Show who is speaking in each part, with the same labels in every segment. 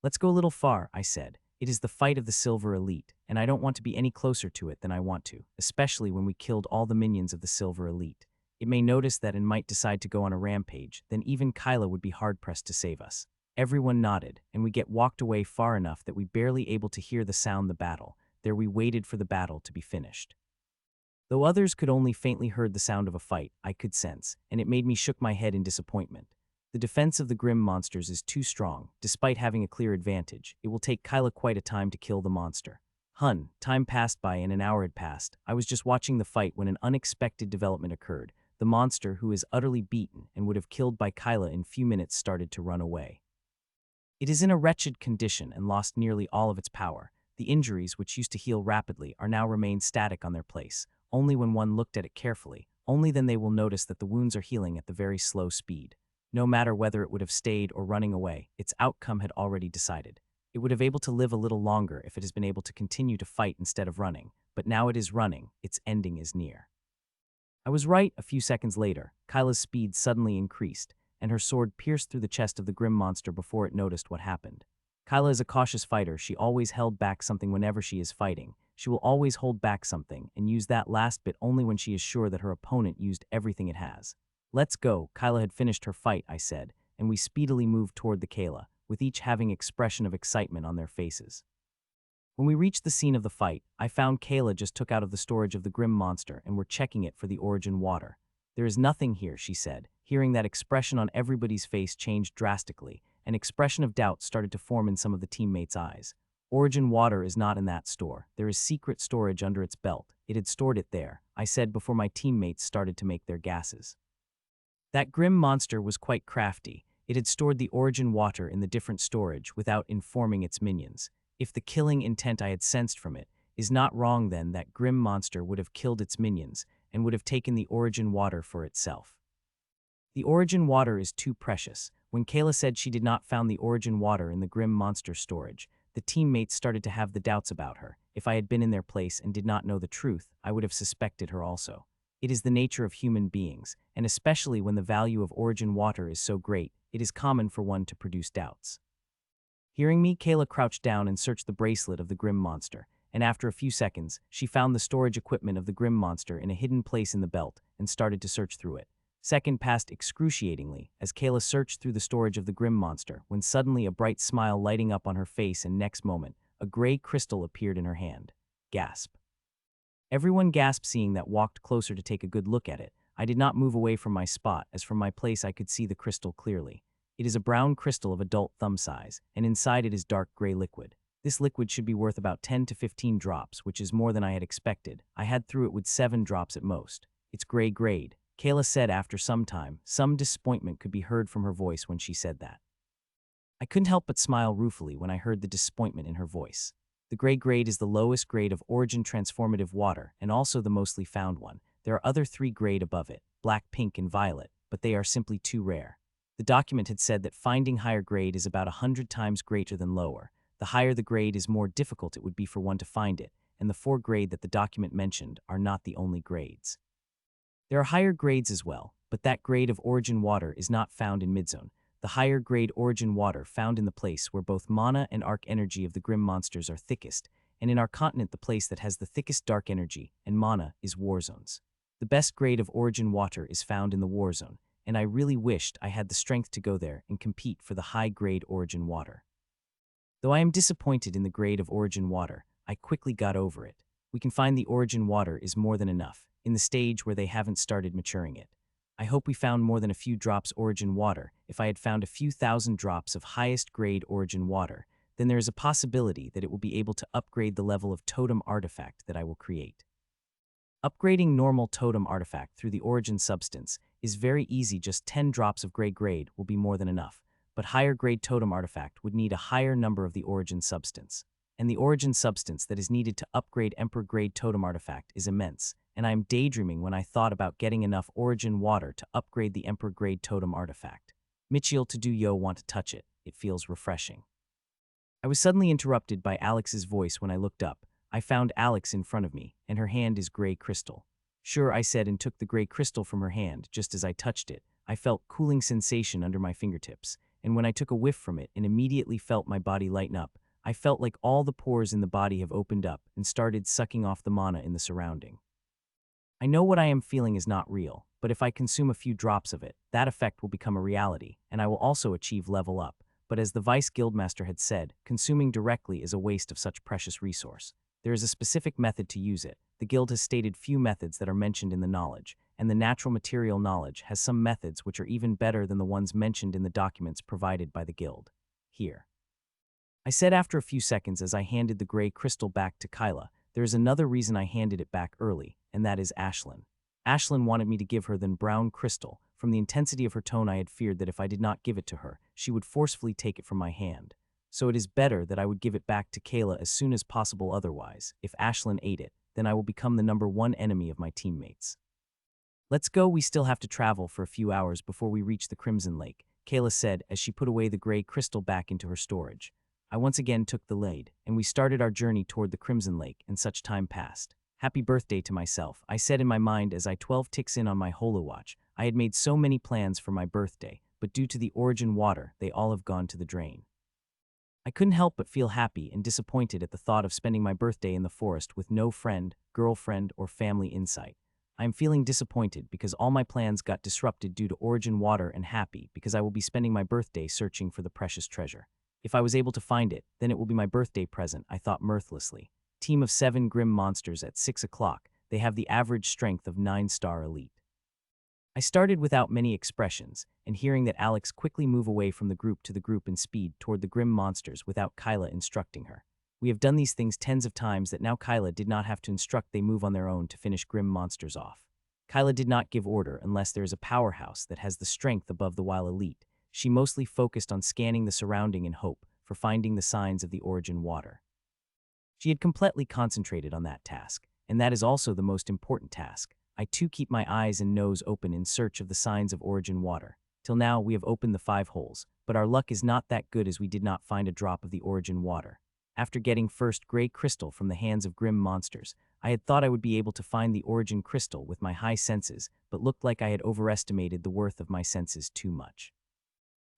Speaker 1: Let's go a little far, I said. It is the fight of the Silver Elite, and I don't want to be any closer to it than I want to, especially when we killed all the minions of the Silver Elite. It may notice that and might decide to go on a rampage, then even Kyla would be hard-pressed to save us. Everyone nodded, and we get walked away far enough that we barely able to hear the sound the battle. There we waited for the battle to be finished. Though others could only faintly heard the sound of a fight, I could sense, and it made me shook my head in disappointment. The defense of the grim monsters is too strong. Despite having a clear advantage, it will take Kyla quite a time to kill the monster. Time passed by and an hour had passed. I was just watching the fight when an unexpected development occurred. The monster, who is utterly beaten and would have killed by Kyla in few minutes, started to run away. It is in a wretched condition and lost nearly all of its power. The injuries, which used to heal rapidly, are now remained static on their place. Only when one looked at it carefully, only then they will notice that the wounds are healing at the very slow speed. No matter whether it would have stayed or running away, its outcome had already decided. It would have able to live a little longer if it has been able to continue to fight instead of running, but now it is running, its ending is near. I was right. A few seconds later, Kyla's speed suddenly increased, and her sword pierced through the chest of the grim monster before it noticed what happened. Kyla is a cautious fighter. She always held back something whenever she is fighting. She will always hold back something and use that last bit only when she is sure that her opponent used everything it has. Let's go. Kyla had finished her fight, I said, and we speedily moved toward the Kyla, with each having expression of excitement on their faces. When we reached the scene of the fight, I found Kyla just took out of the storage of the grim monster and were checking it for the origin water. There is nothing here, she said. Hearing that, expression on everybody's face changed drastically. An expression of doubt started to form in some of the teammates' eyes. Origin water is not in that store. There is secret storage under its belt. It had stored it there, I said before my teammates started to make their guesses. That grim monster was quite crafty. It had stored the origin water in the different storage without informing its minions. If the killing intent I had sensed from it is not wrong, then that grim monster would have killed its minions and would have taken the origin water for itself. The origin water is too precious. When Kyla said she did not found the origin water in the grim monster storage, the teammates started to have the doubts about her. If I had been in their place and did not know the truth, I would have suspected her also. It is the nature of human beings, and especially when the value of origin water is so great, it is common for one to produce doubts. Hearing me, Kyla crouched down and searched the bracelet of the grim monster, and after a few seconds, she found the storage equipment of the grim monster in a hidden place in the belt and started to search through it. Second passed excruciatingly as Kyla searched through the storage of the grim monster when suddenly a bright smile lighting up on her face, and next moment, a gray crystal appeared in her hand. Gasp. Everyone gasped, seeing that. Walked closer to take a good look at it. I did not move away from my spot, as from my place I could see the crystal clearly. It is a brown crystal of adult thumb size, and inside it is dark gray liquid. This liquid should be worth about 10 to 15 drops, which is more than I had expected. I had through it with 7 drops at most. It's gray grade, Kyla said after some time. Some disappointment could be heard from her voice when she said that. I couldn't help but smile ruefully when I heard the disappointment in her voice. The gray grade is the lowest grade of origin transformative water and also the mostly found one. There are other 3 grade above it, black, pink, and violet, but they are simply too rare. The document had said that finding higher grade is about 100 times greater than lower. The higher the grade is, more difficult it would be for one to find it, and the 4 grade that the document mentioned are not the only grades. There are higher grades as well, but that grade of origin water is not found in midzone. The higher grade origin water found in the place where both mana and arc energy of the grim monsters are thickest, and in our continent the place that has the thickest dark energy and mana is war zones. The best grade of origin water is found in the war zone, and I really wished I had the strength to go there and compete for the high grade origin water. Though I am disappointed in the grade of origin water, I quickly got over it. We can find the origin water is more than enough, in the stage where they haven't started maturing it. I hope we found more than a few drops origin water. If I had found a few thousand drops of highest grade origin water, then there is a possibility that it will be able to upgrade the level of totem artifact that I will create. Upgrading normal totem artifact through the origin substance is very easy. Just 10 drops of gray grade will be more than enough, but higher grade totem artifact would need a higher number of the origin substance. And the origin substance that is needed to upgrade emperor grade totem artifact is immense, and I am daydreaming when I thought about getting enough origin water to upgrade the emperor grade totem artifact. Mitchell to do yo want to touch it. It feels refreshing. I was suddenly interrupted by Alex's voice. When I looked up, I found Alex in front of me, and her hand is gray crystal. Sure, I said, and took the gray crystal from her hand. Just as I touched it, I felt cooling sensation under my fingertips, and when I took a whiff from it and immediately felt my body lighten up, I felt like all the pores in the body have opened up and started sucking off the mana in the surrounding. I know what I am feeling is not real, but if I consume a few drops of it, that effect will become a reality, and I will also achieve level up. But as the Vice Guildmaster had said, consuming directly is a waste of such precious resource. There is a specific method to use it. The guild has stated few methods that are mentioned in the knowledge, and the natural material knowledge has some methods which are even better than the ones mentioned in the documents provided by the guild. Here. I said after a few seconds as I handed the gray crystal back to Kyla. There is another reason I handed it back early, and that is Ashlin. Ashlin wanted me to give her the brown crystal. From the intensity of her tone, I had feared that if I did not give it to her, she would forcefully take it from my hand. So it is better that I would give it back to Kyla as soon as possible. Otherwise, if Ashlin ate it, then I will become the #1 enemy of my teammates. Let's go, we still have to travel for a few hours before we reach the Crimson Lake, Kyla said as she put away the gray crystal back into her storage. I once again took the lead, and we started our journey toward the Crimson Lake, and such time passed. Happy birthday to myself, I said in my mind as I 12 ticks in on my holowatch. I had made so many plans for my birthday, but due to the origin water, they all have gone to the drain. I couldn't help but feel happy and disappointed at the thought of spending my birthday in the forest with no friend, girlfriend, or family insight. I am feeling disappointed because all my plans got disrupted due to origin water, and happy because I will be spending my birthday searching for the precious treasure. If I was able to find it, then it will be my birthday present, I thought mirthlessly. Team of 7 grim monsters at 6 o'clock. They have the average strength of 9-star elite. I started without many expressions, and hearing that Alex quickly move away from the group in speed toward the grim monsters without Kyla instructing her. We have done these things tens of times that now Kyla did not have to instruct, they move on their own to finish grim monsters off. Kyla did not give order unless there is a powerhouse that has the strength above the wild elite. She mostly focused on scanning the surrounding in hope for finding the signs of the origin water. She had completely concentrated on that task, and that is also the most important task. I too keep my eyes and nose open in search of the signs of origin water. Till now we have opened the 5 holes, but our luck is not that good as we did not find a drop of the origin water. After getting first gray crystal from the hands of grim monsters, I had thought I would be able to find the origin crystal with my high senses, but looked like I had overestimated the worth of my senses too much.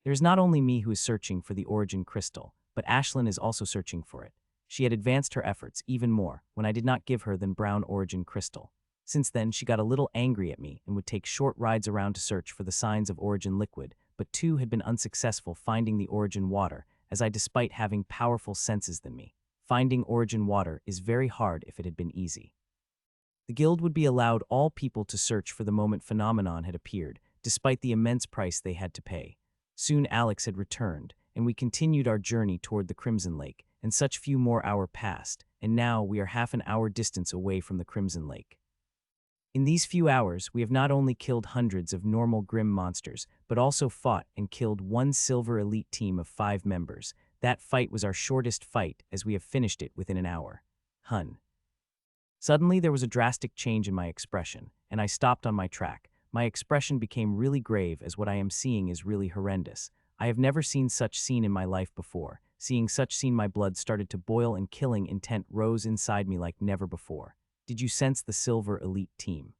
Speaker 1: There is not only me who is searching for the origin crystal, but Ashlin is also searching for it. She had advanced her efforts even more when I did not give her the brown origin crystal. Since then, she got a little angry at me and would take short rides around to search for the signs of origin liquid, but two had been unsuccessful finding the origin water, as I despite having powerful senses than me. Finding origin water is very hard if it had been easy. The guild would be allowed all people to search for the moment phenomenon had appeared, despite the immense price they had to pay. Soon Alex had returned, and we continued our journey toward the Crimson Lake, and such few more hours passed, and now we are half an hour distance away from the Crimson Lake. In these few hours, we have not only killed hundreds of normal grim monsters, but also fought and killed 1 silver elite team of 5 members. That fight was our shortest fight, as we have finished it within an hour. Suddenly there was a drastic change in my expression, and I stopped on my track. My expression became really grave, as what I am seeing is really horrendous. I have never seen such scene in my life before. Seeing such scene, my blood started to boil and killing intent rose inside me like never before. Did you sense the silver elite team?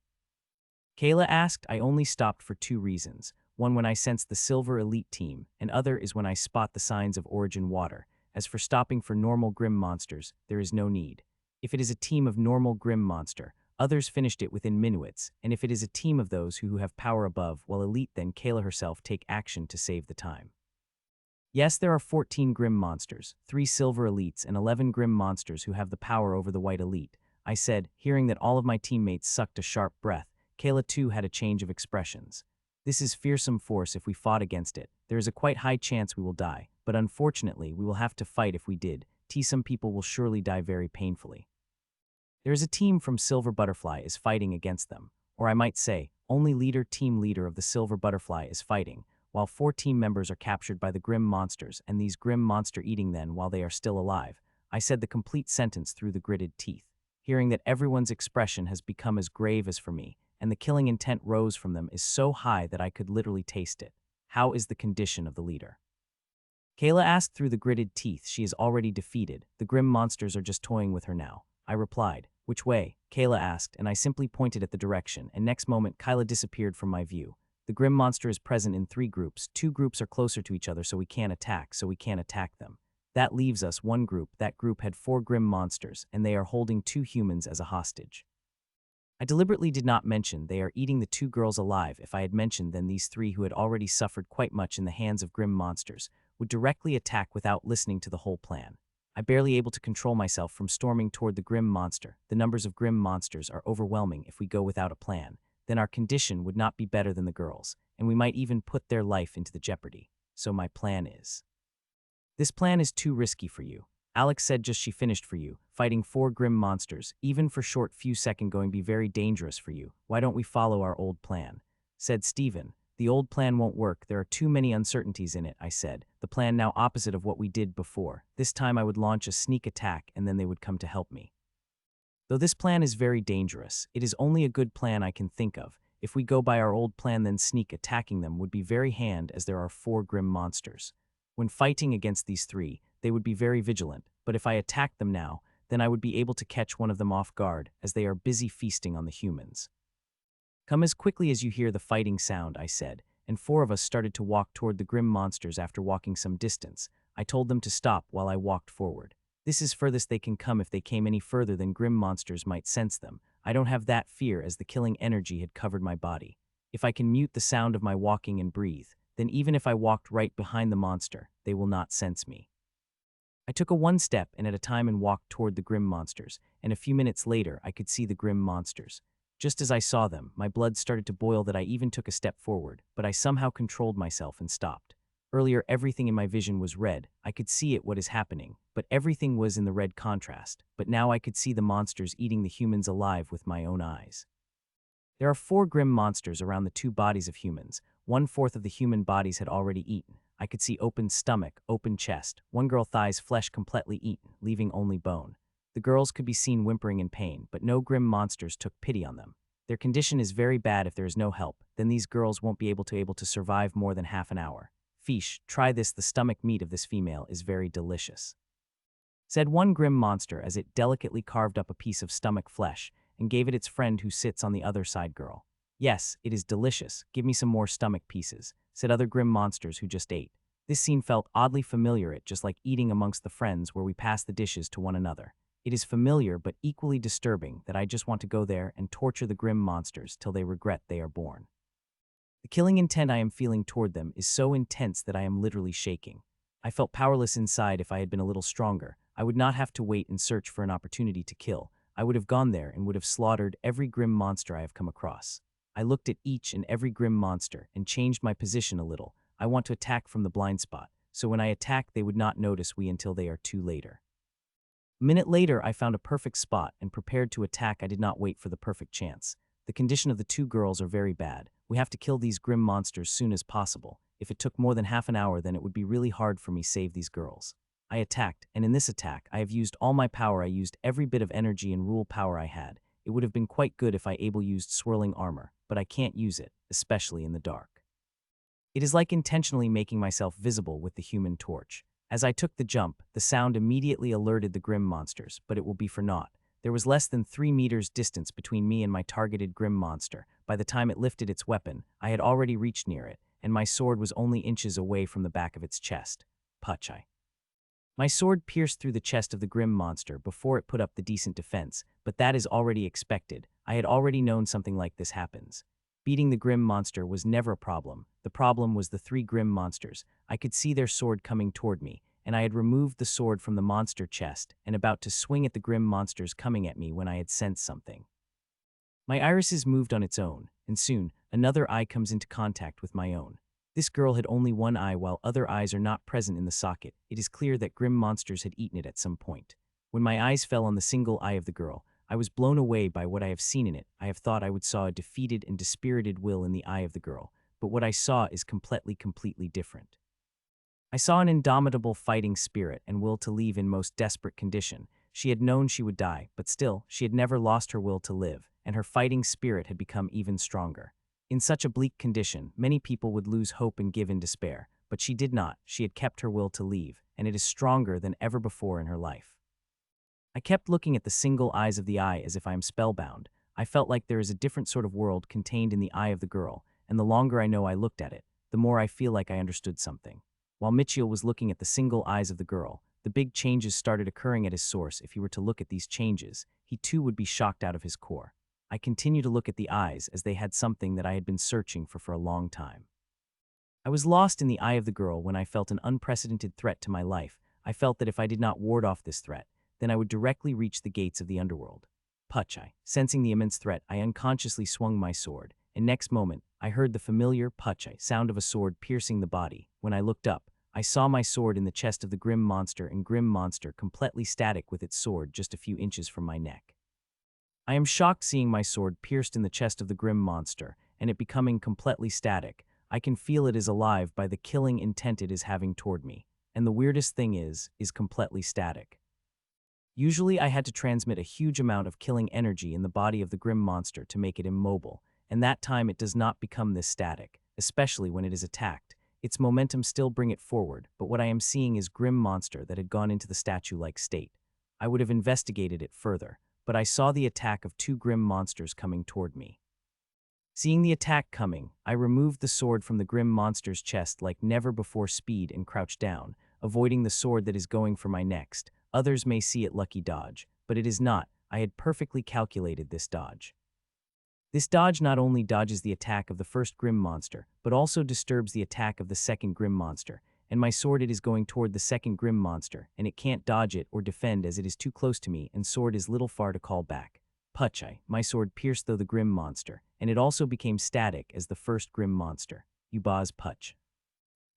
Speaker 1: Kyla asked. I only stopped for 2 reasons. One, when I sensed the silver elite team, and other is when I spot the signs of origin water. As for stopping for normal grim monsters, there is no need. If it is a team of normal grim monster, others finished it within minutes, and if it is a team of those who have power above, while elite, then Kyla herself take action to save the time. Yes, there are 14 grim monsters, 3 silver elites, and 11 grim monsters who have the power over the white elite, I said, hearing that all of my teammates sucked a sharp breath. Kyla too had a change of expressions. This is fearsome force. If we fought against it, there is a quite high chance we will die, but unfortunately we will have to fight if we did. Some people will surely die very painfully. There is a team from Silver Butterfly is fighting against them, or I might say, only team leader of the Silver Butterfly is fighting, while 4 team members are captured by the grim monsters, and these grim monster eating them while they are still alive. I said the complete sentence through the gritted teeth, hearing that everyone's expression has become as grave as for me, and the killing intent rose from them is so high that I could literally taste it. How is the condition of the leader? Kyla asked through the gritted teeth. She is already defeated. The grim monsters are just toying with her now. I replied. Which way? Kyla asked, and I simply pointed at the direction, and next moment Kyla disappeared from my view. The grim monster is present in 3 groups. 2 groups are closer to each other so we can't attack them. That leaves us 1 group. That group had 4 grim monsters, and they are holding 2 humans as a hostage. I deliberately did not mention they are eating the 2 girls alive. If I had mentioned, then these 3 who had already suffered quite much in the hands of grim monsters would directly attack without listening to the whole plan. I barely able to control myself from storming toward the grim monster. The numbers of grim monsters are overwhelming. If we go without a plan, then our condition would not be better than the girls, and we might even put their life into the jeopardy. So my plan is... This plan is too risky for you. Alex said just she finished for you. Fighting 4 grim monsters, even for short few seconds, going to be very dangerous for you. Why don't we follow our old plan? Said Steven. The old plan won't work. There are too many uncertainties in it, I said. The plan now opposite of what we did before. This time I would launch a sneak attack and then they would come to help me. Though this plan is very dangerous, it is only a good plan I can think of. If we go by our old plan, then sneak attacking them would be very hand, as there are 4 grim monsters. When fighting against these 3, they would be very vigilant, but if I attacked them now, then I would be able to catch one of them off guard, as they are busy feasting on the humans. Come as quickly as you hear the fighting sound, I said, and 4 of us started to walk toward the grim monsters. After walking some distance, I told them to stop while I walked forward. This is furthest they can come. If they came any further, then grim monsters might sense them. I don't have that fear, as the killing energy had covered my body. If I can mute the sound of my walking and breathe, then even if I walked right behind the monster, they will not sense me. I took a 1 step and at a time and walked toward the grim monsters, and a few minutes later I could see the grim monsters. Just as I saw them, my blood started to boil that I even took a step forward, but I somehow controlled myself and stopped. Earlier everything in my vision was red. I could see it what is happening, but everything was in the red contrast. But now I could see the monsters eating the humans alive with my own eyes. There are 4 grim monsters around the 2 bodies of humans. 1/4 of the human bodies had already eaten. I could see open stomach, open chest, 1 girl thigh's flesh completely eaten, leaving only bone. The girls could be seen whimpering in pain, but no grim monsters took pity on them. Their condition is very bad. If there is no help, then these girls won't be able to survive more than half an hour. Fish, try this. The stomach meat of this female is very delicious. Said 1 grim monster as it delicately carved up a piece of stomach flesh and gave it its friend who sits on the other side. Girl. Yes, it is delicious. Give me some more stomach pieces, said other grim monsters who just ate. This scene felt oddly familiar. It just like eating amongst the friends where we pass the dishes to one another. It is familiar but equally disturbing that I just want to go there and torture the grim monsters till they regret they are born. The killing intent I am feeling toward them is so intense that I am literally shaking. I felt powerless inside. If I had been a little stronger, I would not have to wait and search for an opportunity to kill. I would have gone there and would have slaughtered every grim monster I have come across. I looked at each and every grim monster and changed my position a little. I want to attack from the blind spot, so when I attack they would not notice we until they are too later. A minute later I found a perfect spot and prepared to attack. I did not wait for the perfect chance. The condition of the 2 girls are very bad. We have to kill these grim monsters soon as possible. If it took more than half an hour, then it would be really hard for me to save these girls. I attacked, and in this attack I have used all my power. I used every bit of energy and rule power I had. It would have been quite good if I used swirling armor, but I can't use it, especially in the dark. It is like intentionally making myself visible with the human torch. As I took the jump, the sound immediately alerted the grim monsters, but it will be for naught. There was less than 3 meters distance between me and my targeted grim monster. By the time it lifted its weapon, I had already reached near it, and my sword was only inches away from the back of its chest. Puch. My sword pierced through the chest of the grim monster before it put up the decent defense, but that is already expected. I had already known something like this happens. Beating the grim monster was never a problem. The problem was the 3 grim monsters. I could see their sword coming toward me, and I had removed the sword from the monster chest and about to swing at the grim monsters coming at me when I had sensed something. My irises moved on its own, and soon another eye comes into contact with my own. This girl had only 1 eye while other eyes are not present in the socket. It is clear that grim monsters had eaten it at some point. When my eyes fell on the single eye of the girl, I was blown away by what I have seen in it. I have thought I would saw a defeated and dispirited will in the eye of the girl, but what I saw is completely different. I saw an indomitable fighting spirit and will to leave in most desperate condition. She had known she would die, but still, she had never lost her will to live, and her fighting spirit had become even stronger. In such a bleak condition, many people would lose hope and give in despair, but she did not. She had kept her will to leave, and it is stronger than ever before in her life. I kept looking at the single eyes of the eye as if I am spellbound. I felt like there is a different sort of world contained in the eye of the girl, and the longer I know I looked at it, the more I feel like I understood something. While Mitchell was looking at the single eyes of the girl, the big changes started occurring at his source. If he were to look at these changes, he too would be shocked out of his core. I continued to look at the eyes as they had something that I had been searching for a long time. I was lost in the eye of the girl when I felt an unprecedented threat to my life. I felt that if I did not ward off this threat, then I would directly reach the gates of the underworld. Puchai. Sensing the immense threat, I unconsciously swung my sword, and next moment, I heard the familiar puchai sound of a sword piercing the body. When I looked up, I saw my sword in the chest of the grim monster, and grim monster completely static with its sword just a few inches from my neck. I am shocked seeing my sword pierced in the chest of the grim monster, and it becoming completely static. I can feel it is alive by the killing intent it is having toward me, and the weirdest thing is completely static. Usually I had to transmit a huge amount of killing energy in the body of the grim monster to make it immobile, and that time it does not become this static, especially when it is attacked. Its momentum still bring it forward, but what I am seeing is grim monster that had gone into the statue-like state. I would have investigated it further, but I saw the attack of two grim monsters coming toward me. Seeing the attack coming, I removed the sword from the grim monster's chest like never before speed and crouched down, avoiding the sword that is going for my next. Others may see it lucky dodge, but it is not. I had perfectly calculated this dodge. This dodge not only dodges the attack of the first grim monster, but also disturbs the attack of the second grim monster, and my sword it is going toward the second grim monster, and it can't dodge it or defend as it is too close to me, and sword is little far to call back. Puchai, my sword pierced though the grim monster, and it also became static as the first grim monster. Ubaz Puch.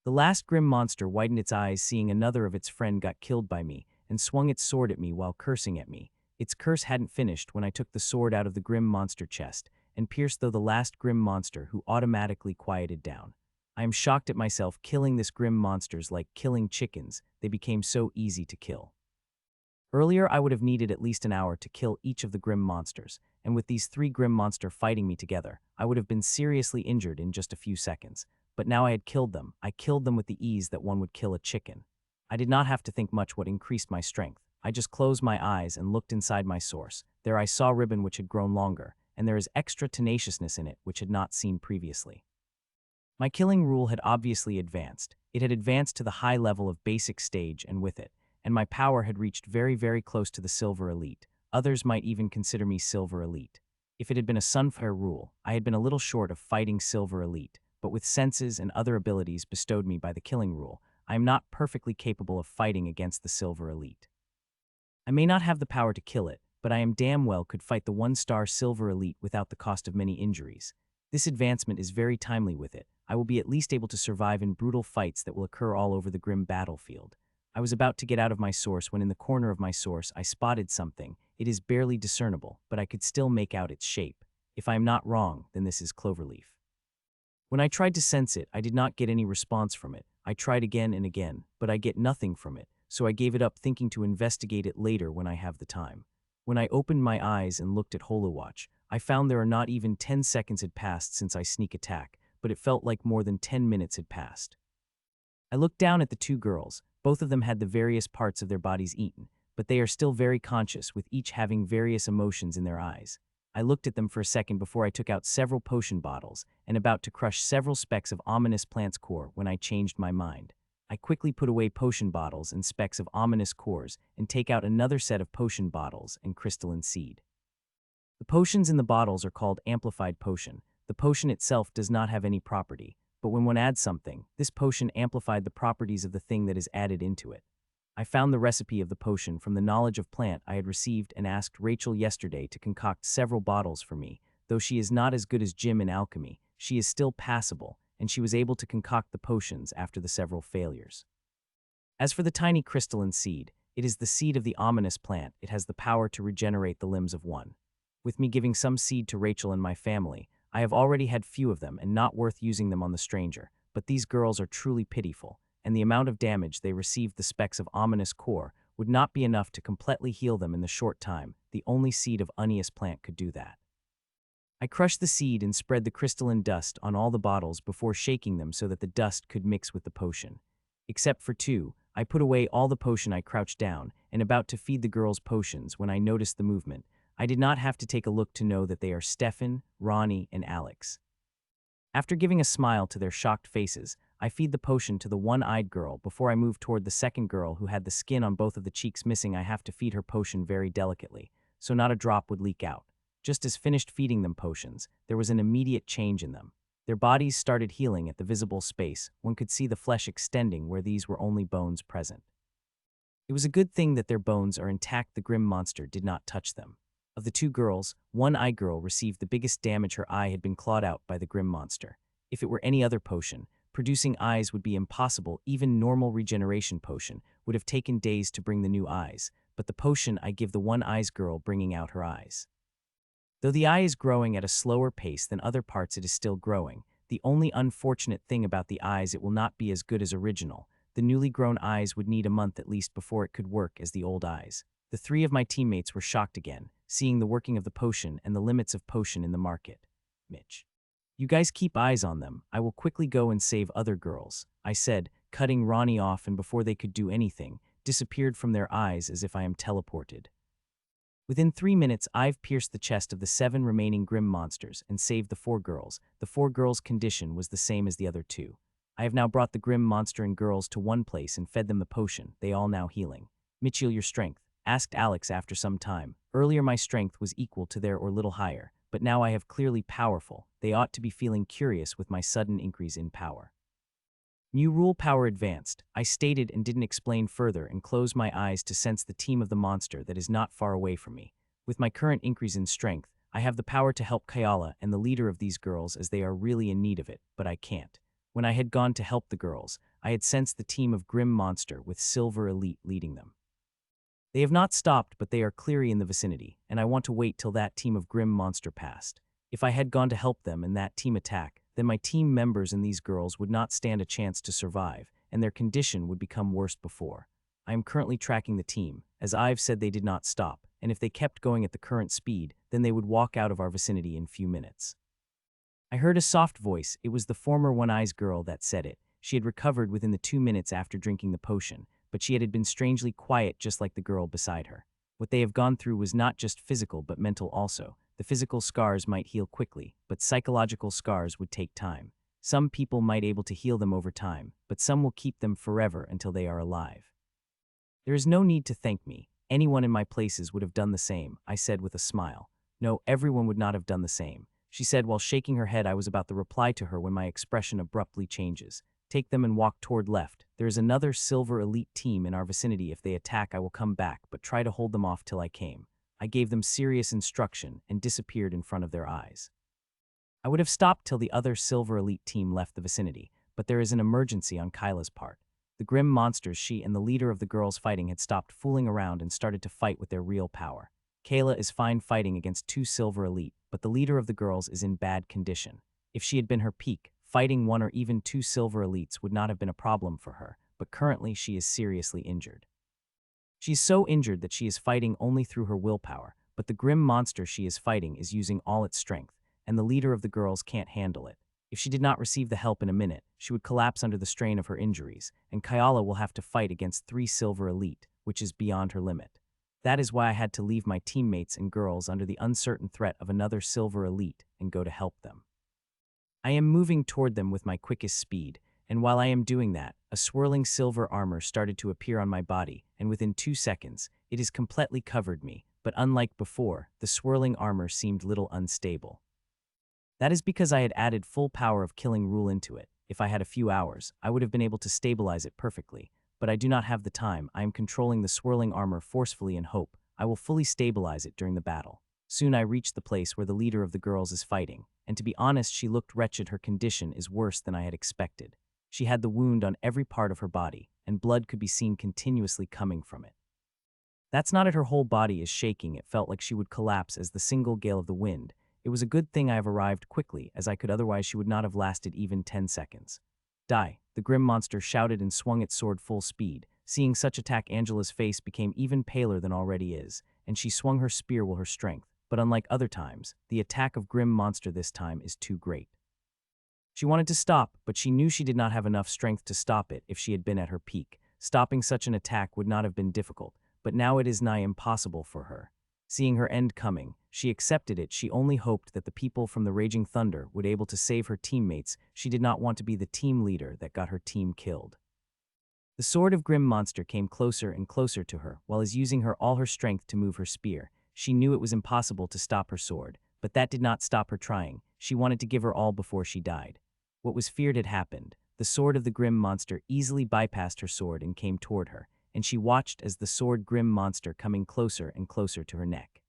Speaker 1: The last grim monster widened its eyes seeing another of its friend got killed by me, and swung its sword at me while cursing at me. Its curse hadn't finished when I took the sword out of the grim monster chest, and pierced though the last grim monster who automatically quieted down. I am shocked at myself killing this grim monsters like killing chickens. They became so easy to kill. Earlier I would have needed at least an hour to kill each of the grim monsters, and with these three grim monsters fighting me together, I would have been seriously injured in just a few seconds. But now I had killed them. I killed them with the ease that one would kill a chicken. I did not have to think much what increased my strength. I just closed my eyes and looked inside my source. There I saw ribbon which had grown longer, and there is extra tenaciousness in it which had not seen previously. My killing rule had obviously advanced. It had advanced to the high level of basic stage, and with it, and my power had reached very, very close to the Silver Elite. Others might even consider me Silver Elite. If it had been a Sunfire rule, I had been a little short of fighting Silver Elite, but with senses and other abilities bestowed me by the killing rule, I am not perfectly capable of fighting against the Silver Elite. I may not have the power to kill it, but I am damn well could fight the one-star Silver Elite without the cost of many injuries. This advancement is very timely with it. I will be at least able to survive in brutal fights that will occur all over the grim battlefield. I was about to get out of my source when in the corner of my source I spotted something. It is barely discernible, but I could still make out its shape. If I am not wrong, then this is cloverleaf. When I tried to sense it, I did not get any response from it. I tried again and again, but I get nothing from it, so I gave it up thinking to investigate it later when I have the time. When I opened my eyes and looked at Holowatch, I found there are not even 10 seconds had passed since I sneak attack, but it felt like more than 10 minutes had passed. I looked down at the two girls. Both of them had the various parts of their bodies eaten, but they are still very conscious, with each having various emotions in their eyes. I looked at them for a second before I took out several potion bottles and about to crush several specks of ominous plant's core when I changed my mind. I quickly put away potion bottles and specks of ominous cores and take out another set of potion bottles and crystalline seed. The potions in the bottles are called amplified potion. The potion itself does not have any property, but when one adds something, this potion amplified the properties of the thing that is added into it. I found the recipe of the potion from the knowledge of plant I had received and asked Rachel yesterday to concoct several bottles for me. Though she is not as good as Jim in alchemy, she is still passable, and she was able to concoct the potions after the several failures. As for the tiny crystalline seed, it is the seed of the ominous plant. It has the power to regenerate the limbs of one. With me giving some seed to Rachel and my family, I have already had few of them and not worth using them on the stranger, but these girls are truly pitiful, and the amount of damage they received the specks of ominous core would not be enough to completely heal them in the short time. The only seed of Unius plant could do that. I crushed the seed and spread the crystalline dust on all the bottles before shaking them so that the dust could mix with the potion. Except for two, I put away all the potion. I crouched down and about to feed the girls potions when I noticed the movement. I did not have to take a look to know that they are Stefan, Ronnie, and Alex. After giving a smile to their shocked faces, I feed the potion to the one-eyed girl before I move toward the second girl who had the skin on both of the cheeks missing. I have to feed her potion very delicately, so not a drop would leak out. Just as finished feeding them potions, there was an immediate change in them. Their bodies started healing at the visible space. One could see the flesh extending where these were only bones present. It was a good thing that their bones are intact. The grim monster did not touch them. Of the two girls, one-eye girl received the biggest damage. Her eye had been clawed out by the grim monster. If it were any other potion, producing eyes would be impossible. Even normal regeneration potion would have taken days to bring the new eyes, but the potion I give the one-eyes girl bringing out her eyes. Though the eye is growing at a slower pace than other parts, it is still growing. The only unfortunate thing about the eyes, it will not be as good as original. The newly grown eyes would need a month at least before it could work as the old eyes. The three of my teammates were shocked again, seeing the working of the potion and the limits of potion in the market. Mitch. You guys keep eyes on them. I will quickly go and save other girls, I said, cutting Ronnie off, and before they could do anything, disappeared from their eyes as if I am teleported. Within 3 minutes, I've pierced the chest of the 7 remaining grim monsters and saved the 4 girls. The 4 girls' condition was the same as the other 2. I have now brought the grim monster and girls to one place and fed them the potion, they all now healing. Mitchell, your strength? Asked Alex after some time. Earlier my strength was equal to their or little higher, but now I have clearly powerful. They ought to be feeling curious with my sudden increase in power. New rule: power advanced. I stated and didn't explain further and closed my eyes to sense the team of the monster that is not far away from me. With my current increase in strength, I have the power to help Kyla and the leader of these girls as they are really in need of it, but I can't. When I had gone to help the girls, I had sensed the team of grim monster with Silver Elite leading them. They have not stopped, but they are clearly in the vicinity, and I want to wait till that team of grim monster passed. If I had gone to help them and that team attack, then my team members and these girls would not stand a chance to survive, and their condition would become worse before. I am currently tracking the team, as I've said they did not stop, and if they kept going at the current speed, then they would walk out of our vicinity in few minutes. I heard a soft voice. It was the former One-Eyes girl that said it. She had recovered within the 2 minutes after drinking the potion, but she had been strangely quiet just like the girl beside her. What they have gone through was not just physical but mental also. The physical scars might heal quickly, but psychological scars would take time. Some people might be able to heal them over time, but some will keep them forever until they are alive. There is no need to thank me. Anyone in my places would have done the same, I said with a smile. No, everyone would not have done the same, she said while shaking her head. I was about to reply to her when my expression abruptly changes. Take them and walk toward left. There is another Silver Elite team in our vicinity. If they attack, I will come back, but try to hold them off till I came. I gave them serious instruction and disappeared in front of their eyes. I would have stopped till the other Silver Elite team left the vicinity, but there is an emergency on Kyla's part. The grim monsters she and the leader of the girls fighting had stopped fooling around and started to fight with their real power. Kyla is fine fighting against 2 Silver Elite, but the leader of the girls is in bad condition. If she had been her peak, fighting 1 or even 2 Silver Elites would not have been a problem for her, but currently she is seriously injured. She is so injured that she is fighting only through her willpower, but the grim monster she is fighting is using all its strength, and the leader of the girls can't handle it. If she did not receive the help in a minute, she would collapse under the strain of her injuries, and Kyla will have to fight against 3 Silver Elite, which is beyond her limit. That is why I had to leave my teammates and girls under the uncertain threat of another Silver Elite and go to help them. I am moving toward them with my quickest speed, and while I am doing that, a swirling silver armor started to appear on my body, and within 2 seconds, it has completely covered me, but unlike before, the swirling armor seemed little unstable. That is because I had added full power of killing rule into it. If I had a few hours, I would have been able to stabilize it perfectly, but I do not have the time. I am controlling the swirling armor forcefully and hope I will fully stabilize it during the battle. Soon I reached the place where the leader of the girls is fighting, and to be honest, she looked wretched. Her condition is worse than I had expected. She had the wound on every part of her body, and blood could be seen continuously coming from it. That's not it, her whole body is shaking. It felt like she would collapse as the single gale of the wind. It was a good thing I have arrived quickly, as I could otherwise she would not have lasted even 10 seconds. Die, the grim monster shouted and swung its sword full speed. Seeing such attack, Angela's face became even paler than already is, and she swung her spear with her strength. But unlike other times, the attack of grim monster this time is too great. She wanted to stop, but she knew she did not have enough strength to stop it if she had been at her peak. Stopping such an attack would not have been difficult, but now it is nigh impossible for her. Seeing her end coming, she accepted it. She only hoped that the people from the Raging Thunder would be able to save her teammates. She did not want to be the team leader that got her team killed. The sword of Grim Monster came closer and closer to her, while using all her strength to move her spear. She knew it was impossible to stop her sword, but that did not stop her trying. She wanted to give her all before she died. What was feared had happened. The sword of the Grim Monster easily bypassed her sword and came toward her, and she watched as the sword Grim Monster coming closer and closer to her neck.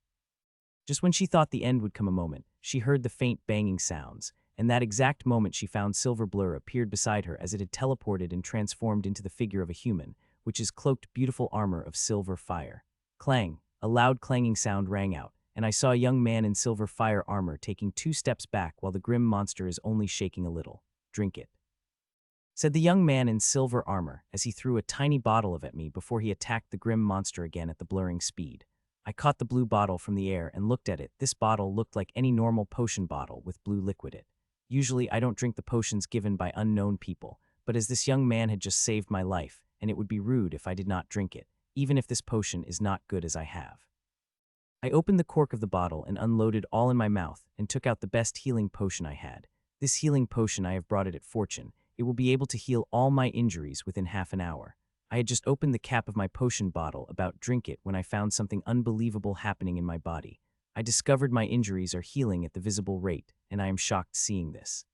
Speaker 1: Just when she thought the end would come a moment, she heard the faint banging sounds, and that exact moment she found Silver Blur appeared beside her as it had teleported and transformed into the figure of a human, which is cloaked beautiful armor of silver fire. Clang! A loud clanging sound rang out, and I saw a young man in silver fire armor taking 2 steps back while the Grim Monster is only shaking a little. "Drink it," said the young man in silver armor as he threw a tiny bottle of it at me before he attacked the Grim Monster again at the blurring speed. I caught the blue bottle from the air and looked at it. This bottle looked like any normal potion bottle with blue liquid in it. Usually I don't drink the potions given by unknown people, but as this young man had just saved my life, and it would be rude if I did not drink it, even if this potion is not good as I have. I opened the cork of the bottle and unloaded all in my mouth and took out the best healing potion I had. This healing potion I have brought it at Fortune. It will be able to heal all my injuries within half an hour. I had just opened the cap of my potion bottle about drink it when I found something unbelievable happening in my body. I discovered my injuries are healing at the visible rate, and I am shocked seeing this.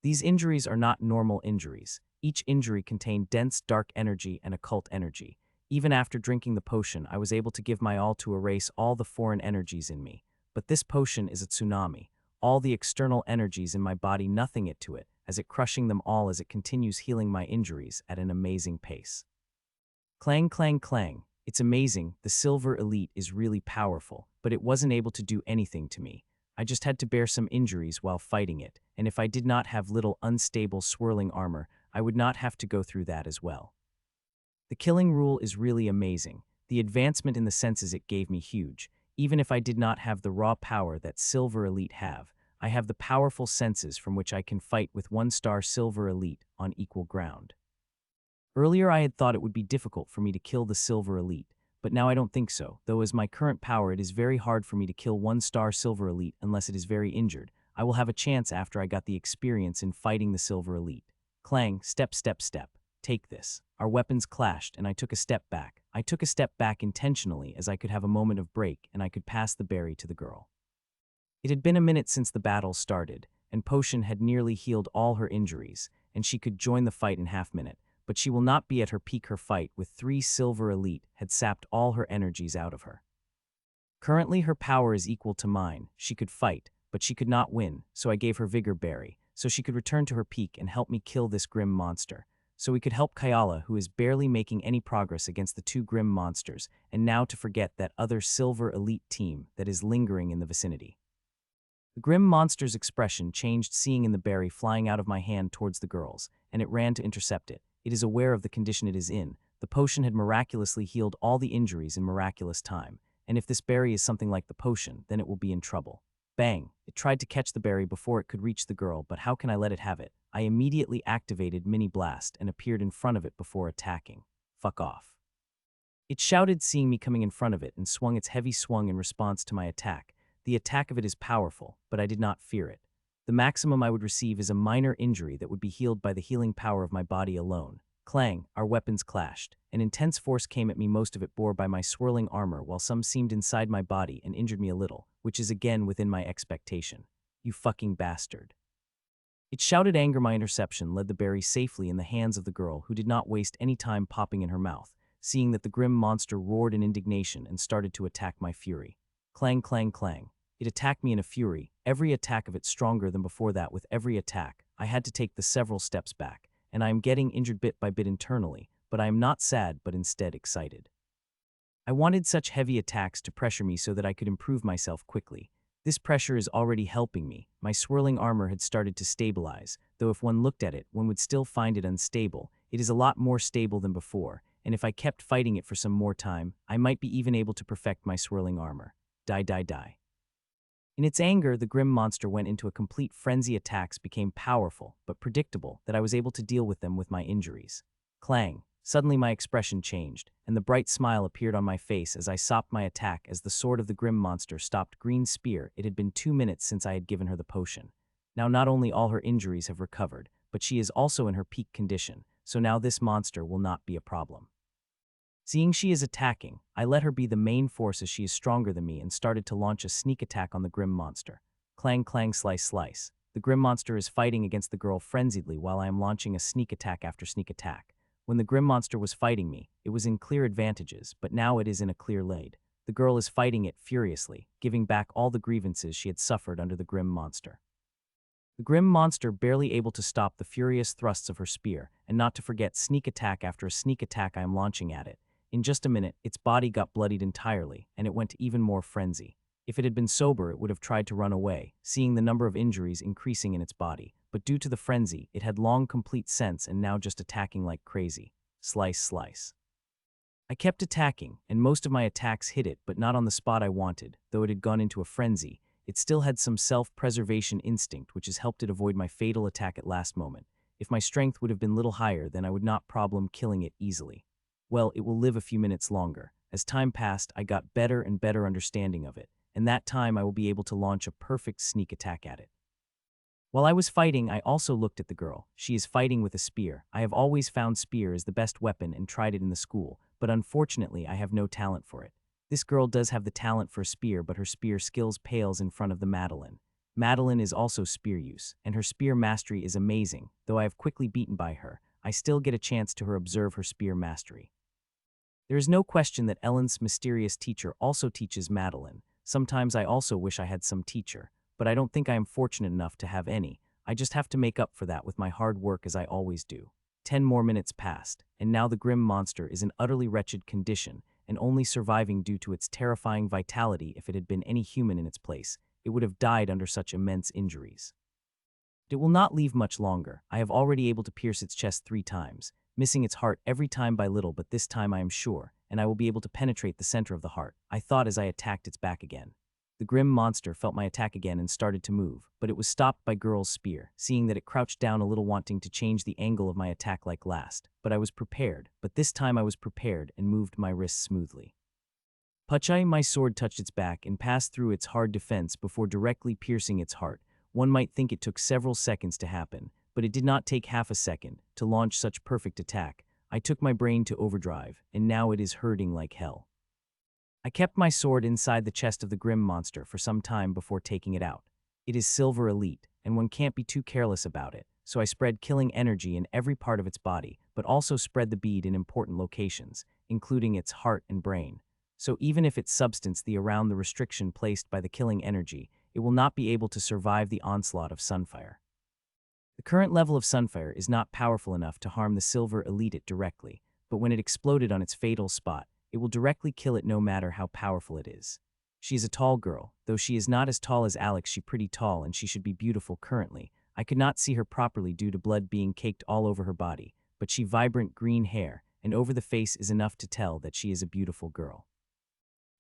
Speaker 1: These injuries are not normal injuries. Each injury contained dense dark energy and occult energy. Even after drinking the potion, I was able to give my all to erase all the foreign energies in me. But this potion is a tsunami. All the external energies in my body, nothing it to it, as it crushing them all as it continues healing my injuries at an amazing pace. Clang, clang, clang. It's amazing. The Silver Elite is really powerful, but it wasn't able to do anything to me. I just had to bear some injuries while fighting it, and if I did not have little unstable swirling armor, I would not have to go through that as well. The killing rule is really amazing. The advancement in the senses it gave me huge. Even if I did not have the raw power that Silver Elite have, I have the powerful senses from which I can fight with 1-star Silver Elite on equal ground. Earlier I had thought it would be difficult for me to kill the Silver Elite, but now I don't think so, though as my current power it is very hard for me to kill 1-star Silver Elite unless it is very injured. I will have a chance after I got the experience in fighting the Silver Elite. Clang, step, step, step. Take this. Our weapons clashed and I took a step back. I took a step back intentionally as I could have a moment of break and I could pass the berry to the girl. It had been a minute since the battle started, and Potion had nearly healed all her injuries, and she could join the fight in half-minute, but she will not be at her peak. Her fight with 3 Silver Elite had sapped all her energies out of her. Currently her power is equal to mine. She could fight, but she could not win, so I gave her Vigor Berry, so she could return to her peak and help me kill this grim monster. So we could help Kyla, who is barely making any progress against the 2 grim monsters, and now to forget that other Silver Elite team that is lingering in the vicinity. The grim monster's expression changed seeing in the berry flying out of my hand towards the girls, and it ran to intercept it. It is aware of the condition it is in. The potion had miraculously healed all the injuries in miraculous time, and if this berry is something like the potion, then it will be in trouble. Bang! It tried to catch the berry before it could reach the girl, but how can I let it have it? I immediately activated Mini Blast and appeared in front of it before attacking. Fuck off. It shouted seeing me coming in front of it and swung its heavy swung in response to my attack. The attack of it is powerful, but I did not fear it. The maximum I would receive is a minor injury that would be healed by the healing power of my body alone. Clang, our weapons clashed. An intense force came at me, most of it bore by my swirling armor, while some seemed inside my body and injured me a little, which is again within my expectation. You fucking bastard. It shouted anger. My interception led the berry safely in the hands of the girl, who did not waste any time popping in her mouth, seeing that the grim monster roared in indignation and started to attack my fury. Clang, clang, clang. It attacked me in a fury, every attack of it stronger than before that. With every attack, I had to take the several steps back, and I am getting injured bit by bit internally, but I am not sad but instead excited. I wanted such heavy attacks to pressure me so that I could improve myself quickly. This pressure is already helping me. My swirling armor had started to stabilize, though if one looked at it, one would still find it unstable. It is a lot more stable than before, and if I kept fighting it for some more time, I might be even able to perfect my swirling armor. Die, die, die. In its anger, the grim monster went into a complete frenzy. Attacks became powerful, but predictable, that I was able to deal with them with my injuries. Clang. Suddenly my expression changed, and the bright smile appeared on my face as I stopped my attack as the sword of the grim monster stopped green spear. It had been 2 minutes since I had given her the potion. Now not only all her injuries have recovered, but she is also in her peak condition, so now this monster will not be a problem. Seeing she is attacking, I let her be the main force as she is stronger than me and started to launch a sneak attack on the grim monster. Clang clang slice slice. The grim monster is fighting against the girl frenziedly while I am launching a sneak attack after sneak attack. When the grim monster was fighting me, it was in clear advantages, but now it is in a clear lead. The girl is fighting it furiously, giving back all the grievances she had suffered under the grim monster. The grim monster barely able to stop the furious thrusts of her spear, and not to forget sneak attack after a sneak attack I am launching at it. In just a minute, its body got bloodied entirely, and it went to even more frenzy. If it had been sober, it would have tried to run away, seeing the number of injuries increasing in its body, but due to the frenzy, it had long complete sense and now just attacking like crazy. Slice, slice. I kept attacking, and most of my attacks hit it, but not on the spot I wanted. Though it had gone into a frenzy, it still had some self-preservation instinct which has helped it avoid my fatal attack at last moment. If my strength would have been little higher, then I would not problem killing it easily. Well, it will live a few minutes longer. As time passed, I got better and better understanding of it, and that time I will be able to launch a perfect sneak attack at it. While I was fighting, I also looked at the girl. She is fighting with a spear. I have always found spear is the best weapon and tried it in the school, but unfortunately I have no talent for it. This girl does have the talent for a spear, but her spear skills pales in front of the Madeline. Madeline is also spear use, and her spear mastery is amazing. Though I have quickly beaten by her, I still get a chance to observe her spear mastery. There is no question that Ellen's mysterious teacher also teaches Madeline. Sometimes I also wish I had some teacher, but I don't think I am fortunate enough to have any. I just have to make up for that with my hard work as I always do. 10 more minutes passed, and now the grim monster is in utterly wretched condition and only surviving due to its terrifying vitality. If it had been any human in its place, it would have died under such immense injuries. It will not leave much longer. I have already able to pierce its chest 3 times, missing its heart every time by little, but this time I am sure, and I will be able to penetrate the center of the heart, I thought as I attacked its back again. The grim monster felt my attack again and started to move, but it was stopped by Girl's spear, seeing that it crouched down a little, wanting to change the angle of my attack like last. But I was prepared, but this time I was prepared and moved my wrist smoothly. Puchai, my sword touched its back and passed through its hard defense before directly piercing its heart. One might think it took several seconds to happen, but it did not take half a second to launch such perfect attack. I took my brain to overdrive, and now it is hurting like hell. I kept my sword inside the chest of the grim monster for some time before taking it out. It is Silver Elite, and one can't be too careless about it, so I spread killing energy in every part of its body, but also spread the bead in important locations, including its heart and brain. So even if its substance the around the restriction placed by the killing energy, it will not be able to survive the onslaught of Sunfire. The current level of Sunfire is not powerful enough to harm the Silver Elite directly, but when it exploded on its fatal spot, it will directly kill it no matter how powerful it is. She is a tall girl, though she is not as tall as Alex. She pretty tall and she should be beautiful currently. I could not see her properly due to blood being caked all over her body, but she vibrant green hair and over the face is enough to tell that she is a beautiful girl.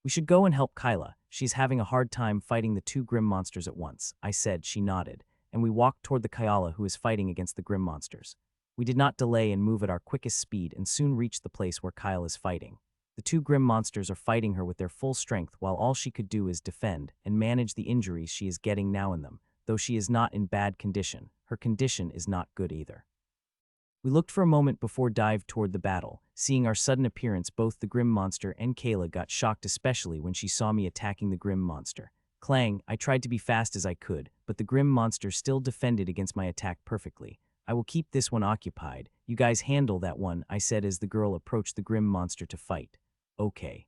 Speaker 1: We should go and help Kyla. She's having a hard time fighting the 2 grim monsters at once, I said. She nodded, and we walked toward the Kyla who is fighting against the grim monsters. We did not delay and move at our quickest speed and soon reached the place where Kyla is fighting. The 2 grim monsters are fighting her with their full strength while all she could do is defend and manage the injuries she is getting now in them. Though she is not in bad condition, her condition is not good either. We looked for a moment before dived toward the battle. Seeing our sudden appearance, both the grim monster and Kyla got shocked, especially when she saw me attacking the grim monster. Clang, I tried to be fast as I could, but the grim monster still defended against my attack perfectly. I will keep this one occupied. You guys handle that one, I said as the girl approached the grim monster to fight. Okay.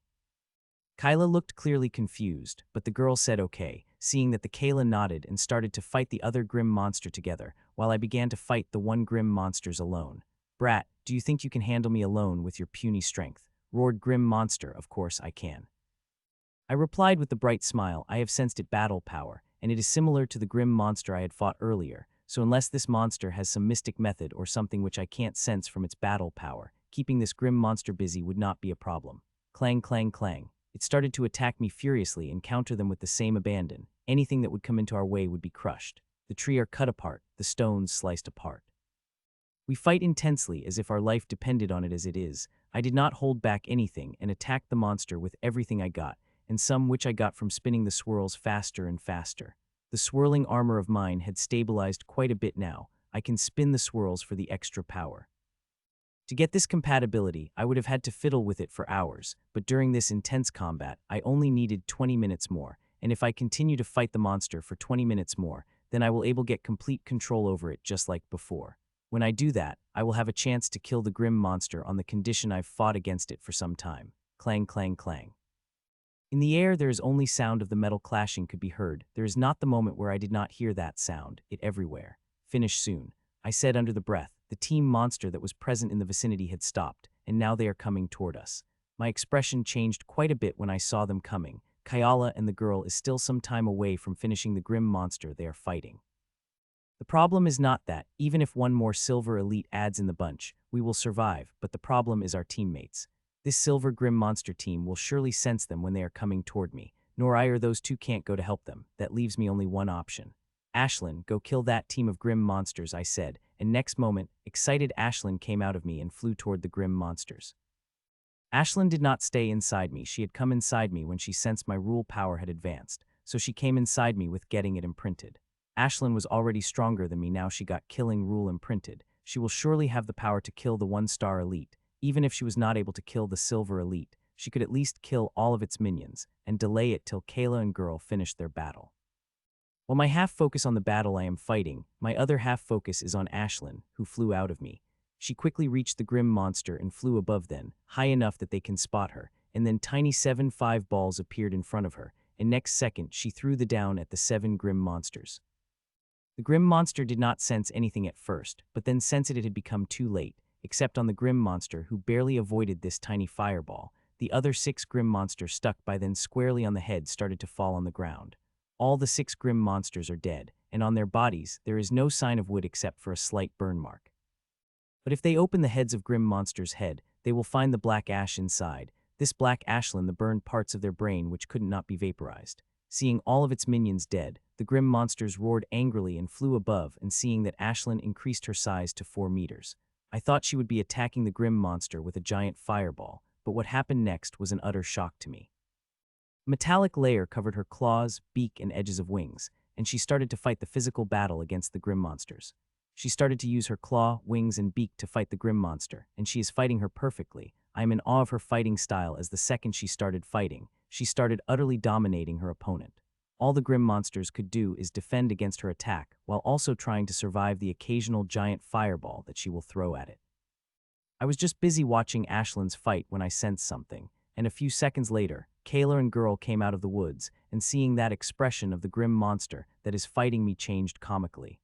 Speaker 1: Kyla looked clearly confused, but the girl said okay, seeing that the Kyla nodded and started to fight the other grim monster together, while I began to fight the 1 grim monsters alone. Brat, do you think you can handle me alone with your puny strength? Roared grim monster. Of course I can. I replied with a bright smile. I have sensed it battle power, and it is similar to the grim monster I had fought earlier, so unless this monster has some mystic method or something which I can't sense from its battle power, keeping this grim monster busy would not be a problem. Clang, clang, clang. It started to attack me furiously and counter them with the same abandon. Anything that would come into our way would be crushed. The tree are cut apart, the stones sliced apart. We fight intensely as if our life depended on it as it is. I did not hold back anything and attacked the monster with everything I got, and some which I got from spinning the swirls faster and faster. The swirling armor of mine had stabilized quite a bit now. I can spin the swirls for the extra power. To get this compatibility, I would have had to fiddle with it for hours, but during this intense combat, I only needed 20 minutes more, and if I continue to fight the monster for 20 minutes more, then I will able get complete control over it just like before. When I do that, I will have a chance to kill the grim monster on the condition I've fought against it for some time. Clang, clang, clang. In the air, there is only sound of the metal clashing could be heard. There is not the moment where I did not hear that sound, it everywhere. Finish soon, I said under the breath. The team monster that was present in the vicinity had stopped, and now they are coming toward us. My expression changed quite a bit when I saw them coming. Kyla and the girl is still some time away from finishing the grim monster they are fighting. The problem is not that, even if one more silver elite adds in the bunch, we will survive, but the problem is our teammates. This silver grim monster team will surely sense them when they are coming toward me, nor I or those two can't go to help them. That leaves me only one option. Ashlin, go kill that team of grim monsters, I said, and next moment, excited Ashlin came out of me and flew toward the grim monsters. Ashlin did not stay inside me. She had come inside me when she sensed my rule power had advanced, so she came inside me with getting it imprinted. Ashlin was already stronger than me now she got killing rule imprinted. She will surely have the power to kill the 1-star elite. Even if she was not able to kill the silver elite, she could at least kill all of its minions, and delay it till Kyla and girl finished their battle. While my half focus on the battle I am fighting, my other half focus is on Ashlin, who flew out of me. She quickly reached the grim monster and flew above them, high enough that they can spot her, and then tiny 7-5 balls appeared in front of her, and next second she threw the down at the 7 grim monsters. The grim monster did not sense anything at first, but then sensed it had become too late, except on the grim monster who barely avoided this tiny fireball. The other 6 grim monsters stuck by then squarely on the head started to fall on the ground. All the 6 grim monsters are dead, and on their bodies there is no sign of wood except for a slight burn mark. But if they open the heads of grim monster's head, they will find the black ash inside. This black Ashlin the burned parts of their brain which could not be vaporized. Seeing all of its minions dead, the grim monsters roared angrily and flew above, and seeing that Ashlin increased her size to 4 meters. I thought she would be attacking the grim monster with a giant fireball, but what happened next was an utter shock to me. A metallic layer covered her claws, beak, and edges of wings, and she started to fight the physical battle against the grim monsters. She started to use her claw, wings, and beak to fight the grim monster, and she is fighting her perfectly. I am in awe of her fighting style as the second she started fighting, she started utterly dominating her opponent. All the grim monsters could do is defend against her attack, while also trying to survive the occasional giant fireball that she will throw at it. I was just busy watching Ashlin's fight when I sensed something, and a few seconds later, Kyla and girl came out of the woods, and seeing that expression of the grim monster that is fighting me changed comically.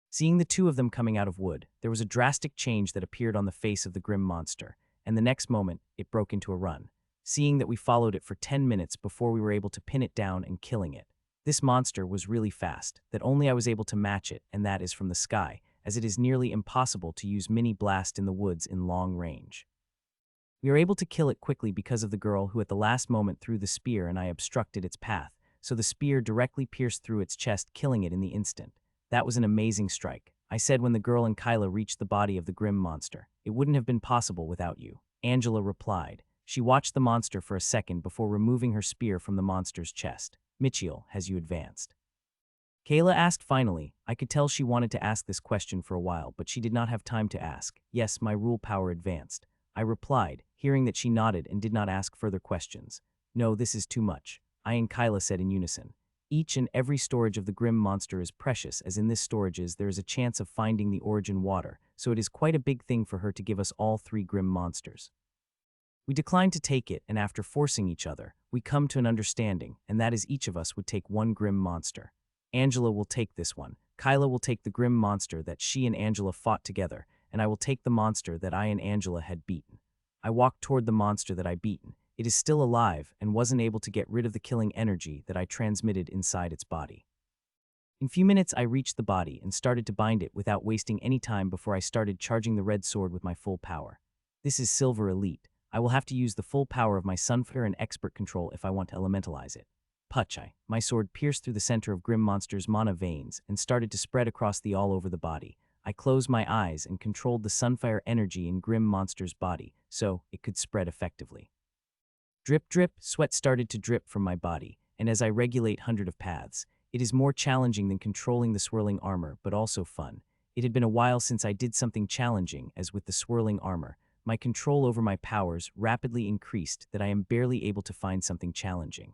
Speaker 1: Seeing the two of them coming out of wood, there was a drastic change that appeared on the face of the grim monster, and the next moment, it broke into a run. Seeing that we followed it for 10 minutes before we were able to pin it down and killing it. This monster was really fast, that only I was able to match it, and that is from the sky, as it is nearly impossible to use mini blast in the woods in long range. We were able to kill it quickly because of the girl who at the last moment threw the spear and I obstructed its path, so the spear directly pierced through its chest, killing it in the instant. That was an amazing strike, I said when the girl and Kyla reached the body of the grim monster. It wouldn't have been possible without you, Angela replied. She watched the monster for a second before removing her spear from the monster's chest. Mitchell, has you advanced? Kyla asked finally. I could tell she wanted to ask this question for a while, but she did not have time to ask. Yes, my rule power advanced, I replied, hearing that she nodded and did not ask further questions. No, this is too much, I and Kyla said in unison. Each and every storage of the grim monster is precious, as in this storages there is a chance of finding the origin water, so it is quite a big thing for her to give us all 3 grim monsters. We declined to take it, and after forcing each other, we come to an understanding, and that is each of us would take 1 grim monster. Angela will take this one, Kyla will take the grim monster that she and Angela fought together, and I will take the monster that I and Angela had beaten. I walked toward the monster that I beaten. It is still alive and wasn't able to get rid of the killing energy that I transmitted inside its body. In a few minutes I reached the body and started to bind it without wasting any time before I started charging the red sword with my full power. This is Silver Elite. I will have to use the full power of my Sunfire and Expert Control if I want to elementalize it. Puchai, my sword pierced through the center of Grim Monster's mana veins and started to spread across the all over the body. I closed my eyes and controlled the sunfire energy in Grim Monster's body so it could spread effectively. Drip, drip, sweat started to drip from my body, and as I regulate hundred of paths, it is more challenging than controlling the swirling armor, but also fun. It had been a while since I did something challenging, as with the swirling armor, my control over my powers rapidly increased that I am barely able to find something challenging.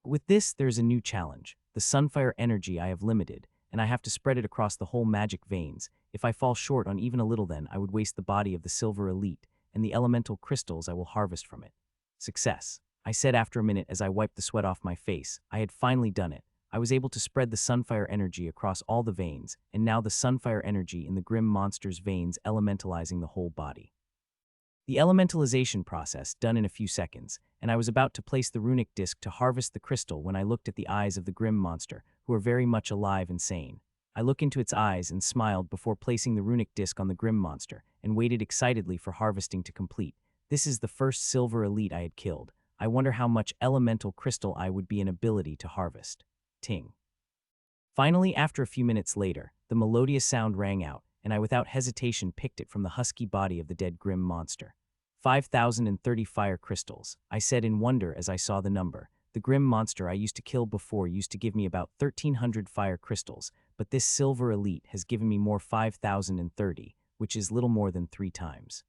Speaker 1: With this, there's a new challenge. The sunfire energy I have limited, and I have to spread it across the whole magic veins. If I fall short on even a little, then I would waste the body of the silver elite and the elemental crystals I will harvest from it. Success, I said after a minute as I wiped the sweat off my face. I had finally done it. I was able to spread the sunfire energy across all the veins, and now the sunfire energy in the Grim Monster's veins elementalizing the whole body. The elementalization process done in a few seconds, and I was about to place the runic disc to harvest the crystal when I looked at the eyes of the Grim Monster, who are very much alive and sane. I looked into its eyes and smiled before placing the runic disc on the Grim Monster, and waited excitedly for harvesting to complete. This is the first silver elite I had killed. I wonder how much elemental crystal I would be an ability to harvest. Ting. Finally, after a few minutes later, the melodious sound rang out, and I without hesitation picked it from the husky body of the dead Grim Monster. 5,030 fire crystals, I said in wonder as I saw the number. The Grim Monster I used to kill before used to give me about 1,300 fire crystals, but this silver elite has given me more 5,030, which is little more than 3 times.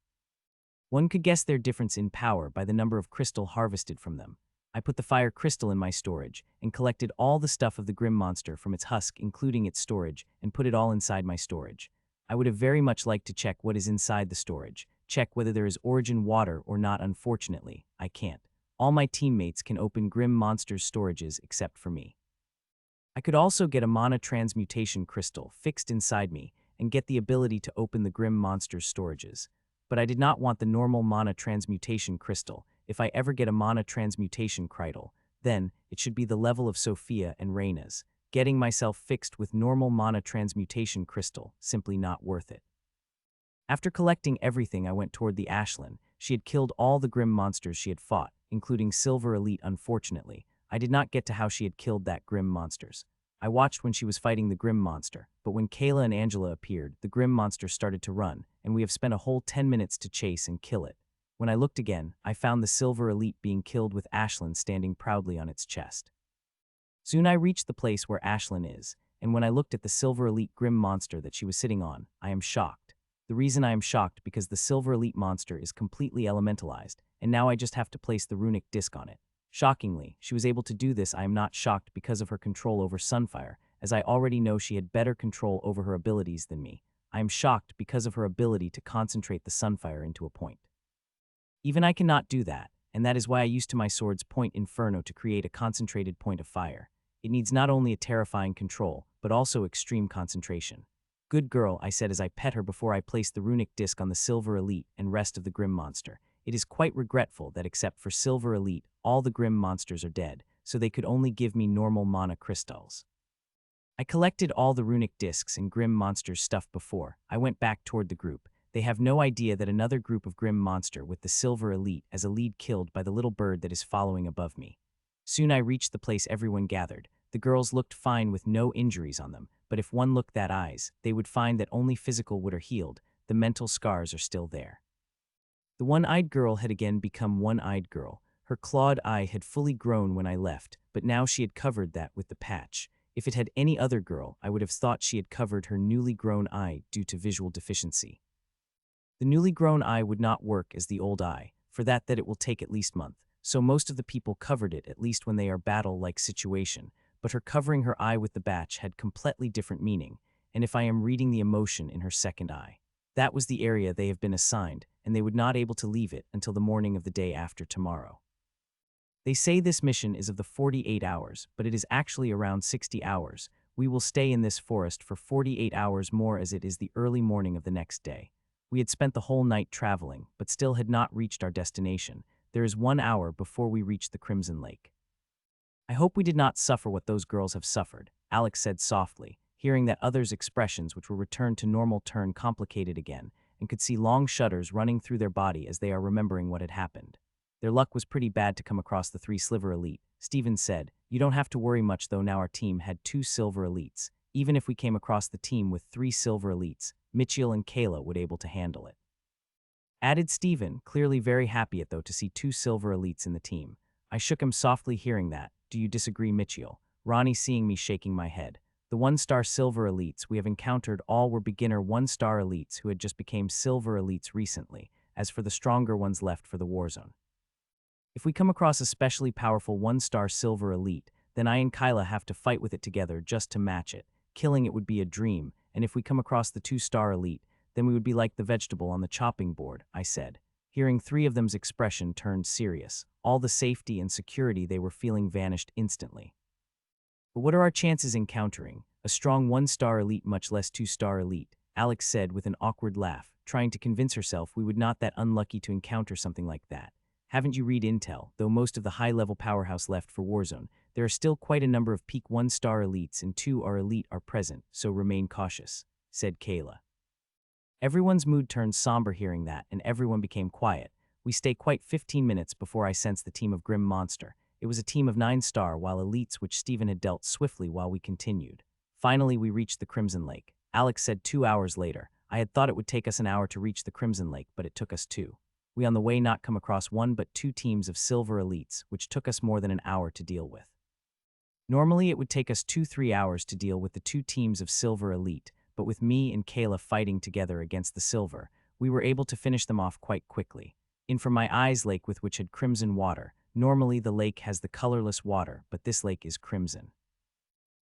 Speaker 1: One could guess their difference in power by the number of crystal harvested from them. I put the fire crystal in my storage and collected all the stuff of the Grim Monster from its husk, including its storage, and put it all inside my storage. I would have very much liked to check what is inside the storage, check whether there is origin water or not. Unfortunately, I can't. All my teammates can open Grim Monster's storages except for me. I could also get a mana transmutation crystal fixed inside me and get the ability to open the Grim Monster's storages. But I did not want the normal mana transmutation crystal. If I ever get a mana transmutation crystal, then it should be the level of Sophia and Reyna's. Getting myself fixed with normal mana transmutation crystal, simply not worth it. After collecting everything, I went toward the Ashlin. She had killed all the Grim Monsters she had fought, including Silver Elite. Unfortunately, I did not get to how she had killed that Grim Monsters. I watched when she was fighting the Grim Monster, but when Kyla and Angela appeared, the Grim Monster started to run, and we have spent a whole 10 minutes to chase and kill it. When I looked again, I found the Silver Elite being killed with Ashlin standing proudly on its chest. Soon I reached the place where Ashlin is, and when I looked at the Silver Elite Grim Monster that she was sitting on, I am shocked. The reason I am shocked because the Silver Elite monster is completely elementalized, and now I just have to place the runic disc on it. Shockingly, she was able to do this. I am not shocked because of her control over Sunfire, as I already know she had better control over her abilities than me. I am shocked because of her ability to concentrate the Sunfire into a point. Even I cannot do that, and that is why I used to my sword's point Inferno to create a concentrated point of fire. It needs not only a terrifying control, but also extreme concentration. Good girl, I said as I pet her before I placed the runic disc on the Silver Elite and rest of the Grim Monster. It is quite regretful that except for Silver Elite, all the Grim Monsters are dead, so they could only give me normal mana crystals. I collected all the runic discs and Grim Monsters stuff before I went back toward the group. They have no idea that another group of Grim Monster with the Silver Elite as a lead killed by the little bird that is following above me. Soon I reached the place everyone gathered. The girls looked fine with no injuries on them, but if one looked at eyes, they would find that only physical wound are healed, the mental scars are still there. The one-eyed girl had again become one-eyed girl. Her clawed eye had fully grown when I left, but now she had covered that with the patch. If it had any other girl, I would have thought she had covered her newly grown eye due to visual deficiency. The newly grown eye would not work as the old eye, for that it will take at least a month, so most of the people covered it at least when they are battle-like situation, but her covering her eye with the batch had completely different meaning, and if I am reading the emotion in her second eye. That was the area they have been assigned, and they would not able to leave it until the morning of the day after tomorrow. They say this mission is of the 48 hours, but it is actually around 60 hours. We will stay in this forest for 48 hours more as it is the early morning of the next day. We had spent the whole night traveling, but still had not reached our destination. There is 1 hour before we reach the Crimson Lake. I hope we did not suffer what those girls have suffered, Alex said softly, hearing that others' expressions which were returned to normal turn complicated again, and could see long shudders running through their body as they are remembering what had happened. Their luck was pretty bad to come across the 3 Silver Elite. Steven said, "You don't have to worry much though, now our team had 2 Silver Elites. Even if we came across the team with 3 silver elites, Mitchell and Kyla would able to handle it. Added Stephen, clearly very happy at though to see 2 silver elites in the team. I shook him softly hearing that. Do you disagree, Mitchell? Ronnie seeing me shaking my head. The 1-star silver elites we have encountered all were beginner 1-star elites who had just became silver elites recently, as for the stronger ones left for the warzone. If we come across a specially powerful 1-star silver elite, then I and Kyla have to fight with it together just to match it. Killing it would be a dream, and if we come across the 2-star elite, then we would be like the vegetable on the chopping board, I said. Hearing 3 of them's expression turned serious. All the safety and security they were feeling vanished instantly. But what are our chances encountering a strong 1-star elite, much less 2-star elite? Alex said with an awkward laugh, trying to convince herself we would not that unlucky to encounter something like that. Haven't you read intel? Though most of the high-level powerhouse left for Warzone, there are still quite a number of peak 1-star elites and 2 are elite are present, so remain cautious, said Kyla. Everyone's mood turned somber hearing that, and everyone became quiet. We stayed quite 15 minutes before I sensed the team of Grim Monster. It was a team of 9-star while elites which Stephen had dealt swiftly while we continued. Finally, we reached the Crimson Lake. Alex said 2 hours later. I had thought it would take us an hour to reach the Crimson Lake, but it took us 2. We on the way not come across 1 but 2 teams of silver elites, which took us more than an hour to deal with. Normally, it would take us 2-3 hours to deal with the 2 teams of silver elite, but with me and Kyla fighting together against the silver, we were able to finish them off quite quickly. In from my eyes lake with which had crimson water. Normally the lake has the colorless water, but this lake is crimson.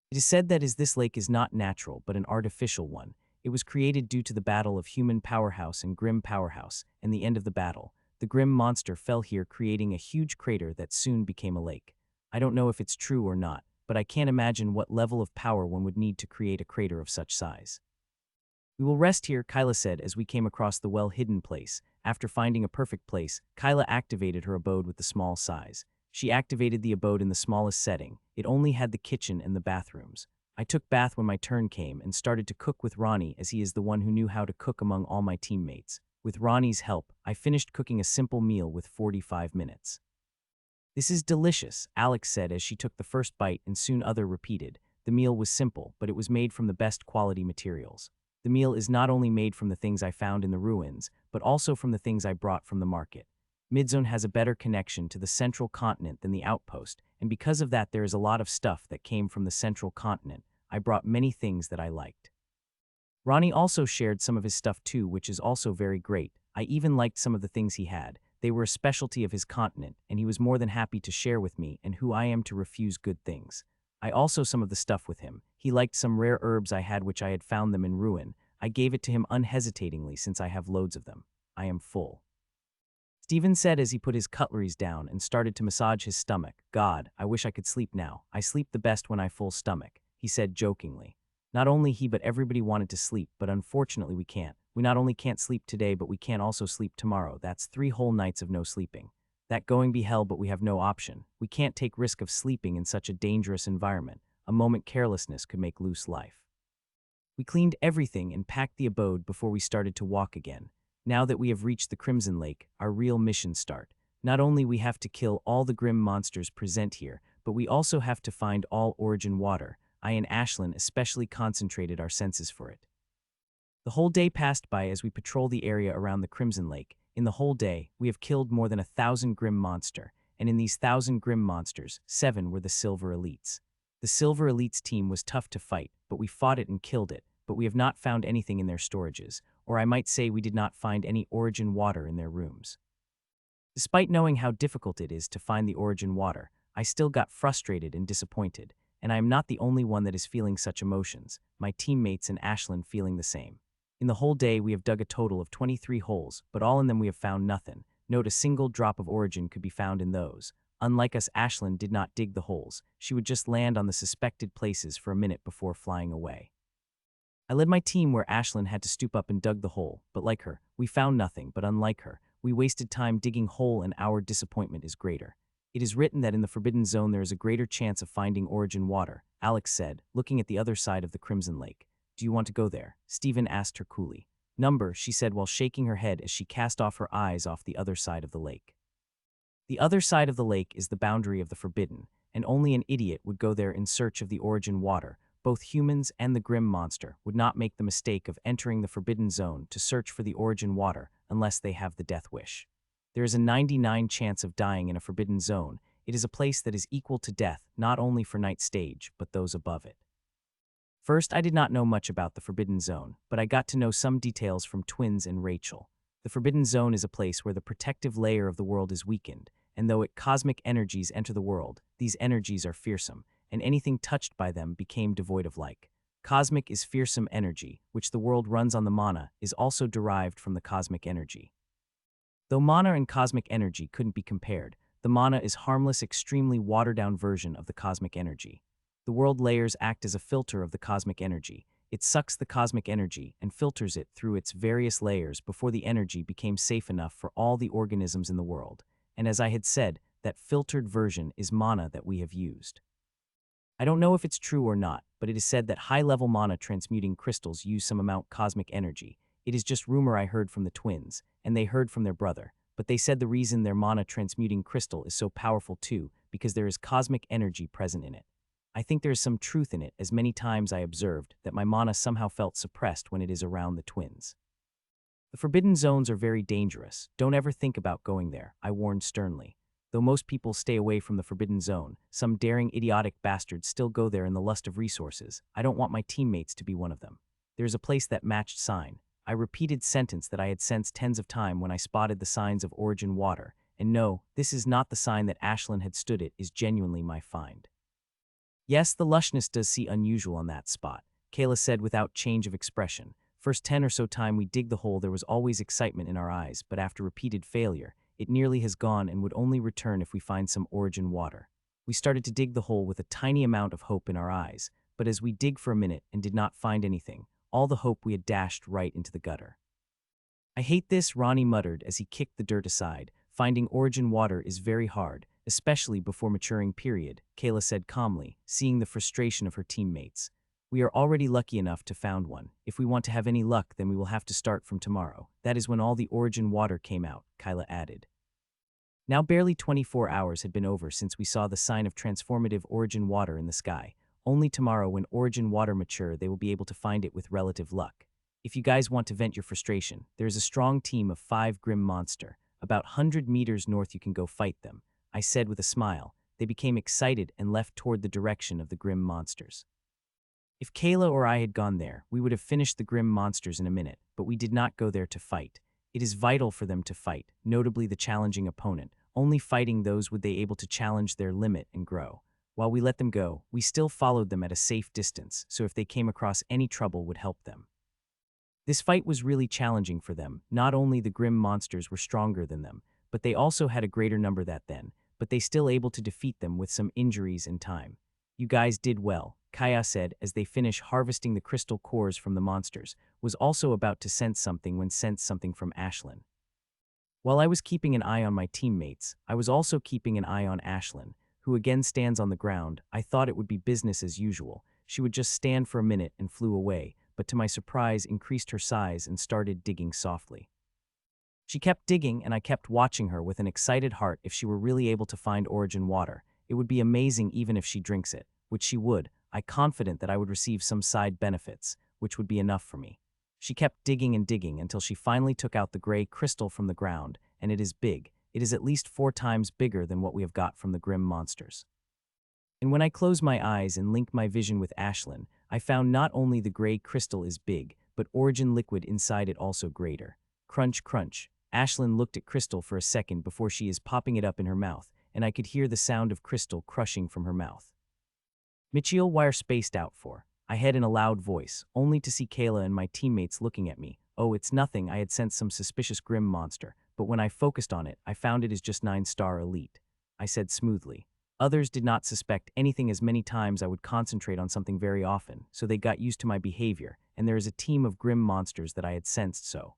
Speaker 1: It is said that this lake is not natural but an artificial one. It was created due to the battle of human powerhouse and grim powerhouse, and the end of the battle. The grim monster fell here creating a huge crater that soon became a lake. I don't know if it's true or not, but I can't imagine what level of power one would need to create a crater of such size. We will rest here, Kyla said as we came across the well-hidden place. After finding a perfect place, Kyla activated her abode with the small size. She activated the abode in the smallest setting. It only had the kitchen and the bathrooms. I took bath when my turn came and started to cook with Ronnie as he is the one who knew how to cook among all my teammates. With Ronnie's help, I finished cooking a simple meal with 45 minutes. This is delicious, Alex said as she took the first bite and soon other repeated. The meal was simple, but it was made from the best quality materials. The meal is not only made from the things I found in the ruins, but also from the things I brought from the market. Midzone has a better connection to the central continent than the outpost, and because of that there is a lot of stuff that came from the central continent. I brought many things that I liked. Ronnie also shared some of his stuff too, which is also very great. I even liked some of the things he had. They were a specialty of his continent, and he was more than happy to share with me and who I am to refuse good things. I also some of the stuff with him. He liked some rare herbs I had which I had found them in ruin. I gave it to him unhesitatingly since I have loads of them. I am full. Stephen said as he put his cutleries down and started to massage his stomach. God, I wish I could sleep now. I sleep the best when I full stomach, he said jokingly. Not only he but everybody wanted to sleep, but unfortunately we can't. We not only can't sleep today, but we can't also sleep tomorrow. That's 3 whole nights of no sleeping. That going be hell, but we have no option. We can't take risk of sleeping in such a dangerous environment. A moment carelessness could make loose life. We cleaned everything and packed the abode before we started to walk again. Now that we have reached the Crimson Lake, our real mission start. Not only we have to kill all the grim monsters present here, but we also have to find all origin water. I and Ashlin especially concentrated our senses for it. The whole day passed by as we patrol the area around the Crimson Lake. In the whole day, we have killed more than 1,000 grim monster, and in these 1,000 grim monsters, 7 were the Silver Elites. The Silver Elites team was tough to fight, but we fought it and killed it, but we have not found anything in their storages, or I might say we did not find any origin water in their rooms. Despite knowing how difficult it is to find the origin water, I still got frustrated and disappointed, and I am not the only one that is feeling such emotions, my teammates and Ashlin feeling the same. In the whole day we have dug a total of 23 holes, but all in them we have found nothing. Note a single drop of origin could be found in those. Unlike us, Ashlin did not dig the holes. She would just land on the suspected places for a minute before flying away. I led my team where Ashlin had to stoop up and dug the hole, but like her, we found nothing, but unlike her, we wasted time digging hole and our disappointment is greater. It is written that in the Forbidden Zone there is a greater chance of finding origin water, Alex said, looking at the other side of the Crimson Lake. Do you want to go there? Stephen asked her coolly. Number, she said while shaking her head as she cast off her eyes off the other side of the lake. The other side of the lake is the boundary of the Forbidden, and only an idiot would go there in search of the origin water, both humans and the grim monster would not make the mistake of entering the forbidden zone to search for the origin water unless they have the death wish. There is a 99% chance of dying in a forbidden zone. It is a place that is equal to death not only for Night Stage, but those above it. First, I did not know much about the Forbidden Zone, but I got to know some details from Twins and Rachel. The Forbidden Zone is a place where the protective layer of the world is weakened, and though cosmic energies enter the world, these energies are fearsome, and anything touched by them became devoid of like. Cosmic is fearsome energy, which the world runs on. The mana is also derived from the cosmic energy. Though mana and cosmic energy couldn't be compared, the mana is harmless, extremely watered-down version of the cosmic energy. The world layers act as a filter of the cosmic energy. It sucks the cosmic energy and filters it through its various layers before the energy became safe enough for all the organisms in the world. And as I had said, that filtered version is mana that we have used. I don't know if it's true or not, but it is said that high-level mana transmuting crystals use some amount cosmic energy. It is just rumor I heard from the twins, and they heard from their brother, but they said the reason their mana transmuting crystal is so powerful too, because there is cosmic energy present in it. I think there is some truth in it, as many times I observed that my mana somehow felt suppressed when it is around the twins. The forbidden zones are very dangerous. Don't ever think about going there, I warned sternly. Though most people stay away from the forbidden zone, some daring idiotic bastards still go there in the lust of resources. I don't want my teammates to be one of them. There is a place that matched sign. I repeated sentence that I had sensed tens of times when I spotted the signs of origin water, and no, this is not the sign that Ashlin had stood. It is genuinely my find. Yes, the lushness does seem unusual on that spot, Kyla said without change of expression. First 10 or so time we dig the hole there was always excitement in our eyes, but after repeated failure, it nearly has gone and would only return if we find some origin water. We started to dig the hole with a tiny amount of hope in our eyes, but as we dig for a minute and did not find anything, all the hope we had dashed right into the gutter. I hate this, Ronnie muttered as he kicked the dirt aside. Finding origin water is very hard, especially before maturing period, Kyla said calmly, seeing the frustration of her teammates. We are already lucky enough to found one. If we want to have any luck, then we will have to start from tomorrow. That is when all the origin water came out, Kyla added. Now barely 24 hours had been over since we saw the sign of transformative origin water in the sky. Only tomorrow when origin water mature they will be able to find it with relative luck. If you guys want to vent your frustration, there is a strong team of 5 grim monster. About 100 meters north you can go fight them, I said with a smile. They became excited and left toward the direction of the grim monsters. If Kyla or I had gone there, we would have finished the grim monsters in a minute, but we did not go there to fight. It is vital for them to fight, notably the challenging opponent. Only fighting those would they able to challenge their limit and grow. While we let them go, we still followed them at a safe distance, so if they came across any trouble would help them. This fight was really challenging for them. Not only the grim monsters were stronger than them, but they also had a greater number but they still able to defeat them with some injuries and time. You guys did well, Kyla said as they finish harvesting the crystal cores from the monsters, was also about to sense something when sensed something from Ashlin. While I was keeping an eye on my teammates, I was also keeping an eye on Ashlin, who again stands on the ground. I thought it would be business as usual. She would just stand for a minute and flew away, but to my surprise increased her size and started digging softly. She kept digging and I kept watching her with an excited heart. If she were really able to find origin water, it would be amazing even if she drinks it, which she would. I confident that I would receive some side benefits, which would be enough for me. She kept digging and digging until she finally took out the gray crystal from the ground, and it is big. It is at least 4 times bigger than what we have got from the grim monsters. And when I closed my eyes and linked my vision with Ashlin, I found not only the gray crystal is big, but origin liquid inside it also greater. Crunch, crunch. Ashlin looked at crystal for a second before she is popping it up in her mouth, and I could hear the sound of crystal crushing from her mouth. Mitchell, wire spaced out for, I had in a loud voice, only to see Kyla and my teammates looking at me. Oh, it's nothing. I had sensed some suspicious grim monster, but when I focused on it, I found it is just 9-star elite, I said smoothly. Others did not suspect anything as many times I would concentrate on something very often, so they got used to my behavior, and there is a team of grim monsters that I had sensed so.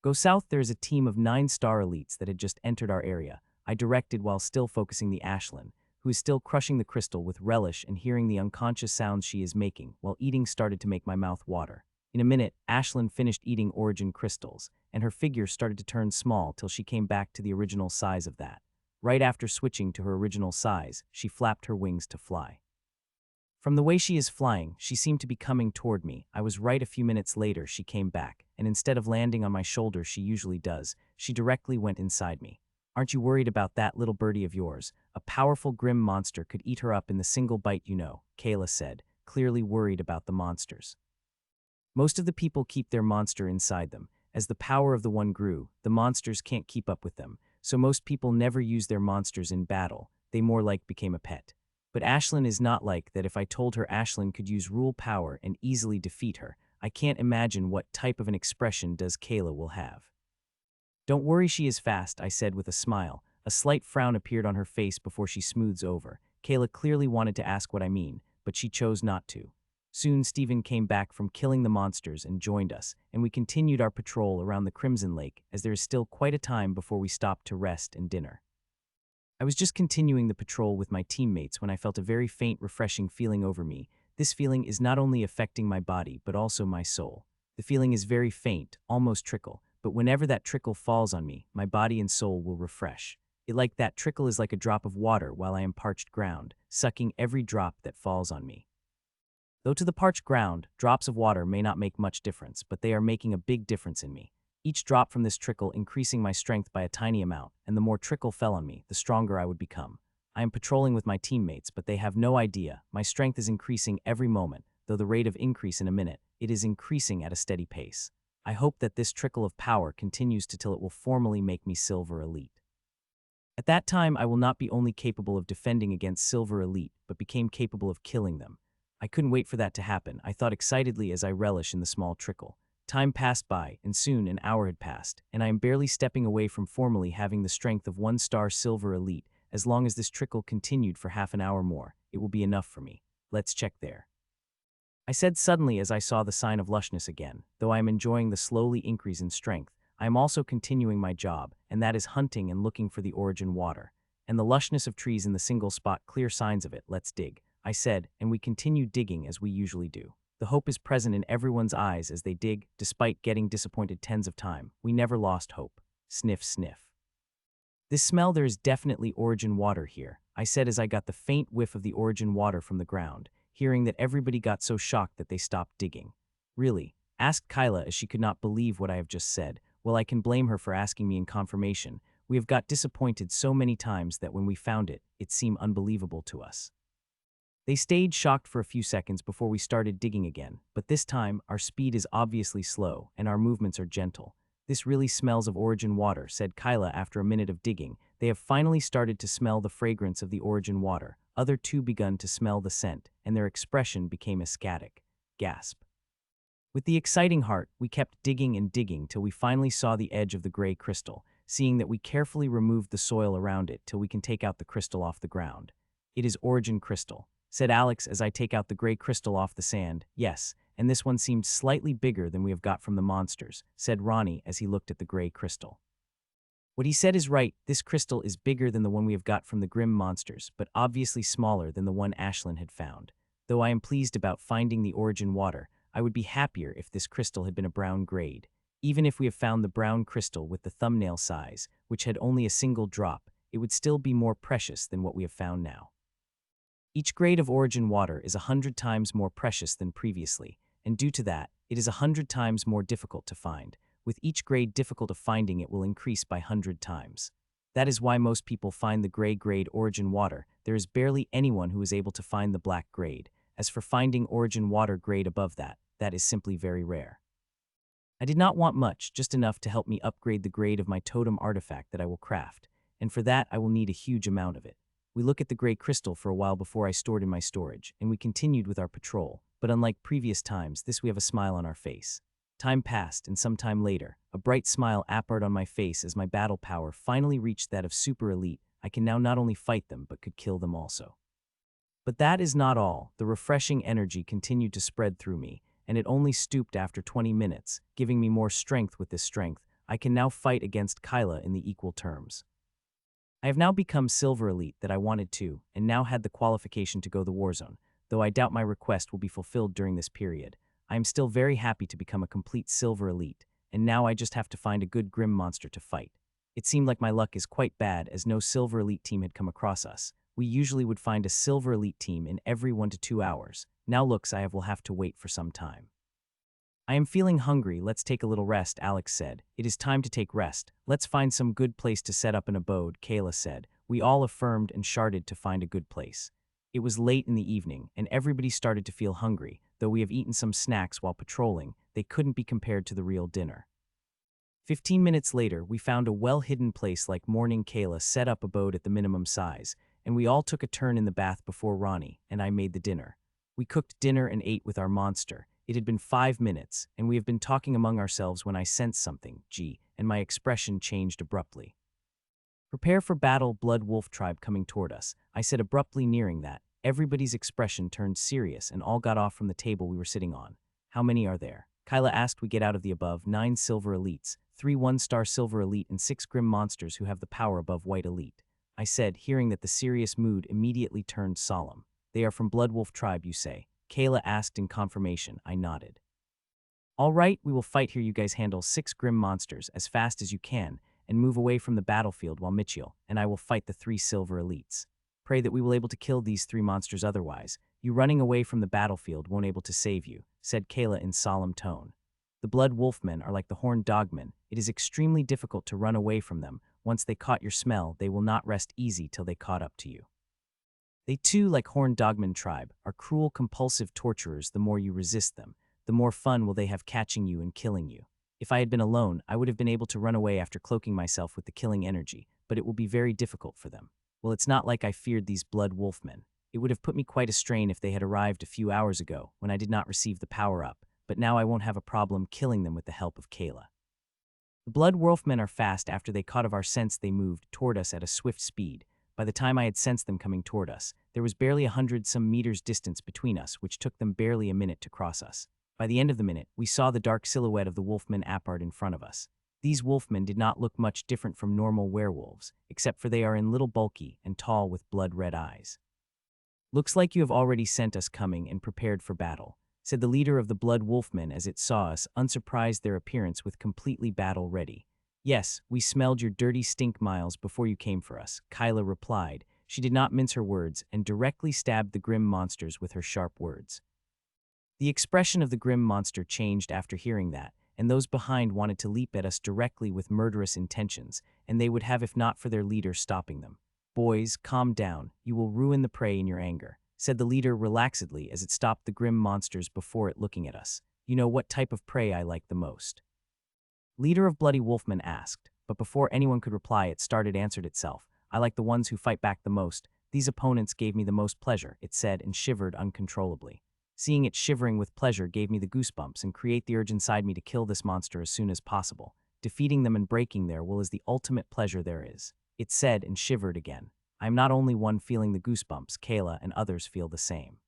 Speaker 1: Go south, there is a team of 9-star elites that had just entered our area, I directed while still focusing the Ashlin, who is still crushing the crystal with relish and hearing the unconscious sounds she is making while eating started to make my mouth water. In a minute, Ashlin finished eating origin crystals, and her figure started to turn small till she came back to the original size of that. Right after switching to her original size, she flapped her wings to fly. From the way she is flying, she seemed to be coming toward me. I was right. A few minutes later, she came back, and instead of landing on my shoulder she usually does, she directly went inside me. Aren't you worried about that little birdie of yours? A powerful grim monster could eat her up in the single bite, you know, Kyla said, clearly worried about the monsters. Most of the people keep their monster inside them. As the power of the one grew, the monsters can't keep up with them, so most people never use their monsters in battle. They more like became a pet. But Ashlin is not like that. If I told her Ashlin could use rule power and easily defeat her, I can't imagine what type of an expression does Kyla will have. Don't worry, she is fast, I said with a smile. A slight frown appeared on her face before she smooths over. Kyla clearly wanted to ask what I mean, but she chose not to. Soon Stephen came back from killing the monsters and joined us, and we continued our patrol around the Crimson Lake, as there is still quite a time before we stopped to rest and dinner. I was just continuing the patrol with my teammates when I felt a very faint, refreshing feeling over me. This feeling is not only affecting my body, but also my soul. The feeling is very faint, almost trickle, but whenever that trickle falls on me, my body and soul will refresh. That trickle is like a drop of water while I am parched ground, sucking every drop that falls on me. Though to the parched ground, drops of water may not make much difference, but they are making a big difference in me. Each drop from this trickle increasing my strength by a tiny amount, and the more trickle fell on me, the stronger I would become. I am patrolling with my teammates, but they have no idea. My strength is increasing every moment, though the rate of increase in a minute, it is increasing at a steady pace. I hope that this trickle of power continues till it will formally make me Silver Elite. At that time, I will not be only capable of defending against Silver Elite, but became capable of killing them. I couldn't wait for that to happen, I thought excitedly as I relish in the small trickle. Time passed by, and soon an hour had passed, and I am barely stepping away from formally having the strength of 1-star Silver Elite. As long as this trickle continued for half an hour more, it will be enough for me. Let's check there, I said suddenly as I saw the sign of lushness again. Though I am enjoying the slowly increase in strength, I am also continuing my job, and that is hunting and looking for the origin water. And the lushness of trees in the single spot, clear signs of it. Let's dig, I said, and we continued digging as we usually do. The hope is present in everyone's eyes as they dig, despite getting disappointed tens of times. We never lost hope. Sniff, sniff. This smell, there is definitely origin water here, I said as I got the faint whiff of the origin water from the ground, hearing that everybody got so shocked that they stopped digging. Really? Asked Kyla as she could not believe what I have just said. Well, I can blame her for asking me in confirmation. We have got disappointed so many times that when we found it, it seemed unbelievable to us. They stayed shocked for a few seconds before we started digging again, but this time, our speed is obviously slow and our movements are gentle. This really smells of origin water, said Kyla after a minute of digging. They have finally started to smell the fragrance of the origin water. Other two begun to smell the scent, and their expression became ecstatic. Gasp. With the exciting heart, we kept digging and digging till we finally saw the edge of the gray crystal, seeing that we carefully removed the soil around it till we can take out the crystal off the ground. It is origin crystal, said Alex as I take out the gray crystal off the sand. Yes, and this one seemed slightly bigger than we have got from the monsters, said Ronnie as he looked at the gray crystal. What he said is right, this crystal is bigger than the one we have got from the grim monsters, but obviously smaller than the one Ashlin had found. Though I am pleased about finding the origin water, I would be happier if this crystal had been a brown grade. Even if we have found the brown crystal with the thumbnail size, which had only a single drop, it would still be more precious than what we have found now. Each grade of origin water is 100 times more precious than previously, and due to that, it is 100 times more difficult to find. With each grade difficult of finding, it will increase by 100 times. That is why most people find the gray grade origin water. There is barely anyone who is able to find the black grade. As for finding origin water grade above that, that is simply very rare. I did not want much, just enough to help me upgrade the grade of my totem artifact that I will craft, and for that I will need a huge amount of it. We looked at the gray crystal for a while before I stored in my storage, and we continued with our patrol, but unlike previous times, this we have a smile on our face. Time passed, and some time later, a bright smile appeared on my face as my battle power finally reached that of Super Elite. I can now not only fight them, but could kill them also. But that is not all. The refreshing energy continued to spread through me, and it only stopped after 20 minutes, giving me more strength. With this strength, I can now fight against Kyla in the equal terms. I have now become Silver Elite that I wanted to, and now had the qualification to go the Warzone, though I doubt my request will be fulfilled during this period. I am still very happy to become a complete Silver Elite, and now I just have to find a good grim monster to fight. It seemed like my luck is quite bad as no Silver Elite team had come across us. We usually would find a silver elite team in every 1 to 2 hours. Now looks I will have to wait for some time. I am feeling hungry, let's take a little rest, Alex said. It is time to take rest. Let's find some good place to set up an abode, Kyla said. We all affirmed and sharded to find a good place. It was late in the evening, and everybody started to feel hungry. Though we have eaten some snacks while patrolling, they couldn't be compared to the real dinner. 15 minutes later, we found a well-hidden place like morning. Kyla set up abode at the minimum size, and we all took a turn in the bath before Ronnie and I made the dinner. We cooked dinner and ate with our monster. It had been 5 minutes, and we have been talking among ourselves when I sensed something, and my expression changed abruptly. Prepare for battle, blood wolf tribe coming toward us, I said abruptly. Nearing that, everybody's expression turned serious and all got off from the table we were sitting on. How many are there? Kyla asked. We get out of the above 9 silver elites, 3 1-star silver elite and 6 grim monsters who have the power above white elite, I said, hearing that the serious mood immediately turned solemn. They are from blood wolf tribe, you say? Kyla asked in confirmation. I nodded. All right, we will fight here. You guys handle 6 grim monsters as fast as you can and move away from the battlefield while Mitchell and I will fight the 3 silver elites. Pray that we will able to kill these 3 monsters, otherwise you running away from the battlefield won't able to save you, said Kyla in solemn tone. The blood wolfmen are like the horned dogmen. It is extremely difficult to run away from them. Once they caught your smell, they will not rest easy till they caught up to you. They too, like horned dogman tribe, are cruel, compulsive torturers. The more you resist them, the more fun will they have catching you and killing you. If I had been alone, I would have been able to run away after cloaking myself with the killing energy, but it will be very difficult for them. Well, it's not like I feared these blood wolfmen. It would have put me quite a strain if they had arrived a few hours ago when I did not receive the power-up, but now I won't have a problem killing them with the help of Kyla. The blood wolfmen are fast. After they caught of our sense, they moved toward us at a swift speed. By the time I had sensed them coming toward us, there was barely 100-some meters distance between us, which took them barely a minute to cross us. By the end of the minute, we saw the dark silhouette of the wolfman apart in front of us. These wolfmen did not look much different from normal werewolves, except for they are in little, bulky, and tall with blood-red eyes. Looks like you have already sent us coming and prepared for battle, said the leader of the blood wolfmen as it saw us, unsurprised their appearance with completely battle-ready. Yes, we smelled your dirty stink miles before you came for us, Kyla replied. She did not mince her words and directly stabbed the grim monsters with her sharp words. The expression of the grim monster changed after hearing that, and those behind wanted to leap at us directly with murderous intentions, and they would have if not for their leader stopping them. Boys, calm down, you will ruin the prey in your anger, said the leader relaxedly as it stopped the grim monsters before it looking at us. You know what type of prey I like the most? Leader of Bloody Wolfmen asked, but before anyone could reply it answered itself. I like the ones who fight back the most. These opponents gave me the most pleasure, it said, and shivered uncontrollably. Seeing it shivering with pleasure gave me the goosebumps and create the urge inside me to kill this monster as soon as possible. Defeating them and breaking their will is the ultimate pleasure there is, it said and shivered again. I am not only one feeling the goosebumps, Kyla and others feel the same.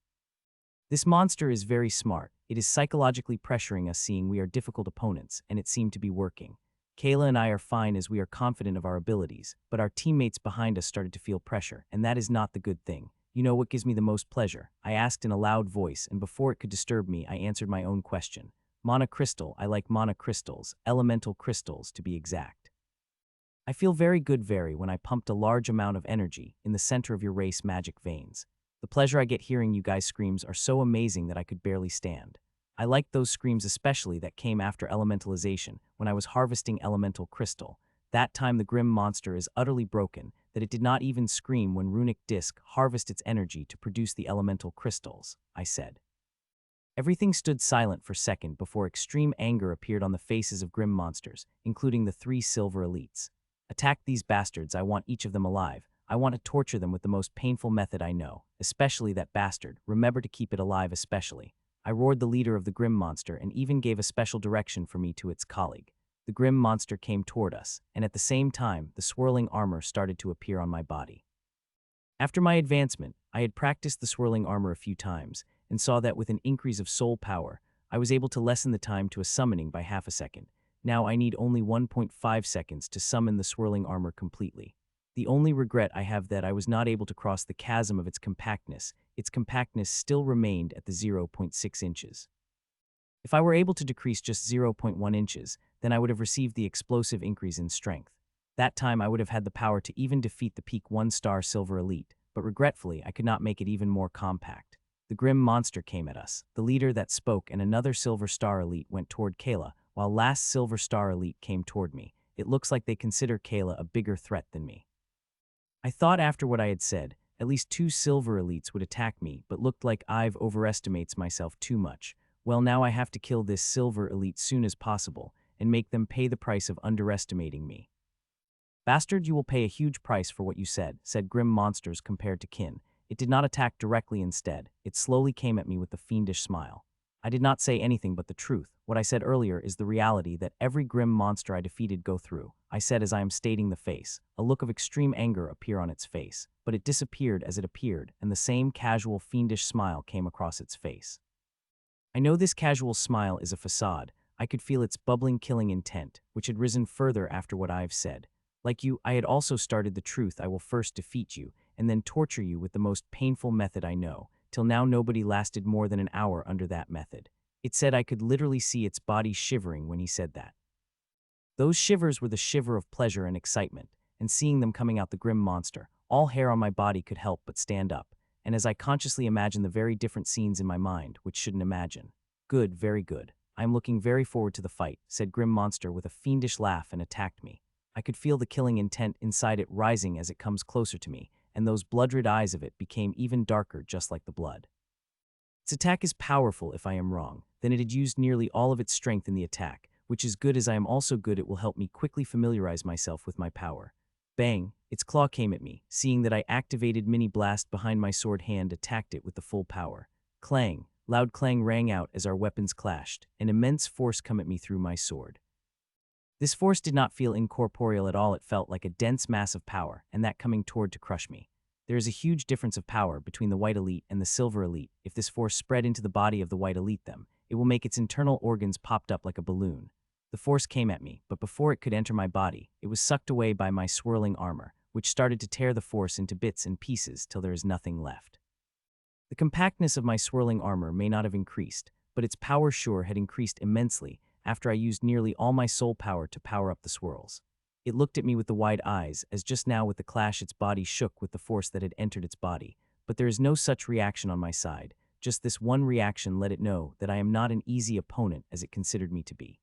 Speaker 1: This monster is very smart. It is psychologically pressuring us, seeing we are difficult opponents, and it seemed to be working. Kyla and I are fine as we are confident of our abilities, but our teammates behind us started to feel pressure, and that is not the good thing. You know what gives me the most pleasure? I asked in a loud voice, and before it could disturb me, I answered my own question. Mana crystal. I like mana crystals, elemental crystals to be exact. I feel very good when I pumped a large amount of energy in the center of your race magic veins. The pleasure I get hearing you guys' screams are so amazing that I could barely stand. I liked those screams especially that came after elementalization, when I was harvesting elemental crystal. That time the grim monster is utterly broken, that it did not even scream when runic disc harvest its energy to produce the elemental crystals, I said. Everything stood silent for a second before extreme anger appeared on the faces of grim monsters, including the 3 silver elites. Attack these bastards, I want each of them alive. I want to torture them with the most painful method I know, especially that bastard. Remember to keep it alive especially. I roared the leader of the grim monster and even gave a special direction for me to its colleague. The grim monster came toward us, and at the same time, the swirling armor started to appear on my body. After my advancement, I had practiced the swirling armor a few times, and saw that with an increase of soul power, I was able to lessen the time to a summoning by half a second. Now I need only 1.5 seconds to summon the swirling armor completely. The only regret I have that I was not able to cross the chasm of its compactness. Its compactness still remained at the 0.6 inches. If I were able to decrease just 0.1 inches, then I would have received the explosive increase in strength. That time I would have had the power to even defeat the peak 1-star silver elite, but regretfully, I could not make it even more compact. The grim monster came at us. The leader that spoke and another Silver Star Elite went toward Kyla, while last Silver Star Elite came toward me. It looks like they consider Kyla a bigger threat than me. I thought after what I had said, at least 2 Silver Elites would attack me, but looked like I've overestimates myself too much. Well, now I have to kill this Silver Elite soon as possible, and make them pay the price of underestimating me. Bastard, you will pay a huge price for what you said grim monsters compared to kin. It did not attack directly instead. It slowly came at me with a fiendish smile. I did not say anything but the truth. What I said earlier is the reality that every grim monster I defeated go through. I said as I am stating the face. A look of extreme anger appear on its face, but it disappeared as it appeared, and the same casual fiendish smile came across its face. I know this casual smile is a facade. I could feel its bubbling killing intent, which had risen further after what I have said. Like you, I had also started the truth. I will first defeat you, and then torture you with the most painful method I know. Till now nobody lasted more than an hour under that method. It said I could literally see its body shivering when he said that. Those shivers were the shiver of pleasure and excitement, and seeing them coming out the grim monster, all hair on my body could help but stand up, and as I consciously imagined the very different scenes in my mind, which shouldn't imagine. Good, very good. I am looking very forward to the fight, said Grim Monster with a fiendish laugh and attacked me. I could feel the killing intent inside it rising as it comes closer to me, and those blood-red eyes of it became even darker just like the blood. Its attack is powerful if I am wrong, then it had used nearly all of its strength in the attack, which is good as I am also good it will help me quickly familiarize myself with my power. Bang! Its claw came at me, seeing that I activated mini blast behind my sword hand attacked it with the full power. Clang! Loud clang rang out as our weapons clashed, an immense force come at me through my sword. This force did not feel incorporeal at all, it felt like a dense mass of power, and that coming toward to crush me. There is a huge difference of power between the White Elite and the Silver Elite. If this force spread into the body of the White Elite it will make its internal organs popped up like a balloon. The force came at me, but before it could enter my body, it was sucked away by my swirling armor, which started to tear the force into bits and pieces till there is nothing left. The compactness of my swirling armor may not have increased, but its power sure had increased immensely after I used nearly all my soul power to power up the swirls. It looked at me with the wide eyes, as just now with the clash its body shook with the force that had entered its body, but there is no such reaction on my side. Just this one reaction let it know that I am not an easy opponent as it considered me to be.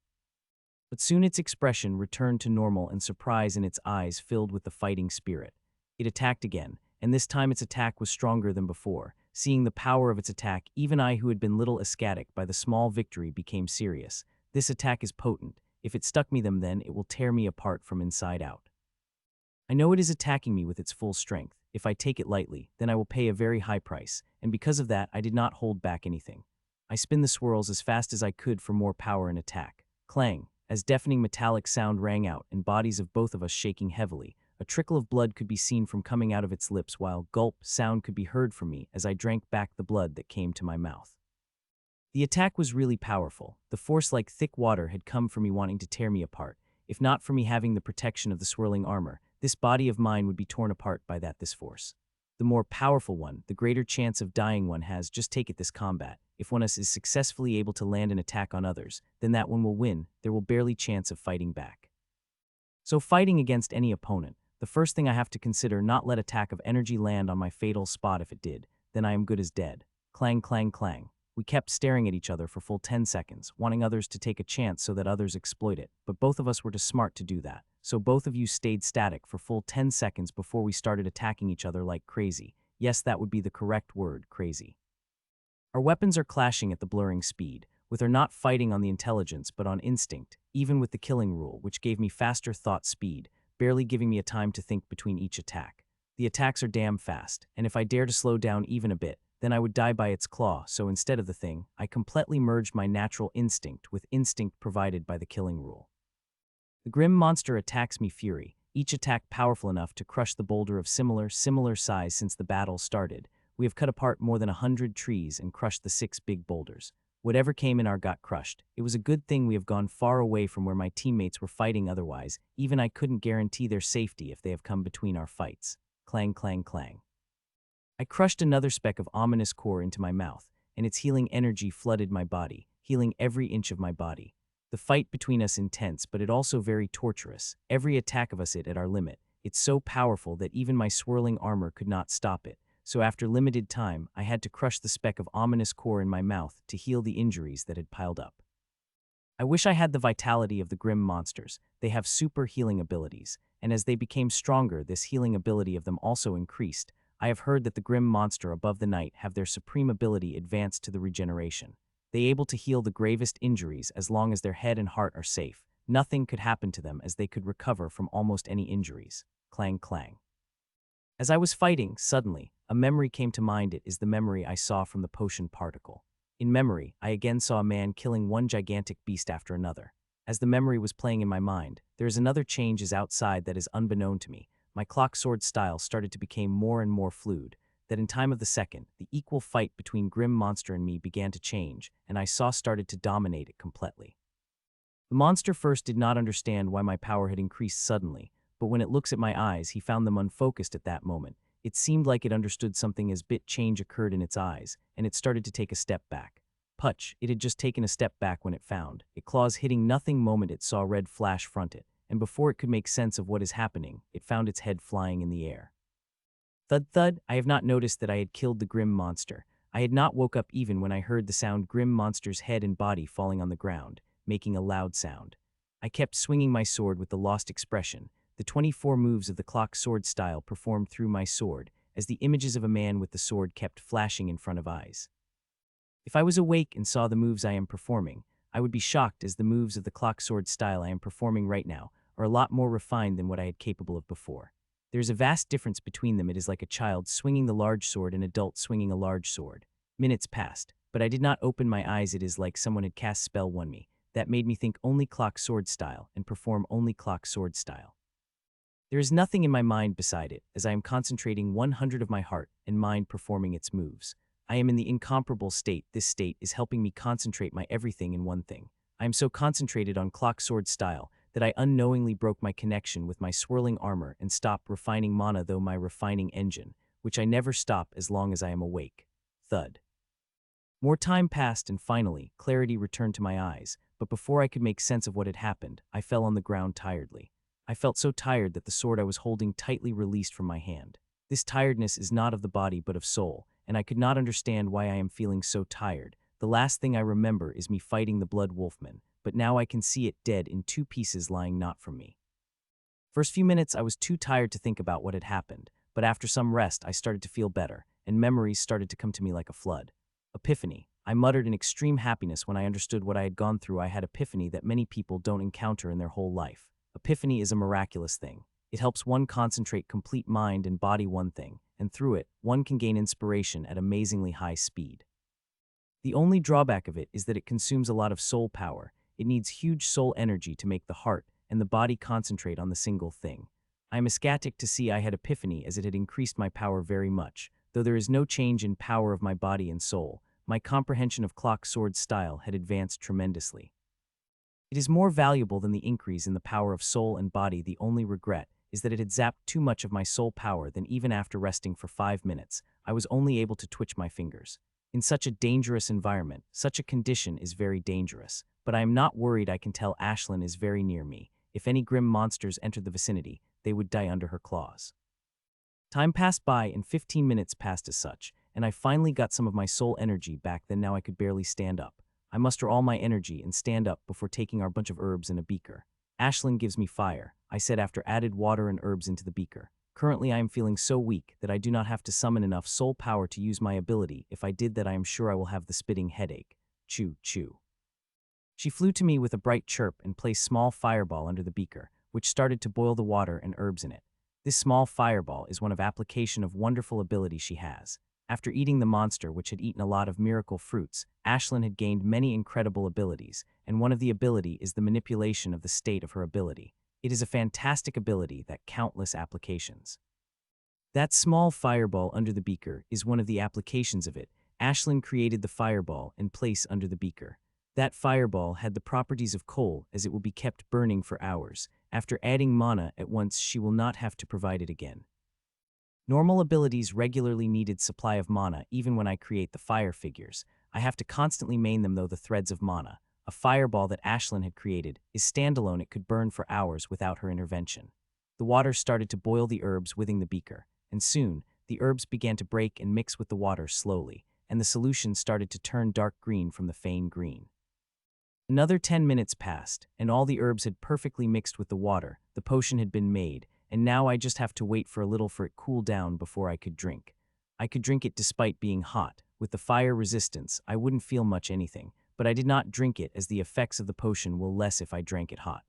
Speaker 1: But soon its expression returned to normal and surprise in its eyes filled with the fighting spirit. It attacked again, and this time its attack was stronger than before. Seeing the power of its attack, even I who had been little ecstatic by the small victory became serious. This attack is potent. If it stuck me then it will tear me apart from inside out. I know it is attacking me with its full strength. If I take it lightly, then I will pay a very high price, and because of that I did not hold back anything. I spin the swirls as fast as I could for more power and attack. Clang! As deafening metallic sound rang out and bodies of both of us shaking heavily, a trickle of blood could be seen from coming out of its lips while gulp sound could be heard from me as I drank back the blood that came to my mouth. The attack was really powerful. The force like thick water had come for me wanting to tear me apart. If not for me having the protection of the swirling armor, this body of mine would be torn apart by this force. The more powerful one, the greater chance of dying one has. Just take it this combat. If one is successfully able to land an attack on others, then that one will win. There will barely chance of fighting back. So fighting against any opponent, the first thing I have to consider not let attack of energy land on my fatal spot. If it did, then I am good as dead. Clang, clang, clang. We kept staring at each other for full 10 seconds, wanting others to take a chance so that others exploit it, but both of us were too smart to do that. So both of you stayed static for full 10 seconds before we started attacking each other like crazy. Yes, that would be the correct word, crazy. Our weapons are clashing at the blurring speed, with our not fighting on the intelligence but on instinct, even with the killing rule, which gave me faster thought speed, barely giving me a time to think between each attack. The attacks are damn fast, and if I dare to slow down even a bit, then I would die by its claw, so instead of the thing, I completely merged my natural instinct with instinct provided by the killing rule. The grim monster attacks me fury, each attack powerful enough to crush the boulder of similar size. Since the battle started, we have cut apart more than 100 trees and crushed the 6 big boulders. Whatever came in our got crushed. It was a good thing we have gone far away from where my teammates were fighting, otherwise, even I couldn't guarantee their safety if they have come between our fights. Clang, clang, clang. I crushed another speck of ominous core into my mouth, and its healing energy flooded my body, healing every inch of my body. The fight between us intense, but it also very torturous. Every attack of us at our limit. It's so powerful that even my swirling armor could not stop it. so after limited time, I had to crush the speck of ominous core in my mouth to heal the injuries that had piled up. I wish I had the vitality of the grim monsters. They have super healing abilities, and as they became stronger, this healing ability of them also increased. I have heard that the grim monster above the night have their supreme ability advanced to the regeneration. They able to heal the gravest injuries as long as their head and heart are safe. Nothing could happen to them as they could recover from almost any injuries. Clang clang. As I was fighting, suddenly, a memory came to mind. It is the memory I saw from the potion particle. In memory, I again saw a man killing one gigantic beast after another. As the memory was playing in my mind, there is another change is outside that is unbeknown to me. My clock sword style started to become more and more fluid, that in time of the second, the equal fight between Grim Monster and me began to change, and I saw started to dominate it completely. The monster first did not understand why my power had increased suddenly, but when it looks at my eyes, he found them unfocused at that moment. It seemed like it understood something as bit change occurred in its eyes, and it started to take a step back. Putch, it had just taken a step back when it found, it claws hitting nothing moment it saw red flash front it, and before it could make sense of what is happening, it found its head flying in the air. Thud thud, I have not noticed that I had killed the grim monster. I had not woke up even when I heard the sound grim monster's head and body falling on the ground, making a loud sound. I kept swinging my sword with the lost expression. The 24 moves of the clock sword style performed through my sword, as the images of a man with the sword kept flashing in front of eyes. If I was awake and saw the moves I am performing, I would be shocked as the moves of the clock sword style I am performing right now are a lot more refined than what I had capable of before. There is a vast difference between them. It is like a child swinging the large sword and an adult swinging a large sword. Minutes passed, but I did not open my eyes. It is like someone had cast spell on me. That made me think only clock sword style and perform only clock sword style. There is nothing in my mind beside it, as I am concentrating 100 of my heart and mind performing its moves. I am in the incomparable state. This state is helping me concentrate my everything in one thing. I am so concentrated on clock sword style that I unknowingly broke my connection with my swirling armor and stopped refining mana though my refining engine, which I never stop as long as I am awake. Thud. More time passed and finally, clarity returned to my eyes, but before I could make sense of what had happened, I fell on the ground tiredly. I felt so tired that the sword I was holding tightly released from my hand. This tiredness is not of the body but of soul, and I could not understand why I am feeling so tired. The last thing I remember is me fighting the blood wolfman, but now I can see it dead in 2 pieces lying not from me. First few minutes I was too tired to think about what had happened, but after some rest I started to feel better, and memories started to come to me like a flood. Epiphany. I muttered in extreme happiness when I understood what I had gone through. I had epiphany that many people don't encounter in their whole life. Epiphany is a miraculous thing. It helps one concentrate complete mind and body one thing, and through it, one can gain inspiration at amazingly high speed. The only drawback of it is that it consumes a lot of soul power. It needs huge soul energy to make the heart and the body concentrate on the single thing. I am ecstatic to see I had epiphany as it had increased my power very much. Though there is no change in power of my body and soul, my comprehension of clock sword style had advanced tremendously. It is more valuable than the increase in the power of soul and body. The only regret is that it had zapped too much of my soul power. Then even after resting for 5 minutes, I was only able to twitch my fingers. In such a dangerous environment, such a condition is very dangerous, but I am not worried. I can tell Ashlin is very near me. If any grim monsters entered the vicinity, they would die under her claws. Time passed by and 15 minutes passed as such, and I finally got some of my soul energy back. Then now I could barely stand up. I muster all my energy and stand up before taking our bunch of herbs in a beaker. Ashlin gives me fire, I said after added water and herbs into the beaker. Currently I am feeling so weak that I do not have to summon enough soul power to use my ability. If I did that I am sure I will have the spitting headache. Chew, chew. She flew to me with a bright chirp and placed small fireball under the beaker, which started to boil the water and herbs in it. This small fireball is one of application of wonderful ability she has. After eating the monster which had eaten a lot of miracle fruits, Ashlin had gained many incredible abilities, and one of the ability is the manipulation of the state of her ability. It is a fantastic ability that countless applications. That small fireball under the beaker is one of the applications of it. Ashlin created the fireball and placed under the beaker. That fireball had the properties of coal as it will be kept burning for hours. After adding mana at once she will not have to provide it again. Normal abilities regularly needed supply of mana even when I create the fire figures. I have to constantly main them though the threads of mana. A fireball that Ashlin had created is standalone. It could burn for hours without her intervention. The water started to boil the herbs within the beaker, and soon, the herbs began to break and mix with the water slowly, and the solution started to turn dark green from the faint green. Another 10 minutes passed, and all the herbs had perfectly mixed with the water, the potion had been made, and now I just have to wait for a little for it cool down before I could drink. I could drink it despite being hot. With the fire resistance, I wouldn't feel much anything, but I did not drink it as the effects of the potion will less if I drank it hot.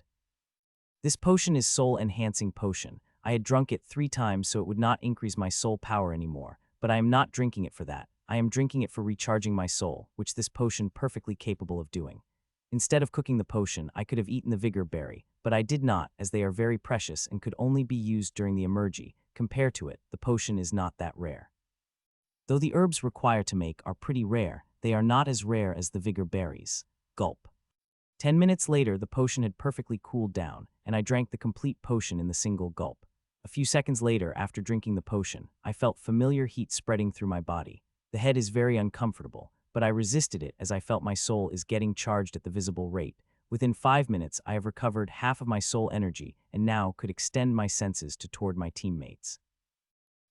Speaker 1: This potion is soul-enhancing potion. I had drunk it 3 times so it would not increase my soul power anymore, but I am not drinking it for that. I am drinking it for recharging my soul, which this potion perfectly capable of doing. Instead of cooking the potion, I could have eaten the vigor berry, but I did not, as they are very precious and could only be used during the emergy. Compared to it, the potion is not that rare. Though the herbs required to make are pretty rare, they are not as rare as the vigor berries. Gulp. 10 minutes later, the potion had perfectly cooled down, and I drank the complete potion in the single gulp. A few seconds later, after drinking the potion, I felt familiar heat spreading through my body. The head is very uncomfortable, but I resisted it as I felt my soul is getting charged at the visible rate. Within 5 minutes, I have recovered half of my soul energy and now could extend my senses toward my teammates.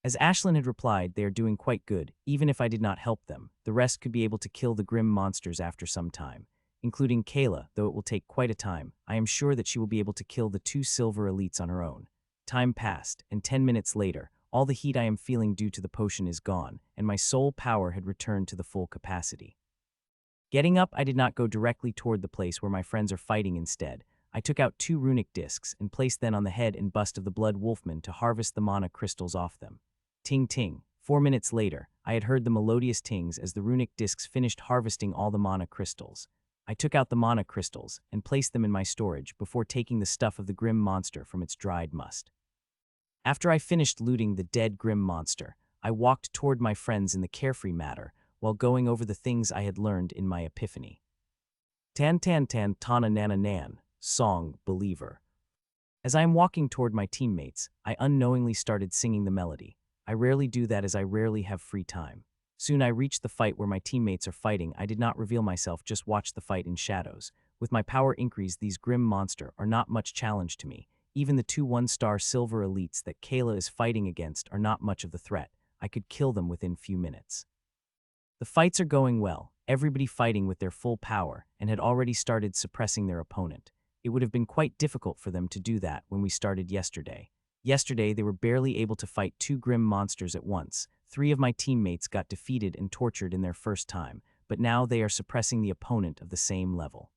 Speaker 1: As Ashlin had replied, they are doing quite good, even if I did not help them. The rest could be able to kill the grim monsters after some time, including Kyla, though it will take quite a time. I am sure that she will be able to kill the 2 silver elites on her own. Time passed, and 10 minutes later, all the heat I am feeling due to the potion is gone, and my soul power had returned to the full capacity. Getting up, I did not go directly toward the place where my friends are fighting instead. I took out 2 runic discs and placed them on the head and bust of the blood wolfmen to harvest the mana crystals off them. Ting ting. 4 minutes later, I had heard the melodious tings as the runic discs finished harvesting all the mana crystals. I took out the mana crystals and placed them in my storage before taking the stuff of the grim monster from its dried must. After I finished looting the dead grim monster, I walked toward my friends in the carefree matter while going over the things I had learned in my epiphany. Tan tan tan tana nana nan, song, believer. As I am walking toward my teammates, I unknowingly started singing the melody. I rarely do that as I rarely have free time. Soon I reached the fight where my teammates are fighting. I did not reveal myself, just watch the fight in shadows. With my power increase, these grim monster are not much challenge to me. Even the 2 1-star silver elites that Kyla is fighting against are not much of the threat. I could kill them within few minutes. The fights are going well, everybody fighting with their full power, and had already started suppressing their opponent. It would have been quite difficult for them to do that when we started yesterday. Yesterday, they were barely able to fight 2 grim monsters at once. 3 of my teammates got defeated and tortured in their first time, but now they are suppressing the opponent of the same level.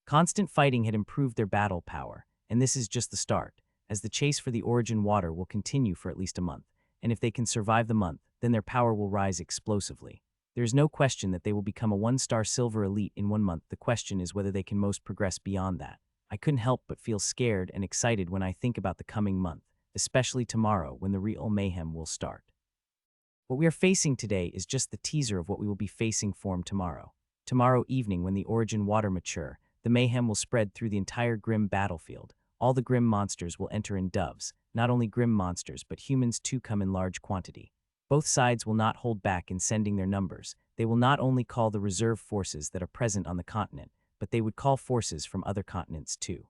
Speaker 1: Constant fighting had improved their battle power, and this is just the start, as the chase for the origin water will continue for at least a month, and if they can survive the month, then their power will rise explosively. There is no question that they will become a 1-star silver elite in 1 month. The question is whether they can most progress beyond that. I couldn't help but feel scared and excited when I think about the coming month, especially tomorrow when the real mayhem will start. What we are facing today is just the teaser of what we will be facing tomorrow. Tomorrow evening, when the origin water mature, the mayhem will spread through the entire grim battlefield. All the grim monsters will enter in doves. Not only grim monsters, but humans too come in large quantity. Both sides will not hold back in sending their numbers. They will not only call the reserve forces that are present on the continent, but they would call forces from other continents too.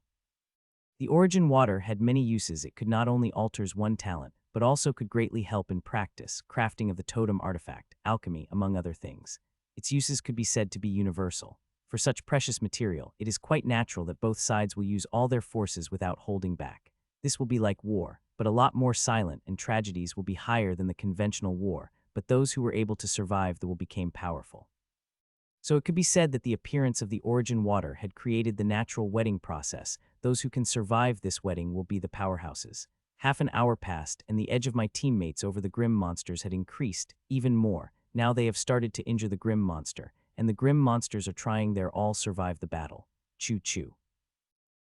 Speaker 1: The origin water had many uses. It could not only alters one talent, but also could greatly help in practice, crafting of the totem artifact, alchemy, among other things. Its uses could be said to be universal. For such precious material, it is quite natural that both sides will use all their forces without holding back. This will be like war, but a lot more silent, and tragedies will be higher than the conventional war, but those who were able to survive will become powerful. So it could be said that the appearance of the origin water had created the natural wedding process. Those who can survive this wedding will be the powerhouses. Half an hour passed, and the edge of my teammates over the grim monsters had increased even more. Now they have started to injure the grim monster, and the grim monsters are trying their all survive the battle. Choo-choo.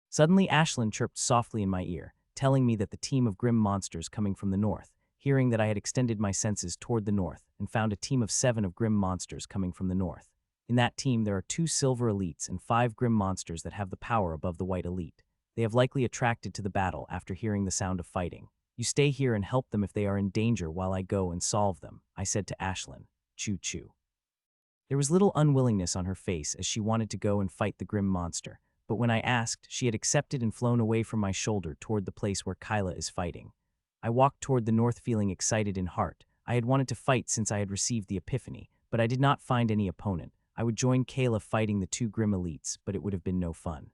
Speaker 1: Suddenly Ashlin chirped softly in my ear, telling me that the team of grim monsters coming from the north. Hearing that, I had extended my senses toward the north and found a team of 7 of grim monsters coming from the north. In that team, there are 2 silver elites and 5 grim monsters that have the power above the white elite. They have likely attracted to the battle after hearing the sound of fighting. You stay here and help them if they are in danger while I go and solve them, I said to Ashlin. Choo-choo. There was little unwillingness on her face as she wanted to go and fight the grim monster, but when I asked, she had accepted and flown away from my shoulder toward the place where Kyla is fighting. I walked toward the north feeling excited in heart. I had wanted to fight since I had received the epiphany, but I did not find any opponent. I would join Kyla fighting the 2 grim elites, but it would have been no fun.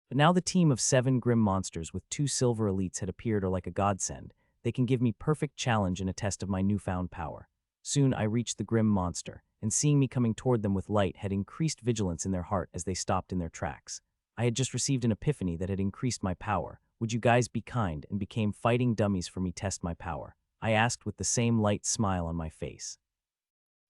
Speaker 1: But now the team of 7 grim monsters with 2 silver elites had appeared are like a godsend. They can give me perfect challenge and a test of my newfound power. Soon I reached the grim monster, and seeing me coming toward them with light had increased vigilance in their heart as they stopped in their tracks. I had just received an epiphany that had increased my power. Would you guys be kind and became fighting dummies for me test my power? I asked with the same light smile on my face.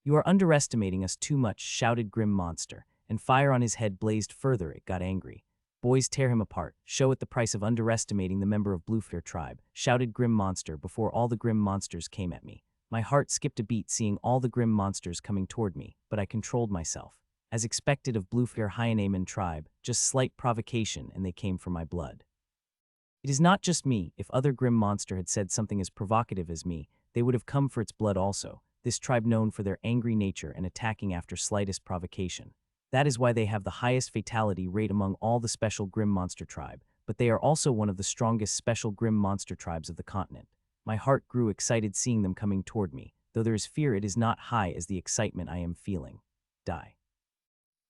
Speaker 1: You are underestimating us too much, shouted Grim Monster, and fire on his head blazed further. It got angry. Boys, tear him apart. Show it the price of underestimating the member of Bluefear tribe, shouted Grim Monster before all the Grim Monsters came at me. My heart skipped a beat seeing all the Grim Monsters coming toward me, but I controlled myself. As expected of Bluefear Hyenaman tribe, just slight provocation and they came for my blood. It is not just me. If other Grim Monster had said something as provocative as me, they would have come for its blood also. This tribe known for their angry nature and attacking after slightest provocation. That is why they have the highest fatality rate among all the special Grim Monster tribe, but they are also one of the strongest special Grim Monster tribes of the continent. My heart grew excited seeing them coming toward me. Though there is fear, it is not high as the excitement I am feeling. Die.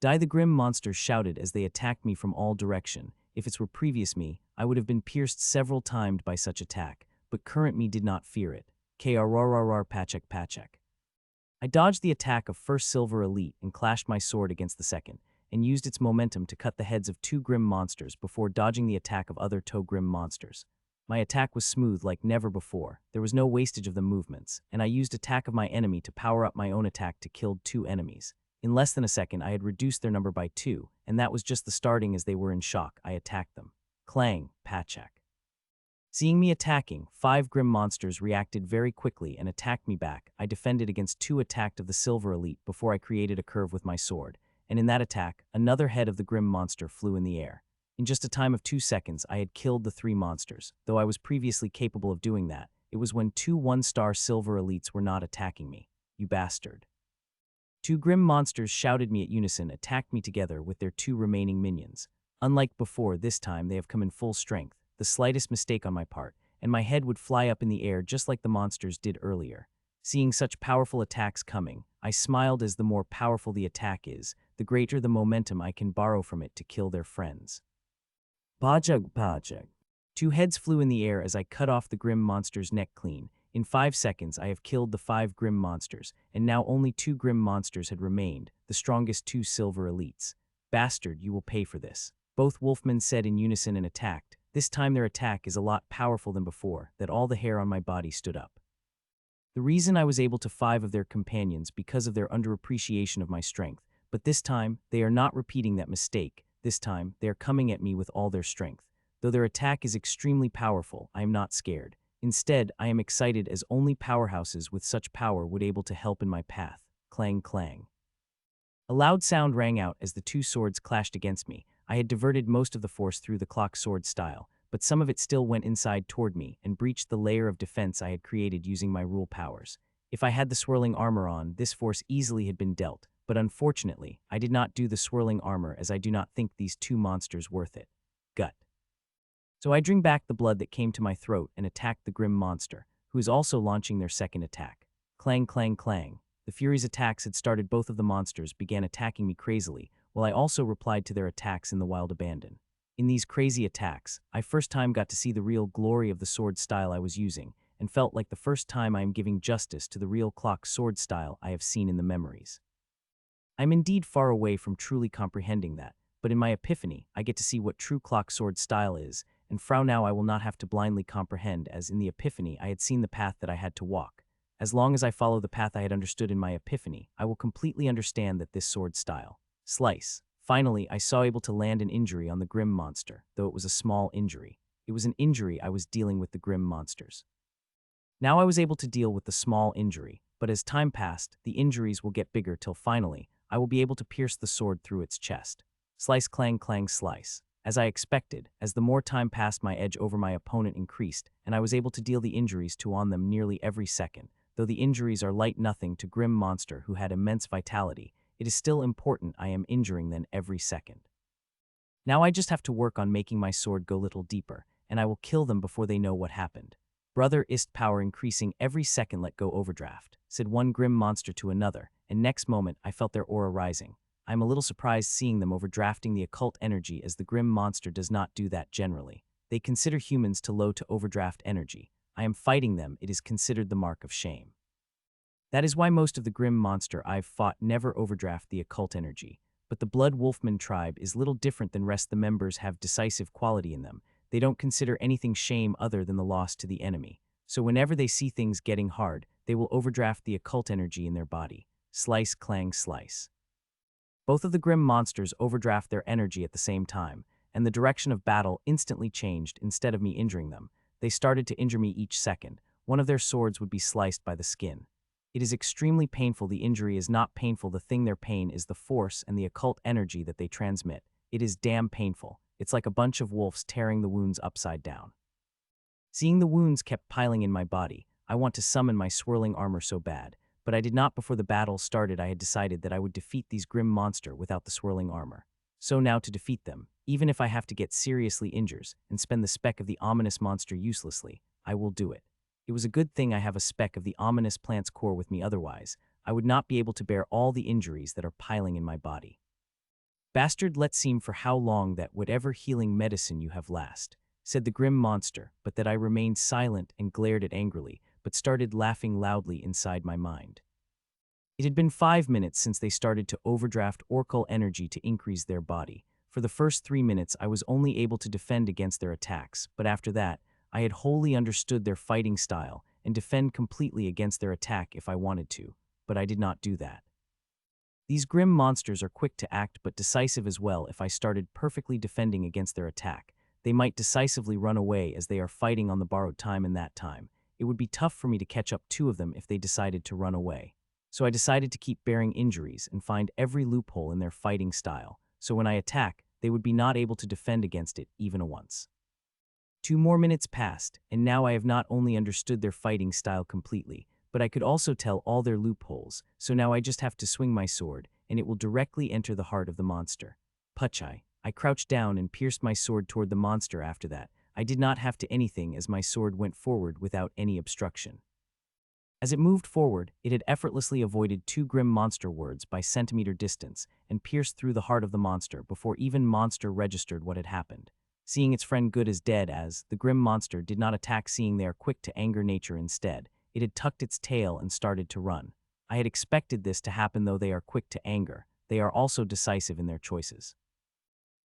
Speaker 1: Die, the Grim Monsters shouted as they attacked me from all direction. If it were previous me, I would have been pierced several times by such attack, but current me did not fear it. Krrrr pachek. I dodged the attack of first Silver Elite and clashed my sword against the second, and used its momentum to cut the heads of 2 Grim Monsters before dodging the attack of other 2 Grim Monsters. My attack was smooth like never before. There was no wastage of the movements, and I used attack of my enemy to power up my own attack to kill 2 enemies. In less than a second, I had reduced their number by 2, and that was just the starting. As they were in shock, I attacked them. Clang, pachek. Seeing me attacking, 5 Grim Monsters reacted very quickly and attacked me back. I defended against 2 attacked of the Silver Elite before I created a curve with my sword, and in that attack, another head of the Grim Monster flew in the air. In just a time of 2 seconds, I had killed the 3 monsters. Though I was previously capable of doing that, it was when 2 1-star Silver Elites were not attacking me. You bastard. 2 Grim Monsters shouted me at unison, attacked me together with their 2 remaining minions. Unlike before, this time they have come in full strength. The slightest mistake on my part, and my head would fly up in the air just like the monsters did earlier. Seeing such powerful attacks coming, I smiled as the more powerful the attack is, the greater the momentum I can borrow from it to kill their friends. Pachek. 2 heads flew in the air as I cut off the Grim Monster's neck clean. In 5 seconds, I have killed the 5 Grim Monsters, and now only 2 Grim Monsters had remained, the strongest 2 Silver Elites. Bastard, you will pay for this. Both wolfmen said in unison and attacked. This time their attack is a lot powerful than before, that all the hair on my body stood up. The reason I was able to 5 of their companions because of their underappreciation of my strength, but this time they are not repeating that mistake. This time they are coming at me with all their strength. Though their attack is extremely powerful, I am not scared. Instead, I am excited as only powerhouses with such power would able to help in my path. Clang clang. A loud sound rang out as the 2 swords clashed against me. I had diverted most of the force through the clock sword style, but some of it still went inside toward me and breached the layer of defense I had created using my rule powers. If I had the swirling armor on, this force easily had been dealt, but unfortunately, I did not do the swirling armor as I do not think these 2 monsters worth it. Gut. So I drew back the blood that came to my throat and attacked the Grim Monster, who is also launching their second attack. Clang clang clang. The Fury's attacks had started. Both of the monsters began attacking me crazily, while I also replied to their attacks in the wild abandon. In these crazy attacks, I first time got to see the real glory of the sword style I was using, and felt like the first time I am giving justice to the real clock sword style I have seen in the memories. I am indeed far away from truly comprehending that, but in my epiphany, I get to see what true clock sword style is, and from now I will not have to blindly comprehend, as in the epiphany I had seen the path that I had to walk. As long as I follow the path I had understood in my epiphany, I will completely understand that this sword style. Slice. Finally, I saw able to land an injury on the Grim Monster, though it was a small injury. It was an injury I was dealing with the Grim Monsters. Now I was able to deal with the small injury, but as time passed, the injuries will get bigger till finally, I will be able to pierce the sword through its chest. Slice clang clang slice. As I expected, as the more time passed, my edge over my opponent increased, and I was able to deal the injuries to on them nearly every second. Though the injuries are light nothing to Grim Monster who had immense vitality, it is still important I am injuring them every second. Now I just have to work on making my sword go little deeper, and I will kill them before they know what happened. Brother ist power increasing every second let go overdraft, said one grim monster to another, and next moment I felt their aura rising. I am a little surprised seeing them overdrafting the occult energy as the grim monster does not do that generally. They consider humans too low to overdraft energy. I am fighting them, it is considered the mark of shame. That is why most of the grim monster I've fought never overdraft the occult energy. But the Blood Wolfman tribe is little different than rest the members have decisive quality in them. They don't consider anything shame other than the loss to the enemy. So whenever they see things getting hard, they will overdraft the occult energy in their body. Slice, clang, slice. Both of the grim monsters overdraft their energy at the same time, and the direction of battle instantly changed. Instead of me injuring them, they started to injure me each second. One of their swords would be sliced by the skin. It is extremely painful. The injury is not painful. The thing their pain is the force and the occult energy that they transmit. It is damn painful. It's like a bunch of wolves tearing the wounds upside down. Seeing the wounds kept piling in my body, I want to summon my swirling armor so bad, but I did not. Before the battle started. I had decided that I would defeat these grim monster without the swirling armor. So now to defeat them, even if I have to get seriously injured and spend the speck of the ominous monster uselessly, I will do it. It was a good thing I have a speck of the ominous plant's core with me, otherwise I would not be able to bear all the injuries that are piling in my body. Bastard, let's see for how long that whatever healing medicine you have last, said the grim monster, but that I remained silent and glared at angrily, but started laughing loudly inside my mind. It had been 5 minutes since they started to overdraft occult energy to increase their body. For the first 3 minutes I was only able to defend against their attacks, but after that, I had wholly understood their fighting style and defend completely against their attack if I wanted to, but I did not do that. These grim monsters are quick to act but decisive as well. If I started perfectly defending against their attack, they might decisively run away as they are fighting on the borrowed time. In that time, it would be tough for me to catch up two of them if they decided to run away. So I decided to keep bearing injuries and find every loophole in their fighting style, so when I attack, they would be not able to defend against it even once. 2 more minutes passed, and now I have not only understood their fighting style completely, but I could also tell all their loopholes, so now I just have to swing my sword, and it will directly enter the heart of the monster. Puchai. I crouched down and pierced my sword toward the monster. After that, I did not have to anything as my sword went forward without any obstruction. As it moved forward, it had effortlessly avoided 2 grim monster words by centimeter distance and pierced through the heart of the monster before even monster registered what had happened. Seeing its friend good as dead, as the grim monster did not attack, seeing they are quick to anger nature instead, it had tucked its tail and started to run. I had expected this to happen. Though they are quick to anger, they are also decisive in their choices.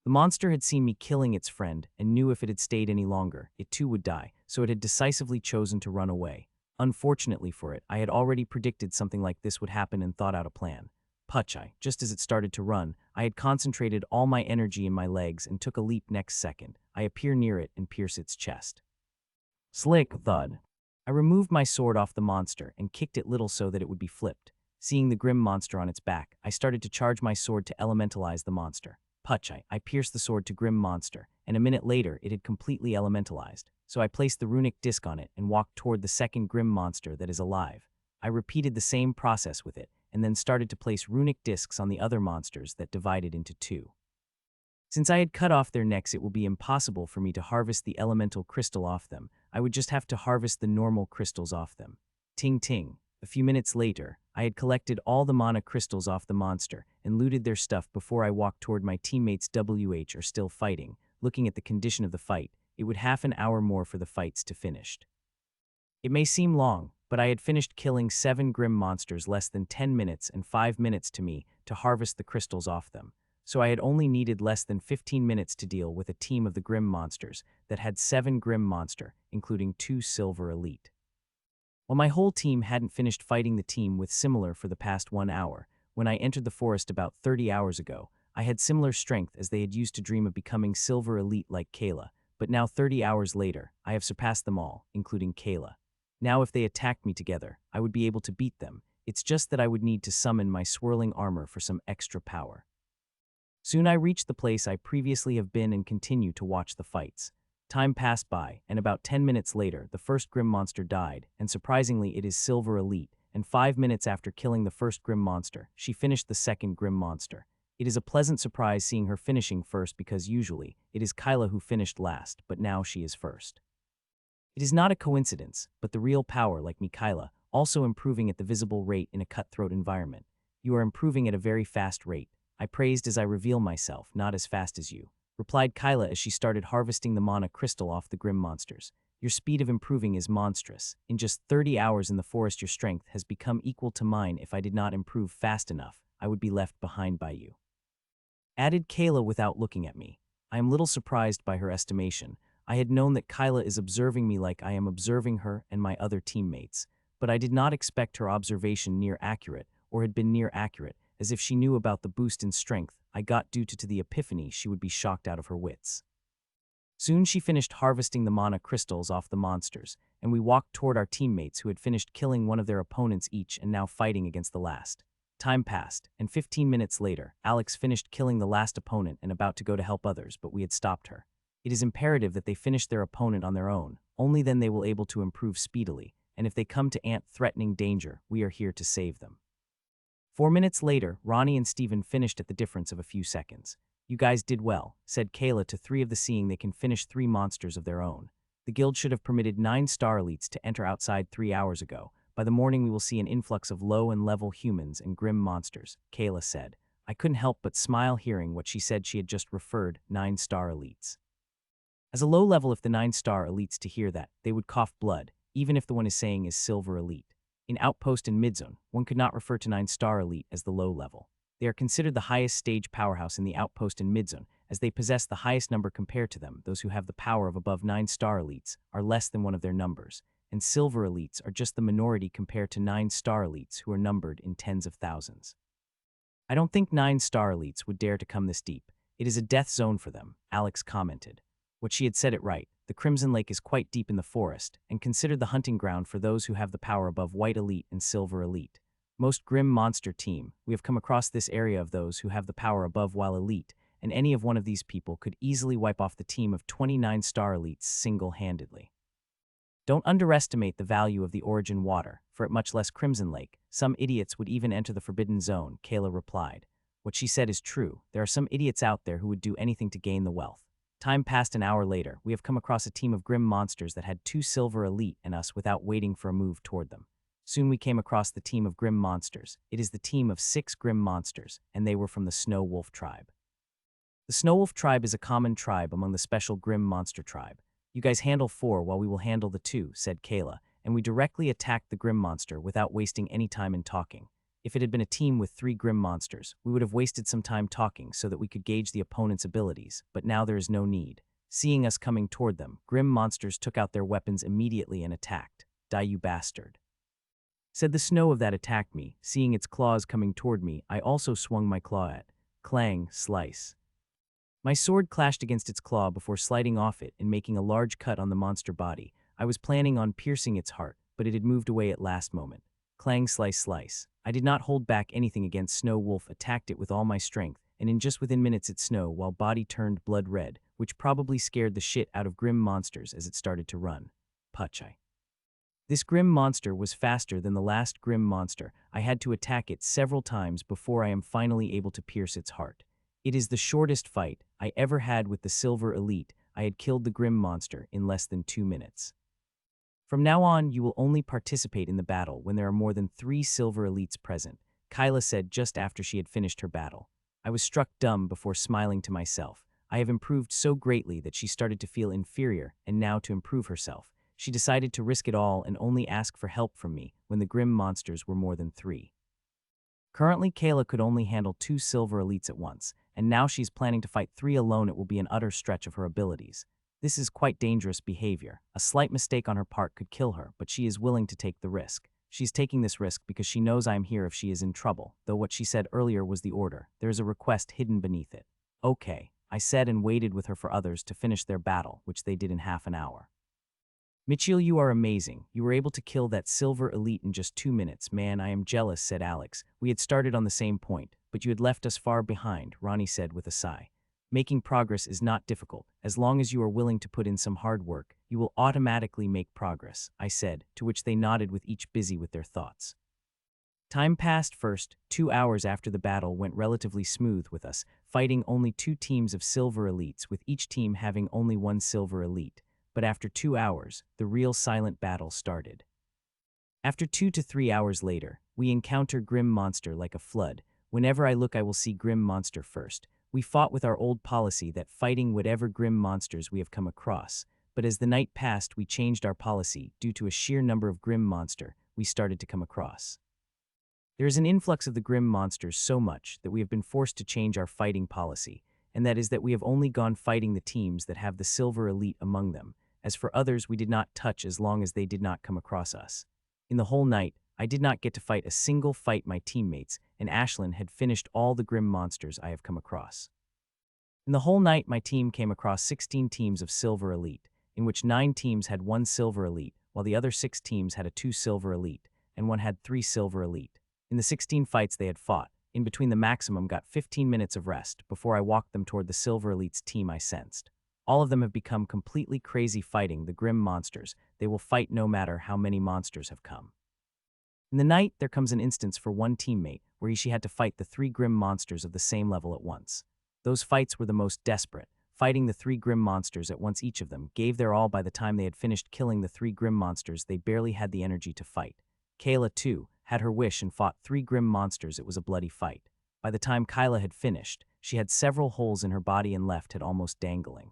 Speaker 1: The monster had seen me killing its friend and knew if it had stayed any longer, it too would die, so it had decisively chosen to run away. Unfortunately for it, I had already predicted something like this would happen and thought out a plan. Puchai, just as it started to run, I had concentrated all my energy in my legs and took a leap. Next second, I appear near it and pierce its chest. Slick thud. I removed my sword off the monster and kicked it little so that it would be flipped. Seeing the grim monster on its back, I started to charge my sword to elementalize the monster. Puchai, I pierced the sword to grim monster, and a minute later it had completely elementalized, so I placed the runic disc on it and walked toward the second grim monster that is alive. I repeated the same process with it, and then started to place runic discs on the other monsters that divided into 2. Since I had cut off their necks, it will be impossible for me to harvest the elemental crystal off them. I would just have to harvest the normal crystals off them. Ting ting. A few minutes later, I had collected all the mana crystals off the monster and looted their stuff before I walked toward my teammates. WH are still fighting. Looking at the condition of the fight, it would half an hour more for the fights to finish. It may seem long, but I had finished killing 7 grim monsters less than 10 minutes and 5 minutes to me to harvest the crystals off them. So I had only needed less than 15 minutes to deal with a team of the grim monsters that had 7 grim monster, including 2 silver elite. While my whole team hadn't finished fighting the team with similar for the past 1 hour, when I entered the forest about 30 hours ago, I had similar strength as they had used to dream of becoming silver elite like Kyla, but now 30 hours later, I have surpassed them all, including Kyla. Now if they attacked me together, I would be able to beat them. It's just that I would need to summon my swirling armor for some extra power. Soon I reached the place I previously have been and continue to watch the fights. Time passed by, and about 10 minutes later, the first grim monster died, and surprisingly it is silver elite, and 5 minutes after killing the first grim monster, she finished the second grim monster. It is a pleasant surprise seeing her finishing first because usually, it is Kyla who finished last, but now she is first. It is not a coincidence, but the real power, like me, Kyla, also improving at the visible rate in a cutthroat environment. You are improving at a very fast rate. I praised as I reveal myself, not as fast as you, replied Kyla as she started harvesting the mana crystal off the grim monsters. Your speed of improving is monstrous. In just 30 hours in the forest, your strength has become equal to mine. If I did not improve fast enough, I would be left behind by you, added Kyla without looking at me. I am little surprised by her estimation. I had known that Kyla is observing me like I am observing her and my other teammates, but I did not expect her observation near accurate, or had been near accurate, as if she knew about the boost in strength I got due to the epiphany. She would be shocked out of her wits. Soon she finished harvesting the mana crystals off the monsters, and we walked toward our teammates who had finished killing one of their opponents each and now fighting against the last. Time passed, and 15 minutes later, Alex finished killing the last opponent and about to go to help others, but we had stopped her. It is imperative that they finish their opponent on their own. Only then they will able to improve speedily, and if they come to ant-threatening danger, we are here to save them. 4 minutes later, Ronnie and Steven finished at the difference of a few seconds. You guys did well, said Kyla to 3 of the seeing they can finish 3 monsters of their own. The guild should have permitted 9 star elites to enter outside 3 hours ago. By the morning we will see an influx of low and level humans and grim monsters, Kyla said. I couldn't help but smile hearing what she said. She had just referred 9 star elites as a low level. If the 9 star elites to hear that, they would cough blood, even if the one is saying is silver elite. In Outpost and Midzone, one could not refer to 9 star elite as the low level. They are considered the highest stage powerhouse in the Outpost and Midzone, as they possess the highest number compared to them. Those who have the power of above 9 star elites are less than one of their numbers, and silver elites are just the minority compared to 9 star elites who are numbered in tens of thousands. I don't think 9 star elites would dare to come this deep. It is a death zone for them, Alex commented. What she had said it right. The Crimson Lake is quite deep in the forest, and considered the hunting ground for those who have the power above white elite and silver elite. Most grim monster team, we have come across this area of those who have the power above while elite, and any of one of these people could easily wipe off the team of 29 star elites single-handedly. Don't underestimate the value of the origin water, for at much less Crimson Lake, some idiots would even enter the Forbidden Zone, Kyla replied. What she said is true. There are some idiots out there who would do anything to gain the wealth. Time passed. An hour later, we have come across a team of grim monsters that had 2 silver elite and us without waiting for a move toward them. Soon we came across the team of grim monsters. It is the team of 6 grim monsters, and they were from the Snow Wolf tribe. The Snow Wolf tribe is a common tribe among the special grim monster tribe. You guys handle 4 while we will handle the 2, said Kyla, and we directly attacked the grim monster without wasting any time in talking. If it had been a team with 3 grim monsters, we would have wasted some time talking so that we could gauge the opponent's abilities, but now there is no need. Seeing us coming toward them, grim monsters took out their weapons immediately and attacked. Die, you bastard, said the snow of that attacked me. Seeing its claws coming toward me, I also swung my claw at. Clang, slice. My sword clashed against its claw before sliding off it and making a large cut on the monster body. I was planning on piercing its heart, but it had moved away at last moment. Clang, slice, slice. I did not hold back anything against Snow Wolf, attacked it with all my strength, and in just within minutes its snow while body turned blood red, which probably scared the shit out of grim monsters as it started to run. Puchai. This grim monster was faster than the last grim monster. I had to attack it several times before I am finally able to pierce its heart. It is the shortest fight I ever had with the Silver Elite. I had killed the grim monster in less than 2 minutes. From now on, you will only participate in the battle when there are more than 3 silver elites present, Kyla said just after she had finished her battle. I was struck dumb before smiling to myself. I have improved so greatly that she started to feel inferior, and now to improve herself, she decided to risk it all and only ask for help from me when the grim monsters were more than 3. Currently, Kyla could only handle 2 silver elites at once, and now she's planning to fight 3 alone. It will be an utter stretch of her abilities. This is quite dangerous behavior. A slight mistake on her part could kill her, but she is willing to take the risk. She's taking this risk because she knows I am here if she is in trouble, though what she said earlier was the order. There is a request hidden beneath it. Okay, I said and waited with her for others to finish their battle, which they did in half an hour. Mitchell, you are amazing. You were able to kill that silver elite in just 2 minutes. Man, I am jealous, said Alex. We had started on the same point, but you had left us far behind, Ronnie said with a sigh. Making progress is not difficult. As long as you are willing to put in some hard work, you will automatically make progress, I said, to which they nodded with each busy with their thoughts. Time passed. First 2 hours after the battle went relatively smooth with us, fighting only 2 teams of silver elites, with each team having only 1 silver elite. but after 2 hours, the real silent battle started. After 2 to 3 hours later, we encounter Grim Monster like a flood. Whenever I look, I will see Grim Monster first. We fought with our old policy that fighting whatever grim monsters we have come across, but as the night passed, we changed our policy due to a sheer number of grim monster we started to come across. There is an influx of the grim monsters so much that we have been forced to change our fighting policy, and that is that we have only gone fighting the teams that have the silver elite among them. As for others, we did not touch as long as they did not come across us. In the whole night, I did not get to fight a single fight my teammates, and Ashlin had finished all the grim monsters I have come across. In the whole night, my team came across 16 teams of silver elite, in which 9 teams had 1 silver elite, while the other 6 teams had a 2 silver elite, and 1 had 3 silver elite. In the 16 fights they had fought, in between the maximum got 15 minutes of rest before I walked them toward the silver elite's team I sensed. All of them have become completely crazy fighting the grim monsters. They will fight no matter how many monsters have come. In the night, there comes an instance for one teammate where she had to fight the 3 grim monsters of the same level at once. Those fights were the most desperate. Fighting the 3 grim monsters at once, each of them gave their all. By the time they had finished killing the 3 grim monsters, they barely had the energy to fight. Kyla, too, had her wish and fought 3 grim monsters. It was a bloody fight. By the time Kyla had finished, she had several holes in her body and left had almost dangling.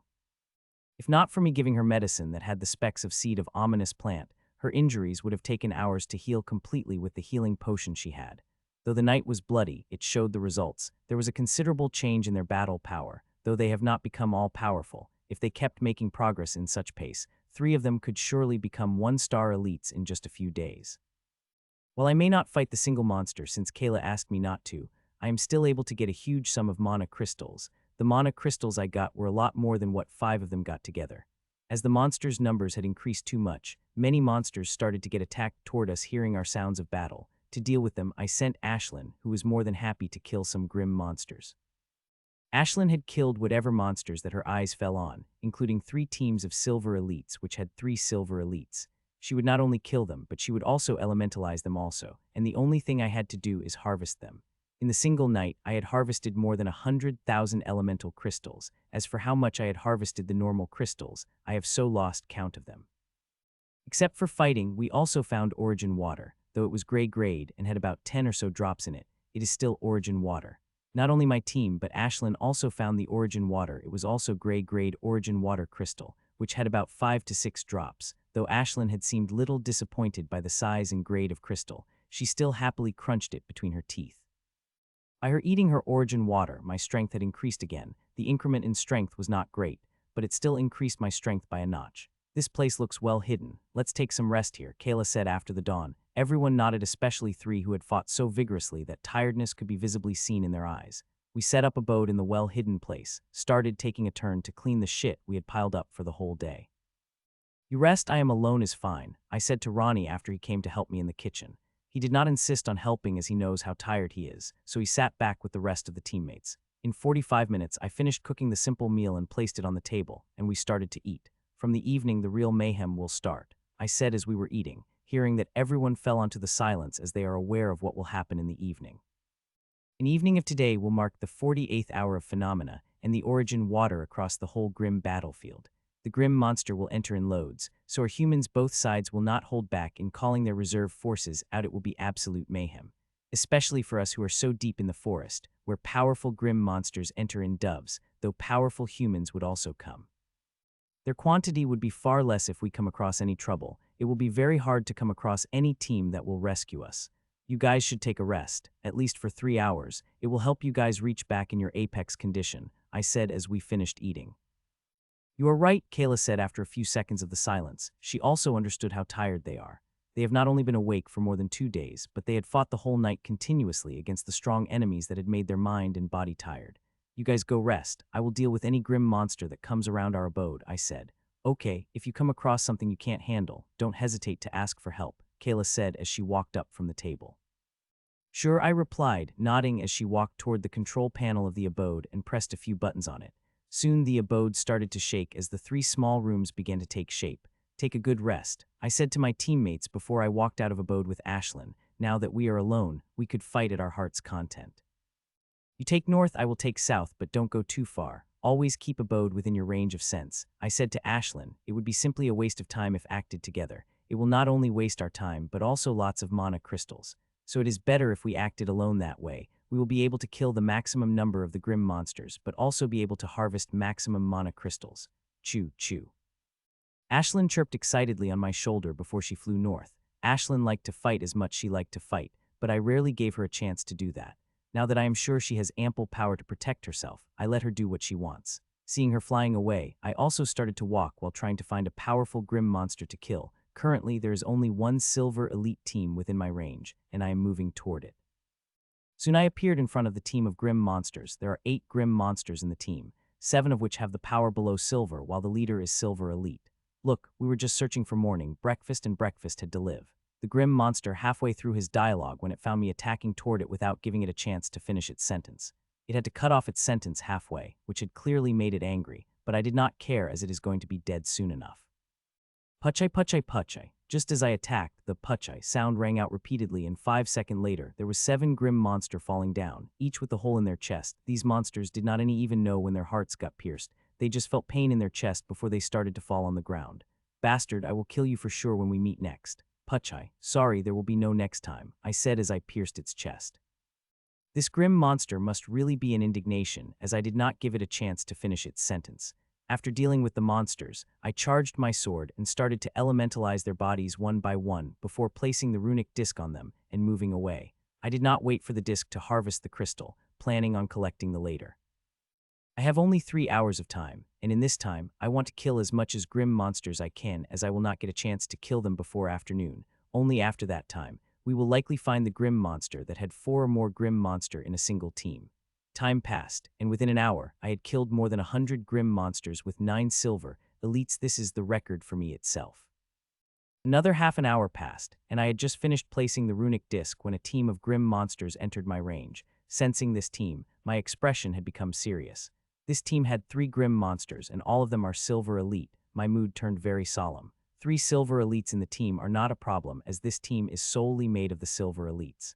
Speaker 1: If not for me giving her medicine that had the specks of seed of ominous plant, her injuries would have taken hours to heal completely with the healing potion she had. Though the night was bloody, it showed the results. There was a considerable change in their battle power, though they have not become all-powerful. If they kept making progress in such pace, 3 of them could surely become 1-star elites in just a few days. While I may not fight the single monster since Kyla asked me not to, I am still able to get a huge sum of mana crystals. The mana crystals I got were a lot more than what 5 of them got together. As the monsters' numbers had increased too much, many monsters started to get attacked toward us, hearing our sounds of battle. To deal with them, I sent Ashlin, who was more than happy to kill some grim monsters. Ashlin had killed whatever monsters that her eyes fell on, including 3 teams of silver elites which had 3 silver elites. She would not only kill them, but she would also elementalize them also, and the only thing I had to do is harvest them. In the single night, I had harvested more than 100,000 elemental crystals. As for how much I had harvested the normal crystals, I have so lost count of them. Except for fighting, we also found origin water. Though it was gray grade and had about 10 or so drops in it, it is still origin water. Not only my team, but Ashlin also found the origin water. It was also gray grade origin water crystal, which had about 5 to 6 drops. Though Ashlin had seemed little disappointed by the size and grade of crystal, she still happily crunched it between her teeth. By her eating her origin water, my strength had increased again. The increment in strength was not great, but it still increased my strength by a notch. This place looks well hidden. Let's take some rest here, Kyla said after the dawn. Everyone nodded, especially 3 who had fought so vigorously that tiredness could be visibly seen in their eyes. We set up abode in the well-hidden place, started taking a turn to clean the shit we had piled up for the whole day. You rest, I am alone is fine, I said to Ronnie after he came to help me in the kitchen. He did not insist on helping as he knows how tired he is, so he sat back with the rest of the teammates. In 45 minutes, I finished cooking the simple meal and placed it on the table, and we started to eat. From the evening, the real mayhem will start, I said as we were eating, hearing that everyone fell onto the silence as they are aware of what will happen in the evening. An evening of today will mark the 48th hour of phenomena and the origin water across the whole grim battlefield. The grim monster will enter in loads, so our humans both sides will not hold back in calling their reserve forces out. It will be absolute mayhem, especially for us who are so deep in the forest, where powerful grim monsters enter in doves, though powerful humans would also come. Their quantity would be far less if we come across any trouble. It will be very hard to come across any team that will rescue us. You guys should take a rest, at least for 3 hours. It will help you guys reach back in your apex condition, I said as we finished eating. You are right, Kyla said after a few seconds of the silence. She also understood how tired they are. They have not only been awake for more than 2 days, but they had fought the whole night continuously against the strong enemies that had made their mind and body tired. You guys go rest. I will deal with any grim monster that comes around our abode, I said. Okay, if you come across something you can't handle, don't hesitate to ask for help, Kyla said as she walked up from the table. Sure, I replied, nodding as she walked toward the control panel of the abode and pressed a few buttons on it. Soon the abode started to shake as the 3 small rooms began to take shape. Take a good rest, I said to my teammates before I walked out of abode with Ashlin. Now that we are alone, we could fight at our heart's content. You take north, I will take south, but don't go too far. Always keep abode within your range of sense. I said to Ashlin, it would be simply a waste of time if acted together. It will not only waste our time, but also lots of mana crystals. So it is better if we acted alone that way. We will be able to kill the maximum number of the grim monsters, but also be able to harvest maximum mana crystals. Chew, chew. Ashlin chirped excitedly on my shoulder before she flew north. Ashlin liked to fight as much she liked to fight, but I rarely gave her a chance to do that. Now that I am sure she has ample power to protect herself, I let her do what she wants. Seeing her flying away, I also started to walk while trying to find a powerful grim monster to kill. Currently, there is only one silver elite team within my range, and I am moving toward it. Soon I appeared in front of the team of grim monsters. There are 8 grim monsters in the team, 7 of which have the power below silver, while the leader is silver elite. Look, we were just searching for morning, breakfast and breakfast had to live. The grim monster halfway through his dialogue when it found me attacking toward it without giving it a chance to finish its sentence. It had to cut off its sentence halfway, which had clearly made it angry, but I did not care as it is going to be dead soon enough. Puchay puchay puchay. Just as I attacked, the puchay sound rang out repeatedly, and 5 seconds later, there was 7 grim monster falling down, each with a hole in their chest. These monsters did not even know when their hearts got pierced. They just felt pain in their chest before they started to fall on the ground. Bastard, I will kill you for sure when we meet next. Puchay, sorry, there will be no next time, I said as I pierced its chest. This grim monster must really be in indignation, as I did not give it a chance to finish its sentence. After dealing with the monsters, I charged my sword and started to elementalize their bodies one by one before placing the runic disc on them and moving away. I did not wait for the disc to harvest the crystal, planning on collecting the later. I have only 3 hours of time, and in this time, I want to kill as much as grim monsters I can, as I will not get a chance to kill them before afternoon. Only after that time, we will likely find the grim monster that had 4 or more grim monster in a single team. Time passed, and within an hour, I had killed more than 100 grim monsters with 9 silver elites. This is the record for me itself. Another half an hour passed, and I had just finished placing the runic disc when a team of grim monsters entered my range. Sensing this team, my expression had become serious. This team had 3 grim monsters, and all of them are silver elite. My mood turned very solemn. 3 silver elites in the team are not a problem, as this team is solely made of the silver elites.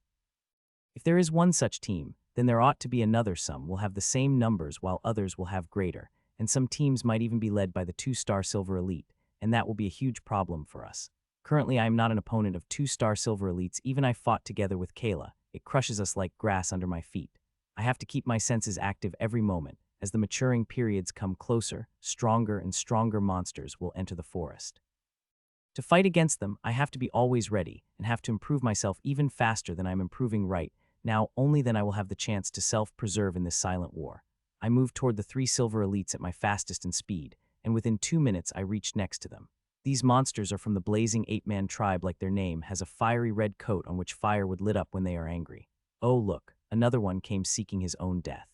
Speaker 1: If there is one such team, then there ought to be another. Some will have the same numbers while others will have greater, and some teams might even be led by the 2-star silver elite, and that will be a huge problem for us. Currently, I am not an opponent of 2-star silver elites. Even I fought together with Kyla. It crushes us like grass under my feet. I have to keep my senses active every moment. As the maturing periods come closer, stronger and stronger monsters will enter the forest. To fight against them, I have to be always ready and have to improve myself even faster than I'm improving right now. Only then I will have the chance to self-preserve in this silent war. I moved toward the 3 silver elites at my fastest in speed, and within 2 minutes I reached next to them. These monsters are from the blazing 8-man tribe. Like their name has a fiery red coat on which fire would lit up when they are angry. Oh look, another one came seeking his own death,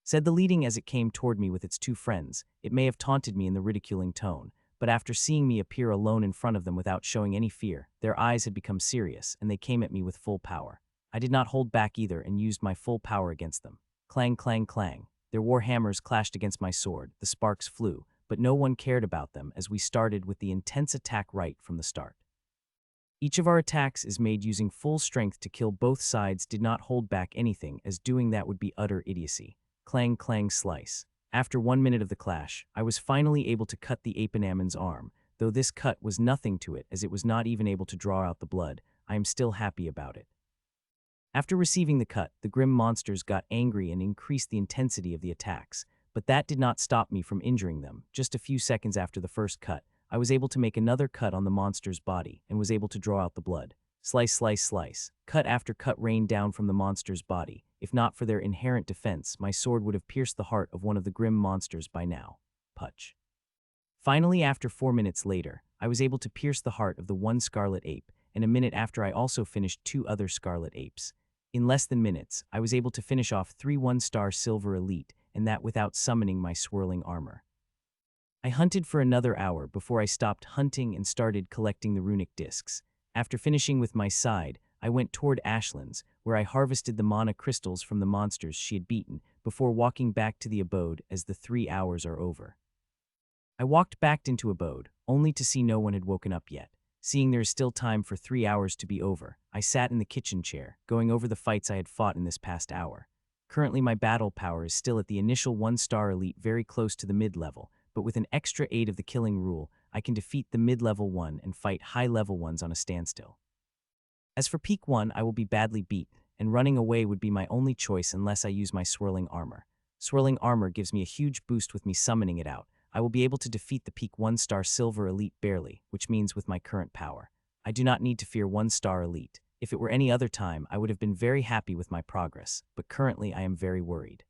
Speaker 1: said the leading as it came toward me with its 2 friends. It may have taunted me in the ridiculing tone, but after seeing me appear alone in front of them without showing any fear, their eyes had become serious, and they came at me with full power. I did not hold back either and used my full power against them. Clang, clang, clang. Their war hammers clashed against my sword, the sparks flew, but no one cared about them as we started with the intense attack right from the start. Each of our attacks is made using full strength to kill. Both sides did not hold back anything, as doing that would be utter idiocy. Clang, clang, slice. After 1 minute of the clash, I was finally able to cut the Apinaman's arm, though this cut was nothing to it as it was not even able to draw out the blood. I am still happy about it. After receiving the cut, the grim monsters got angry and increased the intensity of the attacks, but that did not stop me from injuring them. Just a few seconds after the first cut, I was able to make another cut on the monster's body and was able to draw out the blood. Slice, slice, slice. Cut after cut rained down from the monster's body. If not for their inherent defense, my sword would have pierced the heart of one of the grim monsters by now. Putch. Finally, after 4 minutes later, I was able to pierce the heart of the 1 scarlet ape, and a minute after I also finished 2 other scarlet apes. In less than minutes, I was able to finish off 3 1-star silver elite, and that without summoning my swirling armor. I hunted for another hour before I stopped hunting and started collecting the runic discs. After finishing with my side, I went toward Ashlin's, where I harvested the mana crystals from the monsters she had beaten, before walking back to the abode as the 3 hours are over. I walked back into abode, only to see no one had woken up yet. Seeing there is still time for 3 hours to be over, I sat in the kitchen chair, going over the fights I had fought in this past hour. Currently, my battle power is still at the initial 1-star elite very close to the mid-level, but with an extra aid of the killing rule, I can defeat the mid-level 1 and fight high-level ones on a standstill. As for peak 1, I will be badly beat, and running away would be my only choice unless I use my swirling armor. Swirling armor gives me a huge boost with me summoning it out. I will be able to defeat the peak 1-star silver elite barely, which means with my current power. I do not need to fear 1-star elite. If it were any other time, I would have been very happy with my progress, but currently I am very worried.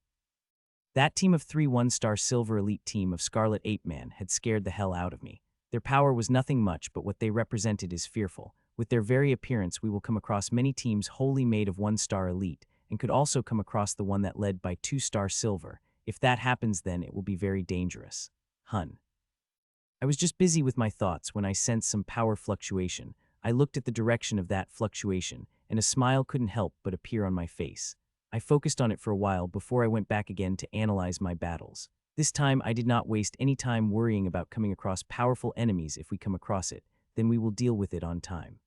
Speaker 1: That team of 3 1-star silver elite team of Scarlet Ape-Man had scared the hell out of me. Their power was nothing much, but what they represented is fearful. With their very appearance, we will come across many teams wholly made of 1-star elite, and could also come across the one that led by 2-star silver. If that happens, then it will be very dangerous. I was just busy with my thoughts when I sensed some power fluctuation. I looked at the direction of that fluctuation, and a smile couldn't help but appear on my face. I focused on it for a while before I went back again to analyze my battles. This time, I did not waste any time worrying about coming across powerful enemies. If we come across it, then we will deal with it on time.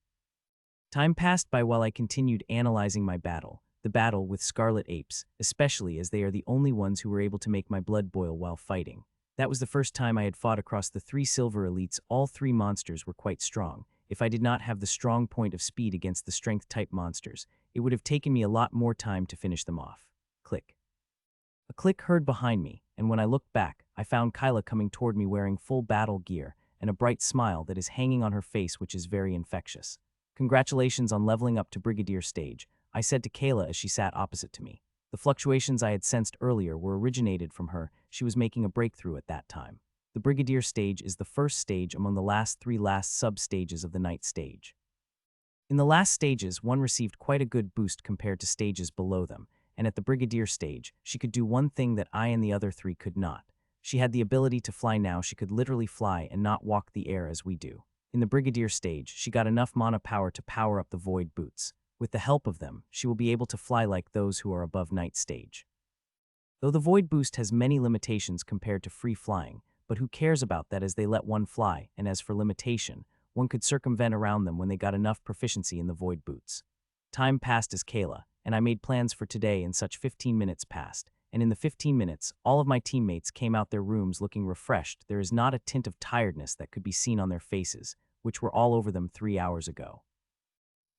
Speaker 1: Time passed by while I continued analyzing my battle, the battle with Scarlet Apes, especially as they are the only ones who were able to make my blood boil while fighting. That was the first time I had fought across the 3 silver elites. All 3 monsters were quite strong. If I did not have the strong point of speed against the strength-type monsters, it would have taken me a lot more time to finish them off. Click. A click heard behind me, and when I looked back, I found Kyla coming toward me wearing full battle gear and a bright smile that is hanging on her face, which is very infectious. Congratulations on leveling up to Brigadier stage, I said to Kyla as she sat opposite to me. The fluctuations I had sensed earlier were originated from her. She was making a breakthrough at that time. The Brigadier stage is the first stage among the last 3 sub-stages of the Knight stage. In the last stages, one received quite a good boost compared to stages below them, and at the Brigadier stage, she could do one thing that I and the other 3 could not. She had the ability to fly now. She could literally fly and not walk the air as we do. In the Brigadier stage, she got enough mana power to power up the Void Boots. With the help of them, she will be able to fly like those who are above Knight stage. Though the Void Boost has many limitations compared to free flying, but who cares about that, as they let one fly, and as for limitation, one could circumvent around them when they got enough proficiency in the Void Boots. Time passed as Kyla, and I made plans for today, and such 15 minutes passed, and in the 15 minutes, all of my teammates came out their rooms looking refreshed. There is not a tint of tiredness that could be seen on their faces, which were all over them 3 hours ago.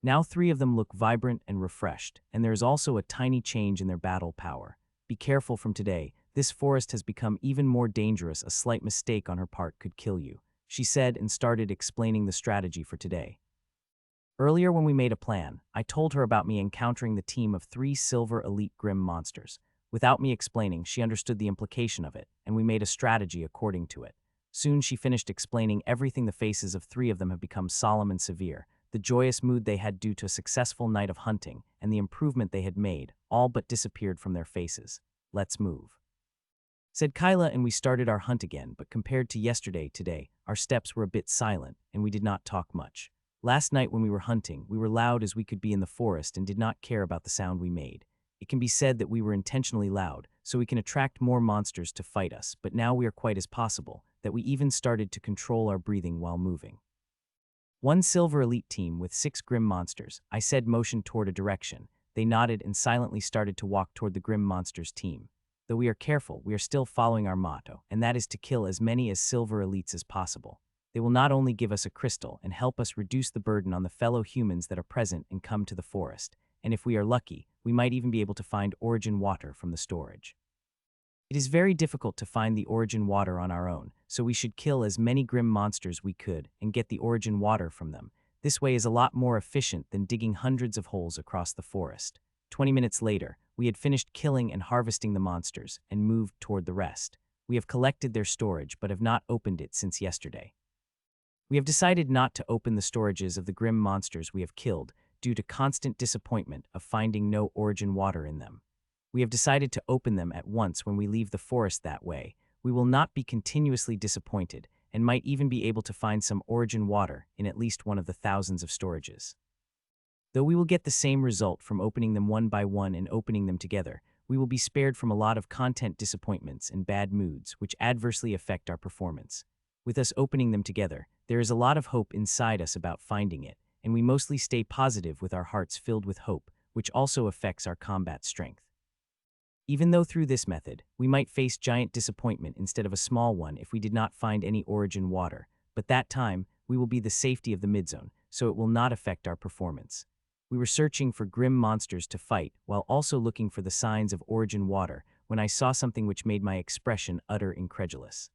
Speaker 1: Now 3 of them look vibrant and refreshed, and there is also a tiny change in their battle power. Be careful from today. This forest has become even more dangerous. A slight mistake on her part could kill you, she said, and started explaining the strategy for today. Earlier when we made a plan, I told her about me encountering the team of 3 silver elite grim monsters. Without me explaining, she understood the implication of it, and we made a strategy according to it. Soon she finished explaining everything. The faces of 3 of them have become solemn and severe. The joyous mood they had due to a successful night of hunting and the improvement they had made all but disappeared from their faces. Let's move, said Kyla, and we started our hunt again, but compared to yesterday, today, our steps were a bit silent and we did not talk much. Last night when we were hunting, we were loud as we could be in the forest and did not care about the sound we made. It can be said that we were intentionally loud, so we can attract more monsters to fight us, but now we are quite as possible, that we even started to control our breathing while moving. 1 silver elite team with 6 grim monsters, I said, motioned toward a direction. They nodded and silently started to walk toward the grim monsters team. Though we are careful, we are still following our motto, and that is to kill as many as silver elites as possible. They will not only give us a crystal and help us reduce the burden on the fellow humans that are present and come to the forest, and if we are lucky, we might even be able to find origin water from the storage. It is very difficult to find the origin water on our own, so we should kill as many grim monsters we could and get the origin water from them. This way is a lot more efficient than digging hundreds of holes across the forest. 20 minutes later, we had finished killing and harvesting the monsters and moved toward the rest. We have collected their storage but have not opened it since yesterday. We have decided not to open the storages of the grim monsters we have killed due to constant disappointment of finding no origin water in them. We have decided to open them at once when we leave the forest. That way, we will not be continuously disappointed and might even be able to find some origin water in at least one of the thousands of storages. Though we will get the same result from opening them one by one and opening them together, we will be spared from a lot of content disappointments and bad moods which adversely affect our performance. With us opening them together, there is a lot of hope inside us about finding it, and we mostly stay positive with our hearts filled with hope, which also affects our combat strength. Even though through this method, we might face giant disappointment instead of a small one if we did not find any origin water, but that time, we will be the safety of the midzone, so it will not affect our performance. We were searching for grim monsters to fight while also looking for the signs of origin water when I saw something which made my expression utter incredulous.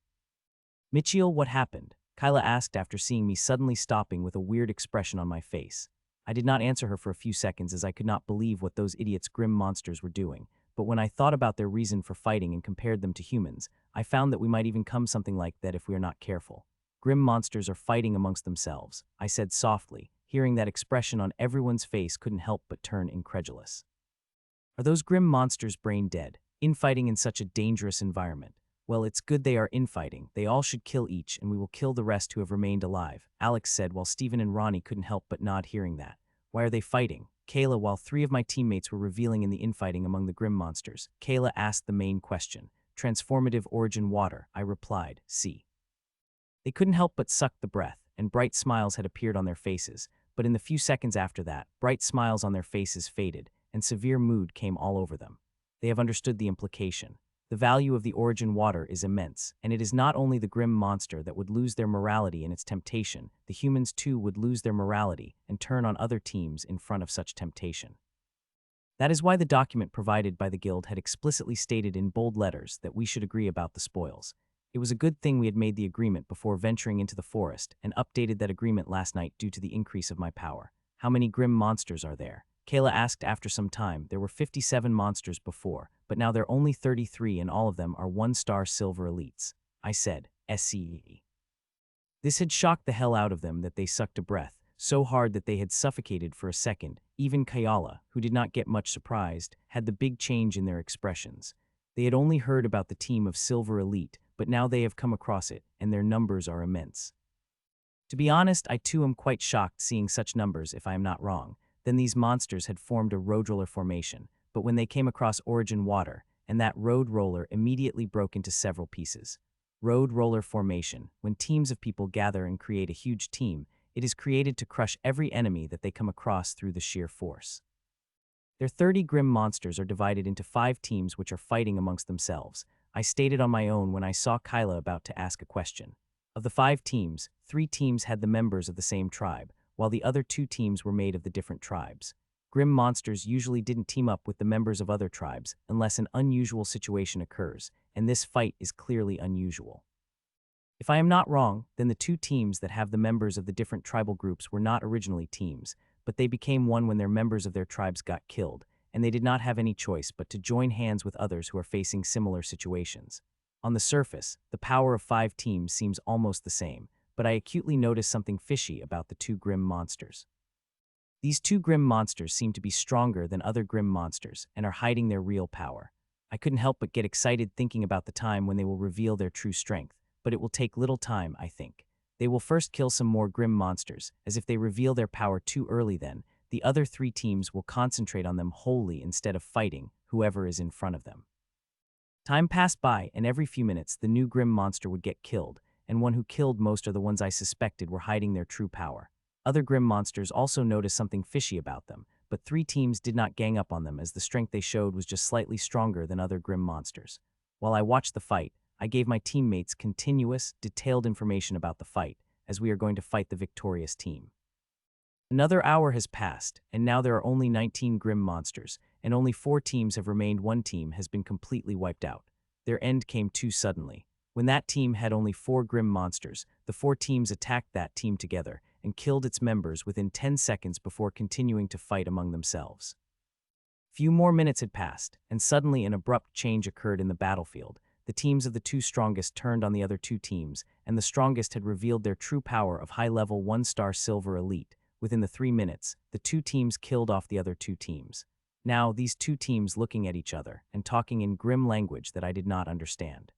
Speaker 1: Mitchell, what happened? Kyla asked after seeing me suddenly stopping with a weird expression on my face. I did not answer her for a few seconds as I could not believe what those idiots grim monsters were doing, but when I thought about their reason for fighting and compared them to humans, I found that we might even come something like that if we are not careful. Grim monsters are fighting amongst themselves, I said softly. Hearing that expression on everyone's face couldn't help but turn incredulous. Are those grim monsters brain dead, infighting in such a dangerous environment? Well, it's good they are infighting. They all should kill each, and we will kill the rest who have remained alive, Alex said while Stephen and Ronnie couldn't help but nod hearing that. Why are they fighting? Kyla, while 3 of my teammates were revealing in the infighting among the grim monsters, Kyla asked the main question. Transformative origin water, I replied, see. They couldn't help but suck the breath, and bright smiles had appeared on their faces, but in the few seconds after that, bright smiles on their faces faded, and severe mood came all over them. They have understood the implication. The value of the origin water is immense, and it is not only the grim monster that would lose their morality in its temptation, the humans too would lose their morality and turn on other teams in front of such temptation. That is why the document provided by the guild had explicitly stated in bold letters that we should agree about the spoils. It was a good thing we had made the agreement before venturing into the forest and updated that agreement last night due to the increase of my power. How many grim monsters are there? Kyla asked after some time. There were 57 monsters before, but now there are only 33 and all of them are 1-star silver elites. I said, SCE. This had shocked the hell out of them that they sucked a breath, so hard that they had suffocated for a second. Even Kyla, who did not get much surprised, had the big change in their expressions. They had only heard about the team of silver elite, but now they have come across it, and their numbers are immense. To be honest, I too am quite shocked seeing such numbers if I am not wrong. Then these monsters had formed a road roller formation, but when they came across origin water, and that road roller immediately broke into several pieces. Road roller formation, when teams of people gather and create a huge team, it is created to crush every enemy that they come across through the sheer force. Their 30 grim monsters are divided into 5 teams which are fighting amongst themselves. I stated on my own when I saw Kyla about to ask a question. Of the 5 teams, 3 teams had the members of the same tribe, while the other 2 teams were made of the different tribes. Grim monsters usually didn't team up with the members of other tribes unless an unusual situation occurs, and this fight is clearly unusual. If I am not wrong, then the 2 teams that have the members of the different tribal groups were not originally teams, but they became one when their members of their tribes got killed, and they did not have any choice but to join hands with others who are facing similar situations. On the surface, the power of 5 teams seems almost the same, but I acutely noticed something fishy about the 2 grim monsters. These 2 grim monsters seem to be stronger than other grim monsters and are hiding their real power. I couldn't help but get excited thinking about the time when they will reveal their true strength, but it will take little time, I think. They will first kill some more grim monsters, as if they reveal their power too early then, the other 3 teams will concentrate on them wholly instead of fighting whoever is in front of them. Time passed by, and every few minutes the new grim monster would get killed, and one who killed most are the ones I suspected were hiding their true power. Other grim monsters also noticed something fishy about them, but 3 teams did not gang up on them as the strength they showed was just slightly stronger than other grim monsters. While I watched the fight, I gave my teammates continuous, detailed information about the fight, as we are going to fight the victorious team. Another hour has passed, and now there are only 19 grim monsters, and only 4 teams have remained. 1 team has been completely wiped out. Their end came too suddenly. When that team had only 4 grim monsters, the 4 teams attacked that team together and killed its members within 10 seconds before continuing to fight among themselves. Few more minutes had passed, and suddenly an abrupt change occurred in the battlefield. The teams of the 2 strongest turned on the other 2 teams, and the strongest had revealed their true power of high-level 1-star silver elite. Within the 3 minutes, the 2 teams killed off the other 2 teams. Now, these 2 teams looking at each other and talking in grim language that I did not understand.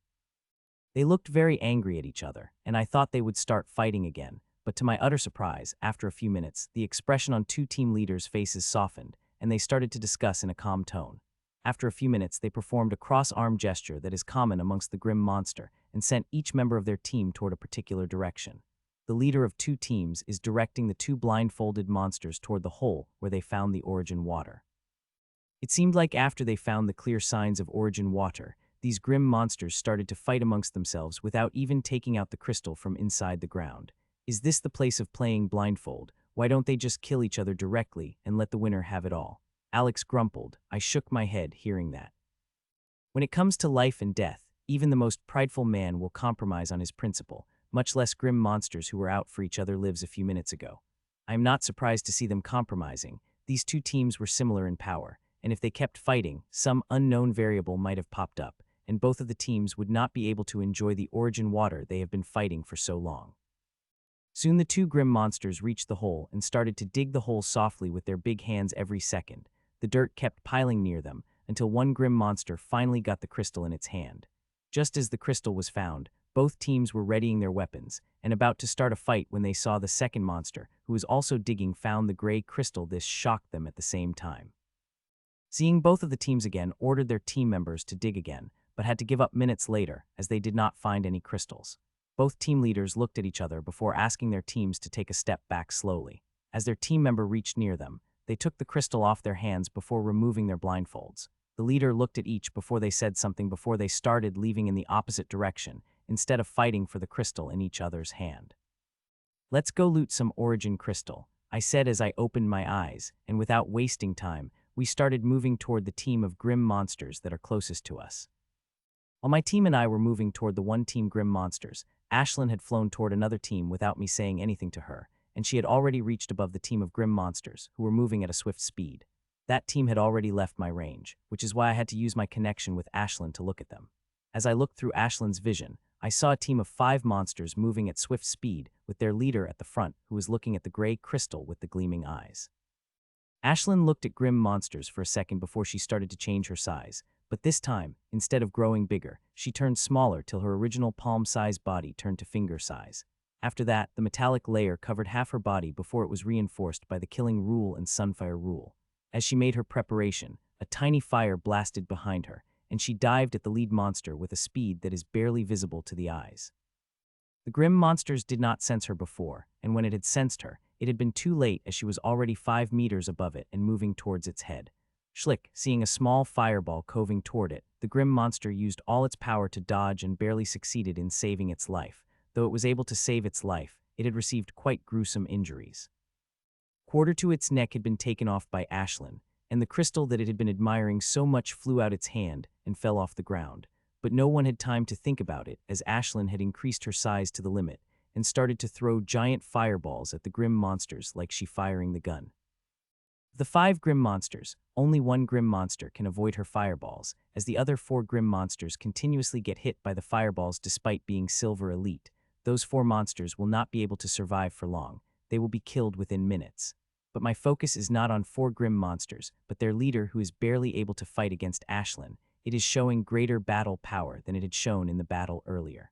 Speaker 1: They looked very angry at each other, and I thought they would start fighting again, but to my utter surprise, after a few minutes, the expression on 2 team leaders' faces softened, and they started to discuss in a calm tone. After a few minutes, they performed a cross-arm gesture that is common amongst the grim monster and sent each member of their team toward a particular direction. The leader of 2 teams is directing the 2 blindfolded monsters toward the hole where they found the origin water. It seemed like after they found the clear signs of origin water, these grim monsters started to fight amongst themselves without even taking out the crystal from inside the ground. Is this the place of playing blindfold? Why don't they just kill each other directly and let the winner have it all? Alex grumbled. I shook my head, hearing that. When it comes to life and death, even the most prideful man will compromise on his principle, much less grim monsters who were out for each other lives a few minutes ago. I am not surprised to see them compromising. These two teams were similar in power, and if they kept fighting, some unknown variable might have popped up, and both of the teams would not be able to enjoy the origin water they have been fighting for so long. Soon the two grim monsters reached the hole and started to dig the hole softly with their big hands every second. The dirt kept piling near them until one grim monster finally got the crystal in its hand. Just as the crystal was found, both teams were readying their weapons and about to start a fight when they saw the second monster, who was also digging, found the gray crystal. This shocked them at the same time. Seeing both of the teams again ordered their team members to dig again, but had to give up minutes later as they did not find any crystals. Both team leaders looked at each other before asking their teams to take a step back slowly. As their team member reached near them, they took the crystal off their hands before removing their blindfolds. The leader looked at each before they said something before they started leaving in the opposite direction, instead of fighting for the crystal in each other's hand. Let's go loot some origin crystal, I said as I opened my eyes, and without wasting time, we started moving toward the team of grim monsters that are closest to us. While my team and I were moving toward the one team grim monsters, Ashlin had flown toward another team without me saying anything to her, and she had already reached above the team of grim monsters, who were moving at a swift speed. That team had already left my range, which is why I had to use my connection with Ashlin to look at them. As I looked through Ashlin's vision, I saw a team of 5 monsters moving at swift speed, with their leader at the front, who was looking at the gray crystal with the gleaming eyes. Ashlin looked at grim monsters for a second before she started to change her size, but this time, instead of growing bigger, she turned smaller till her original palm-sized body turned to finger size. After that, the metallic layer covered half her body before it was reinforced by the killing rule and sunfire rule. As she made her preparation, a tiny fire blasted behind her, and she dived at the lead monster with a speed that is barely visible to the eyes. The grim monsters did not sense her before, and when it had sensed her, it had been too late as she was already 5 meters above it and moving towards its head. Schlick, seeing a small fireball coving toward it, the grim monster used all its power to dodge and barely succeeded in saving its life. Though it was able to save its life, it had received quite gruesome injuries. Quarter to its neck had been taken off by Ashlin, and the crystal that it had been admiring so much flew out its hand and fell off the ground. But no one had time to think about it, as Ashlin had increased her size to the limit and started to throw giant fireballs at the grim monsters like she firing the gun. Of the 5 grim monsters, only one grim monster can avoid her fireballs, as the other 4 grim monsters continuously get hit by the fireballs despite being silver elite. Those 4 monsters will not be able to survive for long. They will be killed within minutes. But my focus is not on 4 grim monsters, but their leader, who is barely able to fight against Ashlin. It is showing greater battle power than it had shown in the battle earlier.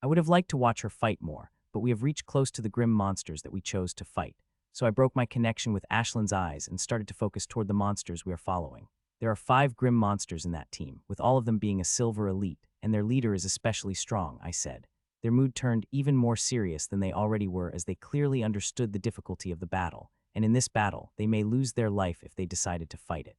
Speaker 1: I would have liked to watch her fight more, but we have reached close to the grim monsters that we chose to fight. So I broke my connection with Ashlin's eyes and started to focus toward the monsters we are following. There are 5 grim monsters in that team, with all of them being a silver elite, and their leader is especially strong, I said. Their mood turned even more serious than they already were as they clearly understood the difficulty of the battle, and in this battle, they may lose their life if they decided to fight it.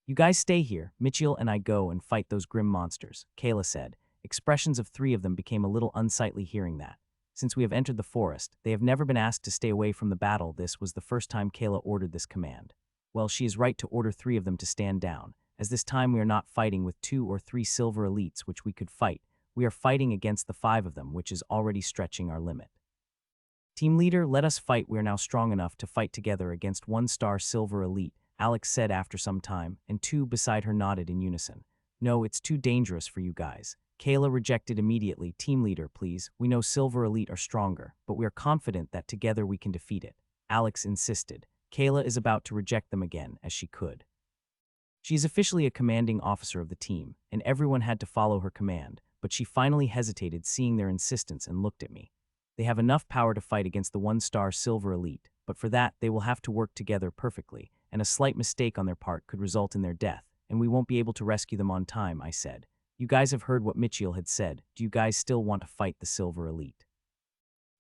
Speaker 1: You guys stay here, Mitchell and I go and fight those grim monsters, Kyla said. Expressions of 3 of them became a little unsightly hearing that. Since we have entered the forest, they have never been asked to stay away from the battle. This was the first time Kyla ordered this command. Well, she is right to order 3 of them to stand down, as this time we are not fighting with 2 or 3 silver elites which we could fight. We are fighting against the 5 of them, which is already stretching our limit. Team leader, let us fight. We are now strong enough to fight together against 1-star silver elite, Alex said after some time, and 2 beside her nodded in unison. No, it's too dangerous for you guys. Kyla rejected immediately. Team leader, please. We know silver elite are stronger, but we are confident that together we can defeat it. Alex insisted. Kyla is about to reject them again, as she could. She is officially a commanding officer of the team, and everyone had to follow her command, but she finally hesitated seeing their insistence and looked at me. They have enough power to fight against the 1-star silver elite, but for that they will have to work together perfectly, and a slight mistake on their part could result in their death, and we won't be able to rescue them on time, I said. You guys have heard what Mitchell had said. Do you guys still want to fight the silver elite?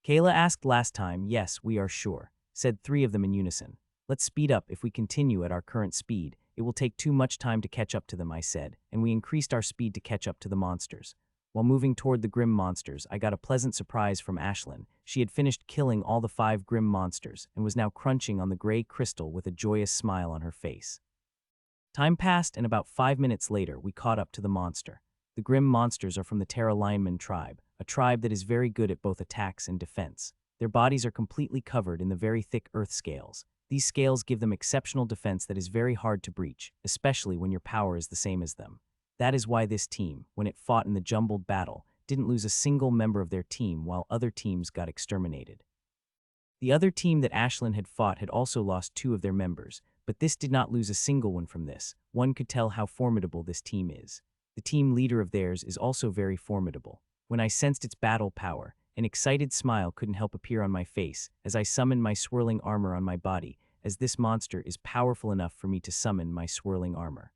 Speaker 1: Kyla asked last time. Yes, we are sure, said 3 of them in unison. Let's speed up. If we continue at our current speed, It will take too much time to catch up to them, I said, and we increased our speed to catch up to the monsters. While moving toward the grim monsters, I got a pleasant surprise from Ashlin. She had finished killing all the 5 grim monsters and was now crunching on the gray crystal with a joyous smile on her face. Time passed, and about 5 minutes later, we caught up to the monster. The grim monsters are from the Terra-Lineman tribe, a tribe that is very good at both attacks and defense. Their bodies are completely covered in the very thick earth scales. These scales give them exceptional defense that is very hard to breach, especially when your power is the same as them. That is why this team, when it fought in the jumbled battle, didn't lose a single member of their team while other teams got exterminated. The other team that Ashlin had fought had also lost 2 of their members, but this did not lose a single one from this. One could tell how formidable this team is. The team leader of theirs is also very formidable. When I sensed its battle power, an excited smile couldn't help appear on my face as I summoned my swirling armor on my body, as this monster is powerful enough for me to summon my swirling armor.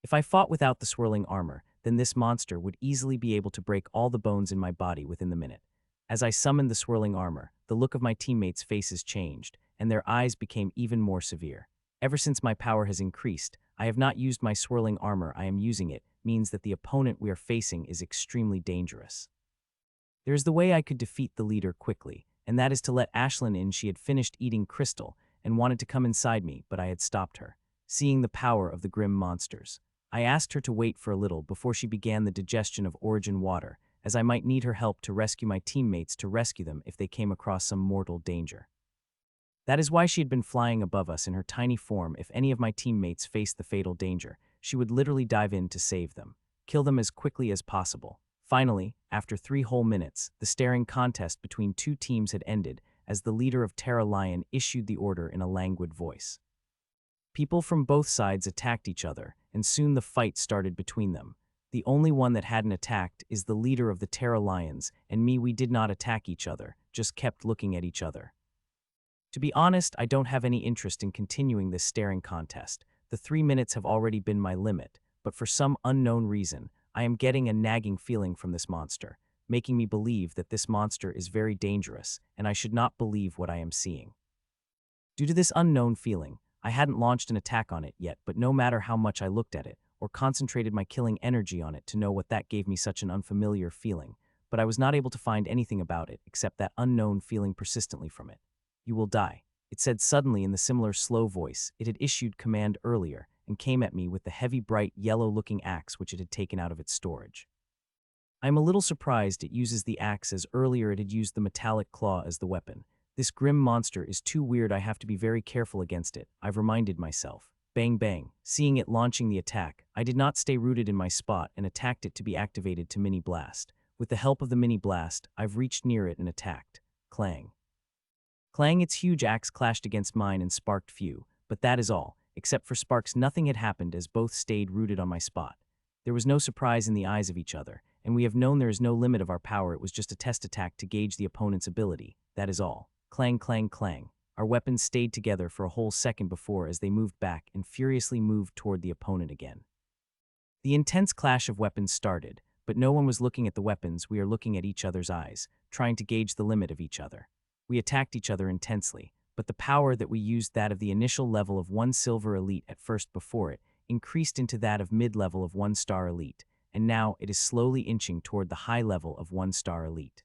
Speaker 1: If I fought without the swirling armor, then this monster would easily be able to break all the bones in my body within the minute. As I summoned the swirling armor, the look of my teammates' faces changed, and their eyes became even more severe. Ever since my power has increased, I have not used my swirling armor. I am using it means that the opponent we are facing is extremely dangerous. There is the way I could defeat the leader quickly, and that is to let Ashlin in. She had finished eating crystal and wanted to come inside me, but I had stopped her, seeing the power of the grim monsters. I asked her to wait for a little before she began the digestion of origin water, as I might need her help to rescue my teammates to rescue them if they came across some mortal danger. That is why she had been flying above us in her tiny form. If any of my teammates faced the fatal danger, she would literally dive in to save them, kill them as quickly as possible. Finally, after 3 whole minutes, the staring contest between 2 teams had ended as the leader of Terra Lion issued the order in a languid voice. People from both sides attacked each other, and soon the fight started between them. The only one that hadn't attacked is the leader of the Terra Lions, and me. We did not attack each other, just kept looking at each other. To be honest, I don't have any interest in continuing this staring contest. The 3 minutes have already been my limit, but for some unknown reason, I am getting a nagging feeling from this monster, making me believe that this monster is very dangerous, and I should not believe what I am seeing. Due to this unknown feeling, I hadn't launched an attack on it yet, but no matter how much I looked at it, or concentrated my killing energy on it to know what that gave me such an unfamiliar feeling, but I was not able to find anything about it except that unknown feeling persistently from it. You will die, it said suddenly in the similar slow voice it had issued command earlier and came at me with the heavy bright yellow-looking axe which it had taken out of its storage. I am a little surprised it uses the axe as earlier it had used the metallic claw as the weapon. This grim monster is too weird. I have to be very careful against it, I've reminded myself. Bang bang. Seeing it launching the attack, I did not stay rooted in my spot and attacked it to be activated to mini blast. With the help of the mini blast, I've reached near it and attacked. Clang. Clang, its huge axe clashed against mine and sparked few, but that is all. Except for sparks, nothing had happened as both stayed rooted on my spot. There was no surprise in the eyes of each other, and we have known there is no limit of our power. It was just a test attack to gauge the opponent's ability, that is all. Clang, clang, clang. Our weapons stayed together for a whole second before as they moved back and furiously moved toward the opponent again. The intense clash of weapons started, but no one was looking at the weapons. We are looking at each other's eyes, trying to gauge the limit of each other. We attacked each other intensely, but the power that we used, that of the initial level of 1 silver elite at first before it, increased into that of mid-level of 1 star elite, and now it is slowly inching toward the high level of 1 star elite.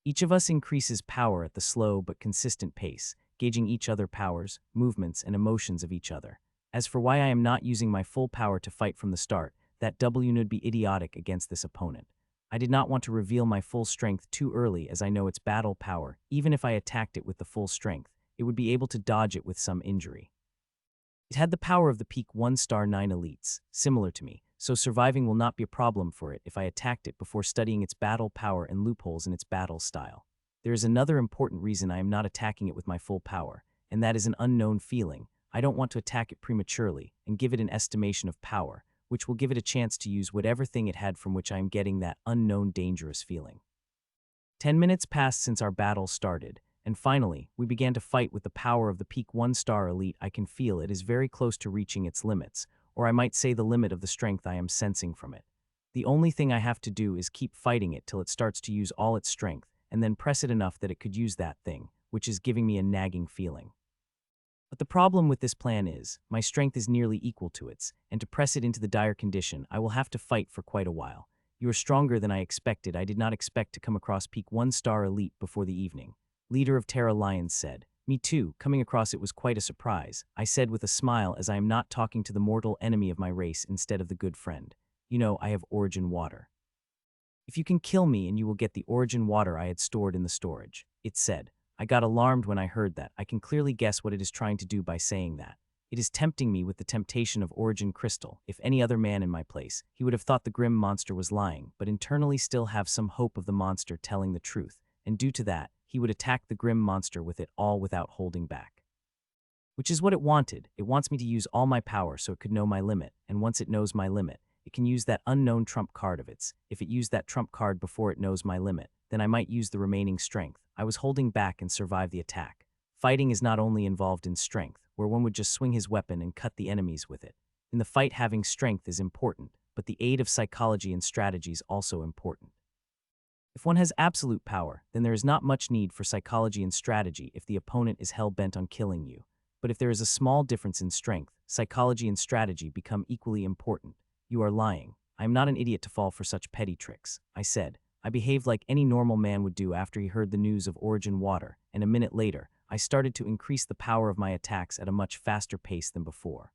Speaker 1: Each of us increases power at the slow but consistent pace, gauging each other's powers, movements, and emotions of each other. As for why I am not using my full power to fight from the start, that W would be idiotic against this opponent. I did not want to reveal my full strength too early, as I know its battle power. Even if I attacked it with the full strength, it would be able to dodge it with some injury. It had the power of the peak 1 star 9 elites, similar to me, so surviving will not be a problem for it if I attacked it before studying its battle power and loopholes in its battle style. There is another important reason I am not attacking it with my full power, and that is an unknown feeling. I don't want to attack it prematurely and give it an estimation of power, which will give it a chance to use whatever thing it had from which I am getting that unknown dangerous feeling. 10 minutes passed since our battle started, and finally, we began to fight with the power of the peak 1 star elite. I can feel it is very close to reaching its limits, or I might say the limit of the strength I am sensing from it. The only thing I have to do is keep fighting it till it starts to use all its strength, and then press it enough that it could use that thing, which is giving me a nagging feeling. But the problem with this plan is, my strength is nearly equal to its, and to press it into the dire condition, I will have to fight for quite a while. You are stronger than I expected. I did not expect to come across peak 1-star elite before the evening. Leader of Terra Lions said. Me too, coming across it was quite a surprise, I said with a smile as I am not talking to the mortal enemy of my race instead of the good friend. You know, I have origin water. If you can kill me and you will get the origin water I had stored in the storage, it said. I got alarmed when I heard that. I can clearly guess what it is trying to do by saying that. It is tempting me with the temptation of origin crystal. If any other man in my place, he would have thought the grim monster was lying, but internally still have some hope of the monster telling the truth, and due to that, he would attack the grim monster with it all without holding back. Which is what it wanted. It wants me to use all my power so it could know my limit, and once it knows my limit, it can use that unknown trump card of its. If it used that trump card before it knows my limit, then I might use the remaining strength. I was holding back and survived the attack. Fighting is not only involved in strength, where one would just swing his weapon and cut the enemies with it. In the fight, having strength is important, but the aid of psychology and strategy is also important. If one has absolute power, then there is not much need for psychology and strategy if the opponent is hell-bent on killing you. But if there is a small difference in strength, psychology and strategy become equally important. You are lying. I am not an idiot to fall for such petty tricks, I said. I behaved like any normal man would do after he heard the news of origin water, and a minute later, I started to increase the power of my attacks at a much faster pace than before.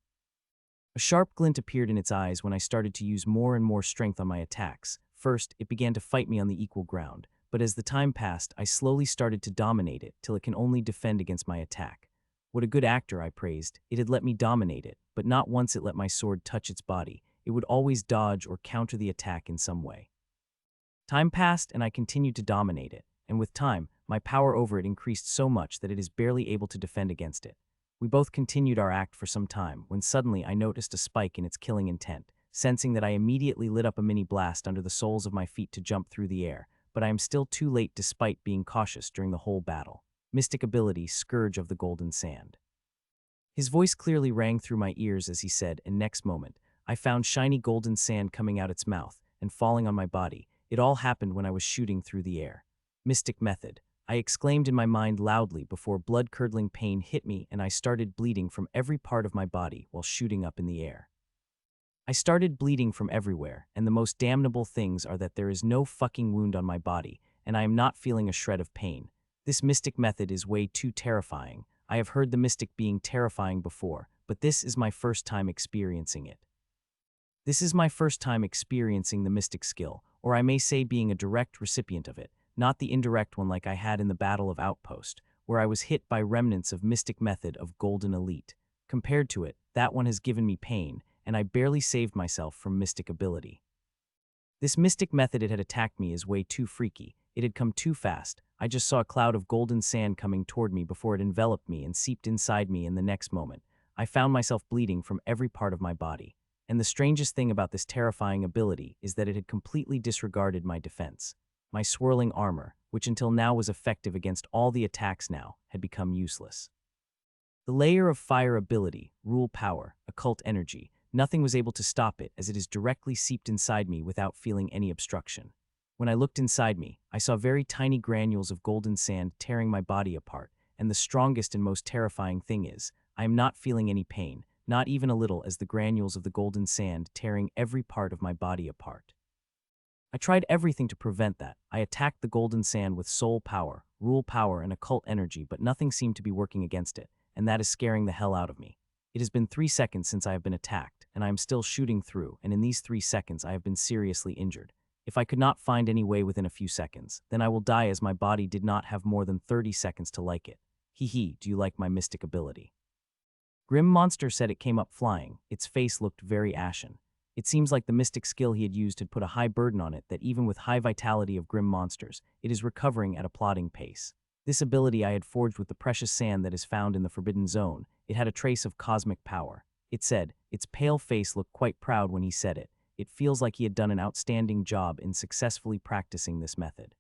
Speaker 1: A sharp glint appeared in its eyes when I started to use more and more strength on my attacks. First, it began to fight me on the equal ground, but as the time passed, I slowly started to dominate it till it can only defend against my attack. What a good actor, I praised. It had let me dominate it, but not once it let my sword touch its body. It would always dodge or counter the attack in some way. Time passed and I continued to dominate it, and with time, my power over it increased so much that it is barely able to defend against it. We both continued our act for some time when suddenly I noticed a spike in its killing intent. Sensing that, I immediately lit up a mini blast under the soles of my feet to jump through the air, but I am still too late despite being cautious during the whole battle. Mystic ability, Scourge of the Golden Sand. His voice clearly rang through my ears as he said, and next moment, I found shiny golden sand coming out its mouth and falling on my body. It all happened when I was shooting through the air. Mystic method, I exclaimed in my mind loudly before blood-curdling pain hit me and I started bleeding from every part of my body while shooting up in the air. I started bleeding from everywhere, and the most damnable things are that there is no fucking wound on my body, and I am not feeling a shred of pain. This mystic method is way too terrifying. I have heard the mystic being terrifying before, but this is my first time experiencing it. This is my first time experiencing the mystic skill, or I may say being a direct recipient of it, not the indirect one like I had in the Battle of Outpost, where I was hit by remnants of mystic method of Golden Elite. Compared to it, that one has given me pain, and I barely saved myself from mystic ability. This mystic method it had attacked me is way too freaky. It had come too fast. I just saw a cloud of golden sand coming toward me before it enveloped me and seeped inside me in the next moment. I found myself bleeding from every part of my body. And the strangest thing about this terrifying ability is that it had completely disregarded my defense. My swirling armor, which until now was effective against all the attacks now, had become useless. The layer of fire ability, rule power, occult energy, nothing was able to stop it as it is directly seeped inside me without feeling any obstruction. When I looked inside me, I saw very tiny granules of golden sand tearing my body apart, and the strongest and most terrifying thing is, I am not feeling any pain, not even a little, as the granules of the golden sand tearing every part of my body apart. I tried everything to prevent that. I attacked the golden sand with soul power, rule power, and occult energy, but nothing seemed to be working against it, and that is scaring the hell out of me. It has been 3 seconds since I have been attacked, and I am still shooting through, and in these 3 seconds I have been seriously injured. If I could not find any way within a few seconds, then I will die as my body did not have more than 30 seconds to like it. Hee hee, do you like my mystic ability? Grim Monster said it came up flying. Its face looked very ashen. It seems like the mystic skill he had used had put a high burden on it that even with high vitality of Grim Monsters, it is recovering at a plodding pace. This ability I had forged with the precious sand that is found in the Forbidden Zone. It had a trace of cosmic power. It said, its pale face looked quite proud when he said it. It feels like he had done an outstanding job in successfully practicing this method.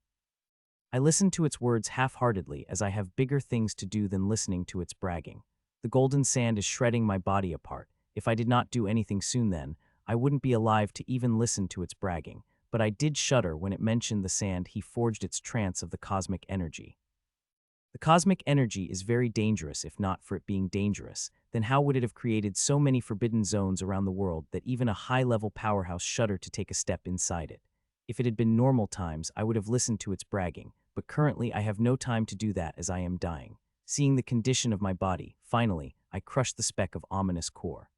Speaker 1: I listened to its words half-heartedly as I have bigger things to do than listening to its bragging. The golden sand is shredding my body apart. If I did not do anything soon then, I wouldn't be alive to even listen to its bragging, but I did shudder when it mentioned the sand he forged its trance of the cosmic energy. The cosmic energy is very dangerous. If not for it being dangerous, then how would it have created so many forbidden zones around the world that even a high-level powerhouse shudder to take a step inside it? If it had been normal times, I would have listened to its bragging, but currently I have no time to do that as I am dying. Seeing the condition of my body, finally, I crushed the speck of ominous core.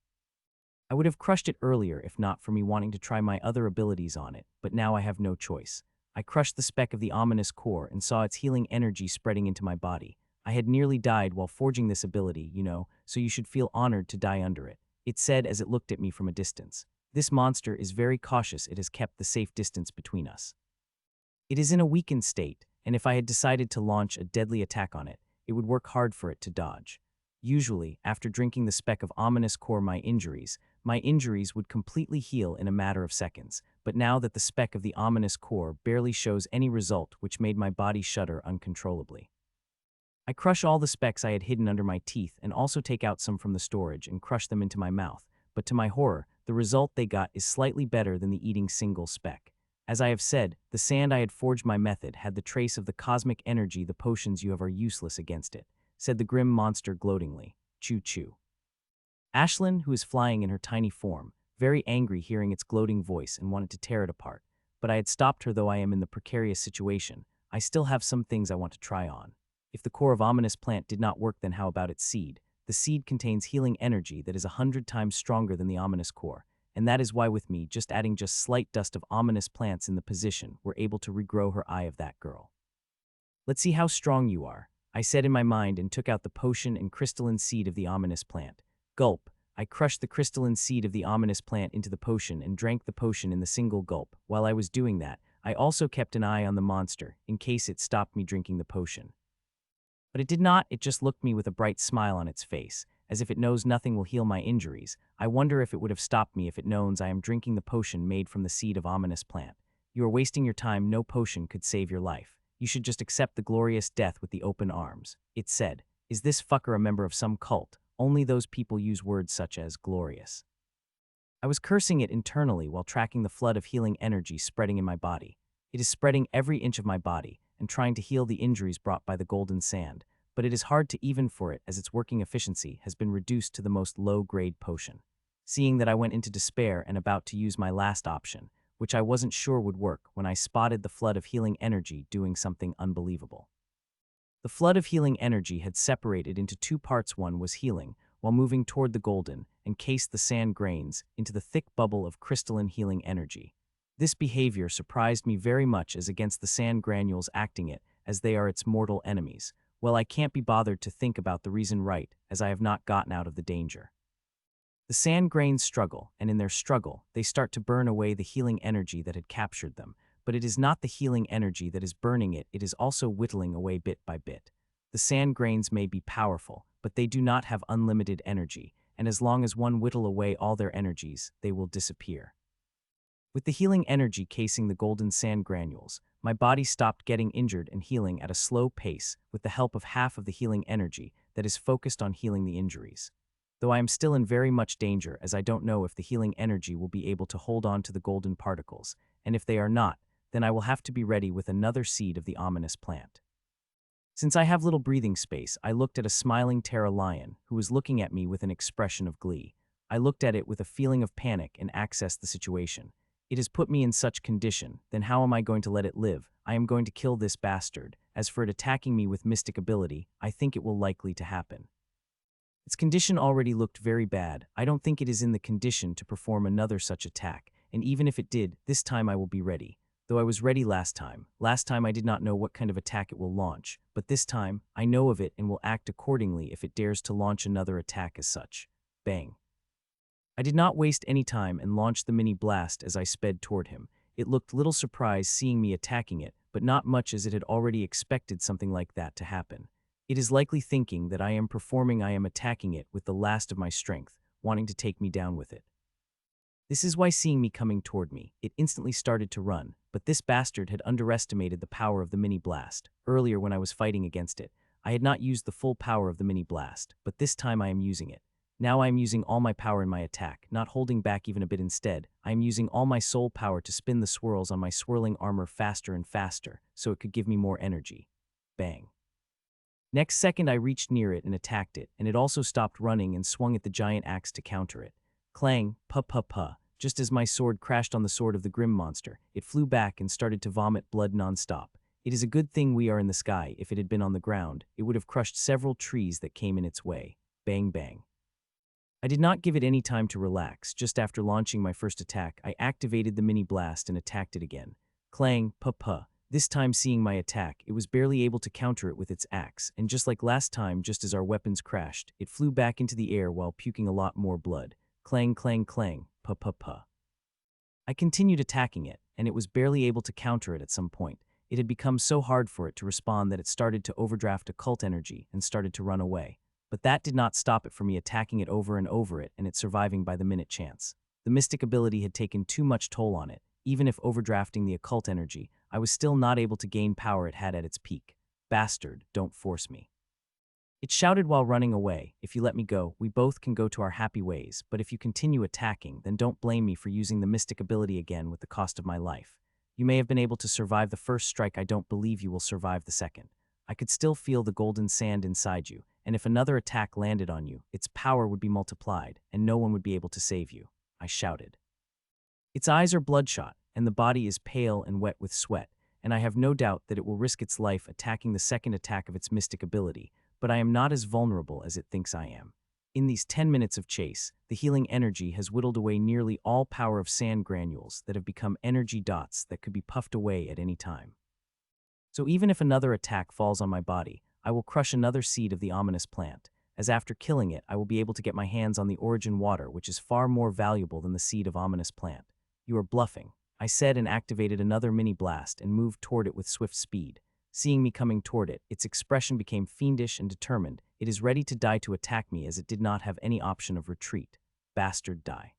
Speaker 1: I would have crushed it earlier if not for me wanting to try my other abilities on it, but now I have no choice. I crushed the speck of the ominous core and saw its healing energy spreading into my body. I had nearly died while forging this ability, so you should feel honored to die under it, it said as it looked at me from a distance. This monster is very cautious. It has kept the safe distance between us. It is in a weakened state, and if I had decided to launch a deadly attack on it, it would work hard for it to dodge. Usually, after drinking the speck of ominous core my injuries would completely heal in a matter of seconds, but now that the speck of the ominous core barely shows any result, which made my body shudder uncontrollably. I crush all the specks I had hidden under my teeth and also take out some from the storage and crush them into my mouth, but to my horror, the result they got is slightly better than the eating single speck. As I have said, the sand I had forged my method had the trace of the cosmic energy. The potions you have are useless against it, said the grim monster gloatingly. Choo-choo. Ashlin, who is flying in her tiny form, very angry hearing its gloating voice and wanted to tear it apart. But I had stopped her. Though I am in the precarious situation, I still have some things I want to try on. If the core of ominous plant did not work, then how about its seed? The seed contains healing energy that is 100 times stronger than the ominous core, and that is why with me just adding slight dust of ominous plants in the position, we're able to regrow her eye of that girl. Let's see how strong you are, I said in my mind and took out the potion and crystalline seed of the ominous plant. Gulp. I crushed the crystalline seed of the ominous plant into the potion and drank the potion in the single gulp. While I was doing that, I also kept an eye on the monster, in case it stopped me drinking the potion. But it did not. It just looked at me with a bright smile on its face, as if it knows nothing will heal my injuries. I wonder if it would have stopped me if it knows I am drinking the potion made from the seed of ominous plant. You are wasting your time. No potion could save your life. You should just accept the glorious death with the open arms, it said. Is this fucker a member of some cult? Only those people use words such as glorious. I was cursing it internally while tracking the flood of healing energy spreading in my body. It is spreading every inch of my body and trying to heal the injuries brought by the golden sand, but it is hard to even for it as its working efficiency has been reduced to the most low-grade potion. Seeing that I went into despair and about to use my last option, which I wasn't sure would work, when I spotted the flood of healing energy doing something unbelievable. The flood of healing energy had separated into two parts. One was healing, while moving toward the golden, encased the sand grains into the thick bubble of crystalline healing energy. This behavior surprised me very much, as against the sand granules acting it, as they are its mortal enemies. Well, I can't be bothered to think about the reason right, as I have not gotten out of the danger. The sand grains struggle, and in their struggle, they start to burn away the healing energy that had captured them. But it is not the healing energy that is burning it, it is also whittling away bit by bit. The sand grains may be powerful, but they do not have unlimited energy, and as long as one whittle away all their energies, they will disappear. With the healing energy casing the golden sand granules, my body stopped getting injured and healing at a slow pace with the help of half of the healing energy that is focused on healing the injuries. Though I am still in very much danger, as I don't know if the healing energy will be able to hold on to the golden particles, and if they are not, then I will have to be ready with another seed of the ominous plant. Since I have little breathing space, I looked at a smiling Terra lion who was looking at me with an expression of glee. I looked at it with a feeling of panic and accessed the situation. It has put me in such condition, then how am I going to let it live? I am going to kill this bastard. As for it attacking me with mystic ability, I think it will likely to happen. Its condition already looked very bad. I don't think it is in the condition to perform another such attack, and even if it did, this time I will be ready. Though I was ready last time. Last time I did not know what kind of attack it will launch, but this time, I know of it and will act accordingly if it dares to launch another attack as such. Bang. I did not waste any time and launched the mini blast as I sped toward him. It looked little surprised seeing me attacking it, but not much, as it had already expected something like that to happen. It is likely thinking that I am attacking it with the last of my strength, wanting to take me down with it. This is why, seeing me coming toward me, it instantly started to run, but this bastard had underestimated the power of the mini blast. Earlier when I was fighting against it, I had not used the full power of the mini blast, but this time I am using it. Now I am using all my power in my attack, not holding back even a bit. Instead, I am using all my soul power to spin the swirls on my swirling armor faster and faster, so it could give me more energy. Bang. Next second I reached near it and attacked it, and it also stopped running and swung at the giant axe to counter it. Clang, puh. Just as my sword crashed on the sword of the grim monster, it flew back and started to vomit blood non-stop. It is a good thing we are in the sky. If it had been on the ground, it would have crushed several trees that came in its way. Bang bang. I did not give it any time to relax. Just after launching my first attack, I activated the mini blast and attacked it again. Clang, puh. This time, seeing my attack, it was barely able to counter it with its axe, and just like last time, just as our weapons crashed, it flew back into the air while puking a lot more blood. Clang, puh. I continued attacking it, and it was barely able to counter it at some point. It had become so hard for it to respond that it started to overdraft occult energy and started to run away. But that did not stop it from me attacking it over and over it and it surviving by the minute chance. The mystic ability had taken too much toll on it. Even if overdrafting the occult energy, I was still not able to gain power it had at its peak. Bastard, don't force me. It shouted while running away, if you let me go, we both can go to our happy ways, but if you continue attacking, then don't blame me for using the mystic ability again with the cost of my life. You may have been able to survive the first strike, I don't believe you will survive the second. I could still feel the golden sand inside you, and if another attack landed on you, its power would be multiplied, and no one would be able to save you, I shouted. Its eyes are bloodshot, and the body is pale and wet with sweat, and I have no doubt that it will risk its life attacking the second attack of its mystic ability, but I am not as vulnerable as it thinks I am. In these 10 minutes of chase, the healing energy has whittled away nearly all power of sand granules that have become energy dots that could be puffed away at any time. So even if another attack falls on my body, I will crush another seed of the ominous plant, as after killing it, I will be able to get my hands on the origin water, which is far more valuable than the seed of ominous plant. You are bluffing, I said, and activated another mini blast and moved toward it with swift speed. Seeing me coming toward it, its expression became fiendish and determined. It is ready to die to attack me, as it did not have any option of retreat. Bastard, die.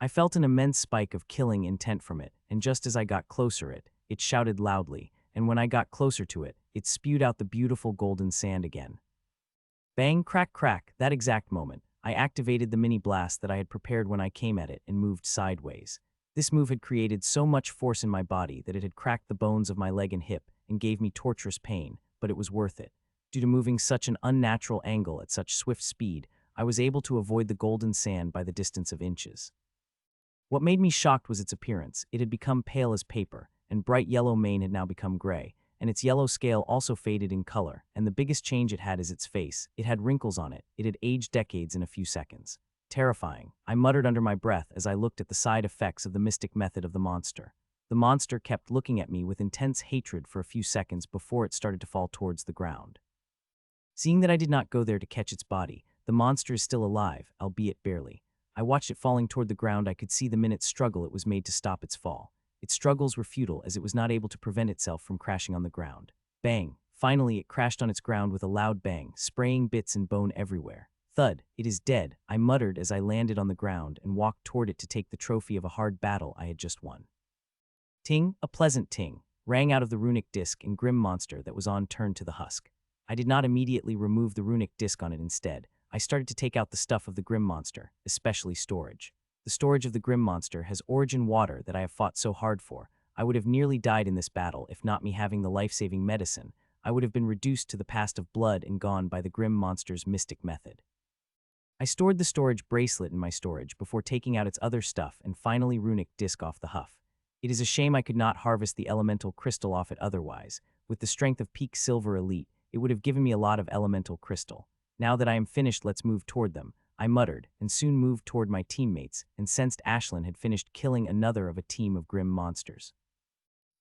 Speaker 1: I felt an immense spike of killing intent from it, and just as I got closer it shouted loudly, and when I got closer to it, it spewed out the beautiful golden sand again. Bang, crack, that exact moment, I activated the mini blast that I had prepared when I came at it and moved sideways. This move had created so much force in my body that it had cracked the bones of my leg and hip and gave me torturous pain, but it was worth it. Due to moving such an unnatural angle at such swift speed, I was able to avoid the golden sand by the distance of inches. What made me shocked was its appearance. It had become pale as paper, and bright yellow mane had now become gray, and its yellow scale also faded in color, and the biggest change it had is its face. It had wrinkles on it. It had aged decades in a few seconds. Terrifying, I muttered under my breath as I looked at the side effects of the mystic method of the monster. The monster kept looking at me with intense hatred for a few seconds before it started to fall towards the ground. Seeing that I did not go there to catch its body, the monster is still alive, albeit barely. I watched it falling toward the ground. I could see the minute struggle it was made to stop its fall. Its struggles were futile as it was not able to prevent itself from crashing on the ground. Bang! Finally, it crashed on its ground with a loud bang, spraying bits and bone everywhere. Thud! It is dead, I muttered as I landed on the ground and walked toward it to take the trophy of a hard battle I had just won. Ting, a pleasant ting, rang out of the runic disc and grim monster that was on turned to the husk. I did not immediately remove the runic disc on it. Instead, I started to take out the stuff of the grim monster, especially storage. The storage of the grim monster has origin water that I have fought so hard for. I would have nearly died in this battle if not me having the life-saving medicine. I would have been reduced to the past of blood and gone by the grim monster's mystic method. I stored the storage bracelet in my storage before taking out its other stuff and finally runic disc off the huff. It is a shame I could not harvest the elemental crystal off it otherwise. With the strength of peak silver elite, it would have given me a lot of elemental crystal. Now that I am finished, let's move toward them, I muttered, and soon moved toward my teammates and sensed Ashlin had finished killing another of a team of grim monsters.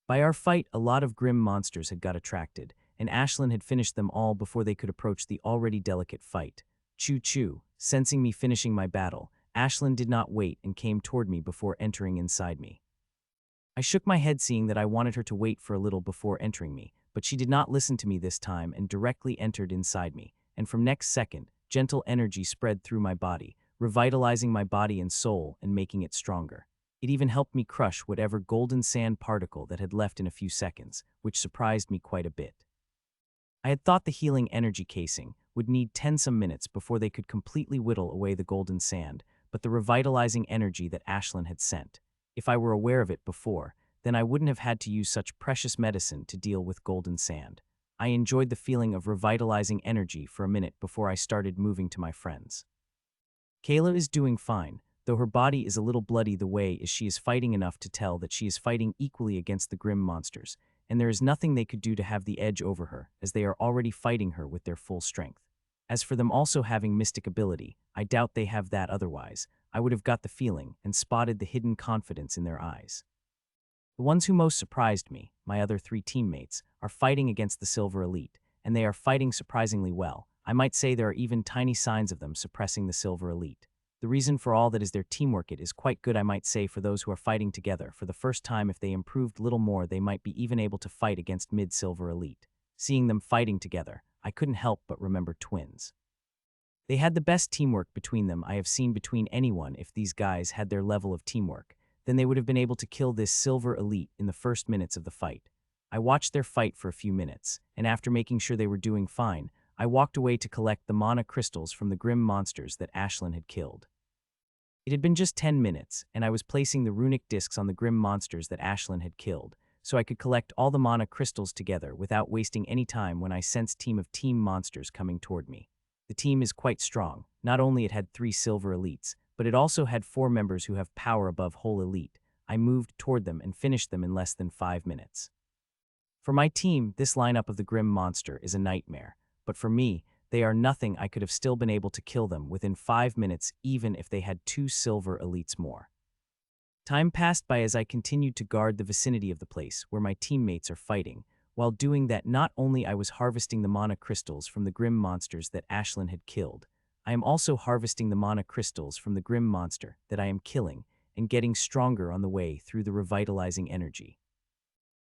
Speaker 1: By our fight, a lot of grim monsters had got attracted, and Ashlin had finished them all before they could approach the already delicate fight. Choo-choo, sensing me finishing my battle, Ashlin did not wait and came toward me before entering inside me. I shook my head, seeing that I wanted her to wait for a little before entering me, but she did not listen to me this time and directly entered inside me, and from next second, gentle energy spread through my body, revitalizing my body and soul and making it stronger. It even helped me crush whatever golden sand particle that had left in a few seconds, which surprised me quite a bit. I had thought the healing energy casing would need 10 some minutes before they could completely whittle away the golden sand, but the revitalizing energy that Ashlin had sent, if I were aware of it before, then I wouldn't have had to use such precious medicine to deal with golden sand. I enjoyed the feeling of revitalizing energy for a minute before I started moving to my friends. Kyla is doing fine, though her body is a little bloody the way as she is fighting enough to tell that she is fighting equally against the grim monsters, and there is nothing they could do to have the edge over her, as they are already fighting her with their full strength. As for them also having mystic ability, I doubt they have that otherwise. I would have got the feeling and spotted the hidden confidence in their eyes. The ones who most surprised me, my other three teammates, are fighting against the Silver Elite, and they are fighting surprisingly well. I might say there are even tiny signs of them suppressing the Silver Elite. The reason for all that is their teamwork. It is quite good, I might say, for those who are fighting together. For the first time, if they improved little more, they might be even able to fight against mid-Silver Elite. Seeing them fighting together, I couldn't help but remember twins. They had the best teamwork between them I have seen between anyone. If these guys had their level of teamwork, then they would have been able to kill this Silver Elite in the first minutes of the fight. I watched their fight for a few minutes, and after making sure they were doing fine, I walked away to collect the mana crystals from the grim monsters that Ashlin had killed. It had been just 10 minutes, and I was placing the runic discs on the grim monsters that Ashlin had killed, so I could collect all the mana crystals together without wasting any time when I sensed team monsters coming toward me. The team is quite strong. Not only it had 3 silver elites, but it also had 4 members who have power above whole elite. I moved toward them and finished them in less than 5 minutes. For my team, this lineup of the grim monster is a nightmare, but for me, they are nothing. I could have still been able to kill them within 5 minutes even if they had 2 silver elites more. Time passed by as I continued to guard the vicinity of the place where my teammates are fighting. While doing that, not only I was harvesting the mana crystals from the grim monsters that Ashlin had killed, I am also harvesting the mana crystals from the grim monster that I am killing and getting stronger on the way through the revitalizing energy.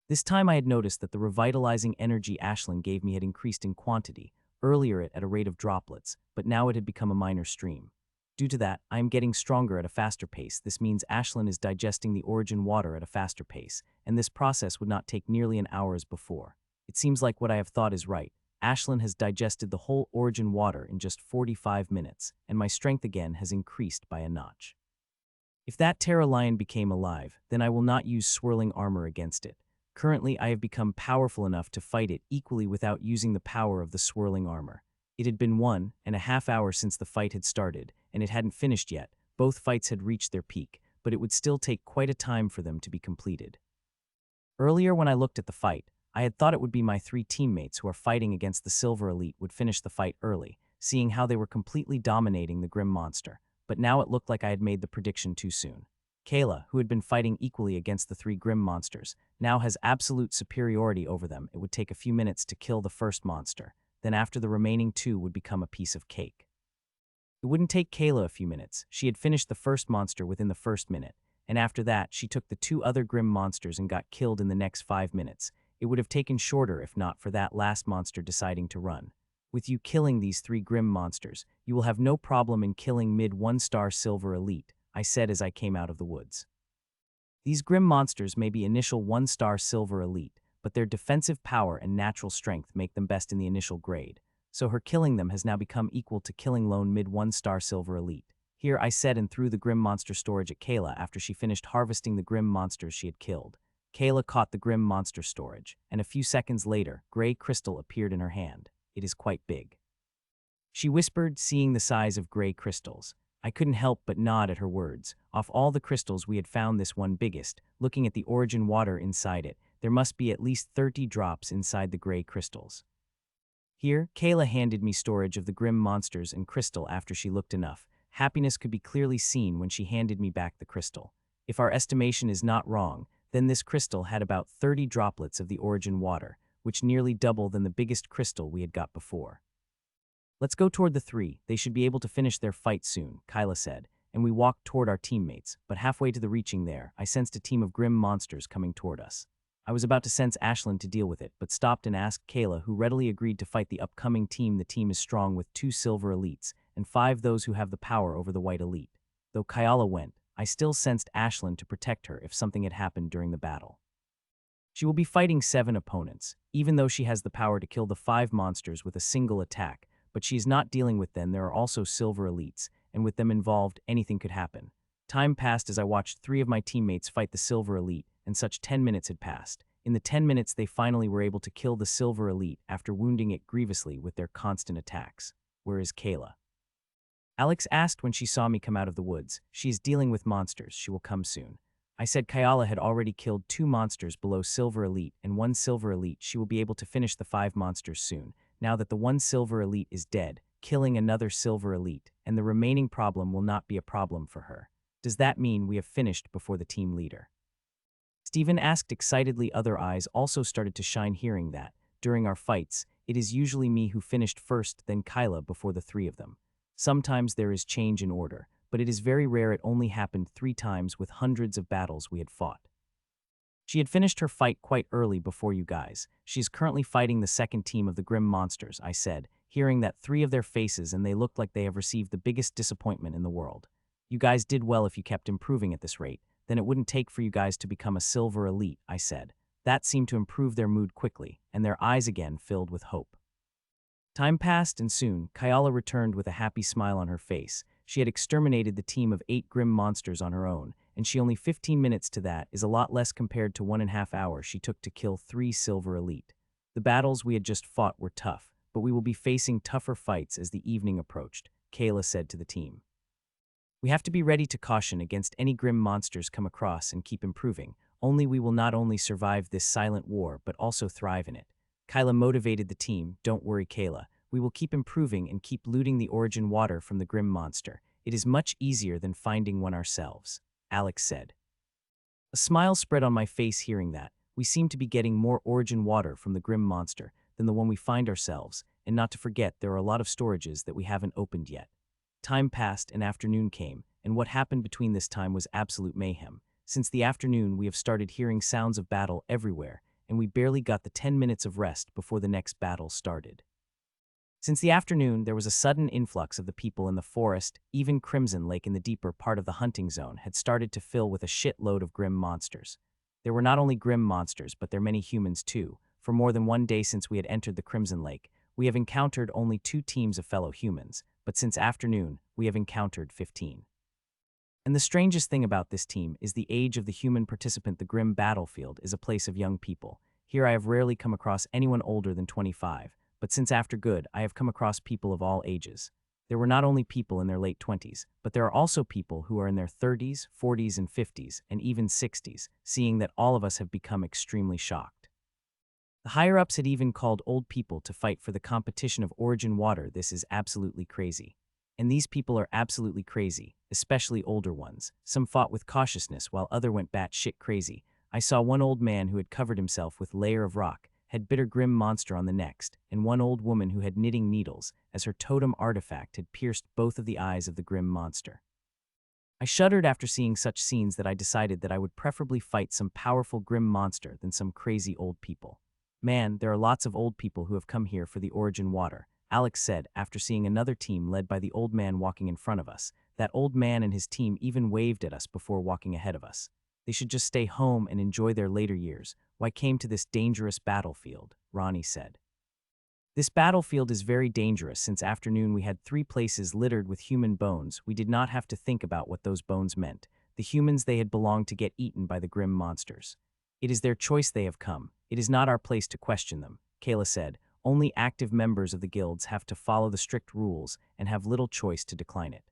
Speaker 1: This time I had noticed that the revitalizing energy Ashlin gave me had increased in quantity, earlier at a rate of droplets, but now it had become a minor stream. Due to that, I am getting stronger at a faster pace. This means Ashlin is digesting the origin water at a faster pace, and this process would not take nearly an hour as before. It seems like what I have thought is right. Ashlin has digested the whole origin water in just 45 minutes, and my strength again has increased by a notch. If that Terra Lion became alive, then I will not use swirling armor against it. Currently, I have become powerful enough to fight it equally without using the power of the swirling armor. It had been 1.5 hours since the fight had started, and it hadn't finished yet. Both fights had reached their peak, but it would still take quite a time for them to be completed. Earlier when I looked at the fight, I had thought it would be my 3 teammates who are fighting against the Silver Elite would finish the fight early, seeing how they were completely dominating the grim monster, but now it looked like I had made the prediction too soon. Kyla, who had been fighting equally against the 3 grim monsters, now has absolute superiority over them. It would take a few minutes to kill the first monster, then after the remaining 2 would become a piece of cake. It wouldn't take Kyla a few minutes. She had finished the first monster within the first minute, and after that she took the 2 other grim monsters and got killed in the next 5 minutes. It would have taken shorter if not for that last monster deciding to run. With you killing these 3 grim monsters, you will have no problem in killing mid-1-star Silver Elite, I said as I came out of the woods. These grim monsters may be initial 1-star Silver Elite, but their defensive power and natural strength make them best in the initial grade, so her killing them has now become equal to killing lone mid-1-star Silver Elite. Here I said and threw the grim monster storage at Kyla after she finished harvesting the grim monsters she had killed. Kyla caught the grim monster storage, and a few seconds later, gray crystal appeared in her hand. It is quite big. She whispered, seeing the size of gray crystals. I couldn't help but nod at her words. Off all the crystals we had found this one biggest. Looking at the origin water inside it, there must be at least 30 drops inside the gray crystals. Here, Kyla handed me storage of the grim monsters and crystal after she looked enough. Happiness could be clearly seen when she handed me back the crystal. If our estimation is not wrong, then this crystal had about 30 droplets of the origin water, which nearly double than the biggest crystal we had got before. Let's go toward the 3. They should be able to finish their fight soon, Kyla said, and we walked toward our teammates, but halfway to the reaching there, I sensed a team of grim monsters coming toward us. I was about to sense Ashlin to deal with it, but stopped and asked Kyla, who readily agreed to fight the upcoming team. The team is strong with 2 silver elites, and 5 those who have the power over the white elite. Though Kyla went, I still sensed Ashlin to protect her if something had happened during the battle. She will be fighting 7 opponents, even though she has the power to kill the 5 monsters with a single attack, but she is not dealing with them. There are also silver elites, and with them involved, anything could happen. Time passed as I watched 3 of my teammates fight the silver elite, and such 10 minutes had passed. In the 10 minutes, they finally were able to kill the Silver Elite after wounding it grievously with their constant attacks. Where is Kyla? Alex asked when she saw me come out of the woods. She is dealing with monsters. She will come soon. I said Kyla had already killed 2 monsters below Silver Elite and 1 Silver Elite. She will be able to finish the 5 monsters soon. Now that the 1 Silver Elite is dead, killing another Silver Elite, and the remaining problem will not be a problem for her. Does that mean we have finished before the team leader? Stephen asked excitedly. Other eyes also started to shine hearing that. During our fights, it is usually me who finished first, then Kyla before the 3 of them. Sometimes there is change in order, but it is very rare. It only happened 3 times with hundreds of battles we had fought. She had finished her fight quite early before you guys. She is currently fighting the second team of the Grim Monsters, I said, hearing that 3 of their faces, and they looked like they have received the biggest disappointment in the world. You guys did well. If you kept improving at this rate, then it wouldn't take for you guys to become a Silver Elite, I said. That seemed to improve their mood quickly, and their eyes again filled with hope. Time passed, and soon, Kyla returned with a happy smile on her face. She had exterminated the team of 8 grim monsters on her own, and she only 15 minutes to that is a lot less compared to 1.5 hours she took to kill 3 Silver Elite. The battles we had just fought were tough, but we will be facing tougher fights as the evening approached, Kyla said to the team. We have to be ready to caution against any grim monsters come across and keep improving. Only we will not only survive this silent war, but also thrive in it. Kyla motivated the team. Don't worry, Kyla. We will keep improving and keep looting the origin water from the grim monster. It is much easier than finding one ourselves, Alex said. A smile spread on my face hearing that. We seem to be getting more origin water from the grim monster than the one we find ourselves, and not to forget there are a lot of storages that we haven't opened yet. Time passed and afternoon came, and what happened between this time was absolute mayhem. Since the afternoon, we have started hearing sounds of battle everywhere, and we barely got the 10 minutes of rest before the next battle started. Since the afternoon, there was a sudden influx of the people in the forest. Even Crimson Lake in the deeper part of the hunting zone had started to fill with a shitload of grim monsters. There were not only grim monsters, but there were many humans too. For more than 1 day since we had entered the Crimson Lake, we have encountered only 2 teams of fellow humans, but since afternoon, we have encountered 15. And the strangest thing about this team is the age of the human participant. The grim battlefield is a place of young people. Here I have rarely come across anyone older than 25, but since after good, I have come across people of all ages. There were not only people in their late 20s, but there are also people who are in their 30s, 40s, and 50s, and even 60s, seeing that all of us have become extremely shocked. The higher-ups had even called old people to fight for the competition of origin water. This is absolutely crazy. And these people are absolutely crazy, especially older ones. Some fought with cautiousness while other went batshit crazy. I saw one old man who had covered himself with layer of rock, had bitter grim monster on the next, and one old woman who had knitting needles, as her totem artifact had pierced both of the eyes of the grim monster. I shuddered after seeing such scenes that I decided that I would preferably fight some powerful grim monster than some crazy old people. Man, there are lots of old people who have come here for the origin water, Alex said after seeing another team led by the old man walking in front of us. That old man and his team even waved at us before walking ahead of us. They should just stay home and enjoy their later years. Why came to this dangerous battlefield? Ronnie said. This battlefield is very dangerous. Since afternoon we had 3 places littered with human bones. We did not have to think about what those bones meant. The humans they had belonged to get eaten by the grim monsters. It is their choice they have come. It is not our place to question them, Kyla said. Only active members of the guilds have to follow the strict rules and have little choice to decline it.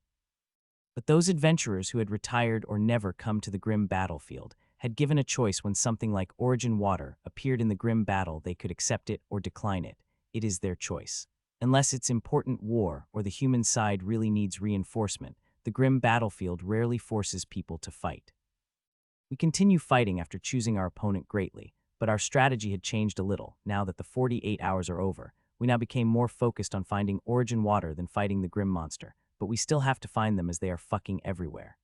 Speaker 1: But those adventurers who had retired or never come to the grim battlefield had given a choice. When something like origin water appeared in the grim battle, they could accept it or decline it. It is their choice. Unless it's important war or the human side really needs reinforcement, the grim battlefield rarely forces people to fight. We continue fighting after choosing our opponent greatly, but our strategy had changed a little. Now that the 48 hours are over, we now became more focused on finding origin water than fighting the grim monster, but we still have to find them as they are fucking everywhere.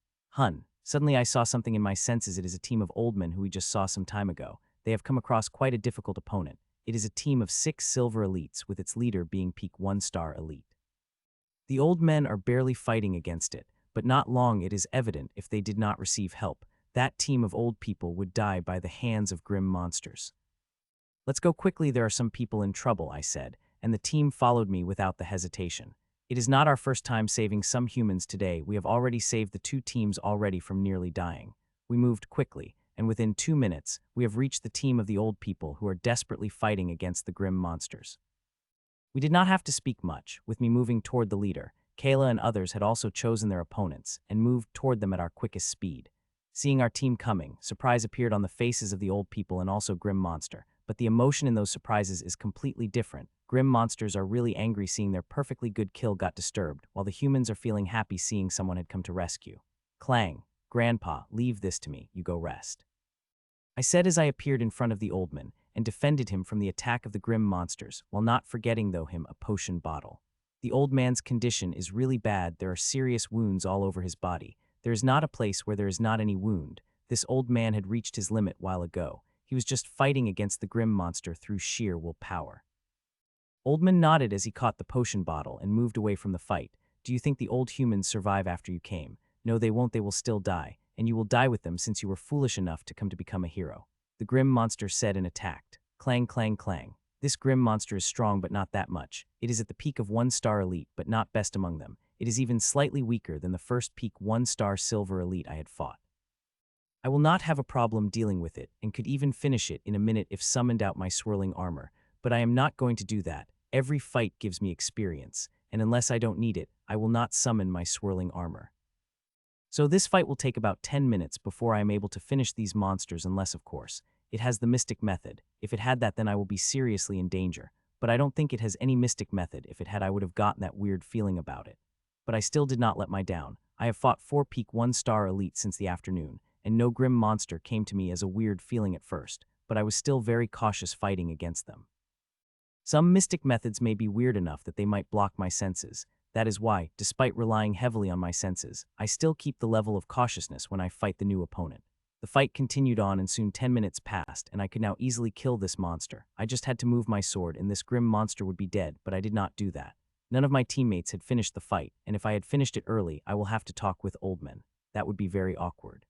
Speaker 1: Suddenly I saw something in my senses. It is a team of old men who we just saw some time ago. They have come across quite a difficult opponent. It is a team of 6 silver elites, with its leader being peak 1-star elite. The old men are barely fighting against it, but not long. It is evident if they did not receive help, that team of old people would die by the hands of grim monsters. Let's go quickly, there are some people in trouble, I said, and the team followed me without the hesitation. It is not our first time saving some humans today. We have already saved the 2 teams already from nearly dying. We moved quickly, and within 2 minutes, we have reached the team of the old people who are desperately fighting against the grim monsters. We did not have to speak much, with me moving toward the leader. Kyla and others had also chosen their opponents and moved toward them at our quickest speed. Seeing our team coming, surprise appeared on the faces of the old people and also Grim Monster, but the emotion in those surprises is completely different. Grim Monsters are really angry seeing their perfectly good kill got disturbed, while the humans are feeling happy seeing someone had come to rescue. Clang, Grandpa, leave this to me, you go rest. I said as I appeared in front of the old man and defended him from the attack of the Grim Monsters, while not forgetting though him a potion bottle. The old man's condition is really bad, there are serious wounds all over his body. There is not a place where there is not any wound. This old man had reached his limit while ago. He was just fighting against the Grim Monster through sheer willpower. Oldman nodded as he caught the potion bottle and moved away from the fight. Do you think the old humans survive after you came? No, they won't, they will still die, and you will die with them since you were foolish enough to come to become a hero. The Grim Monster said and attacked. Clang, clang, clang. This Grim Monster is strong but not that much. It is at the peak of 1-star elite but not best among them. It is even slightly weaker than the first peak 1-star silver elite I had fought. I will not have a problem dealing with it and could even finish it in a minute if summoned out my swirling armor, but I am not going to do that. Every fight gives me experience, and unless I don't need it, I will not summon my swirling armor. So this fight will take about 10 minutes before I am able to finish these monsters unless, of course, it has the mystic method. If it had that, then I will be seriously in danger, but I don't think it has any mystic method. If it had, I would have gotten that weird feeling about it. But I still did not let my down. I have fought 4 peak 1-star elite since the afternoon, and no grim monster came to me as a weird feeling at first, but I was still very cautious fighting against them. Some mystic methods may be weird enough that they might block my senses. That is why, despite relying heavily on my senses, I still keep the level of cautiousness when I fight the new opponent. The fight continued on and soon 10 minutes passed and I could now easily kill this monster. I just had to move my sword and this grim monster would be dead, but I did not do that. None of my teammates had finished the fight, and if I had finished it early, I will have to talk with Oldman. That would be very awkward.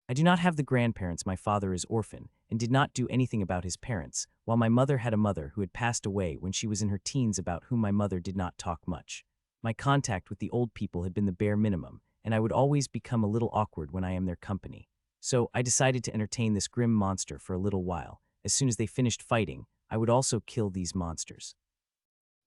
Speaker 1: I do not have the grandparents. My father is orphan and did not do anything about his parents, while my mother had a mother who had passed away when she was in her teens about whom my mother did not talk much. My contact with the old people had been the bare minimum, and I would always become a little awkward when I am their company. So I decided to entertain this grim monster for a little while. As soon as they finished fighting, I would also kill these monsters.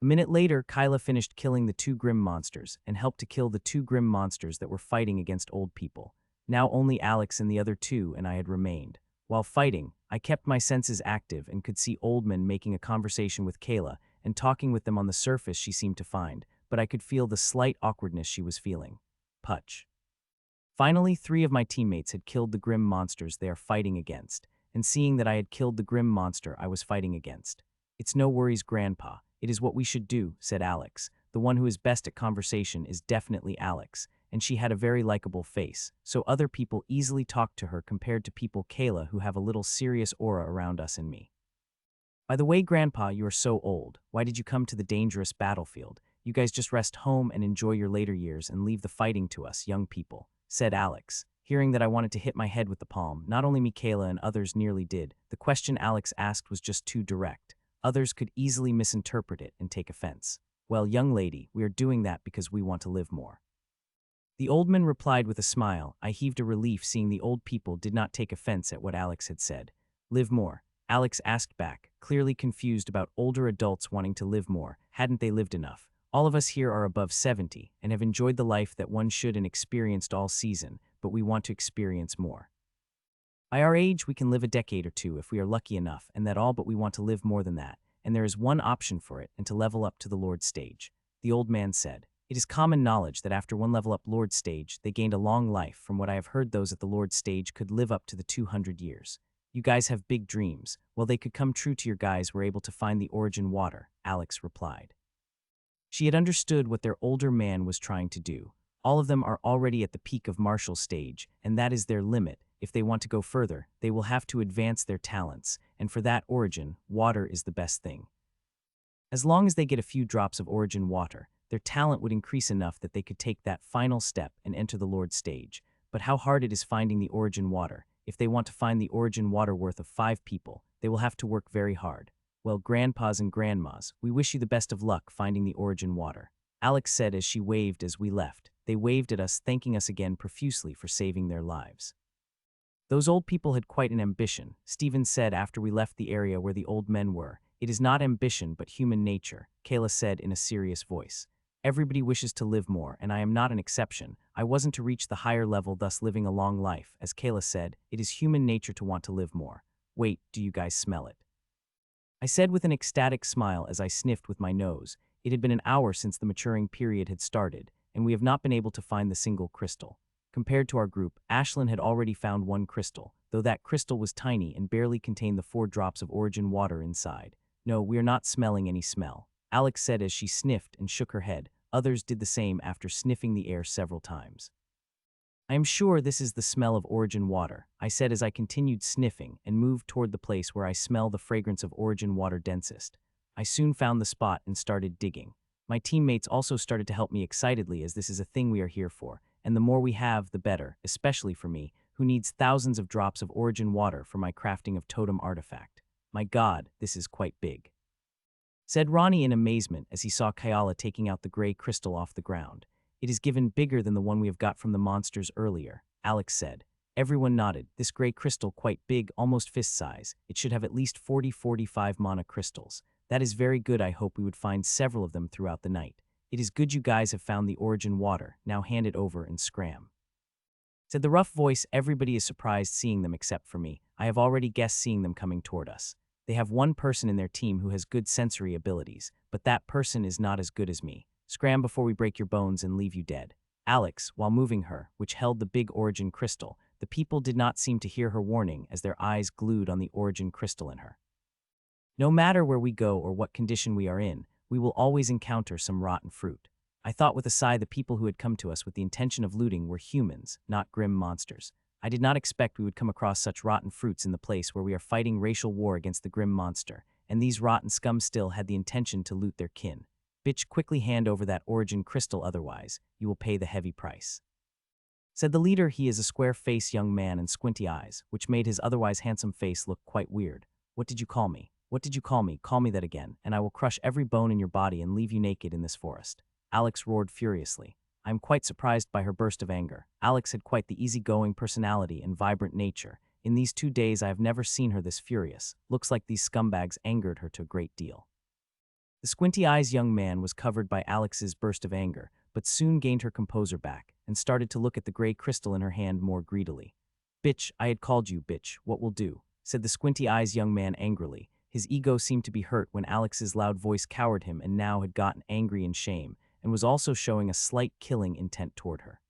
Speaker 1: A minute later, Kyla finished killing the 2 grim monsters and helped to kill the 2 grim monsters that were fighting against old people. Now only Alex and the other 2 and I had remained. While fighting, I kept my senses active and could see Oldman making a conversation with Kyla and talking with them on the surface she seemed to find, but I could feel the slight awkwardness she was feeling. Putch. Finally, 3 of my teammates had killed the grim monsters they are fighting against, and seeing that I had killed the grim monster I was fighting against. It's no worries, Grandpa. It is what we should do, said Alex. The one who is best at conversation is definitely Alex, and she had a very likable face, so other people easily talked to her compared to people Kyla who have a little serious aura around us and me. By the way, Grandpa, you are so old. Why did you come to the dangerous battlefield? You guys just rest home and enjoy your later years and leave the fighting to us, young people, said Alex. Hearing that I wanted to hit my head with the palm, not only me, Kyla, and others nearly did. The question Alex asked was just too direct. Others could easily misinterpret it and take offense. Well, young lady, we are doing that because we want to live more. The old man replied with a smile. I heaved a relief seeing the old people did not take offense at what Alex had said. Live more? Alex asked back, clearly confused about older adults wanting to live more. Hadn't they lived enough? All of us here are above 70 and have enjoyed the life that one should and experienced all season, but we want to experience more. By our age, we can live a decade or 2 if we are lucky enough, and that all, but we want to live more than that, and there is one option for it, and to level up to the Lord stage. The old man said, it is common knowledge that after one level up Lord stage, they gained a long life. From what I have heard, those at the Lord stage could live up to the 200 years. You guys have big dreams. Well, they could come true to your guys were able to find the origin water, Alex replied. She had understood what their older man was trying to do. All of them are already at the peak of martial stage, and that is their limit. If they want to go further, they will have to advance their talents, and for that origin, water is the best thing. As long as they get a few drops of origin water, their talent would increase enough that they could take that final step and enter the Lord stage. But how hard it is finding the origin water. If they want to find the origin water worth of 5 people, they will have to work very hard. Well, grandpas and grandmas, we wish you the best of luck finding the origin water, Alex said as she waved as we left. They waved at us, thanking us again profusely for saving their lives. Those old people had quite an ambition, Stephen said after we left the area where the old men were. It is not ambition, but human nature, Kyla said in a serious voice. Everybody wishes to live more, and I am not an exception. I wasn't to reach the higher level, thus living a long life. As Kyla said, it is human nature to want to live more. Wait, do you guys smell it? I said with an ecstatic smile as I sniffed with my nose. It had been an hour since the maturing period had started, and we have not been able to find the single crystal. Compared to our group, Ashlin had already found one crystal, though that crystal was tiny and barely contained the 4 drops of origin water inside. No, we are not smelling any smell, Alex said as she sniffed and shook her head. Others did the same after sniffing the air several times. I am sure this is the smell of origin water, I said as I continued sniffing and moved toward the place where I smell the fragrance of origin water densest. I soon found the spot and started digging. My teammates also started to help me excitedly, as this is a thing we are here for, and the more we have, the better, especially for me, who needs thousands of drops of origin water for my crafting of totem artifact. My god, this is quite big, said Ronnie in amazement as he saw Kyla taking out the gray crystal off the ground. It is given bigger than the one we have got from the monsters earlier, Alex said. Everyone nodded. This gray crystal quite big, almost fist size. It should have at least 40-45 mana crystals. That is very good. I hope we would find several of them throughout the night. It is good you guys have found the origin water. Now hand it over and scram, said the rough voice. Everybody is surprised seeing them except for me. I have already guessed seeing them coming toward us. They have one person in their team who has good sensory abilities, but that person is not as good as me. Scram before we break your bones and leave you dead. Alex, while moving her, which held the big origin crystal, the people did not seem to hear her warning as their eyes glued on the origin crystal in her. No matter where we go or what condition we are in, we will always encounter some rotten fruit. I thought with a sigh the people who had come to us with the intention of looting were humans, not grim monsters. I did not expect we would come across such rotten fruits in the place where we are fighting racial war against the grim monster, and these rotten scum still had the intention to loot their kin. Bitch, quickly hand over that origin crystal, otherwise you will pay the heavy price, said the leader. He is a square-faced young man and squinty eyes, which made his otherwise handsome face look quite weird. What did you call me? What did you call me? Call me that again, and I will crush every bone in your body and leave you naked in this forest, Alex roared furiously. I am quite surprised by her burst of anger. Alex had quite the easygoing personality and vibrant nature. In these 2 days I have never seen her this furious. Looks like these scumbags angered her to a great deal. The squinty eyes young man was covered by Alex's burst of anger, but soon gained her composure back and started to look at the gray crystal in her hand more greedily. Bitch, I had called you bitch. What will do? Said the squinty eyes young man angrily. His ego seemed to be hurt when Alex's loud voice cowered him and now had gotten angry in shame, and was also showing a slight killing intent toward her.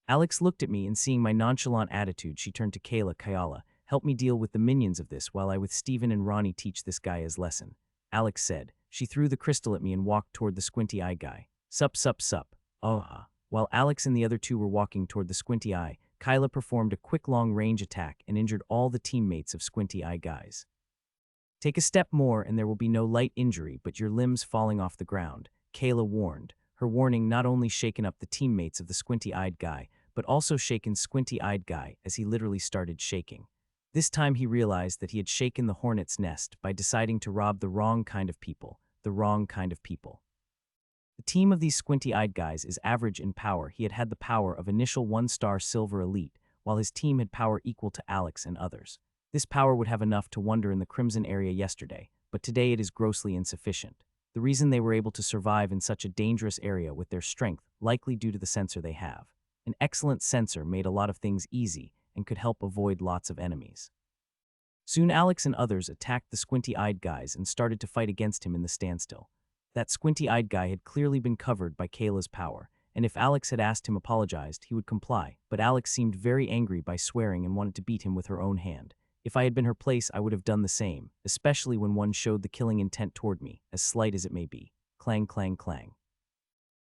Speaker 1: Alex looked at me, and seeing my nonchalant attitude, she turned to Kyla. Help me deal with the minions of this while I with Stephen and Ronnie teach this guy his lesson, Alex said. She threw the crystal at me and walked toward the squinty eye guy. Sup. Oh. While Alex and the other two were walking toward the squinty eye, Kyla performed a quick long-range attack and injured all the teammates of squinty eye guys. Take a step more and there will be no light injury but your limbs falling off the ground, Kyla warned. Her warning not only shaken up the teammates of the squinty-eyed guy, but also shaken squinty-eyed guy as he literally started shaking. This time he realized that he had shaken the hornet's nest by deciding to rob the wrong kind of people. The team of these squinty-eyed guys is average in power. He had the power of initial 1-star silver elite, while his team had power equal to Alex and others. This power would have enough to wonder in the Crimson area yesterday, but today it is grossly insufficient. The reason they were able to survive in such a dangerous area with their strength, likely due to the sensor they have. An excellent sensor made a lot of things easy and could help avoid lots of enemies. Soon Alex and others attacked the squinty-eyed guys and started to fight against him in the standstill. That squinty-eyed guy had clearly been covered by Kyla's power, and if Alex had asked him apologized, he would comply, but Alex seemed very angry by swearing and wanted to beat him with her own hand. If I had been her place, I would have done the same, especially when one showed the killing intent toward me, as slight as it may be. Clang, clang, clang.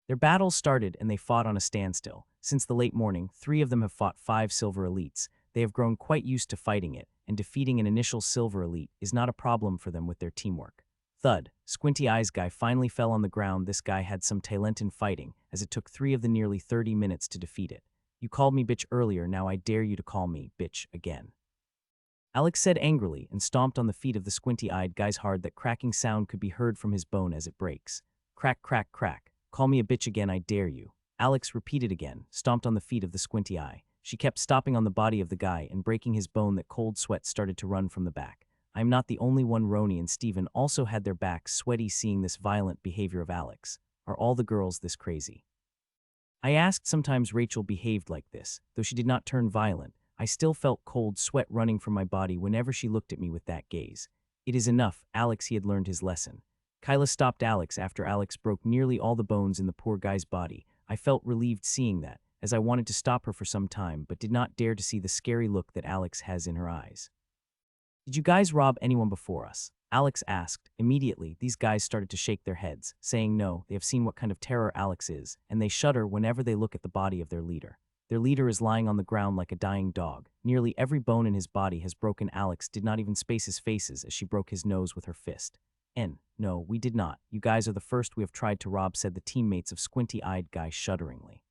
Speaker 1: Their battle started and they fought on a standstill. Since the late morning, 3 of them have fought 5 silver elites. They have grown quite used to fighting it, and defeating an initial silver elite is not a problem for them with their teamwork. Thud, Squinty Eyes guy finally fell on the ground. This guy had some talent in fighting, as it took 3 of the nearly 30 minutes to defeat it. You called me bitch earlier, now I dare you to call me bitch again, Alex said angrily and stomped on the feet of the squinty-eyed guy's hard. That cracking sound could be heard from his bone as it breaks. Crack, crack, crack. Call me a bitch again, I dare you, Alex repeated again, stomped on the feet of the squinty eye. She kept stopping on the body of the guy and breaking his bone that cold sweat started to run from the back. I am not the only one. Roni and Steven also had their backs sweaty seeing this violent behavior of Alex. Are all the girls this crazy? I asked. Sometimes Rachel behaved like this. Though she did not turn violent, I still felt cold sweat running from my body whenever she looked at me with that gaze. It is enough, Alex. He had learned his lesson. Kyla stopped Alex after Alex broke nearly all the bones in the poor guy's body. I felt relieved seeing that, as I wanted to stop her for some time but did not dare to see the scary look that Alex has in her eyes. Did you guys rob anyone before us? Alex asked. Immediately, these guys started to shake their heads, saying no, they have seen what kind of terror Alex is, and they shudder whenever they look at the body of their leader. Their leader is lying on the ground like a dying dog. Nearly every bone in his body has broken. Alex did not even space his faces as she broke his nose with her fist. No, we did not. You guys are the first we have tried to rob, said the teammates of squinty-eyed guy shudderingly.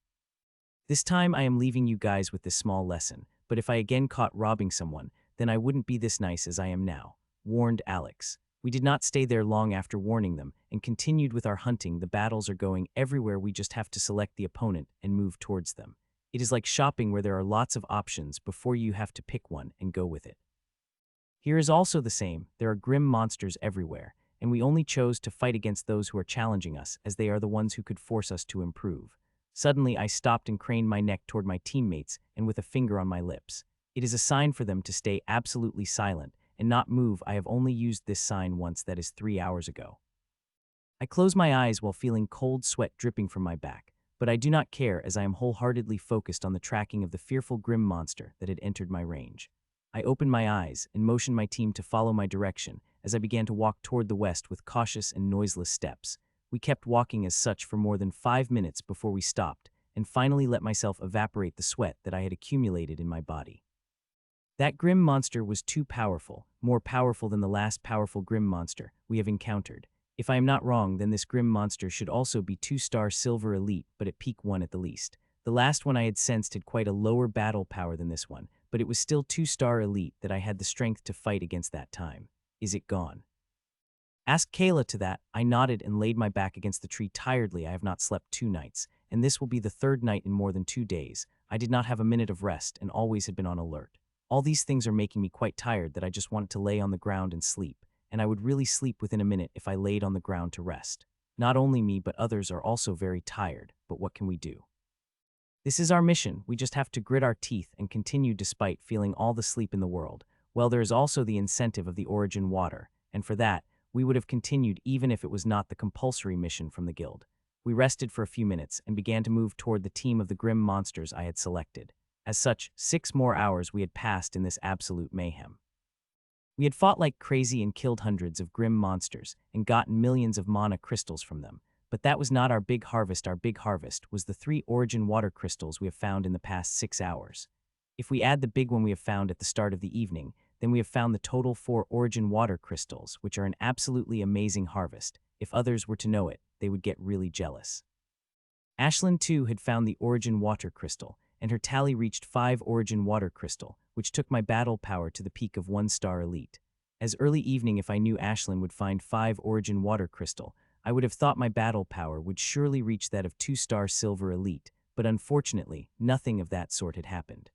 Speaker 1: This time I am leaving you guys with this small lesson, but if I again caught robbing someone, then I wouldn't be this nice as I am now, warned Alex. We did not stay there long after warning them and continued with our hunting. The battles are going everywhere. We just have to select the opponent and move towards them. It is like shopping where there are lots of options before you have to pick one and go with it. Here is also the same. There are grim monsters everywhere, and we only chose to fight against those who are challenging us as they are the ones who could force us to improve. Suddenly I stopped and craned my neck toward my teammates and with a finger on my lips. It is a sign for them to stay absolutely silent and not move. I have only used this sign once, that is 3 hours ago. I close my eyes while feeling cold sweat dripping from my back, but I do not care as I am wholeheartedly focused on the tracking of the fearful grim monster that had entered my range. I opened my eyes and motioned my team to follow my direction as I began to walk toward the west with cautious and noiseless steps. We kept walking as such for more than 5 minutes before we stopped and finally let myself evaporate the sweat that I had accumulated in my body. That grim monster was too powerful, more powerful than the last powerful grim monster we have encountered. If I am not wrong, then this grim monster should also be 2-star silver elite, but at peak 1 at the least. The last one I had sensed had quite a lower battle power than this one, but it was still 2-star elite that I had the strength to fight against that time. Is it gone? Asked Kyla to that. I nodded and laid my back against the tree tiredly. I have not slept 2 nights, and this will be the 3rd night in more than 2 days. I did not have a minute of rest and always had been on alert. All these things are making me quite tired that I just wanted to lay on the ground and sleep, and I would really sleep within a minute if I laid on the ground to rest. Not only me but others are also very tired, but what can we do? This is our mission. We just have to grit our teeth and continue despite feeling all the sleep in the world. Well, there is also the incentive of the origin water, and for that, we would have continued even if it was not the compulsory mission from the guild. We rested for a few minutes and began to move toward the team of the grim monsters I had selected. As such, 6 more hours we had passed in this absolute mayhem. We had fought like crazy and killed hundreds of grim monsters and gotten millions of mana crystals from them. But that was not our big harvest. Our big harvest was the 3 origin water crystals we have found in the past 6 hours. If we add the big one we have found at the start of the evening, then we have found the total 4 origin water crystals, which are an absolutely amazing harvest. If others were to know it, they would get really jealous. Ashlin too had found the origin water crystal, and her tally reached 5 origin water crystal, which took my battle power to the peak of 1-star elite. As early evening, if I knew Ashlin would find 5 origin water crystal, I would have thought my battle power would surely reach that of 2-star silver elite, but unfortunately, nothing of that sort had happened.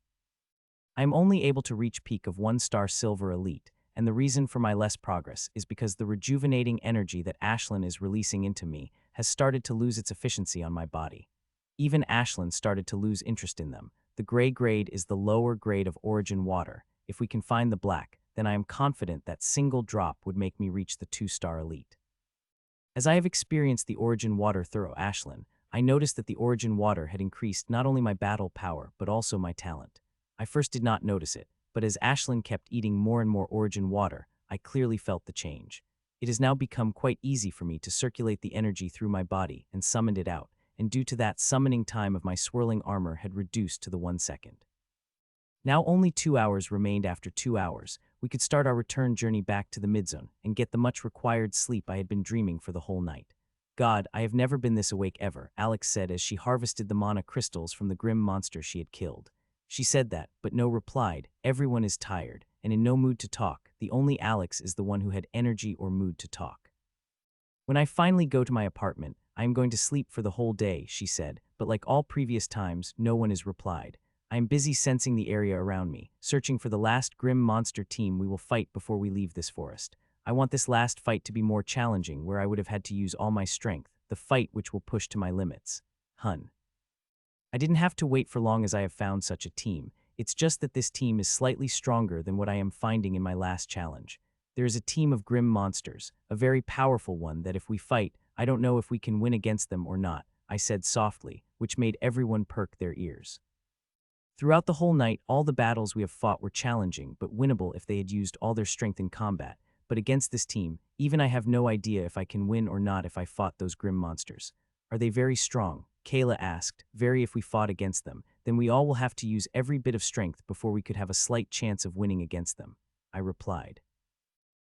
Speaker 1: I am only able to reach peak of 1-star silver elite, and the reason for my less progress is because the rejuvenating energy that Ashlin is releasing into me has started to lose its efficiency on my body. Even Ashlin started to lose interest in them. The gray grade is the lower grade of origin water. If we can find the black, then I am confident that single drop would make me reach the 2-star elite. As I have experienced the origin water through Ashlin, I noticed that the origin water had increased not only my battle power but also my talent. I first did not notice it, but as Ashlin kept eating more and more origin water, I clearly felt the change. It has now become quite easy for me to circulate the energy through my body and summoned it out, and due to that, summoning time of my swirling armor had reduced to the 1 second. Now only 2 hours remained. After 2 hours, we could start our return journey back to the midzone and get the much required sleep I had been dreaming for the whole night. God, I have never been this awake ever, Alex said as she harvested the mana crystals from the grim monster she had killed. She said that, but no replied. Everyone is tired and in no mood to talk. The only Alex is the one who had energy or mood to talk. When I finally go to my apartment, I am going to sleep for the whole day, she said, but like all previous times, no one is replied. I am busy sensing the area around me, searching for the last grim monster team we will fight before we leave this forest. I want this last fight to be more challenging, where I would have had to use all my strength, the fight which will push to my limits. Hun. I didn't have to wait for long as I have found such a team. It's just that this team is slightly stronger than what I am finding in my last challenge. There is a team of grim monsters, a very powerful one that if we fight, I don't know if we can win against them or not, I said softly, which made everyone perk their ears. Throughout the whole night, all the battles we have fought were challenging but winnable if they had used all their strength in combat. But against this team, even I have no idea if I can win or not if I fought those grim monsters. Are they very strong? Kyla asked. Very. If we fought against them, then we all will have to use every bit of strength before we could have a slight chance of winning against them, I replied.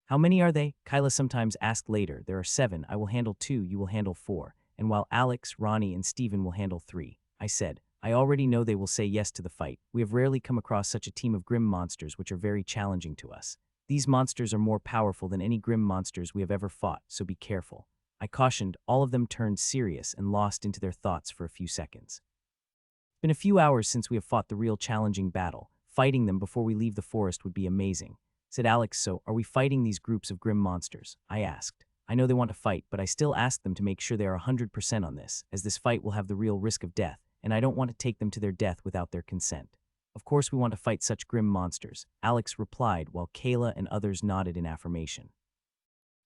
Speaker 1: How many are they? Kyla sometimes asked later. There are 7. I will handle 2, you will handle 4, and while Alex, Ronnie, and Steven will handle 3, I said. I already know they will say yes to the fight. We have rarely come across such a team of grim monsters which are very challenging to us. These monsters are more powerful than any grim monsters we have ever fought, so be careful. I cautioned. All of them turned serious and lost into their thoughts for a few seconds. It's been a few hours since we have fought the real challenging battle. Fighting them before we leave the forest would be amazing, said Alex. So, are we fighting these groups of grim monsters? I asked. I know they want to fight, but I still ask them to make sure they are 100% on this, as this fight will have the real risk of death, and I don't want to take them to their death without their consent. Of course we want to fight such grim monsters, Alex replied while Kyla and others nodded in affirmation.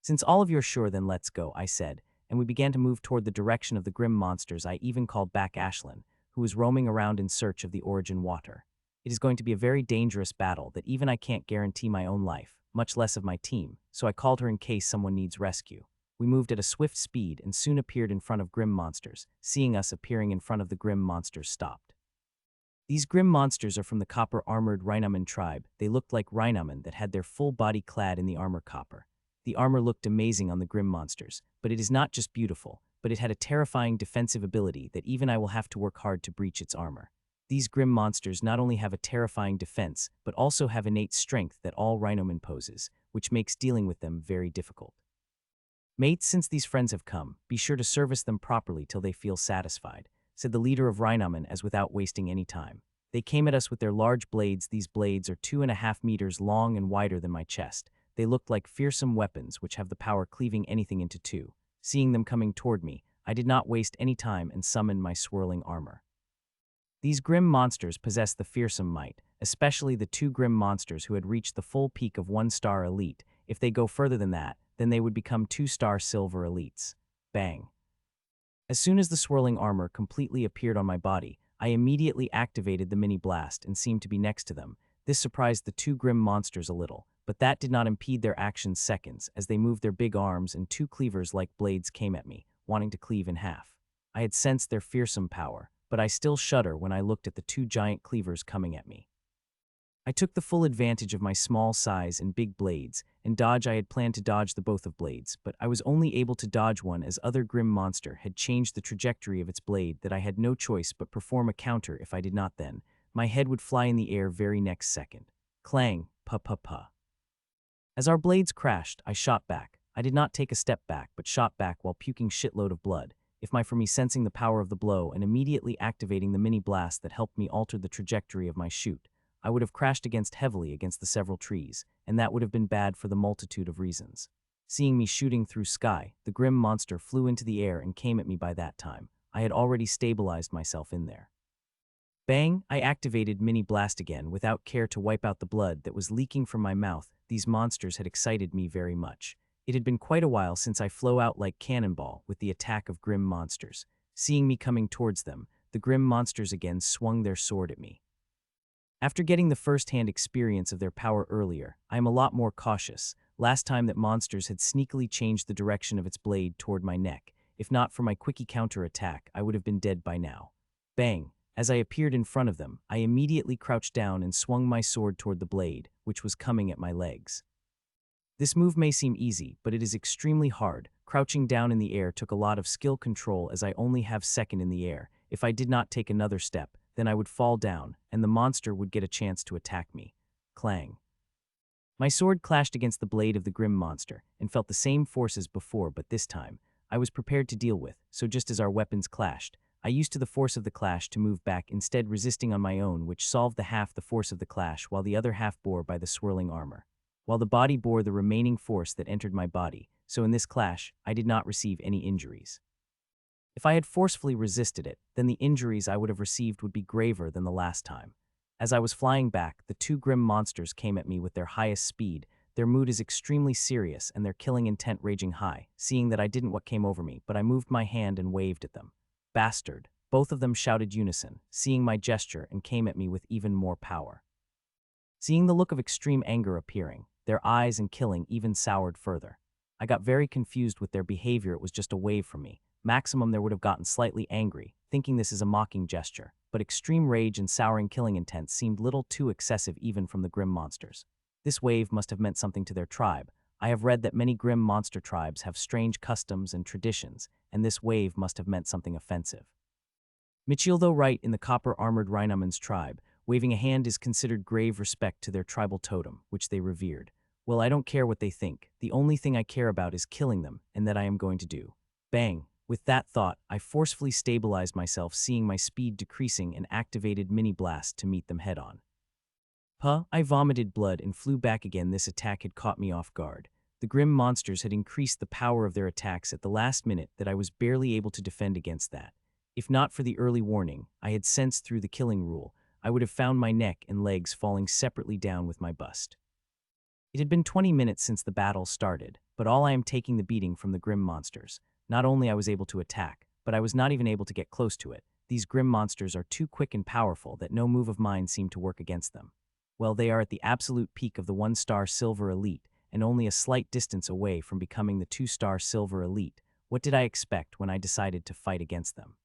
Speaker 1: Since all of you are sure, then let's go, I said, and we began to move toward the direction of the grim monsters. I even called back Ashlin, who was roaming around in search of the origin water. It is going to be a very dangerous battle that even I can't guarantee my own life, much less of my team, so I called her in case someone needs rescue. We moved at a swift speed and soon appeared in front of grim monsters. Seeing us appearing in front of the grim monsters stopped. These grim monsters are from the copper-armored Rhinomen tribe. They looked like Rhinomen that had their full body clad in the armor copper. The armor looked amazing on the grim monsters, but it is not just beautiful, but it had a terrifying defensive ability that even I will have to work hard to breach its armor. These grim monsters not only have a terrifying defense, but also have innate strength that all Rhinomen poses, which makes dealing with them very difficult. Mates, since these friends have come, be sure to service them properly till they feel satisfied, said the leader of Rhinomen as without wasting any time. They came at us with their large blades. These blades are 2.5 meters long and wider than my chest. They looked like fearsome weapons which have the power cleaving anything into two. Seeing them coming toward me, I did not waste any time and summoned my swirling armor. These grim monsters possess the fearsome might, especially the 2 grim monsters who had reached the full peak of 1-star elite. If they go further than that, then they would become 2-star silver elites. Bang. As soon as the swirling armor completely appeared on my body, I immediately activated the mini blast and seemed to be next to them. This surprised the 2 grim monsters a little, but that did not impede their actions seconds as they moved their big arms and 2 cleavers like blades came at me, wanting to cleave in half. I had sensed their fearsome power, but I still shudder when I looked at the 2 giant cleavers coming at me. I took the full advantage of my small size and big blades, and dodge. I had planned to dodge the both of blades, but I was only able to dodge one as other grim monster had changed the trajectory of its blade that I had no choice but perform a counter. If I did not, then my head would fly in the air very next second. Clang, pa-pa-pa. As our blades crashed, I shot back. I did not take a step back, but shot back while puking shitload of blood. If my for me sensing the power of the blow and immediately activating the mini blast that helped me alter the trajectory of my shoot, I would have crashed heavily against the several trees, and that would have been bad for the multitude of reasons. Seeing me shooting through sky, the grim monster flew into the air and came at me. By that time, I had already stabilized myself in there. Bang! I activated mini blast again without care to wipe out the blood that was leaking from my mouth. These monsters had excited me very much. It had been quite a while since I flew out like cannonball with the attack of grim monsters. Seeing me coming towards them, the grim monsters again swung their sword at me. After getting the first-hand experience of their power earlier, I am a lot more cautious. Last time that monsters had sneakily changed the direction of its blade toward my neck. If not for my quickie counter-attack, I would have been dead by now. Bang! As I appeared in front of them, I immediately crouched down and swung my sword toward the blade, which was coming at my legs. This move may seem easy, but it is extremely hard. Crouching down in the air took a lot of skill control as I only have second in the air. If I did not take another step, then I would fall down, and the monster would get a chance to attack me. Clang. My sword clashed against the blade of the grim monster, and felt the same force as before, but this time, I was prepared to deal with, so just as our weapons clashed, I used to the force of the clash to move back, instead resisting on my own, which solved the half the force of the clash while the other half bore by the swirling armor. While the body bore the remaining force that entered my body, so in this clash, I did not receive any injuries. If I had forcefully resisted it, then the injuries I would have received would be graver than the last time. As I was flying back, the two grim monsters came at me with their highest speed. Their mood is extremely serious and their killing intent raging high. Seeing that I didn't what came over me, but I moved my hand and waved at them. Bastard. Both of them shouted unison, seeing my gesture, and came at me with even more power. Seeing the look of extreme anger appearing, their eyes and killing even soured further. I got very confused with their behavior. It was just a wave from me. Maximum there would have gotten slightly angry, thinking this is a mocking gesture, but extreme rage and souring killing intent seemed little too excessive even from the grim monsters. This wave must have meant something to their tribe. I have read that many grim monster tribes have strange customs and traditions, and this wave must have meant something offensive. Michiel, though right in the copper-armored Rheinamen's tribe, waving a hand is considered grave respect to their tribal totem, which they revered. Well, I don't care what they think. The only thing I care about is killing them, and that I am going to do. Bang! With that thought, I forcefully stabilized myself, seeing my speed decreasing, and activated Mini Blast to meet them head-on. I vomited blood and flew back again. This attack had caught me off guard. The grim monsters had increased the power of their attacks at the last minute that I was barely able to defend against that. If not for the early warning I had sensed through the killing rule, I would have found my neck and legs falling separately down with my bust. It had been 20 minutes since the battle started, but all I am taking the beating from the grim monsters. Not only I was able to attack, but I was not even able to get close to it. These grim monsters are too quick and powerful that no move of mine seemed to work against them. Well, they are at the absolute peak of the 1-star silver elite, and only a slight distance away from becoming the 2-star silver elite. What did I expect when I decided to fight against them?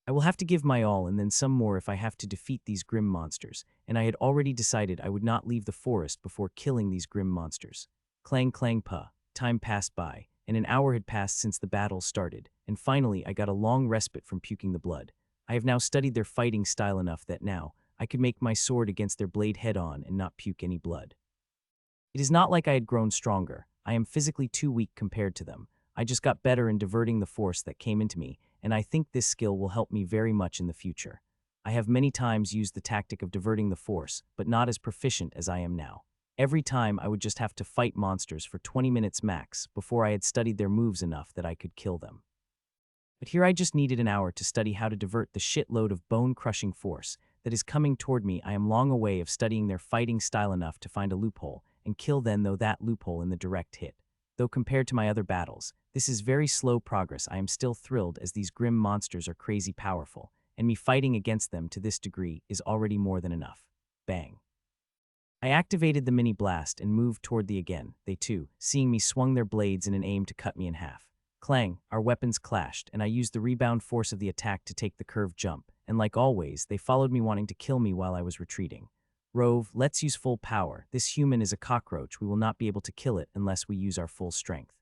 Speaker 1: I will have to give my all and then some more if I have to defeat these grim monsters, and I had already decided I would not leave the forest before killing these grim monsters. Clang clang puh. Time passed by, and an hour had passed since the battle started, and finally I got a long respite from puking the blood. I have now studied their fighting style enough that now I could make my sword against their blade head-on and not puke any blood. It is not like I had grown stronger. I am physically too weak compared to them. I just got better in diverting the force that came into me, and I think this skill will help me very much in the future. I have many times used the tactic of diverting the force, but not as proficient as I am now. Every time I would just have to fight monsters for 20 minutes max before I had studied their moves enough that I could kill them. But here I just needed an hour to study how to divert the shitload of bone-crushing force that is coming toward me. I am long away of studying their fighting style enough to find a loophole and kill them, though that loophole in the direct hit. Though compared to my other battles, this is very slow progress. I am still thrilled as these grim monsters are crazy powerful, and me fighting against them to this degree is already more than enough. Bang. I activated the mini blast and moved toward the again. They too, seeing me, swung their blades in an aim to cut me in half. Clang, our weapons clashed, and I used the rebound force of the attack to take the curved jump, and like always, they followed me, wanting to kill me while I was retreating. Rove, let's use full power. This human is a cockroach. We will not be able to kill it unless we use our full strength,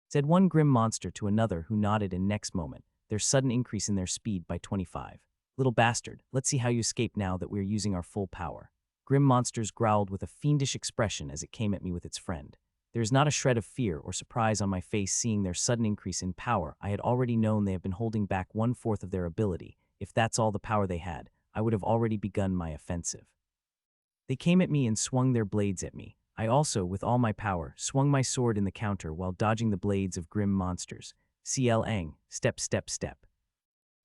Speaker 1: said one grim monster to another, who nodded, and next moment, their sudden increase in their speed by 25. Little bastard, let's see how you escape now that we are using our full power. Grim monsters growled with a fiendish expression as it came at me with its friend. There is not a shred of fear or surprise on my face seeing their sudden increase in power. I had already known they have been holding back 1/4 of their ability. If that's all the power they had, I would have already begun my offensive. They came at me and swung their blades at me. I also, with all my power, swung my sword in the counter while dodging the blades of grim monsters. CL-ang, step, step, step.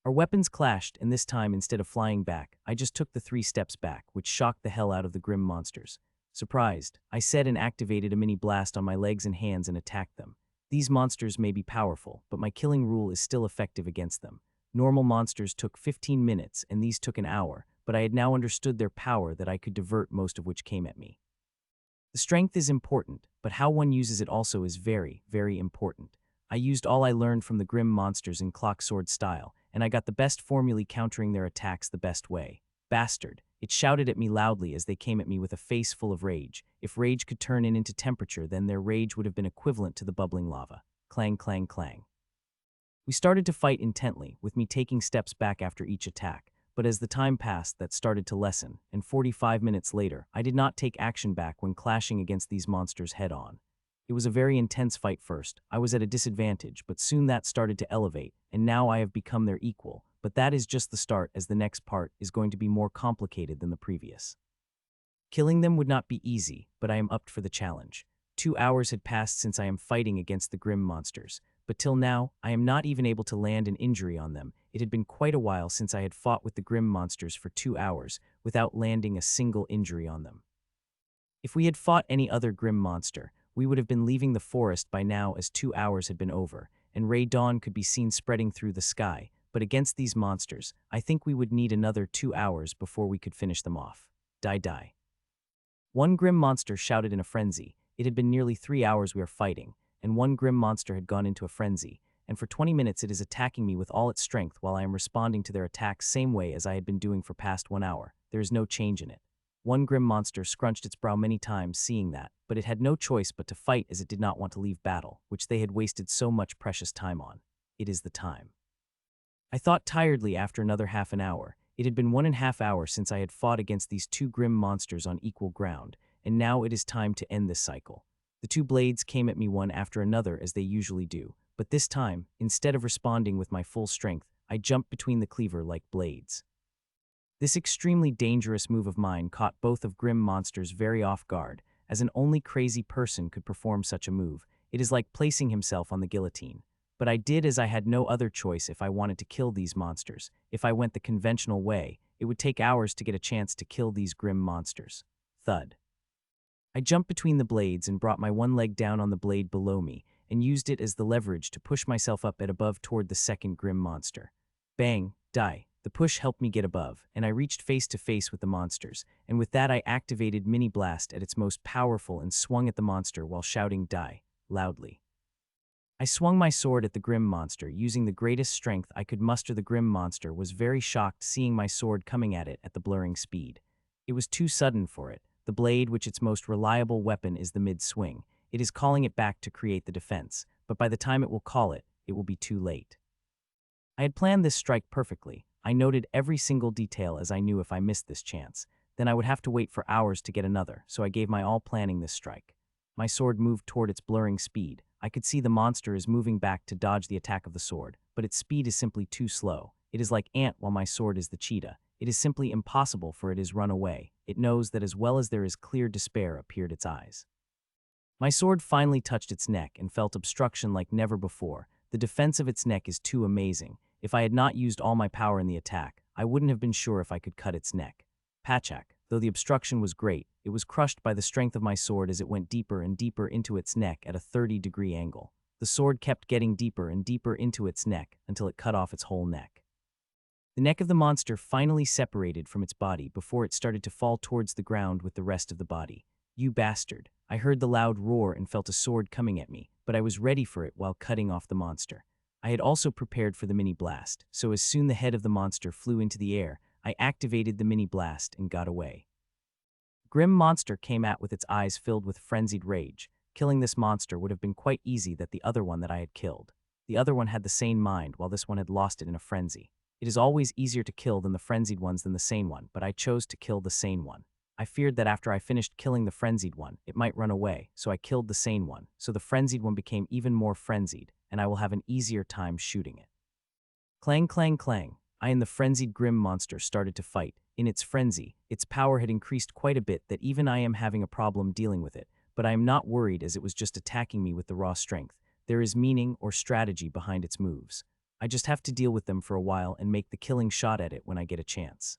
Speaker 1: Our weapons clashed, and this time, instead of flying back, I just took the 3 steps back, which shocked the hell out of the grim monsters. Surprised, I said, and activated a mini blast on my legs and hands and attacked them. These monsters may be powerful, but my killing rule is still effective against them. Normal monsters took 15 minutes, and these took an hour, but I had now understood their power, that I could divert most of which came at me. The strength is important, but how one uses it also is very, very important. I used all I learned from the grim monsters in clock sword style, and I got the best formulae countering their attacks the best way. Bastard, it shouted at me loudly as they came at me with a face full of rage. If rage could turn into temperature, then their rage would have been equivalent to the bubbling lava. Clang, clang, clang. We started to fight intently, with me taking steps back after each attack, but as the time passed, that started to lessen, and 45 minutes later, I did not take action back when clashing against these monsters head-on. It was a very intense fight first. I was at a disadvantage, but soon that started to elevate, and now I have become their equal. But that is just the start, as the next part is going to be more complicated than the previous. Killing them would not be easy, but I am up for the challenge. 2 hours had passed since I am fighting against the grim monsters, but till now, I am not even able to land an injury on them. It had been quite a while since I had fought with the grim monsters for 2 hours without landing a single injury on them. If we had fought any other grim monster, we would have been leaving the forest by now, as 2 hours had been over, and ray dawn could be seen spreading through the sky. But against these monsters, I think we would need another 2 hours before we could finish them off. Die, die. One grim monster shouted in a frenzy. It had been nearly 3 hours we are fighting, and one grim monster had gone into a frenzy, and for 20 minutes it is attacking me with all its strength while I am responding to their attacks same way as I had been doing for past 1 hour. There is no change in it. One grim monster scrunched its brow many times seeing that, but it had no choice but to fight, as it did not want to leave battle, which they had wasted so much precious time on. It is the time. I thought tiredly after another half an hour. It had been 1.5 hours since I had fought against these two grim monsters on equal ground, and now it is time to end this cycle. The two blades came at me one after another as they usually do, but this time, instead of responding with my full strength, I jumped between the cleaver like blades. This extremely dangerous move of mine caught both of grim monsters very off guard, as an only crazy person could perform such a move. It is like placing himself on the guillotine. But I did, as I had no other choice if I wanted to kill these monsters. If I went the conventional way, it would take hours to get a chance to kill these grim monsters. Thud. I jumped between the blades and brought my one leg down on the blade below me and used it as the leverage to push myself up at above toward the second grim monster. Bang, die. The push helped me get above, and I reached face to face with the monsters, and with that I activated Mini Blast at its most powerful and swung at the monster while shouting die, loudly. I swung my sword at the grim monster, using the greatest strength I could muster. The grim monster was very shocked seeing my sword coming at it at the blurring speed. It was too sudden for it. The blade, which its most reliable weapon is the mid-swing, it is calling it back to create the defense, but by the time it will call it, it will be too late. I had planned this strike perfectly. I noted every single detail, as I knew if I missed this chance, then I would have to wait for hours to get another, so I gave my all planning this strike. My sword moved toward its blurring speed. I could see the monster is moving back to dodge the attack of the sword, but its speed is simply too slow. It is like ant while my sword is the cheetah. It is simply impossible for it is run away. It knows that as well as there is clear despair appeared its eyes. My sword finally touched its neck and felt obstruction like never before. The defense of its neck is too amazing. If I had not used all my power in the attack, I wouldn't have been sure if I could cut its neck. Pachak, though the obstruction was great, it was crushed by the strength of my sword as it went deeper and deeper into its neck at a 30-degree angle. The sword kept getting deeper and deeper into its neck until it cut off its whole neck. The neck of the monster finally separated from its body before it started to fall towards the ground with the rest of the body. You bastard! I heard the loud roar and felt a sword coming at me, but I was ready for it while cutting off the monster. I had also prepared for the mini blast, so as soon the head of the monster flew into the air, I activated the mini blast and got away. Grim monster came at with its eyes filled with frenzied rage. Killing this monster would have been quite easy than the other one that I had killed. The other one had the sane mind, while this one had lost it in a frenzy. It is always easier to kill the frenzied ones than the sane one, but I chose to kill the sane one. I feared that after I finished killing the frenzied one, it might run away, so I killed the sane one, so the frenzied one became even more frenzied, and I will have an easier time shooting it. Clang, clang, clang. I and the frenzied grim monster started to fight. In its frenzy, its power had increased quite a bit that even I am having a problem dealing with it, but I am not worried as it was just attacking me with the raw strength. There is meaning or strategy behind its moves. I just have to deal with them for a while and make the killing shot at it when I get a chance.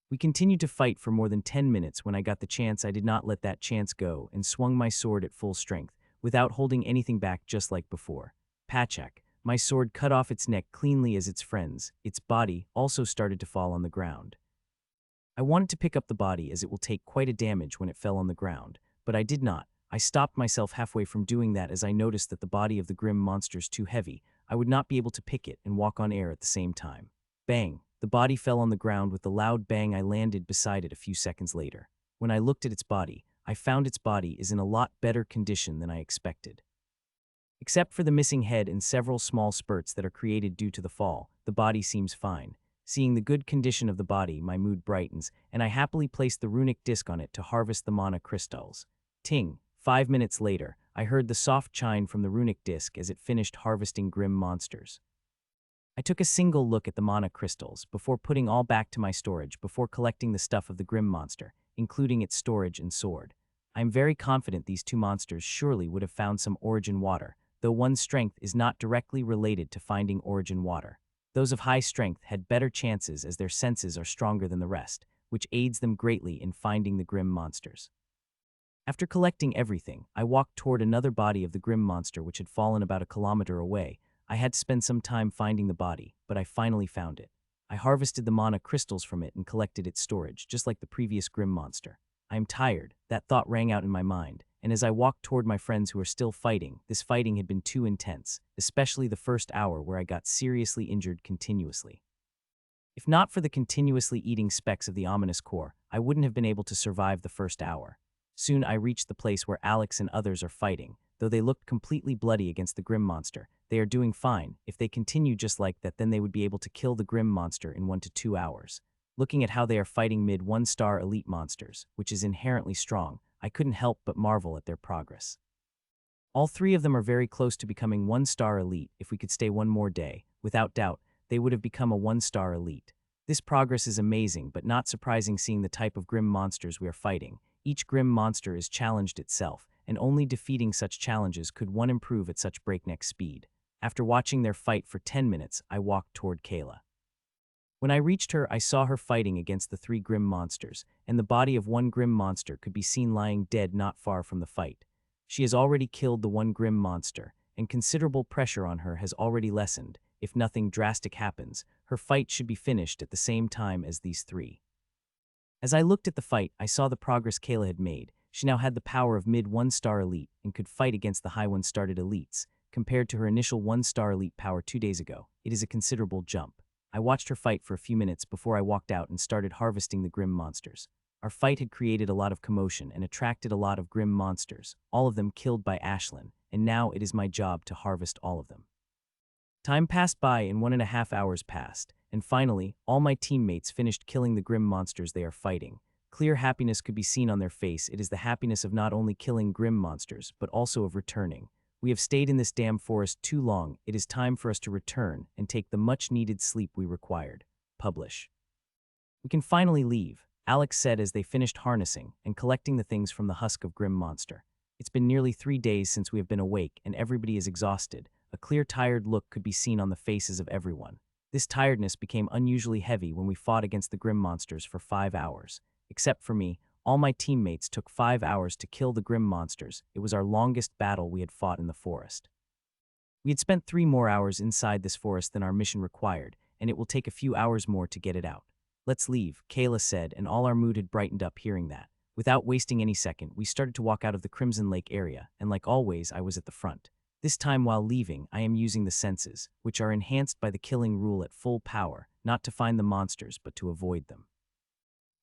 Speaker 1: We continued to fight for more than 10 minutes. When I got the chance, I did not let that chance go and swung my sword at full strength, without holding anything back, just like before. Pachak. My sword cut off its neck cleanly as its friends. Its body also started to fall on the ground. I wanted to pick up the body as it will take quite a damage when it fell on the ground, but I did not. I stopped myself halfway from doing that as I noticed that the body of the grim monster is too heavy. I would not be able to pick it and walk on air at the same time. Bang! The body fell on the ground. With the loud bang, I landed beside it a few seconds later. When I looked at its body, I found its body is in a lot better condition than I expected. Except for the missing head and several small spurts that are created due to the fall, the body seems fine. Seeing the good condition of the body, my mood brightens, and I happily place the runic disc on it to harvest the mana crystals. Ting! 5 minutes later, I heard the soft chime from the runic disc as it finished harvesting grim monsters. I took a single look at the mana crystals before putting all back to my storage before collecting the stuff of the grim monster, including its storage and sword. I am very confident these two monsters surely would have found some origin water, though one's strength is not directly related to finding origin water. Those of high strength had better chances as their senses are stronger than the rest, which aids them greatly in finding the grim monsters. After collecting everything, I walked toward another body of the grim monster which had fallen about a kilometer away. I had to spend some time finding the body, but I finally found it. I harvested the mana crystals from it and collected its storage, just like the previous grim monster. I am tired, that thought rang out in my mind, and as I walked toward my friends who are still fighting, this fighting had been too intense, especially the first hour where I got seriously injured continuously. If not for the continuously eating specks of the ominous core, I wouldn't have been able to survive the first hour. Soon I reached the place where Alex and others are fighting. Though they looked completely bloody against the grim monster, they are doing fine. If they continue just like that, then they would be able to kill the grim monster in 1 to 2 hours. Looking at how they are fighting mid 1-star elite monsters, which is inherently strong, I couldn't help but marvel at their progress. All 3 of them are very close to becoming 1-star elite. If we could stay one more day, without doubt, they would have become a 1-star elite. This progress is amazing, but not surprising seeing the type of grim monsters we are fighting. Each grim monster is challenged itself, and only defeating such challenges could one improve at such breakneck speed. After watching their fight for 10 minutes, I walked toward Kyla. When I reached her, I saw her fighting against the 3 grim monsters, and the body of one grim monster could be seen lying dead not far from the fight. She has already killed the one grim monster, and considerable pressure on her has already lessened. If nothing drastic happens, her fight should be finished at the same time as these 3. As I looked at the fight, I saw the progress Kyla had made. She now had the power of mid 1-star elite and could fight against the high 1-started elites. Compared to her initial 1-star elite power 2 days ago, it is a considerable jump. I watched her fight for a few minutes before I walked out and started harvesting the grim monsters. Our fight had created a lot of commotion and attracted a lot of grim monsters, all of them killed by Ashlin, and now it is my job to harvest all of them. Time passed by and 1.5 hours passed, and finally, all my teammates finished killing the grim monsters they are fighting. Clear happiness could be seen on their face. It is the happiness of not only killing grim monsters, but also of returning. We have stayed in this damn forest too long. It is time for us to return and take the much-needed sleep we required. Publish. We can finally leave, Alex said as they finished harnessing and collecting the things from the husk of grim monster. It's been nearly 3 days since we have been awake and everybody is exhausted. A clear tired look could be seen on the faces of everyone. This tiredness became unusually heavy when we fought against the grim monsters for 5 hours. Except for me, all my teammates took 5 hours to kill the grim monsters. It was our longest battle we had fought in the forest. We had spent 3 more hours inside this forest than our mission required, and it will take a few hours more to get it out. Let's leave, Kyla said, and all our mood had brightened up hearing that. Without wasting any second, we started to walk out of the Crimson Lake area, and like always, I was at the front. This time while leaving, I am using the senses, which are enhanced by the killing rule at full power, not to find the monsters but to avoid them.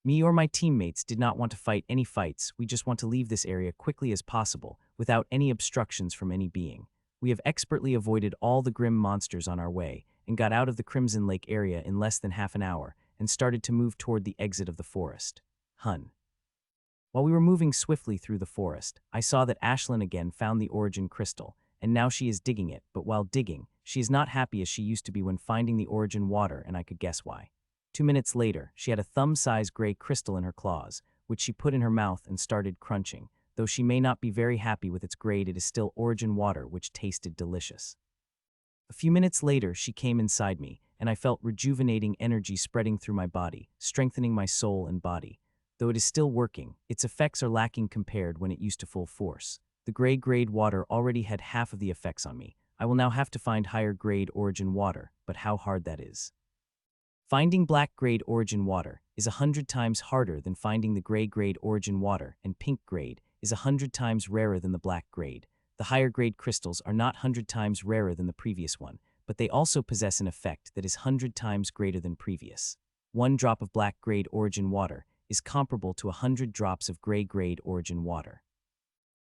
Speaker 1: Me or my teammates did not want to fight any fights, we just want to leave this area quickly as possible, without any obstructions from any being. We have expertly avoided all the grim monsters on our way, and got out of the Crimson Lake area in less than half an hour, and started to move toward the exit of the forest. While we were moving swiftly through the forest, I saw that Ashlin again found the origin crystal, and now she is digging it, but while digging, she is not happy as she used to be when finding the origin water, and I could guess why. 2 minutes later, she had a thumb-sized gray crystal in her claws, which she put in her mouth and started crunching. Though she may not be very happy with its grade, it is still origin water, which tasted delicious. A few minutes later, she came inside me, and I felt rejuvenating energy spreading through my body, strengthening my soul and body. Though it is still working, its effects are lacking compared when it used to full force. The gray-grade water already had half of the effects on me. I will now have to find higher-grade origin water, but how hard that is. Finding black-grade origin water is 100 times harder than finding the gray-grade origin water, and pink-grade is 100 times rarer than the black-grade. The higher-grade crystals are not 100 times rarer than the previous one, but they also possess an effect that is 100 times greater than previous. 1 drop of black-grade origin water is comparable to 100 drops of gray-grade origin water.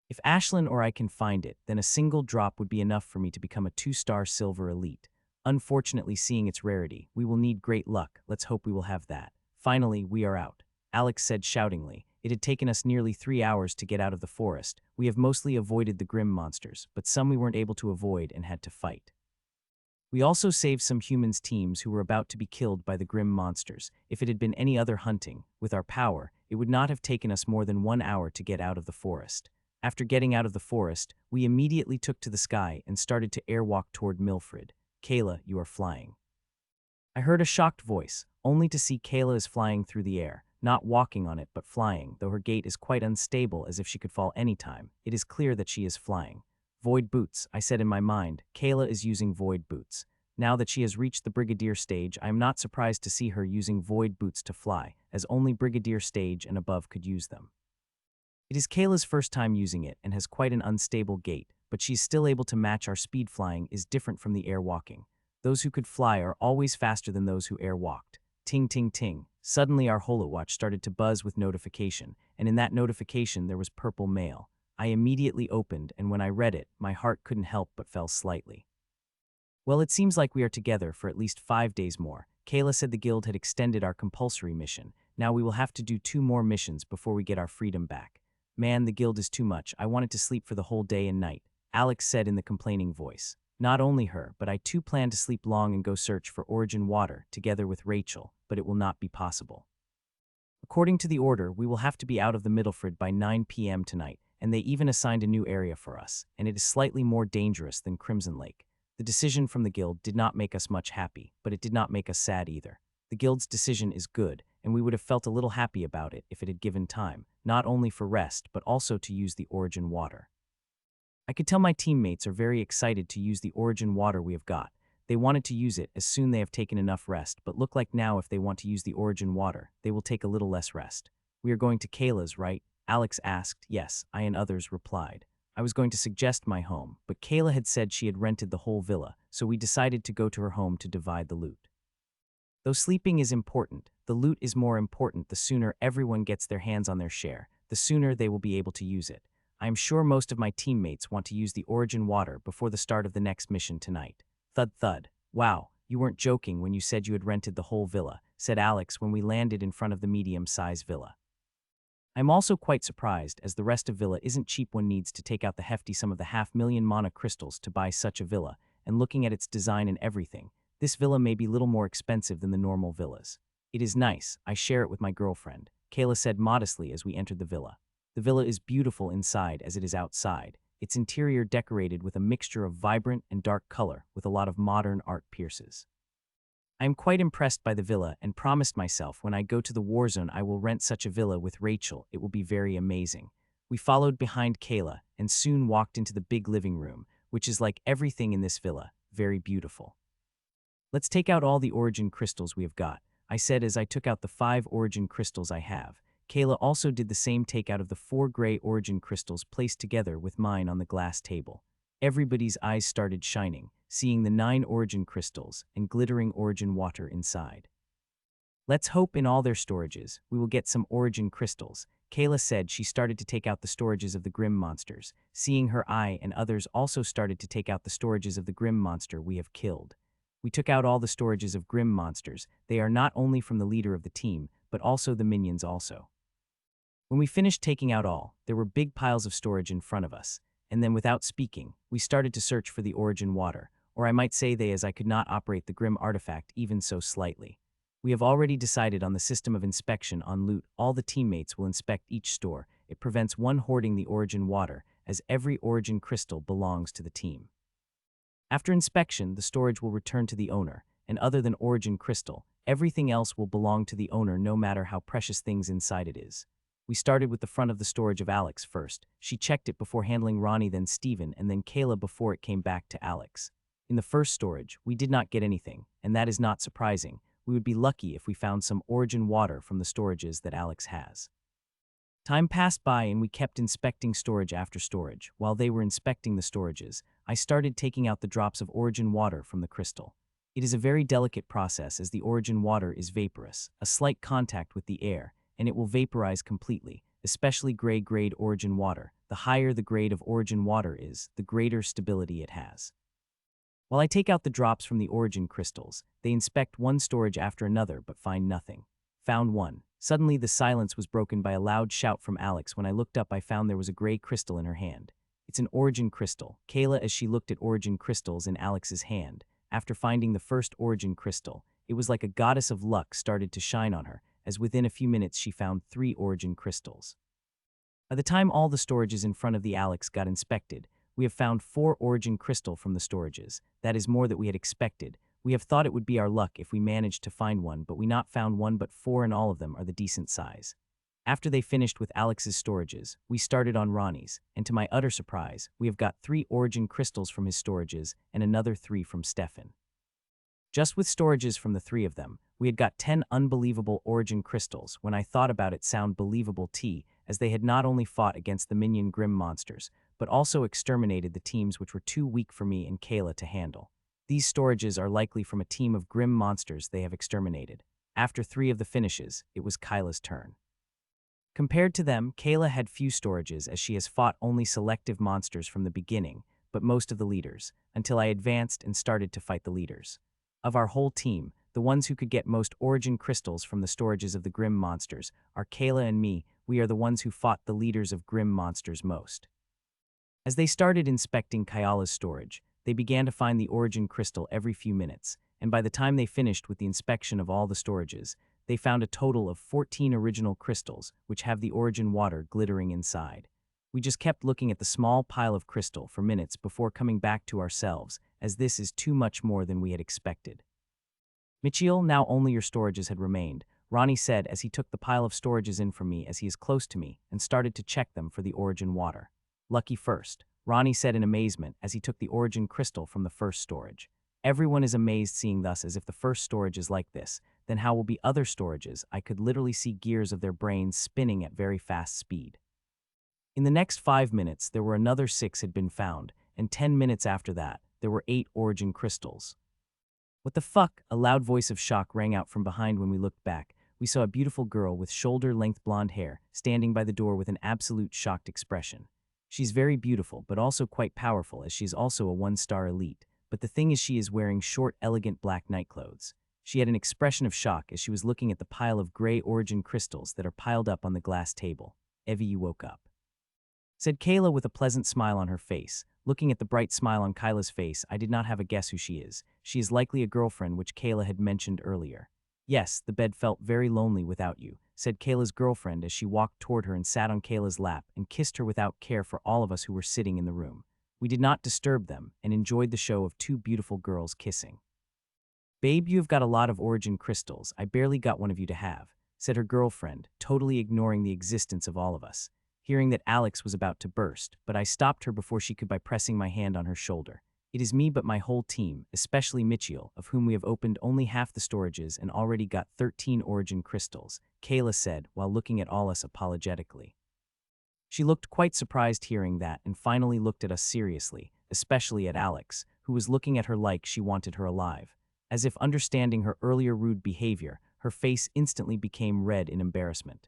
Speaker 1: If Ashlin or I can find it, then a single drop would be enough for me to become a 2-star silver elite. Unfortunately, seeing its rarity, we will need great luck. Let's hope we will have that. Finally, we are out, Alex said shoutingly, It had taken us nearly 3 hours to get out of the forest. We have mostly avoided the grim monsters, but some we weren't able to avoid and had to fight. We also saved some humans' teams who were about to be killed by the grim monsters. If it had been any other hunting, with our power, it would not have taken us more than 1 hour to get out of the forest. After getting out of the forest, we immediately took to the sky and started to airwalk toward Milfred. Kyla, you are flying. I heard a shocked voice, only to see Kyla is flying through the air, not walking on it but flying, though her gait is quite unstable as if she could fall any time. It is clear that she is flying. Void boots, I said in my mind. Kyla is using void boots. Now that she has reached the brigadier stage, I am not surprised to see her using void boots to fly, as only brigadier stage and above could use them. It is Kayla's first time using it and has quite an unstable gait, but she's still able to match our speed. Flying is different from the air walking. Those who could fly are always faster than those who air walked. Ting ting ting. Suddenly our holowatch started to buzz with notification, and in that notification there was purple mail. I immediately opened, and when I read it, my heart couldn't help but fell slightly. Well, it seems like we are together for at least 5 days more. Kyla said the guild had extended our compulsory mission. Now we will have to do 2 more missions before we get our freedom back. Man, the guild is too much. I wanted to sleep for the whole day and night, Alex said in the complaining voice. Not only her, but I too plan to sleep long and go search for origin water together with Rachel, but it will not be possible. According to the order, we will have to be out of the Middleford by 9 p.m. tonight, and they even assigned a new area for us, and it is slightly more dangerous than Crimson Lake. The decision from the guild did not make us much happy, but it did not make us sad either. The guild's decision is good, and we would have felt a little happy about it if it had given time, not only for rest but also to use the origin water. I could tell my teammates are very excited to use the origin water we have got. They wanted to use it as soon they have taken enough rest, but look like now if they want to use the origin water, they will take a little less rest. We are going to Kayla's, right? Alex asked. Yes, I and others replied. I was going to suggest my home, but Kyla had said she had rented the whole villa, so we decided to go to her home to divide the loot. Though sleeping is important, the loot is more important. The sooner everyone gets their hands on their share, the sooner they will be able to use it. I am sure most of my teammates want to use the origin water before the start of the next mission tonight. Thud thud. Wow, you weren't joking when you said you had rented the whole villa, said Alex when we landed in front of the medium-sized villa. I'm also quite surprised, as the rest of villa isn't cheap. One needs to take out the hefty sum of the 500,000 mana crystals to buy such a villa, and looking at its design and everything, this villa may be little more expensive than the normal villas. It is nice, I share it with my girlfriend, Kyla said modestly as we entered the villa. The villa is beautiful inside as it is outside, its interior decorated with a mixture of vibrant and dark color with a lot of modern art pieces. I am quite impressed by the villa and promised myself when I go to the war zone I will rent such a villa with Rachel. It will be very amazing. We followed behind Kyla and soon walked into the big living room, which is like everything in this villa, very beautiful. Let's take out all the origin crystals we have got, I said as I took out the 5 origin crystals I have. Kyla also did the same, take out of the 4 gray origin crystals placed together with mine on the glass table. Everybody's eyes started shining, seeing the 9 origin crystals and glittering origin water inside. Let's hope in all their storages we will get some origin crystals, Kyla said. She started to take out the storages of the grim monsters. Seeing her, I and others also started to take out the storages of the grim monster we have killed. We took out all the storages of grim monsters. They are not only from the leader of the team, but also the minions also. When we finished taking out all, there were big piles of storage in front of us, and then without speaking, we started to search for the origin water, or I might say they, as I could not operate the grim artifact even so slightly. We have already decided on the system of inspection on loot. All the teammates will inspect each store. It prevents one hoarding the origin water, as every origin crystal belongs to the team. After inspection, the storage will return to the owner, and other than origin crystal, everything else will belong to the owner no matter how precious things inside it is. We started with the front of the storage of Alex first. She checked it before handling Ronnie, then Steven, and then Kyla before it came back to Alex. In the first storage, we did not get anything, and that is not surprising. We would be lucky if we found some origin water from the storages that Alex has. Time passed by and we kept inspecting storage after storage. While they were inspecting the storages, I started taking out the drops of origin water from the crystal. It is a very delicate process as the origin water is vaporous, a slight contact with the air, and it will vaporize completely, especially grade origin water. The higher the grade of origin water is, the greater stability it has. While I take out the drops from the origin crystals, they inspect one storage after another but find nothing. Found one, Suddenly, the silence was broken by a loud shout from Alex. When I looked up, I found there was a gray crystal in her hand. It's an origin crystal. Kyla, as she looked at origin crystals in Alex's hand, after finding the first origin crystal, it was like a goddess of luck started to shine on her, as within a few minutes she found 3 origin crystals. By the time all the storages in front of the Alex got inspected, we have found 4 origin crystal from the storages. That is more than we had expected. We have thought it would be our luck if we managed to find one, but we not found one, but 4, and all of them are the decent size. After they finished with Alex's storages, we started on Ronnie's, and to my utter surprise, we have got 3 origin crystals from his storages and another 3 from Stefan. Just with storages from the 3 of them, we had got 10 unbelievable origin crystals. When I thought about it, sound believable as they had not only fought against the minion grim monsters, but also exterminated the teams which were too weak for me and Kyla to handle. These storages are likely from a team of grim monsters they have exterminated. After 3 of the finishes, it was Kyla's turn. Compared to them, Kyla had few storages as she has fought only selective monsters from the beginning, but most of the leaders, until I advanced and started to fight the leaders. Of our whole team, the ones who could get most origin crystals from the storages of the grim monsters are Kyla and me. We are the ones who fought the leaders of grim monsters most. As they started inspecting Kyla's storage, they began to find the origin crystal every few minutes, and by the time they finished with the inspection of all the storages, they found a total of 14 original crystals, which have the origin water glittering inside. We just kept looking at the small pile of crystal for minutes before coming back to ourselves, as this is too much more than we had expected. Michiel, now only your storages had remained, Ronnie said as he took the pile of storages in from me as he is close to me and started to check them for the origin water. Lucky first, Ronnie said in amazement as he took the origin crystal from the first storage. Everyone is amazed seeing thus, as if the first storage is like this, then how will be other storages? I could literally see gears of their brains spinning at very fast speed. In the next 5 minutes, there were another 6 had been found, and 10 minutes after that, there were 8 origin crystals. What the fuck? A loud voice of shock rang out from behind. When we looked back, we saw a beautiful girl with shoulder-length blonde hair standing by the door with an absolute shocked expression. She's very beautiful, but also quite powerful, as she's also a 1-star elite. But the thing is, she is wearing short, elegant black nightclothes. She had an expression of shock as she was looking at the pile of gray origin crystals that are piled up on the glass table. Evie, you woke up, said Kyla with a pleasant smile on her face. Looking at the bright smile on Kyla's face, I did not have a guess who she is. She is likely a girlfriend which Kyla had mentioned earlier. Yes, the bed felt very lonely without you, said Kyla's girlfriend as she walked toward her and sat on Kyla's lap and kissed her without care for all of us who were sitting in the room. We did not disturb them and enjoyed the show of 2 beautiful girls kissing. Babe, you have got a lot of origin crystals. I barely got one of you to have, said her girlfriend, totally ignoring the existence of all of us. Hearing that Alex was about to burst, but I stopped her before she could by pressing my hand on her shoulder. It is me, but my whole team, especially Michiel, of whom we have opened only half the storages and already got 13 origin crystals, Kyla said while looking at all us apologetically. She looked quite surprised hearing that and finally looked at us seriously, especially at Alex, who was looking at her like she wanted her alive. As if understanding her earlier rude behavior, her face instantly became red in embarrassment.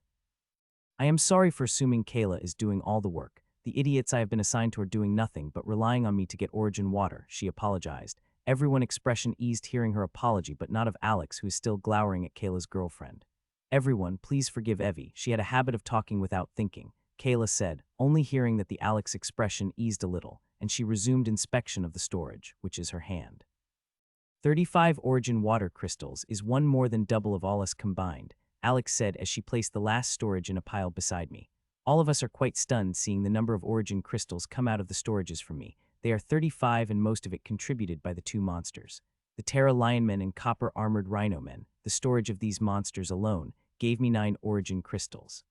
Speaker 1: I am sorry for assuming Kyla is doing all the work. The idiots I have been assigned to are doing nothing but relying on me to get origin water, she apologized. Everyone's expression eased hearing her apology, but not of Alex, who is still glowering at Kyla's girlfriend. Everyone, please forgive Evie. She had a habit of talking without thinking, Kyla said, only hearing that the Alex expression eased a little, and she resumed inspection of the storage, which is her hand. 35 origin water crystals is one more than double of all us combined, Alex said as she placed the last storage in a pile beside me. All of us are quite stunned seeing the number of origin crystals come out of the storages for me. They are 35, and most of it contributed by the 2 monsters. The Terra Lionmen and Copper Armored Rhinomen, the storage of these monsters alone, gave me 9 origin crystals.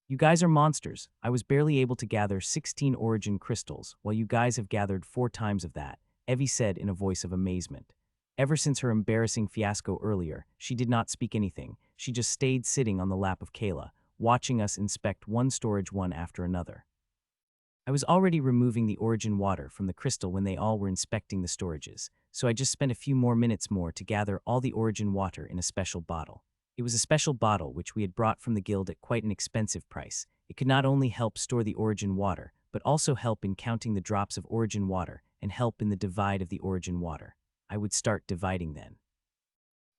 Speaker 1: You guys are monsters. I was barely able to gather 16 origin crystals, while you guys have gathered 4 times of that, Evie said in a voice of amazement. Ever since her embarrassing fiasco earlier, she did not speak anything. She just stayed sitting on the lap of Kyla, watching us inspect one storage one after another. I was already removing the origin water from the crystal when they all were inspecting the storages, so I just spent a few more minutes to gather all the origin water in a special bottle. It was a special bottle which we had brought from the guild at quite an expensive price. It could not only help store the origin water, but also help in counting the drops of origin water and help in the divide of the origin water. I would start dividing then.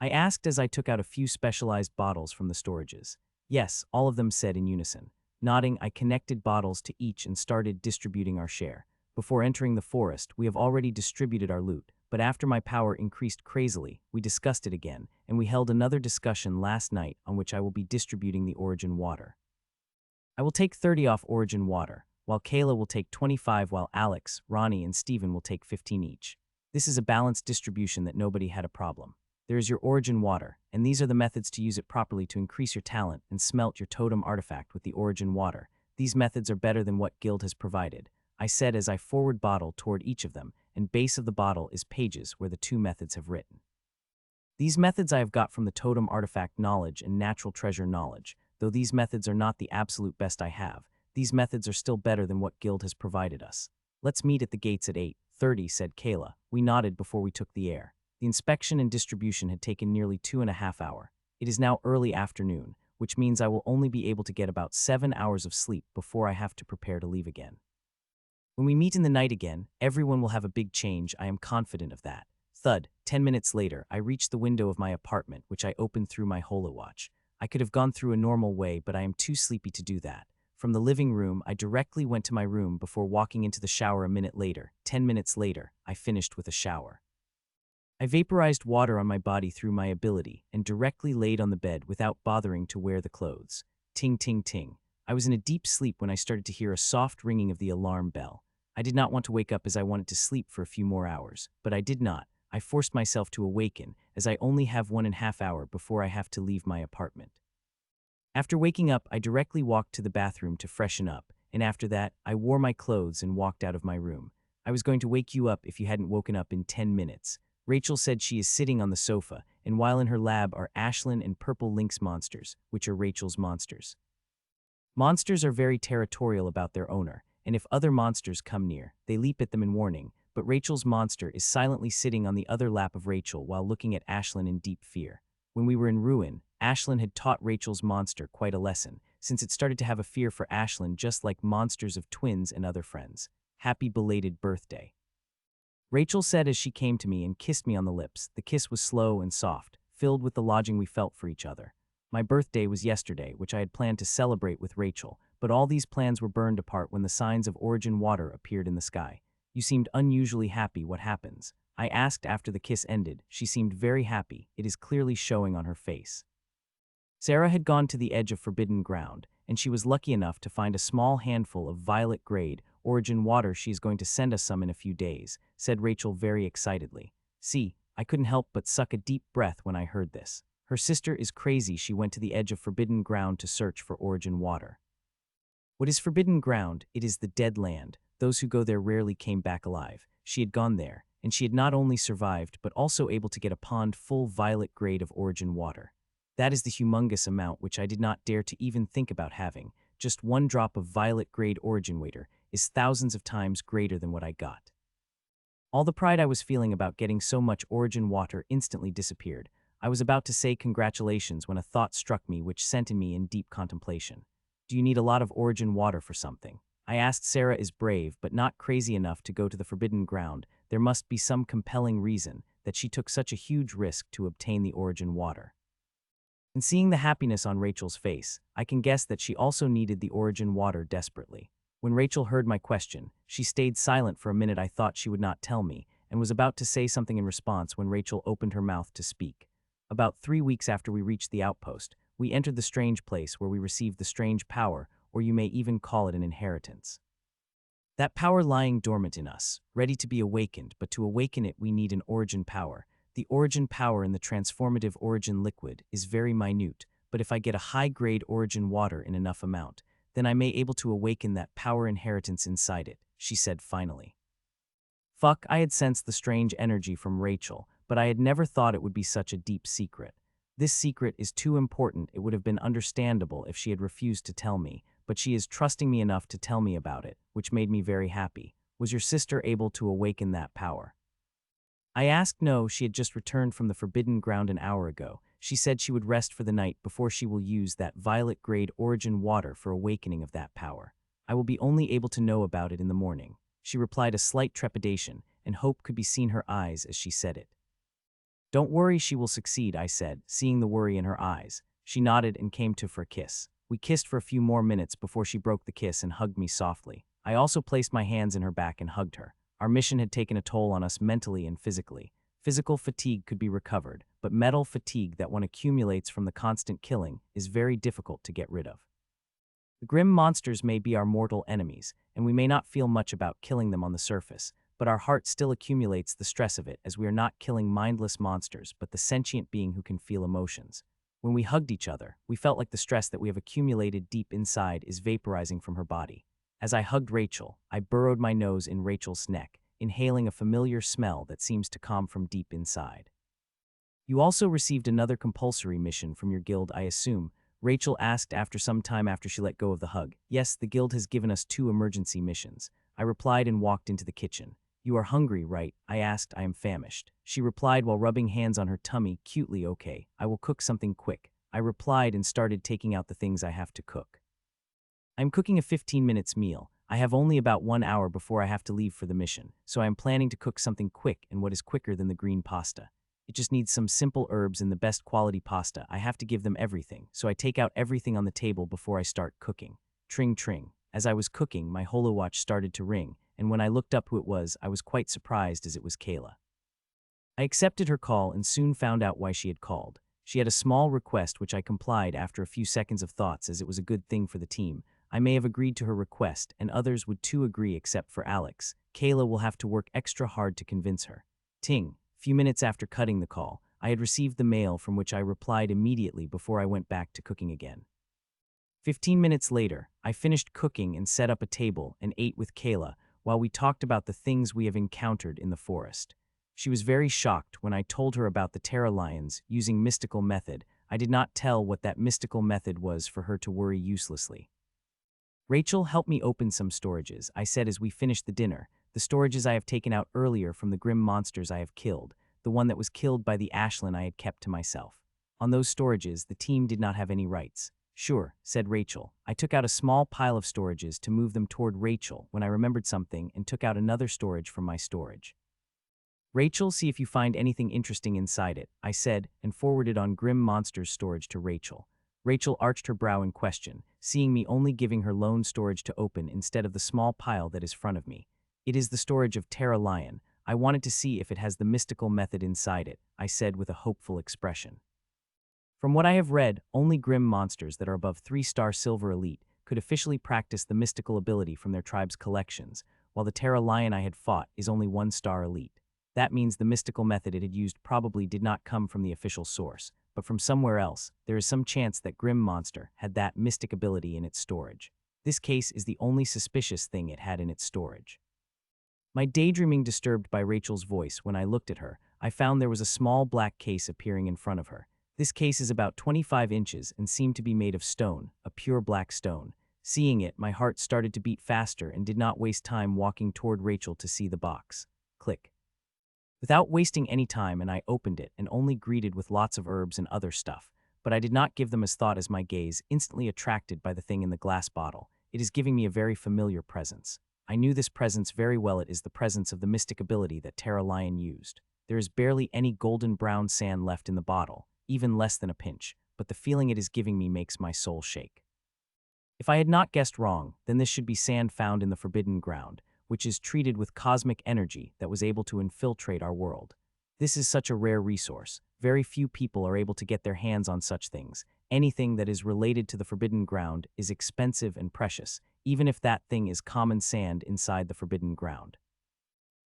Speaker 1: I asked as I took out a few specialized bottles from the storages. Yes, all of them said in unison. Nodding, I connected bottles to each and started distributing our share. Before entering the forest, we have already distributed our loot, but after my power increased crazily, we discussed it again, and we held another discussion last night on which I will be distributing the origin water. I will take 30 off origin water, while Kyla will take 25, while Alex, Ronnie, and Steven will take 15 each. This is a balanced distribution that nobody had a problem. There is your origin water, and these are the methods to use it properly to increase your talent and smelt your totem artifact with the origin water. These methods are better than what Guild has provided, I said as I forward bottle toward each of them, and base of the bottle is pages where the two methods have written. These methods I have got from the totem artifact knowledge and natural treasure knowledge. Though these methods are not the absolute best I have, these methods are still better than what Guild has provided us. Let's meet at the gates at 8:30, said Kyla. We nodded before we took the air. The inspection and distribution had taken nearly 2.5 hours. It is now early afternoon, which means I will only be able to get about 7 hours of sleep before I have to prepare to leave again. When we meet in the night again, everyone will have a big change, I am confident of that. Thud, 10 minutes later, I reached the window of my apartment, which I opened through my holowatch. I could have gone through a normal way, but I am too sleepy to do that. From the living room, I directly went to my room before walking into the shower a minute later. 10 minutes later, I finished with a shower. I vaporized water on my body through my ability and directly laid on the bed without bothering to wear the clothes. Ting, ting, ting. I was in a deep sleep when I started to hear a soft ringing of the alarm bell. I did not want to wake up as I wanted to sleep for a few more hours, but I did not. I forced myself to awaken, as I only have 1.5 hours before I have to leave my apartment. After waking up, I directly walked to the bathroom to freshen up, and after that, I wore my clothes and walked out of my room. I was going to wake you up if you hadn't woken up in 10 minutes. Rachel said she is sitting on the sofa, and while in her lab are Ashlin and purple lynx monsters, which are Rachel's monsters. Monsters are very territorial about their owner, and if other monsters come near, they leap at them in warning, but Rachel's monster is silently sitting on the other lap of Rachel while looking at Ashlin in deep fear. When we were in ruin, Ashlin had taught Rachel's monster quite a lesson, since it started to have a fear for Ashlin just like monsters of twins and other friends. Happy belated birthday. Rachel said as she came to me and kissed me on the lips. The kiss was slow and soft, filled with the longing we felt for each other. My birthday was yesterday, which I had planned to celebrate with Rachel, but all these plans were burned apart when the signs of origin water appeared in the sky. You seemed unusually happy. What happens? I asked after the kiss ended. She seemed very happy. It is clearly showing on her face. Sarah had gone to the edge of forbidden ground, and she was lucky enough to find a small handful of violet-grade origin water. She is going to send us some in a few days, said Rachel very excitedly. See, I couldn't help but suck a deep breath when I heard this. Her sister is crazy. She went to the edge of forbidden ground to search for origin water. What is forbidden ground? It is the dead land. Those who go there rarely came back alive. She had gone there, and she had not only survived but also able to get a pond full violet grade of origin water. That is the humongous amount which I did not dare to even think about having. Just one drop of violet grade origin water is thousands of times greater than what I got. All the pride I was feeling about getting so much origin water instantly disappeared. I was about to say congratulations when a thought struck me which sent me in deep contemplation. Do you need a lot of origin water for something? I asked. Sarah is brave but not crazy enough to go to the forbidden ground. There must be some compelling reason that she took such a huge risk to obtain the origin water. And seeing the happiness on Rachel's face, I can guess that she also needed the origin water desperately. When Rachel heard my question, she stayed silent for a minute. I thought she would not tell me, and was about to say something in response when Rachel opened her mouth to speak. About 3 weeks after we reached the outpost, we entered the strange place where we received the strange power, or you may even call it an inheritance. That power lying dormant in us, ready to be awakened, but to awaken it we need an origin power. The origin power in the transformative origin liquid is very minute, but if I get a high-grade origin water in enough amount, then I may able to awaken that power inheritance inside it, she said finally. Fuck, I had sensed the strange energy from Rachel, but I had never thought it would be such a deep secret. This secret is too important. It would have been understandable if she had refused to tell me, but she is trusting me enough to tell me about it, which made me very happy. Was your sister able to awaken that power? I asked. No, she had just returned from the forbidden ground an hour ago. She said she would rest for the night before she will use that violet-grade origin water for awakening of that power. I will be only able to know about it in the morning. She replied, a slight trepidation, and hope could be seen in her eyes as she said it. Don't worry, she will succeed, I said, seeing the worry in her eyes. She nodded and came to for a kiss. We kissed for a few more minutes before she broke the kiss and hugged me softly. I also placed my hands in her back and hugged her. Our mission had taken a toll on us mentally and physically. Physical fatigue could be recovered, but mental fatigue that one accumulates from the constant killing is very difficult to get rid of. The grim monsters may be our mortal enemies, and we may not feel much about killing them on the surface, but our heart still accumulates the stress of it as we are not killing mindless monsters but the sentient being who can feel emotions. When we hugged each other, we felt like the stress that we have accumulated deep inside is vaporizing from her body. As I hugged Rachel, I burrowed my nose in Rachel's neck, inhaling a familiar smell that seems to come from deep inside. You also received another compulsory mission from your guild, I assume, Rachel asked after some time after she let go of the hug. Yes, the guild has given us 2 emergency missions. I replied and walked into the kitchen. You are hungry, right? I asked. I am famished. She replied while rubbing hands on her tummy, cutely. Okay, I will cook something quick. I replied and started taking out the things I have to cook. I'm cooking a 15 minutes meal. I have only about 1 hour before I have to leave for the mission, so I am planning to cook something quick and what is quicker than the green pasta. It just needs some simple herbs and the best quality pasta. I have to give them everything, so I take out everything on the table before I start cooking. Tring tring. As I was cooking, my holowatch started to ring, and when I looked up who it was, I was quite surprised as it was Kyla. I accepted her call and soon found out why she had called. She had a small request which I complied after a few seconds of thoughts as it was a good thing for the team. I may have agreed to her request, and others would too agree except for Alex. Kyla will have to work extra hard to convince her. Ting. Few minutes after cutting the call, I had received the mail from which I replied immediately before I went back to cooking again. 15 minutes later, I finished cooking and set up a table and ate with Kyla while we talked about the things we have encountered in the forest. She was very shocked when I told her about the Terra lions using mystical method. I did not tell what that mystical method was for her to worry uselessly. Rachel, help me open some storages, I said as we finished the dinner. The storages I have taken out earlier from the grim monsters I have killed, the one that was killed by the Ashlin I had kept to myself. On those storages, the team did not have any rights. Sure, said Rachel. I took out a small pile of storages to move them toward Rachel when I remembered something and took out another storage from my storage. Rachel, see if you find anything interesting inside it, I said, and forwarded on grim monsters storage to Rachel. Rachel arched her brow in question, seeing me only giving her lone storage to open instead of the small pile that is front of me. It is the storage of Terra Lion. I wanted to see if it has the mystical method inside it, I said with a hopeful expression. From what I have read, only grim monsters that are above 3-star Silver Elite could officially practice the mystical ability from their tribe's collections, while the Terra Lion I had fought is only 1-star Elite. That means the mystical method it had used probably did not come from the official source, but from somewhere else. There is some chance that Grim Monster had that mystic ability in its storage. This case is the only suspicious thing it had in its storage. My daydreaming disturbed by Rachel's voice. When I looked at her, I found there was a small black case appearing in front of her. This case is about 25 inches and seemed to be made of stone, a pure black stone. Seeing it, my heart started to beat faster and did not waste time walking toward Rachel to see the box. Click. Without wasting any time, and I opened it and only greeted with lots of herbs and other stuff, but I did not give them as thought as my gaze, instantly attracted by the thing in the glass bottle. It is giving me a very familiar presence. I knew this presence very well. It is the presence of the mystic ability that Terra Lion used. There is barely any golden brown sand left in the bottle, even less than a pinch, but the feeling it is giving me makes my soul shake. If I had not guessed wrong, then this should be sand found in the forbidden ground, which is treated with cosmic energy that was able to infiltrate our world. This is such a rare resource. Very few people are able to get their hands on such things. Anything that is related to the forbidden ground is expensive and precious, even if that thing is common sand inside the forbidden ground.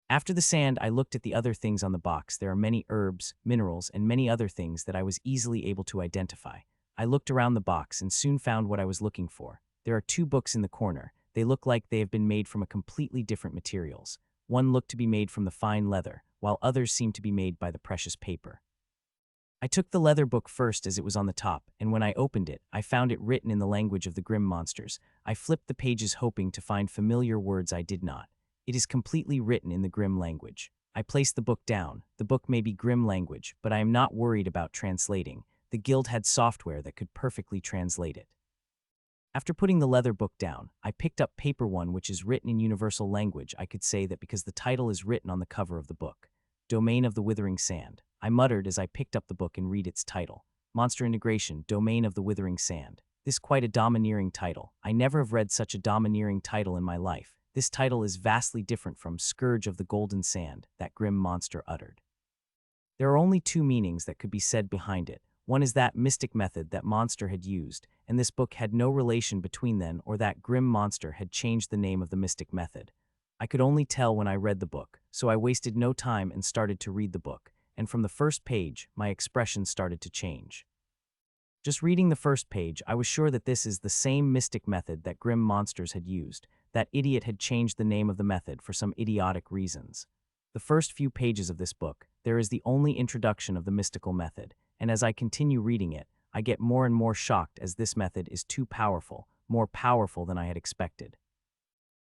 Speaker 1: After the sand, I looked at the other things on the box. There are many herbs, minerals, and many other things that I was easily able to identify. I looked around the box and soon found what I was looking for. There are 2 books in the corner. They look like they have been made from a completely different materials. One looked to be made from the fine leather, while others seemed to be made by the precious paper. I took the leather book first as it was on the top, and when I opened it, I found it written in the language of the grim monsters. I flipped the pages hoping to find familiar words. I did not. It is completely written in the grim language. I placed the book down. The book may be grim language, but I am not worried about translating. The guild had software that could perfectly translate it. After putting the leather book down, I picked up paper one which is written in universal language. I could say that because the title is written on the cover of the book. Domain of the Withering Sand. I muttered as I picked up the book and read its title. Monster Integration, Domain of the Withering Sand. This quite a domineering title. I never have read such a domineering title in my life. This title is vastly different from Scourge of the Golden Sand, that grim monster uttered. There are only two meanings that could be said behind it. One is that mystic method that monster had used, and this book had no relation between them, or that grim monster had changed the name of the mystic method. I could only tell when I read the book, so I wasted no time and started to read the book, and from the first page, my expression started to change. Just reading the first page, I was sure that this is the same mystic method that grim monsters had used. That idiot had changed the name of the method for some idiotic reasons. The first few pages of this book, there is the only introduction of the mystical method, and as I continue reading it, I get more and more shocked as this method is too powerful, more powerful than I had expected.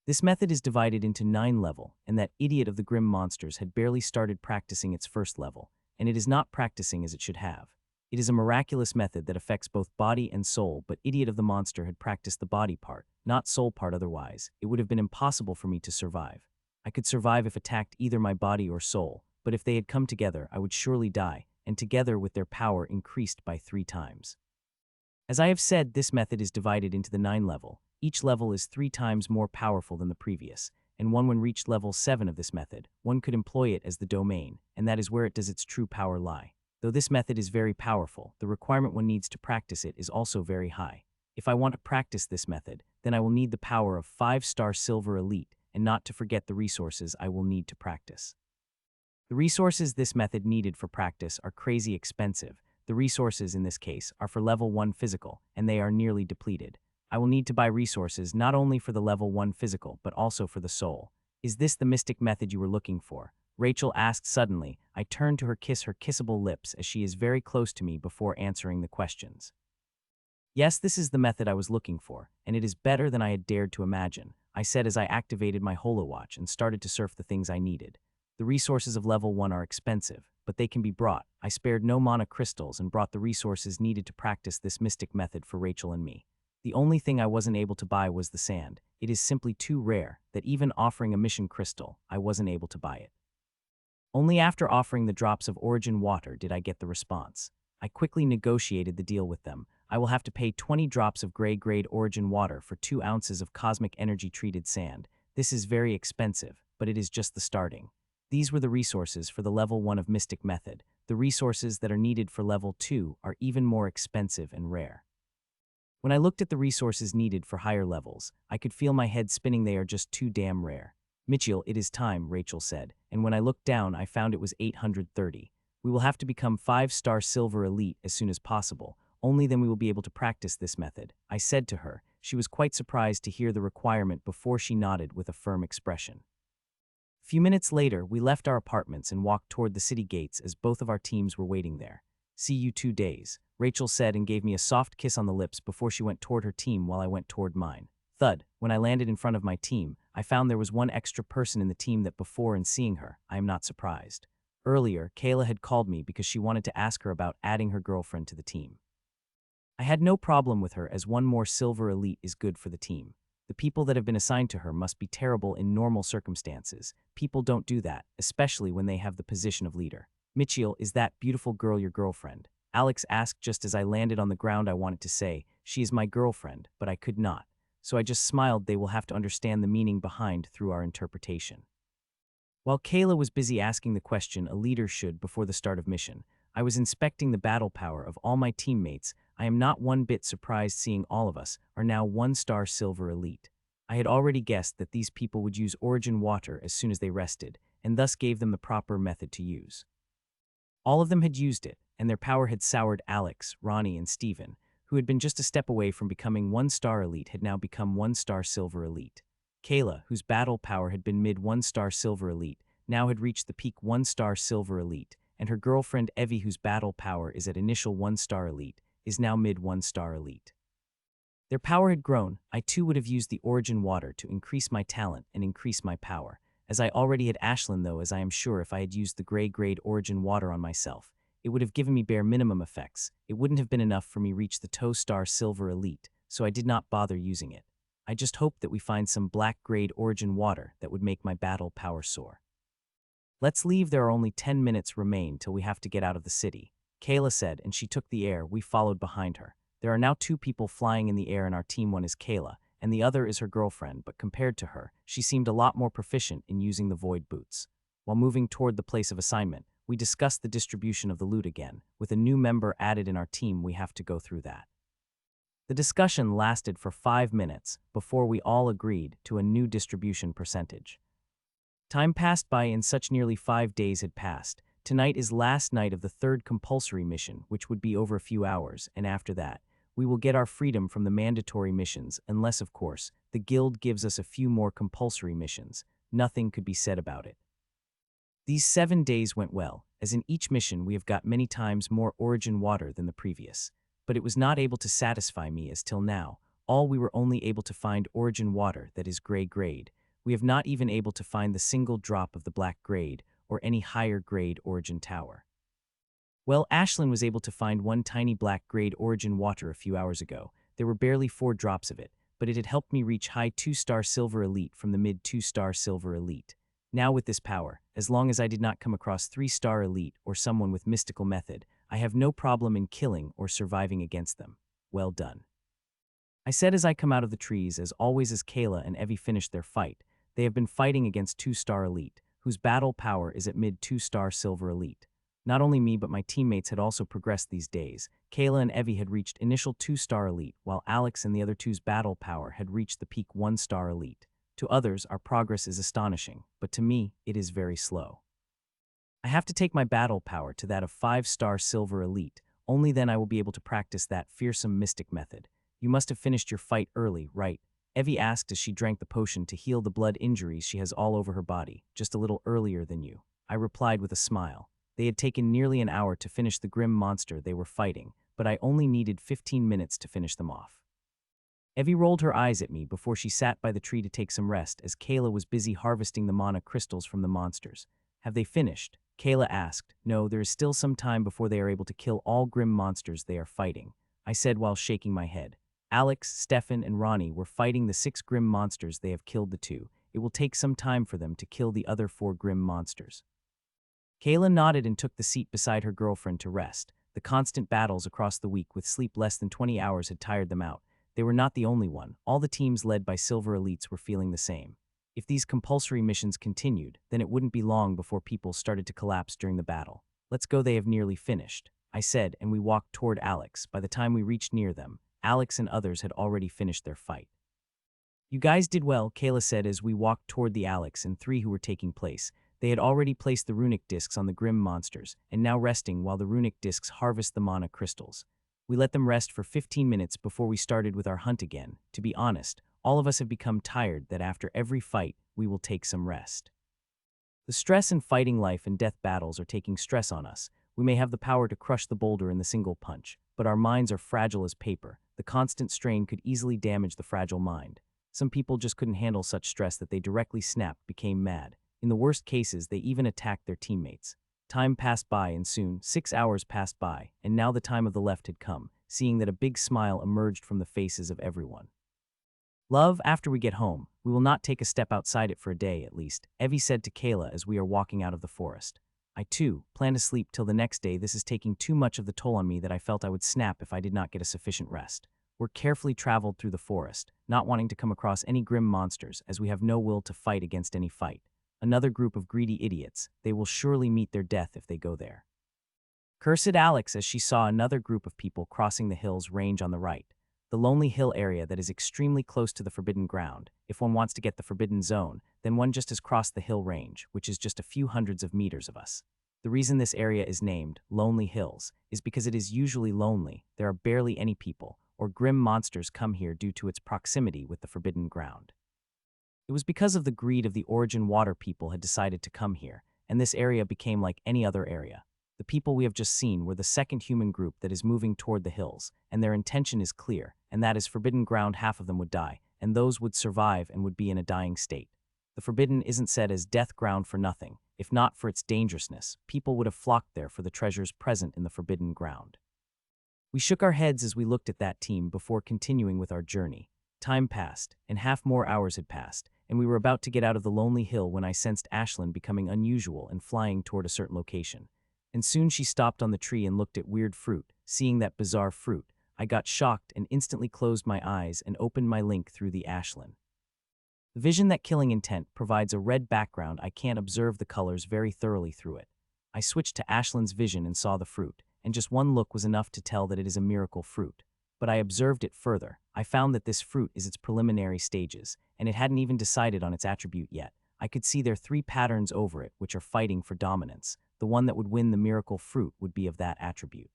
Speaker 1: This method is divided into 9 levels, and that idiot of the grim monsters had barely started practicing its first level, and it is not practicing as it should have. It is a miraculous method that affects both body and soul, but idiot of the monster had practiced the body part, not soul part. Otherwise, it would have been impossible for me to survive. I could survive if attacked either my body or soul, but if they had come together, I would surely die, and together with their power increased by 3 times. As I have said, this method is divided into the 9 levels. Each level is 3 times more powerful than the previous, and when reached level 7 of this method, one could employ it as the domain, and that is where it does its true power lie. Though this method is very powerful, the requirement one needs to practice it is also very high. If I want to practice this method, then I will need the power of 5-star silver elite, and not to forget the resources I will need to practice. The resources this method needed for practice are crazy expensive. The resources in this case are for level 1 physical, and they are nearly depleted. I will need to buy resources not only for the level 1 physical, but also for the soul. Is this the mystic method you were looking for? Rachel asked suddenly. I turned to her kissable lips as she is very close to me before answering the questions. Yes, this is the method I was looking for, and it is better than I had dared to imagine, I said as I activated my holowatch and started to surf the things I needed. The resources of level 1 are expensive, but they can be brought. I spared no mana crystals and brought the resources needed to practice this mystic method for Rachel and me. The only thing I wasn't able to buy was the sand. It is simply too rare that even offering a mission crystal, I wasn't able to buy it. Only after offering the drops of origin water did I get the response. I quickly negotiated the deal with them. I will have to pay 20 drops of grade origin water for 2 ounces of cosmic energy treated sand. This is very expensive, but it is just the starting. These were the resources for the level 1 of Mystic Method. The resources that are needed for level 2 are even more expensive and rare. When I looked at the resources needed for higher levels, I could feel my head spinning. They are just too damn rare. Mitchell, it is time, Rachel said, and when I looked down, I found it was 830. We will have to become 5-star silver elite as soon as possible. Only then we will be able to practice this method, I said to her. She was quite surprised to hear the requirement before she nodded with a firm expression. A few minutes later, we left our apartments and walked toward the city gates as both of our teams were waiting there. See you 2 days, Rachel said and gave me a soft kiss on the lips before she went toward her team while I went toward mine. Thud, when I landed in front of my team, I found there was one extra person in the team that before, and seeing her, I am not surprised. Earlier, Kyla had called me because she wanted to ask her about adding her girlfriend to the team. I had no problem with her as one more silver elite is good for the team. The people that have been assigned to her must be terrible in normal circumstances. People don't do that, especially when they have the position of leader. Mitchell, is that beautiful girl your girlfriend? Alex asked just as I landed on the ground. I wanted to say, she is my girlfriend, but I could not. So I just smiled. They will have to understand the meaning behind through our interpretation. While Kyla was busy asking the question a leader should before the start of mission, I was inspecting the battle power of all my teammates. I am not one bit surprised seeing all of us are now 1-star silver elite. I had already guessed that these people would use origin water as soon as they rested, and thus gave them the proper method to use. All of them had used it, and their power had soured. Alex, Ronnie, and Steven, who had been just a step away from becoming 1-star elite, had now become 1-star silver elite. Kyla, whose battle power had been mid 1-star silver elite, now had reached the peak 1-star silver elite, and her girlfriend Evie, whose battle power is at initial 1-star elite, is now mid 1-star elite. Their power had grown. I too would have used the origin water to increase my talent and increase my power, as I already had Ashlin, though, as I am sure if I had used the grade origin water on myself, it would have given me bare minimum effects. It wouldn't have been enough for me reach the 2-star silver elite, so I did not bother using it. I just hoped that we find some black grade origin water that would make my battle power soar. Let's leave, there are only 10 minutes remain till we have to get out of the city, Kayla said, and she took the air. We followed behind her. There are now 2 people flying in the air in our team. One is Kayla, and the other is her girlfriend, but compared to her, she seemed a lot more proficient in using the void boots. While moving toward the place of assignment, we discussed the distribution of the loot again. With a new member added in our team, we have to go through that. The discussion lasted for 5 minutes before we all agreed to a new distribution percentage. Time passed by and such nearly 5 days had passed. Tonight is last night of the 3rd compulsory mission, which would be over a few hours, and after that, we will get our freedom from the mandatory missions, unless, of course, the guild gives us a few more compulsory missions. Nothing could be said about it. These 7 days went well, as in each mission we have got many times more origin water than the previous, but it was not able to satisfy me, as till now, all we were only able to find origin water that is gray grade. We have not even able to find the single drop of the black grade or any higher grade origin tower. Well, Ashlin was able to find one tiny black grade origin water a few hours ago. There were barely 4 drops of it, but it had helped me reach high 2-star silver elite from the mid 2-star silver elite. Now with this power, as long as I did not come across 3-star elite or someone with mystical method, I have no problem in killing or surviving against them. Well done, I said as I come out of the trees, as always as Kyla and Evie finished their fight. They have been fighting against 2-star elite, whose battle power is at mid 2-star silver elite. Not only me but my teammates had also progressed these days. Kyla and Evie had reached initial 2-star elite, while Alex and the other two's battle power had reached the peak 1-star elite. To others, our progress is astonishing, but to me, it is very slow. I have to take my battle power to that of 5-star silver elite. Only then I will be able to practice that fearsome mystic method. You must have finished your fight early, right? Evie asked as she drank the potion to heal the blood injuries she has all over her body, just a little earlier than you. I replied with a smile. They had taken nearly an hour to finish the grim monster they were fighting, but I only needed 15 minutes to finish them off. Evie rolled her eyes at me before she sat by the tree to take some rest as Kyla was busy harvesting the mana crystals from the monsters. Have they finished? Kyla asked. No, there is still some time before they are able to kill all grim monsters they are fighting, I said while shaking my head. Alex, Stefan, and Ronnie were fighting the 6 grim monsters. They have killed the 2. It will take some time for them to kill the other 4 grim monsters. Kyla nodded and took the seat beside her girlfriend to rest. The constant battles across the week with sleep less than 20 hours had tired them out. They were not the only one. All the teams led by silver elites were feeling the same. If these compulsory missions continued, then it wouldn't be long before people started to collapse during the battle. Let's go, they have nearly finished, I said, and we walked toward Alex. By the time we reached near them, Alex and others had already finished their fight. You guys did well, Kyla said as we walked toward the Alex and 3 who were taking place. They had already placed the runic discs on the grim monsters, and now resting while the runic discs harvest the mana crystals. We let them rest for 15 minutes before we started with our hunt again. To be honest, all of us have become tired that after every fight, we will take some rest. The stress and fighting life and death battles are taking stress on us. We may have the power to crush the boulder in the single punch, but our minds are fragile as paper. The constant strain could easily damage the fragile mind. Some people just couldn't handle such stress that they directly snapped, became mad. In the worst cases, they even attacked their teammates. Time passed by and soon 6 hours passed by, and now the time of the left had come, seeing that a big smile emerged from the faces of everyone. Love, after we get home, we will not take a step outside it for a day at least, Evie said to Kyla as we are walking out of the forest. I too plan to sleep till the next day. This is taking too much of the toll on me that I felt I would snap if I did not get a sufficient rest. We're carefully traveled through the forest, not wanting to come across any grim monsters as we have no will to fight against any fight. Another group of greedy idiots, they will surely meet their death if they go there. Cursed Alex as she saw another group of people crossing the hills range on the right. The lonely hill area that is extremely close to the forbidden ground. If one wants to get the forbidden zone, then one just has crossed the hill range, which is just a few hundreds of meters of us. The reason this area is named Lonely Hills is because it is usually lonely. There are barely any people or grim monsters come here due to its proximity with the forbidden ground. It was because of the greed of the origin water people had decided to come here, and this area became like any other area. The people we have just seen were the second human group that is moving toward the hills, and their intention is clear, and that is forbidden ground. Half of them would die, and those would survive and would be in a dying state. The forbidden isn't said as death ground for nothing. If not for its dangerousness, people would have flocked there for the treasures present in the forbidden ground. We shook our heads as we looked at that team before continuing with our journey. Time passed, and half more hours had passed, and we were about to get out of the lonely hill when I sensed Ashlin becoming unusual and flying toward a certain location. And soon she stopped on the tree and looked at weird fruit. Seeing that bizarre fruit, I got shocked and instantly closed my eyes and opened my link through the Ashlin. The vision that killing intent provides a red background. I can't observe the colors very thoroughly through it. I switched to Ashlin's vision and saw the fruit, and just one look was enough to tell that it is a miracle fruit. But I observed it further. I found that this fruit is its preliminary stages, and it hadn't even decided on its attribute yet. I could see there 3 patterns over it which are fighting for dominance. The one that would win the miracle fruit would be of that attribute.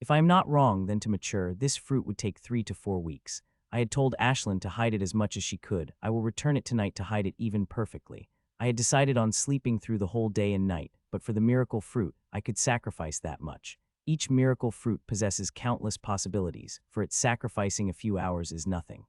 Speaker 1: If I am not wrong, then to mature, this fruit would take 3 to 4 weeks. I had told Ashlin to hide it as much as she could. I will return it tonight to hide it even perfectly. I had decided on sleeping through the whole day and night, but for the miracle fruit, I could sacrifice that much. Each miracle fruit possesses countless possibilities. For its sacrificing a few hours is nothing.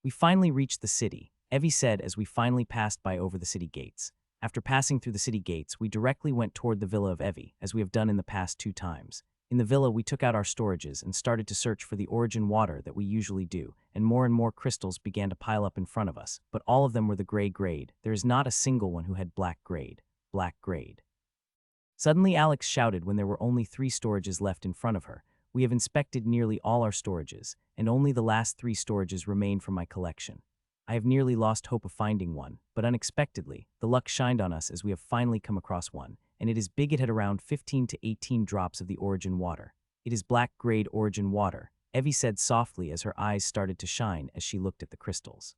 Speaker 1: We finally reached the city, Evie said as we finally passed by over the city gates. After passing through the city gates, we directly went toward the villa of Evie, as we have done in the past 2 times. In the villa, we took out our storages and started to search for the origin water that we usually do, and more crystals began to pile up in front of us, but all of them were the gray grade. There is not a single one who had black grade. Black grade. Suddenly Alex shouted when there were only 3 storages left in front of her. We have inspected nearly all our storages, and only the last 3 storages remain from my collection. I have nearly lost hope of finding one, but unexpectedly, the luck shined on us as we have finally come across one, and it is big. It had around 15 to 18 drops of the origin water. It is black grade origin water, Evie said softly as her eyes started to shine as she looked at the crystals.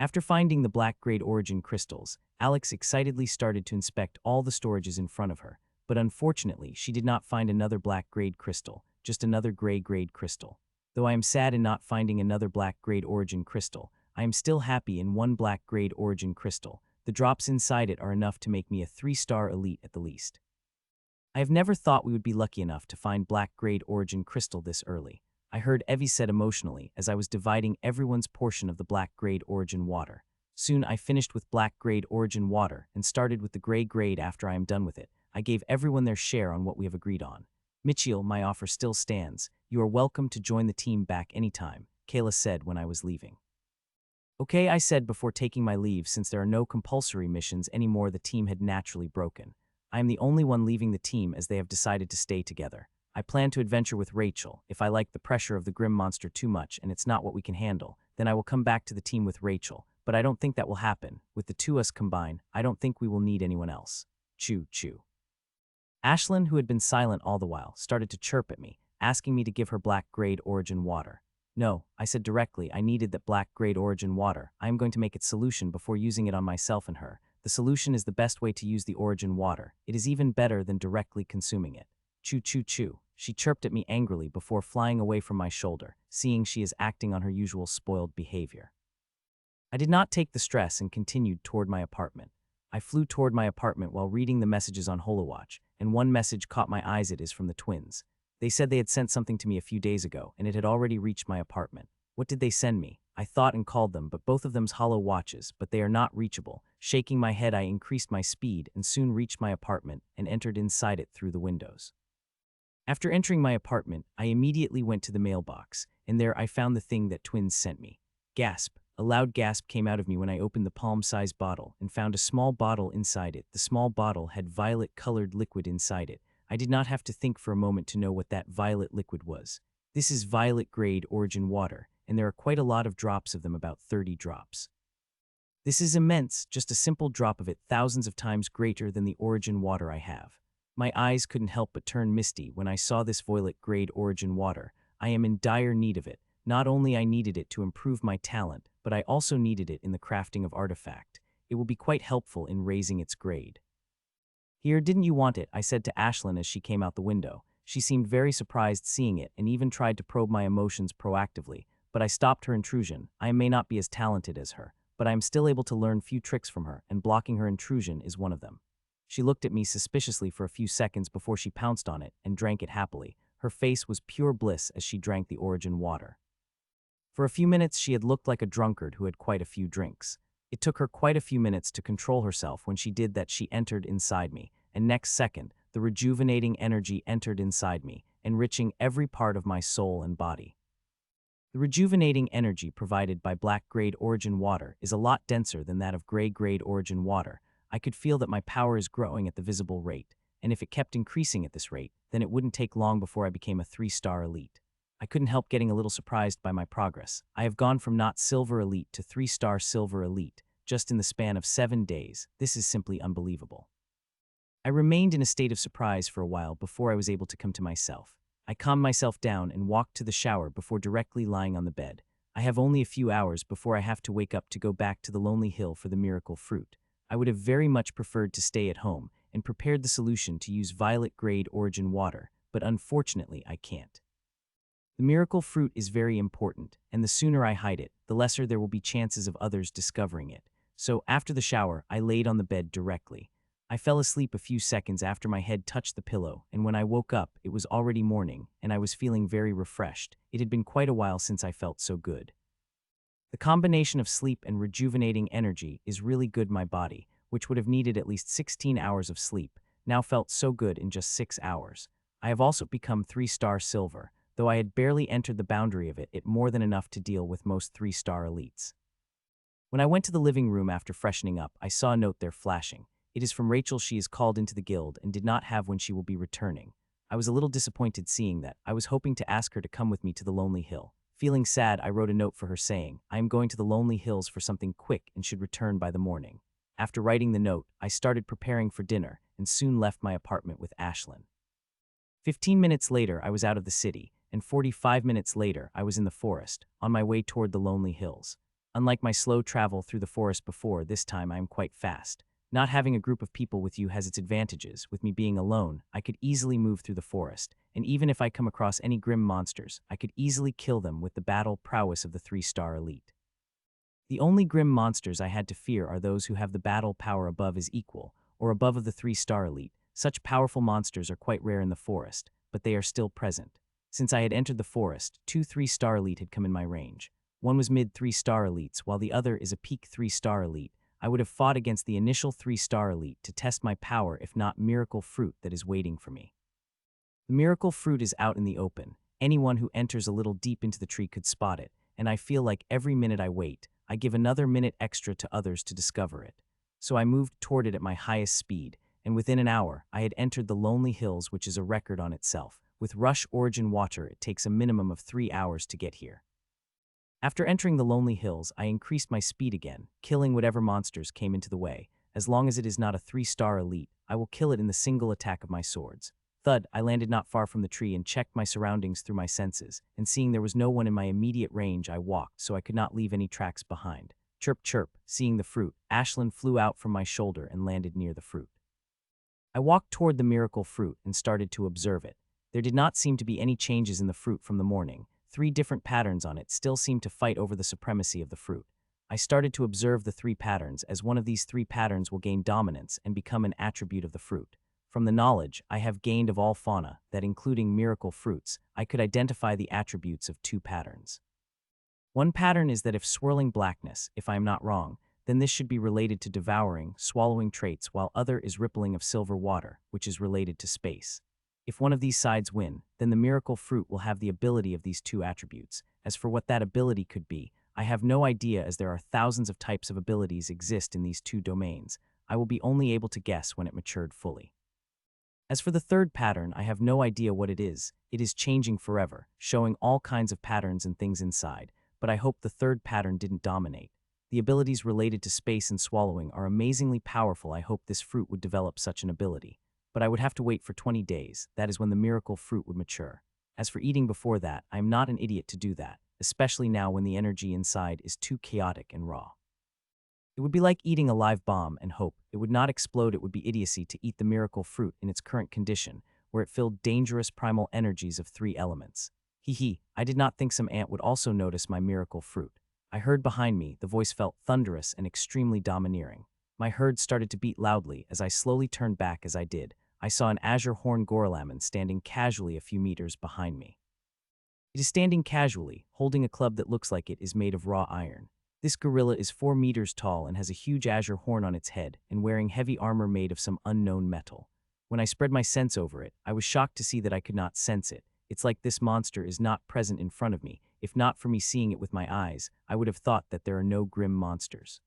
Speaker 1: After finding the black grade origin crystals, Alex excitedly started to inspect all the storages in front of her, but unfortunately she did not find another black grade crystal, just another gray grade crystal. Though I am sad in not finding another black grade origin crystal, I am still happy in one black grade origin crystal. The drops inside it are enough to make me a 3-star elite at the least. I have never thought we would be lucky enough to find black grade origin crystal this early, I heard Evie said emotionally as I was dividing everyone's portion of the black grade origin water. Soon I finished with black grade origin water and started with the gray grade. After I am done with it, I gave everyone their share on what we have agreed on. Mitchell, my offer still stands. You are welcome to join the team back anytime, Kyla said when I was leaving. Okay, I said before taking my leave. Since there are no compulsory missions anymore, the team had naturally broken. I am the only one leaving the team as they have decided to stay together. I plan to adventure with Rachel. If I like the pressure of the Grim Monster too much and it's not what we can handle, then I will come back to the team with Rachel. But I don't think that will happen. With the 2 us combined, I don't think we will need anyone else. Choo choo. Ashlin, who had been silent all the while, started to chirp at me, asking me to give her black grade origin water. No, I said directly, I needed that black grade origin water. I am going to make its solution before using it on myself and her. The solution is the best way to use the origin water. It is even better than directly consuming it. Choo choo choo. She chirped at me angrily before flying away from my shoulder, seeing she is acting on her usual spoiled behavior. I did not take the stress and continued toward my apartment. I flew toward my apartment while reading the messages on HoloWatch, and one message caught my eyes. It is from the twins. They said they had sent something to me a few days ago, and it had already reached my apartment. What did they send me? I thought and called them, but both of them's hollow watches, but they are not reachable. Shaking my head, I increased my speed and soon reached my apartment and entered inside it through the windows. After entering my apartment, I immediately went to the mailbox, and there I found the thing that twins sent me. Gasp. A loud gasp came out of me when I opened the palm-sized bottle and found a small bottle inside it. The small bottle had violet-colored liquid inside it. I did not have to think for a moment to know what that violet liquid was. This is violet-grade origin water, and there are quite a lot of drops of them, about 30 drops. This is immense, just a simple drop of it, thousands of times greater than the origin water I have. My eyes couldn't help but turn misty when I saw this violet-grade origin water. I am in dire need of it. Not only I needed it to improve my talent, but I also needed it in the crafting of artifact. It will be quite helpful in raising its grade. Here, didn't you want it? I said to Ashlin as she came out the window. She seemed very surprised seeing it and even tried to probe my emotions proactively, but I stopped her intrusion. I may not be as talented as her, but I am still able to learn few tricks from her, and blocking her intrusion is one of them. She looked at me suspiciously for a few seconds before she pounced on it and drank it happily. Her face was pure bliss as she drank the origin water. For a few minutes she had looked like a drunkard who had quite a few drinks. It took her quite a few minutes to control herself. When she did that, she entered inside me, and next second, the rejuvenating energy entered inside me, enriching every part of my soul and body. The rejuvenating energy provided by black grade origin water is a lot denser than that of gray grade origin water. I could feel that my power is growing at the visible rate, and if it kept increasing at this rate, then it wouldn't take long before I became a 3-star elite. I couldn't help getting a little surprised by my progress. I have gone from not silver elite to 3-star silver elite, just in the span of 7 days. This is simply unbelievable. I remained in a state of surprise for a while before I was able to come to myself. I calmed myself down and walked to the shower before directly lying on the bed. I have only a few hours before I have to wake up to go back to the Lonely Hill for the miracle fruit. I would have very much preferred to stay at home and prepared the solution to use violet grade origin water, but unfortunately I can't. The miracle fruit is very important, and the sooner I hide it, the lesser there will be chances of others discovering it. So after the shower, I laid on the bed directly. I fell asleep a few seconds after my head touched the pillow, and when I woke up, it was already morning, and I was feeling very refreshed. It had been quite a while since I felt so good. The combination of sleep and rejuvenating energy is really good. My body, which would have needed at least 16 hours of sleep, now felt so good in just 6 hours. I have also become 3-star silver, though I had barely entered the boundary of it more than enough to deal with most 3-star elites. When I went to the living room after freshening up, I saw a note there flashing. It is from Rachel. She is called into the guild and did not have when she will be returning. I was a little disappointed seeing that. I was hoping to ask her to come with me to the Lonely Hill. Feeling sad, I wrote a note for her saying, I am going to the Lonely Hills for something quick and should return by the morning. After writing the note, I started preparing for dinner and soon left my apartment with Ashlin. 15 minutes later, I was out of the city, and 45 minutes later, I was in the forest, on my way toward the Lonely Hills. Unlike my slow travel through the forest before, this time I am quite fast. Not having a group of people with you has its advantages. With me being alone, I could easily move through the forest, and even if I come across any grim monsters, I could easily kill them with the battle prowess of the 3-star elite. The only grim monsters I had to fear are those who have the battle power above is equal, or above of the 3-star elite. Such powerful monsters are quite rare in the forest, but they are still present. Since I had entered the forest, 2 3-star elite had come in my range. One was mid 3-star elites, while the other is a peak 3-star elite. I would have fought against the initial 3-star elite to test my power if not miracle fruit that is waiting for me. The miracle fruit is out in the open. Anyone who enters a little deep into the tree could spot it, and I feel like every minute I wait, I give another minute extra to others to discover it. So I moved toward it at my highest speed, and within an hour, I had entered the Lonely Hills, which is a record on itself. With rush origin water, it takes a minimum of 3 hours to get here. After entering the Lonely Hills, I increased my speed again, killing whatever monsters came into the way. As long as it is not a 3-star elite, I will kill it in the single attack of my swords. Thud, I landed not far from the tree and checked my surroundings through my senses, and seeing there was no one in my immediate range, I walked so I could not leave any tracks behind. Chirp chirp, seeing the fruit, Ashlin flew out from my shoulder and landed near the fruit. I walked toward the miracle fruit and started to observe it. There did not seem to be any changes in the fruit from the morning. 3 different patterns on it still seemed to fight over the supremacy of the fruit. I started to observe the 3 patterns, as one of these 3 patterns will gain dominance and become an attribute of the fruit. From the knowledge I have gained of all fauna, that including miracle fruits, I could identify the attributes of 2 patterns. One pattern is that if swirling blackness, if I am not wrong, then this should be related to devouring, swallowing traits, while other is rippling of silver water, which is related to space. If one of these sides win, then the miracle fruit will have the ability of these 2 attributes. As for what that ability could be, I have no idea, as there are thousands of types of abilities exist in these 2 domains. I will be only able to guess when it matured fully. As for the 3rd pattern, I have no idea what it is. It is changing forever, showing all kinds of patterns and things inside, but I hope the 3rd pattern didn't dominate. The abilities related to space and swallowing are amazingly powerful. I hope this fruit would develop such an ability. But I would have to wait for 20 days, that is when the miracle fruit would mature. As for eating before that, I am not an idiot to do that, especially now when the energy inside is too chaotic and raw. It would be like eating a live bomb and hope it would not explode. It would be idiocy to eat the miracle fruit in its current condition, where it filled dangerous primal energies of 3 elements. I did not think some ant would also notice my miracle fruit. I heard behind me, the voice felt thunderous and extremely domineering. My herd started to beat loudly. As I slowly turned back as I did, I saw an azure horn gorilla standing casually a few meters behind me. It is standing casually, holding a club that looks like it is made of raw iron. This gorilla is 4 meters tall and has a huge azure horn on its head and wearing heavy armor made of some unknown metal. When I spread my sense over it, I was shocked to see that I could not sense it. It's like this monster is not present in front of me. If not for me seeing it with my eyes, I would have thought that there are no grim monsters.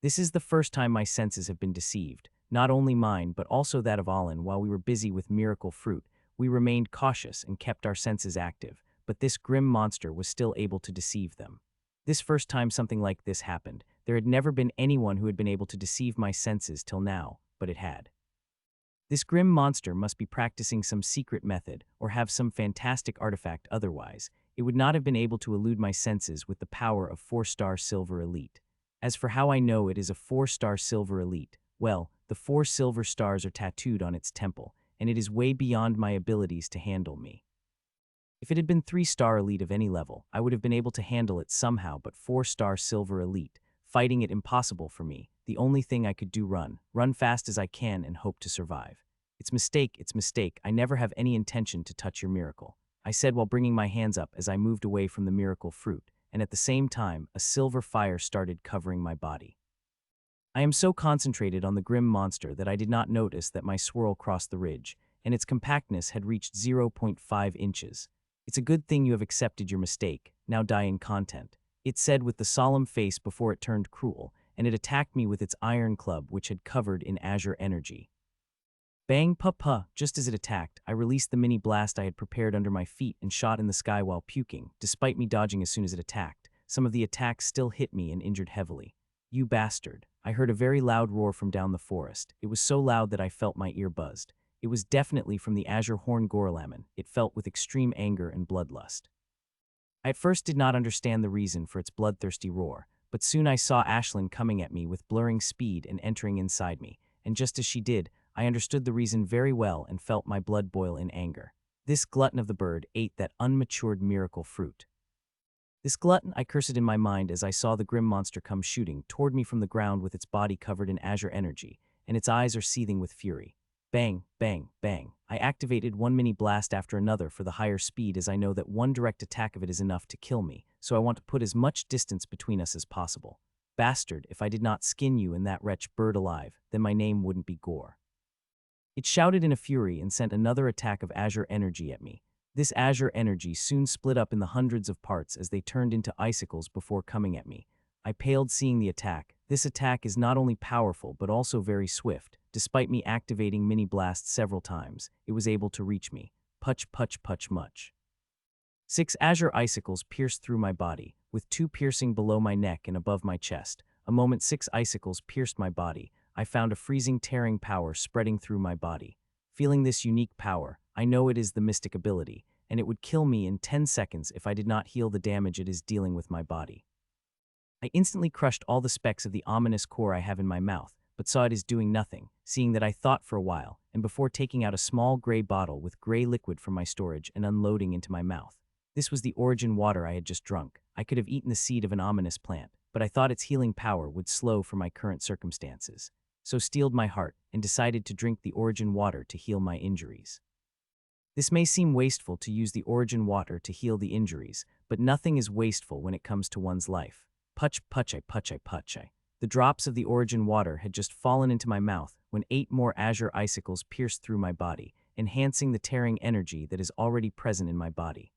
Speaker 1: This is the first time my senses have been deceived, not only mine but also that of Alin. While we were busy with miracle fruit, we remained cautious and kept our senses active, but this grim monster was still able to deceive them. This first time something like this happened, there had never been anyone who had been able to deceive my senses till now, but it had. This grim monster must be practicing some secret method or have some fantastic artifact, otherwise, it would not have been able to elude my senses with the power of 4-star silver elite. As for how I know it is a 4-star silver elite, well, the 4 silver stars are tattooed on its temple, and it is way beyond my abilities to handle me. If it had been 3-star elite of any level, I would have been able to handle it somehow, but 4-star silver elite, fighting it impossible for me. The only thing I could do run fast as I can and hope to survive. It's mistake, I never have any intention to touch your miracle, I said while bringing my hands up as I moved away from the miracle fruit, and at the same time, a silver fire started covering my body. I am so concentrated on the grim monster that I did not notice that my swirl crossed the ridge, and its compactness had reached 0.5 inches. It's a good thing you have accepted your mistake, now die in content, it said with the solemn face before it turned cruel, and it attacked me with its iron club which had covered in azure energy. Bang, puh, just as it attacked, I released the mini blast I had prepared under my feet and shot in the sky while puking. Despite me dodging as soon as it attacked, some of the attacks still hit me and injured heavily. You bastard. I heard a very loud roar from down the forest. It was so loud that I felt my ear buzzed. It was definitely from the azure horn gorelaman. It felt with extreme anger and bloodlust. I at first did not understand the reason for its bloodthirsty roar, but soon I saw Ashlin coming at me with blurring speed and entering inside me, and just as she did, I understood the reason very well and felt my blood boil in anger. This glutton of the bird ate that unmatured miracle fruit. This glutton, I cursed in my mind as I saw the grim monster come shooting toward me from the ground with its body covered in azure energy, and its eyes are seething with fury. Bang, bang, bang. I activated one mini blast after another for the higher speed as I know that one direct attack of it is enough to kill me, so I want to put as much distance between us as possible. Bastard, if I did not skin you and that wretch bird alive, then my name wouldn't be Gore. It shouted in a fury and sent another attack of azure energy at me. This azure energy soon split up in the hundreds of parts as they turned into icicles before coming at me. I paled seeing the attack. This attack is not only powerful but also very swift. Despite me activating mini blasts several times, it was able to reach me. Puch much. 6 azure icicles pierced through my body, with 2 piercing below my neck and above my chest. A moment 6 icicles pierced my body. I found a freezing, tearing power spreading through my body. Feeling this unique power, I know it is the mystic ability, and it would kill me in 10 seconds if I did not heal the damage it is dealing with my body. I instantly crushed all the specks of the ominous core I have in my mouth, but saw it is doing nothing, seeing that I thought for a while, and before taking out a small gray bottle with gray liquid from my storage and unloading into my mouth. This was the origin water I had just drunk. I could have eaten the seed of an ominous plant, but I thought its healing power would slow for my current circumstances. So steeled my heart and decided to drink the origin water to heal my injuries. This may seem wasteful to use the origin water to heal the injuries, but nothing is wasteful when it comes to one's life. Puch. The drops of the origin water had just fallen into my mouth when 8 more azure icicles pierced through my body, enhancing the tearing energy that is already present in my body.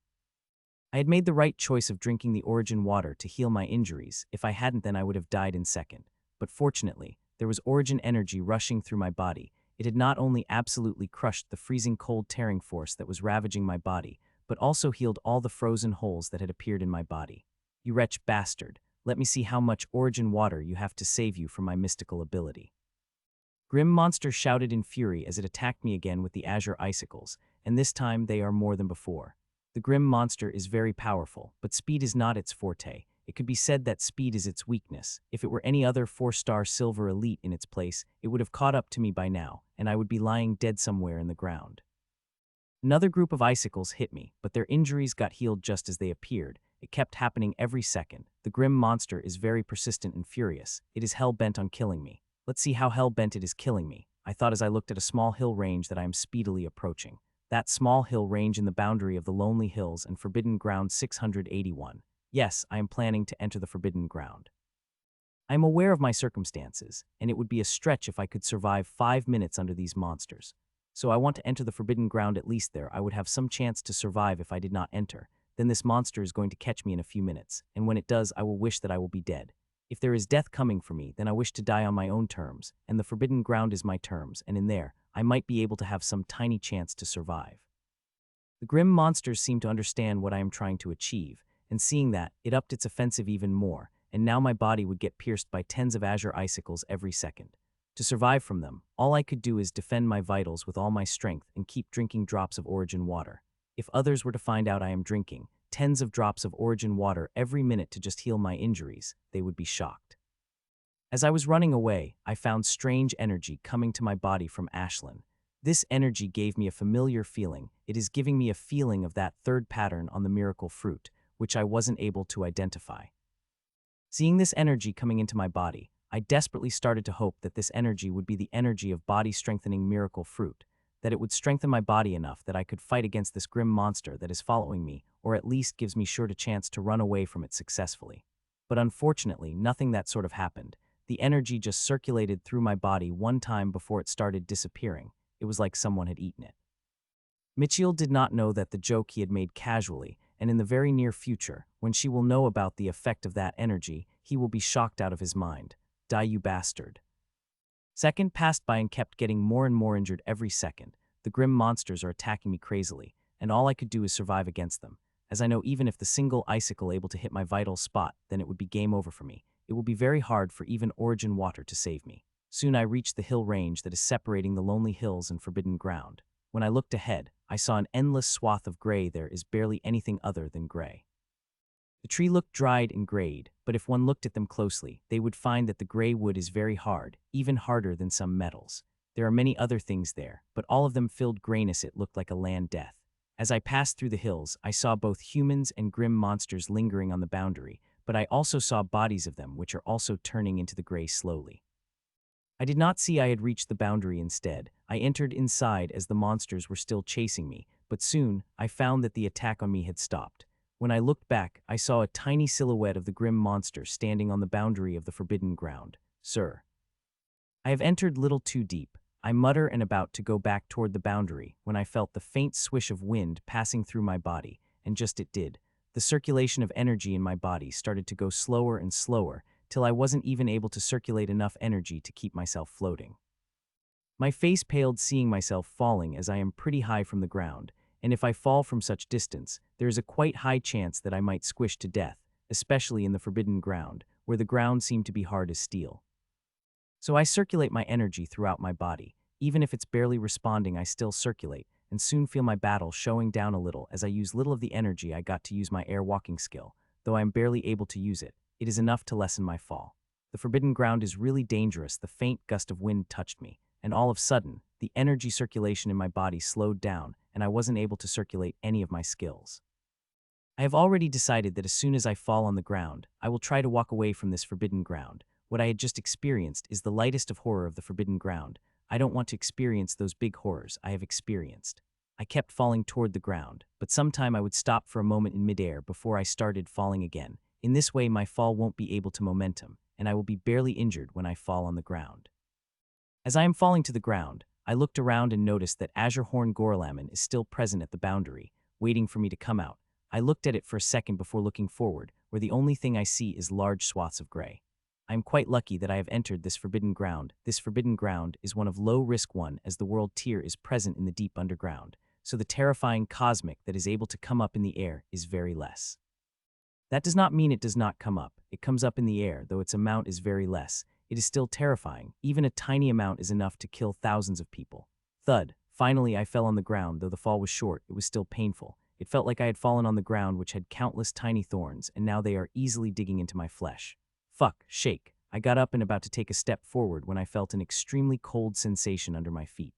Speaker 1: I had made the right choice of drinking the origin water to heal my injuries. If I hadn't, then I would have died in second. But fortunately, there was origin energy rushing through my body. It had not only absolutely crushed the freezing cold tearing force that was ravaging my body, but also healed all the frozen holes that had appeared in my body. You wretch bastard, let me see how much origin water you have to save you from my mystical ability. Grim Monster shouted in fury as it attacked me again with the azure icicles, and this time they are more than before. The Grim Monster is very powerful, but speed is not its forte. It could be said that speed is its weakness. If it were any other 4-star silver elite in its place, it would have caught up to me by now, and I would be lying dead somewhere in the ground. Another group of icicles hit me, but their injuries got healed just as they appeared. It kept happening every second. The Grim Monster is very persistent and furious. It is hell-bent on killing me. Let's see how hell-bent it is killing me, I thought as I looked at a small hill range that I am speedily approaching. That small hill range in the boundary of the Lonely Hills and Forbidden Ground 681. Yes, I am planning to enter the Forbidden Ground. I am aware of my circumstances, and it would be a stretch if I could survive 5 minutes under these monsters. So I want to enter the Forbidden Ground at least there. I would have some chance to survive if I did not enter. then this monster is going to catch me in a few minutes, and when it does, I will wish that I will be dead. If there is death coming for me, then I wish to die on my own terms, and the forbidden ground is my terms, and in there, I might be able to have some tiny chance to survive. The grim monsters seem to understand what I am trying to achieve, and seeing that, it upped its offensive even more, and now my body would get pierced by tens of azure icicles every second. To survive from them, all I could do is defend my vitals with all my strength and keep drinking drops of origin water. If others were to find out I am drinking tens of drops of origin water every minute to just heal my injuries, they would be shocked. As I was running away, I found strange energy coming to my body from Ashlin. This energy gave me a familiar feeling. It is giving me a feeling of that third pattern on the miracle fruit, which I wasn't able to identify. Seeing this energy coming into my body, I desperately started to hope that this energy would be the energy of body-strengthening miracle fruit, that it would strengthen my body enough that I could fight against this grim monster that is following me, or at least gives me sure chance to run away from it successfully. But unfortunately, nothing that sort of happened. The energy just circulated through my body one time before it started disappearing. It was like someone had eaten it. Mitchell did not know that the joke he had made casually, and in the very near future, when she will know about the effect of that energy, he will be shocked out of his mind. Die, you bastard. Second passed by and kept getting more and more injured every second. The grim monsters are attacking me crazily, and all I could do is survive against them, as I know even if the single icicle able to hit my vital spot, then it would be game over for me. It will be very hard for even origin water to save me. Soon I reached the hill range that is separating the lonely hills and forbidden ground. When I looked ahead, I saw an endless swath of gray. There is barely anything other than gray. The tree looked dried and grayed, but if one looked at them closely, they would find that the gray wood is very hard, even harder than some metals. There are many other things there, but all of them filled grayness. It looked like a land death. As I passed through the hills, I saw both humans and grim monsters lingering on the boundary, but I also saw bodies of them which are also turning into the gray slowly. I did not see I had reached the boundary. Instead, I entered inside as the monsters were still chasing me, but soon, I found that the attack on me had stopped. When I looked back, I saw a tiny silhouette of the grim monster standing on the boundary of the forbidden ground. Sir. I have entered little too deep. I mutter and about to go back toward the boundary when I felt the faint swish of wind passing through my body, and just it did. The circulation of energy in my body started to go slower and slower, till I wasn't even able to circulate enough energy to keep myself floating. My face paled seeing myself falling as I am pretty high from the ground, and if I fall from such distance, there is a quite high chance that I might squish to death, especially in the forbidden ground, where the ground seemed to be hard as steel. So I circulate my energy throughout my body. Even if it's barely responding, I still circulate, and soon feel my battle showing down a little as I use little of the energy I got to use my air walking skill. Though I am barely able to use it, it is enough to lessen my fall. The forbidden ground is really dangerous. The faint gust of wind touched me, and all of a sudden, the energy circulation in my body slowed down, and I wasn't able to circulate any of my skills. I have already decided that as soon as I fall on the ground, I will try to walk away from this forbidden ground. What I had just experienced is the lightest of horror of the forbidden ground. I don't want to experience those big horrors I have experienced. I kept falling toward the ground, but sometime I would stop for a moment in midair before I started falling again. In this way, my fall won't be able to momentum, and I will be barely injured when I fall on the ground. As I am falling to the ground, I looked around and noticed that Azure Horn Gorlamin is still present at the boundary, waiting for me to come out. I looked at it for a second before looking forward, where the only thing I see is large swaths of gray. I am quite lucky that I have entered this forbidden ground. This forbidden ground is one of low-risk one, as the world tier is present in the deep underground, so the terrifying cosmic that is able to come up in the air is very less. That does not mean it does not come up. It comes up in the air, though its amount is very less. It is still terrifying. Even a tiny amount is enough to kill thousands of people. Thud. Finally, I fell on the ground. Though the fall was short, it was still painful. It felt like I had fallen on the ground which had countless tiny thorns, and now they are easily digging into my flesh. Fuck. Shake. I got up and about to take a step forward when I felt an extremely cold sensation under my feet.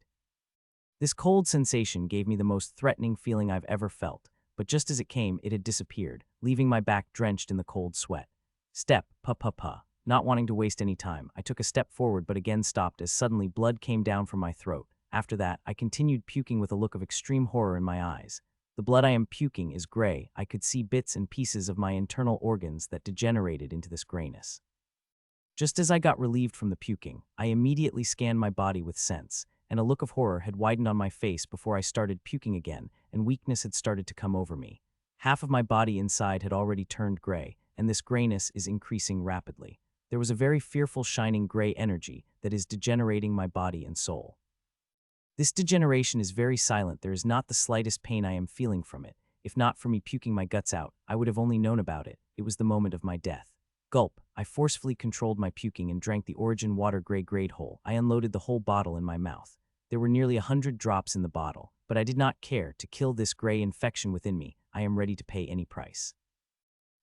Speaker 1: This cold sensation gave me the most threatening feeling I've ever felt, but just as it came, it had disappeared, leaving my back drenched in the cold sweat. Step. Pa. Not wanting to waste any time, I took a step forward but again stopped as suddenly blood came down from my throat. After that, I continued puking with a look of extreme horror in my eyes. The blood I am puking is gray. I could see bits and pieces of my internal organs that degenerated into this grayness. Just as I got relieved from the puking, I immediately scanned my body with sense, and a look of horror had widened on my face before I started puking again, and weakness had started to come over me. Half of my body inside had already turned gray, and this grayness is increasing rapidly. There was a very fearful shining gray energy that is degenerating my body and soul. This degeneration is very silent. There is not the slightest pain I am feeling from it. If not for me puking my guts out, I would have only known about it. It was the moment of my death. Gulp. I forcefully controlled my puking and drank the origin water grade whole. I unloaded the whole bottle in my mouth. There were nearly 100 drops in the bottle, but I did not care to kill this gray infection within me. I am ready to pay any price.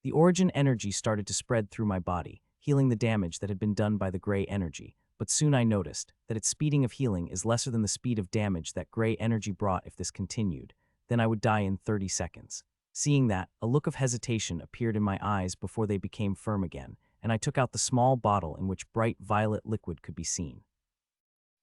Speaker 1: The origin energy started to spread through my body, healing the damage that had been done by the gray energy, but soon I noticed that its speeding of healing is lesser than the speed of damage that gray energy brought. If this continued, then I would die in 30 seconds. Seeing that, a look of hesitation appeared in my eyes before they became firm again, and I took out the small bottle in which bright violet liquid could be seen.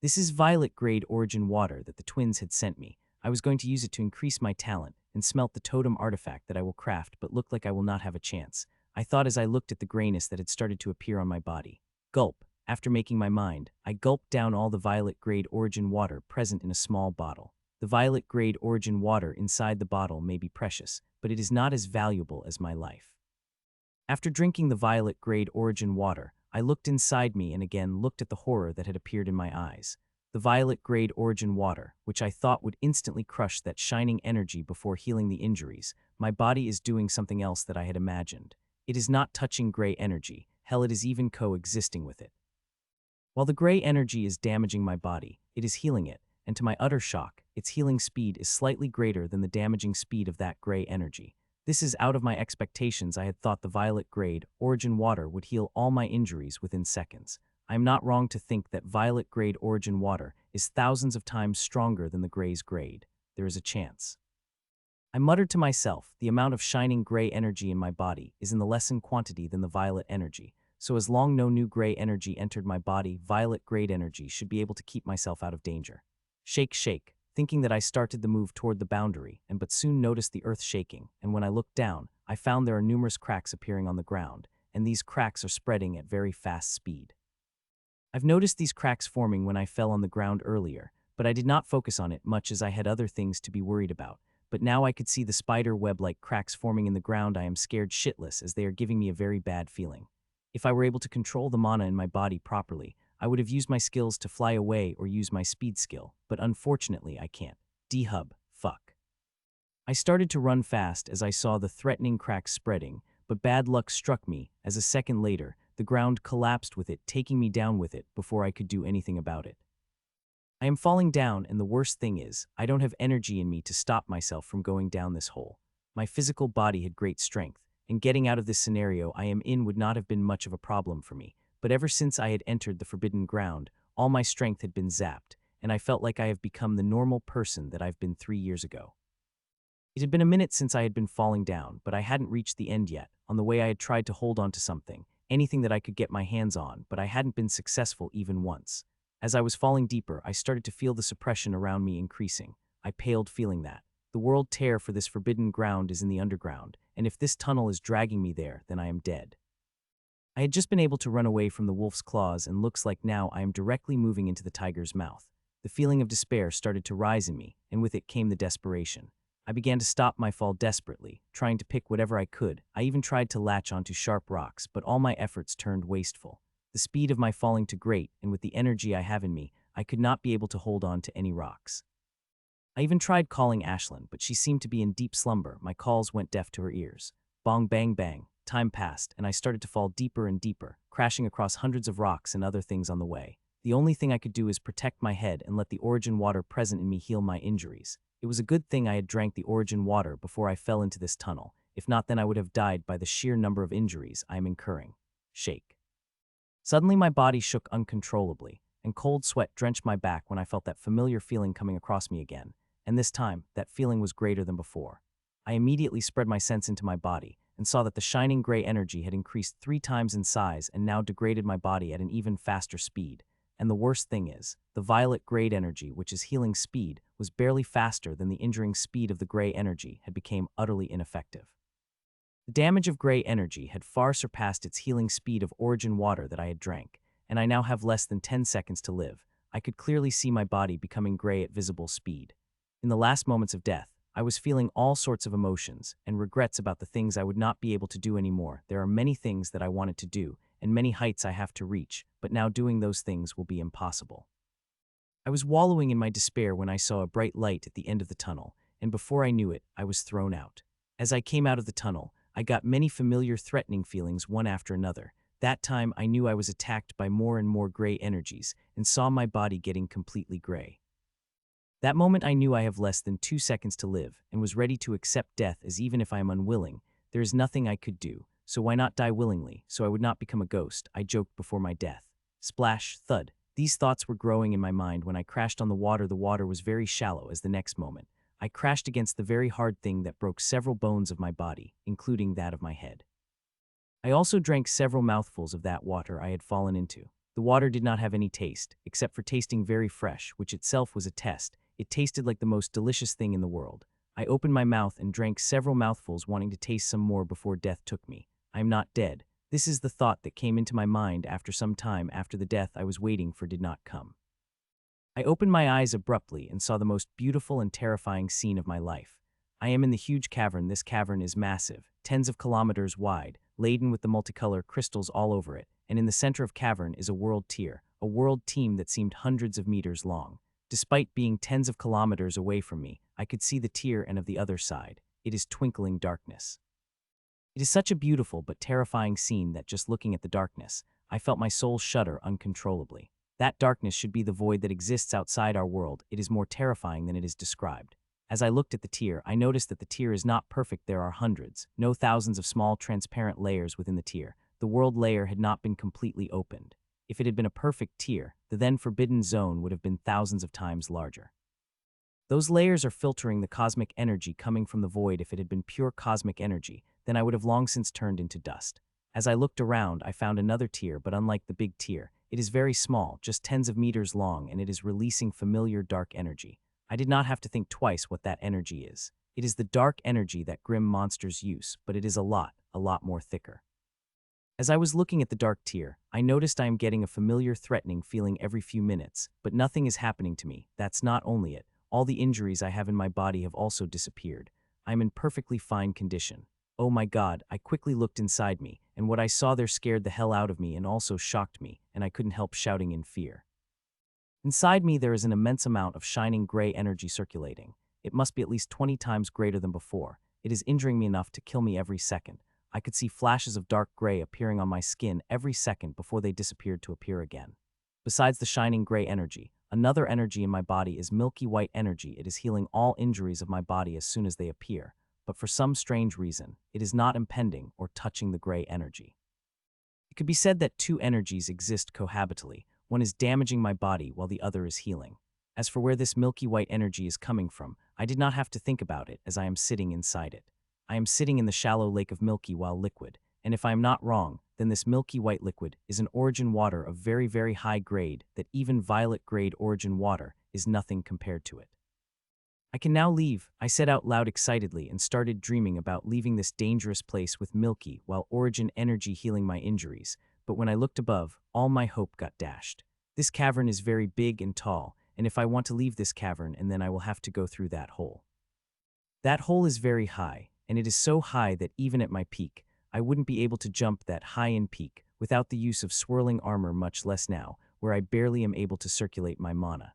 Speaker 1: This is violet-grade origin water that the twins had sent me. I was going to use it to increase my talent and smelt the totem artifact that I will craft, but looked like I will not have a chance. I thought as I looked at the grayness that had started to appear on my body. Gulp. After making my mind, I gulped down all the violet-grade origin water present in a small bottle. The violet-grade origin water inside the bottle may be precious, but it is not as valuable as my life. After drinking the violet-grade origin water, I looked inside me and again looked at the horror that had appeared in my eyes. The violet-grade origin water, which I thought would instantly crush that shining energy before healing the injuries, my body is doing something else that I had imagined. It is not touching gray energy. Hell, it is even coexisting with it. While the gray energy is damaging my body, it is healing it, and to my utter shock, its healing speed is slightly greater than the damaging speed of that gray energy. This is out of my expectations. I had thought the violet-grade origin water would heal all my injuries within seconds. I am not wrong to think that violet-grade origin water is thousands of times stronger than the gray's grade. There is a chance. I muttered to myself, the amount of shining gray energy in my body is in the lessened quantity than the violet energy, so as long no new gray energy entered my body, violet-grade energy should be able to keep myself out of danger. Shake, shake, thinking that I started the move toward the boundary, but soon noticed the earth shaking, and when I looked down, I found there are numerous cracks appearing on the ground, and these cracks are spreading at very fast speed. I've noticed these cracks forming when I fell on the ground earlier, but I did not focus on it much as I had other things to be worried about. But now I could see the spider web-like cracks forming in the ground. I am scared shitless as they are giving me a very bad feeling. If I were able to control the mana in my body properly, I would have used my skills to fly away or use my speed skill, but unfortunately I can't. D-hub, fuck. I started to run fast as I saw the threatening cracks spreading, but bad luck struck me as a second later, the ground collapsed with it, taking me down with it before I could do anything about it. I am falling down, and the worst thing is, I don't have energy in me to stop myself from going down this hole. My physical body had great strength, and getting out of this scenario I am in would not have been much of a problem for me, but ever since I had entered the forbidden ground, all my strength had been zapped, and I felt like I have become the normal person that I've been 3 years ago. It had been a minute since I had been falling down, but I hadn't reached the end yet. On the way I had tried to hold on to something, anything that I could get my hands on, but I hadn't been successful even once. As I was falling deeper, I started to feel the suppression around me increasing. I paled feeling that. The world tear for this forbidden ground is in the underground, and if this tunnel is dragging me there, then I am dead. I had just been able to run away from the wolf's claws, and looks like now I am directly moving into the tiger's mouth. The feeling of despair started to rise in me, and with it came the desperation. I began to stop my fall desperately, trying to pick whatever I could. I even tried to latch onto sharp rocks, but all my efforts turned wasteful. The speed of my falling to great, and with the energy I have in me, I could not be able to hold on to any rocks. I even tried calling Ashlin, but she seemed to be in deep slumber. My calls went deaf to her ears. Bong bang bang. Time passed, and I started to fall deeper and deeper, crashing across hundreds of rocks and other things on the way. The only thing I could do is protect my head and let the origin water present in me heal my injuries. It was a good thing I had drank the origin water before I fell into this tunnel. If not, then I would have died by the sheer number of injuries I am incurring. Shake. Suddenly my body shook uncontrollably, and cold sweat drenched my back when I felt that familiar feeling coming across me again, and this time, that feeling was greater than before. I immediately spread my sense into my body, and saw that the shining gray energy had increased 3 times in size and now degraded my body at an even faster speed. And the worst thing is, the violet gray energy, which is healing speed, was barely faster than the injuring speed of the gray energy, had become utterly ineffective. The damage of gray energy had far surpassed its healing speed of origin water that I had drank, and I now have less than 10 seconds to live. I could clearly see my body becoming gray at visible speed. In the last moments of death, I was feeling all sorts of emotions and regrets about the things I would not be able to do anymore. There are many things that I wanted to do, and many heights I have to reach, but now doing those things will be impossible. I was wallowing in my despair when I saw a bright light at the end of the tunnel, and before I knew it, I was thrown out. As I came out of the tunnel, I got many familiar threatening feelings one after another. That time, I knew I was attacked by more and more gray energies and saw my body getting completely gray. That moment I knew I have less than 2 seconds to live and was ready to accept death as even if I am unwilling, there is nothing I could do, so why not die willingly so I would not become a ghost, I joked before my death. Splash, thud. These thoughts were growing in my mind when I crashed on the water. The water was very shallow as the next moment. I crashed against the very hard thing that broke several bones of my body, including that of my head. I also drank several mouthfuls of that water I had fallen into. The water did not have any taste, except for tasting very fresh, which itself was a test. It tasted like the most delicious thing in the world. I opened my mouth and drank several mouthfuls, wanting to taste some more before death took me. I am not dead. This is the thought that came into my mind after some time after the death I was waiting for did not come. I opened my eyes abruptly and saw the most beautiful and terrifying scene of my life. I am in the huge cavern. This cavern is massive, tens of kilometers wide, laden with the multicolor crystals all over it, and in the center of cavern is a world tier, a world team that seemed hundreds of meters long. Despite being tens of kilometers away from me, I could see the tier and of the other side. It is twinkling darkness. It is such a beautiful but terrifying scene that just looking at the darkness, I felt my soul shudder uncontrollably. That darkness should be the void that exists outside our world. It is more terrifying than it is described. As I looked at the tier, I noticed that the tier is not perfect. There are hundreds, no thousands of small transparent layers within the tier. The world layer had not been completely opened. If it had been a perfect tier, the then forbidden zone would have been thousands of times larger. Those layers are filtering the cosmic energy coming from the void. If it had been pure cosmic energy, then I would have long since turned into dust. As I looked around, I found another tier, but unlike the big tier, it is very small, just tens of meters long, and it is releasing familiar dark energy. I did not have to think twice what that energy is. It is the dark energy that grim monsters use, but it is a lot more thicker. As I was looking at the dark tier, I noticed I am getting a familiar threatening feeling every few minutes, but nothing is happening to me. That's not only it. All the injuries I have in my body have also disappeared. I am in perfectly fine condition. Oh my God, I quickly looked inside me, and what I saw there scared the hell out of me and also shocked me, and I couldn't help shouting in fear. Inside me there is an immense amount of shining gray energy circulating. It must be at least 20 times greater than before. It is injuring me enough to kill me every second. I could see flashes of dark gray appearing on my skin every second before they disappeared to appear again. Besides the shining gray energy, another energy in my body is milky white energy. It is healing all injuries of my body as soon as they appear, but for some strange reason, it is not impending or touching the gray energy. It could be said that two energies exist cohabitally. One is damaging my body while the other is healing. As for where this milky white energy is coming from, I did not have to think about it as I am sitting inside it. I am sitting in the shallow lake of milky while liquid, and if I am not wrong, then this milky white liquid is an origin water of very, very high grade that even violet grade origin water is nothing compared to it. I can now leave, I said out loud excitedly and started dreaming about leaving this dangerous place with milky while origin energy healing my injuries, but when I looked above, all my hope got dashed. This cavern is very big and tall, and if I want to leave this cavern and then I will have to go through that hole. That hole is very high, and it is so high that even at my peak, I wouldn't be able to jump that high in peak without the use of swirling armor, much less now, where I barely am able to circulate my mana.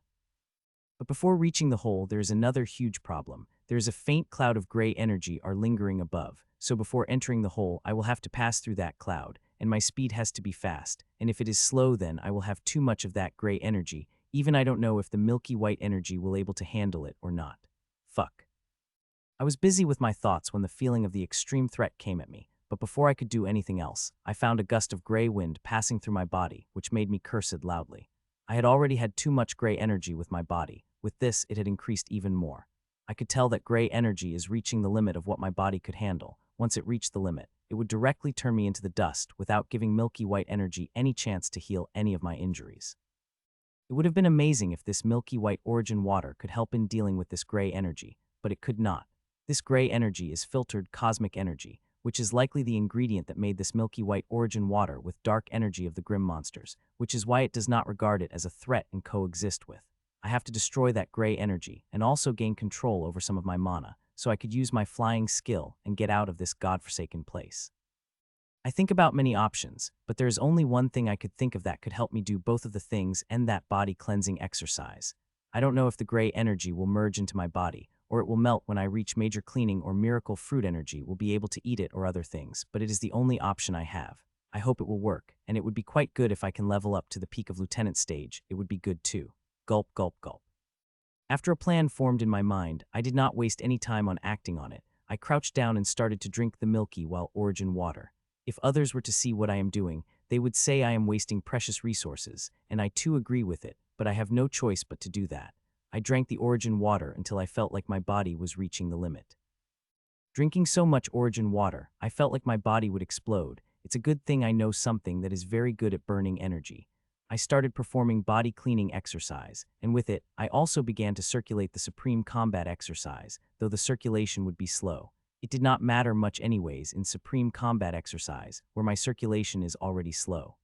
Speaker 1: But before reaching the hole, there is another huge problem. There is a faint cloud of gray energy are lingering above, so before entering the hole, I will have to pass through that cloud, and my speed has to be fast, and if it is slow then I will have too much of that gray energy. Even I don't know if the milky white energy will able to handle it or not. Fuck. I was busy with my thoughts when the feeling of the extreme threat came at me, but before I could do anything else, I found a gust of gray wind passing through my body, which made me curse loudly. I had already had too much gray energy with my body. With this, it had increased even more. I could tell that gray energy is reaching the limit of what my body could handle. Once it reached the limit, it would directly turn me into the dust without giving milky white energy any chance to heal any of my injuries. It would have been amazing if this milky white origin water could help in dealing with this gray energy, but it could not. This gray energy is filtered cosmic energy, which is likely the ingredient that made this milky white origin water with dark energy of the grim monsters, which is why it does not regard it as a threat and coexist with. I have to destroy that gray energy and also gain control over some of my mana, so I could use my flying skill and get out of this godforsaken place. I think about many options, but there is only one thing I could think of that could help me do both of the things and that body cleansing exercise. I don't know if the gray energy will merge into my body, or it will melt when I reach major cleaning, or miracle fruit energy will be able to eat it or other things, but it is the only option I have. I hope it will work, and it would be quite good if I can level up to the peak of lieutenant stage. It would be good too. Gulp, gulp, gulp. After a plan formed in my mind, I did not waste any time on acting on it. I crouched down and started to drink the milky well origin water. If others were to see what I am doing, they would say I am wasting precious resources, and I too agree with it, but I have no choice but to do that. I drank the origin water until I felt like my body was reaching the limit. Drinking so much origin water, I felt like my body would explode. It's a good thing I know something that is very good at burning energy. I started performing body cleaning exercise, and with it, I also began to circulate the supreme combat exercise, though the circulation would be slow. It did not matter much anyways in supreme combat exercise, where my circulation is already slow.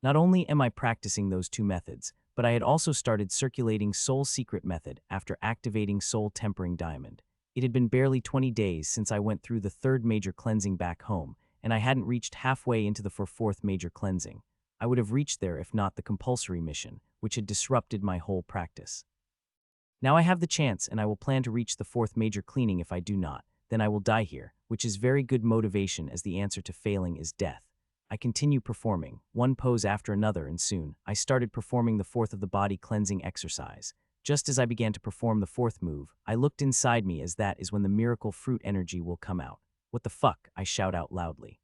Speaker 1: Not only am I practicing those two methods, but I had also started circulating Soul Secret method after activating Soul Tempering Diamond. It had been barely 20 days since I went through the third major cleansing back home, and I hadn't reached halfway into the fourth major cleansing. I would have reached there if not the compulsory mission, which had disrupted my whole practice. Now I have the chance, and I will plan to reach the fourth major cleaning. If I do not, then I will die here, which is very good motivation as the answer to failing is death. I continue performing, one pose after another, and soon, I started performing the fourth of the body cleansing exercise. Just as I began to perform the fourth move, I looked inside me, as that is when the miracle fruit energy will come out. What the fuck? I shout out loudly.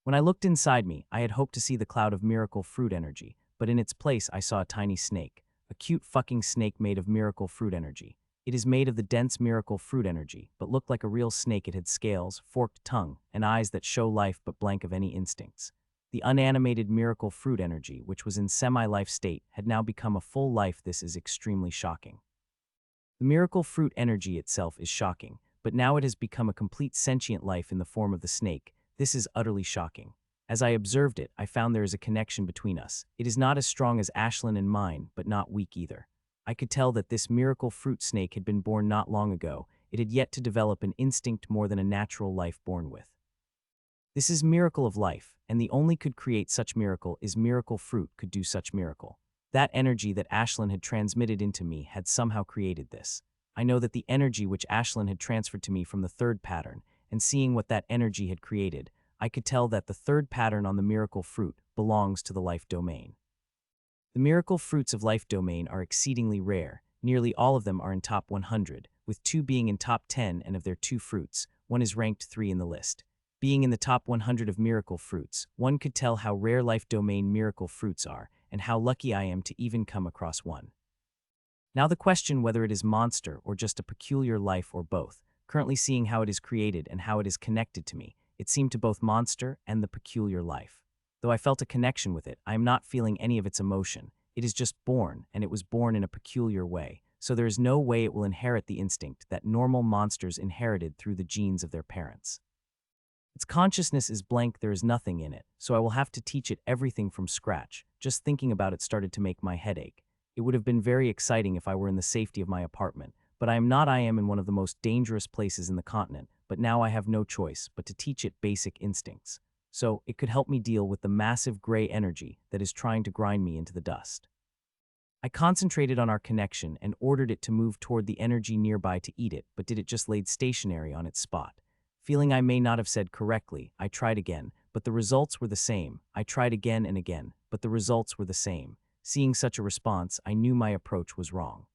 Speaker 1: When I looked inside me, I had hoped to see the cloud of miracle fruit energy, but in its place I saw a tiny snake. A cute fucking snake made of miracle fruit energy. It is made of the dense miracle fruit energy, but looked like a real snake. It had scales, forked tongue, and eyes that show life but blank of any instincts. The unanimated miracle fruit energy, which was in semi-life state, had now become a full life. This is extremely shocking. The miracle fruit energy itself is shocking, but now it has become a complete sentient life in the form of the snake. This is utterly shocking. As I observed it, I found there is a connection between us. It is not as strong as Ashlin and mine, but not weak either. I could tell that this miracle fruit snake had been born not long ago. It had yet to develop an instinct more than a natural life born with. This is miracle of life, and the only could create such miracle is miracle fruit could do such miracle. That energy that Ashlin had transmitted into me had somehow created this. I know that the energy which Ashlin had transferred to me from the third pattern, and seeing what that energy had created, I could tell that the third pattern on the miracle fruit belongs to the life domain. The miracle fruits of life domain are exceedingly rare. Nearly all of them are in top 100, with 2 being in top 10, and of their 2 fruits, one is ranked 3 in the list. Being in the top 100 of miracle fruits, one could tell how rare life domain miracle fruits are, and how lucky I am to even come across one. Now the question whether it is monster or just a peculiar life or both, currently seeing how it is created and how it is connected to me, it seemed to both monster and the peculiar life. Though I felt a connection with it, I am not feeling any of its emotion. It is just born, and it was born in a peculiar way, so there is no way it will inherit the instinct that normal monsters inherited through the genes of their parents. Its consciousness is blank, there is nothing in it, so I will have to teach it everything from scratch. Just thinking about it started to make my head ache. It would have been very exciting if I were in the safety of my apartment, but I am not. I am in one of the most dangerous places in the continent, but now I have no choice but to teach it basic instincts. So it could help me deal with the massive gray energy that is trying to grind me into the dust. I concentrated on our connection and ordered it to move toward the energy nearby to eat it, but did it just laid stationary on its spot. Feeling I may not have said correctly, I tried again, but the results were the same. I tried again and again, but the results were the same. Seeing such a response, I knew my approach was wrong.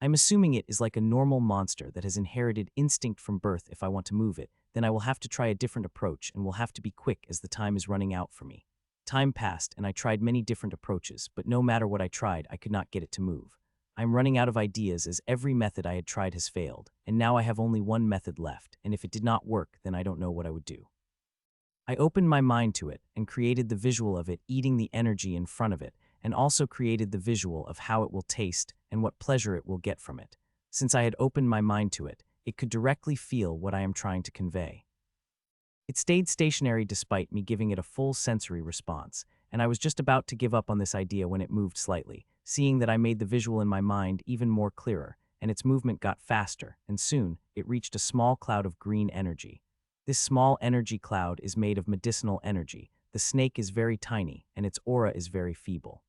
Speaker 1: I'm assuming it is like a normal monster that has inherited instinct from birth. If I want to move it, then I will have to try a different approach and will have to be quick as the time is running out for me. Time passed and I tried many different approaches, but no matter what I tried, I could not get it to move. I'm running out of ideas as every method I had tried has failed, and now I have only one method left, and if it did not work, then I don't know what I would do. I opened my mind to it and created the visual of it eating the energy in front of it, and also created the visual of how it will taste and what pleasure it will get from it. Since I had opened my mind to it, it could directly feel what I am trying to convey. It stayed stationary despite me giving it a full sensory response, and I was just about to give up on this idea when it moved slightly, seeing that I made the visual in my mind even more clearer, and its movement got faster, and soon, it reached a small cloud of green energy. This small energy cloud is made of medicinal energy. The snake is very tiny, and its aura is very feeble.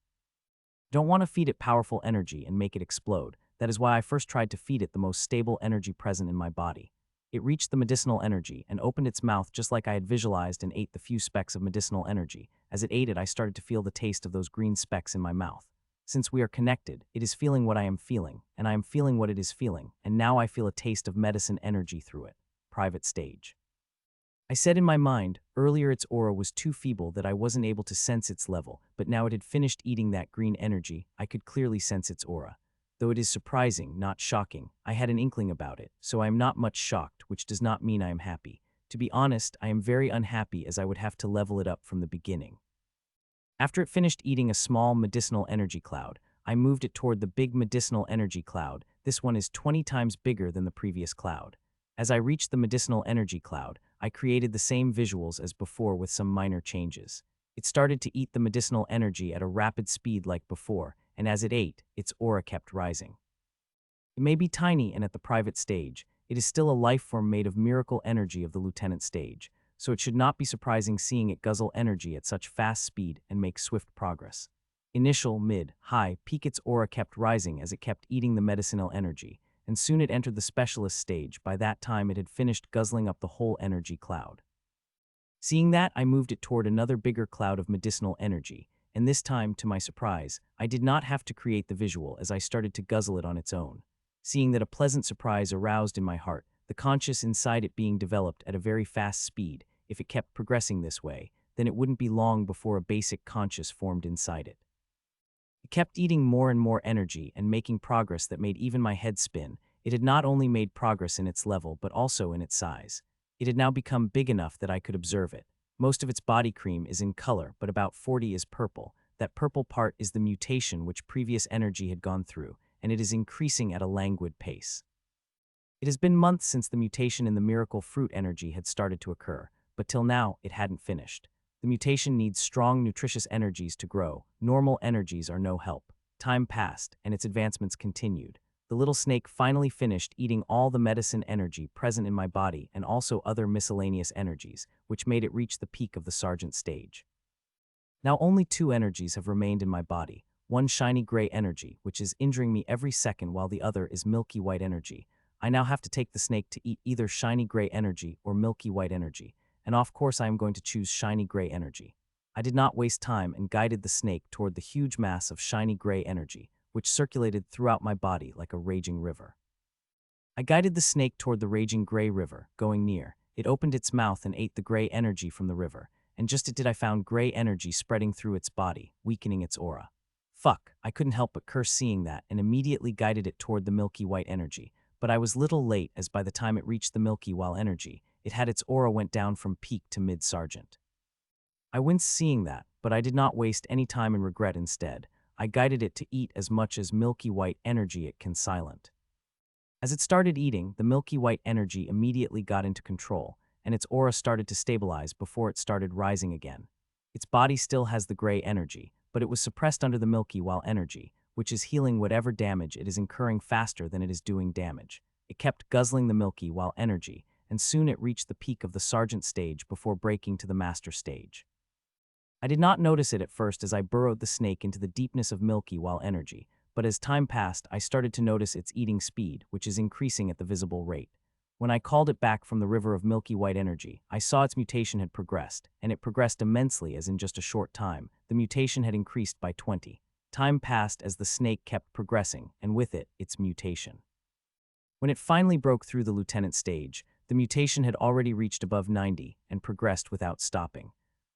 Speaker 1: Don't want to feed it powerful energy and make it explode. That is why I first tried to feed it the most stable energy present in my body. It reached the medicinal energy and opened its mouth just like I had visualized and ate the few specks of medicinal energy. As it ate it, I started to feel the taste of those green specks in my mouth. Since we are connected, it is feeling what I am feeling, and I am feeling what it is feeling, and now I feel a taste of medicine energy through it. Private stage. I said in my mind, earlier its aura was too feeble that I wasn't able to sense its level, but now it had finished eating that green energy, I could clearly sense its aura. Though it is surprising, not shocking, I had an inkling about it, so I am not much shocked, which does not mean I am happy. To be honest, I am very unhappy as I would have to level it up from the beginning. After it finished eating a small medicinal energy cloud, I moved it toward the big medicinal energy cloud. This one is 20 times bigger than the previous cloud. As I reached the medicinal energy cloud, I created the same visuals as before with some minor changes. It started to eat the medicinal energy at a rapid speed like before, and as it ate, its aura kept rising. It may be tiny and at the private stage, it is still a life form made of miracle energy of the lieutenant stage, so it should not be surprising seeing it guzzle energy at such fast speed and make swift progress. Initial, mid, high, peak its aura kept rising as it kept eating the medicinal energy, and soon it entered the specialist stage. By that time it had finished guzzling up the whole energy cloud. Seeing that, I moved it toward another bigger cloud of medicinal energy, and this time, to my surprise, I did not have to create the visual as I started to guzzle it on its own. Seeing that, a pleasant surprise aroused in my heart, the conscious inside it being developed at a very fast speed. If it kept progressing this way, then it wouldn't be long before a basic conscious formed inside it. It kept eating more and more energy and making progress that made even my head spin. It had not only made progress in its level but also in its size. It had now become big enough that I could observe it. Most of its body cream is in color, but about 40 is purple. That purple part is the mutation which previous energy had gone through, and it is increasing at a languid pace. It has been months since the mutation in the miracle fruit energy had started to occur, but till now it hadn't finished. The mutation needs strong, nutritious energies to grow. Normal energies are no help. Time passed, and its advancements continued. The little snake finally finished eating all the medicine energy present in my body and also other miscellaneous energies, which made it reach the peak of the sergeant stage. Now only 2 energies have remained in my body. One shiny gray energy, which is injuring me every second, while the other is milky white energy. I now have to take the snake to eat either shiny gray energy or milky white energy, and of course I am going to choose shiny gray energy. I did not waste time and guided the snake toward the huge mass of shiny gray energy, which circulated throughout my body like a raging river. I guided the snake toward the raging gray river. Going near, it opened its mouth and ate the gray energy from the river, and just as it did, I found gray energy spreading through its body, weakening its aura. Fuck, I couldn't help but curse seeing that and immediately guided it toward the milky white energy, but I was little late as by the time it reached the milky white energy, it had its aura went down from peak to mid-sergeant. I winced seeing that, but I did not waste any time in regret. Instead, I guided it to eat as much as milky white energy it can silent. As it started eating, the milky white energy immediately got into control, and its aura started to stabilize before it started rising again. Its body still has the gray energy, but it was suppressed under the milky white energy, which is healing whatever damage it is incurring faster than it is doing damage. It kept guzzling the milky white energy, and soon it reached the peak of the sergeant stage before breaking to the master stage. I did not notice it at first as I burrowed the snake into the deepness of milky white energy, but as time passed I started to notice its eating speed, which is increasing at the visible rate. When I called it back from the river of milky white energy, I saw its mutation had progressed, and it progressed immensely as in just a short time, the mutation had increased by 20. Time passed as the snake kept progressing, and with it, its mutation. When it finally broke through the lieutenant stage, the mutation had already reached above 90 and progressed without stopping.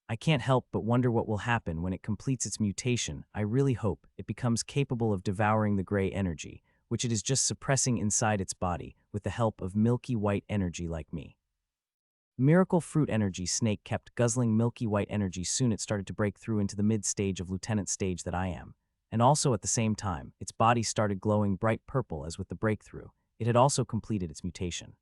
Speaker 1: I can't help but wonder what will happen when it completes its mutation. I really hope it becomes capable of devouring the gray energy, which it is just suppressing inside its body with the help of milky white energy like me. Miracle fruit energy snake kept guzzling milky white energy. Soon it started to break through into the mid-stage of lieutenant stage that I am, and also at the same time, its body started glowing bright purple as with the breakthrough. It had also completed its mutation.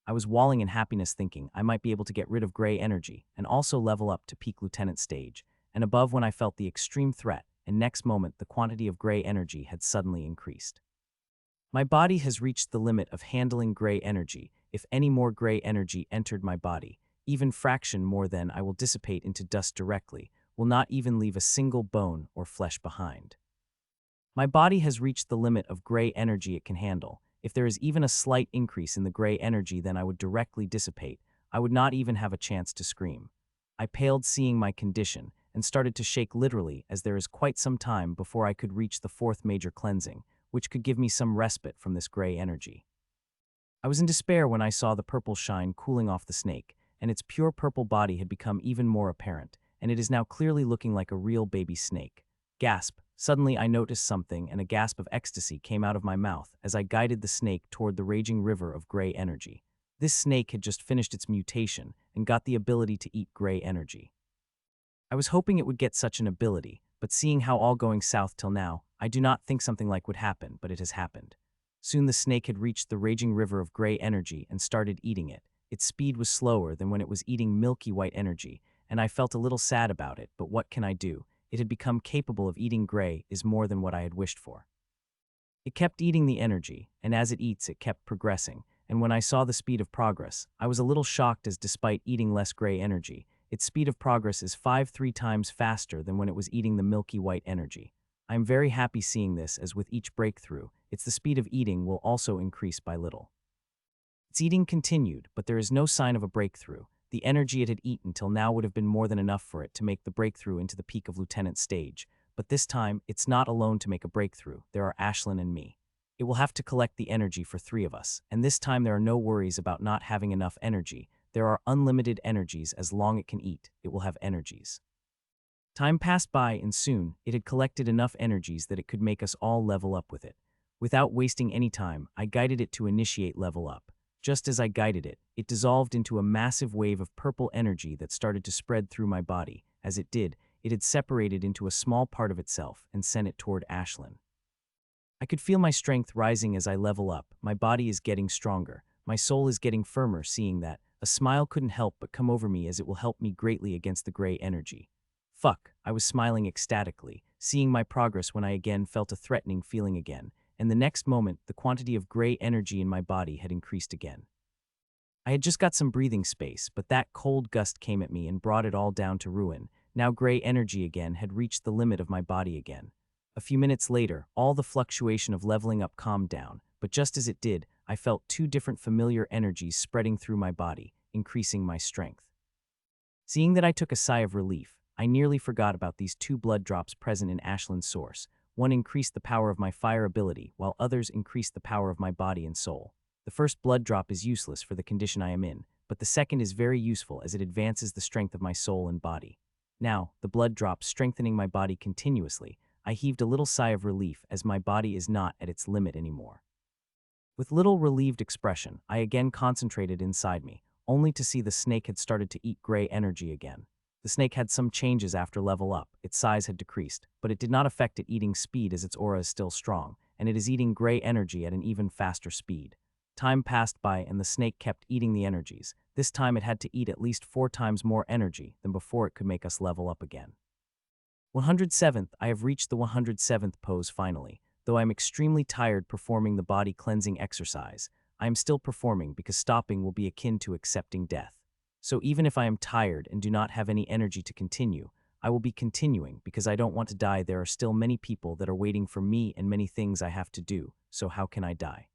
Speaker 1: I was walling in happiness thinking I might be able to get rid of gray energy and also level up to peak lieutenant stage, and above when I felt the extreme threat, and next moment the quantity of gray energy had suddenly increased. My body has reached the limit of handling gray energy. If any more gray energy entered my body, even fraction more than I will dissipate into dust directly, will not even leave a single bone or flesh behind. My body has reached the limit of gray energy it can handle. If there is even a slight increase in the gray energy, then I would directly dissipate. I would not even have a chance to scream. I paled seeing my condition and started to shake literally, as there is quite some time before I could reach the fourth major cleansing, which could give me some respite from this gray energy. I was in despair when I saw the purple shine cooling off the snake, and its pure purple body had become even more apparent, and it is now clearly looking like a real baby snake. Gasp! Suddenly I noticed something, and a gasp of ecstasy came out of my mouth as I guided the snake toward the raging river of gray energy. This snake had just finished its mutation and got the ability to eat gray energy. I was hoping it would get such an ability, but seeing how all going south till now, I do not think something like would happen, but it has happened. Soon the snake had reached the raging river of gray energy and started eating it. Its speed was slower than when it was eating milky white energy, and I felt a little sad about it, but what can I do? It had become capable of eating gray is more than what I had wished for. It kept eating the energy, and as it eats it kept progressing, and when I saw the speed of progress, I was a little shocked as despite eating less gray energy, its speed of progress is 3 times faster than when it was eating the milky white energy. I am very happy seeing this, as with each breakthrough, the speed of eating will also increase by little. Its eating continued, but there is no sign of a breakthrough. The energy it had eaten till now would have been more than enough for it to make the breakthrough into the peak of lieutenant stage, but this time, it's not alone to make a breakthrough. There are Ashlin and me. It will have to collect the energy for 3 of us, and this time there are no worries about not having enough energy. There are unlimited energies. As long as it can eat, it will have energies. Time passed by, and soon, it had collected enough energies that it could make us all level up with it. Without wasting any time, I guided it to initiate level up. Just as I guided it, it dissolved into a massive wave of purple energy that started to spread through my body. As it did, it had separated into a small part of itself and sent it toward Ashlin. I could feel my strength rising as I level up. My body is getting stronger. My soul is getting firmer. Seeing that, a smile couldn't help but come over me, as it will help me greatly against the gray energy. Fuck, I was smiling ecstatically, seeing my progress when I again felt a threatening feeling again, and the next moment, the quantity of gray energy in my body had increased again. I had just got some breathing space, but that cold gust came at me and brought it all down to ruin. Now gray energy again had reached the limit of my body again. A few minutes later, all the fluctuation of leveling up calmed down, but just as it did, I felt 2 different familiar energies spreading through my body, increasing my strength. Seeing that, I took a sigh of relief. I nearly forgot about these 2 blood drops present in Ashlin's source. One increased the power of my fire ability, while others increased the power of my body and soul. The first blood drop is useless for the condition I am in, but the second is very useful as it advances the strength of my soul and body. Now, the blood drops strengthening my body continuously, I heaved a little sigh of relief, as my body is not at its limit anymore. With little relieved expression, I again concentrated inside me, only to see the snake had started to eat gray energy again. The snake had some changes after level up. Its size had decreased, but it did not affect its eating speed, as its aura is still strong, and it is eating gray energy at an even faster speed. Time passed by and the snake kept eating the energies. This time it had to eat at least 4 times more energy than before it could make us level up again. 107th, I have reached the 107th pose finally. Though I am extremely tired performing the body cleansing exercise, I am still performing because stopping will be akin to accepting death. So even if I am tired and do not have any energy to continue, I will be continuing because I don't want to die. There are still many people that are waiting for me and many things I have to do, so how can I die?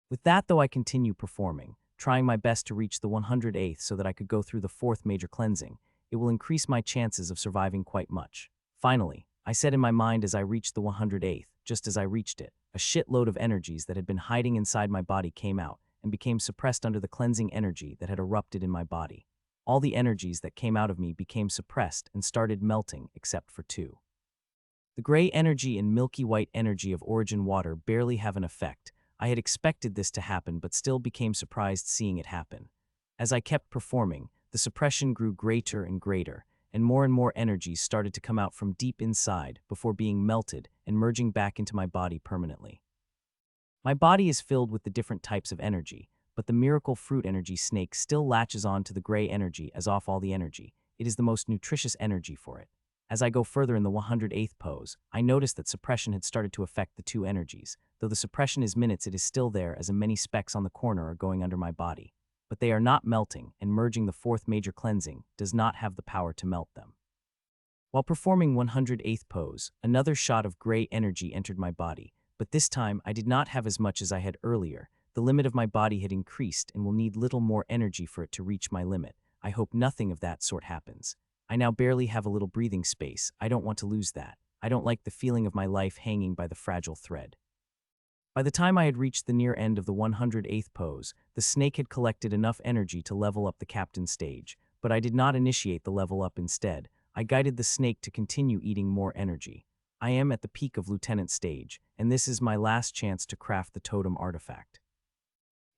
Speaker 1: With that though, I continue performing, trying my best to reach the 108th so that I could go through the 4th major cleansing. It will increase my chances of surviving quite much. Finally, I said in my mind as I reached the 108th, just as I reached it, a shitload of energies that had been hiding inside my body came out and became suppressed under the cleansing energy that had erupted in my body. All the energies that came out of me became suppressed and started melting except for 2. The gray energy and milky white energy of origin water barely have an effect. I had expected this to happen but still became surprised seeing it happen. As I kept performing, the suppression grew greater and greater, and more energies started to come out from deep inside before being melted and merging back into my body permanently. My body is filled with the different types of energy, but the miracle fruit energy snake still latches on to the gray energy as off all the energy. It is the most nutritious energy for it. As I go further in the 108th pose, I notice that suppression had started to affect the two energies. Though the suppression is minutes, it is still there as many specks on the corner are going under my body. But they are not melting, and merging the fourth major cleansing does not have the power to melt them. While performing 108th pose, another shot of gray energy entered my body, but this time I did not have as much as I had earlier. The limit of my body had increased and will need little more energy for it to reach my limit. I hope nothing of that sort happens. I now barely have a little breathing space. I don't want to lose that. I don't like the feeling of my life hanging by the fragile thread. By the time I had reached the near end of the 108th pose, the snake had collected enough energy to level up the captain stage, but I did not initiate the level up instead. I guided the snake to continue eating more energy. I am at the peak of lieutenant stage, and this is my last chance to craft the totem artifact.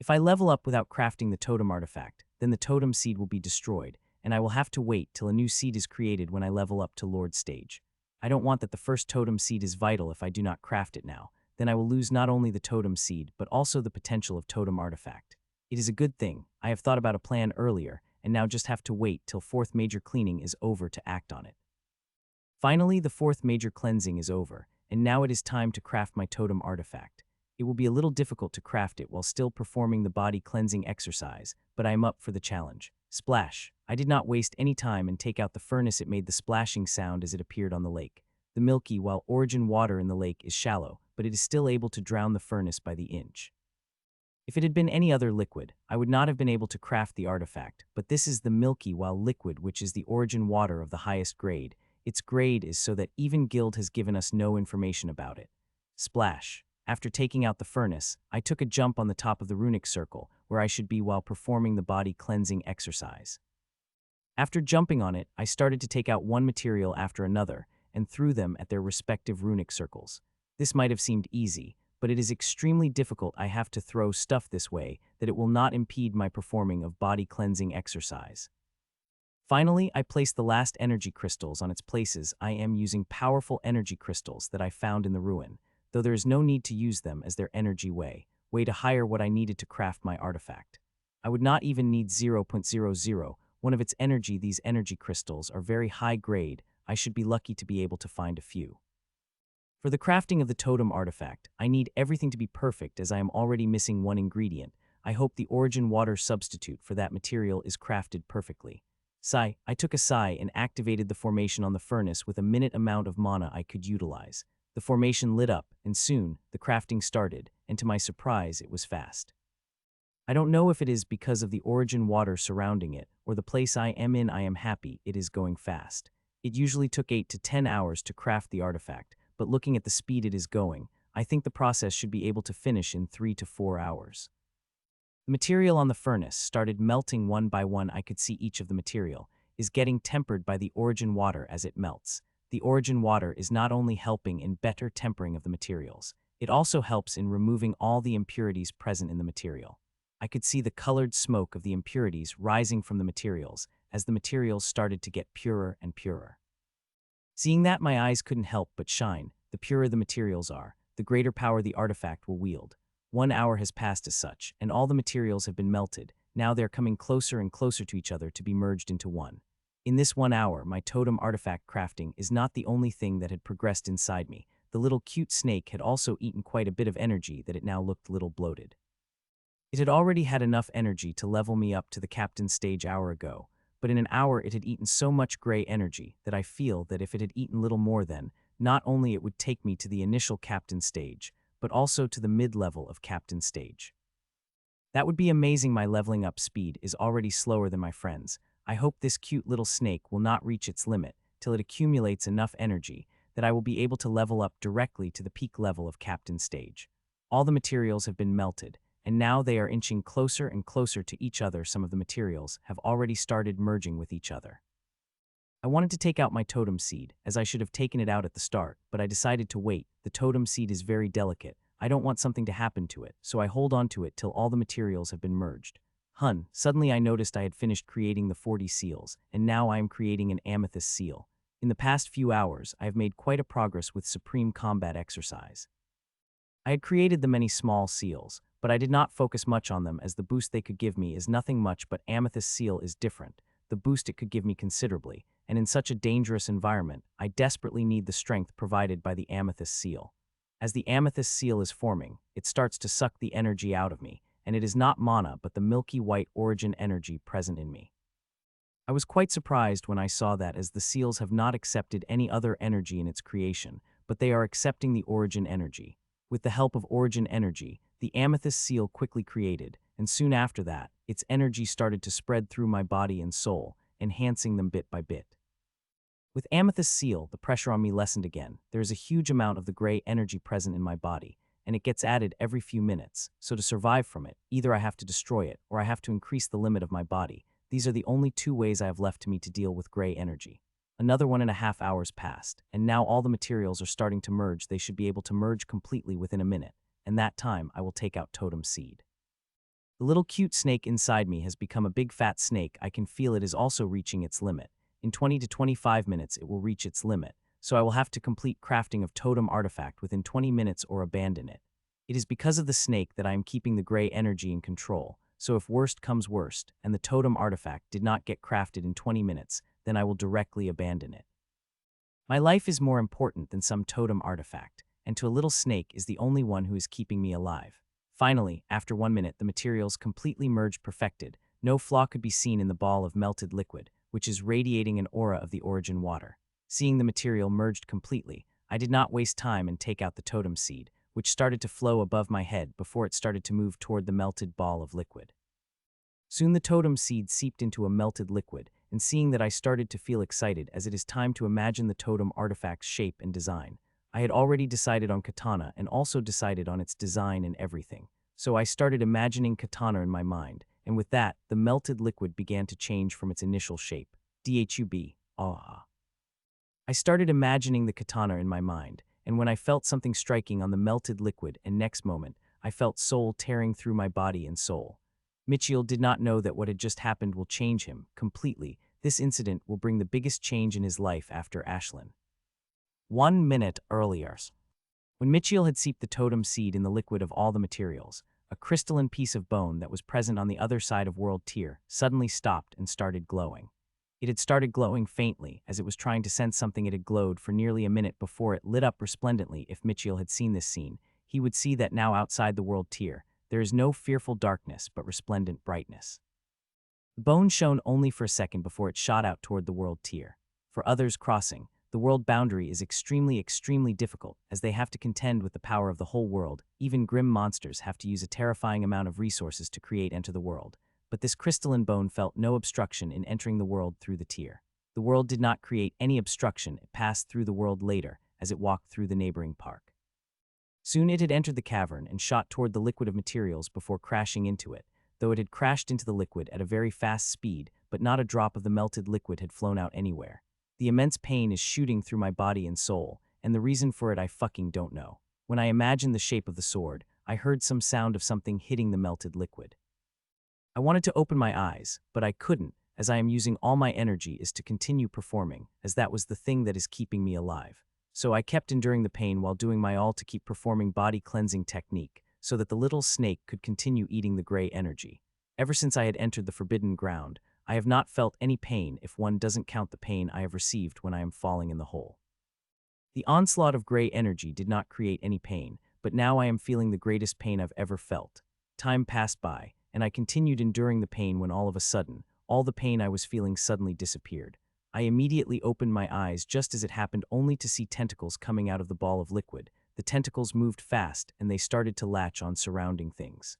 Speaker 1: If I level up without crafting the totem artifact, then the totem seed will be destroyed, and I will have to wait till a new seed is created when I level up to Lord stage. I don't want that. The first totem seed is vital. If I do not craft it now, then I will lose not only the totem seed but also the potential of totem artifact. It is a good thing. I have thought about a plan earlier, and now just have to wait till fourth major cleaning is over to act on it. Finally, the fourth major cleansing is over, and now it is time to craft my totem artifact. It will be a little difficult to craft it while still performing the body cleansing exercise, but I am up for the challenge. Splash! I did not waste any time and take out the furnace. It made the splashing sound as it appeared on the lake. The milky, while origin water in the lake is shallow, but it is still able to drown the furnace by the inch. If it had been any other liquid, I would not have been able to craft the artifact, but this is the milky while liquid, which is the origin water of the highest grade. Its grade is so that even Guild has given us no information about it. Splash! After taking out the furnace, I took a jump on the top of the runic circle, where I should be while performing the body cleansing exercise. After jumping on it, I started to take out one material after another, and threw them at their respective runic circles. This might have seemed easy, but it is extremely difficult. I have to throw stuff this way that it will not impede my performing of body cleansing exercise. Finally, I placed the last energy crystals on its places. I am using powerful energy crystals that I found in the ruin, though there is no need to use them as their energy way to hire what I needed to craft my artifact. I would not even need 0.00 of its energy. These energy crystals are very high grade. I should be lucky to be able to find a few. For the crafting of the totem artifact, I need everything to be perfect as I am already missing one ingredient. I hope the origin water substitute for that material is crafted perfectly. Sigh, I took a sigh and activated the formation on the furnace with a minute amount of mana I could utilize. The formation lit up, and soon, the crafting started, and to my surprise, it was fast. I don't know if it is because of the origin water surrounding it, or the place I am in. I am happy it is going fast. It usually took 8 to 10 hours to craft the artifact, but looking at the speed it is going, I think the process should be able to finish in 3 to 4 hours. The material on the furnace started melting one by one. I could see each of the material is getting tempered by the origin water as it melts. The origin water is not only helping in better tempering of the materials, it also helps in removing all the impurities present in the material. I could see the colored smoke of the impurities rising from the materials as the materials started to get purer and purer. Seeing that, my eyes couldn't help but shine. The purer the materials are, the greater power the artifact will wield. 1 hour has passed as such, and all the materials have been melted. Now they're coming closer and closer to each other to be merged into one. In this 1 hour, my totem artifact crafting is not the only thing that had progressed inside me. The little cute snake had also eaten quite a bit of energy that it now looked a little bloated. It had already had enough energy to level me up to the captain stage hour ago, but in an hour it had eaten so much gray energy that I feel that if it had eaten little more then, not only it would take me to the initial captain stage, but also to the mid-level of captain stage. That would be amazing. My leveling up speed is already slower than my friends. I hope this cute little snake will not reach its limit till it accumulates enough energy that I will be able to level up directly to the peak level of captain stage. All the materials have been melted, and now they are inching closer and closer to each other. Some of the materials have already started merging with each other. I wanted to take out my totem seed, as I should have taken it out at the start, but I decided to wait. The totem seed is very delicate. I don't want something to happen to it, so I hold on to it till all the materials have been merged. Suddenly I noticed I had finished creating the 40 seals, and now I am creating an amethyst seal. In the past few hours, I have made quite a progress with supreme combat exercise. I had created the many small seals, but I did not focus much on them as the boost they could give me is nothing much, but amethyst seal is different. the boost it could give me considerably, and in such a dangerous environment, I desperately need the strength provided by the amethyst seal. As the amethyst seal is forming, it starts to suck the energy out of me, and it is not mana but the milky white origin energy present in me. I was quite surprised when I saw that, as the seals have not accepted any other energy in its creation, but they are accepting the origin energy. With the help of origin energy, the amethyst seal quickly created, and soon after that, its energy started to spread through my body and soul, enhancing them bit by bit. With amethyst seal, the pressure on me lessened again. There is a huge amount of the gray energy present in my body, and it gets added every few minutes, so to survive from it, either I have to destroy it or I have to increase the limit of my body. These are the only two ways I have left to me to deal with gray energy. Another 1.5 hours passed, and now all the materials are starting to merge. They should be able to merge completely within a minute, and that time I will take out totem seed. The little cute snake inside me has become a big fat snake. I can feel it is also reaching its limit. In 20 to 25 minutes it will reach its limit, so I will have to complete crafting of totem artifact within 20 minutes or abandon it. It is because of the snake that I am keeping the gray energy in control. So if worst comes worst, and the totem artifact did not get crafted in 20 minutes, then I will directly abandon it. My life is more important than some totem artifact, and to a little snake is the only one who is keeping me alive. Finally, after 1 minute, the materials completely merged perfected. No flaw could be seen in the ball of melted liquid, which is radiating an aura of the origin water. Seeing the material merged completely, I did not waste time and take out the totem seed, which started to flow above my head before it started to move toward the melted ball of liquid. Soon the totem seed seeped into a melted liquid, and seeing that, I started to feel excited, as it is time to imagine the totem artifact's shape and design. I had already decided on katana and also decided on its design and everything. So I started imagining katana in my mind, and with that, the melted liquid began to change from its initial shape. Dhub. I started imagining the katana in my mind, and when I felt something striking on the melted liquid, and next moment, I felt soul tearing through my body and soul. Mitchell did not know that what had just happened will change him completely. This incident will bring the biggest change in his life after Ashlin. 1 minute earlier. When Mitchell had seeped the totem seed in the liquid of all the materials, a crystalline piece of bone that was present on the other side of world tier suddenly stopped and started glowing. It had started glowing faintly, as it was trying to sense something. It had glowed for nearly a minute before it lit up resplendently. If Mitchell had seen this scene, he would see that now outside the world tier, there is no fearful darkness but resplendent brightness. The bone shone only for a second before it shot out toward the world tier. For others crossing, the world boundary is extremely difficult, as they have to contend with the power of the whole world. Even grim monsters have to use a terrifying amount of resources to enter the world. But this crystalline bone felt no obstruction in entering the world through the tier. The world did not create any obstruction. It passed through the world later, as it walked through the neighboring park. Soon it had entered the cavern and shot toward the liquid of materials before crashing into it, though it had crashed into the liquid at a very fast speed, but not a drop of the melted liquid had flown out anywhere. The immense pain is shooting through my body and soul, and the reason for it I fucking don't know. When I imagined the shape of the sword, I heard some sound of something hitting the melted liquid. I wanted to open my eyes, but I couldn't, as I am using all my energy is to continue performing, as that was the thing that is keeping me alive. So I kept enduring the pain while doing my all to keep performing body cleansing technique, so that the little snake could continue eating the gray energy. Ever since I had entered the forbidden ground, I have not felt any pain if one doesn't count the pain I have received when I am falling in the hole. The onslaught of gray energy did not create any pain, but now I am feeling the greatest pain I've ever felt. Time passed by, and I continued enduring the pain when all of a sudden, all the pain I was feeling suddenly disappeared. I immediately opened my eyes just as it happened, only to see tentacles coming out of the ball of liquid. The tentacles moved fast, and they started to latch on surrounding things.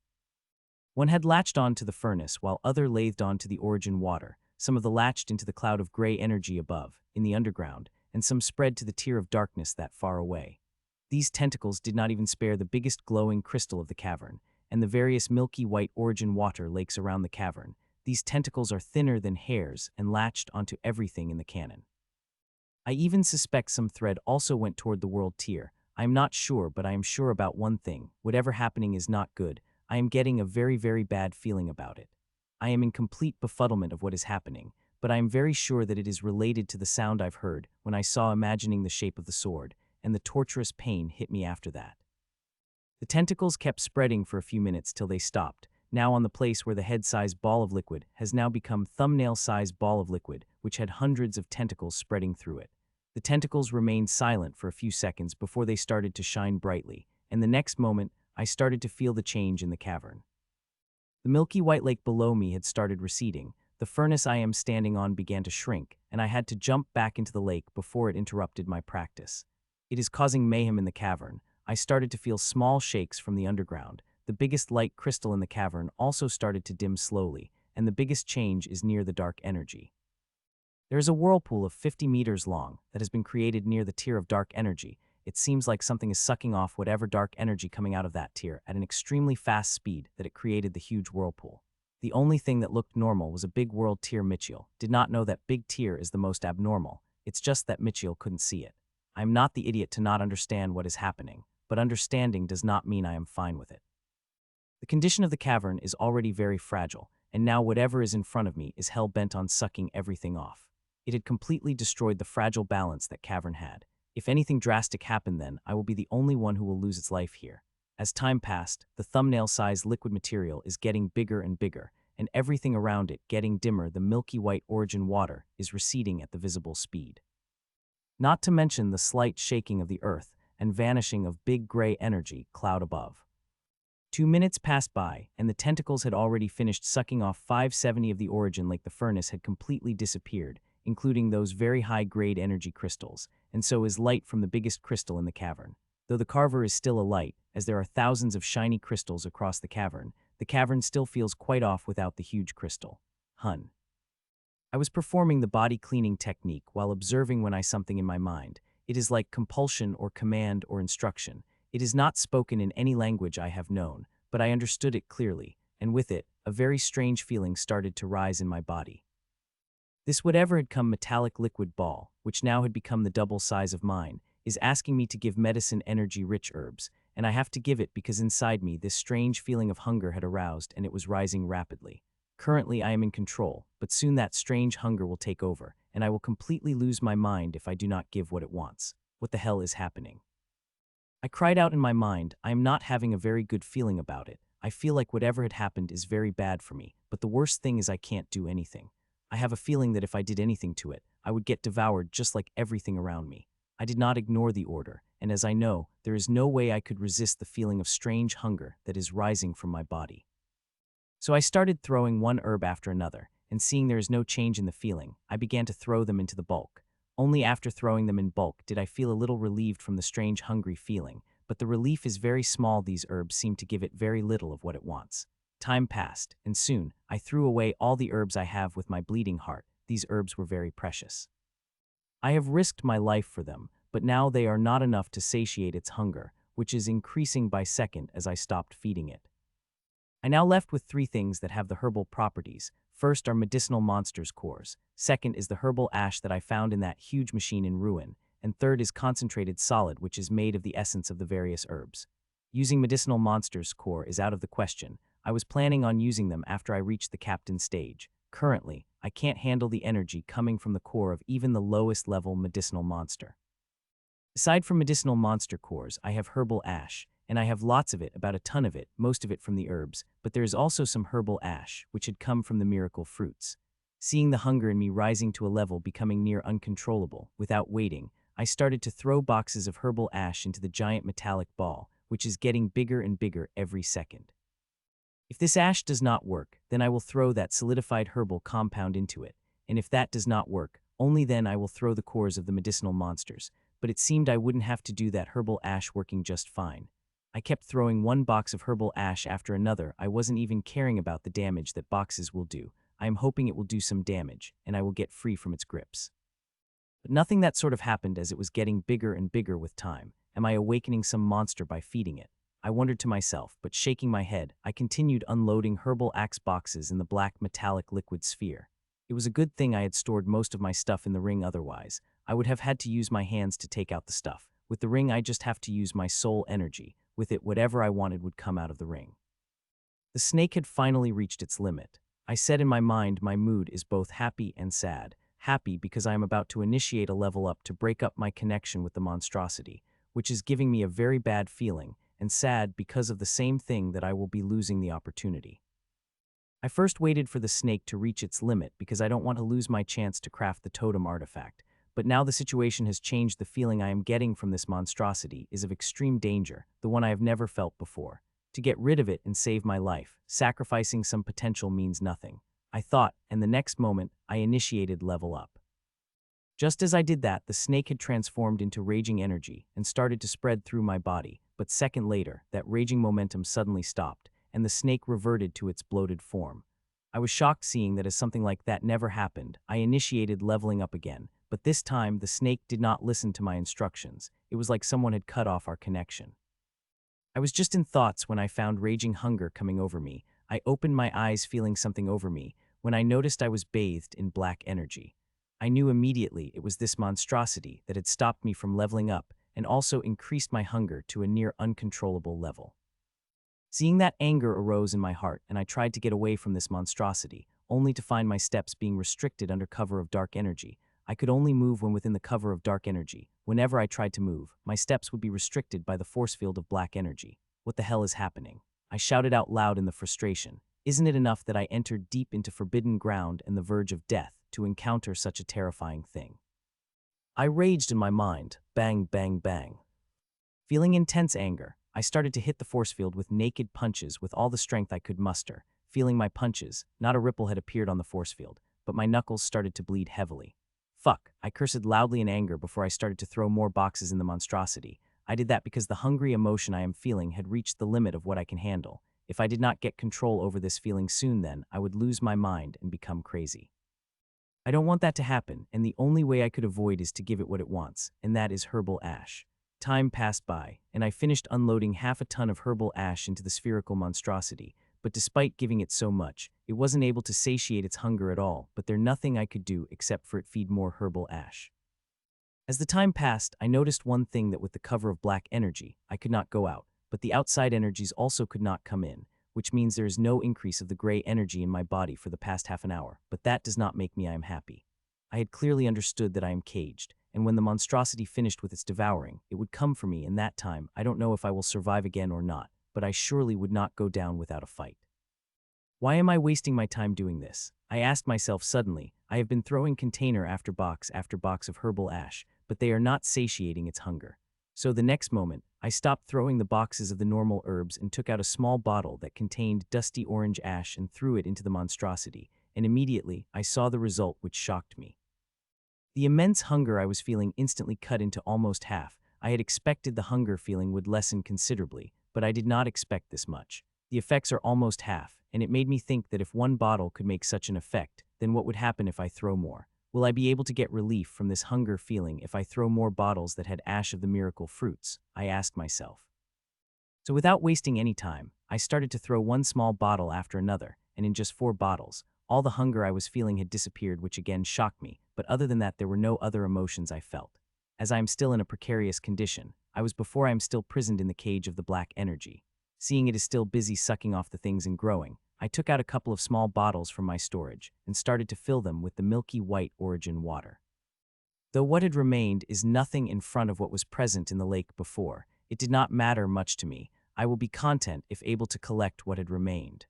Speaker 1: One had latched on to the furnace, while other lathed on to the origin water. Some of the latched into the cloud of gray energy above, in the underground, and some spread to the tier of darkness that far away. These tentacles did not even spare the biggest glowing crystal of the cavern, and the various milky white origin water lakes around the cavern. These tentacles are thinner than hairs and latched onto everything in the cannon. I even suspect some thread also went toward the world tier. I am not sure, but I am sure about one thing. Whatever happening is not good. I am getting a very bad feeling about it. I am in complete befuddlement of what is happening, but I am very sure that it is related to the sound I've heard when I saw imagining the shape of the sword, and the torturous pain hit me after that. The tentacles kept spreading for a few minutes till they stopped. now on the place where the head-sized ball of liquid has now become thumbnail-sized ball of liquid, which had hundreds of tentacles spreading through it. The tentacles remained silent for a few seconds before they started to shine brightly, and the next moment, I started to feel the change in the cavern. The milky white lake below me had started receding, the furnace I am standing on began to shrink, and I had to jump back into the lake before it interrupted my practice. It is causing mayhem in the cavern. I started to feel small shakes from the underground. The biggest light crystal in the cavern also started to dim slowly, and the biggest change is near the dark energy. There is a whirlpool of 50 meters long that has been created near the tier of dark energy. It seems like something is sucking off whatever dark energy coming out of that tier at an extremely fast speed that it created the huge whirlpool. The only thing that looked normal was a big world tier. Mitchell did not know that big tier is the most abnormal. It's just that Mitchell couldn't see it. I am not the idiot to not understand what is happening, but understanding does not mean I am fine with it. The condition of the cavern is already very fragile, and now whatever is in front of me is hell-bent on sucking everything off. It had completely destroyed the fragile balance that cavern had. If anything drastic happened then, I will be the only one who will lose its life here. As time passed, the thumbnail-sized liquid material is getting bigger and bigger, and everything around it getting dimmer. The milky white origin water is receding at the visible speed. Not to mention the slight shaking of the earth and vanishing of big gray energy cloud above. 2 minutes passed by, and the tentacles had already finished sucking off 570 of the origin like the furnace had completely disappeared, including those very high-grade energy crystals, and so is light from the biggest crystal in the cavern. Though the carver is still a light, as there are thousands of shiny crystals across the cavern still feels quite off without the huge crystal. Hun. I was performing the body cleaning technique while observing when I something in my mind. It is like compulsion or command or instruction. It is not spoken in any language I have known, but I understood it clearly, and with it, a very strange feeling started to rise in my body. This whatever had come metallic liquid ball, which now had become the double size of mine, is asking me to give medicine energy-rich herbs, and I have to give it because inside me this strange feeling of hunger had aroused and it was rising rapidly. Currently I am in control, but soon that strange hunger will take over, and I will completely lose my mind if I do not give what it wants. What the hell is happening? I cried out in my mind. I am not having a very good feeling about it. I feel like whatever had happened is very bad for me, but the worst thing is I can't do anything. I have a feeling that if I did anything to it, I would get devoured just like everything around me. I did not ignore the order, and as I know, there is no way I could resist the feeling of strange hunger that is rising from my body. So I started throwing one herb after another, and seeing there is no change in the feeling, I began to throw them into the bulk. Only after throwing them in bulk did I feel a little relieved from the strange hungry feeling, but the relief is very small. These herbs seem to give it very little of what it wants. Time passed, and soon, I threw away all the herbs I have with my bleeding heart. These herbs were very precious. I have risked my life for them, but now they are not enough to satiate its hunger, which is increasing by second as I stopped feeding it. I now left with 3 things that have the herbal properties. First are medicinal monsters cores, second is the herbal ash that I found in that huge machine in ruin, and third is concentrated solid which is made of the essence of the various herbs. Using medicinal monsters core is out of the question. I was planning on using them after I reached the captain stage. Currently, I can't handle the energy coming from the core of even the lowest level medicinal monster. Aside from medicinal monster cores, I have herbal ash, and I have lots of it, about a ton of it, most of it from the herbs, but there is also some herbal ash, which had come from the miracle fruits. Seeing the hunger in me rising to a level becoming near uncontrollable, without waiting, I started to throw boxes of herbal ash into the giant metallic ball, which is getting bigger and bigger every second. If this ash does not work, then I will throw that solidified herbal compound into it, and if that does not work, only then I will throw the cores of the medicinal monsters, but it seemed I wouldn't have to do that herbal ash working just fine. I kept throwing one box of herbal ash after another. I wasn't even caring about the damage that boxes will do. I am hoping it will do some damage, and I will get free from its grips. But nothing that sort of happened as it was getting bigger and bigger with time. Am I awakening some monster by feeding it? I wondered to myself, but shaking my head, I continued unloading herbal axe boxes in the black metallic liquid sphere. It was a good thing I had stored most of my stuff in the ring, otherwise I would have had to use my hands to take out the stuff. With the ring I just have to use my soul energy. With it whatever I wanted would come out of the ring. The snake had finally reached its limit. I said in my mind my mood is both happy and sad. Happy because I am about to initiate a level up to break up my connection with the monstrosity, which is giving me a very bad feeling, and sad because of the same thing that I will be losing the opportunity. I first waited for the snake to reach its limit because I don't want to lose my chance to craft the totem artifact, but now the situation has changed. The feeling I am getting from this monstrosity is of extreme danger, the one I have never felt before. To get rid of it and save my life, sacrificing some potential means nothing, I thought, and the next moment, I initiated level up. Just as I did that, the snake had transformed into raging energy and started to spread through my body, but second later, that raging momentum suddenly stopped, and the snake reverted to its bloated form. I was shocked seeing that as something like that never happened. I initiated leveling up again, but this time the snake did not listen to my instructions. It was like someone had cut off our connection. I was just in thoughts when I found raging hunger coming over me. I opened my eyes feeling something over me when I noticed I was bathed in black energy. I knew immediately it was this monstrosity that had stopped me from leveling up and also increased my hunger to a near uncontrollable level. Seeing that, anger arose in my heart, and I tried to get away from this monstrosity, only to find my steps being restricted under cover of dark energy. I could only move when within the cover of dark energy. Whenever I tried to move, my steps would be restricted by the force field of black energy. What the hell is happening? I shouted out loud in the frustration. Isn't it enough that I entered deep into forbidden ground and the verge of death to encounter such a terrifying thing? I raged in my mind. Bang, bang, bang. Feeling intense anger, I started to hit the force field with naked punches with all the strength I could muster. Feeling my punches, not a ripple had appeared on the force field, but my knuckles started to bleed heavily. Fuck, I cursed loudly in anger before I started to throw more boxes in the monstrosity. I did that because the hungry emotion I am feeling had reached the limit of what I can handle. If I did not get control over this feeling soon, then I would lose my mind and become crazy. I don't want that to happen, and the only way I could avoid is to give it what it wants, and that is herbal ash. Time passed by, and I finished unloading half a ton of herbal ash into the spherical monstrosity, but despite giving it so much, it wasn't able to satiate its hunger at all, but there's nothing I could do except for it feed more herbal ash. As the time passed, I noticed one thing, that with the cover of black energy, I could not go out, but the outside energies also could not come in, which means there is no increase of the gray energy in my body for the past half an hour, but that does not make me I am happy. I had clearly understood that I am caged, and when the monstrosity finished with its devouring, it would come for me. In that time, I don't know if I will survive again or not, but I surely would not go down without a fight. Why am I wasting my time doing this? I asked myself suddenly. I have been throwing container after box of herbal ash, but they are not satiating its hunger. So the next moment, I stopped throwing the boxes of the normal herbs and took out a small bottle that contained dusty orange ash and threw it into the monstrosity, and immediately I saw the result, which shocked me. The immense hunger I was feeling instantly cut into almost half. I had expected the hunger feeling would lessen considerably, but I did not expect this much. The effects are almost half, and it made me think that if one bottle could make such an effect, then what would happen if I throw more? Will I be able to get relief from this hunger feeling if I throw more bottles that had ash of the miracle fruits? I asked myself. So without wasting any time, I started to throw one small bottle after another, and in just 4 bottles, all the hunger I was feeling had disappeared, which again shocked me, but other than that there were no other emotions I felt. As I am still in a precarious condition, I was before I am still prisoned in the cage of the black energy. Seeing it is still busy sucking off the things and growing, I took out a couple of small bottles from my storage and started to fill them with the milky white origin water. Though what had remained is nothing in front of what was present in the lake before, it did not matter much to me. I will be content if able to collect what had remained.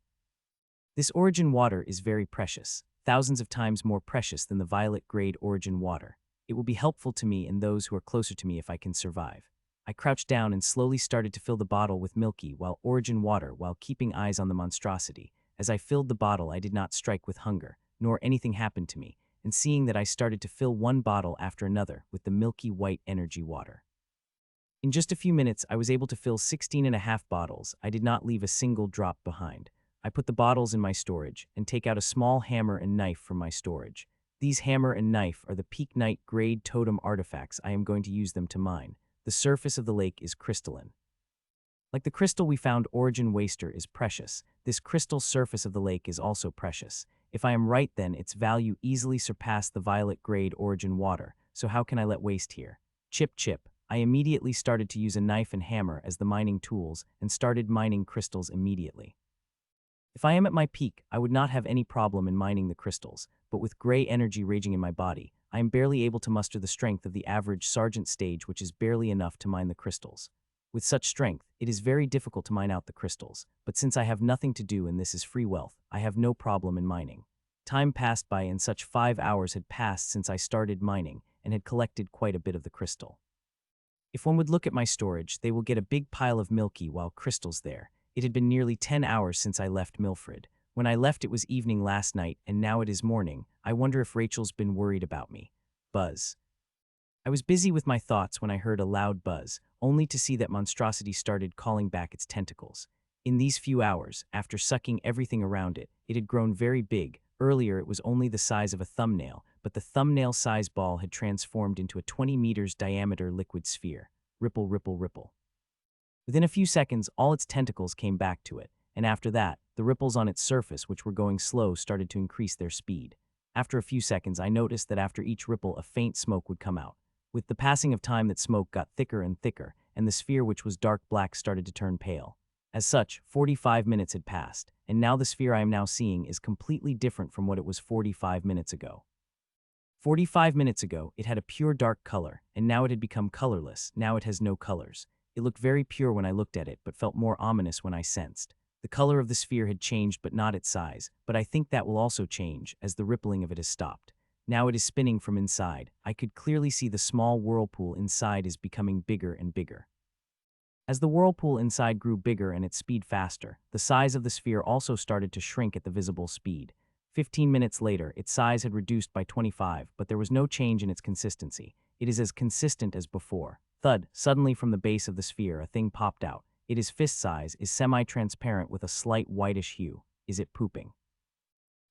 Speaker 1: This origin water is very precious, thousands of times more precious than the violet-grade origin water. It will be helpful to me and those who are closer to me if I can survive. I crouched down and slowly started to fill the bottle with milky origin water while keeping eyes on the monstrosity. As I filled the bottle, I did not strike with hunger, nor anything happened to me, and seeing that, I started to fill one bottle after another with the milky white energy water. In just a few minutes, I was able to fill 16.5 bottles. I did not leave a single drop behind. I put the bottles in my storage and take out a small hammer and knife from my storage. These hammer and knife are the Peak Knight grade totem artifacts. I am going to use them to mine. The surface of the lake is crystalline. Like the crystal we found, Origin Waster is precious. This crystal surface of the lake is also precious. If I am right, then its value easily surpassed the violet grade Origin water, so how can I let waste here? Chip chip. I immediately started to use a knife and hammer as the mining tools and started mining crystals immediately. If I am at my peak, I would not have any problem in mining the crystals, but with gray energy raging in my body, I am barely able to muster the strength of the average sergeant stage, which is barely enough to mine the crystals. With such strength, it is very difficult to mine out the crystals, but since I have nothing to do and this is free wealth, I have no problem in mining. Time passed by and such 5 hours had passed since I started mining and had collected quite a bit of the crystal. If one would look at my storage, they will get a big pile of milky while crystals there. It had been nearly 10 hours since I left Milfred. When I left it was evening last night and now it is morning. I wonder if Rachel's been worried about me. Buzz. I was busy with my thoughts when I heard a loud buzz, only to see that monstrosity started calling back its tentacles. In these few hours, after sucking everything around it, it had grown very big. Earlier it was only the size of a thumbnail, but the thumbnail-size ball had transformed into a 20 meters diameter liquid sphere. Ripple, ripple, ripple. Within a few seconds, all its tentacles came back to it, and after that, the ripples on its surface, which were going slow, started to increase their speed. After a few seconds, I noticed that after each ripple, a faint smoke would come out. With the passing of time, that smoke got thicker and thicker, and the sphere, which was dark black, started to turn pale. As such, 45 minutes had passed, and now the sphere I am now seeing is completely different from what it was 45 minutes ago. 45 minutes ago, it had a pure dark color, and now it had become colorless. Now it has no colors. It looked very pure when I looked at it, but felt more ominous when I sensed. The color of the sphere had changed, but not its size, but I think that will also change, as the rippling of it has stopped. Now it is spinning from inside. I could clearly see the small whirlpool inside is becoming bigger and bigger. As the whirlpool inside grew bigger and its speed faster, the size of the sphere also started to shrink at the visible speed. 15 minutes later, its size had reduced by 25, but there was no change in its consistency. It is as consistent as before. Thud, suddenly from the base of the sphere, a thing popped out. It is fist size, is semi-transparent with a slight whitish hue. Is it pooping?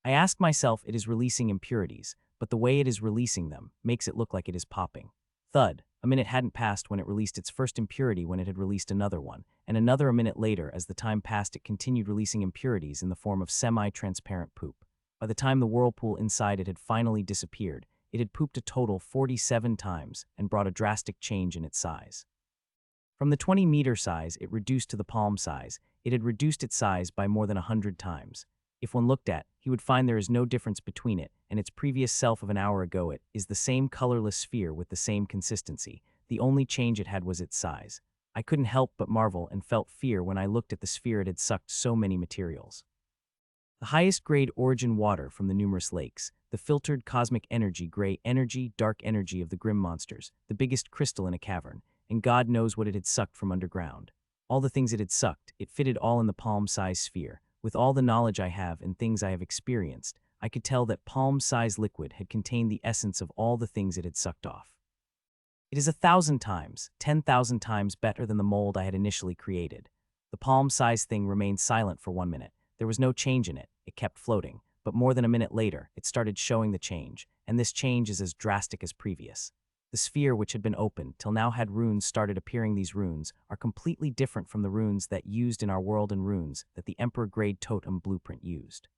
Speaker 1: I ask myself, it is releasing impurities, but the way it is releasing them makes it look like it is popping. Thud. A minute hadn't passed when it released its first impurity when it had released another one, and another a minute later. As the time passed, it continued releasing impurities in the form of semi-transparent poop. By the time the whirlpool inside it had finally disappeared, it had pooped a total 47 times and brought a drastic change in its size. From the 20-meter size it reduced to the palm size. It had reduced its size by more than 100 times. If one looked at, he would find there is no difference between it and its previous self of an hour ago. It is the same colorless sphere with the same consistency. The only change it had was its size. I couldn't help but marvel and felt fear when I looked at the sphere. It had sucked so many materials. The highest grade origin water from the numerous lakes, the filtered cosmic energy, gray energy, dark energy of the grim monsters, the biggest crystal in a cavern, and God knows what it had sucked from underground. All the things it had sucked, it fitted all in the palm-size sphere. With all the knowledge I have and things I have experienced, I could tell that palm-size liquid had contained the essence of all the things it had sucked off. It is 1,000 times, 10,000 times better than the mold I had initially created. The palm-size thing remained silent for 1 minute. There was no change in it. It kept floating, but more than a minute later, it started showing the change, and this change is as drastic as previous. The sphere, which had been open till now, had runes started appearing. These runes are completely different from the runes that used in our world and runes that the Emperor-grade totem blueprint used.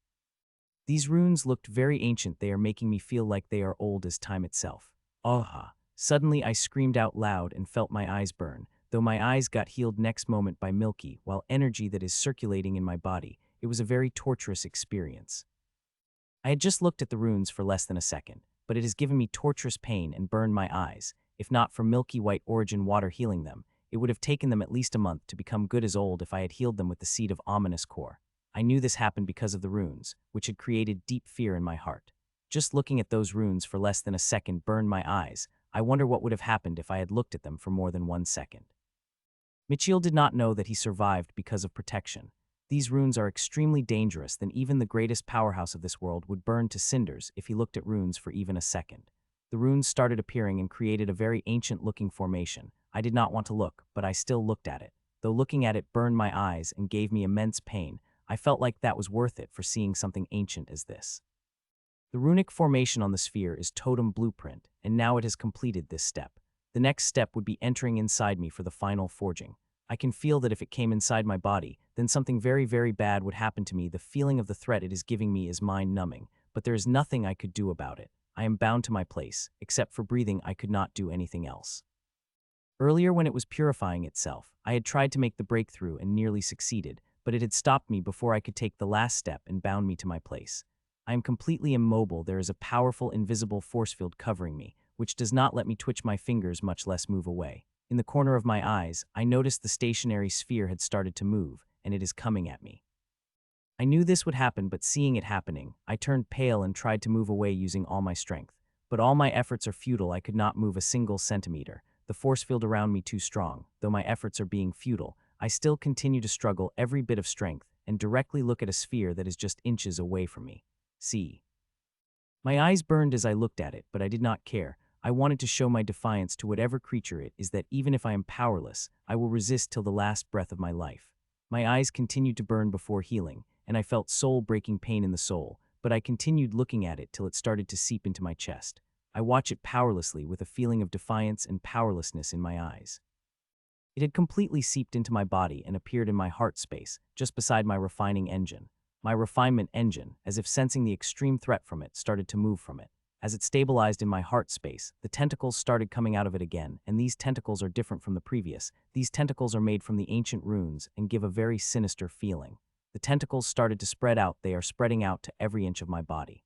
Speaker 1: These runes looked very ancient. They are making me feel like they are old as time itself. Aha! Suddenly I screamed out loud and felt my eyes burn, though my eyes got healed next moment by milky, while energy that is circulating in my body. It was a very torturous experience. I had just looked at the runes for less than a second, but it has given me torturous pain and burned my eyes. If not for milky white origin water healing them, it would have taken them at least a month to become good as old if I had healed them with the seed of ominous core. I knew this happened because of the runes, which had created deep fear in my heart. Just looking at those runes for less than a second burned my eyes. I wonder what would have happened if I had looked at them for more than 1 second. Michiel did not know that he survived because of protection. These runes are extremely dangerous, than even the greatest powerhouse of this world would burn to cinders if he looked at runes for even a second. The runes started appearing and created a very ancient-looking formation. I did not want to look, but I still looked at it. Though looking at it burned my eyes and gave me immense pain, I felt like that was worth it for seeing something ancient as this. The runic formation on the sphere is totem blueprint, and now it has completed this step. The next step would be entering inside me for the final forging. I can feel that if it came inside my body, then something very, very bad would happen to me. The feeling of the threat it is giving me is mind-numbing, but there is nothing I could do about it. I am bound to my place. Except for breathing, I could not do anything else. Earlier, when it was purifying itself, I had tried to make the breakthrough and nearly succeeded, but it had stopped me before I could take the last step and bound me to my place. I am completely immobile. There is a powerful invisible force field covering me, which does not let me twitch my fingers, much less move away. In the corner of my eyes, I noticed the stationary sphere had started to move, and it is coming at me. I knew this would happen, but seeing it happening, I turned pale and tried to move away using all my strength. But all my efforts are futile. I could not move a single centimeter. The force field around me too strong. Though my efforts are being futile, I still continue to struggle every bit of strength and directly look at a sphere that is just inches away from me. See. My eyes burned as I looked at it, but I did not care. I wanted to show my defiance to whatever creature it is that even if I am powerless, I will resist till the last breath of my life. My eyes continued to burn before healing, and I felt soul-breaking pain in the soul, but I continued looking at it till it started to seep into my chest. I watched it powerlessly with a feeling of defiance and powerlessness in my eyes. It had completely seeped into my body and appeared in my heart space, just beside my refining engine. My refinement engine, as if sensing the extreme threat from it, started to move from it. As it stabilized in my heart space, the tentacles started coming out of it again, and these tentacles are different from the previous. These tentacles are made from the ancient runes and give a very sinister feeling. The tentacles started to spread out. They are spreading out to every inch of my body.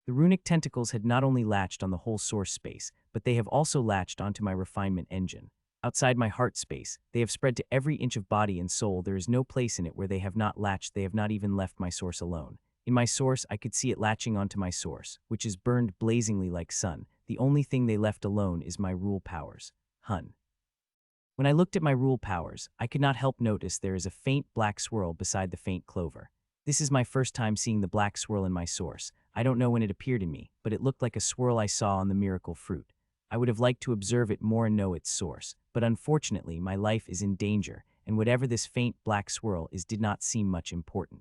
Speaker 1: The runic tentacles had not only latched on the whole source space, but they have also latched onto my refinement engine. Outside my heart space, they have spread to every inch of body and soul. There is no place in it where they have not latched. They have not even left my source alone. In my source, I could see it latching onto my source, which is burned blazingly like sun. The only thing they left alone is my rule powers. Hun. When I looked at my rule powers, I could not help notice there is a faint black swirl beside the faint clover. This is my first time seeing the black swirl in my source. I don't know when it appeared in me, but it looked like a swirl I saw on the miracle fruit. I would have liked to observe it more and know its source, but unfortunately my life is in danger, and whatever this faint black swirl is did not seem much important.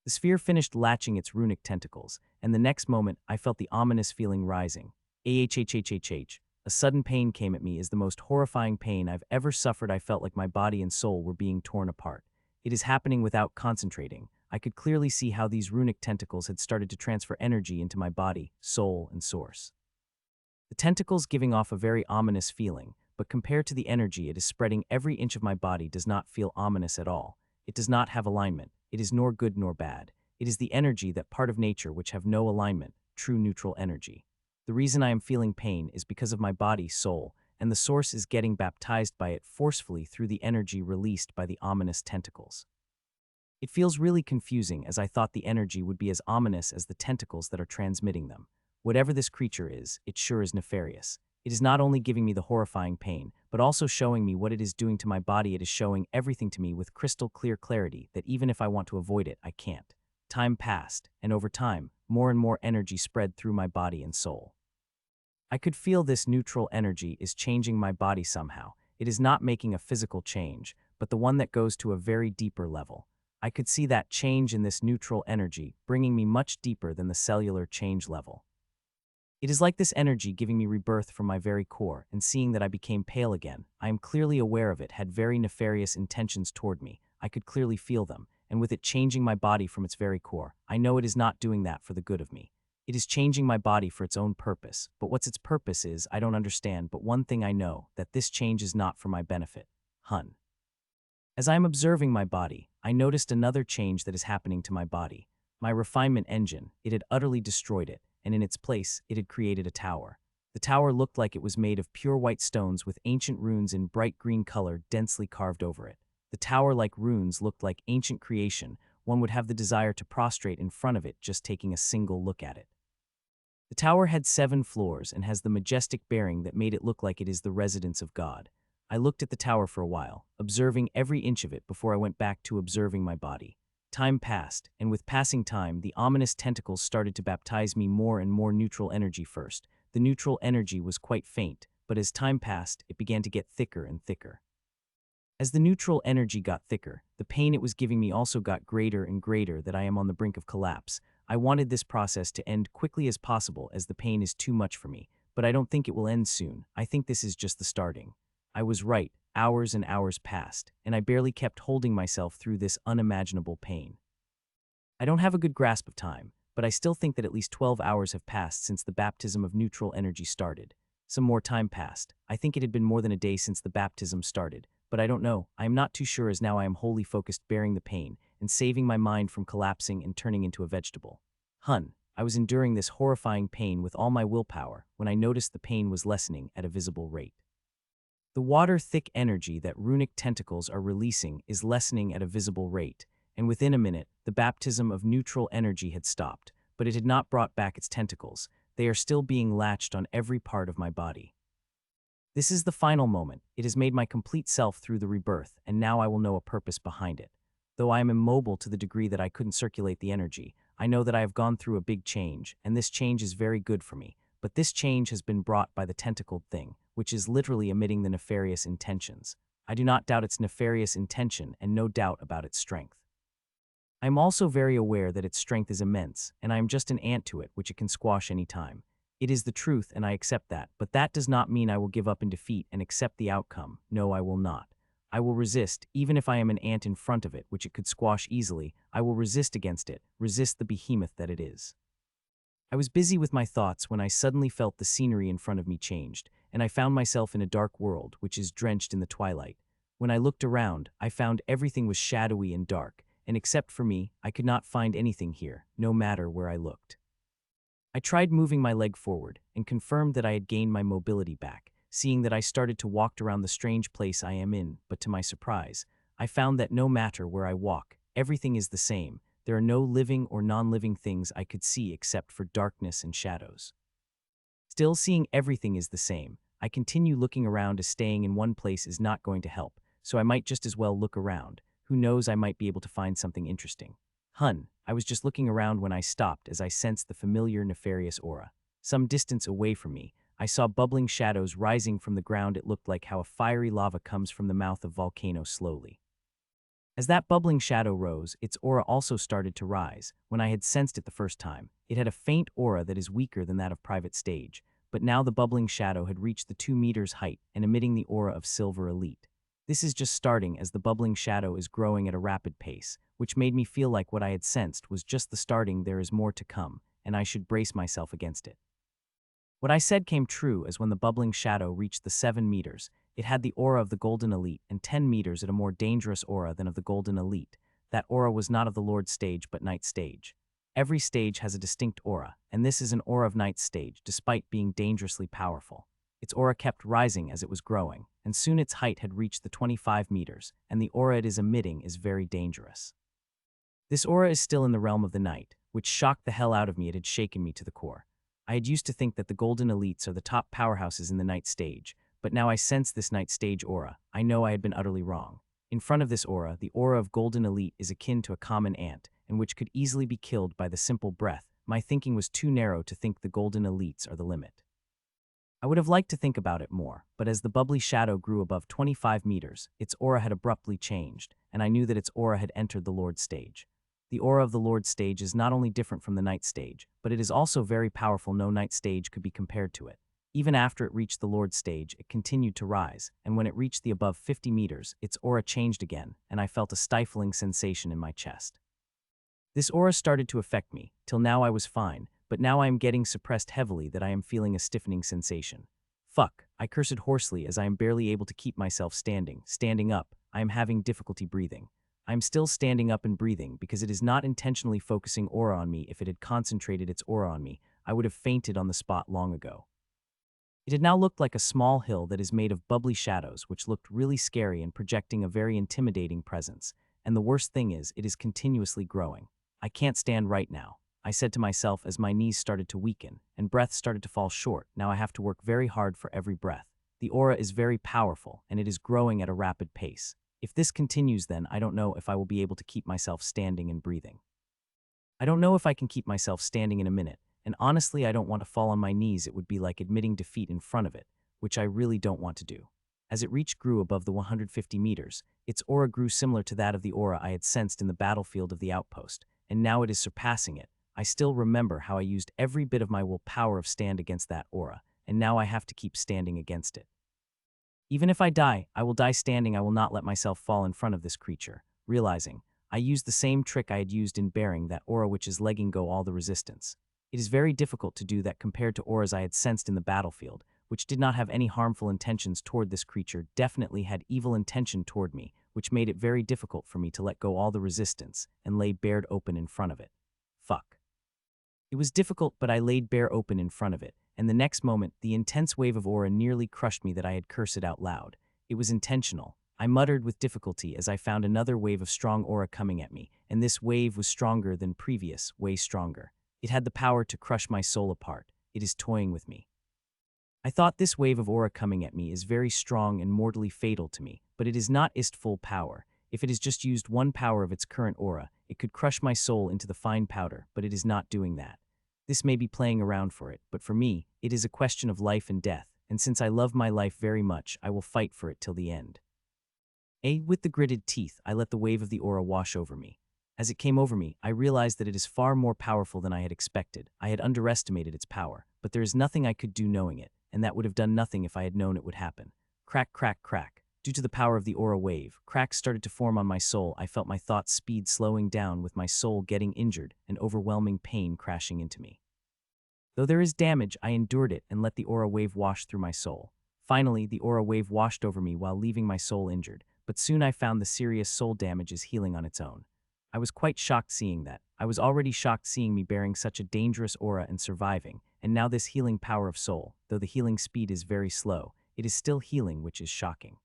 Speaker 1: The sphere finished latching its runic tentacles, and the next moment I felt the ominous feeling rising. Ahhhhhh. A sudden pain came at me as the most horrifying pain I've ever suffered. I felt like my body and soul were being torn apart. It is happening without concentrating. I could clearly see how these runic tentacles had started to transfer energy into my body, soul, and source. The tentacles giving off a very ominous feeling, but compared to the energy it is spreading every inch of my body does not feel ominous at all. It does not have alignment. It is nor good nor bad. It is the energy, that part of nature which have no alignment, true neutral energy. The reason I am feeling pain is because of my body, soul, and the source is getting baptized by it forcefully through the energy released by the ominous tentacles. It feels really confusing, as I thought the energy would be as ominous as the tentacles that are transmitting them. Whatever this creature is, it sure is nefarious. It is not only giving me the horrifying pain, but also showing me what it is doing to my body. It is showing everything to me with crystal clear clarity that even if I want to avoid it, I can't. Time passed, and over time, more and more energy spread through my body and soul. I could feel this neutral energy is changing my body somehow. It is not making a physical change, but the one that goes to a very deeper level. I could see that change in this neutral energy, bringing me much deeper than the cellular change level. It is like this energy giving me rebirth from my very core, and seeing that I became pale again, I am clearly aware of it had very nefarious intentions toward me. I could clearly feel them, and with it changing my body from its very core, I know it is not doing that for the good of me. It is changing my body for its own purpose, but what's its purpose is, I don't understand, but one thing I know, that this change is not for my benefit. Hun. As I am observing my body, I noticed another change that is happening to my body. My refinement engine, it had utterly destroyed it, and in its place, it had created a tower. The tower looked like it was made of pure white stones with ancient runes in bright green color densely carved over it. The tower, like runes, looked like ancient creation. One would have the desire to prostrate in front of it just taking a single look at it. The tower had 7 floors and has the majestic bearing that made it look like it is the residence of God. I looked at the tower for a while, observing every inch of it before I went back to observing my body. Time passed, and with passing time, the ominous tentacles started to baptize me more and more neutral energy first. The neutral energy was quite faint, but as time passed, it began to get thicker and thicker. As the neutral energy got thicker, the pain it was giving me also got greater and greater, that I am on the brink of collapse. I wanted this process to end quickly as possible, as the pain is too much for me, but I don't think it will end soon. I think this is just the starting. I was right. Hours and hours passed, and I barely kept holding myself through this unimaginable pain. I don't have a good grasp of time, but I still think that at least 12 hours have passed since the baptism of neutral energy started. Some more time passed. I think it had been more than a day since the baptism started, but I don't know. I am not too sure, as now I am wholly focused bearing the pain and saving my mind from collapsing and turning into a vegetable. Hun, I was enduring this horrifying pain with all my willpower when I noticed the pain was lessening at a visible rate. The water-thick energy that runic tentacles are releasing is lessening at a visible rate, and within a minute, the baptism of neutral energy had stopped, but it had not brought back its tentacles. They are still being latched on every part of my body. This is the final moment. It has made my complete self through the rebirth, and now I will know a purpose behind it. Though I am immobile to the degree that I couldn't circulate the energy, I know that I have gone through a big change, and this change is very good for me. But this change has been brought by the tentacled thing, which is literally emitting the nefarious intentions. I do not doubt its nefarious intention and no doubt about its strength. I am also very aware that its strength is immense, and I am just an ant to it, which it can squash any time. It is the truth, and I accept that, but that does not mean I will give up in defeat and accept the outcome. No, I will not. I will resist, even if I am an ant in front of it, which it could squash easily. I will resist against it, resist the behemoth that it is. I was busy with my thoughts when I suddenly felt the scenery in front of me changed, and I found myself in a dark world, which is drenched in the twilight. When I looked around, I found everything was shadowy and dark, and except for me, I could not find anything here, no matter where I looked. I tried moving my leg forward, and confirmed that I had gained my mobility back, seeing that I started to walk around the strange place I am in, but to my surprise, I found that no matter where I walk, everything is the same. There are no living or non-living things I could see except for darkness and shadows. Still seeing everything is the same, I continue looking around as staying in one place is not going to help, so I might just as well look around. Who knows, I might be able to find something interesting. I was just looking around when I stopped as I sensed the familiar nefarious aura. Some distance away from me, I saw bubbling shadows rising from the ground. It looked like how a fiery lava comes from the mouth of volcano slowly. As that bubbling shadow rose, its aura also started to rise. When I had sensed it the first time, it had a faint aura that is weaker than that of private stage, but now the bubbling shadow had reached the 2 meters height and emitting the aura of silver elite. This is just starting as the bubbling shadow is growing at a rapid pace, which made me feel like what I had sensed was just the starting. There is more to come, and I should brace myself against it. What I said came true, as when the bubbling shadow reached the 7 meters, it had the aura of the golden elite, and 10 meters at a more dangerous aura than of the golden elite. That aura was not of the Lord stage but Night stage. Every stage has a distinct aura, and this is an aura of Night stage, despite being dangerously powerful. Its aura kept rising as it was growing, and soon its height had reached the 25 meters, and the aura it is emitting is very dangerous. This aura is still in the realm of the night, which shocked the hell out of me. It had shaken me to the core. I had used to think that the golden elites are the top powerhouses in the Night stage, but now I sense this Night stage aura. I know I had been utterly wrong. In front of this aura, the aura of golden elite is akin to a common ant, and which could easily be killed by the simple breath. My thinking was too narrow to think the golden elites are the limit. I would have liked to think about it more, but as the bubbly shadow grew above 25 meters, its aura had abruptly changed, and I knew that its aura had entered the Lord stage. The aura of the Lord stage is not only different from the Night stage, but it is also very powerful. No Night stage could be compared to it. Even after it reached the Lord stage, it continued to rise, and when it reached the above 50 meters, its aura changed again, and I felt a stifling sensation in my chest. This aura started to affect me, till now I was fine, but now I am getting suppressed heavily that I am feeling a stiffening sensation. Fuck, I cursed hoarsely as I am barely able to keep myself standing. Standing up, I am having difficulty breathing. I am still standing up and breathing because it is not intentionally focusing aura on me. If it had concentrated its aura on me, I would have fainted on the spot long ago. It had now looked like a small hill that is made of bubbly shadows, which looked really scary and projecting a very intimidating presence. And the worst thing is, it is continuously growing. I can't stand right now, I said to myself as my knees started to weaken, and breath started to fall short. Now I have to work very hard for every breath. The aura is very powerful, and it is growing at a rapid pace. If this continues, then I don't know if I will be able to keep myself standing and breathing. I don't know if I can keep myself standing in a minute, and honestly I don't want to fall on my knees. It would be like admitting defeat in front of it, which I really don't want to do. As it grew above the 150 meters, its aura grew similar to that of the aura I had sensed in the battlefield of the outpost, and now it is surpassing it. I still remember how I used every bit of my willpower of stand against that aura, and now I have to keep standing against it. Even if I die, I will die standing. I will not let myself fall in front of this creature. Realizing, I used the same trick I had used in bearing that aura, which is letting go all the resistance. It is very difficult to do that compared to auras I had sensed in the battlefield, which did not have any harmful intentions toward this creature, definitely had evil intention toward me, which made it very difficult for me to let go all the resistance and lay bared open in front of it. Fuck. It was difficult, but I laid bare open in front of it, and the next moment, the intense wave of aura nearly crushed me that I had cursed out loud. It was intentional. I muttered with difficulty as I found another wave of strong aura coming at me, and this wave was stronger than previous, way stronger. It had the power to crush my soul apart. It is toying with me. I thought this wave of aura coming at me is very strong and mortally fatal to me, but it is not its full power. If it has just used one power of its current aura, it could crush my soul into the fine powder, but it is not doing that. This may be playing around for it, but for me, it is a question of life and death, and since I love my life very much, I will fight for it till the end. With the gritted teeth, I let the wave of the aura wash over me. As it came over me, I realized that it is far more powerful than I had expected. I had underestimated its power, but there is nothing I could do knowing it, and that would have done nothing if I had known it would happen. Crack, crack, crack. Due to the power of the aura wave, cracks started to form on my soul. I felt my thought speed slowing down, with my soul getting injured and overwhelming pain crashing into me. Though there is damage, I endured it and let the aura wave wash through my soul. Finally, the aura wave washed over me while leaving my soul injured, but soon I found the serious soul damage is healing on its own. I was quite shocked seeing that. I was already shocked seeing me bearing such a dangerous aura and surviving, and now this healing power of soul, though the healing speed is very slow, it is still healing, which is shocking.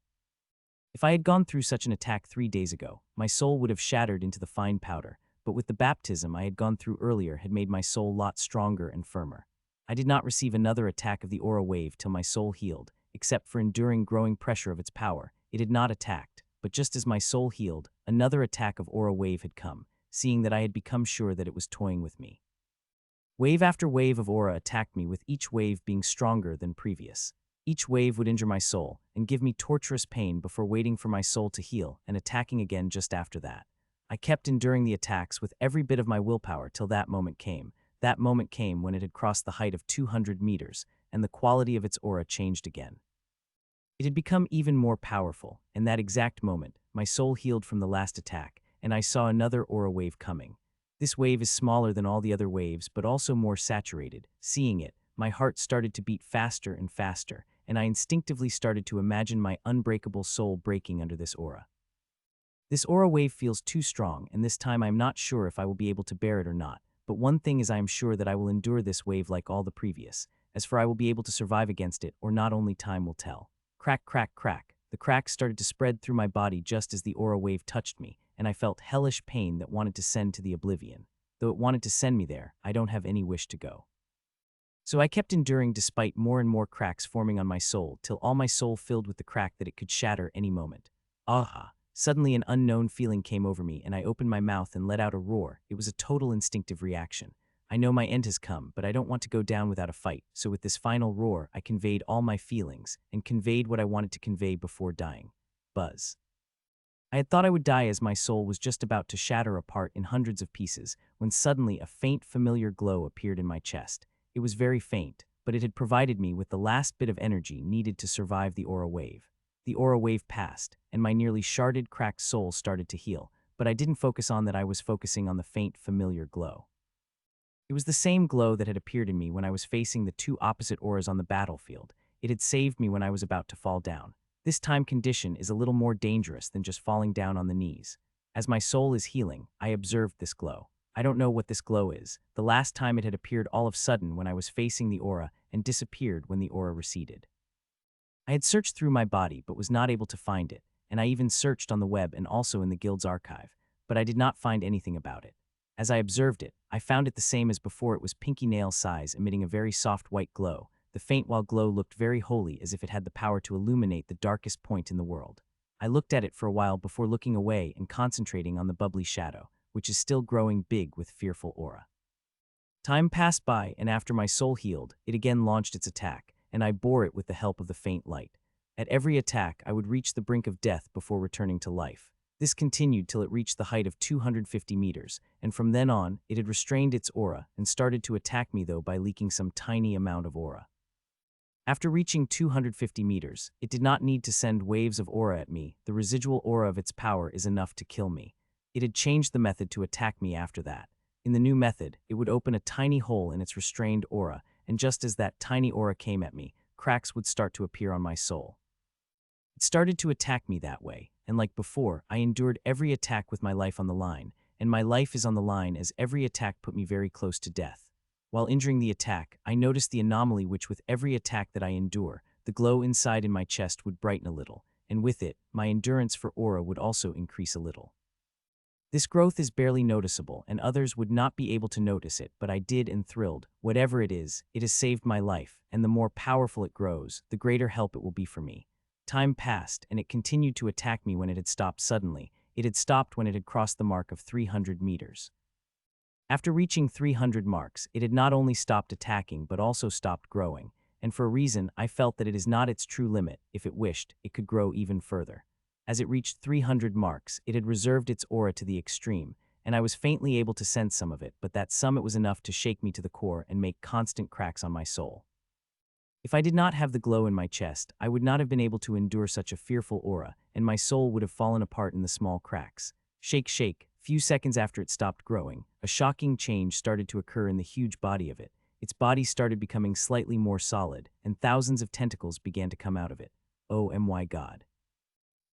Speaker 1: If I had gone through such an attack 3 days ago, my soul would have shattered into the fine powder, but with the baptism I had gone through earlier had made my soul a lot stronger and firmer. I did not receive another attack of the aura wave till my soul healed, except for enduring growing pressure of its power. It had not attacked, but just as my soul healed, another attack of aura wave had come, seeing that I had become sure that it was toying with me. Wave after wave of aura attacked me, with each wave being stronger than previous. Each wave would injure my soul and give me torturous pain before waiting for my soul to heal and attacking again just after that. I kept enduring the attacks with every bit of my willpower till that moment came. That moment came when it had crossed the height of 200 meters, and the quality of its aura changed again. It had become even more powerful, and that exact moment, my soul healed from the last attack, and I saw another aura wave coming. This wave is smaller than all the other waves, but also more saturated. Seeing it, my heart started to beat faster and faster, and I instinctively started to imagine my unbreakable soul breaking under this aura. This aura wave feels too strong, and this time I am not sure if I will be able to bear it or not, but one thing is I am sure that I will endure this wave like all the previous. As for I will be able to survive against it or not, only time will tell. Crack, crack, crack. The cracks started to spread through my body just as the aura wave touched me, and I felt hellish pain that wanted to send to the oblivion. Though it wanted to send me there, I don't have any wish to go. So I kept enduring despite more and more cracks forming on my soul, till all my soul filled with the crack that it could shatter any moment. Aha! Suddenly an unknown feeling came over me, and I opened my mouth and let out a roar. It was a total instinctive reaction. I know my end has come, but I don't want to go down without a fight, so with this final roar, I conveyed all my feelings, and conveyed what I wanted to convey before dying. Buzz. I had thought I would die as my soul was just about to shatter apart in hundreds of pieces, when suddenly a faint, familiar glow appeared in my chest. It was very faint, but it had provided me with the last bit of energy needed to survive the aura wave. The aura wave passed, and my nearly sharded, cracked soul started to heal, but I didn't focus on that. I was focusing on the faint, familiar glow. It was the same glow that had appeared in me when I was facing the two opposite auras on the battlefield. It had saved me when I was about to fall down. This time condition is a little more dangerous than just falling down on the knees. As my soul is healing, I observed this glow. I don't know what this glow is. The last time it had appeared all of a sudden when I was facing the aura and disappeared when the aura receded. I had searched through my body but was not able to find it, and I even searched on the web and also in the guild's archive, but I did not find anything about it. As I observed it, I found it the same as before. It was pinky nail size, emitting a very soft white glow. The faint white glow looked very holy, as if it had the power to illuminate the darkest point in the world. I looked at it for a while before looking away and concentrating on the bubbly shadow, which is still growing big with fearful aura. Time passed by, and after my soul healed, it again launched its attack, and I bore it with the help of the faint light. At every attack, I would reach the brink of death before returning to life. This continued till it reached the height of 250 meters, and from then on, it had restrained its aura and started to attack me, though by leaking some tiny amount of aura. After reaching 250 meters, it did not need to send waves of aura at me. The residual aura of its power is enough to kill me. It had changed the method to attack me after that. In the new method, it would open a tiny hole in its restrained aura, and just as that tiny aura came at me, cracks would start to appear on my soul. It started to attack me that way, and like before, I endured every attack with my life on the line, and my life is on the line as every attack put me very close to death. While injuring the attack, I noticed the anomaly which with every attack that I endure, the glow inside in my chest would brighten a little, and with it, my endurance for aura would also increase a little. This growth is barely noticeable, and others would not be able to notice it, but I did and thrilled. Whatever it has saved my life, and the more powerful it grows, the greater help it will be for me. Time passed, and it continued to attack me when it had stopped suddenly. It had stopped when it had crossed the mark of 300 meters. After reaching 300 marks, it had not only stopped attacking but also stopped growing, and for a reason I felt that it is not its true limit. If it wished, it could grow even further. As it reached 300 marks, it had reserved its aura to the extreme, and I was faintly able to sense some of it, but that some it was enough to shake me to the core and make constant cracks on my soul. If I did not have the glow in my chest, I would not have been able to endure such a fearful aura, and my soul would have fallen apart in the small cracks. Shake, shake. Few seconds after it stopped growing, a shocking change started to occur in the huge body of it. Its body started becoming slightly more solid, and thousands of tentacles began to come out of it. Oh my God.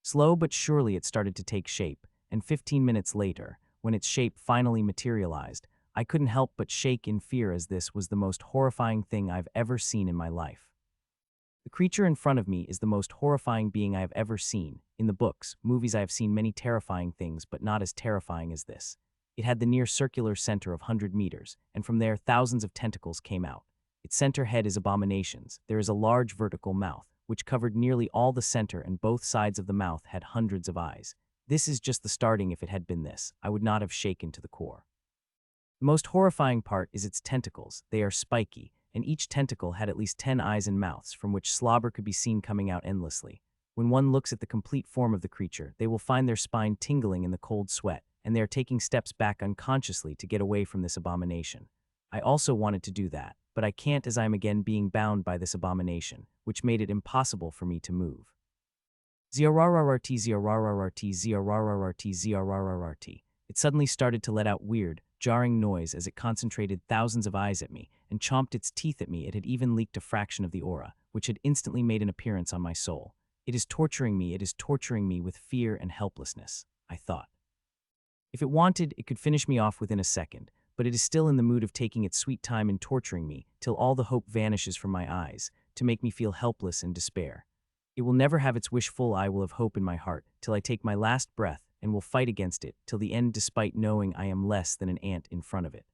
Speaker 1: Slow but surely it started to take shape, and 15 minutes later, when its shape finally materialized, I couldn't help but shake in fear, as this was the most horrifying thing I've ever seen in my life. The creature in front of me is the most horrifying being I have ever seen. In the books, movies, I have seen many terrifying things, but not as terrifying as this. It had the near circular center of 100 meters, and from there thousands of tentacles came out. Its center head is abominations. There is a large vertical mouth, which covered nearly all the center, and both sides of the mouth had hundreds of eyes. This is just the starting. If it had been this, I would not have shaken to the core. The most horrifying part is its tentacles. They are spiky, and each tentacle had at least 10 eyes and mouths from which slobber could be seen coming out endlessly. When one looks at the complete form of the creature, they will find their spine tingling in the cold sweat, and they are taking steps back unconsciously to get away from this abomination. I also wanted to do that, but I can't, as I am again being bound by this abomination, which made it impossible for me to move. Zrrrt zrrrt zrrrt zrrrt. It suddenly started to let out weird, jarring noise as it concentrated thousands of eyes at me and chomped its teeth at me. It had even leaked a fraction of the aura, which had instantly made an appearance on my soul. It is torturing me with fear and helplessness, I thought. If it wanted, it could finish me off within a second, but it is still in the mood of taking its sweet time in torturing me till all the hope vanishes from my eyes, to make me feel helpless and despair. It will never have its wish full. I will have hope in my heart till I take my last breath, and will fight against it till the end, despite knowing I am less than an ant in front of it.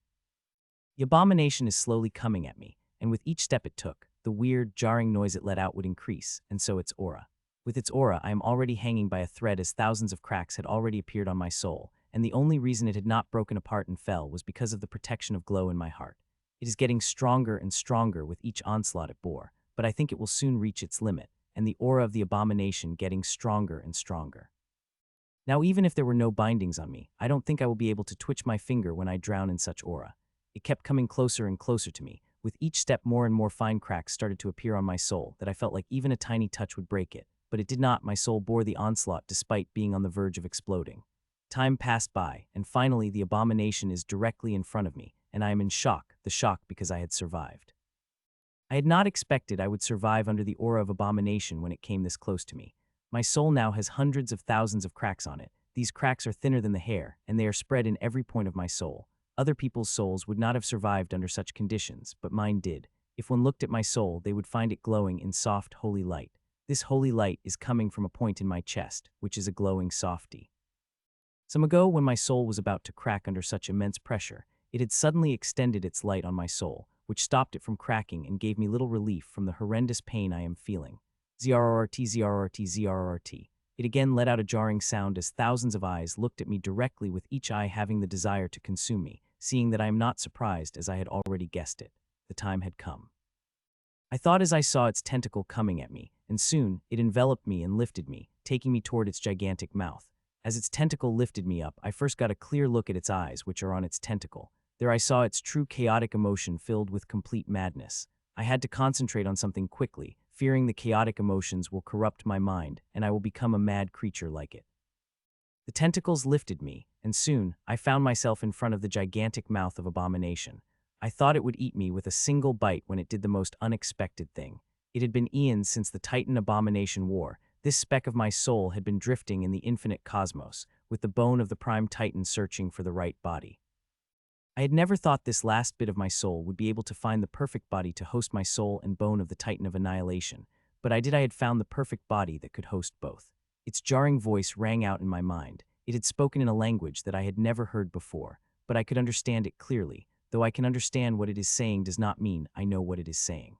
Speaker 1: The abomination is slowly coming at me, and with each step it took, the weird, jarring noise it let out would increase, and so its aura. With its aura, I am already hanging by a thread, as thousands of cracks had already appeared on my soul, and the only reason it had not broken apart and fell was because of the protection of glow in my heart. It is getting stronger and stronger with each onslaught it bore, but I think it will soon reach its limit, and the aura of the abomination getting stronger and stronger. Now, even if there were no bindings on me, I don't think I will be able to twitch my finger when I drown in such aura. It kept coming closer and closer to me. With each step, more and more fine cracks started to appear on my soul that I felt like even a tiny touch would break it, but it did not. My soul bore the onslaught despite being on the verge of exploding. Time passed by, and finally the abomination is directly in front of me, and I am in shock, the shock because I had survived. I had not expected I would survive under the aura of abomination when it came this close to me. My soul now has hundreds of thousands of cracks on it. These cracks are thinner than the hair, and they are spread in every point of my soul. Other people's souls would not have survived under such conditions, but mine did. If one looked at my soul, they would find it glowing in soft, holy light. This holy light is coming from a point in my chest, which is a glowing softy. Some ago, when my soul was about to crack under such immense pressure, it had suddenly extended its light on my soul, which stopped it from cracking and gave me little relief from the horrendous pain I am feeling. Zrrrt zrrrt zrrrt. It again let out a jarring sound as thousands of eyes looked at me directly, with each eye having the desire to consume me. Seeing that, I am not surprised, as I had already guessed it. The time had come. I thought as I saw its tentacle coming at me, and soon it enveloped me and lifted me, taking me toward its gigantic mouth. As its tentacle lifted me up, I first got a clear look at its eyes, which are on its tentacle. There I saw its true chaotic emotion filled with complete madness. I had to concentrate on something quickly, fearing the chaotic emotions will corrupt my mind and I will become a mad creature like it. The tentacles lifted me, and soon I found myself in front of the gigantic mouth of abomination. I thought it would eat me with a single bite when it did the most unexpected thing. It had been eons since the Titan abomination war. This speck of my soul had been drifting in the infinite cosmos, with the bone of the prime Titan searching for the right body. I had never thought this last bit of my soul would be able to find the perfect body to host my soul and bone of the Titan of annihilation, but I had found the perfect body that could host both. Its jarring voice rang out in my mind. It had spoken in a language that I had never heard before, but I could understand it clearly. Though I can understand what it is saying does not mean I know what it is saying.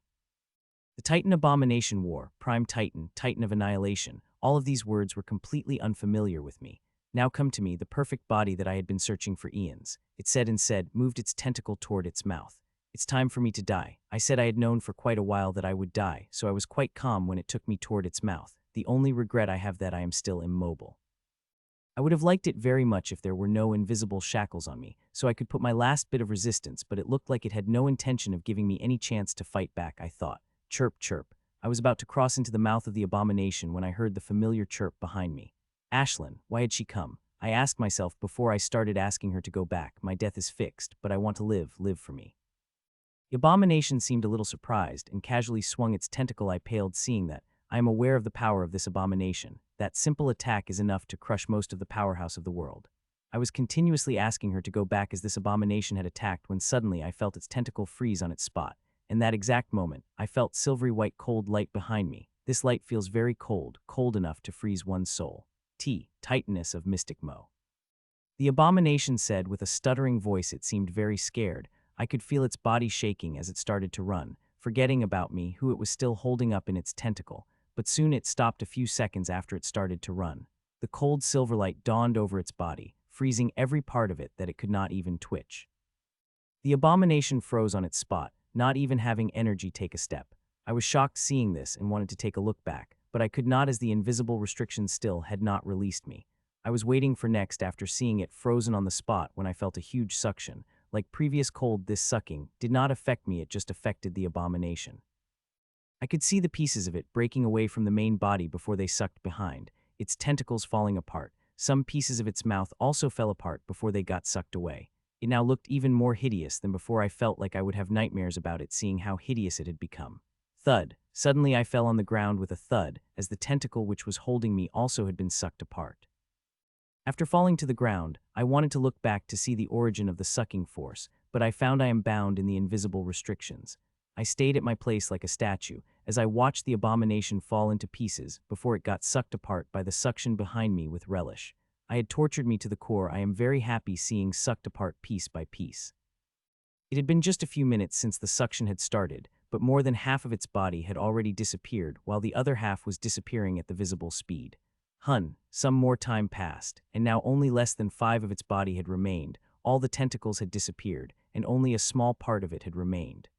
Speaker 1: The Titan Abomination War, Prime Titan, Titan of Annihilation, all of these words were completely unfamiliar with me. Now come to me, the perfect body that I had been searching for eons. It said and said, moved its tentacle toward its mouth. It's time for me to die. I said I had known for quite a while that I would die, so I was quite calm when it took me toward its mouth. The only regret I have that I am still immobile. I would have liked it very much if there were no invisible shackles on me, so I could put my last bit of resistance, but it looked like it had no intention of giving me any chance to fight back, I thought. Chirp, chirp. I was about to cross into the mouth of the abomination when I heard the familiar chirp behind me. Ashlin, why had she come? I asked myself before I started asking her to go back. My death is fixed, but I want to live for me. The abomination seemed a little surprised and casually swung its tentacle. I paled seeing that. I am aware of the power of this abomination. That simple attack is enough to crush most of the powerhouse of the world. I was continuously asking her to go back as this abomination had attacked when suddenly I felt its tentacle freeze on its spot. In that exact moment, I felt silvery white cold light behind me. This light feels very cold, cold enough to freeze one's soul. Titaness of Mystic Mo. The abomination said with a stuttering voice. It seemed very scared. I could feel its body shaking as it started to run, forgetting about me, who it was still holding up in its tentacle. But soon it stopped a few seconds after it started to run. The cold silver light dawned over its body, freezing every part of it that it could not even twitch. The abomination froze on its spot, not even having energy take a step. I was shocked seeing this and wanted to take a look back, but I could not as the invisible restriction still had not released me. I was waiting for next after seeing it frozen on the spot when I felt a huge suction. Like previous cold, this sucking did not affect me, it just affected the abomination. I could see the pieces of it breaking away from the main body before they sucked behind, its tentacles falling apart. Some pieces of its mouth also fell apart before they got sucked away. It now looked even more hideous than before. I felt like I would have nightmares about it, seeing how hideous it had become. Thud. Suddenly I fell on the ground with a thud, as the tentacle which was holding me also had been sucked apart. After falling to the ground, I wanted to look back to see the origin of the sucking force, but I found I am bound in the invisible restrictions. I stayed at my place like a statue, as I watched the abomination fall into pieces before it got sucked apart by the suction behind me with relish. I had tortured me to the core. I am very happy seeing sucked apart piece by piece. It had been just a few minutes since the suction had started, but more than half of its body had already disappeared, while the other half was disappearing at the visible speed. Some more time passed, and now only less than 5 of its body had remained. All the tentacles had disappeared, and only a small part of it had remained.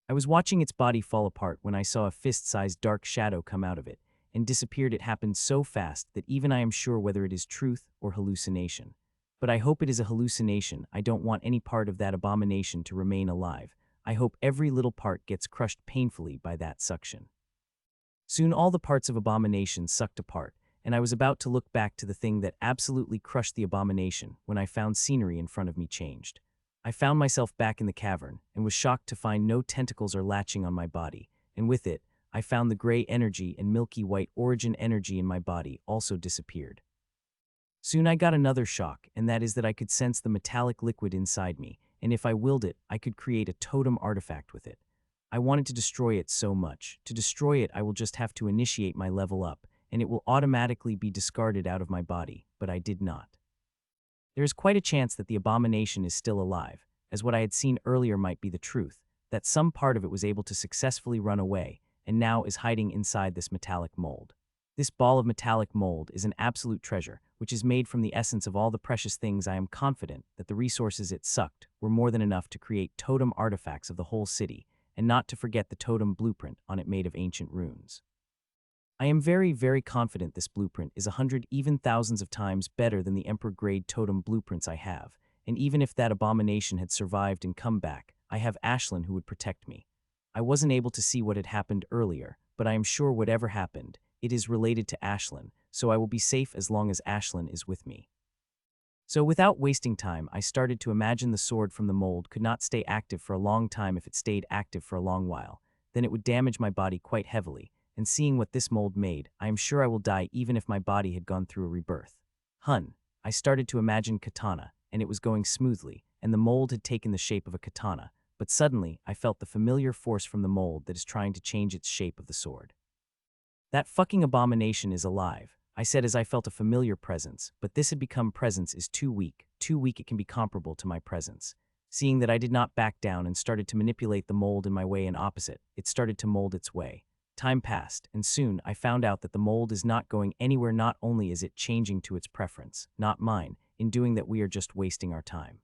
Speaker 1: I was watching its body fall apart when I saw a fist-sized dark shadow come out of it, and disappeared. It happened so fast that even I am sure whether it is truth or hallucination. But I hope it is a hallucination. I don't want any part of that abomination to remain alive. I hope every little part gets crushed painfully by that suction. Soon all the parts of abomination sucked apart, and I was about to look back to the thing that absolutely crushed the abomination when I found scenery in front of me changed. I found myself back in the cavern, and was shocked to find no tentacles or latching on my body, and with it, I found the gray energy and milky white origin energy in my body also disappeared. Soon I got another shock, and that is that I could sense the metallic liquid inside me, and if I willed it, I could create a totem artifact with it. I wanted to destroy it so much. To destroy it, I will just have to initiate my level up, and it will automatically be discarded out of my body, but I did not. There is quite a chance that the abomination is still alive, as what I had seen earlier might be the truth, that some part of it was able to successfully run away, and now is hiding inside this metallic mold. This ball of metallic mold is an absolute treasure, which is made from the essence of all the precious things. I am confident that the resources it sucked were more than enough to create totem artifacts of the whole city, and not to forget the totem blueprint on it made of ancient runes. I am very, very confident this blueprint is 100, even thousands of times better than the Emperor-grade totem blueprints I have, and even if that abomination had survived and come back, I have Ashlin who would protect me. I wasn't able to see what had happened earlier, but I am sure whatever happened, it is related to Ashlin, so I will be safe as long as Ashlin is with me. So without wasting time, I started to imagine the sword from the mold could not stay active for a long time. If it stayed active for a long while, then it would damage my body quite heavily, and seeing what this mold made, I am sure I will die even if my body had gone through a rebirth. I started to imagine katana, and it was going smoothly, and the mold had taken the shape of a katana, but suddenly I felt the familiar force from the mold that is trying to change its shape of the sword. That fucking abomination is alive. I said as I felt a familiar presence, but this had become presence is too weak it can be comparable to my presence. Seeing that I did not back down and started to manipulate the mold in my way and opposite, it started to mold its way. Time passed, and soon I found out that the mold is not going anywhere. Not only is it changing to its preference, not mine, in doing that we are just wasting our time.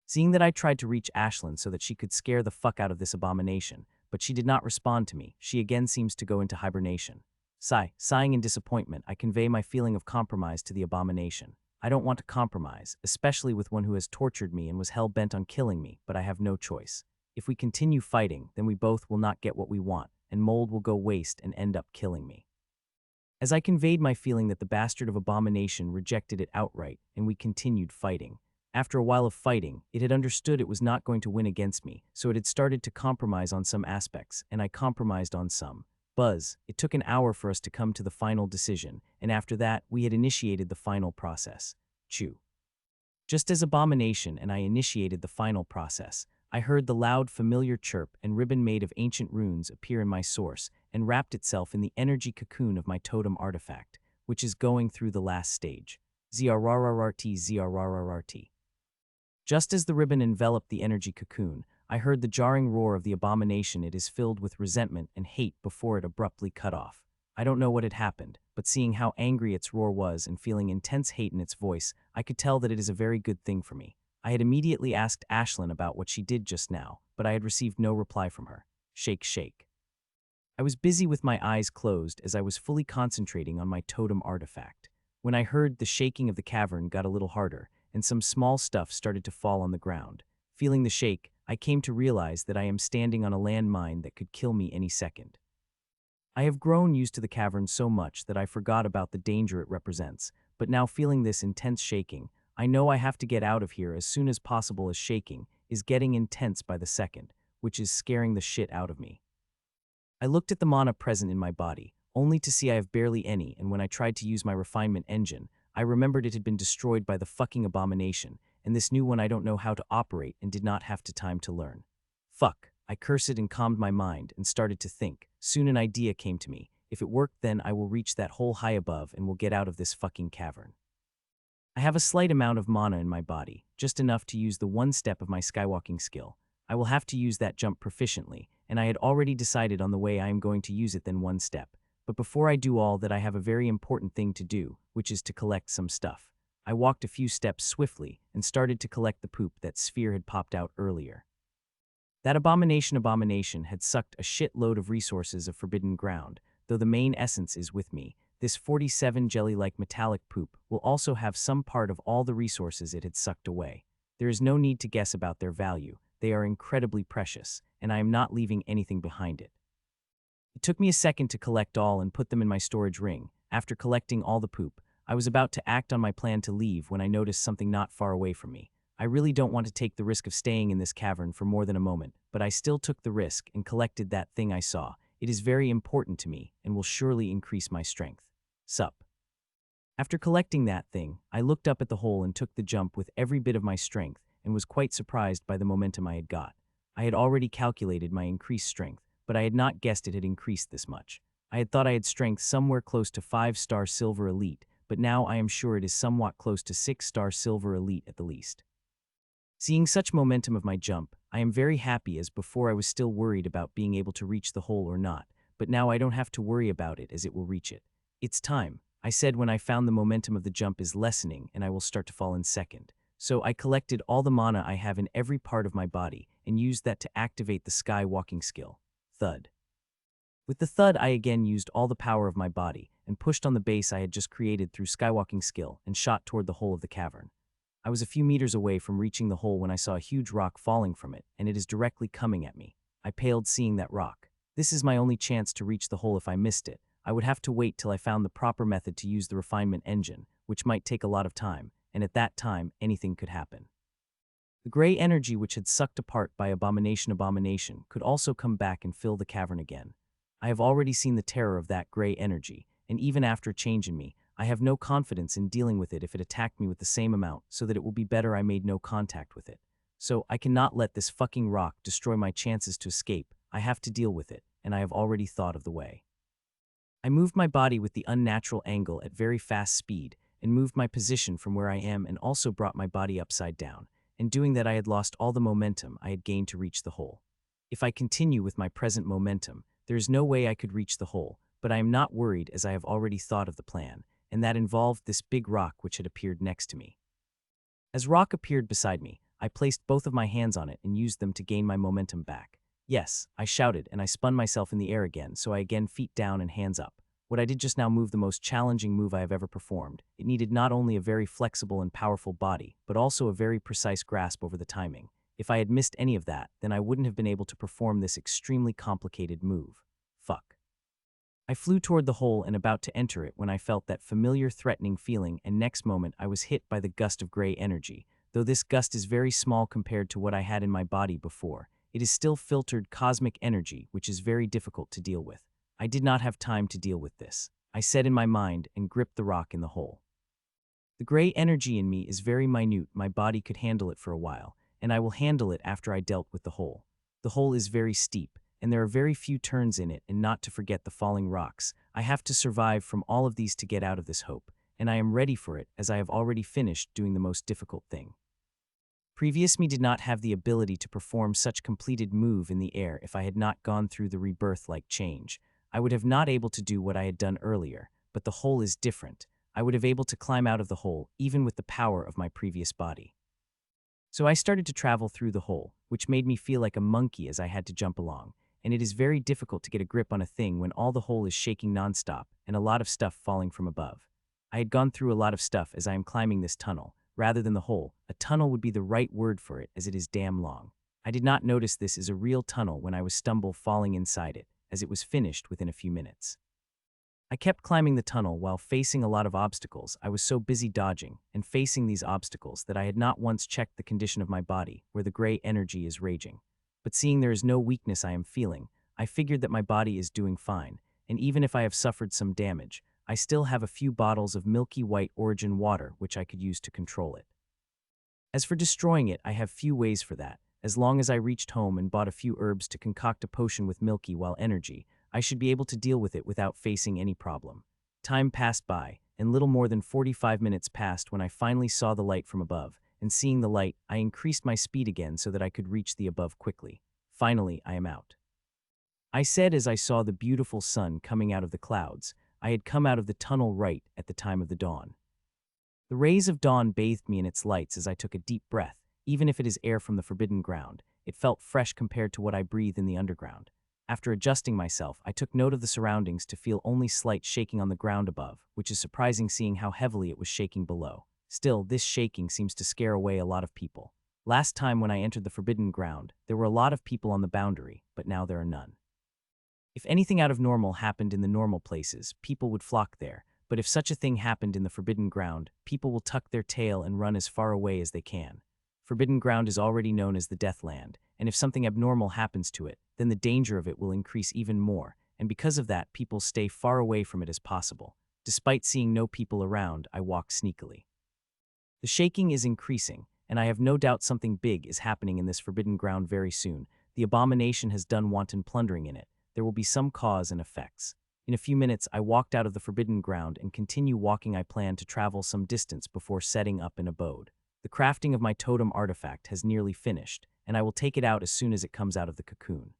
Speaker 1: Seeing that I tried to reach Ashlin so that she could scare the fuck out of this abomination, but she did not respond to me, she again seems to go into hibernation. Sighing in disappointment, I convey my feeling of compromise to the abomination. I don't want to compromise, especially with one who has tortured me and was hell-bent on killing me, but I have no choice. If we continue fighting, then we both will not get what we want, and mold will go waste and end up killing me. As I conveyed my feeling that the bastard of abomination rejected it outright, and we continued fighting. After a while of fighting, it had understood it was not going to win against me, so it had started to compromise on some aspects, and I compromised on some. It took an hour for us to come to the final decision, and after that, we had initiated the final process. Chew. Just as abomination and I initiated the final process, I heard the loud, familiar chirp and ribbon made of ancient runes appear in my source and wrapped itself in the energy cocoon of my totem artifact, which is going through the last stage. Zrrrt. Just as the ribbon enveloped the energy cocoon, I heard the jarring roar of the abomination. It is filled with resentment and hate before it abruptly cut off. I don't know what had happened, but seeing how angry its roar was and feeling intense hate in its voice, I could tell that it is a very good thing for me. I had immediately asked Ashlin about what she did just now, but I had received no reply from her. Shake. I was busy with my eyes closed as I was fully concentrating on my totem artifact. When I heard the shaking of the cavern got a little harder, and some small stuff started to fall on the ground. Feeling the shake, I came to realize that I am standing on a landmine that could kill me any second. I have grown used to the cavern so much that I forgot about the danger it represents, but now feeling this intense shaking, I know I have to get out of here as soon as possible, as shaking is getting intense by the second, which is scaring the shit out of me. I looked at the mana present in my body, only to see I have barely any, and when I tried to use my refinement engine, I remembered it had been destroyed by the fucking abomination, and this new one I don't know how to operate and did not have time to learn. Fuck, I cursed and calmed my mind and started to think. Soon an idea came to me. If it worked, then I will reach that hole high above and will get out of this fucking cavern. I have a slight amount of mana in my body, just enough to use the one step of my skywalking skill. I will have to use that jump proficiently, and I had already decided on the way I am going to use it then one step. But before I do all that, I have a very important thing to do, which is to collect some stuff. I walked a few steps swiftly and started to collect the poop that Sphere had popped out earlier. That abomination had sucked a shitload of resources of forbidden ground, though the main essence is with me. This 47 jelly-like metallic poop will also have some part of all the resources it had sucked away. There is no need to guess about their value. They are incredibly precious, and I am not leaving anything behind it. It took me a second to collect all and put them in my storage ring. After collecting all the poop, I was about to act on my plan to leave when I noticed something not far away from me. I really don't want to take the risk of staying in this cavern for more than a moment, but I still took the risk and collected that thing I saw. It is very important to me and will surely increase my strength. Sup. After collecting that thing, I looked up at the hole and took the jump with every bit of my strength and was quite surprised by the momentum I had got. I had already calculated my increased strength, but I had not guessed it had increased this much. I had thought I had strength somewhere close to 5-star silver elite, but now I am sure it is somewhat close to 6-star silver elite at the least. Seeing such momentum of my jump, I am very happy, as before I was still worried about being able to reach the hole or not, but now I don't have to worry about it as it will reach it. It's time, I said when I found the momentum of the jump is lessening and I will start to fall in second. So I collected all the mana I have in every part of my body and used that to activate the sky walking skill. Thud. With the thud, I again used all the power of my body and pushed on the base I had just created through skywalking skill and shot toward the hole of the cavern. I was a few meters away from reaching the hole when I saw a huge rock falling from it, and it is directly coming at me. I paled seeing that rock. This is my only chance to reach the hole. If I missed it, I would have to wait till I found the proper method to use the refinement engine, which might take a lot of time, and at that time, anything could happen. The gray energy which had sucked apart by abomination could also come back and fill the cavern again. I have already seen the terror of that gray energy, and even after a change in me, I have no confidence in dealing with it if it attacked me with the same amount, so that it will be better I made no contact with it. So I cannot let this fucking rock destroy my chances to escape. I have to deal with it, and I have already thought of the way. I moved my body with the unnatural angle at very fast speed and moved my position from where I am and also brought my body upside down. In doing that, I had lost all the momentum I had gained to reach the hole. If I continue with my present momentum, there is no way I could reach the hole, but I am not worried as I have already thought of the plan, and that involved this big rock which had appeared next to me. As rock appeared beside me, I placed both of my hands on it and used them to gain my momentum back. Yes, I shouted, and I spun myself in the air again, so I again feet down and hands up. What I did just now moved the most challenging move I have ever performed. It needed not only a very flexible and powerful body, but also a very precise grasp over the timing. If I had missed any of that, then I wouldn't have been able to perform this extremely complicated move. Fuck. I flew toward the hole and about to enter it when I felt that familiar threatening feeling, and next moment I was hit by the gust of gray energy. Though this gust is very small compared to what I had in my body before, it is still filtered cosmic energy, which is very difficult to deal with. I did not have time to deal with this, I said in my mind, and gripped the rock in the hole. The gray energy in me is very minute, my body could handle it for a while, and I will handle it after I dealt with the hole. The hole is very steep, and there are very few turns in it, and not to forget the falling rocks. I have to survive from all of these to get out of this hope, and I am ready for it as I have already finished doing the most difficult thing. Previous me did not have the ability to perform such completed move in the air if I had not gone through the rebirth-like change. I would have not able to do what I had done earlier, but the hole is different. I would have able to climb out of the hole even with the power of my previous body. So I started to travel through the hole, which made me feel like a monkey as I had to jump along, and it is very difficult to get a grip on a thing when all the hole is shaking nonstop and a lot of stuff falling from above. I had gone through a lot of stuff as I am climbing this tunnel. Rather than the hole, a tunnel would be the right word for it as it is damn long. I did not notice this is a real tunnel when I was falling inside it, as it was finished within a few minutes. I kept climbing the tunnel while facing a lot of obstacles. I was so busy dodging and facing these obstacles that I had not once checked the condition of my body, where the gray energy is raging. But seeing there is no weakness I am feeling, I figured that my body is doing fine, and even if I have suffered some damage, I still have a few bottles of milky white origin water which I could use to control it. As for destroying it, I have few ways for that. As long as I reached home and bought a few herbs to concoct a potion with milky while energy, I should be able to deal with it without facing any problem. Time passed by, and little more than 45 minutes passed when I finally saw the light from above, and seeing the light, I increased my speed again so that I could reach the above quickly. Finally, I am out, I said as I saw the beautiful sun coming out of the clouds. I had come out of the tunnel right at the time of the dawn. The rays of dawn bathed me in its lights as I took a deep breath. Even if it is air from the forbidden ground, it felt fresh compared to what I breathe in the underground. After adjusting myself, I took note of the surroundings to feel only slight shaking on the ground above, which is surprising seeing how heavily it was shaking below. Still, this shaking seems to scare away a lot of people. Last time when I entered the forbidden ground, there were a lot of people on the boundary, but now there are none. If anything out of normal happened in the normal places, people would flock there, but if such a thing happened in the forbidden ground, people will tuck their tail and run as far away as they can. Forbidden ground is already known as the Death Land, and if something abnormal happens to it, then the danger of it will increase even more, and because of that, people stay far away from it as possible. Despite seeing no people around, I walk sneakily. The shaking is increasing, and I have no doubt something big is happening in this forbidden ground very soon. The abomination has done wanton plundering in it. There will be some cause and effects. In a few minutes, I walked out of the forbidden ground and continue walking. I plan to travel some distance before setting up an abode. The crafting of my totem artifact has nearly finished, and I will take it out as soon as it comes out of the cocoon.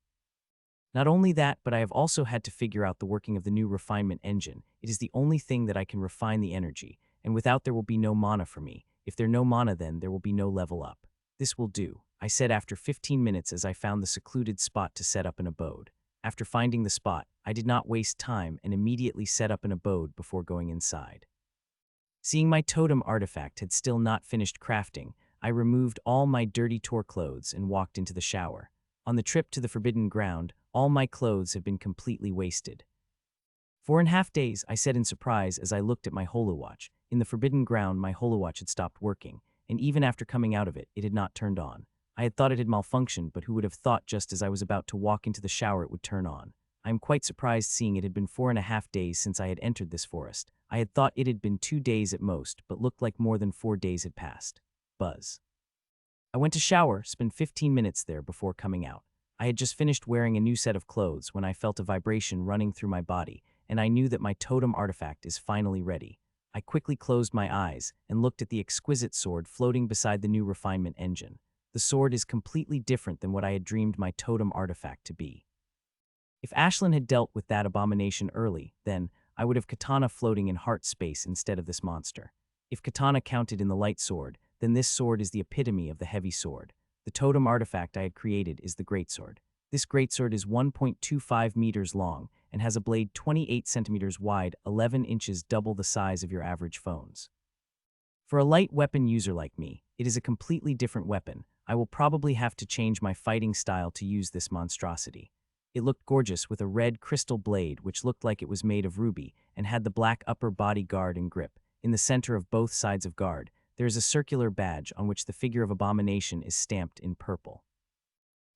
Speaker 1: Not only that, but I have also had to figure out the working of the new refinement engine. It is the only thing that I can refine the energy, and without there will be no mana for me. If there no mana, then there will be no level up. This will do, I said after 15 minutes as I found the secluded spot to set up an abode. After finding the spot, I did not waste time and immediately set up an abode before going inside. Seeing my totem artifact had still not finished crafting, I removed all my dirty tour clothes and walked into the shower. On the trip to the forbidden ground, all my clothes have been completely wasted. 4.5 days, I said in surprise as I looked at my holowatch. In the forbidden ground, my holowatch had stopped working, and even after coming out of it, it had not turned on. I had thought it had malfunctioned, but who would have thought just as I was about to walk into the shower it would turn on. I am quite surprised seeing it had been 4.5 days since I had entered this forest. I had thought it had been 2 days at most, but looked like more than 4 days had passed. Buzz. I went to shower, spent 15 minutes there before coming out. I had just finished wearing a new set of clothes when I felt a vibration running through my body, and I knew that my totem artifact is finally ready. I quickly closed my eyes and looked at the exquisite sword floating beside the new refinement engine. The sword is completely different than what I had dreamed my totem artifact to be. If Ashlin had dealt with that abomination early, then I would have Katana floating in heart space instead of this monster. If Katana counted in the light sword, then this sword is the epitome of the heavy sword. The totem artifact I had created is the greatsword. This greatsword is 1.25 meters long and has a blade 28 centimeters wide, 11 inches, double the size of your average phones. For a light weapon user like me, it is a completely different weapon. I will probably have to change my fighting style to use this monstrosity. It looked gorgeous with a red crystal blade which looked like it was made of ruby and had the black upper body guard and grip. In the center of both sides of guard, there is a circular badge on which the figure of abomination is stamped in purple.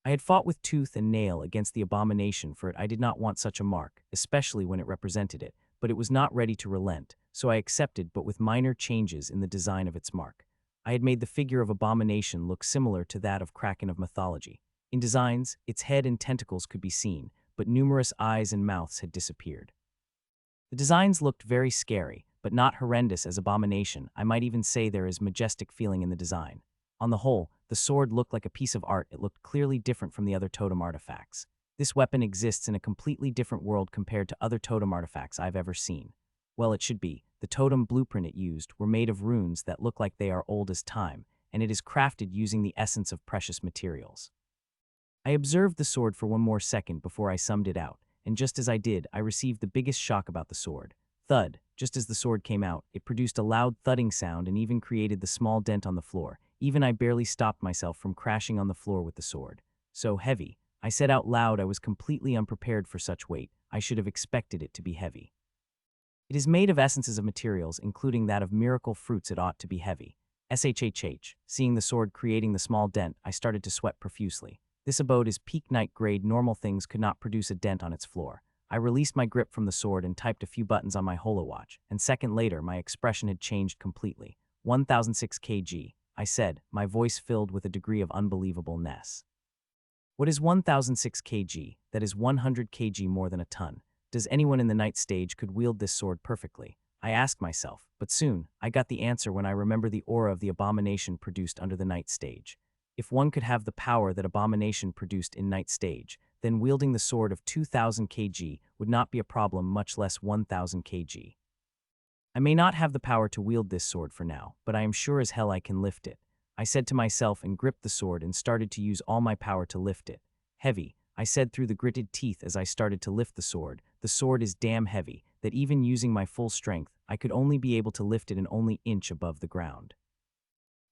Speaker 1: I had fought with tooth and nail against the abomination for it. I did not want such a mark, especially when it represented it, but it was not ready to relent, so I accepted, but with minor changes in the design of its mark. I had made the figure of abomination look similar to that of Kraken of mythology. In designs, its head and tentacles could be seen, but numerous eyes and mouths had disappeared. The designs looked very scary, but not horrendous as abomination. I might even say there is majestic feeling in the design. On the whole, the sword looked like a piece of art. It looked clearly different from the other totem artifacts. This weapon exists in a completely different world compared to other totem artifacts I've ever seen. Well, it should be. The totem blueprint it used were made of runes that look like they are old as time, and it is crafted using the essence of precious materials. I observed the sword for one more second before I summed it out, and just as I did, I received the biggest shock about the sword. Thud. Just as the sword came out, it produced a loud thudding sound and even created the small dent on the floor. Even I barely stopped myself from crashing on the floor with the sword. So heavy. I said out loud I was completely unprepared for such weight. I should have expected it to be heavy. It is made of essences of materials, including that of miracle fruits. It ought to be heavy. SHHH. Seeing the sword creating the small dent, I started to sweat profusely. This abode is peak night grade. Normal things could not produce a dent on its floor. I released my grip from the sword and typed a few buttons on my holowatch, and second later my expression had changed completely. 1006 kg, I said, my voice filled with a degree of unbelievableness. What is 1006 kg? That is 100 kg more than a ton. Does anyone in the night stage could wield this sword perfectly? I asked myself, but soon, I got the answer when I remember the aura of the abomination produced under the night stage. If one could have the power that abomination produced in night stage, then wielding the sword of 2000 kg would not be a problem, much less 1000 kg. I may not have the power to wield this sword for now, but I am sure as hell I can lift it. I said to myself and gripped the sword and started to use all my power to lift it. Heavy, I said through the gritted teeth as I started to lift the sword. The sword is damn heavy, that even using my full strength, I could only be able to lift it an only inch above the ground.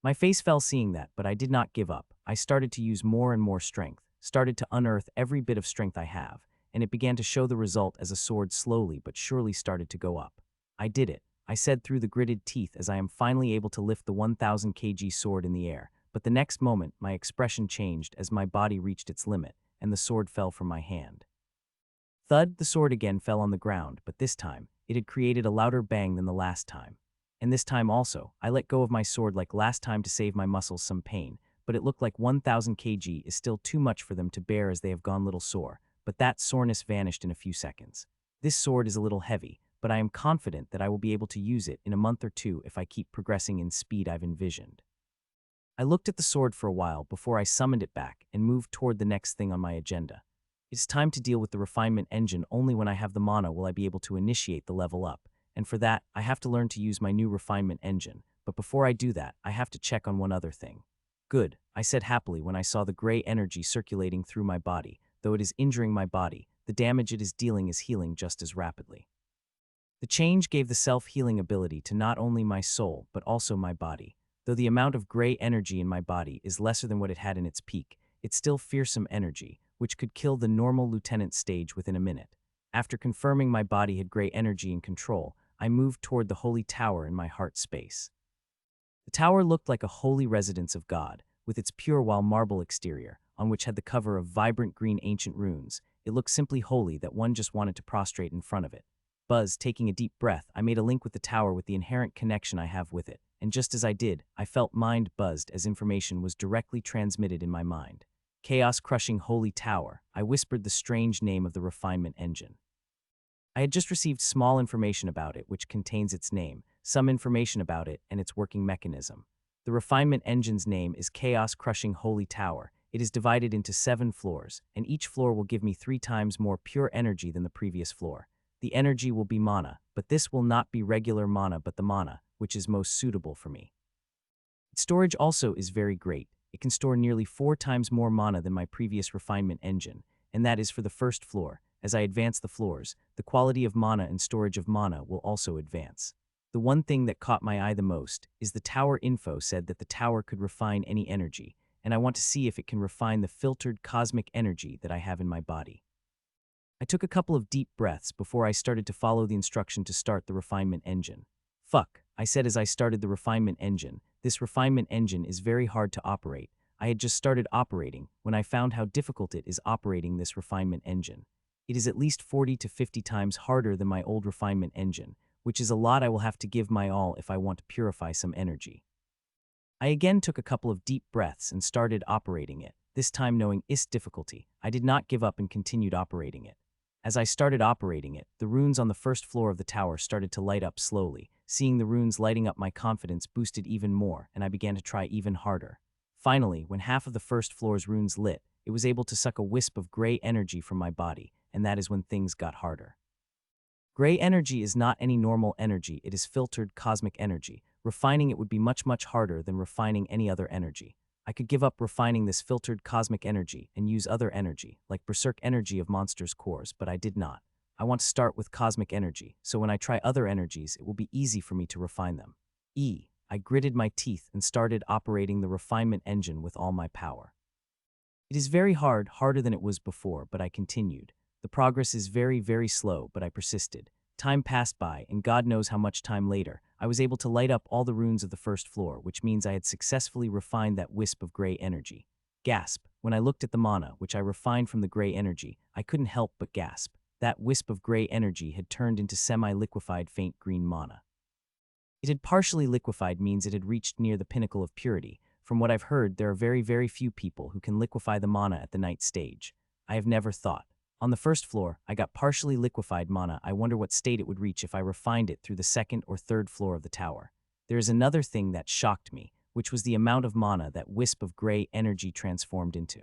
Speaker 1: My face fell seeing that, but I did not give up. I started to use more and more strength, started to unearth every bit of strength I have, and it began to show the result as a sword slowly but surely started to go up. I did it, I said through the gritted teeth as I am finally able to lift the 1000 kg sword in the air, but the next moment my expression changed as my body reached its limit, and the sword fell from my hand. Thud, the sword again fell on the ground, but this time, it had created a louder bang than the last time. And this time also, I let go of my sword like last time to save my muscles some pain, but it looked like 1000 kg is still too much for them to bear as they have gone little sore, but that soreness vanished in a few seconds. This sword is a little heavy, but I am confident that I will be able to use it in a month or two if I keep progressing in speed I've envisioned. I looked at the sword for a while before I summoned it back and moved toward the next thing on my agenda. It's time to deal with the refinement engine. Only when I have the mana will I be able to initiate the level up, and for that, I have to learn to use my new refinement engine, but before I do that, I have to check on one other thing. Good, I said happily when I saw the gray energy circulating through my body. Though it is injuring my body, the damage it is dealing is healing just as rapidly. The change gave the self-healing ability to not only my soul, but also my body. Though the amount of gray energy in my body is lesser than what it had in its peak, it's still fearsome energy, which could kill the normal lieutenant stage within a minute. After confirming my body had gray energy in control, I moved toward the holy tower in my heart space. The tower looked like a holy residence of God, with its pure white marble exterior, on which had the cover of vibrant green ancient runes. It looked simply holy that one just wanted to prostrate in front of it. Buzz, taking a deep breath, I made a link with the tower with the inherent connection I have with it, and just as I did, I felt mind buzzed as information was directly transmitted in my mind. Chaos-crushing holy tower, I whispered the strange name of the refinement engine. I had just received small information about it, which contains its name, some information about it, and its working mechanism. The refinement engine's name is Chaos Crushing Holy Tower. It is divided into 7 floors, and each floor will give me 3 times more pure energy than the previous floor. The energy will be mana, but this will not be regular mana but the mana, which is most suitable for me. Its storage also is very great. It can store nearly 4 times more mana than my previous refinement engine, and that is for the first floor. As I advance the floors, the quality of mana and storage of mana will also advance. The one thing that caught my eye the most is the tower info said that the tower could refine any energy, and I want to see if it can refine the filtered cosmic energy that I have in my body. I took a couple of deep breaths before I started to follow the instruction to start the refinement engine. Fuck, I said as I started the refinement engine. This refinement engine is very hard to operate. I had just started operating when I found how difficult it is operating this refinement engine. It is at least 40 to 50 times harder than my old refinement engine, which is a lot. I will have to give my all if I want to purify some energy. I again took a couple of deep breaths and started operating it, this time knowing its difficulty. I did not give up and continued operating it. As I started operating it, the runes on the first floor of the tower started to light up slowly. Seeing the runes lighting up, my confidence boosted even more, and I began to try even harder. Finally, when half of the first floor's runes lit, it was able to suck a wisp of gray energy from my body, and that is when things got harder. Gray energy is not any normal energy, it is filtered cosmic energy. Refining it would be much harder than refining any other energy. I could give up refining this filtered cosmic energy and use other energy, like berserk energy of monsters' cores, but I did not. I want to start with cosmic energy, so when I try other energies, it will be easy for me to refine them. I gritted my teeth and started operating the refinement engine with all my power. It is very hard, harder than it was before, but I continued. The progress is very slow, but I persisted. Time passed by, and God knows how much time later, I was able to light up all the runes of the first floor, which means I had successfully refined that wisp of gray energy. Gasp. When I looked at the mana, which I refined from the gray energy, I couldn't help but gasp. That wisp of gray energy had turned into semi-liquefied faint green mana. It had partially liquefied means it had reached near the pinnacle of purity. From what I've heard, there are very few people who can liquefy the mana at the night stage. I have never thought. On the first floor, I got partially liquefied mana. I wonder what state it would reach if I refined it through the second or third floor of the tower. There is another thing that shocked me, which was the amount of mana that wisp of gray energy transformed into.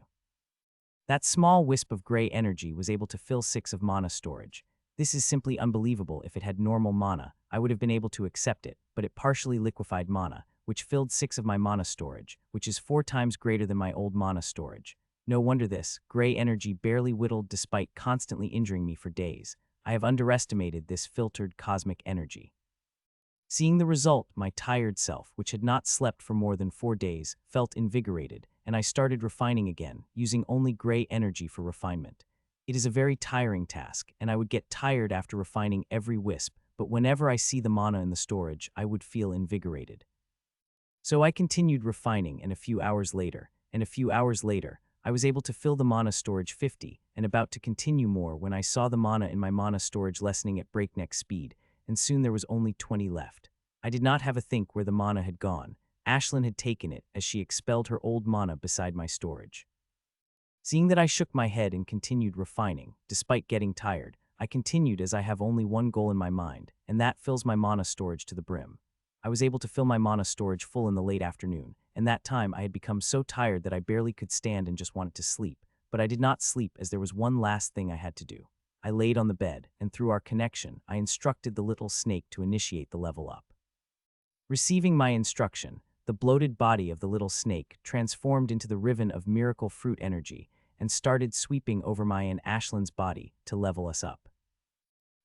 Speaker 1: That small wisp of gray energy was able to fill 6 of mana storage. This is simply unbelievable. If it had normal mana, I would have been able to accept it, but it partially liquefied mana, which filled 6 of my mana storage, which is 4 times greater than my old mana storage. No wonder this gray energy barely whittled despite constantly injuring me for days. I have underestimated this filtered cosmic energy. Seeing the result, my tired self, which had not slept for more than 4 days, felt invigorated, and I started refining again, using only gray energy for refinement. It is a very tiring task, and I would get tired after refining every wisp, but whenever I see the mana in the storage, I would feel invigorated. So I continued refining, and a few hours later, I was able to fill the mana storage 50, and about to continue more when I saw the mana in my mana storage lessening at breakneck speed, and soon there was only 20 left. I did not have a think where the mana had gone. Ashlin had taken it as she expelled her old mana beside my storage. Seeing that I shook my head and continued refining, despite getting tired, I continued as I have only one goal in my mind, and that fills my mana storage to the brim. I was able to fill my mana storage full in the late afternoon, and that time I had become so tired that I barely could stand and just wanted to sleep, but I did not sleep as there was one last thing I had to do. I laid on the bed, and through our connection, I instructed the little snake to initiate the level up. Receiving my instruction, the bloated body of the little snake transformed into the ribbon of miracle fruit energy and started sweeping over my and Ashlin's body to level us up.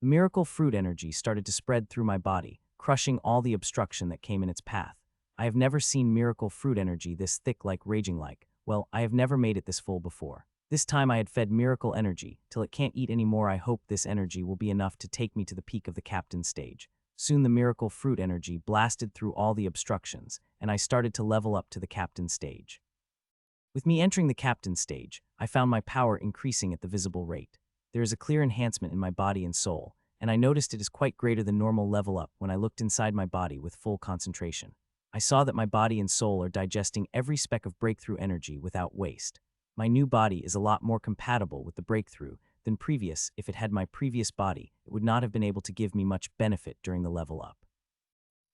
Speaker 1: The miracle fruit energy started to spread through my body, crushing all the obstruction that came in its path. I have never seen miracle fruit energy this thick, like raging like. Well, I have never made it this full before. This time I had fed miracle energy till it can't eat anymore. I hope this energy will be enough to take me to the peak of the captain stage. Soon the miracle fruit energy blasted through all the obstructions, and I started to level up to the captain stage. With me entering the captain stage, I found my power increasing at the visible rate. There is a clear enhancement in my body and soul, and I noticed it is quite greater than normal level up when I looked inside my body with full concentration. I saw that my body and soul are digesting every speck of breakthrough energy without waste. My new body is a lot more compatible with the breakthrough than previous. If it had my previous body, it would not have been able to give me much benefit during the level up.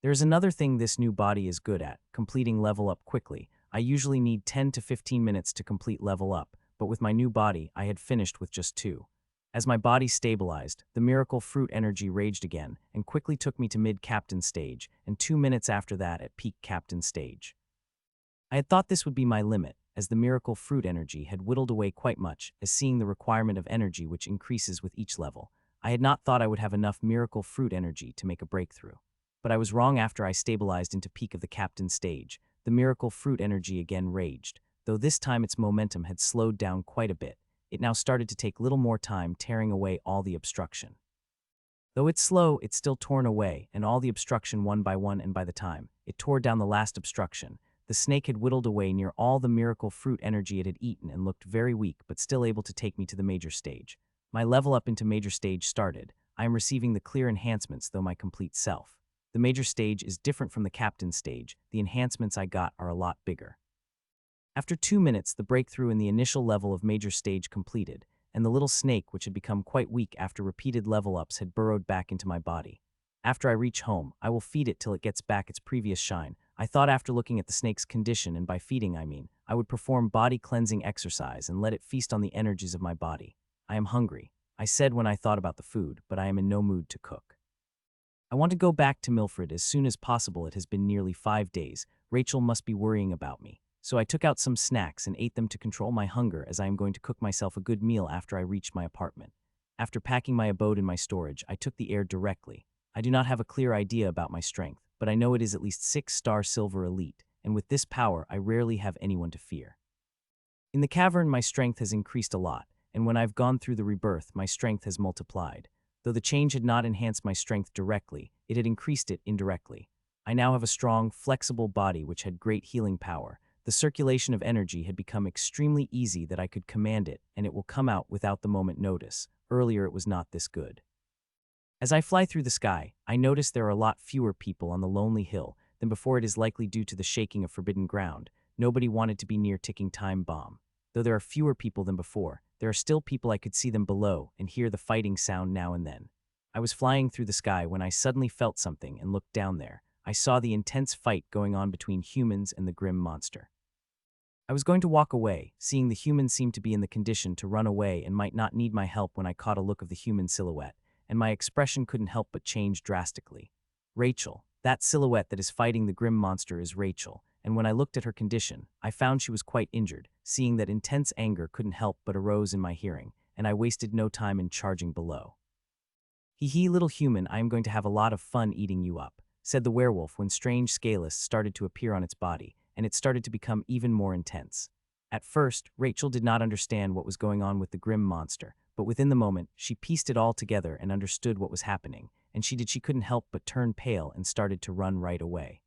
Speaker 1: There is another thing this new body is good at, completing level up quickly. I usually need 10 to 15 minutes to complete level up, but with my new body, I had finished with just 2. As my body stabilized, the miracle fruit energy raged again and quickly took me to mid-captain stage, and 2 minutes after that at peak captain stage. I had thought this would be my limit, as the miracle fruit energy had whittled away quite much, as seeing the requirement of energy which increases with each level. I had not thought I would have enough miracle fruit energy to make a breakthrough. But I was wrong. After I stabilized into peak of the captain stage, the miracle fruit energy again raged, though this time its momentum had slowed down quite a bit. It now started to take little more time, tearing away all the obstruction. Though it's slow, it's still torn away, and all the obstruction one by one, and by the time it tore down the last obstruction, the snake had whittled away near all the miracle fruit energy it had eaten and looked very weak, but still able to take me to the major stage. My level up into major stage started. I am receiving the clear enhancements, though my complete self. The major stage is different from the captain stage. The enhancements I got are a lot bigger. After 2 minutes, the breakthrough in the initial level of major stage completed, and the little snake, which had become quite weak after repeated level ups, had burrowed back into my body. After I reach home, I will feed it till it gets back its previous shine. I thought after looking at the snake's condition, and by feeding I mean, I would perform body cleansing exercise and let it feast on the energies of my body. I am hungry, I said when I thought about the food, but I am in no mood to cook. I want to go back to Milfred as soon as possible. It has been nearly 5 days. Rachel must be worrying about me. So I took out some snacks and ate them to control my hunger, as I am going to cook myself a good meal after I reach my apartment. After packing my abode in my storage, I took the air directly. I do not have a clear idea about my strength, but I know it is at least 6-star silver elite, and with this power I rarely have anyone to fear. In the cavern my strength has increased a lot, and when I've gone through the rebirth my strength has multiplied. Though the change had not enhanced my strength directly, it had increased it indirectly. I now have a strong, flexible body which had great healing power. The circulation of energy had become extremely easy, that I could command it, and it will come out without the moment notice. Earlier it was not this good. As I fly through the sky, I notice there are a lot fewer people on the lonely hill than before. It is likely due to the shaking of forbidden ground. Nobody wanted to be near ticking time bomb. Though there are fewer people than before, there are still people. I could see them below and hear the fighting sound now and then. I was flying through the sky when I suddenly felt something and looked down there. I saw the intense fight going on between humans and the grim monster. I was going to walk away, seeing the humans seemed to be in the condition to run away and might not need my help, when I caught a look of the human silhouette, and my expression couldn't help but change drastically. Rachel, that silhouette that is fighting the grim monster, is Rachel, and when I looked at her condition, I found she was quite injured. Seeing that, intense anger couldn't help but arose in my hearing, and I wasted no time in charging below. Hee, little human, I am going to have a lot of fun eating you up, said the werewolf when strange scales started to appear on its body, and it started to become even more intense. At first, Rachel did not understand what was going on with the grim monster, but within the moment, she pieced it all together and understood what was happening, and she couldn't help but turn pale and started to run right away.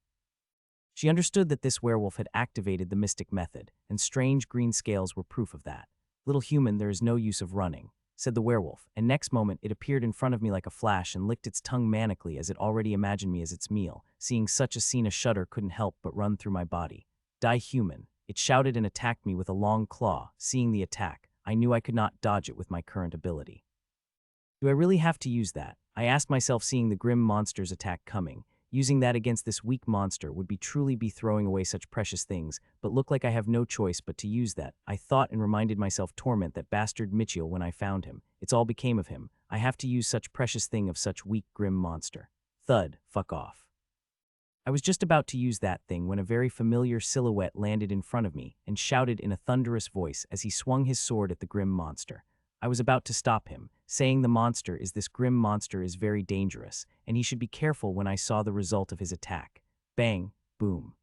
Speaker 1: She understood that this werewolf had activated the mystic method, and strange green scales were proof of that. Little human, there is no use of running, said the werewolf, and next moment it appeared in front of me like a flash and licked its tongue manically, as it already imagined me as its meal. Seeing such a scene, a shudder couldn't help but run through my body. Die, human, it shouted, and attacked me with a long claw. Seeing the attack, I knew I could not dodge it with my current ability. Do I really have to use that? I asked myself, seeing the grim monster's attack coming. Using that against this weak monster would be truly be throwing away such precious things, but look like I have no choice but to use that, I thought, and reminded myself, torment that bastard Mitchell when I found him. It's all became of him. I have to use such precious thing of such weak grim monster. Thud, fuck off. I was just about to use that thing when a very familiar silhouette landed in front of me and shouted in a thunderous voice as he swung his sword at the grim monster. I was about to stop him, saying this grim monster is very dangerous, and he should be careful, when I saw the result of his attack. Bang, boom.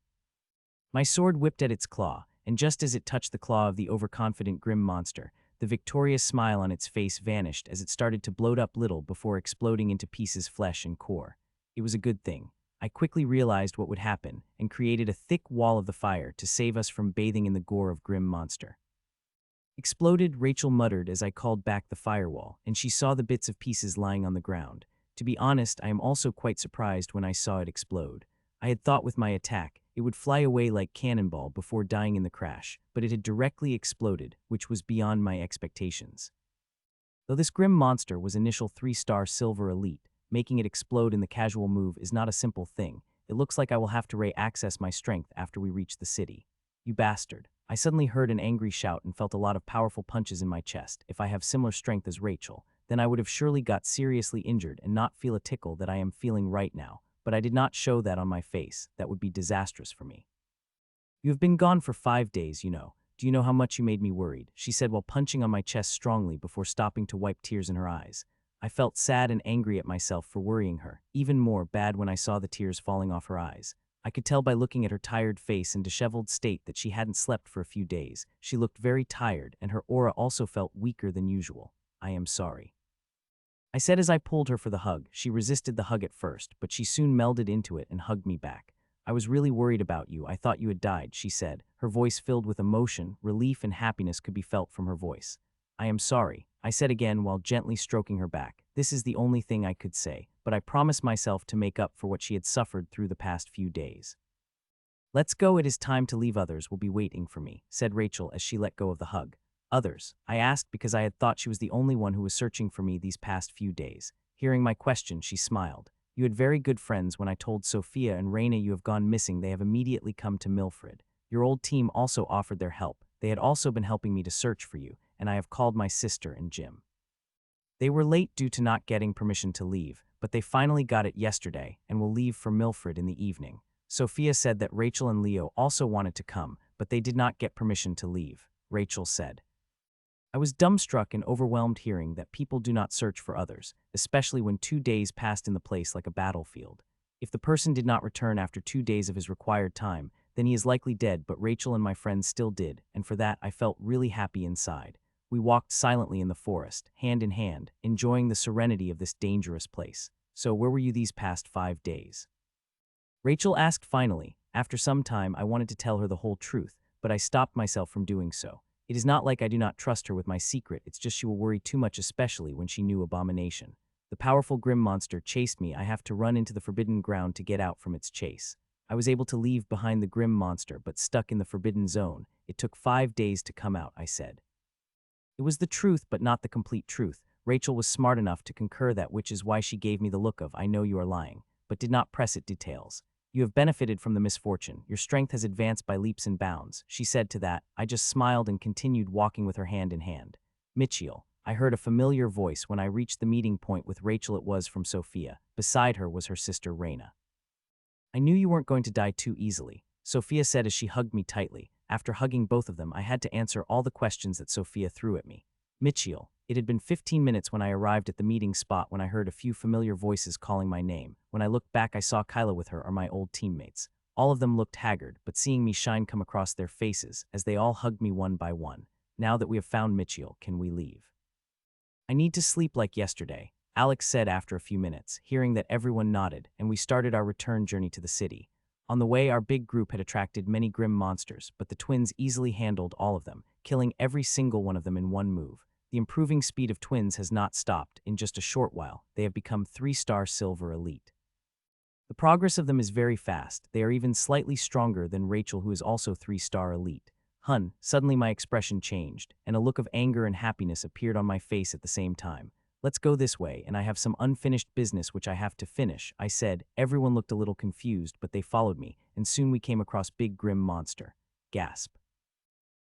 Speaker 1: My sword whipped at its claw, and just as it touched the claw of the overconfident grim monster, the victorious smile on its face vanished as it started to bloat up little before exploding into pieces, flesh and core. It was a good thing. I quickly realized what would happen and created a thick wall of the fire to save us from bathing in the gore of grim monster. Exploded, Rachel muttered as I called back the firewall, and she saw the bits of pieces lying on the ground. To be honest, I am also quite surprised when I saw it explode. I had thought with my attack, it would fly away like cannonball before dying in the crash, but it had directly exploded, which was beyond my expectations. Though this grim monster was initial 3-star silver elite, making it explode in the casual move is not a simple thing. It looks like I will have to re-access my strength after we reach the city. You bastard. I suddenly heard an angry shout and felt a lot of powerful punches in my chest. If I have similar strength as Rachel, then I would have surely got seriously injured and not feel a tickle that I am feeling right now. But I did not show that on my face. That would be disastrous for me. You have been gone for 5 days, you know. Do you know how much you made me worried? She said while punching on my chest strongly before stopping to wipe tears in her eyes. I felt sad and angry at myself for worrying her, even more bad when I saw the tears falling off her eyes. I could tell by looking at her tired face and disheveled state that she hadn't slept for a few days. She looked very tired, and her aura also felt weaker than usual. I am sorry, I said as I pulled her for the hug. She resisted the hug at first, but she soon melded into it and hugged me back. I was really worried about you. I thought you had died, she said. Her voice filled with emotion, relief and happiness could be felt from her voice. I am sorry, I said again while gently stroking her back. This is the only thing I could say, but I promised myself to make up for what she had suffered through the past few days. Let's go, it is time to leave. Others will be waiting for me, said Rachel as she let go of the hug. Others, I asked because I had thought she was the only one who was searching for me these past few days. Hearing my question, she smiled. You had very good friends. When I told Sophia and Raina you have gone missing, they have immediately come to Milfred. Your old team also offered their help. They had also been helping me to search for you, and I have called my sister and Jim. They were late due to not getting permission to leave, but they finally got it yesterday and will leave for Milfred in the evening. Sophia said that Rachel and Leo also wanted to come, but they did not get permission to leave, Rachel said. I was dumbstruck and overwhelmed hearing that people do not search for others, especially when 2 days passed in the place like a battlefield. If the person did not return after 2 days of his required time, then he is likely dead, but Rachel and my friends still did, and for that I felt really happy inside. We walked silently in the forest, hand in hand, enjoying the serenity of this dangerous place. So where were you these past 5 days? Rachel asked finally. After some time I wanted to tell her the whole truth, but I stopped myself from doing so. It is not like I do not trust her with my secret, it's just she will worry too much, especially when she knew Abomination. The powerful grim monster chased me. I have to run into the forbidden ground to get out from its chase. I was able to leave behind the grim monster, but stuck in the forbidden zone. It took 5 days to come out, I said. It was the truth, but not the complete truth. Rachel was smart enough to concur that, which is why she gave me the look of, I know you are lying, but did not press it details. You have benefited from the misfortune. Your strength has advanced by leaps and bounds, she said to that. I just smiled and continued walking with her hand in hand. Mitchell, I heard a familiar voice when I reached the meeting point with Rachel. It was from Sophia. Beside her was her sister Raina. I knew you weren't going to die too easily, Sophia said as she hugged me tightly. After hugging both of them, I had to answer all the questions that Sophia threw at me. Mitchell, it had been 15 minutes when I arrived at the meeting spot when I heard a few familiar voices calling my name. When I looked back, I saw Kyla with her, my old teammates. All of them looked haggard, but seeing me shine come across their faces as they all hugged me one by one. Now that we have found Mitchell, can we leave? I need to sleep like yesterday, Alex said after a few minutes, hearing that everyone nodded, and we started our return journey to the city. On the way, our big group had attracted many grim monsters, but the twins easily handled all of them, killing every single one of them in one move. The improving speed of twins has not stopped. In just a short while, they have become 3-star silver elite. The progress of them is very fast. They are even slightly stronger than Rachel, who is also 3-star elite. Suddenly my expression changed, and a look of anger and happiness appeared on my face at the same time. Let's go this way, and I have some unfinished business which I have to finish, I said. Everyone looked a little confused, but they followed me, and soon we came across big grim monster. Gasp.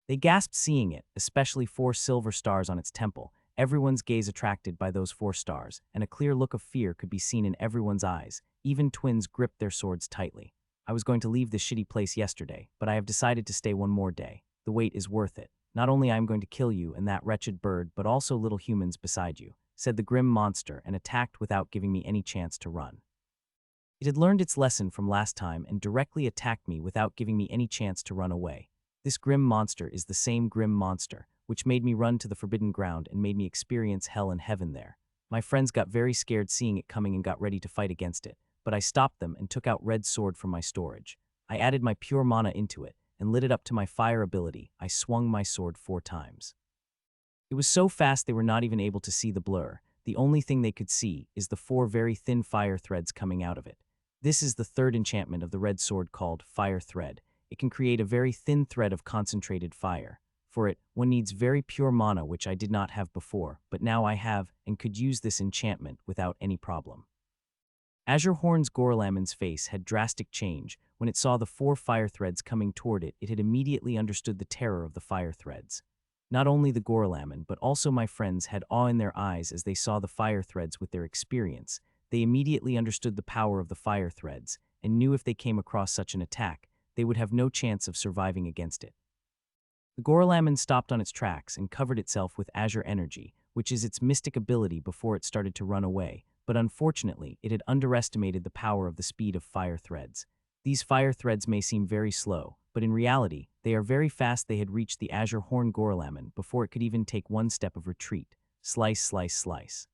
Speaker 1: They gasped seeing it, especially 4 silver stars on its temple. Everyone's gaze attracted by those 4 stars, and a clear look of fear could be seen in everyone's eyes. Even twins gripped their swords tightly. I was going to leave this shitty place yesterday, but I have decided to stay one more day. The wait is worth it. Not only I am going to kill you and that wretched bird, but also little humans beside you, said the grim monster, and attacked without giving me any chance to run. It had learned its lesson from last time and directly attacked me without giving me any chance to run away. This grim monster is the same grim monster, which made me run to the forbidden ground and made me experience hell and heaven there. My friends got very scared seeing it coming and got ready to fight against it, but I stopped them and took out red sword from my storage. I added my pure mana into it and lit it up to my fire ability. I swung my sword 4 times. It was so fast they were not even able to see the blur. The only thing they could see is the 4 very thin fire threads coming out of it. This is the 3rd enchantment of the red sword called Fire Thread. It can create a very thin thread of concentrated fire. For it, one needs very pure mana, which I did not have before, but now I have and could use this enchantment without any problem. Azure Horn's Gorlamon's face had drastic change. When it saw the 4 fire threads coming toward it, it had immediately understood the terror of the fire threads. Not only the Gorlamon, but also my friends had awe in their eyes as they saw the fire threads with their experience. They immediately understood the power of the fire threads, and knew if they came across such an attack, they would have no chance of surviving against it. The Gorlamon stopped on its tracks and covered itself with azure energy, which is its mystic ability before it started to run away, but unfortunately, it had underestimated the power of the speed of fire threads. These fire threads may seem very slow, but in reality, they are very fast. They had reached the Azure Horn Gorlamon before it could even take one step of retreat. Slice, slice, slice.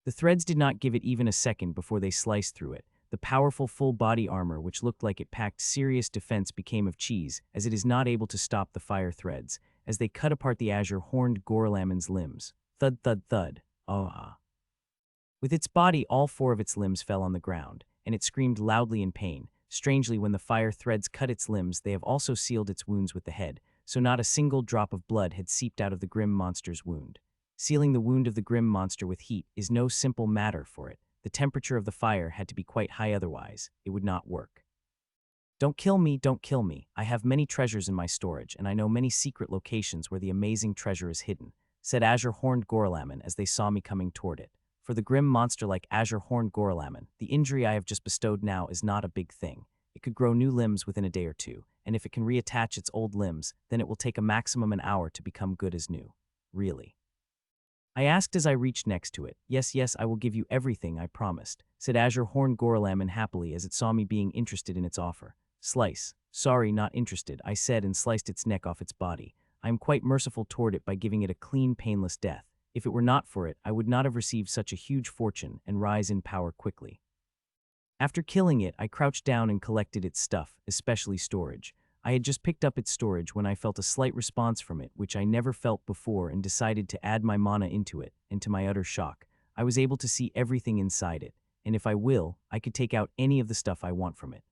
Speaker 1: The threads did not give it even a second before they sliced through it. The powerful full body armor, which looked like it packed serious defense, became of cheese, as it is not able to stop the fire threads, as they cut apart the Azure Horned Gorlamon's limbs. Thud, thud, thud. Ah. With its body, all 4 of its limbs fell on the ground, and it screamed loudly in pain. Strangely, when the fire threads cut its limbs, they have also sealed its wounds with the head, so not a single drop of blood had seeped out of the grim monster's wound. Sealing the wound of the grim monster with heat is no simple matter for it. The temperature of the fire had to be quite high, otherwise it would not work. Don't kill me, don't kill me. I have many treasures in my storage, and I know many secret locations where the amazing treasure is hidden, said Azure Horned Gorlamon as they saw me coming toward it. For the grim monster like Azure Horned Gorlamon, the injury I have just bestowed now is not a big thing. It could grow new limbs within a day or 2, and if it can reattach its old limbs, then it will take a maximum an hour to become good as new. Really? I asked as I reached next to it. Yes, yes, I will give you everything I promised, said Azure Horned Gorlamon happily as it saw me being interested in its offer. Slice. Sorry, not interested, I said and sliced its neck off its body. I am quite merciful toward it by giving it a clean, painless death. If it were not for it, I would not have received such a huge fortune and rise in power quickly. After killing it, I crouched down and collected its stuff, especially storage. I had just picked up its storage when I felt a slight response from it, which I never felt before, and decided to add my mana into it, and to my utter shock, I was able to see everything inside it, and if I will, I could take out any of the stuff I want from it.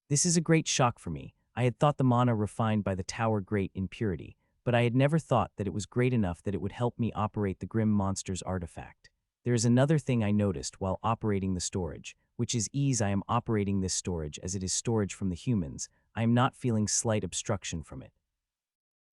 Speaker 1: This is a great shock for me. I had thought the mana refined by the tower great in purity, but I had never thought that it was great enough that it would help me operate the grim monster's artifact. There is another thing I noticed while operating the storage, which is ease. I am operating this storage as it is storage from the humans. I am not feeling slight obstruction from it.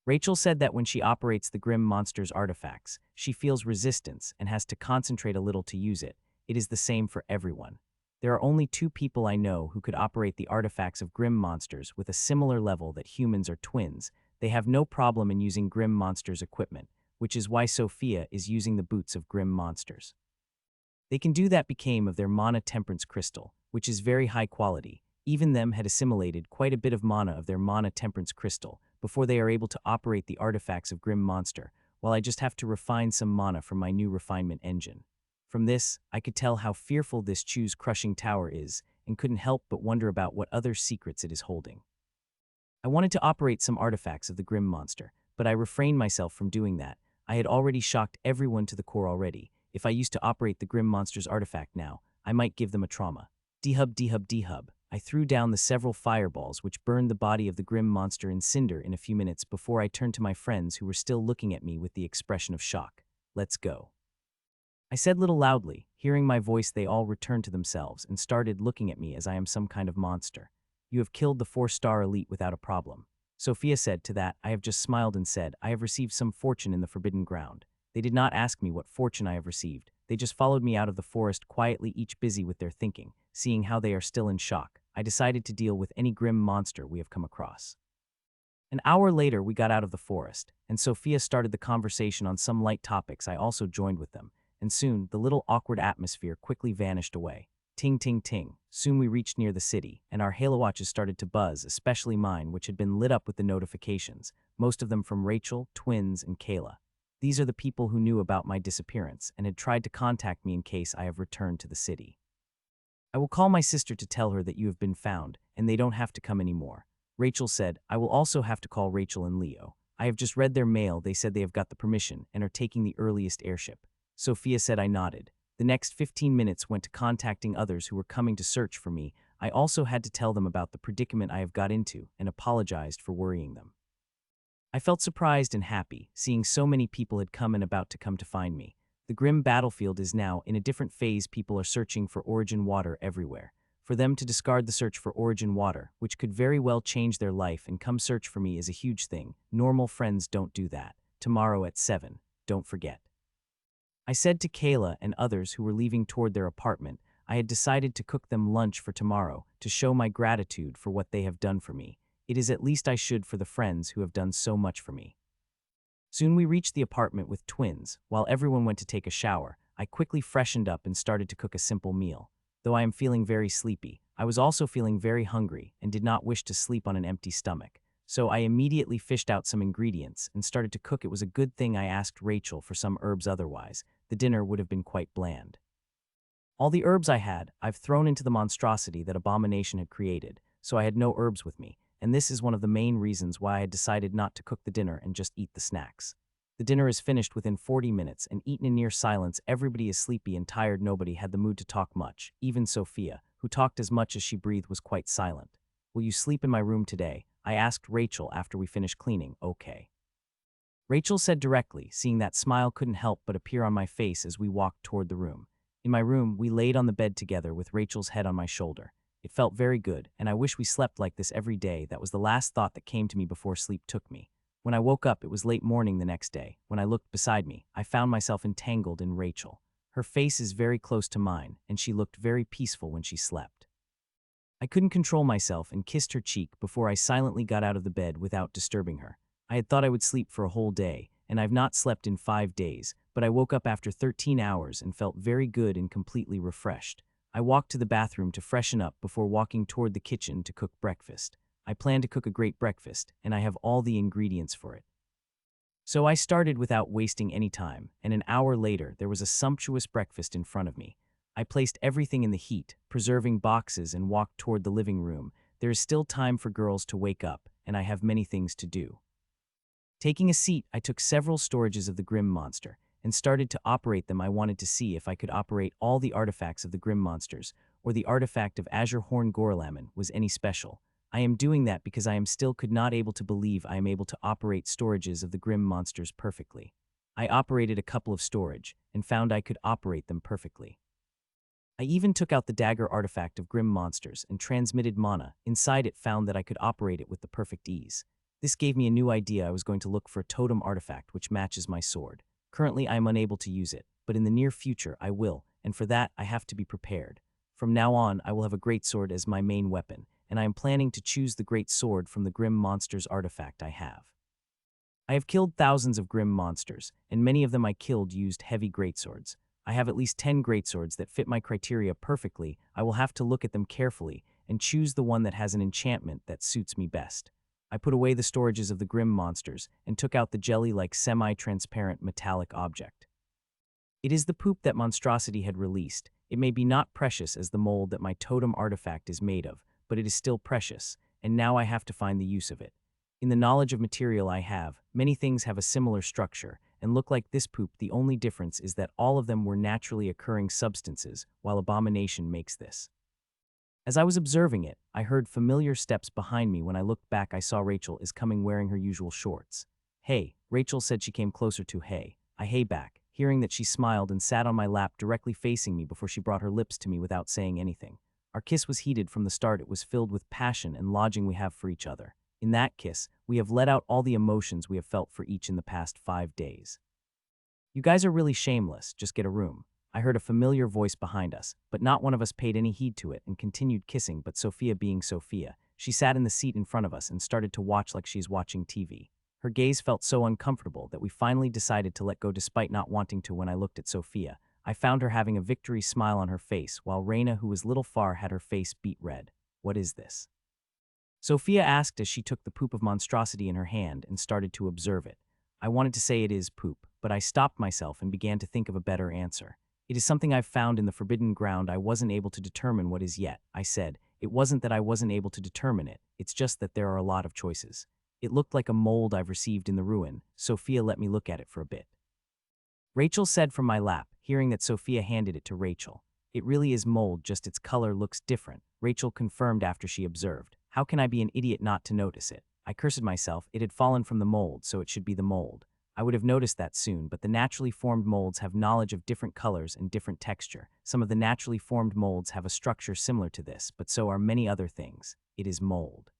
Speaker 1: Rachel said that when she operates the grim monster's artifacts, she feels resistance and has to concentrate a little to use it. It is the same for everyone. There are only 2 people I know who could operate the artifacts of grim monsters with a similar level that humans are twins. They have no problem in using grim monsters' equipment, which is why Sophia is using the boots of grim monsters. They can do that became of their mana temperance crystal, which is very high quality. Even them had assimilated quite a bit of mana of their mana temperance crystal before they are able to operate the artifacts of grim monster, while I just have to refine some mana from my new refinement engine. From this, I could tell how fearful this choose crushing tower is, and couldn't help but wonder about what other secrets it is holding. I wanted to operate some artifacts of the grim monster, but I refrained myself from doing that. I had already shocked everyone to the core already. If I used to operate the grim monster's artifact now, I might give them a trauma. D-hub, D-hub, D-hub. I threw down the several fireballs which burned the body of the grim monster in cinder in a few minutes before I turned to my friends who were still looking at me with the expression of shock. Let's go. I said little loudly. Hearing my voice, they all returned to themselves and started looking at me as I am some kind of monster. You have killed the 4-star elite without a problem. Sophia said. To that, I have just smiled and said, I have received some fortune in the forbidden ground. They did not ask me what fortune I have received. They just followed me out of the forest quietly, each busy with their thinking. Seeing how they are still in shock, I decided to deal with any grim monster we have come across. An hour later, we got out of the forest, and Sophia started the conversation on some light topics. I also joined with them, and soon the little awkward atmosphere quickly vanished away. Ting, ting, ting. Soon we reached near the city, and our halo watches started to buzz, especially mine, which had been lit up with the notifications, most of them from Rachel, Twins, and Kyla. These are the people who knew about my disappearance and had tried to contact me in case I have returned to the city. I will call my sister to tell her that you have been found, and they don't have to come anymore. Rachel said, I will also have to call Rachel and Leo. I have just read their mail. They said they have got the permission and are taking the earliest airship. Sophia said. I nodded. The next 15 minutes went to contacting others who were coming to search for me. I also had to tell them about the predicament I have got into and apologized for worrying them. I felt surprised and happy, seeing so many people had come and about to come to find me. The grim battlefield is now in a different phase. People are searching for origin water everywhere. For them to discard the search for origin water, which could very well change their life, and come search for me is a huge thing. Normal friends don't do that. Tomorrow at 7, don't forget. I said to Kyla and others who were leaving toward their apartment, I had decided to cook them lunch for tomorrow to show my gratitude for what they have done for me. It is at least I should for the friends who have done so much for me. Soon we reached the apartment with twins. While everyone went to take a shower, I quickly freshened up and started to cook a simple meal. Though I am feeling very sleepy, I was also feeling very hungry and did not wish to sleep on an empty stomach. So I immediately fished out some ingredients and started to cook. It was a good thing I asked Rachel for some herbs, otherwise the dinner would have been quite bland. All the herbs I had, I've thrown into the monstrosity that Abomination had created, so I had no herbs with me, and this is one of the main reasons why I had decided not to cook the dinner and just eat the snacks. The dinner is finished within 40 minutes and eaten in near silence. Everybody is sleepy and tired. Nobody had the mood to talk much. Even Sophia, who talked as much as she breathed, was quite silent. Will you sleep in my room today? I asked Rachel after we finished cleaning. Okay. Rachel said directly, seeing that smile couldn't help but appear on my face as we walked toward the room. In my room, we laid on the bed together with Rachel's head on my shoulder. It felt very good, and I wish we slept like this every day. That was the last thought that came to me before sleep took me. When I woke up, it was late morning the next day. When I looked beside me, I found myself entangled in Rachel. Her face is very close to mine, and she looked very peaceful when she slept. I couldn't control myself and kissed her cheek before I silently got out of the bed without disturbing her. I had thought I would sleep for a whole day, and I've not slept in 5 days, but I woke up after 13 hours and felt very good and completely refreshed. I walked to the bathroom to freshen up before walking toward the kitchen to cook breakfast. I plan to cook a great breakfast, and I have all the ingredients for it. So I started without wasting any time, and an hour later there was a sumptuous breakfast in front of me. I placed everything in the heat, preserving boxes, and walked toward the living room. There is still time for girls to wake up, and I have many things to do. Taking a seat, I took several storages of the Grim Monster and started to operate them. I wanted to see if I could operate all the artifacts of the Grim Monsters, or the artifact of Azure Horn Gorelaman was any special. I am doing that because I am still could not able to believe I am able to operate storages of the Grim Monsters perfectly. I operated a couple of storage and found I could operate them perfectly. I even took out the dagger artifact of Grim Monsters and transmitted mana. Inside it found that I could operate it with the perfect ease. This gave me a new idea. I was going to look for a totem artifact which matches my sword. Currently I am unable to use it, but in the near future I will, and for that I have to be prepared. From now on I will have a greatsword as my main weapon, and I am planning to choose the great sword from the Grim Monsters artifact I have. I have killed thousands of Grim Monsters, and many of them I killed used heavy greatswords. I have at least 10 greatswords that fit my criteria perfectly. I will have to look at them carefully and choose the one that has an enchantment that suits me best. I put away the storages of the Grim Monsters and took out the jelly-like semi-transparent metallic object. It is the poop that monstrosity had released. It may be not precious as the mold that my totem artifact is made of, but it is still precious, and now I have to find the use of it. In the knowledge of material I have, many things have a similar structure and look like this poop. The only difference is that all of them were naturally occurring substances, while Abomination makes this. As I was observing it, I heard familiar steps behind me. When I looked back, I saw Rachel is coming wearing her usual shorts. Hey, Rachel said. She came closer to hey. I hey back, hearing that she smiled and sat on my lap directly facing me before she brought her lips to me without saying anything. Our kiss was heated from the start. It was filled with passion and longing we have for each other. In that kiss, we have let out all the emotions we have felt for each in the past 5 days. You guys are really shameless. Just get a room. I heard a familiar voice behind us, but not one of us paid any heed to it and continued kissing. But Sophia, being Sophia, she sat in the seat in front of us and started to watch like she's watching TV. Her gaze felt so uncomfortable that we finally decided to let go despite not wanting to. When I looked at Sophia, I found her having a victory smile on her face, while Reina, who was little far, had her face beet red. What is this? Sophia asked as she took the poop of monstrosity in her hand and started to observe it. I wanted to say it is poop, but I stopped myself and began to think of a better answer. It is something I've found in the forbidden ground. I wasn't able to determine what is yet. I said, it wasn't that I wasn't able to determine it, it's just that there are a lot of choices. It looked like a mold I've received in the ruin. Sophia let me look at it for a bit. Rachel said from my lap, hearing that Sophia handed it to Rachel. It really is mold, just its color looks different. Rachel confirmed after she observed. How can I be an idiot not to notice it? I cursed myself. It had fallen from the mold, so it should be the mold. I would have noticed that soon, but the naturally formed molds have knowledge of different colors and different texture. Some of the naturally formed molds have a structure similar to this, but so are many other things. It is mold.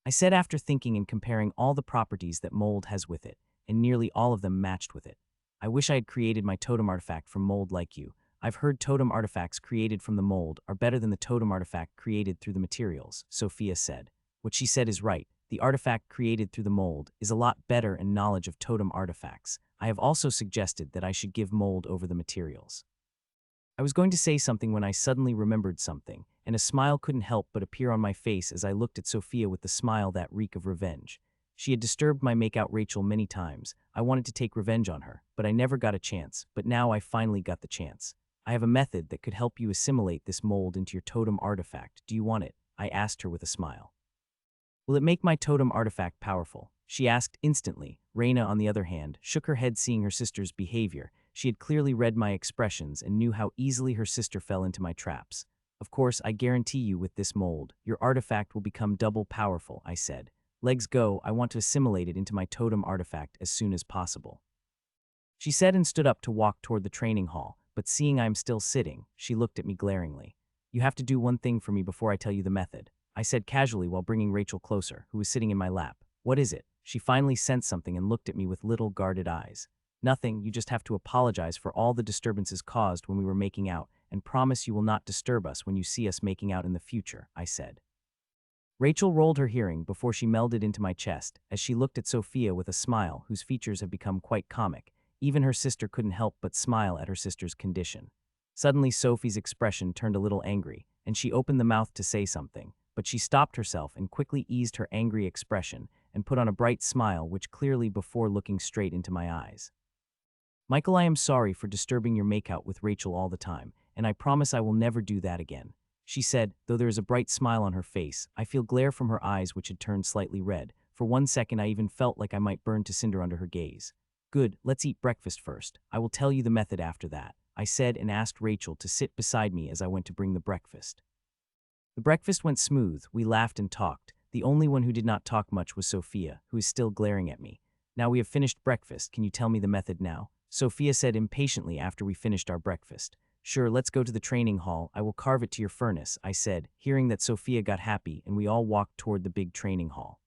Speaker 1: I said after thinking and comparing all the properties that mold has with it, and nearly all of them matched with it. I wish I had created my totem artifact from mold like you. I've heard totem artifacts created from the mold are better than the totem artifact created through the materials, Sophia said. What she said is right. The artifact created through the mold is a lot better in knowledge of totem artifacts. I have also suggested that I should give mold over the materials. I was going to say something when I suddenly remembered something, and a smile couldn't help but appear on my face as I looked at Sophia with the smile that reek of revenge. She had disturbed my makeout Rachel many times. I wanted to take revenge on her, but I never got a chance, but now I finally got the chance. I have a method that could help you assimilate this mold into your totem artifact. Do you want it? I asked her with a smile. Will it make my totem artifact powerful? She asked instantly. Reina, on the other hand, shook her head seeing her sister's behavior. She had clearly read my expressions and knew how easily her sister fell into my traps. Of course, I guarantee you with this mold, your artifact will become double powerful, I said. Legs go, I want to assimilate it into my totem artifact as soon as possible. She said and stood up to walk toward the training hall, but seeing I am still sitting, she looked at me glaringly. You have to do one thing for me before I tell you the method, I said casually while bringing Rachel closer, who was sitting in my lap. What is it? She finally sensed something and looked at me with little guarded eyes. Nothing, you just have to apologize for all the disturbances caused when we were making out, and promise you will not disturb us when you see us making out in the future, I said. Rachel rolled her hearing before she melded into my chest, as she looked at Sophia with a smile whose features have become quite comic. Even her sister couldn't help but smile at her sister's condition. Suddenly Sophie's expression turned a little angry, and she opened the mouth to say something, but she stopped herself and quickly eased her angry expression and put on a bright smile which clearly before looking straight into my eyes. Michael, I am sorry for disturbing your makeout with Rachel all the time, and I promise I will never do that again, she said, though there is a bright smile on her face. I feel glare from her eyes which had turned slightly red. For 1 second I even felt like I might burn to cinder under her gaze. Good, let's eat breakfast first. I will tell you the method after that, I said and asked Rachel to sit beside me as I went to bring the breakfast. The breakfast went smooth, we laughed and talked. The only one who did not talk much was Sophia, who is still glaring at me. Now we have finished breakfast, can you tell me the method now? Sophia said impatiently after we finished our breakfast. Sure, let's go to the training hall. I will carve it to your furnace, I said, hearing that Sophia got happy, and we all walked toward the big training hall.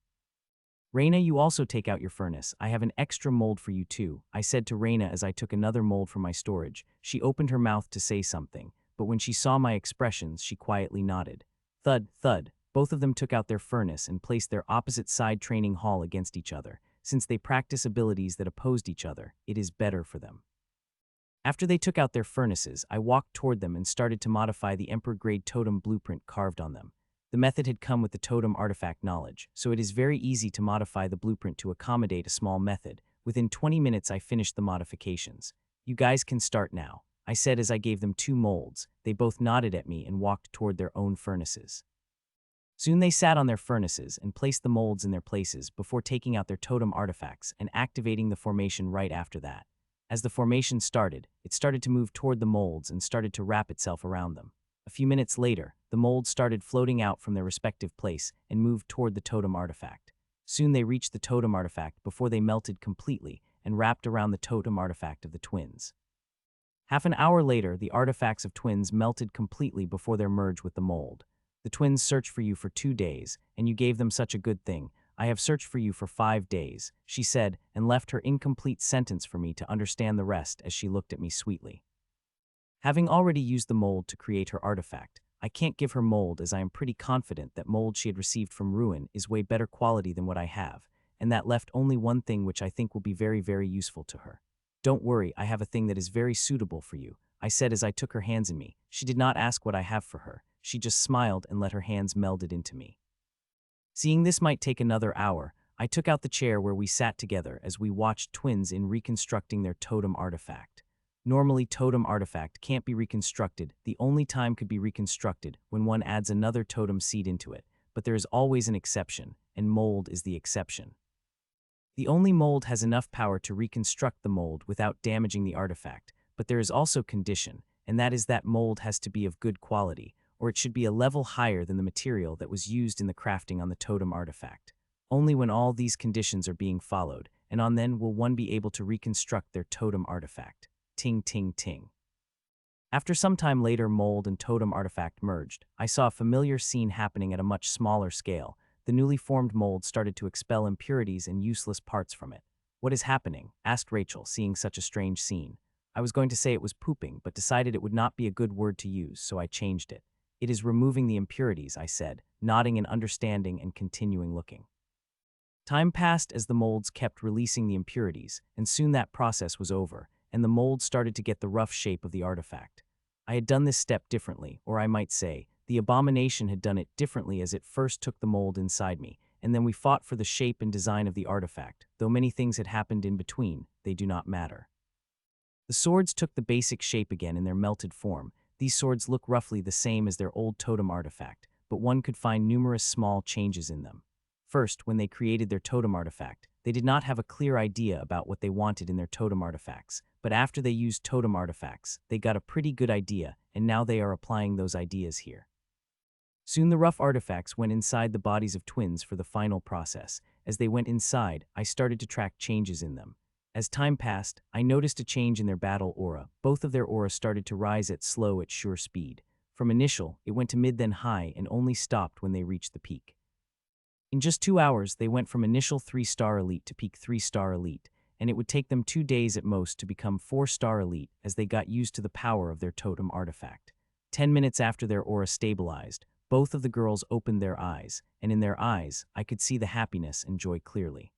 Speaker 1: Reina, you also take out your furnace. I have an extra mold for you too, I said to Reina as I took another mold from my storage. She opened her mouth to say something, but when she saw my expressions, she quietly nodded. Thud, thud, both of them took out their furnace and placed their opposite side training hall against each other. Since they practice abilities that opposed each other, it is better for them. After they took out their furnaces, I walked toward them and started to modify the Emperor-grade totem blueprint carved on them. The method had come with the totem artifact knowledge, so it is very easy to modify the blueprint to accommodate a small method. Within 20 minutes I finished the modifications. You guys can start now, I said as I gave them 2 molds. They both nodded at me and walked toward their own furnaces. Soon they sat on their furnaces and placed the molds in their places before taking out their totem artifacts and activating the formation right after that. As the formation started, it started to move toward the molds and started to wrap itself around them. A few minutes later, the molds started floating out from their respective place and moved toward the totem artifact. Soon they reached the totem artifact before they melted completely and wrapped around the totem artifact of the twins. Half an hour later, the artifacts of twins melted completely before their merge with the mold. The twins searched for you for 2 days, and you gave them such a good thing. I have searched for you for 5 days, she said, and left her incomplete sentence for me to understand the rest as she looked at me sweetly. Having already used the mold to create her artifact, I can't give her mold as I am pretty confident that mold she had received from Ruin is way better quality than what I have, and that left only one thing which I think will be very, very useful to her. Don't worry, I have a thing that is very suitable for you, I said as I took her hands in me. She did not ask what I have for her. She just smiled and let her hands melded into me. Seeing this might take another hour, I took out the chair where we sat together as we watched twins in reconstructing their totem artifact. Normally, totem artifact can't be reconstructed. The only time could be reconstructed when one adds another totem seed into it, but there is always an exception, and mold is the exception. The only mold has enough power to reconstruct the mold without damaging the artifact, but there is also condition, and that is that mold has to be of good quality, or it should be a level higher than the material that was used in the crafting on the totem artifact. Only when all these conditions are being followed, and on then will one be able to reconstruct their totem artifact. Ting ting ting. After some time later mold and totem artifact merged, I saw a familiar scene happening at a much smaller scale. The newly formed mold started to expel impurities and useless parts from it. "What is happening?" asked Rachel, seeing such a strange scene. I was going to say it was pooping, but decided it would not be a good word to use, so I changed it. "It is removing the impurities," I said, nodding in understanding and continuing looking. Time passed as the molds kept releasing the impurities, and soon that process was over, and the mold started to get the rough shape of the artifact. I had done this step differently, or I might say, the abomination had done it differently, as it first took the mold inside me, and then we fought for the shape and design of the artifact. Though many things had happened in between, they do not matter. The swords took the basic shape again in their melted form. These swords look roughly the same as their old totem artifact, but one could find numerous small changes in them. First, when they created their totem artifact, they did not have a clear idea about what they wanted in their totem artifacts, but after they used totem artifacts, they got a pretty good idea, and now they are applying those ideas here. Soon the rough artifacts went inside the bodies of twins for the final process. As they went inside, I started to track changes in them. As time passed, I noticed a change in their battle aura. Both of their aura started to rise at sure speed. From initial, it went to mid then high and only stopped when they reached the peak. In just 2 hours, they went from initial 3-star elite to peak 3-star elite, and it would take them 2 days at most to become 4-star elite as they got used to the power of their totem artifact. 10 minutes after their aura stabilized, both of the girls opened their eyes, and in their eyes, I could see the happiness and joy clearly.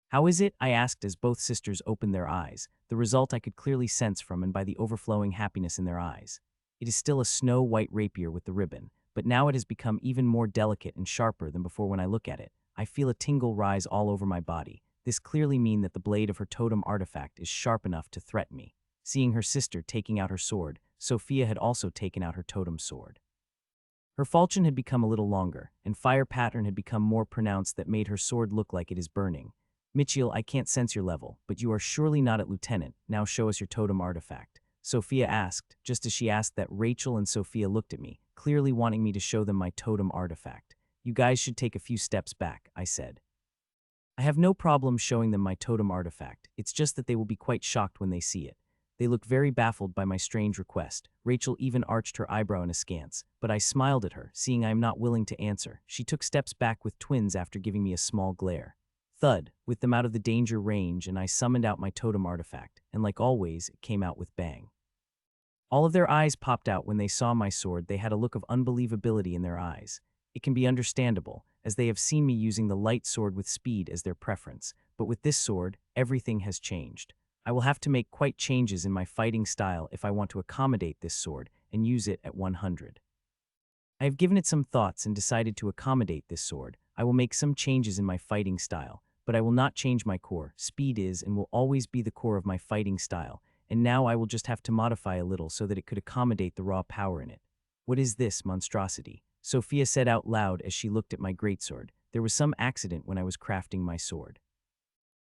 Speaker 1: "How is it?" I asked as both sisters opened their eyes, the result I could clearly sense from and by the overflowing happiness in their eyes. "It is still a snow-white rapier with the ribbon, but now it has become even more delicate and sharper than before. When I look at it, I feel a tingle rise all over my body. This clearly means that the blade of her totem artifact is sharp enough to threaten me." Seeing her sister taking out her sword, Sophia had also taken out her totem sword. Her falchion had become a little longer, and fire pattern had become more pronounced that made her sword look like it is burning. "Mitchell, I can't sense your level, but you are surely not at lieutenant. Now show us your totem artifact," Sophia asked. Just as she asked that, Rachel and Sophia looked at me, clearly wanting me to show them my totem artifact. "You guys should take a few steps back," I said. "I have no problem showing them my totem artifact. It's just that they will be quite shocked when they see it." They looked very baffled by my strange request. Rachel even arched her eyebrow in askance, but I smiled at her, seeing I am not willing to answer. She took steps back with twins after giving me a small glare. Thud, with them out of the danger range, and I summoned out my totem artifact, and like always, it came out with bang. All of their eyes popped out when they saw my sword. They had a look of unbelievability in their eyes. It can be understandable, as they have seen me using the light sword with speed as their preference, but with this sword, everything has changed. I will have to make quite changes in my fighting style if I want to accommodate this sword and use it at 100. I have given it some thoughts and decided to accommodate this sword. I will make some changes in my fighting style, but I will not change my core. Speed is and will always be the core of my fighting style, and now I will just have to modify a little so that it could accommodate the raw power in it. "What is this monstrosity?" Sophia said out loud as she looked at my greatsword. "There was some accident when I was crafting my sword,"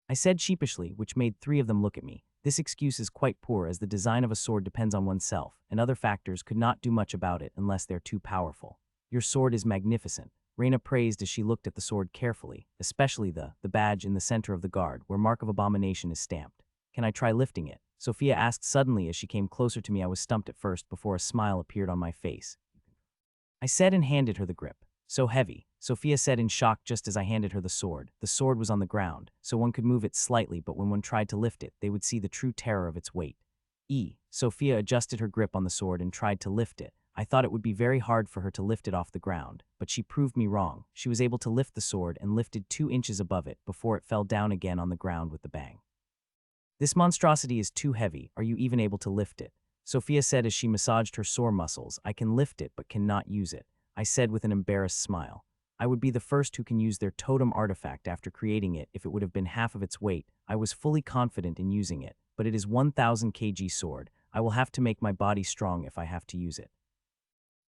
Speaker 1: I said sheepishly, which made 3 of them look at me. This excuse is quite poor, as the design of a sword depends on oneself, and other factors could not do much about it unless they're too powerful. "Your sword is magnificent," Raina praised as she looked at the sword carefully, especially the badge in the center of the guard, where Mark of Abomination is stamped. "Can I try lifting it?" Sophia asked suddenly as she came closer to me. I was stumped at first before a smile appeared on my face. I said and handed her the grip. "So heavy," Sophia said in shock just as I handed her the sword. The sword was on the ground, so one could move it slightly, but when one tried to lift it, they would see the true terror of its weight. Sophia adjusted her grip on the sword and tried to lift it. I thought it would be very hard for her to lift it off the ground, but she proved me wrong. She was able to lift the sword and lifted 2 inches above it before it fell down again on the ground with the bang. "This monstrosity is too heavy. Are you even able to lift it?" Sophia said as she massaged her sore muscles. "I can lift it but cannot use it," I said with an embarrassed smile. I would be the first who can use their totem artifact after creating it if it would have been half of its weight. I was fully confident in using it, but it is 1000 kg sword. I will have to make my body strong if I have to use it.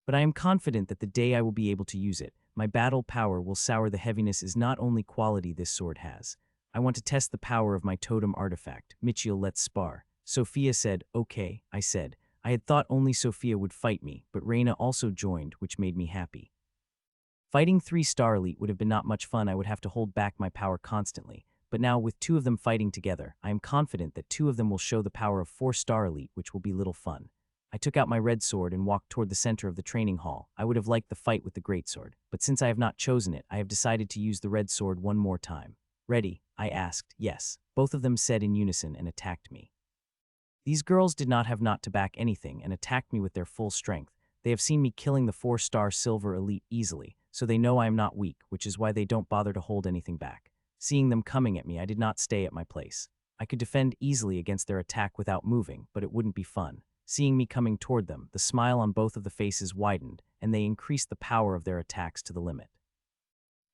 Speaker 1: But I am confident that the day I will be able to use it, my battle power will sour. The heaviness is not only quality this sword has. I want to test the power of my totem artifact. "Mitchell, let's spar." Sophia said. "Okay," I said. I had thought only Sophia would fight me, but Raina also joined, which made me happy. Fighting 3-star elite would have been not much fun. I would have to hold back my power constantly. But now, with 2 of them fighting together, I am confident that 2 of them will show the power of 4-star elite, which will be little fun. I took out my red sword and walked toward the center of the training hall. I would have liked the fight with the greatsword, but since I have not chosen it, I have decided to use the red sword one more time. Ready? I asked. Yes. Both of them said in unison and attacked me. These girls did not have not to back anything and attacked me with their full strength. They have seen me killing the 4-star silver elite easily, so they know I am not weak, which is why they don't bother to hold anything back. Seeing them coming at me, I did not stay at my place. I could defend easily against their attack without moving, but it wouldn't be fun. Seeing me coming toward them, the smile on both of the faces widened, and they increased the power of their attacks to the limit.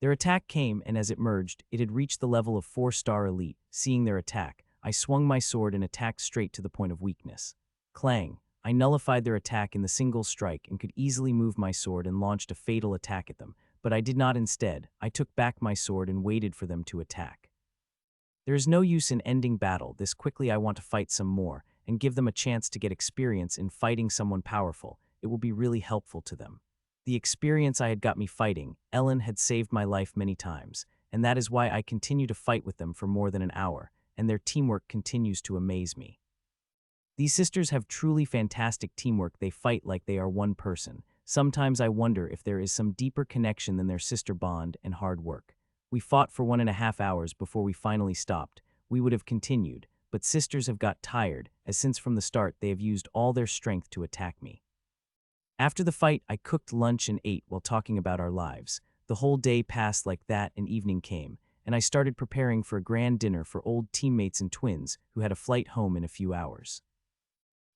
Speaker 1: Their attack came, and as it merged, it had reached the level of 4-star elite. Seeing their attack, I swung my sword and attacked straight to the point of weakness. Clang! I nullified their attack in the single strike and could easily move my sword and launched a fatal attack at them, but I did not instead. I took back my sword and waited for them to attack. There is no use in ending battle this quickly. I want to fight some more and give them a chance to get experience in fighting someone powerful. It will be really helpful to them. The experience I had got me fighting, Ellen had saved my life many times, and that is why I continue to fight with them for more than an hour, and their teamwork continues to amaze me. These sisters have truly fantastic teamwork. They fight like they are one person. Sometimes I wonder if there is some deeper connection than their sister bond and hard work. We fought for 1.5 hours before we finally stopped. We would have continued, but sisters have got tired, as since from the start they have used all their strength to attack me. After the fight, I cooked lunch and ate while talking about our lives. The whole day passed like that and evening came, and I started preparing for a grand dinner for old teammates and twins who had a flight home in a few hours.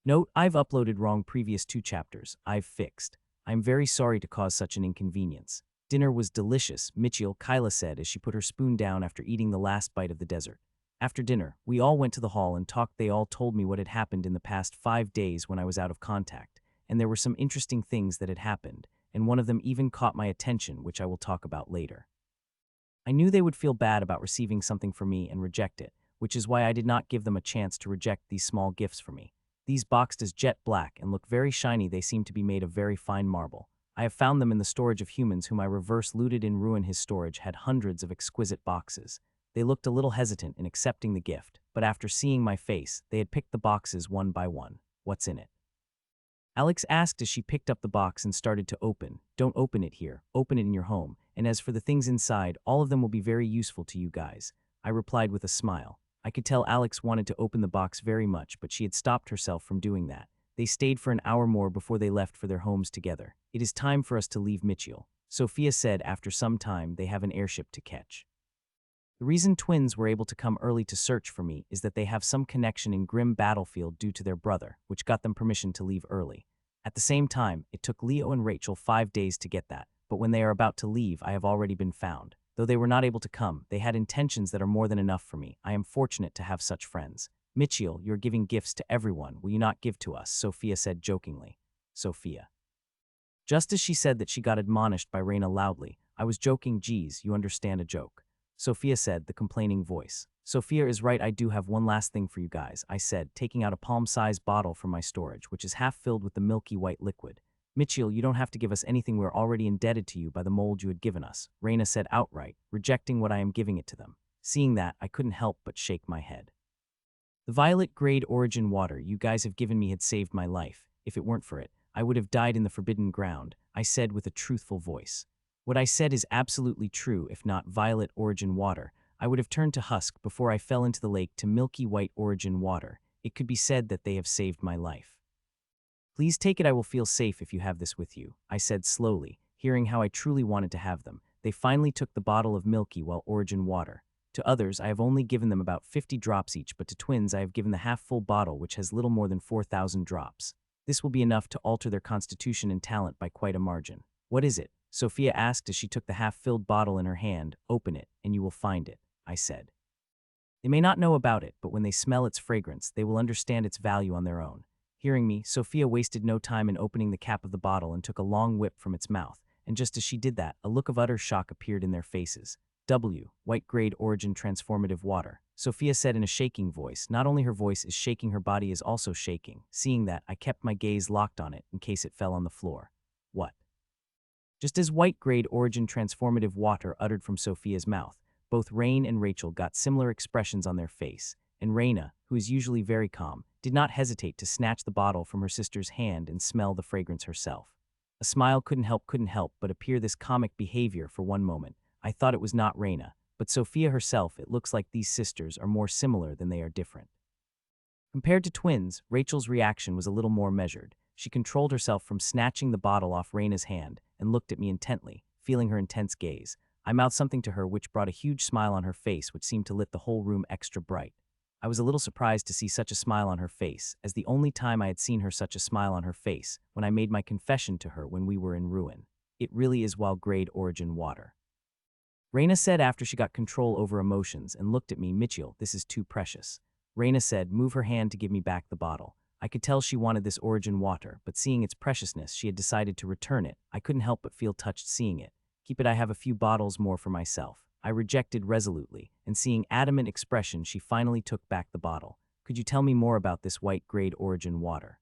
Speaker 1: Note, I've uploaded wrong previous 2 chapters. I've fixed. I'm very sorry to cause such an inconvenience. Dinner was delicious, Kyla said as she put her spoon down after eating the last bite of the dessert. After dinner, we all went to the hall and talked. They all told me what had happened in the past 5 days when I was out of contact, and there were some interesting things that had happened, and one of them even caught my attention, which I will talk about later. I knew they would feel bad about receiving something from me and reject it, which is why I did not give them a chance to reject these small gifts for me. These boxed as jet black and look very shiny. They seem to be made of very fine marble. I have found them in the storage of humans whom I reverse looted in ruin. His storage had hundreds of exquisite boxes. They looked a little hesitant in accepting the gift, but after seeing my face, they had picked the boxes one by one. What's in it? Alex asked as she picked up the box and started to open. Don't open it here, open it in your home, and as for the things inside, all of them will be very useful to you guys. I replied with a smile. I could tell Alex wanted to open the box very much, but she had stopped herself from doing that. They stayed for an hour more before they left for their homes together. It is time for us to leave Mitchell, Sophia said after some time. They have an airship to catch. The reason twins were able to come early to search for me is that they have some connection in grim battlefield due to their brother, which got them permission to leave early. At the same time, it took Leo and Rachel 5 days to get that, but when they are about to leave, I have already been found. Though they were not able to come, they had intentions that are more than enough for me. I am fortunate to have such friends. Mitchell, you're giving gifts to everyone. Will you not give to us? Sophia said jokingly. Sophia. Just as she said that, she got admonished by Raina loudly. I was joking. Geez, you understand a joke. Sophia said, the complaining voice. Sophia is right. I do have one last thing for you guys, I said, taking out a palm-sized bottle from my storage, which is half filled with the milky white liquid. Mitchell, you don't have to give us anything. We're already indebted to you by the mold you had given us, Raina said outright, rejecting what I am giving it to them. Seeing that, I couldn't help but shake my head. The violet grade origin water you guys have given me had saved my life. If it weren't for it, I would have died in the forbidden ground, I said with a truthful voice. What I said is absolutely true. If not violet origin water, I would have turned to husk before I fell into the lake to milky white origin water. It could be said that they have saved my life. Please take it. I will feel safe if you have this with you, I said slowly, hearing how I truly wanted to have them. They finally took the bottle of milky while origin water. To others, I have only given them about 50 drops each, but to twins I have given the half-full bottle, which has little more than 4,000 drops. This will be enough to alter their constitution and talent by quite a margin. What is it? Sophia asked as she took the half-filled bottle in her hand. Open it, and you will find it, I said. They may not know about it, but when they smell its fragrance, they will understand its value on their own. Hearing me, Sophia wasted no time in opening the cap of the bottle and took a long whip from its mouth, and just as she did that, a look of utter shock appeared in their faces. White grade origin transformative water, Sophia said in a shaking voice. Not only her voice is shaking, her body is also shaking. Seeing that, I kept my gaze locked on it in case it fell on the floor. What? Just as white-grade origin transformative water uttered from Sophia's mouth, both Rain and Rachel got similar expressions on their face, and Raina, who is usually very calm, did not hesitate to snatch the bottle from her sister's hand and smell the fragrance herself. A smile couldn't help but appear this comic behavior for one moment. I thought it was not Raina, but Sophia herself. It looks like these sisters are more similar than they are different. Compared to twins, Rachel's reaction was a little more measured. She controlled herself from snatching the bottle off Raina's hand and looked at me intently, feeling her intense gaze. I mouthed something to her which brought a huge smile on her face which seemed to lit the whole room extra bright. I was a little surprised to see such a smile on her face, as the only time I had seen her such a smile on her face when I made my confession to her when we were in ruin. It really is wild-grade origin water. Raina said after she got control over emotions and looked at me. Mitchell, this is too precious. Raina said, move her hand to give me back the bottle. I could tell she wanted this origin water, but seeing its preciousness, she had decided to return it. I couldn't help but feel touched seeing it. Keep it, I have a few bottles more for myself. I rejected resolutely, and seeing adamant expression, she finally took back the bottle. Could you tell me more about this white-grade origin water?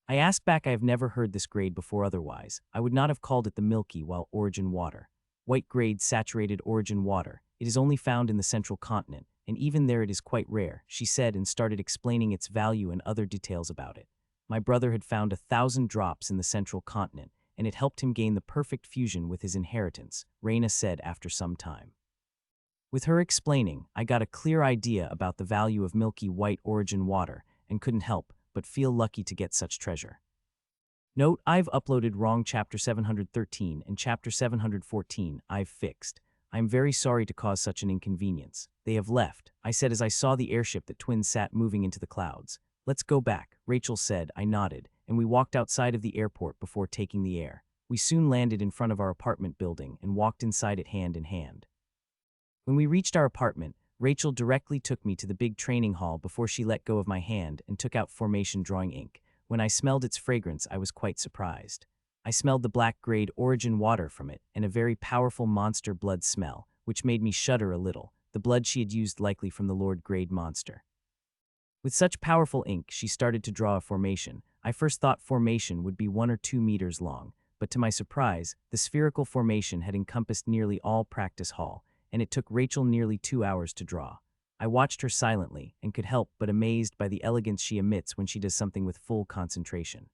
Speaker 1: I asked back. I have never heard this grade before, otherwise I would not have called it the milky while origin water. White-grade saturated origin water. It is only found in the central continent, and even there it is quite rare, she said and started explaining its value and other details about it. My brother had found 1,000 drops in the central continent, and it helped him gain the perfect fusion with his inheritance, Raina said after some time. With her explaining, I got a clear idea about the value of milky white origin water and couldn't help but feel lucky to get such treasure. Note, I've uploaded wrong chapter 713 and chapter 714 I've fixed. I'm very sorry to cause such an inconvenience. They have left, I said as I saw the airship that twins sat moving into the clouds. Let's go back, Rachel said. I nodded, and we walked outside of the airport before taking the air. We soon landed in front of our apartment building and walked inside it hand in hand. When we reached our apartment, Rachel directly took me to the big training hall before she let go of my hand and took out formation drawing ink. When I smelled its fragrance, I was quite surprised. I smelled the black-grade origin water from it and a very powerful monster blood smell, which made me shudder a little, the blood she had used likely from the Lord-grade monster. With such powerful ink, she started to draw a formation. I first thought formation would be 1 or 2 meters long, but to my surprise, the spherical formation had encompassed nearly all practice hall, and it took Rachel nearly 2 hours to draw. I watched her silently and could help but amazed by the elegance she emits when she does something with full concentration.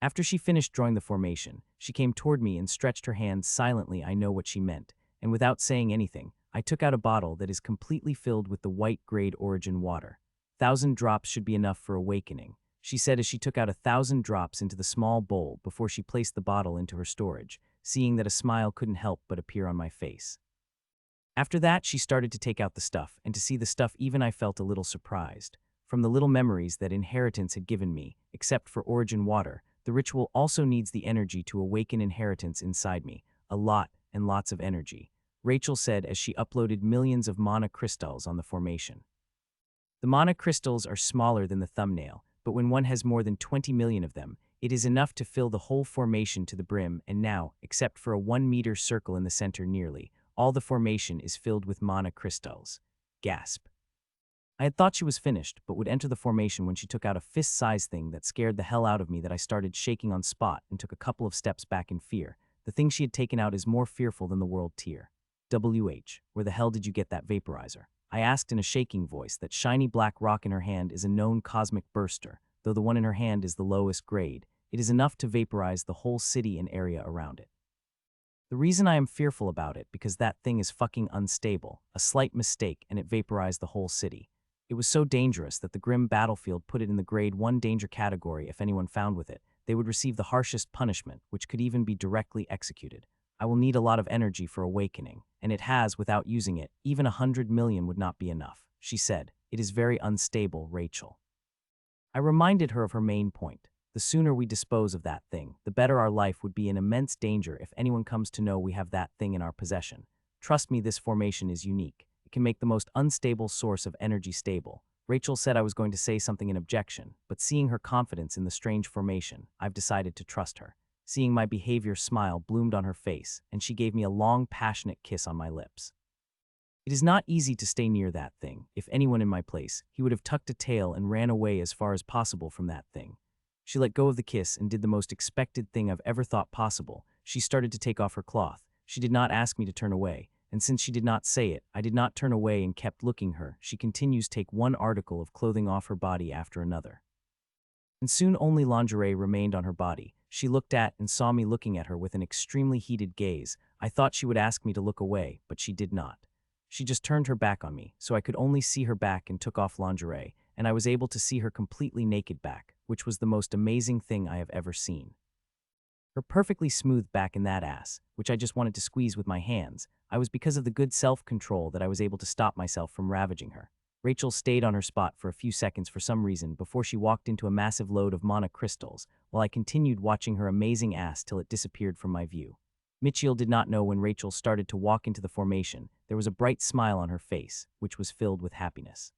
Speaker 1: After she finished drawing the formation, she came toward me and stretched her hands silently. I know what she meant, and without saying anything, I took out a bottle that is completely filled with the white-grade origin water. 1,000 drops should be enough for awakening, she said as she took out 1,000 drops into the small bowl before she placed the bottle into her storage, seeing that a smile couldn't help but appear on my face. After that, she started to take out the stuff, and to see the stuff even I felt a little surprised. From the little memories that inheritance had given me, except for origin water, the ritual also needs the energy to awaken inheritance inside me, a lot and lots of energy, Rachel said as she uploaded millions of mana crystals on the formation. The mana crystals are smaller than the thumbnail, but when one has more than 20 million of them, it is enough to fill the whole formation to the brim, and now, except for a 1-meter circle in the center nearly, all the formation is filled with mana crystals. Gasp. I had thought she was finished, but would enter the formation when she took out a fist-sized thing that scared the hell out of me that I started shaking on spot and took a couple of steps back in fear. The thing she had taken out is more fearful than the world tier. Where the hell did you get that vaporizer? I asked in a shaking voice. That shiny black rock in her hand is a known cosmic burster, though the one in her hand is the lowest grade. It is enough to vaporize the whole city and area around it. The reason I am fearful about it because that thing is fucking unstable, a slight mistake and it vaporized the whole city. It was so dangerous that the grim battlefield put it in the grade 1 danger category. If anyone found with it, they would receive the harshest punishment, which could even be directly executed. I will need a lot of energy for awakening, and it has without using it. Even 100 million would not be enough, she said. It is very unstable, Rachel. I reminded her of her main point. The sooner we dispose of that thing, the better. Our life would be in immense danger if anyone comes to know we have that thing in our possession. Trust me, this formation is unique. It can make the most unstable source of energy stable. Rachel said I was going to say something in objection, but seeing her confidence in the strange formation, I've decided to trust her. Seeing my behavior, smile bloomed on her face, and she gave me a long, passionate kiss on my lips. It is not easy to stay near that thing. If anyone in my place, he would have tucked a tail and ran away as far as possible from that thing. She let go of the kiss and did the most expected thing I've ever thought possible. she started to take off her cloth. She did not ask me to turn away, and since she did not say it, I did not turn away and kept looking her. She continues to take one article of clothing off her body after another. And soon only lingerie remained on her body. She looked at and saw me looking at her with an extremely heated gaze. I thought she would ask me to look away, but she did not. She just turned her back on me, so I could only see her back and took off lingerie, and I was able to see her completely naked back, which was the most amazing thing I have ever seen. Her perfectly smooth back in that ass, which I just wanted to squeeze with my hands. I was because of the good self-control that I was able to stop myself from ravaging her. Rachel stayed on her spot for a few seconds for some reason before she walked into a massive load of mana crystals, while I continued watching her amazing ass till it disappeared from my view. Mitchell did not know when Rachel started to walk into the formation. There was a bright smile on her face, which was filled with happiness.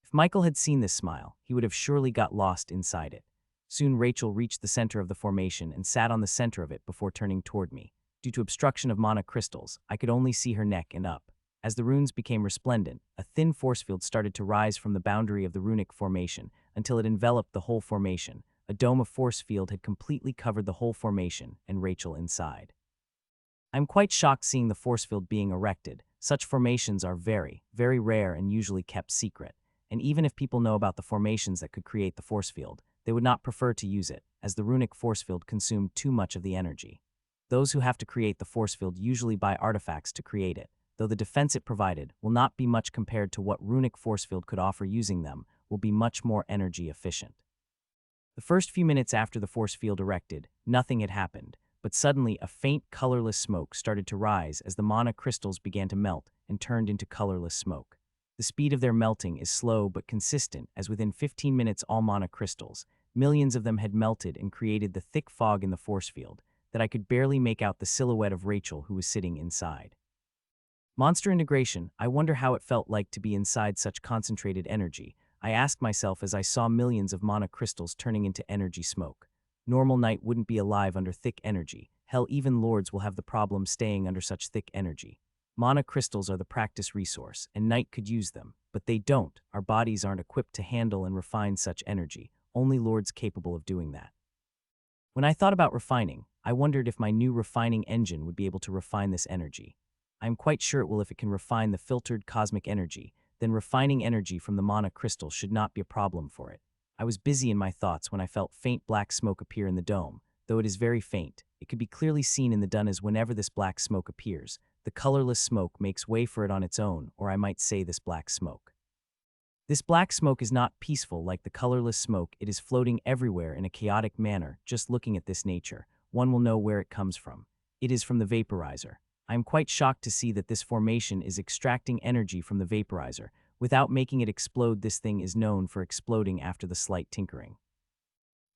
Speaker 1: If Michael had seen this smile, he would have surely got lost inside it. Soon Rachel reached the center of the formation and sat on the center of it before turning toward me. Due to obstruction of mana crystals, I could only see her neck and up. As the runes became resplendent, a thin force field started to rise from the boundary of the runic formation until it enveloped the whole formation. A dome of force field had completely covered the whole formation and Rachel inside. I'm quite shocked seeing the force field being erected. Such formations are very, very rare and usually kept secret. And even if people know about the formations that could create the force field, they would not prefer to use it, as the runic force field consumed too much of the energy. Those who have to create the force field usually buy artifacts to create it, though the defense it provided will not be much compared to what runic force field could offer. Using them will be much more energy efficient. The first few minutes after the force field erected, nothing had happened, but suddenly a faint colorless smoke started to rise as the mana crystals began to melt and turned into colorless smoke. The speed of their melting is slow but consistent, as within 15 minutes all mana crystals, millions of them had melted and created the thick fog in the force field that I could barely make out the silhouette of Rachel who was sitting inside. Monster integration, I wonder how it felt like to be inside such concentrated energy. I asked myself as I saw millions of mana crystals turning into energy smoke. Normal knight wouldn't be alive under thick energy. Hell, even lords will have the problem staying under such thick energy. Mana crystals are the practice resource, and knight could use them, but they don't. Our bodies aren't equipped to handle and refine such energy. Only lords capable of doing that. When I thought about refining, I wondered if my new refining engine would be able to refine this energy. I am quite sure it will if it can refine the filtered cosmic energy, then refining energy from the mana crystal should not be a problem for it. I was busy in my thoughts when I felt faint black smoke appear in the dome. Though it is very faint, it could be clearly seen in the dun as whenever this black smoke appears, the colorless smoke makes way for it on its own, or I might say this black smoke. This black smoke is not peaceful like the colorless smoke. It is floating everywhere in a chaotic manner. Just looking at this nature, one will know where it comes from. It is from the vaporizer. I am quite shocked to see that this formation is extracting energy from the vaporizer. Without making it explode, this thing is known for exploding after the slight tinkering.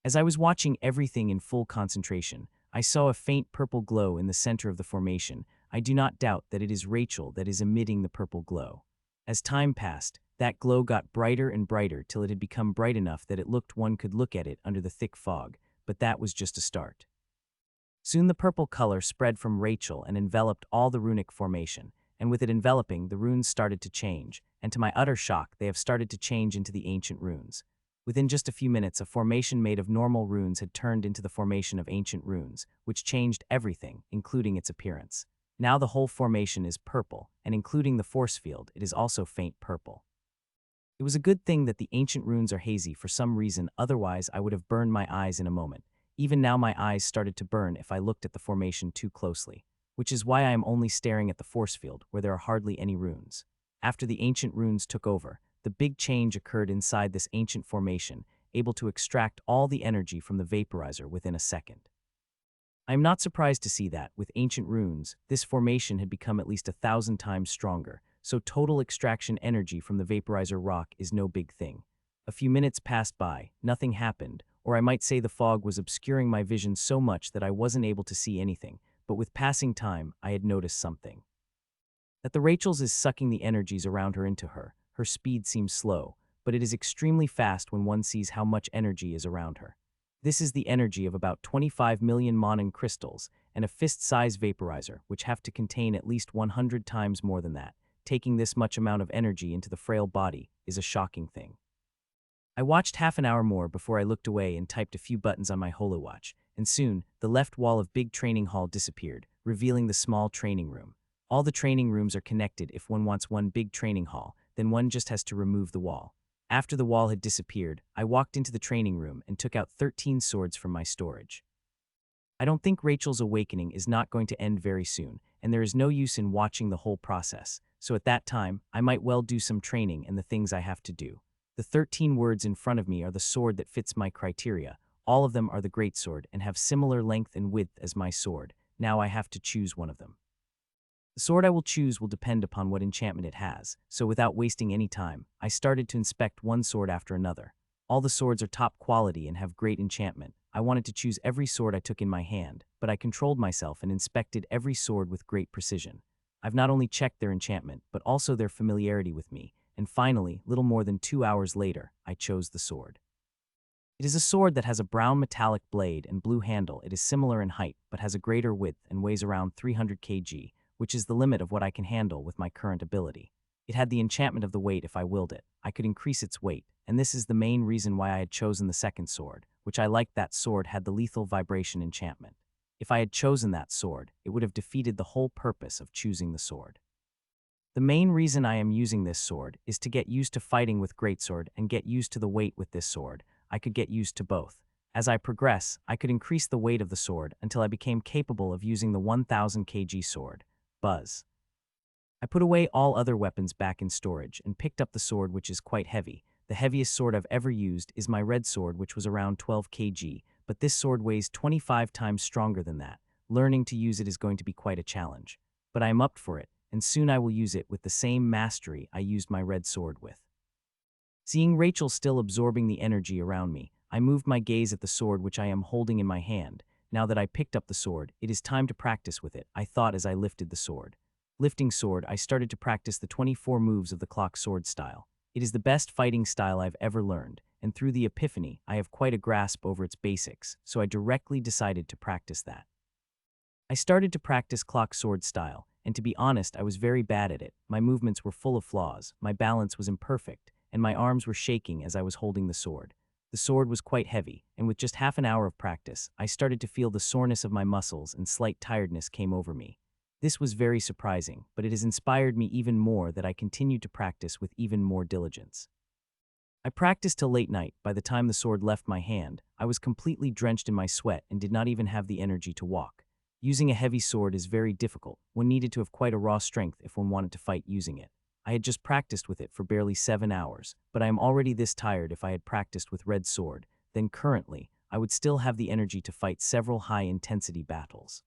Speaker 1: As I was watching everything in full concentration, I saw a faint purple glow in the center of the formation. I do not doubt that it is Rachel that is emitting the purple glow. As time passed, that glow got brighter and brighter till it had become bright enough that it looked one could look at it under the thick fog, but that was just a start. Soon the purple color spread from Rachel and enveloped all the runic formation, and with it enveloping, the runes started to change, and to my utter shock, they have started to change into the ancient runes. Within just a few minutes, a formation made of normal runes had turned into the formation of ancient runes, which changed everything, including its appearance. Now the whole formation is purple, and including the force field, it is also faint purple. It was a good thing that the ancient runes are hazy for some reason, otherwise I would have burned my eyes in a moment. Even now my eyes started to burn if I looked at the formation too closely, which is why I am only staring at the force field where there are hardly any runes. After the ancient runes took over, the big change occurred inside this ancient formation, able to extract all the energy from the vaporizer within a second. I am not surprised to see that, with ancient runes, this formation had become at least 1,000 times stronger, so total extraction energy from the vaporizer rock is no big thing. A few minutes passed by, nothing happened, or I might say the fog was obscuring my vision so much that I wasn't able to see anything, but with passing time, I had noticed something. That the Rachel's is sucking the energies around her into her. Her speed seems slow, but it is extremely fast when one sees how much energy is around her. This is the energy of about 25 million Monon crystals and a fist-size vaporizer, which have to contain at least 100 times more than that. Taking this much amount of energy into the frail body is a shocking thing. I watched half an hour more before I looked away and typed a few buttons on my HoloWatch, and soon, the left wall of big training hall disappeared, revealing the small training room. All the training rooms are connected if one wants one big training hall, then one just has to remove the wall. After the wall had disappeared, I walked into the training room and took out 13 swords from my storage. I don't think Rachel's awakening is not going to end very soon, and there is no use in watching the whole process, so at that time, I might well do some training and the things I have to do. The 13 words in front of me are the sword that fits my criteria. All of them are the greatsword and have similar length and width as my sword. Now I have to choose one of them. The sword I will choose will depend upon what enchantment it has, so without wasting any time, I started to inspect one sword after another. All the swords are top quality and have great enchantment. I wanted to choose every sword I took in my hand, but I controlled myself and inspected every sword with great precision. I've not only checked their enchantment, but also their familiarity with me, and finally, little more than 2 hours later, I chose the sword. It is a sword that has a brown metallic blade and blue handle. It is similar in height, but has a greater width and weighs around 300 kg, which is the limit of what I can handle with my current ability. It had the enchantment of the weight if I willed it. I could increase its weight, and this is the main reason why I had chosen the second sword, which I liked. That sword had the lethal vibration enchantment. If I had chosen that sword, it would have defeated the whole purpose of choosing the sword. The main reason I am using this sword is to get used to fighting with greatsword and get used to the weight with this sword. I could get used to both. As I progress, I could increase the weight of the sword until I became capable of using the 1000 kg sword. Buzz. I put away all other weapons back in storage and picked up the sword, which is quite heavy. The heaviest sword I've ever used is my red sword, which was around 12 kg, but this sword weighs 25 times stronger than that. Learning to use it is going to be quite a challenge. But I am up for it, and soon I will use it with the same mastery I used my red sword with. Seeing Rachel still absorbing the energy around me, I moved my gaze at the sword which I am holding in my hand. Now that I picked up the sword, it is time to practice with it, I thought as I lifted the sword. Lifting sword, I started to practice the 24 moves of the clock sword style. It is the best fighting style I've ever learned, and through the epiphany, I have quite a grasp over its basics, so I directly decided to practice that. I started to practice clock sword style, and to be honest, I was very bad at it. My movements were full of flaws, my balance was imperfect, and my arms were shaking as I was holding the sword. The sword was quite heavy, and with just half an hour of practice, I started to feel the soreness of my muscles and slight tiredness came over me. This was very surprising, but it has inspired me even more that I continued to practice with even more diligence. I practiced till late night. By the time the sword left my hand, I was completely drenched in my sweat and did not even have the energy to walk. Using a heavy sword is very difficult. One needed to have quite a raw strength if one wanted to fight using it. I had just practiced with it for barely 7 hours, but I am already this tired. If I had practiced with red sword, then currently, I would still have the energy to fight several high-intensity battles.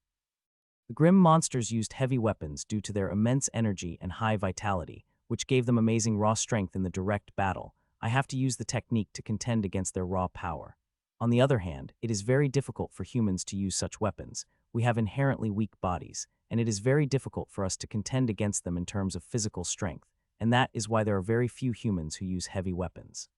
Speaker 1: The grim monsters used heavy weapons due to their immense energy and high vitality, which gave them amazing raw strength in the direct battle. I have to use the technique to contend against their raw power. On the other hand, it is very difficult for humans to use such weapons. We have inherently weak bodies, and it is very difficult for us to contend against them in terms of physical strength, and that is why there are very few humans who use heavy weapons.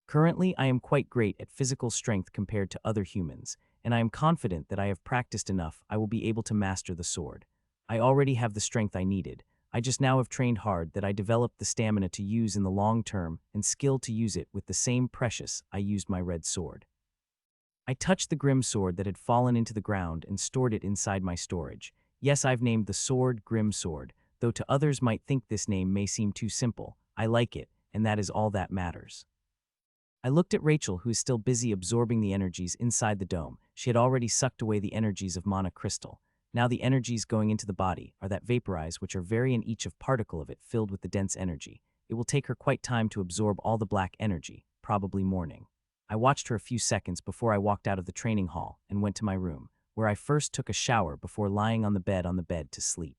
Speaker 1: Currently, I am quite great at physical strength compared to other humans, and I am confident that I have practiced enough. I will be able to master the sword. I already have the strength I needed. I just now have trained hard that I developed the stamina to use in the long term and skill to use it with the same precious I used my red sword. I touched the grim sword that had fallen into the ground and stored it inside my storage. Yes, I've named the sword Grim Sword, though to others might think this name may seem too simple. I like it, and that is all that matters. I looked at Rachel, who is still busy absorbing the energies inside the dome. She had already sucked away the energies of mana crystal. Now the energies going into the body are that vaporize, which are vary in each of particle of it filled with the dense energy. It will take her quite time to absorb all the black energy, probably morning. I watched her a few seconds before I walked out of the training hall and went to my room, where I first took a shower before lying on the bed to sleep.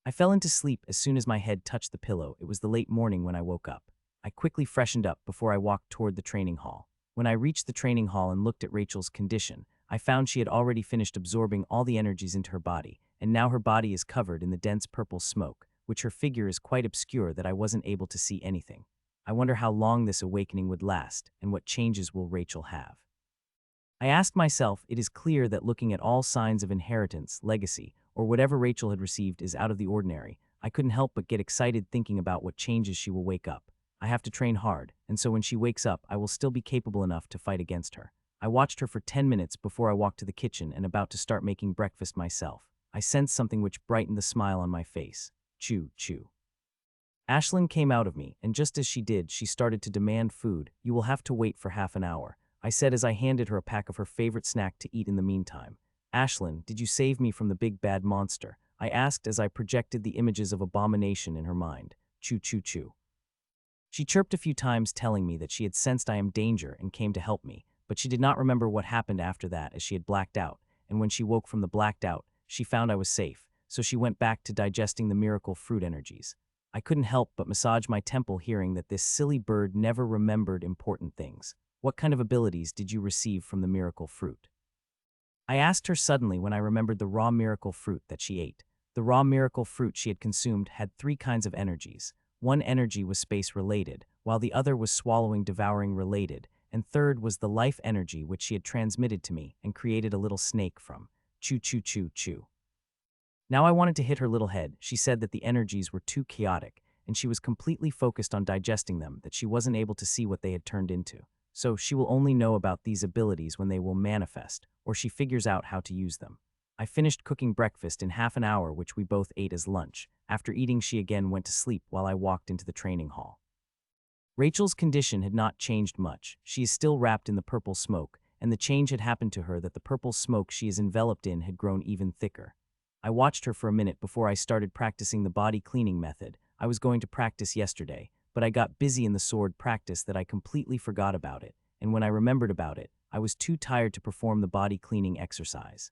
Speaker 1: I fell into sleep as soon as my head touched the pillow. It was the late morning when I woke up. I quickly freshened up before I walked toward the training hall. When I reached the training hall and looked at Rachel's condition, I found she had already finished absorbing all the energies into her body, and now her body is covered in the dense purple smoke, which her figure is quite obscure that I wasn't able to see anything. I wonder how long this awakening would last, and what changes will Rachel have. I asked myself, it is clear that looking at all signs of inheritance, legacy, or whatever Rachel had received is out of the ordinary. I couldn't help but get excited thinking about what changes she will wake up. I have to train hard, and so when she wakes up, I will still be capable enough to fight against her. I watched her for 10 minutes before I walked to the kitchen and about to start making breakfast myself. I sensed something which brightened the smile on my face. Chew, chew. Ashlin came out of me, and just as she did, she started to demand food. You will have to wait for half an hour, I said as I handed her a pack of her favorite snack to eat in the meantime. Ashlin, did you save me from the big bad monster? I asked as I projected the images of abomination in her mind. Chew, chew, chew. She chirped a few times telling me that she had sensed I am danger and came to help me, but she did not remember what happened after that as she had blacked out, and when she woke from the blacked out, she found I was safe, so she went back to digesting the miracle fruit energies. I couldn't help but massage my temple hearing that this silly bird never remembered important things. What kind of abilities did you receive from the miracle fruit? I asked her suddenly when I remembered the raw miracle fruit that she ate. The raw miracle fruit she had consumed had 3 kinds of energies. One energy was space-related, while the other was swallowing-devouring-related, and third was the life energy which she had transmitted to me and created a little snake from. Chew, chew, chew, chew. Now I wanted to hit her little head. She said that the energies were too chaotic, and she was completely focused on digesting them that she wasn't able to see what they had turned into. So she will only know about these abilities when they will manifest, or she figures out how to use them. I finished cooking breakfast in half an hour, which we both ate as lunch. After eating, she again went to sleep while I walked into the training hall. Rachel's condition had not changed much. She is still wrapped in the purple smoke, and the change had happened to her that the purple smoke she is enveloped in had grown even thicker. I watched her for a minute before I started practicing the body cleaning method. I was going to practice yesterday, but I got busy in the sword practice that I completely forgot about it, and when I remembered about it, I was too tired to perform the body cleaning exercise.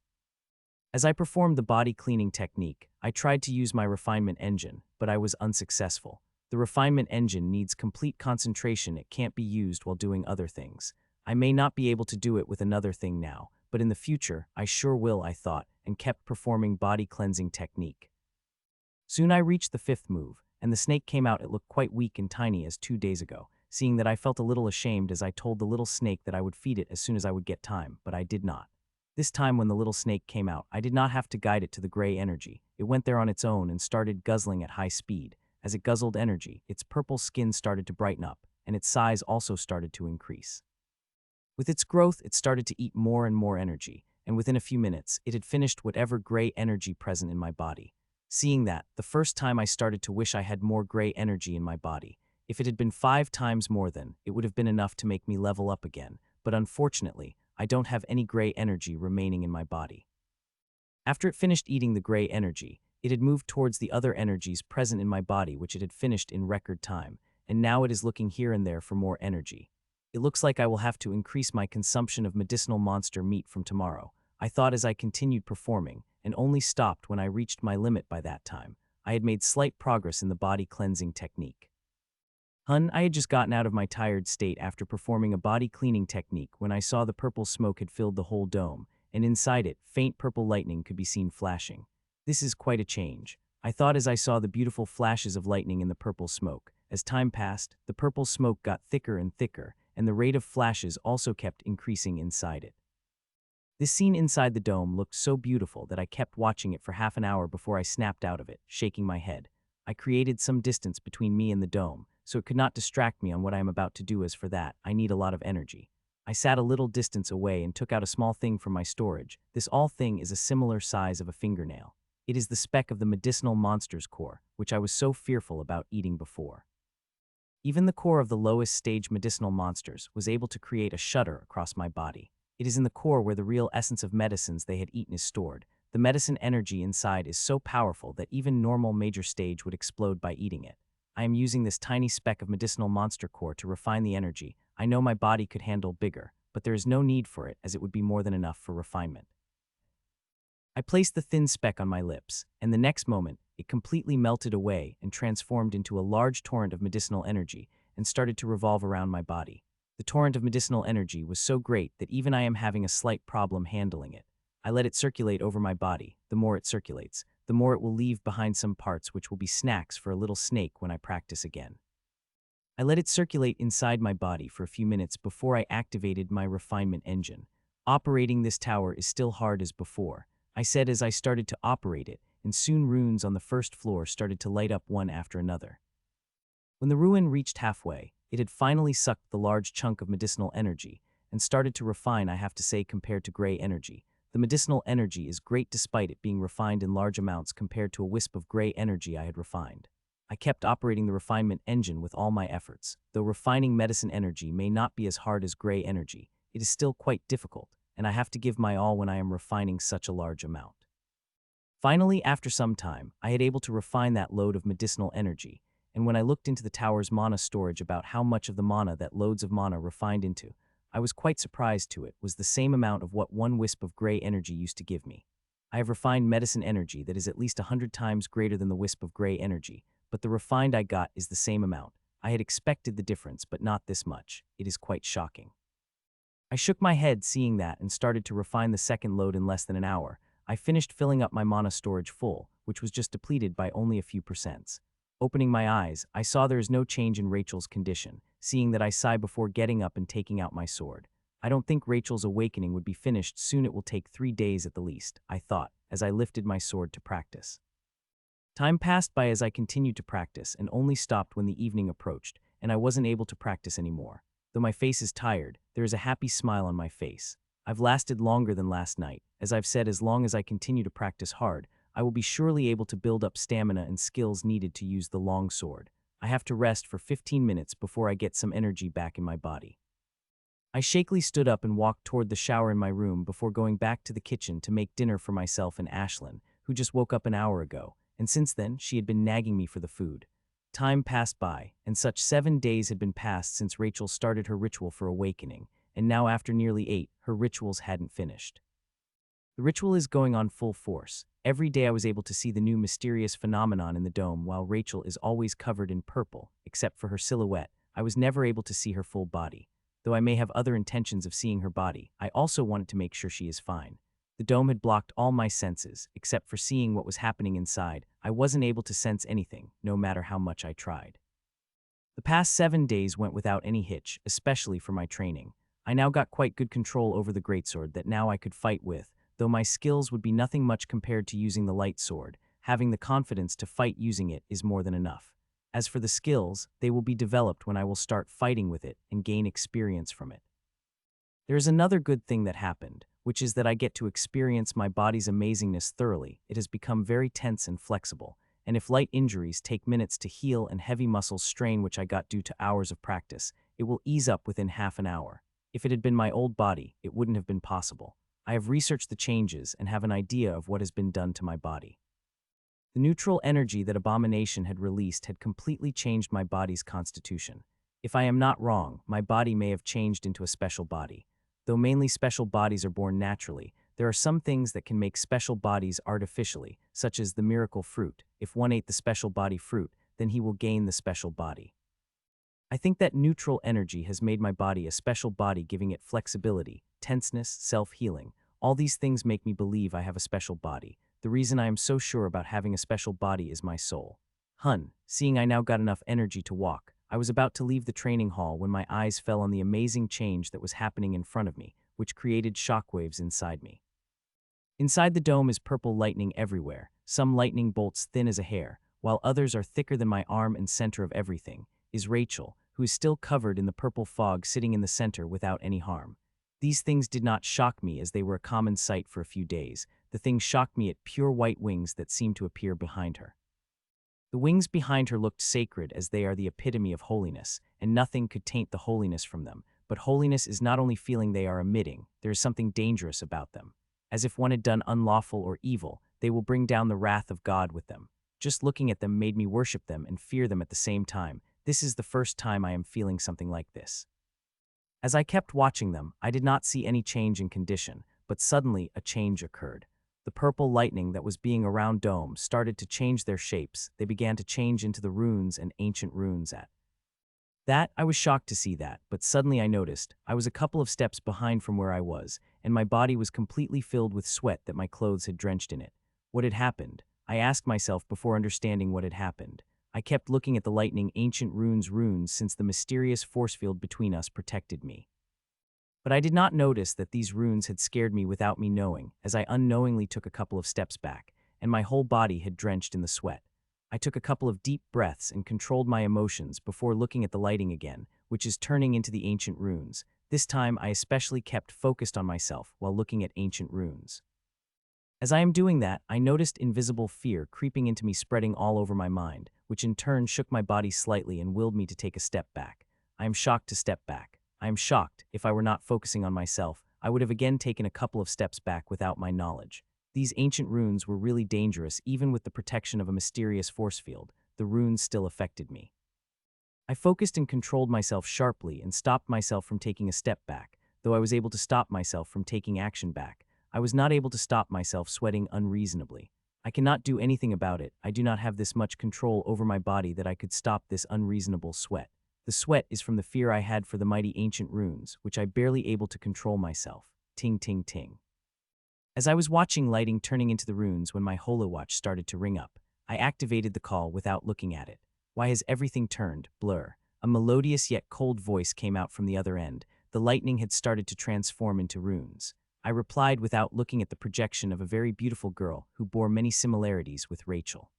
Speaker 1: As I performed the body cleaning technique, I tried to use my refinement engine, but I was unsuccessful. The refinement engine needs complete concentration. It can't be used while doing other things. I may not be able to do it with another thing now, but in the future, I sure will, I thought, and kept performing body cleansing technique. Soon I reached the 5th move, and the snake came out. It looked quite weak and tiny as 2 days ago. Seeing that, I felt a little ashamed as I told the little snake that I would feed it as soon as I would get time, but I did not. This time when the little snake came out, I did not have to guide it to the gray energy. It went there on its own and started guzzling at high speed. As it guzzled energy, its purple skin started to brighten up, and its size also started to increase. With its growth, it started to eat more and more energy, and within a few minutes, it had finished whatever gray energy present in my body. Seeing that, the first time I started to wish I had more gray energy in my body. If it had been 5 times more than, it would have been enough to make me level up again, but unfortunately, I don't have any gray energy remaining in my body. After it finished eating the gray energy, it had moved towards the other energies present in my body which it had finished in record time, and now it is looking here and there for more energy. It looks like I will have to increase my consumption of medicinal monster meat from tomorrow, I thought as I continued performing, and only stopped when I reached my limit by that time. I had made slight progress in the body cleansing technique. I had just gotten out of my tired state after performing a body cleaning technique when I saw the purple smoke had filled the whole dome, and inside it, faint purple lightning could be seen flashing. This is quite a change, I thought as I saw the beautiful flashes of lightning in the purple smoke. As time passed, the purple smoke got thicker and thicker, and the rate of flashes also kept increasing inside it. This scene inside the dome looked so beautiful that I kept watching it for half an hour before I snapped out of it, shaking my head. I created some distance between me and the dome, so it could not distract me on what I am about to do. As for that, I need a lot of energy. I sat a little distance away and took out a small thing from my storage. This all thing is a similar size of a fingernail. It is the speck of the medicinal monster's core, which I was so fearful about eating before. Even the core of the lowest stage medicinal monsters was able to create a shudder across my body. It is in the core where the real essence of medicines they had eaten is stored. The medicine energy inside is so powerful that even normal major stage would explode by eating it. I am using this tiny speck of medicinal monster core to refine the energy. I know my body could handle bigger, but there is no need for it as it would be more than enough for refinement. I placed the thin speck on my lips, and the next moment, it completely melted away and transformed into a large torrent of medicinal energy and started to revolve around my body. The torrent of medicinal energy was so great that even I am having a slight problem handling it. I let it circulate over my body. The more it circulates, the more it will leave behind some parts which will be snacks for a little snake when I practice again. I let it circulate inside my body for a few minutes before I activated my refinement engine. Operating this tower is still hard as before, I said as I started to operate it, and soon runes on the first floor started to light up one after another. When the ruin reached halfway, it had finally sucked the large chunk of medicinal energy, and started to refine, I have to say, compared to gray energy. The medicinal energy is great despite it being refined in large amounts compared to a wisp of gray energy I had refined. I kept operating the refinement engine with all my efforts. Though refining medicine energy may not be as hard as gray energy, it is still quite difficult, and I have to give my all when I am refining such a large amount. Finally, after some time, I had able to refine that load of medicinal energy, and when I looked into the tower's mana storage about how much of the mana that loads of mana refined into, I was quite surprised to it was the same amount of what one wisp of gray energy used to give me. I have refined medicine energy that is at least 100 times greater than the wisp of gray energy, but the refined I got is the same amount. I had expected the difference, but not this much. It is quite shocking. I shook my head seeing that and started to refine the second load in less than an hour. I finished filling up my mana storage full, which was just depleted by only a few percents. Opening my eyes, I saw there is no change in Rachel's condition, seeing that I sighed before getting up and taking out my sword. I don't think Rachel's awakening would be finished soon. It will take 3 days at the least, I thought, as I lifted my sword to practice. Time passed by as I continued to practice and only stopped when the evening approached, and I wasn't able to practice anymore. Though my face is tired, there is a happy smile on my face. I've lasted longer than last night. As I've said, as long as I continue to practice hard, I will be surely able to build up stamina and skills needed to use the long sword. I have to rest for 15 minutes before I get some energy back in my body. I shakily stood up and walked toward the shower in my room before going back to the kitchen to make dinner for myself and Ashlin, who just woke up an hour ago, and since then she had been nagging me for the food. Time passed by, and such 7 days had been passed since Rachel started her ritual for awakening, and now after nearly 8, her rituals hadn't finished. The ritual is going on full force. Every day I was able to see the new mysterious phenomenon in the dome while Rachel is always covered in purple, except for her silhouette. I was never able to see her full body. Though I may have other intentions of seeing her body, I also wanted to make sure she is fine. The dome had blocked all my senses, except for seeing what was happening inside. I wasn't able to sense anything, no matter how much I tried. The past 7 days went without any hitch, especially for my training. I now got quite good control over the greatsword that now I could fight with, though my skills would be nothing much compared to using the light sword. Having the confidence to fight using it is more than enough. As for the skills, they will be developed when I will start fighting with it and gain experience from it. There is another good thing that happened, which is that I get to experience my body's amazingness thoroughly. It has become very tense and flexible, and if light injuries take minutes to heal and heavy muscle strain which I got due to hours of practice, it will ease up within half an hour. If it had been my old body, it wouldn't have been possible. I have researched the changes and have an idea of what has been done to my body. The neutral energy that Abomination had released had completely changed my body's constitution. If I am not wrong, my body may have changed into a special body. Though mainly special bodies are born naturally, there are some things that can make special bodies artificially, such as the miracle fruit. If one ate the special body fruit, then he will gain the special body. I think that neutral energy has made my body a special body, giving it flexibility, tenseness, self-healing. All these things make me believe I have a special body. The reason I am so sure about having a special body is my soul. Seeing I now got enough energy to walk, I was about to leave the training hall when my eyes fell on the amazing change that was happening in front of me, which created shockwaves inside me. Inside the dome is purple lightning everywhere, some lightning bolts thin as a hair, while others are thicker than my arm, and center of everything is Rachel, who is still covered in the purple fog sitting in the center without any harm. These things did not shock me as they were a common sight for a few days. The thing shocked me at pure white wings that seemed to appear behind her. The wings behind her looked sacred as they are the epitome of holiness, and nothing could taint the holiness from them. But holiness is not only feeling they are emitting, there is something dangerous about them. As if one had done unlawful or evil, they will bring down the wrath of God with them. Just looking at them made me worship them and fear them at the same time. This is the first time I am feeling something like this. As I kept watching them, I did not see any change in condition, but suddenly a change occurred. The purple lightning that was being around Dome started to change their shapes. They began to change into the runes and ancient runes at that. I was shocked to see that, but suddenly I noticed I was a couple of steps behind from where I was, and my body was completely filled with sweat that my clothes had drenched in it. What had happened? I asked myself before understanding what had happened. I kept looking at the lightning ancient runes since the mysterious force field between us protected me. But I did not notice that these runes had scared me without me knowing, as I unknowingly took a couple of steps back, and my whole body had drenched in the sweat. I took a couple of deep breaths and controlled my emotions before looking at the lighting again, which is turning into the ancient runes. This time, I especially kept focused on myself while looking at ancient runes. As I am doing that, I noticed invisible fear creeping into me, spreading all over my mind, which in turn shook my body slightly and willed me to take a step back. I am shocked to step back. I am shocked. If I were not focusing on myself, I would have again taken a couple of steps back without my knowledge. These ancient runes were really dangerous. Even with the protection of a mysterious force field, the runes still affected me. I focused and controlled myself sharply and stopped myself from taking a step back. Though I was able to stop myself from taking action back, I was not able to stop myself sweating unreasonably. I cannot do anything about it. I do not have this much control over my body that I could stop this unreasonable sweat. The sweat is from the fear I had for the mighty ancient runes, which I barely able to control myself. Ting ting ting. As I was watching lighting turning into the runes when my holowatch started to ring up, I activated the call without looking at it. Why has everything turned blur? A melodious yet cold voice came out from the other end. The lightning had started to transform into runes. I replied without looking at the projection of a very beautiful girl who bore many similarities with Rachel.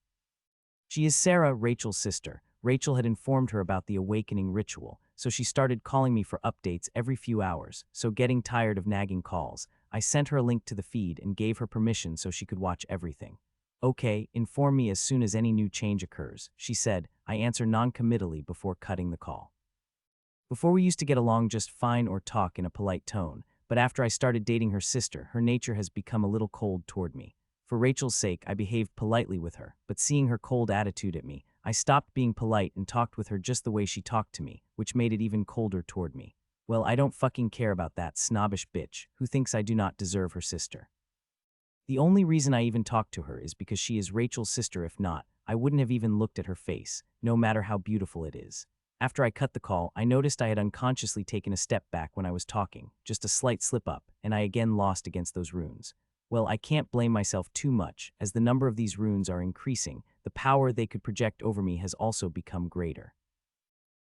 Speaker 1: She is Sarah, Rachel's sister. Rachel had informed her about the awakening ritual, so she started calling me for updates every few hours. So getting tired of nagging calls, I sent her a link to the feed and gave her permission so she could watch everything. Okay, inform me as soon as any new change occurs, she said. I answer non-committally before cutting the call. Before we used to get along just fine or talk in a polite tone, but after I started dating her sister, her nature has become a little cold toward me. For Rachel's sake, I behaved politely with her, but seeing her cold attitude at me, I stopped being polite and talked with her just the way she talked to me, which made it even colder toward me. Well, I don't fucking care about that snobbish bitch who thinks I do not deserve her sister. The only reason I even talked to her is because she is Rachel's sister. If not, I wouldn't have even looked at her face, no matter how beautiful it is. After I cut the call, I noticed I had unconsciously taken a step back when I was talking, just a slight slip-up, and I again lost against those runes. Well, I can't blame myself too much, as the number of these runes are increasing. The power they could project over me has also become greater.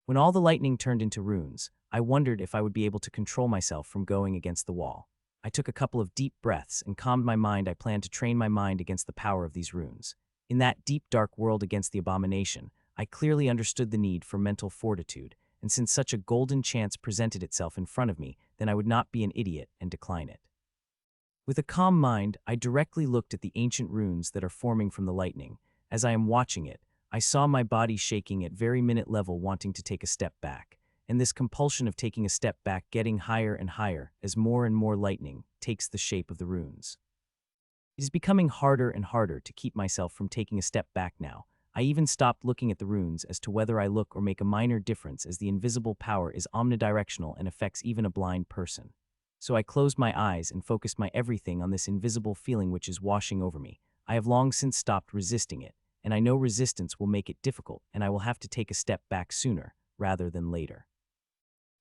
Speaker 1: When all the lightning turned into runes, I wondered if I would be able to control myself from going against the wall. I took a couple of deep breaths and calmed my mind. I planned to train my mind against the power of these runes. In that deep dark world against the abomination, I clearly understood the need for mental fortitude, and since such a golden chance presented itself in front of me, then I would not be an idiot and decline it. With a calm mind, I directly looked at the ancient runes that are forming from the lightning. As I am watching it, I saw my body shaking at very minute level, wanting to take a step back, and this compulsion of taking a step back getting higher and higher as more and more lightning takes the shape of the runes. It is becoming harder and harder to keep myself from taking a step back now. I even stopped looking at the runes as to whether I look or make a minor difference, as the invisible power is omnidirectional and affects even a blind person. So I closed my eyes and focused my everything on this invisible feeling which is washing over me. I have long since stopped resisting it, and I know resistance will make it difficult, and I will have to take a step back sooner rather than later.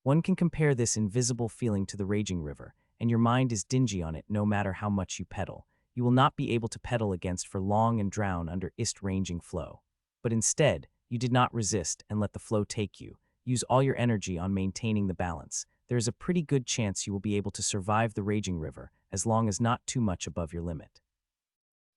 Speaker 1: One can compare this invisible feeling to the raging river, and your mind is dingy on it no matter how much you pedal. You will not be able to pedal against for long and drown under its raging flow. But instead, you did not resist and let the flow take you. Use all your energy on maintaining the balance. There is a pretty good chance you will be able to survive the raging river as long as not too much above your limit.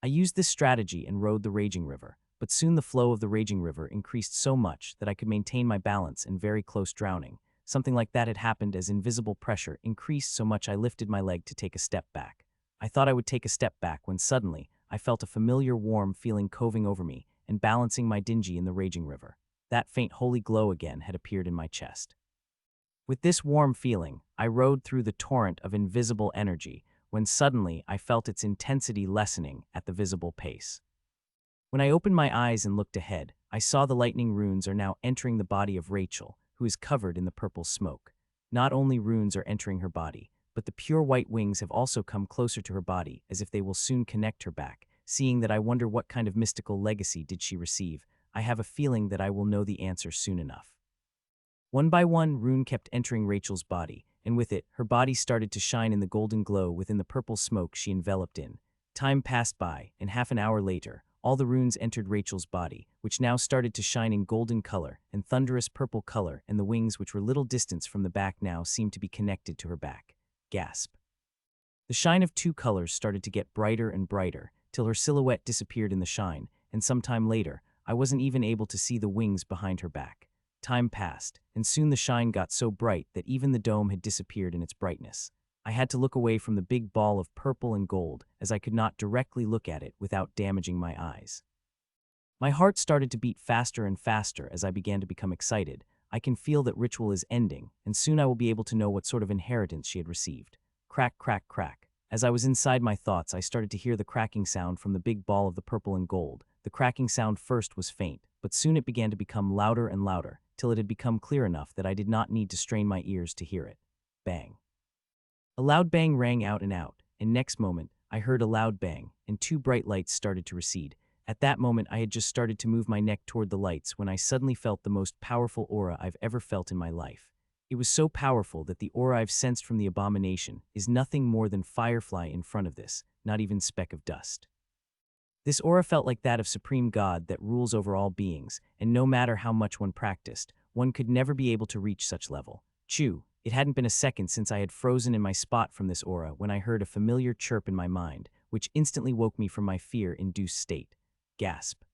Speaker 1: I used this strategy and rode the raging river, but soon the flow of the raging river increased so much that I could maintain my balance in very close drowning. Something like that had happened as invisible pressure increased so much I lifted my leg to take a step back. I thought I would take a step back when suddenly I felt a familiar warm feeling coving over me and balancing my dingy in the raging river. That faint holy glow again had appeared in my chest. With this warm feeling, I rode through the torrent of invisible energy when suddenly I felt its intensity lessening at the visible pace. When I opened my eyes and looked ahead, I saw the lightning runes are now entering the body of Rachel, who is covered in the purple smoke. Not only runes are entering her body, but the pure white wings have also come closer to her body, as if they will soon connect her back. Seeing that, I wonder what kind of mystical legacy did she receive. I have a feeling that I will know the answer soon enough. One by one, rune kept entering Rachel's body, and with it, her body started to shine in the golden glow within the purple smoke she enveloped in. Time passed by, and half an hour later, all the runes entered Rachel's body, which now started to shine in golden color and thunderous purple color, and the wings, which were little distance from the back, now seemed to be connected to her back. Gasp. The shine of two colors started to get brighter and brighter, till her silhouette disappeared in the shine, and some time later, I wasn't even able to see the wings behind her back. Time passed, and soon the shine got so bright that even the dome had disappeared in its brightness. I had to look away from the big ball of purple and gold, as I could not directly look at it without damaging my eyes. My heart started to beat faster and faster as I began to become excited. I can feel that ritual is ending, and soon I will be able to know what sort of inheritance she had received. Crack, crack, crack. As I was inside my thoughts, I started to hear the cracking sound from the big ball of the purple and gold. The cracking sound first was faint, but soon it began to become louder and louder, till it had become clear enough that I did not need to strain my ears to hear it. Bang. A loud bang rang out, and next moment, I heard a loud bang, and two bright lights started to recede. At that moment, I had just started to move my neck toward the lights when I suddenly felt the most powerful aura I've ever felt in my life. It was so powerful that the aura I've sensed from the abomination is nothing more than firefly in front of this, not even speck of dust. This aura felt like that of Supreme God that rules over all beings, and no matter how much one practiced, one could never be able to reach such level. Chew. It hadn't been a second since I had frozen in my spot from this aura when I heard a familiar chirp in my mind, which instantly woke me from my fear-induced state. Gasp.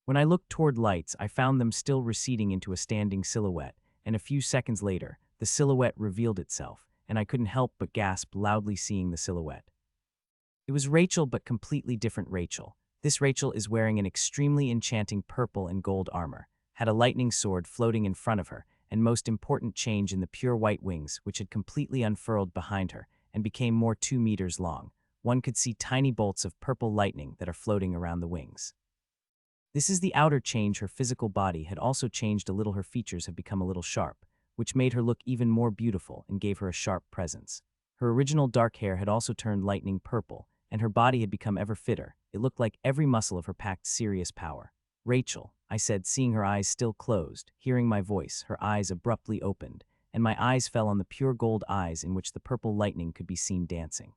Speaker 1: When I looked toward lights, I found them still receding into a standing silhouette, and a few seconds later, the silhouette revealed itself, and I couldn't help but gasp loudly seeing the silhouette. It was Rachel, but completely different Rachel. This Rachel is wearing an extremely enchanting purple and gold armor, had a lightning sword floating in front of her, and most important change in the pure white wings, which had completely unfurled behind her and became more 2 meters long. One could see tiny bolts of purple lightning that are floating around the wings. This is the outer change. Her physical body had also changed a little. Her features have become a little sharp, which made her look even more beautiful and gave her a sharp presence. Her original dark hair had also turned lightning purple, and her body had become ever fitter. It looked like every muscle of her packed serious power. Rachel, I said, seeing her eyes still closed. Hearing my voice, her eyes abruptly opened, and my eyes fell on the pure gold eyes in which the purple lightning could be seen dancing.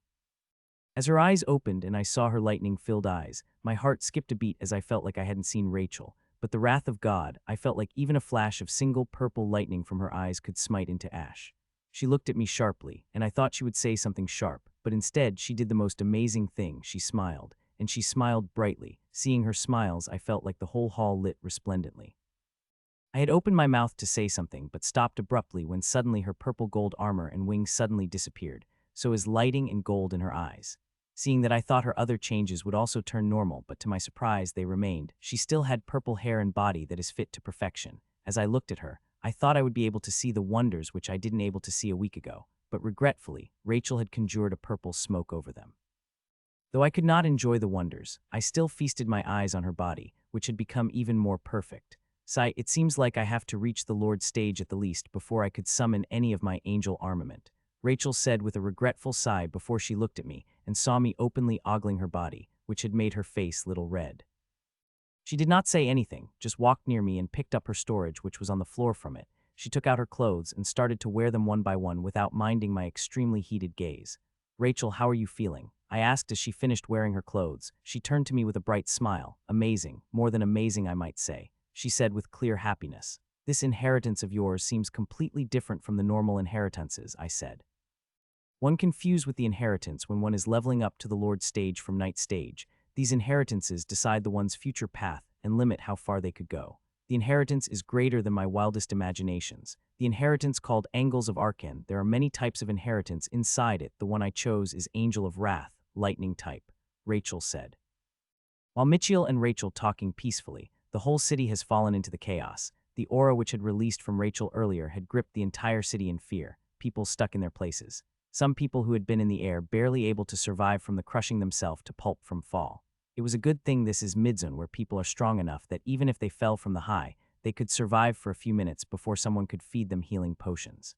Speaker 1: As her eyes opened and I saw her lightning-filled eyes, my heart skipped a beat as I felt like I hadn't seen Rachel. But the wrath of God, I felt like even a flash of single purple lightning from her eyes could smite into ash. She looked at me sharply, and I thought she would say something sharp, but instead she did the most amazing thing. She smiled, and she smiled brightly. Seeing her smiles, I felt like the whole hall lit resplendently. I had opened my mouth to say something, but stopped abruptly when suddenly her purple gold armor and wings suddenly disappeared, so is lighting and gold in her eyes. Seeing that I thought her other changes would also turn normal, but to my surprise they remained. She still had purple hair and body that is fit to perfection. As I looked at her, I thought I would be able to see the wonders which I didn't able to see a week ago, but regretfully, Rachel had conjured a purple smoke over them. Though I could not enjoy the wonders, I still feasted my eyes on her body, which had become even more perfect. Sigh, it seems like I have to reach the Lord's stage at the least before I could summon any of my angel armament, Rachel said with a regretful sigh before she looked at me and saw me openly ogling her body, which had made her face little red. She did not say anything, just walked near me and picked up her storage, which was on the floor from it. She took out her clothes and started to wear them one by one without minding my extremely heated gaze. Rachel, how are you feeling? I asked as she finished wearing her clothes. She turned to me with a bright smile. Amazing, more than amazing I might say, she said with clear happiness. This inheritance of yours seems completely different from the normal inheritances, I said. One confused with the inheritance when one is leveling up to the Lord's stage from Knight stage. These inheritances decide the one's future path and limit how far they could go. The inheritance is greater than my wildest imaginations. The inheritance called Angles of Arcan. There are many types of inheritance inside it. The one I chose is Angel of Wrath, lightning type, Rachel said. While Mitchell and Rachel talking peacefully, the whole city has fallen into the chaos. The aura which had released from Rachel earlier had gripped the entire city in fear, people stuck in their places. Some people who had been in the air barely able to survive from the crushing themselves to pulp from fall. It was a good thing this is midzone where people are strong enough that even if they fell from the high, they could survive for a few minutes before someone could feed them healing potions.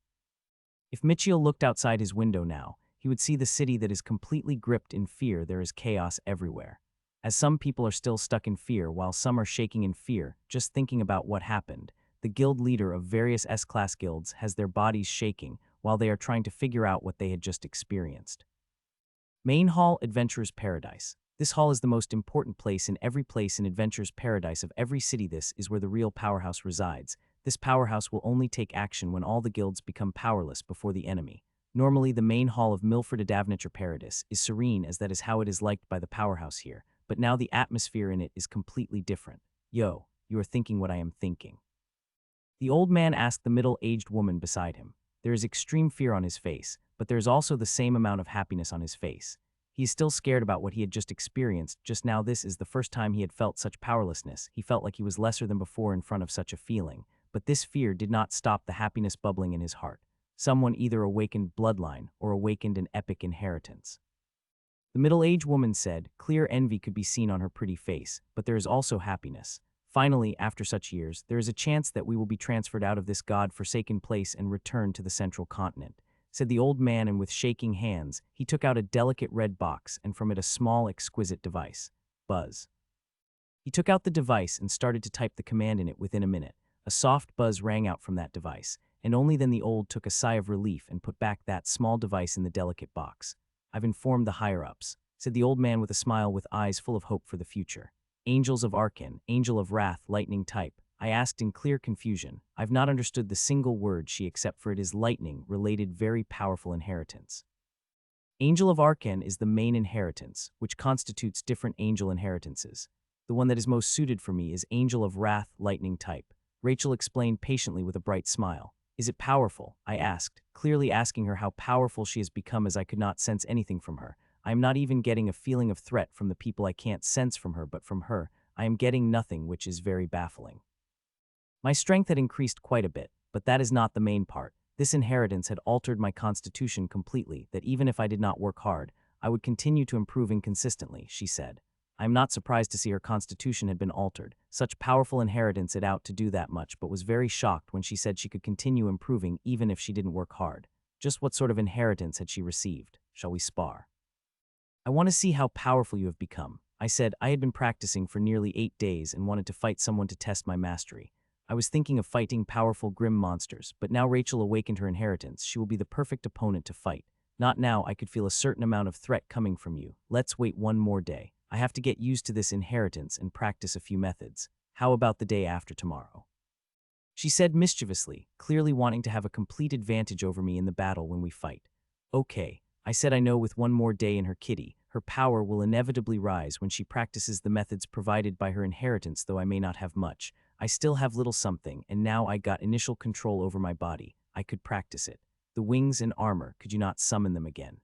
Speaker 1: If Mitchell looked outside his window now, he would see the city that is completely gripped in fear. There is chaos everywhere. As some people are still stuck in fear while some are shaking in fear, just thinking about what happened, the guild leader of various S-class guilds has their bodies shaking while they are trying to figure out what they had just experienced. Main Hall, Adventurer's Paradise. This hall is the most important place in every place in Adventurer's Paradise of every city. This is where the real powerhouse resides. This powerhouse will only take action when all the guilds become powerless before the enemy. Normally, the main hall of Milford Adavnature Paradise is serene as that is how it is liked by the powerhouse here, but now the atmosphere in it is completely different. Yo, you are thinking what I am thinking. The old man asked the middle-aged woman beside him. There is extreme fear on his face, but there is also the same amount of happiness on his face. He is still scared about what he had just experienced. Just now, this is the first time he had felt such powerlessness. He felt like he was lesser than before in front of such a feeling. But this fear did not stop the happiness bubbling in his heart. Someone either awakened bloodline or awakened an epic inheritance. The middle-aged woman said, clear envy could be seen on her pretty face, but there is also happiness. Finally, after such years, there is a chance that we will be transferred out of this god-forsaken place and return to the central continent, said the old man, and with shaking hands, he took out a delicate red box and from it a small, exquisite device. Buzz. He took out the device and started to type the command in it. Within a minute. A soft buzz rang out from that device, and only then the old took a sigh of relief and put back that small device in the delicate box. I've informed the higher-ups, said the old man with a smile with eyes full of hope for the future. Angels of Arkan, angel of wrath, lightning type. I asked in clear confusion. I've not understood the single word she except for it is lightning, related very powerful inheritance. Angel of Arkan is the main inheritance, which constitutes different angel inheritances. The one that is most suited for me is angel of wrath, lightning type. Rachel explained patiently with a bright smile. Is it powerful? I asked, clearly asking her how powerful she has become as I could not sense anything from her. I am not even getting a feeling of threat from the people I can't sense from her, but from her, I am getting nothing, which is very baffling. My strength had increased quite a bit, but that is not the main part. This inheritance had altered my constitution completely, that even if I did not work hard, I would continue to improve inconsistently, she said. I am not surprised to see her constitution had been altered. Such powerful inheritance it out to do that much, but was very shocked when she said she could continue improving even if she didn't work hard. Just what sort of inheritance had she received? Shall we spar? I want to see how powerful you have become. I said I had been practicing for nearly 8 days and wanted to fight someone to test my mastery. I was thinking of fighting powerful, grim monsters, but now Rachel awakened her inheritance. She will be the perfect opponent to fight. Not now, I could feel a certain amount of threat coming from you. Let's wait one more day. I have to get used to this inheritance and practice a few methods. How about the day after tomorrow? She said mischievously, clearly wanting to have a complete advantage over me in the battle when we fight. Okay, I said I know with one more day in her kitty, her power will inevitably rise when she practices the methods provided by her inheritance. Though I may not have much, I still have little something, and now I got initial control over my body. I could practice it. The wings and armor, could you not summon them again?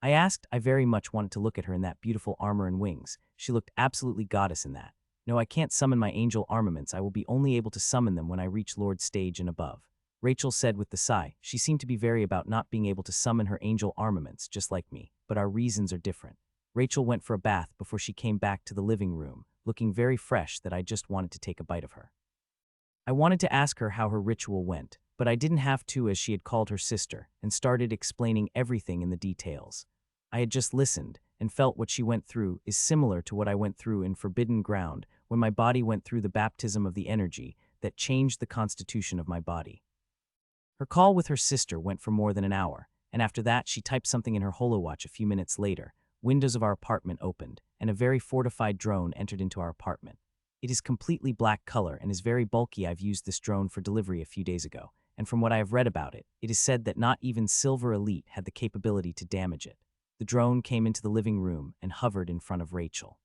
Speaker 1: I asked. I very much wanted to look at her in that beautiful armor and wings. She looked absolutely goddess in that. No, I can't summon my angel armaments. I will be only able to summon them when I reach Lord stage and above. Rachel said with the sigh. She seemed to be very about not being able to summon her angel armaments, just like me, but our reasons are different. Rachel went for a bath before she came back to the living room, looking very fresh that I just wanted to take a bite of her. I wanted to ask her how her ritual went, but I didn't have to as she had called her sister and started explaining everything in the details. I had just listened and felt what she went through is similar to what I went through in Forbidden Ground when my body went through the baptism of the energy that changed the constitution of my body. Her call with her sister went for more than an hour, and after that she typed something in her holowatch. A few minutes later, windows of our apartment opened, and a very fortified drone entered into our apartment. It is completely black color and is very bulky. I've used this drone for delivery a few days ago, and from what I have read about it, it is said that not even Silver Elite had the capability to damage it. The drone came into the living room and hovered in front of Rachel.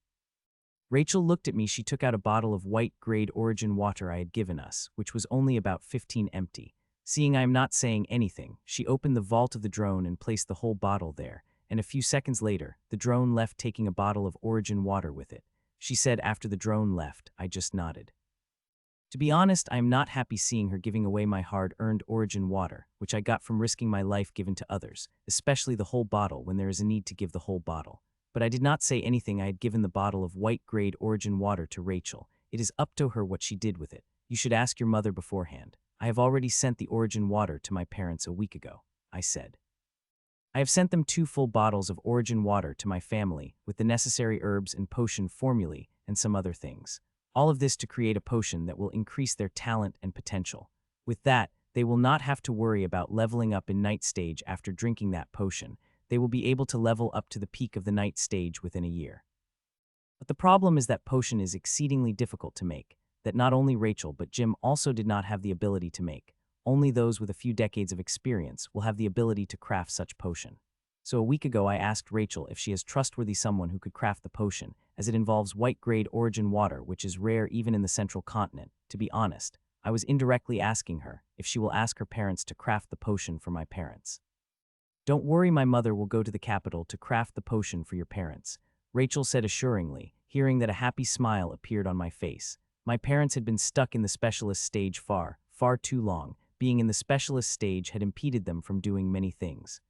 Speaker 1: Rachel looked at me. She took out a bottle of white-grade origin water I had given us, which was only about 15 empty. Seeing I am not saying anything, she opened the vault of the drone and placed the whole bottle there, and a few seconds later, the drone left taking a bottle of origin water with it. She said after the drone left. I just nodded. To be honest, I am not happy seeing her giving away my hard-earned origin water, which I got from risking my life given to others, especially the whole bottle when there is a need to give the whole bottle. But I did not say anything. I had given the bottle of white-grade origin water to Rachel. It is up to her what she did with it. You should ask your mother beforehand. I have already sent the origin water to my parents a week ago, I said. I have sent them 2 full bottles of origin water to my family with the necessary herbs and potion formulae and some other things. All of this to create a potion that will increase their talent and potential. With that, they will not have to worry about leveling up in night stage after drinking that potion. They will be able to level up to the peak of the night stage within a year. But the problem is that potion is exceedingly difficult to make, that not only Rachel but Jim also did not have the ability to make. Only those with a few decades of experience will have the ability to craft such potion. So a week ago I asked Rachel if she has trustworthy someone who could craft the potion, as it involves white-grade origin water, which is rare even in the central continent. To be honest, I was indirectly asking her if she will ask her parents to craft the potion for my parents. Don't worry, my mother will go to the capital to craft the potion for your parents, Rachel said assuringly, hearing that a happy smile appeared on my face. My parents had been stuck in the specialist stage far, far too long. Being in the specialist stage had impeded them from doing many things.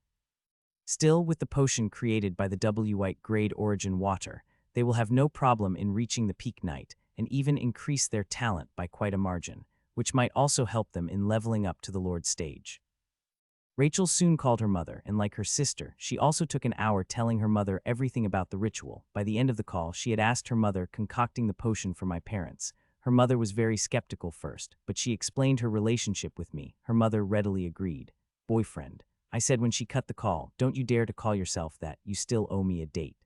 Speaker 1: Still, with the potion created by the W-White grade origin water, they will have no problem in reaching the peak knight and even increase their talent by quite a margin, which might also help them in leveling up to the Lord stage. Rachel soon called her mother, and like her sister, she also took an hour telling her mother everything about the ritual. By the end of the call, she had asked her mother concocting the potion for my parents. Her mother was very skeptical first, but she explained her relationship with me. Her mother readily agreed. Boyfriend, I said when she cut the call, don't you dare to call yourself that, you still owe me a date.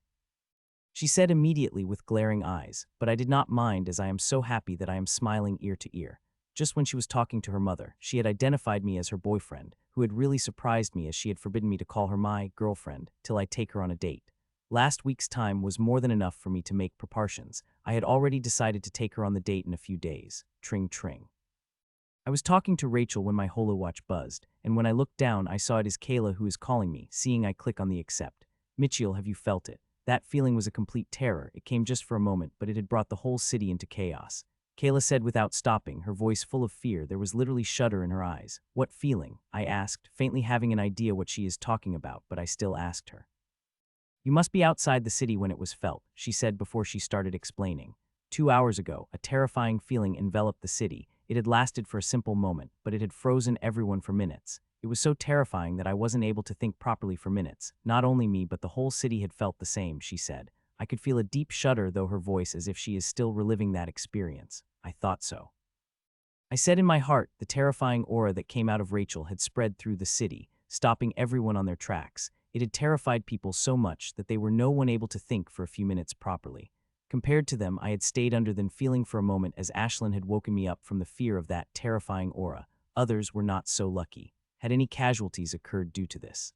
Speaker 1: She said immediately with glaring eyes, but I did not mind as I am so happy that I am smiling ear to ear. Just when she was talking to her mother, she had identified me as her boyfriend, who had really surprised me as she had forbidden me to call her my girlfriend till I take her on a date. Last week's time was more than enough for me to make preparations. I had already decided to take her on the date in a few days. Tring tring. I was talking to Rachel when my holowatch buzzed, and when I looked down I saw it is Kyla who is calling me. Seeing I click on the accept. Mitchell, have you felt it? That feeling was a complete terror. It came just for a moment, but it had brought the whole city into chaos. Kyla said without stopping, her voice full of fear. There was literally shudder in her eyes. What feeling? I asked, faintly having an idea what she is talking about, but I still asked her. You must be outside the city when it was felt, she said before she started explaining. 2 hours ago, a terrifying feeling enveloped the city. It had lasted for a simple moment, but it had frozen everyone for minutes. It was so terrifying that I wasn't able to think properly for minutes. Not only me, but the whole city had felt the same, she said. I could feel a deep shudder though her voice as if she is still reliving that experience. I thought so. I said in my heart, the terrifying aura that came out of Rachel had spread through the city, stopping everyone on their tracks. It had terrified people so much that they were no one able to think for a few minutes properly. Compared to them, I had stayed under them feeling for a moment as Ashlin had woken me up from the fear of that terrifying aura. Others were not so lucky. Had any casualties occurred due to this?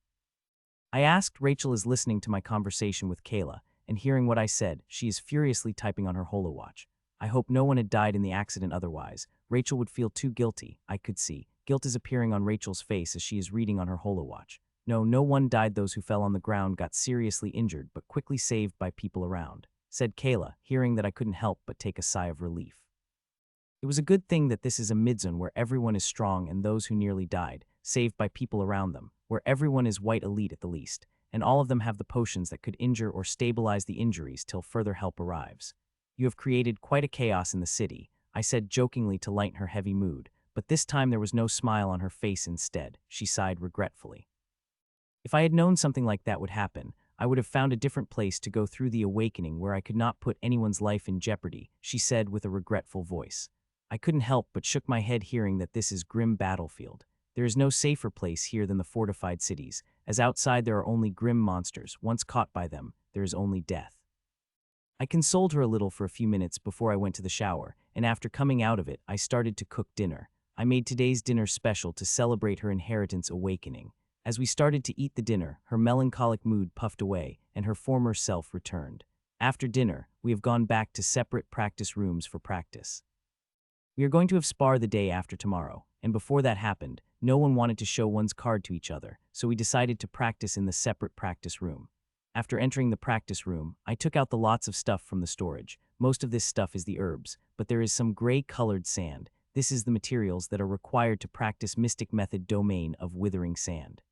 Speaker 1: I asked. Rachel is listening to my conversation with Kyla, and hearing what I said, she is furiously typing on her holowatch. I hope no one had died in the accident otherwise. Rachel would feel too guilty, I could see. Guilt is appearing on Rachel's face as she is reading on her holowatch. No one died. Those who fell on the ground got seriously injured but quickly saved by people around, said Kyla, hearing that I couldn't help but take a sigh of relief. It was a good thing that this is a midzone where everyone is strong and those who nearly died, saved by people around them, where everyone is white elite at the least, and all of them have the potions that could injure or stabilize the injuries till further help arrives. You have created quite a chaos in the city, I said jokingly to lighten her heavy mood, but this time there was no smile on her face. Instead, she sighed regretfully. If I had known something like that would happen, I would have found a different place to go through the awakening where I could not put anyone's life in jeopardy, she said with a regretful voice. I couldn't help but shook my head hearing that this is grim battlefield. There is no safer place here than the fortified cities, as outside there are only grim monsters. Once caught by them, there is only death. I consoled her a little for a few minutes before I went to the shower, and after coming out of it, I started to cook dinner. I made today's dinner special to celebrate her inheritance awakening. As we started to eat the dinner, her melancholic mood puffed away, and her former self returned. After dinner, we have gone back to separate practice rooms for practice. We are going to have spar the day after tomorrow, and before that happened, no one wanted to show one's card to each other, so we decided to practice in the separate practice room. After entering the practice room, I took out the lots of stuff from the storage. Most of this stuff is the herbs, but there is some gray-colored sand. This is the materials that are required to practice Mystic Method domain of Withering Sand.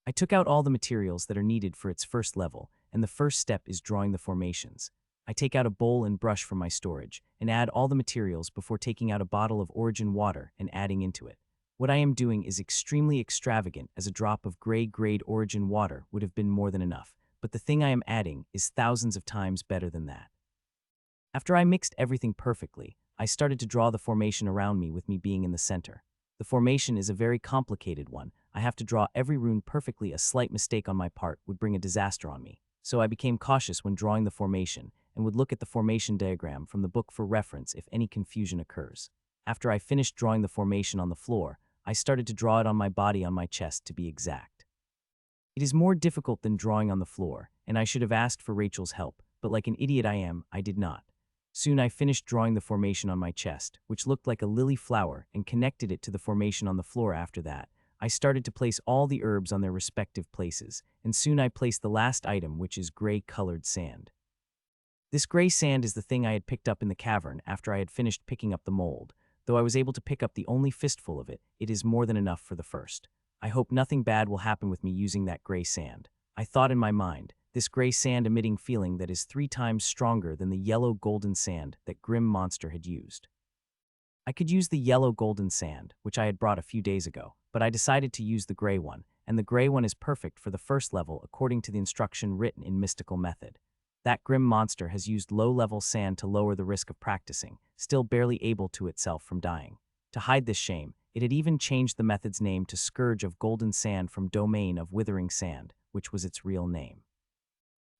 Speaker 1: I took out all the materials that are needed for its first level, and the first step is drawing the formations. I take out a bowl and brush from my storage, and add all the materials before taking out a bottle of origin water and adding into it. What I am doing is extremely extravagant, as a drop of gray-grade origin water would have been more than enough, but the thing I am adding is thousands of times better than that. After I mixed everything perfectly, I started to draw the formation around me with me being in the center. The formation is a very complicated one. I have to draw every rune perfectly. A slight mistake on my part would bring a disaster on me, so I became cautious when drawing the formation and would look at the formation diagram from the book for reference if any confusion occurs. After I finished drawing the formation on the floor, I started to draw it on my body, on my chest to be exact. It is more difficult than drawing on the floor, and I should have asked for Rachel's help, but like an idiot I am, I did not. Soon I finished drawing the formation on my chest, which looked like a lily flower, and connected it to the formation on the floor after that. I started to place all the herbs on their respective places, and soon I placed the last item, which is gray-colored sand. This gray sand is the thing I had picked up in the cavern after I had finished picking up the mold. Though I was able to pick up the only fistful of it, it is more than enough for the first. I hope nothing bad will happen with me using that gray sand. I thought in my mind, this gray sand emitting feeling that is 3 times stronger than the yellow golden sand that Grim Monster had used. I could use the yellow golden sand, which I had brought a few days ago, but I decided to use the gray one, and the gray one is perfect for the first level according to the instruction written in Mystical Method. That Grim Monster has used low-level sand to lower the risk of practicing, still barely able to itself from dying. To hide this shame, it had even changed the method's name to Scourge of Golden Sand from Domain of Withering Sand, which was its real name.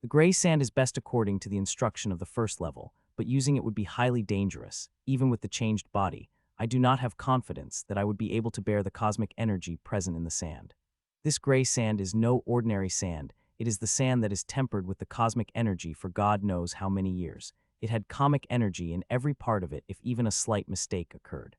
Speaker 1: The gray sand is best according to the instruction of the first level, but using it would be highly dangerous. Even with the changed body, I do not have confidence that I would be able to bear the cosmic energy present in the sand. This gray sand is no ordinary sand. It is the sand that is tempered with the cosmic energy for God knows how many years. It had cosmic energy in every part of it if even a slight mistake occurred.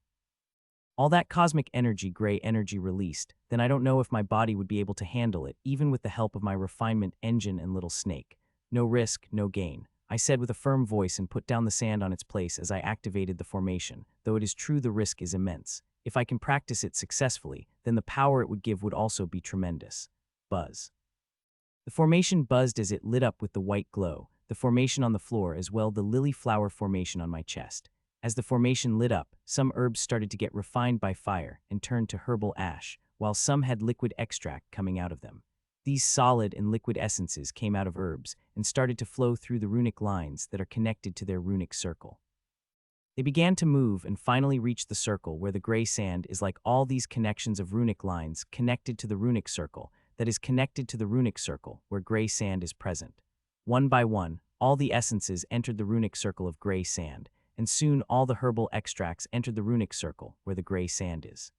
Speaker 1: All that cosmic energy, gray energy released, then I don't know if my body would be able to handle it, even with the help of my refinement engine and little snake. No risk, no gain, I said with a firm voice and put down the sand on its place as I activated the formation, though it is true the risk is immense. If I can practice it successfully, then the power it would give would also be tremendous. Buzz. The formation buzzed as it lit up with the white glow, the formation on the floor as well the lily flower formation on my chest. As the formation lit up, some herbs started to get refined by fire and turned to herbal ash, while some had liquid extract coming out of them. These solid and liquid essences came out of herbs and started to flow through the runic lines that are connected to their runic circle. They began to move and finally reached the circle where the gray sand is like all these connections of runic lines connected to the runic circle that is connected to the runic circle where gray sand is present. One by one, all the essences entered the runic circle of gray sand, and soon all the herbal extracts entered the runic circle where the gray sand is.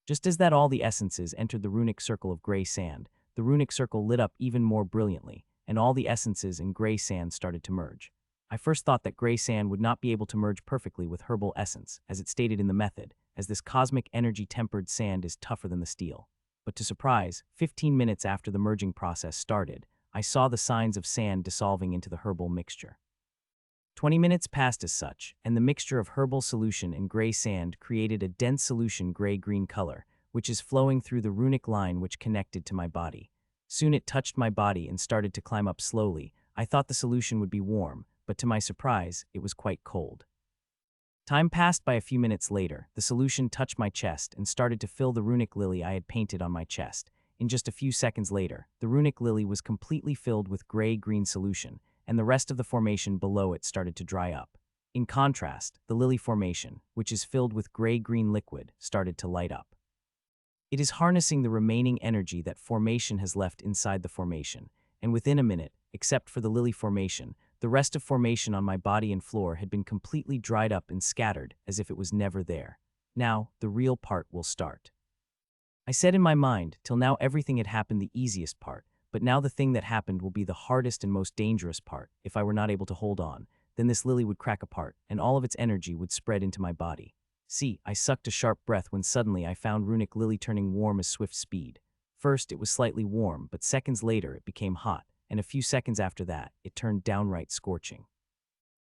Speaker 1: Just as that all the essences entered the runic circle of gray sand, the runic circle lit up even more brilliantly, and all the essences in gray sand started to merge. I first thought that gray sand would not be able to merge perfectly with herbal essence, as it stated in the method, as this cosmic energy-tempered sand is tougher than the steel. But to surprise, 15 minutes after the merging process started, I saw the signs of sand dissolving into the herbal mixture. 20 minutes passed as such, and the mixture of herbal solution and gray sand created a dense solution gray-green color, which is flowing through the runic line which connected to my body. Soon it touched my body and started to climb up slowly. I thought the solution would be warm, but to my surprise, it was quite cold. Time passed by a few minutes later. The solution touched my chest and started to fill the runic lily I had painted on my chest. In just a few seconds later, the runic lily was completely filled with gray-green solution, and the rest of the formation below it started to dry up. In contrast, the lily formation, which is filled with gray-green liquid, started to light up. It is harnessing the remaining energy that formation has left inside the formation, and within a minute, except for the lily formation, the rest of formation on my body and floor had been completely dried up and scattered as if it was never there. Now, the real part will start. I said in my mind, till now everything had happened the easiest part, but now the thing that happened will be the hardest and most dangerous part. If I were not able to hold on, then this lily would crack apart, and all of its energy would spread into my body. See, I sucked a sharp breath when suddenly I found runic lily turning warm as swift speed. First, it was slightly warm, but seconds later it became hot, and a few seconds after that, it turned downright scorching.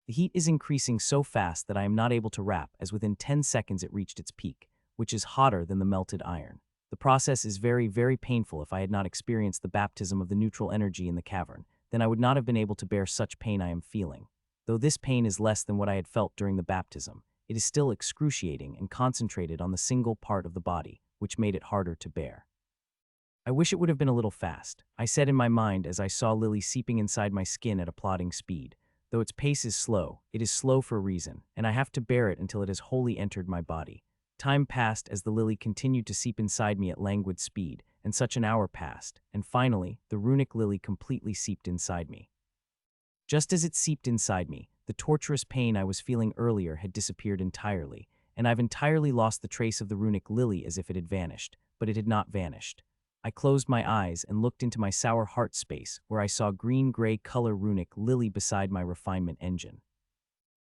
Speaker 1: The heat is increasing so fast that I am not able to wrap, as within 10 seconds it reached its peak, which is hotter than the melted iron. The process is very, very painful. If I had not experienced the baptism of the neutral energy in the cavern, then I would not have been able to bear such pain I am feeling. Though this pain is less than what I had felt during the baptism, it is still excruciating and concentrated on the single part of the body, which made it harder to bear. I wish it would have been a little fast, I said in my mind as I saw Lily seeping inside my skin at a plodding speed. Though its pace is slow, it is slow for a reason, and I have to bear it until it has wholly entered my body. Time passed as the lily continued to seep inside me at languid speed, and such an hour passed, and finally, the runic lily completely seeped inside me. Just as it seeped inside me, the torturous pain I was feeling earlier had disappeared entirely, and I've entirely lost the trace of the runic lily as if it had vanished, but it had not vanished. I closed my eyes and looked into my sour heart space, where I saw green-gray color runic lily beside my refinement engine.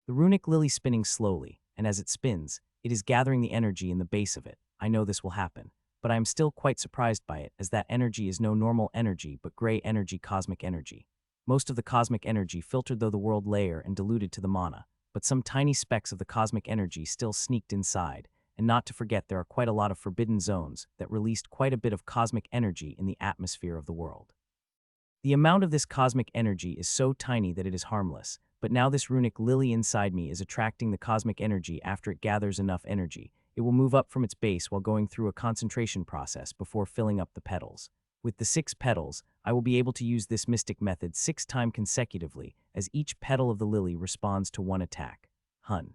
Speaker 1: The runic lily spinning slowly, and as it spins, it is gathering the energy in the base of it. I know this will happen, but I am still quite surprised by it, as that energy is no normal energy but gray energy, cosmic energy. Most of the cosmic energy filtered through the world layer and diluted to the mana, but some tiny specks of the cosmic energy still sneaked inside, and not to forget there are quite a lot of forbidden zones that released quite a bit of cosmic energy in the atmosphere of the world. The amount of this cosmic energy is so tiny that it is harmless, but now this runic lily inside me is attracting the cosmic energy. After it gathers enough energy, it will move up from its base while going through a concentration process before filling up the petals. With the 6 petals, I will be able to use this mystic method 6 times consecutively, as each petal of the lily responds to one attack. Hun.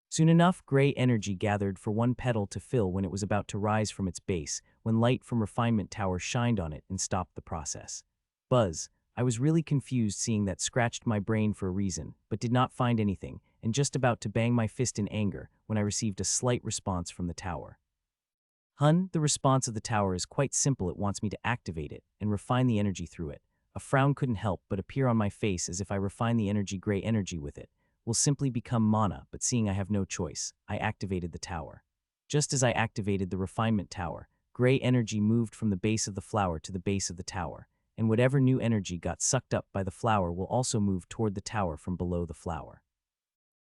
Speaker 1: Soon enough, gray energy gathered for one petal to fill when it was about to rise from its base, when light from Refinement Tower shined on it and stopped the process. Buzz. I was really confused, seeing that scratched my brain for a reason, but did not find anything, and just about to bang my fist in anger when I received a slight response from the tower. Hun, the response of the tower is quite simple. It wants me to activate it and refine the energy through it. A frown couldn't help but appear on my face, as if I refine the energy, gray energy with it will simply become mana, but seeing I have no choice, I activated the tower. Just as I activated the refinement tower, gray energy moved from the base of the flower to the base of the tower, and whatever new energy got sucked up by the flower will also move toward the tower from below the flower.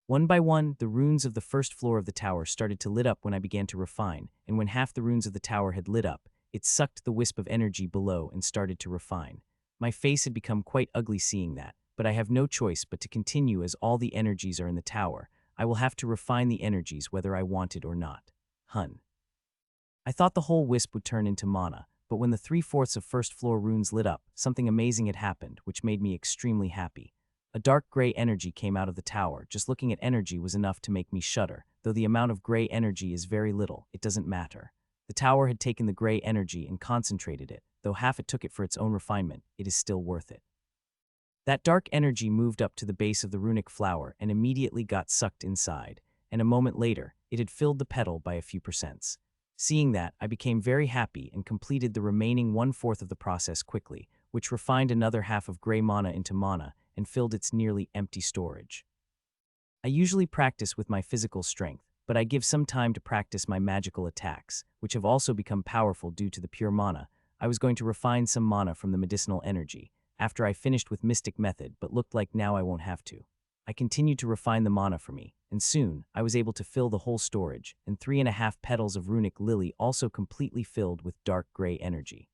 Speaker 1: One by one, the runes of the first floor of the tower started to lit up when I began to refine, and when half the runes of the tower had lit up, it sucked the wisp of energy below and started to refine. My face had become quite ugly seeing that, but I have no choice but to continue, as all the energies are in the tower. I will have to refine the energies whether I want it or not. Hun. I thought the whole wisp would turn into mana, but when the 3/4 of first floor runes lit up, something amazing had happened, which made me extremely happy. A dark gray energy came out of the tower. Just looking at energy was enough to make me shudder. Though the amount of gray energy is very little, it doesn't matter. The tower had taken the gray energy and concentrated it. Though half it took it for its own refinement, it is still worth it. That dark energy moved up to the base of the runic flower and immediately got sucked inside, and a moment later, it had filled the petal by a few percents. Seeing that, I became very happy and completed the remaining 1/4 of the process quickly, which refined another half of gray mana into mana and filled its nearly empty storage. I usually practice with my physical strength, but I give some time to practice my magical attacks, which have also become powerful due to the pure mana. I was going to refine some mana from the medicinal energy after I finished with Mystic Method, but looked like now I won't have to. I continued to refine the mana for me, and soon I was able to fill the whole storage, and 3.5 petals of runic lily also completely filled with dark gray energy.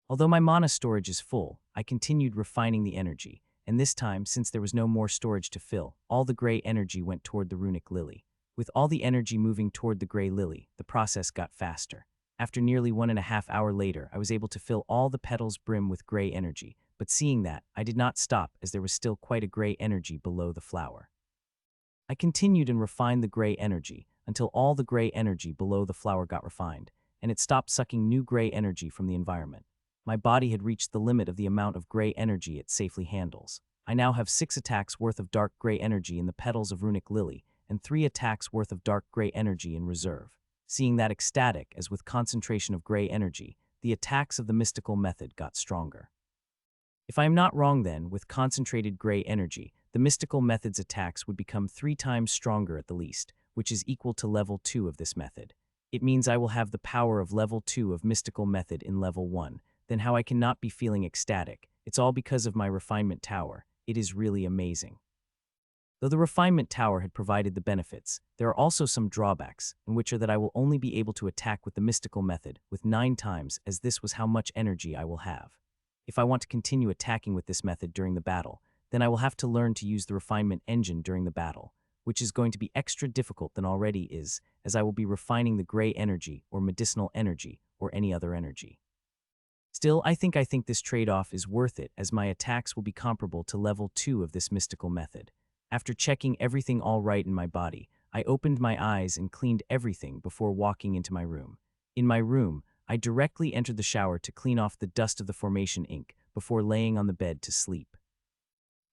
Speaker 1: Although my mana storage is full, I continued refining the energy, and this time, since there was no more storage to fill, all the gray energy went toward the runic lily. With all the energy moving toward the gray lily, the process got faster. After nearly 1.5 hours later, I was able to fill all the petals brim with gray energy, but seeing that, I did not stop, as there was still quite a gray energy below the flower. I continued and refined the gray energy until all the gray energy below the flower got refined, and it stopped sucking new gray energy from the environment. My body had reached the limit of the amount of gray energy it safely handles. I now have 6 attacks worth of dark gray energy in the petals of runic lily, and 3 attacks worth of dark gray energy in reserve. Seeing that ecstatic, as with concentration of gray energy, the attacks of the mystical method got stronger. If I am not wrong then, with concentrated gray energy, the mystical method's attacks would become 3 times stronger at the least, which is equal to level 2 of this method. It means I will have the power of level 2 of mystical method in level 1. Then how I cannot be feeling ecstatic? It's all because of my refinement tower. It is really amazing. Though the refinement tower had provided the benefits, there are also some drawbacks, in which are that I will only be able to attack with the mystical method with 9 times, as this was how much energy I will have. If I want to continue attacking with this method during the battle, then I will have to learn to use the refinement engine during the battle, which is going to be extra difficult than already is, as I will be refining the gray energy or medicinal energy or any other energy. Still, I think this trade-off is worth it, as my attacks will be comparable to level 2 of this mystical method. After checking everything all right in my body, I opened my eyes and cleaned everything before walking into my room. In my room, I directly entered the shower to clean off the dust of the formation ink before laying on the bed to sleep.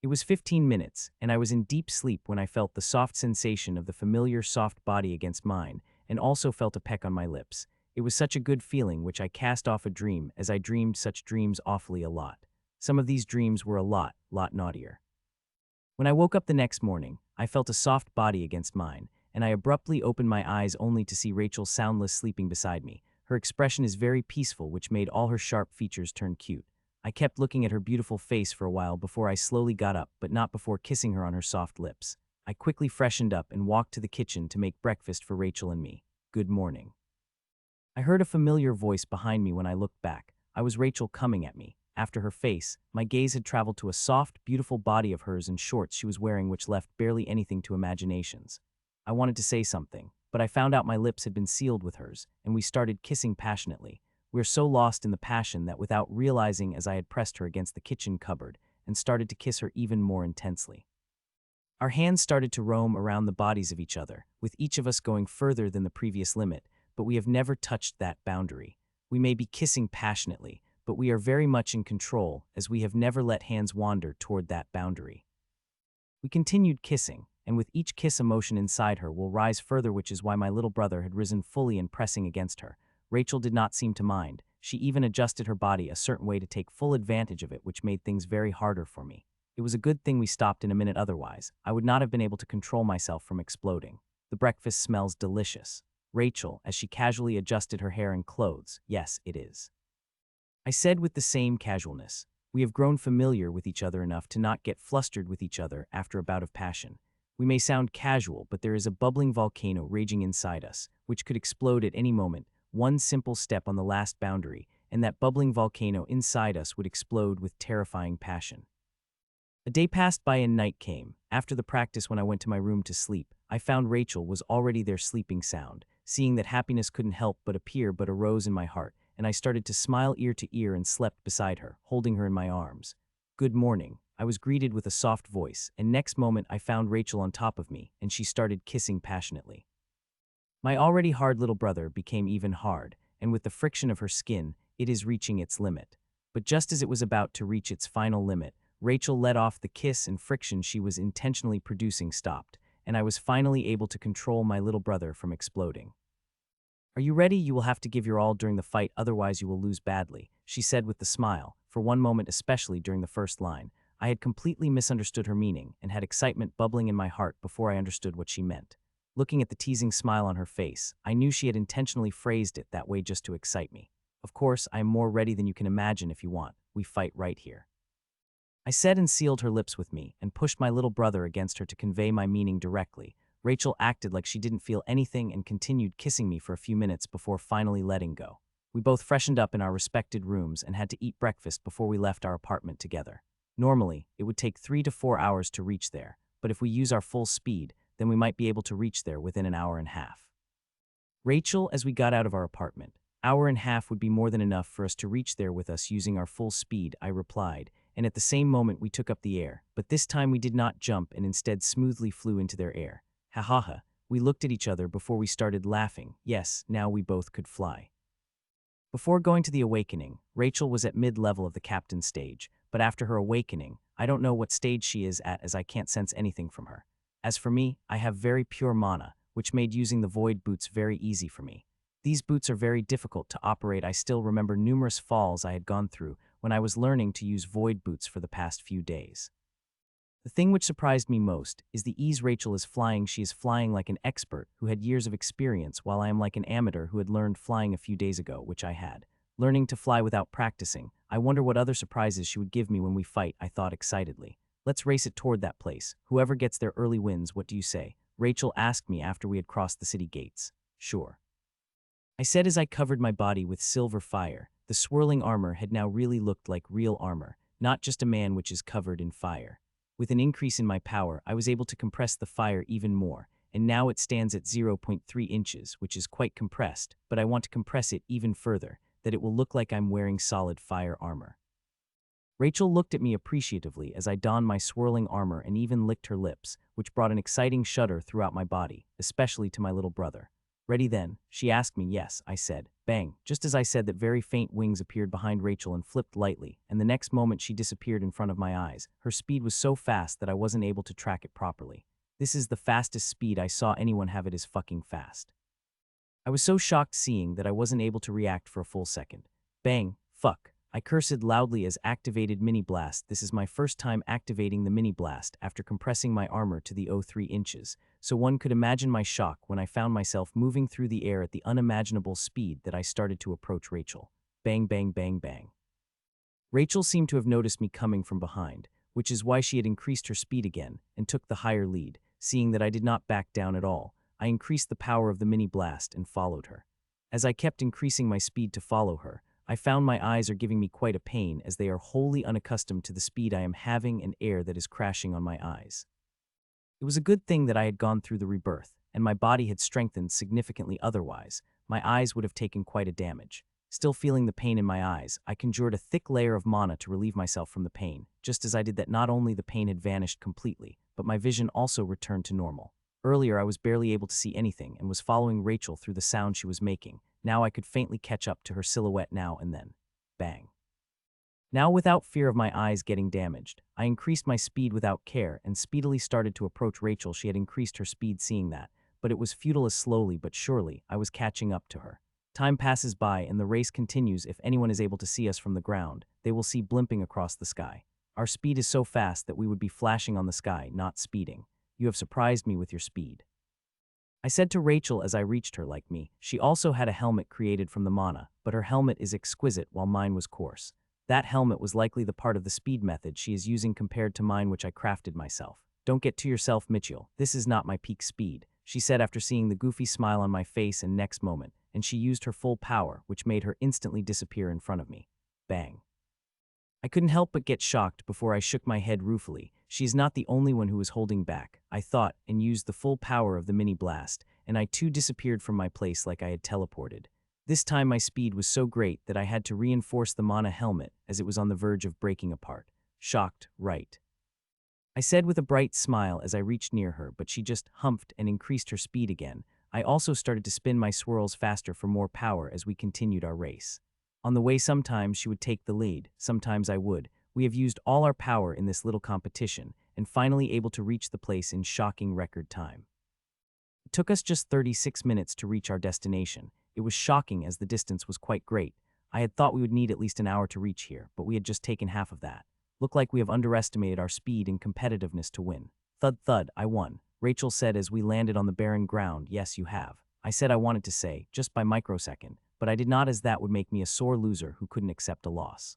Speaker 1: It was 15 minutes, and I was in deep sleep when I felt the soft sensation of the familiar soft body against mine, and also felt a peck on my lips. It was such a good feeling, which I cast off a dream, as I dreamed such dreams awfully a lot. Some of these dreams were a lot naughtier. When I woke up the next morning, I felt a soft body against mine, and I abruptly opened my eyes only to see Rachel soundless sleeping beside me. Her expression is very peaceful, which made all her sharp features turn cute. I kept looking at her beautiful face for a while before I slowly got up, but not before kissing her on her soft lips. I quickly freshened up and walked to the kitchen to make breakfast for Rachel and me. Good morning. I heard a familiar voice behind me when I looked back. I was Rachel coming at me. After her face, my gaze had traveled to a soft, beautiful body of hers and shorts she was wearing which left barely anything to imaginations. I wanted to say something, but I found out my lips had been sealed with hers, and we started kissing passionately. We were so lost in the passion that without realizing as I had pressed her against the kitchen cupboard and started to kiss her even more intensely. Our hands started to roam around the bodies of each other, with each of us going further than the previous limit, but we have never touched that boundary. We may be kissing passionately, but we are very much in control as we have never let hands wander toward that boundary. We continued kissing, and with each kiss emotion inside her will rise further, which is why my little brother had risen fully and pressing against her. Rachel did not seem to mind. She even adjusted her body a certain way to take full advantage of it, which made things very harder for me. It was a good thing we stopped in a minute, otherwise I would not have been able to control myself from exploding. The breakfast smells delicious. Rachel, as she casually adjusted her hair and clothes. Yes, it is. I said with the same casualness. We have grown familiar with each other enough to not get flustered with each other after a bout of passion. We may sound casual, but there is a bubbling volcano raging inside us, which could explode at any moment. One simple step on the last boundary, and that bubbling volcano inside us would explode with terrifying passion. A day passed by and night came. After the practice, when I went to my room to sleep, I found Rachel was already there sleeping sound. Seeing that, happiness couldn't help but appear but arose in my heart, and I started to smile ear to ear and slept beside her, holding her in my arms. Good morning. I was greeted with a soft voice, and next moment I found Rachel on top of me, and she started kissing passionately. My already hard little brother became even hard, and with the friction of her skin, it is reaching its limit. But just as it was about to reach its final limit, Rachel let off the kiss, and friction she was intentionally producing stopped, and I was finally able to control my little brother from exploding. Are you ready? You will have to give your all during the fight, otherwise you will lose badly, she said with a smile. For one moment, especially during the first line, I had completely misunderstood her meaning and had excitement bubbling in my heart before I understood what she meant. Looking at the teasing smile on her face, I knew she had intentionally phrased it that way just to excite me. Of course, I am more ready than you can imagine. If you want, we fight right here, I said, and sealed her lips with me and pushed my little brother against her to convey my meaning directly. Rachel acted like she didn't feel anything and continued kissing me for a few minutes before finally letting go. We both freshened up in our respected rooms and had to eat breakfast before we left our apartment together. Normally, it would take 3 to 4 hours to reach there, but if we use our full speed, then we might be able to reach there within an hour and a half. Rachel, as we got out of our apartment, hour and a half would be more than enough for us to reach there with us using our full speed, I replied, and at the same moment we took up the air, but this time we did not jump and instead smoothly flew into their air. Ha ha ha. We looked at each other before we started laughing. Yes, now we both could fly. Before going to the awakening, Rachel was at mid-level of the captain stage, but after her awakening, I don't know what stage she is at as I can't sense anything from her. As for me, I have very pure mana, which made using the void boots very easy for me. These boots are very difficult to operate. I still remember numerous falls I had gone through when I was learning to use void boots for the past few days. The thing which surprised me most is the ease Rachel is flying. She is flying like an expert who had years of experience, while I am like an amateur who had learned flying a few days ago, which I had. Learning to fly without practicing. I wonder what other surprises she would give me when we fight, I thought excitedly. Let's race it toward that place. Whoever gets there early wins, what do you say? Rachel asked me after we had crossed the city gates. Sure, I said as I covered my body with silver fire. The swirling armor had now really looked like real armor, not just a man which is covered in fire. With an increase in my power, I was able to compress the fire even more, and now it stands at 0.3 inches, which is quite compressed, but I want to compress it even further, that it will look like I'm wearing solid fire armor. Rachel looked at me appreciatively as I donned my swirling armor and even licked her lips, which brought an exciting shudder throughout my body, especially to my little brother. Ready then? She asked me. Yes, I said. Bang. Just as I said that, very faint wings appeared behind Rachel and flipped lightly, and the next moment she disappeared in front of my eyes. Her speed was so fast that I wasn't able to track it properly. This is the fastest speed I saw anyone have. It is fucking fast. I was so shocked seeing that I wasn't able to react for a full second. Bang. Fuck. I cursed loudly as activated mini blast. This is my first time activating the mini blast after compressing my armor to the 03 inches, so one could imagine my shock when I found myself moving through the air at the unimaginable speed that I started to approach Rachel. Bang, bang, bang, bang. Rachel seemed to have noticed me coming from behind, which is why she had increased her speed again and took the higher lead. Seeing that I did not back down at all, I increased the power of the mini blast and followed her. As I kept increasing my speed to follow her, I found my eyes are giving me quite a pain as they are wholly unaccustomed to the speed I am having and air that is crashing on my eyes. It was a good thing that I had gone through the rebirth, and my body had strengthened significantly otherwise. My eyes would have taken quite a damage. Still feeling the pain in my eyes, I conjured a thick layer of mana to relieve myself from the pain. Just as I did that, not only the pain had vanished completely, but my vision also returned to normal. Earlier I was barely able to see anything and was following Rachel through the sound she was making. Now I could faintly catch up to her silhouette now and then. Bang. Now, without fear of my eyes getting damaged, I increased my speed without care and speedily started to approach Rachel. She had increased her speed seeing that, but it was futile as slowly but surely I was catching up to her. Time passes by and the race continues. If anyone is able to see us from the ground, they will see blimping across the sky. Our speed is so fast that we would be flashing on the sky, not speeding. You have surprised me with your speed, I said to Rachel as I reached her. Like me, she also had a helmet created from the mana, but her helmet is exquisite while mine was coarse. That helmet was likely the part of the speed method she is using compared to mine, which I crafted myself. Don't get to yourself, Mitchell. This is not my peak speed, she said after seeing the goofy smile on my face, and next moment, and she used her full power, which made her instantly disappear in front of me. Bang. I couldn't help but get shocked before I shook my head ruefully. She is not the only one who is holding back, I thought, and used the full power of the mini blast, and I too disappeared from my place like I had teleported. This time my speed was so great that I had to reinforce the mana helmet as it was on the verge of breaking apart. Shocked, right? I said with a bright smile as I reached near her, but she just humphed and increased her speed again. I also started to spin my swirls faster for more power as we continued our race. On the way, sometimes she would take the lead, sometimes I would. We have used all our power in this little competition, and finally able to reach the place in shocking record time. It took us just 36 minutes to reach our destination. It was shocking as the distance was quite great. I had thought we would need at least an hour to reach here, but we had just taken half of that. Looked like we have underestimated our speed and competitiveness to win. Thud thud, I won, Rachel said as we landed on the barren ground. Yes, you have, I said. I wanted to say, just by microsecond, but I did not, as that would make me a sore loser who couldn't accept a loss.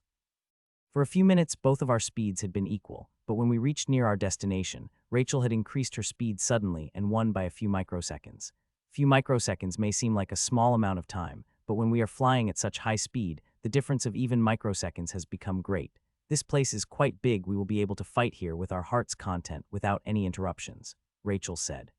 Speaker 1: For a few minutes, both of our speeds had been equal, but when we reached near our destination, Rachel had increased her speed suddenly and won by a few microseconds. Few microseconds may seem like a small amount of time, but when we are flying at such high speed, the difference of even microseconds has become great. This place is quite big. We will be able to fight here with our heart's content without any interruptions, Rachel said.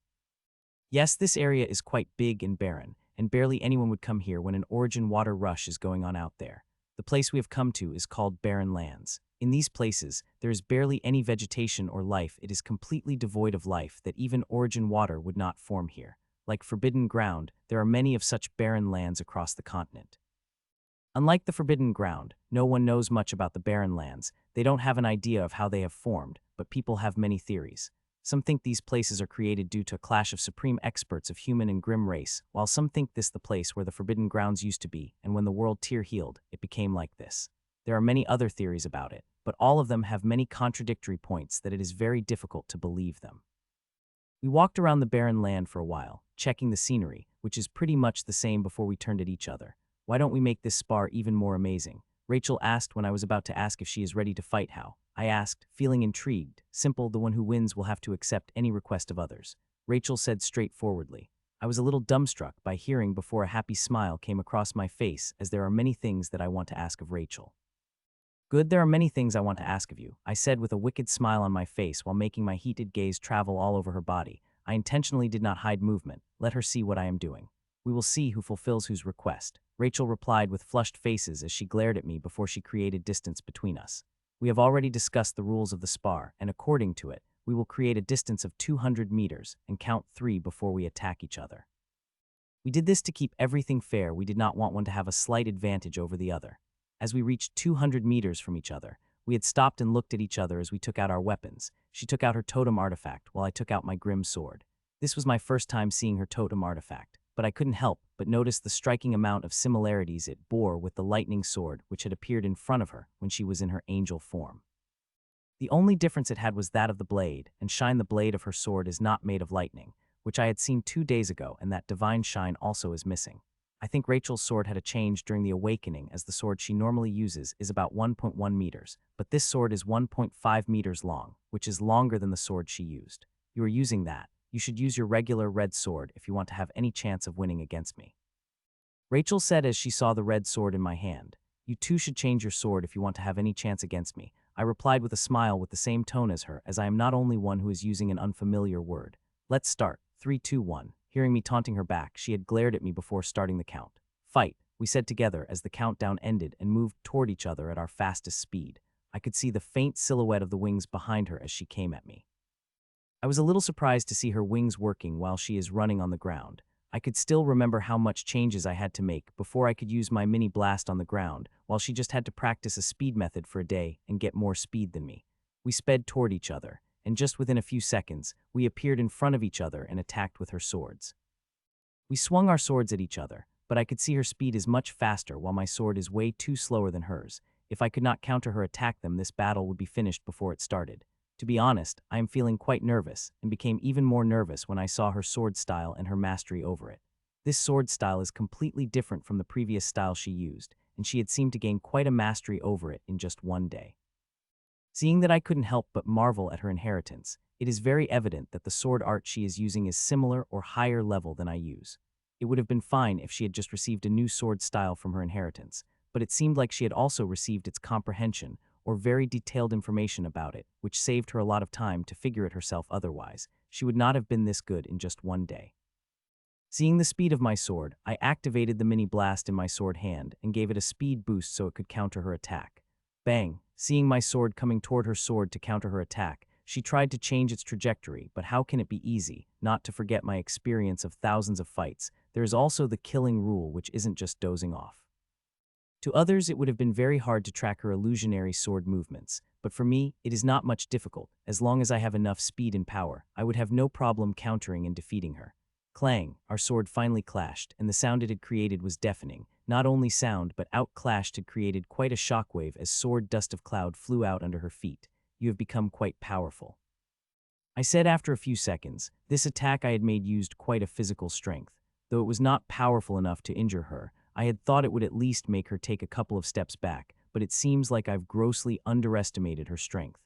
Speaker 1: Yes, this area is quite big and barren, and barely anyone would come here when an origin water rush is going on out there. The place we have come to is called Barren Lands. In these places, there is barely any vegetation or life. It is completely devoid of life that even origin water would not form here. Like Forbidden Ground, there are many of such barren lands across the continent. Unlike the Forbidden Ground, no one knows much about the Barren Lands. They don't have an idea of how they have formed, but people have many theories. Some think these places are created due to a clash of supreme experts of human and grim race, while some think this the place where the Forbidden Grounds used to be, and when the world tear healed, it became like this. There are many other theories about it, but all of them have many contradictory points that it is very difficult to believe them. We walked around the barren land for a while, checking the scenery, which is pretty much the same, before we turned at each other. Why don't we make this spar even more amazing? Rachel asked when I was about to ask if she is ready to fight. How? I asked, feeling intrigued. Simple, the one who wins will have to accept any request of others, Rachel said straightforwardly. I was a little dumbstruck by hearing before a happy smile came across my face, as there are many things that I want to ask of Rachel. Good, there are many things I want to ask of you, I said with a wicked smile on my face while making my heated gaze travel all over her body. I intentionally did not hide movement. Let her see what I am doing. We will see who fulfills whose request, Rachel replied with flushed faces as she glared at me before she created distance between us. We have already discussed the rules of the spar, and according to it, we will create a distance of 200 meters and count 3 before we attack each other. We did this to keep everything fair. We did not want one to have a slight advantage over the other. As we reached 200 meters from each other, we had stopped and looked at each other as we took out our weapons. She took out her totem artifact while I took out my grim sword. This was my first time seeing her totem artifact. but I couldn't help but notice the striking amount of similarities it bore with the lightning sword which had appeared in front of her when she was in her angel form. The only difference it had was that of the blade, and shine the blade of her sword is not made of lightning, which I had seen 2 days ago, and that divine shine also is missing. I think Rachel's sword had a change during the awakening, as the sword she normally uses is about 1.1 meters, but this sword is 1.5 meters long, which is longer than the sword she used. You are using that. You should use your regular red sword if you want to have any chance of winning against me. Rachel said as she saw the red sword in my hand. You too should change your sword if you want to have any chance against me. I replied with a smile with the same tone as her, as I am not only one who is using an unfamiliar word. Let's start. 3, 2, 1. Hearing me taunting her back, she had glared at me before starting the count. Fight, we said together as the countdown ended and moved toward each other at our fastest speed. I could see the faint silhouette of the wings behind her as she came at me. I was a little surprised to see her wings working while she is running on the ground. I could still remember how much changes I had to make before I could use my mini blast on the ground, while she just had to practice a speed method for a day and get more speed than me. We sped toward each other, and just within a few seconds, we appeared in front of each other and attacked with her swords. We swung our swords at each other, but I could see her speed is much faster while my sword is way too slower than hers. If I could not counter her attack them, this battle would be finished before it started. To be honest, I am feeling quite nervous, and became even more nervous when I saw her sword style and her mastery over it. This sword style is completely different from the previous style she used, and she had seemed to gain quite a mastery over it in just one day. Seeing that I couldn't help but marvel at her inheritance, it is very evident that the sword art she is using is similar or higher level than I use. It would have been fine if she had just received a new sword style from her inheritance, but it seemed like she had also received its comprehension, or very detailed information about it, which saved her a lot of time to figure it herself. Otherwise, she would not have been this good in just one day. Seeing the speed of my sword, I activated the mini blast in my sword hand and gave it a speed boost so it could counter her attack. Bang! Seeing my sword coming toward her sword to counter her attack, she tried to change its trajectory, but how can it be easy? Not to forget my experience of thousands of fights, there is also the killing rule, which isn't just dozing off. To others, it would have been very hard to track her illusionary sword movements, but for me, it is not much difficult. As long as I have enough speed and power, I would have no problem countering and defeating her. Clang, our sword finally clashed, and the sound it had created was deafening. Not only sound, but outclashed had created quite a shockwave as sword dust of cloud flew out under her feet. You have become quite powerful, I said after a few seconds. This attack I had made used quite a physical strength. Though it was not powerful enough to injure her, I had thought it would at least make her take a couple of steps back, but it seems like I've grossly underestimated her strength.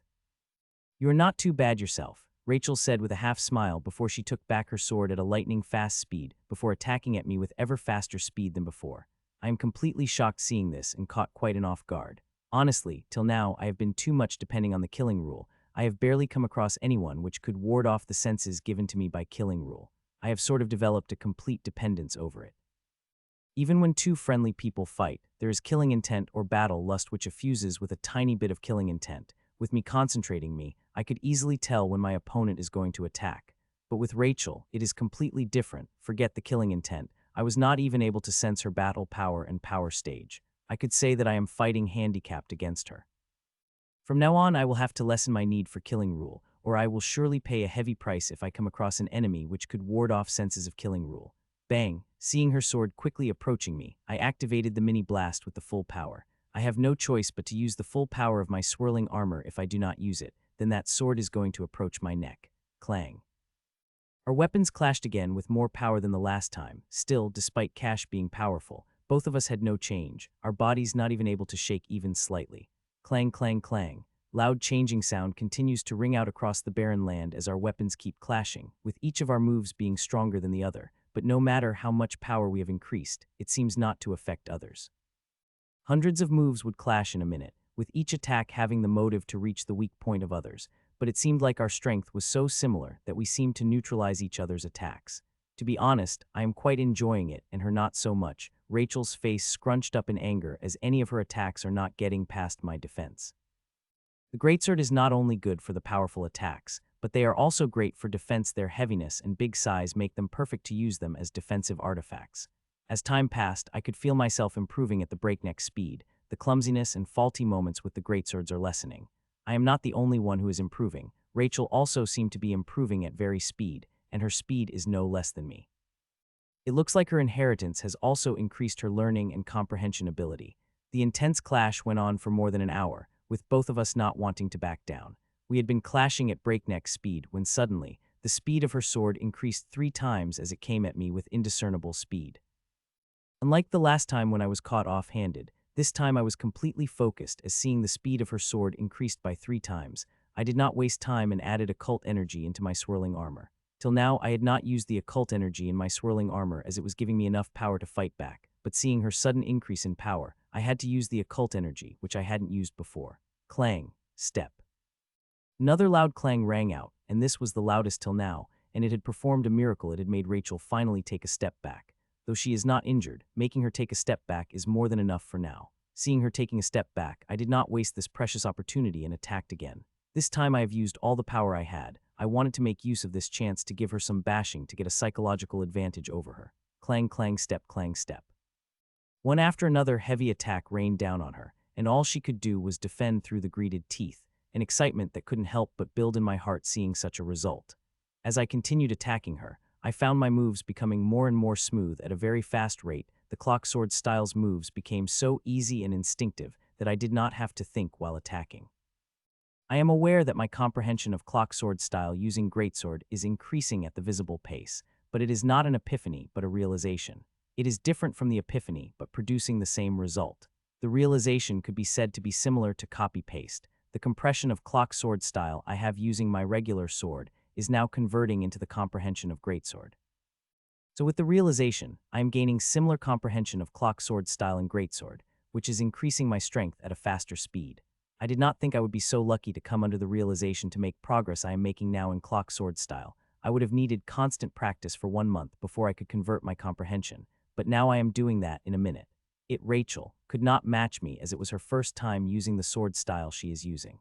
Speaker 1: You're not too bad yourself, Rachel said with a half smile before she took back her sword at a lightning-fast speed, before attacking at me with ever faster speed than before. I am completely shocked seeing this and caught quite an off guard. Honestly, till now I have been too much depending on the killing rule. I have barely come across anyone which could ward off the senses given to me by killing rule. I have sort of developed a complete dependence over it. Even when two friendly people fight, there is killing intent or battle lust which effuses with a tiny bit of killing intent. With me concentrating me, I could easily tell when my opponent is going to attack. But with Rachel, it is completely different. Forget the killing intent. I was not even able to sense her battle power and power stage. I could say that I am fighting handicapped against her. From now on, I will have to lessen my need for killing rule, or I will surely pay a heavy price if I come across an enemy which could ward off senses of killing rule. Bang! Seeing her sword quickly approaching me, I activated the mini blast with the full power. I have no choice but to use the full power of my swirling armor. If I do not use it, then that sword is going to approach my neck. Clang. Our weapons clashed again with more power than the last time. Still, despite Cash being powerful, both of us had no change, our bodies not even able to shake even slightly. Clang, clang, clang. Loud changing sound continues to ring out across the barren land as our weapons keep clashing, with each of our moves being stronger than the other. But no matter how much power we have increased, it seems not to affect others. Hundreds of moves would clash in a minute, with each attack having the motive to reach the weak point of others, but it seemed like our strength was so similar that we seemed to neutralize each other's attacks. To be honest, I am quite enjoying it, and her not so much. Rachel's face scrunched up in anger as any of her attacks are not getting past my defense. The greatsword is not only good for the powerful attacks, but they are also great for defense. Their heaviness and big size make them perfect to use them as defensive artifacts. As time passed, I could feel myself improving at the breakneck speed. The clumsiness and faulty moments with the greatswords are lessening. I am not the only one who is improving. Rachel also seemed to be improving at very speed, and her speed is no less than me. It looks like her inheritance has also increased her learning and comprehension ability. The intense clash went on for more than an hour, with both of us not wanting to back down. We had been clashing at breakneck speed when suddenly, the speed of her sword increased 3 times as it came at me with indiscernible speed. Unlike the last time when I was caught off-handed, this time I was completely focused as seeing the speed of her sword increased by 3 times. I did not waste time and added occult energy into my swirling armor. Till now, I had not used the occult energy in my swirling armor as it was giving me enough power to fight back, but seeing her sudden increase in power, I had to use the occult energy, which I hadn't used before. Clang, step. Another loud clang rang out, and this was the loudest till now, and it had performed a miracle. It had made Rachel finally take a step back. Though she is not injured, making her take a step back is more than enough for now. Seeing her taking a step back, I did not waste this precious opportunity and attacked again. This time I have used all the power I had. I wanted to make use of this chance to give her some bashing to get a psychological advantage over her. Clang, clang, step, clang, step. One after another heavy attack rained down on her, and all she could do was defend through the greeted teeth, an excitement that couldn't help but build in my heart seeing such a result. As I continued attacking her, I found my moves becoming more and more smooth at a very fast rate. The clock sword style's moves became so easy and instinctive that I did not have to think while attacking. I am aware that my comprehension of clock sword style using greatsword is increasing at the visible pace, but it is not an epiphany but a realization. It is different from the epiphany but producing the same result. The realization could be said to be similar to copy-paste. The compression of clock sword style I have using my regular sword is now converting into the comprehension of greatsword. So with the realization, I am gaining similar comprehension of clock sword style in greatsword, which is increasing my strength at a faster speed. I did not think I would be so lucky to come under the realization to make progress I am making now in clock sword style. I would have needed constant practice for 1 month before I could convert my comprehension, but now I am doing that in a minute. Rachel, could not match me as it was her first time using the sword style she is using.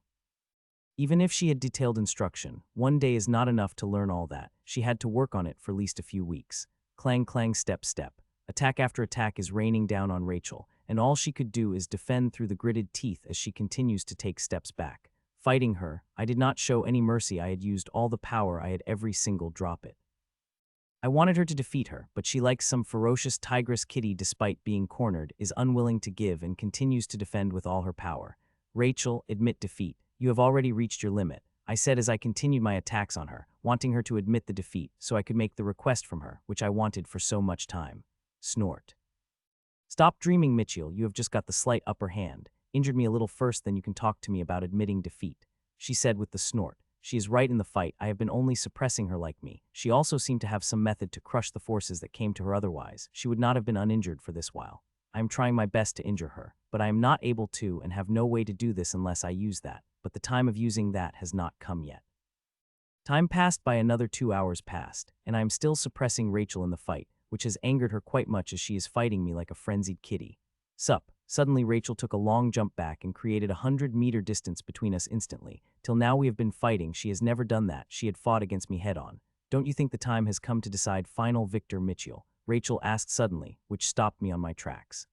Speaker 1: Even if she had detailed instruction, 1 day is not enough to learn all that. She had to work on it for at least a few weeks. Clang, clang, step, step. Attack after attack is raining down on Rachel, and all she could do is defend through the gritted teeth as she continues to take steps back. Fighting her, I did not show any mercy. I had used all the power I had every single drop it. I wanted her to defeat her, but she, like some ferocious tigress kitty despite being cornered, is unwilling to give and continues to defend with all her power. Rachel, admit defeat. You have already reached your limit, I said as I continued my attacks on her, wanting her to admit the defeat so I could make the request from her, which I wanted for so much time. Snort. Stop dreaming, Mitchell, you have just got the slight upper hand. Injured me a little first, then you can talk to me about admitting defeat, she said with the snort. She is right in the fight. I have been only suppressing her like me. She also seemed to have some method to crush the forces that came to her otherwise. She would not have been uninjured for this while. I am trying my best to injure her, but I am not able to and have no way to do this unless I use that, but the time of using that has not come yet. Time passed by. Another 2 hours passed, and I am still suppressing Rachel in the fight, which has angered her quite much as she is fighting me like a frenzied kitty. Sup. Suddenly Rachel took a long jump back and created 100-meter distance between us instantly. Till now we have been fighting. She has never done that. She had fought against me head-on. Don't you think the time has come to decide final victor, Mitchell? Rachel asked suddenly, which stopped me on my tracks.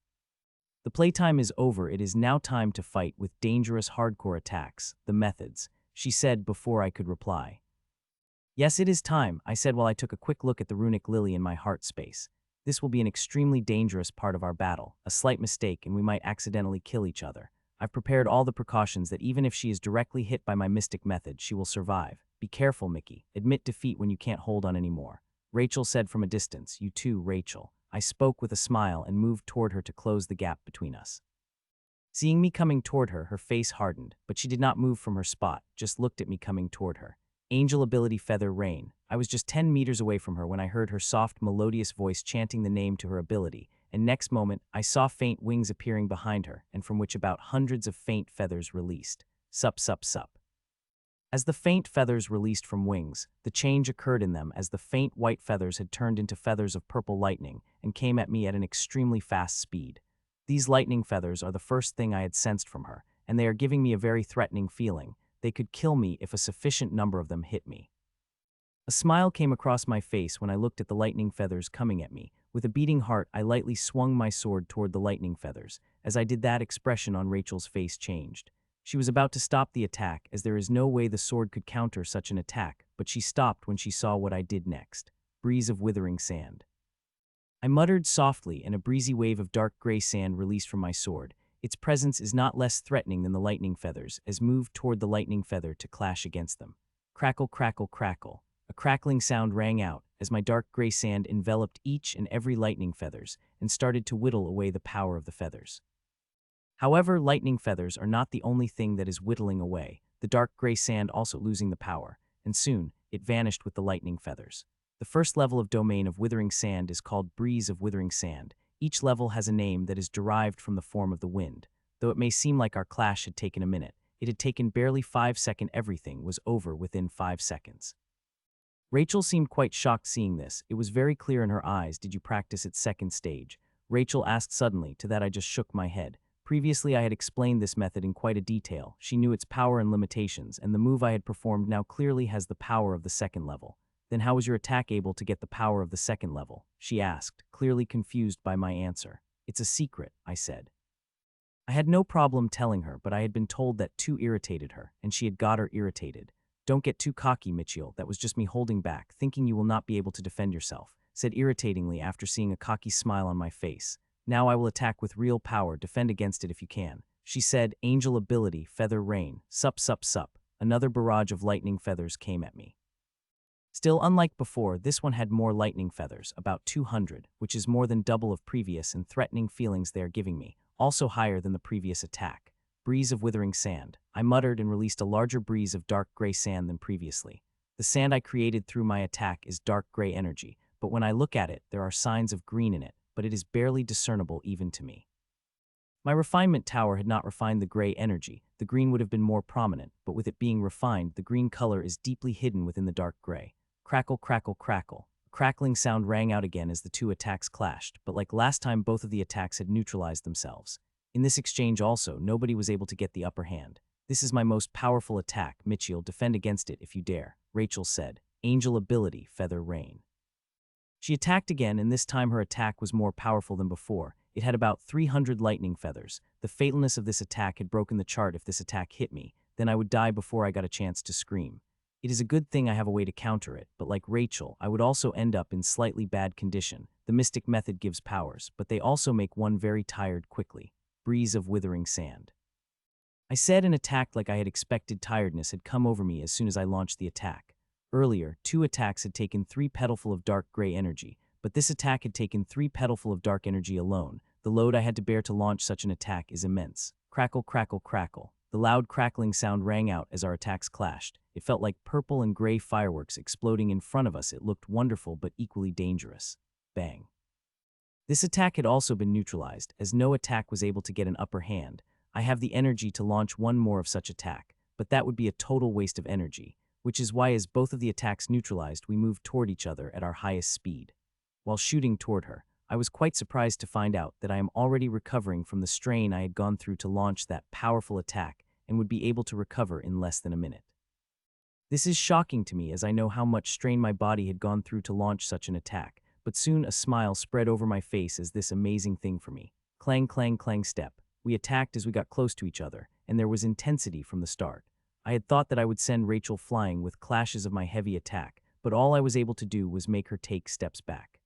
Speaker 1: The playtime is over. It is now time to fight with dangerous hardcore attacks, the methods, she said before I could reply. Yes, it is time, I said while I took a quick look at the runic lily in my heart space. This will be an extremely dangerous part of our battle. A slight mistake and we might accidentally kill each other. I've prepared all the precautions that even if she is directly hit by my mystic method, she will survive. Be careful, Mickey. Admit defeat when you can't hold on anymore. Rachel said from a distance. You too, Rachel. I spoke with a smile and moved toward her to close the gap between us. Seeing me coming toward her, her face hardened, but she did not move from her spot, just looked at me coming toward her. Angel ability feather rain. I was just 10 meters away from her when I heard her soft, melodious voice chanting the name to her ability, and next moment, I saw faint wings appearing behind her, and from which about hundreds of faint feathers released. Sup, sup, sup. As the faint feathers released from wings, the change occurred in them as the faint white feathers had turned into feathers of purple lightning and came at me at an extremely fast speed. These lightning feathers are the first thing I had sensed from her, and they are giving me a very threatening feeling. They could kill me if a sufficient number of them hit me. A smile came across my face when I looked at the lightning feathers coming at me. With a beating heart, I lightly swung my sword toward the lightning feathers. As I did that, expression on Rachel's face changed. She was about to stop the attack, as there is no way the sword could counter such an attack, but she stopped when she saw what I did next. Breeze of withering sand. I muttered softly, and a breezy wave of dark gray sand released from my sword. Its presence is not less threatening than the lightning feathers, as moved toward the lightning feather to clash against them. Crackle, crackle, crackle. A crackling sound rang out as my dark gray sand enveloped each and every lightning feathers and started to whittle away the power of the feathers. However, lightning feathers are not the only thing that is whittling away, the dark gray sand also losing the power, and soon it vanished with the lightning feathers. The first level of domain of withering sand is called breeze of withering sand. Each level has a name that is derived from the form of the wind. Though it may seem like our clash had taken a minute, it had taken barely 5 seconds. Everything was over within 5 seconds. Rachel seemed quite shocked seeing this. It was very clear in her eyes. Did you practice its second stage? Rachel asked suddenly. To that I just shook my head. Previously I had explained this method in quite a detail. She knew its power and limitations, and the move I had performed now clearly has the power of the second level. Then how was your attack able to get the power of the second level? She asked, clearly confused by my answer. It's a secret, I said. I had no problem telling her, but I had been told that too irritated her, and she had got her irritated. Don't get too cocky, Mitchell. That was just me holding back, thinking you will not be able to defend yourself, said irritatingly after seeing a cocky smile on my face. Now I will attack with real power, defend against it if you can. She said, angel ability, feather rain, sup sup sup. Another barrage of lightning feathers came at me. Still, unlike before, this one had more lightning feathers, about 200, which is more than double of previous and threatening feelings they are giving me, also higher than the previous attack. Breeze of withering sand. I muttered and released a larger breeze of dark gray sand than previously. The sand I created through my attack is dark gray energy, but when I look at it, there are signs of green in it, but it is barely discernible even to me. My refinement tower had not refined the gray energy. The green would have been more prominent, but with it being refined, the green color is deeply hidden within the dark gray. Crackle, crackle, crackle. A crackling sound rang out again as the two attacks clashed, but like last time, both of the attacks had neutralized themselves. In this exchange also, nobody was able to get the upper hand. This is my most powerful attack, Mitchell. Defend against it if you dare, Rachel said. Angel ability, feather rain. She attacked again, and this time her attack was more powerful than before. It had about 300 lightning feathers. The fatalness of this attack had broken the chart. If this attack hit me, then I would die before I got a chance to scream. It is a good thing I have a way to counter it, but like Rachel, I would also end up in slightly bad condition. The mystic method gives powers, but they also make one very tired quickly. Breeze of withering sand. I said and attacked like I had expected. Tiredness had come over me as soon as I launched the attack. Earlier, 2 attacks had taken 3 petalful of dark gray energy, but this attack had taken 3 petalful of dark energy alone. The load I had to bear to launch such an attack is immense. Crackle, crackle, crackle. The loud crackling sound rang out as our attacks clashed. It felt like purple and gray fireworks exploding in front of us. It looked wonderful but equally dangerous. Bang. This attack had also been neutralized, as no attack was able to get an upper hand. I have the energy to launch one more of such attack, but that would be a total waste of energy, which is why as both of the attacks neutralized, we moved toward each other at our highest speed. While shooting toward her, I was quite surprised to find out that I am already recovering from the strain I had gone through to launch that powerful attack and would be able to recover in less than a minute. This is shocking to me as I know how much strain my body had gone through to launch such an attack, but soon a smile spread over my face as this amazing thing for me. Clang, clang, clang step. We attacked as we got close to each other, and there was intensity from the start. I had thought that I would send Rachel flying with clashes of my heavy attack, but all I was able to do was make her take steps back.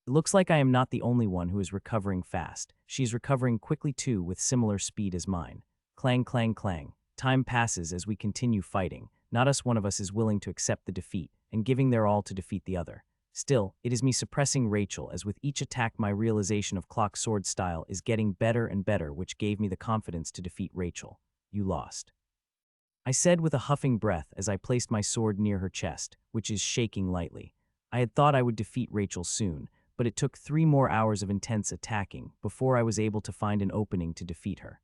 Speaker 1: It looks like I am not the only one who is recovering fast. She is recovering quickly too, with similar speed as mine. Clang, clang, clang. Time passes as we continue fighting. Not one of us is willing to accept the defeat, and giving their all to defeat the other. Still, it is me suppressing Rachel, as with each attack my realization of clock sword style is getting better and better, which gave me the confidence to defeat Rachel. You lost, I said with a huffing breath as I placed my sword near her chest, which is shaking lightly. I had thought I would defeat Rachel soon, but it took 3 more hours of intense attacking before I was able to find an opening to defeat her.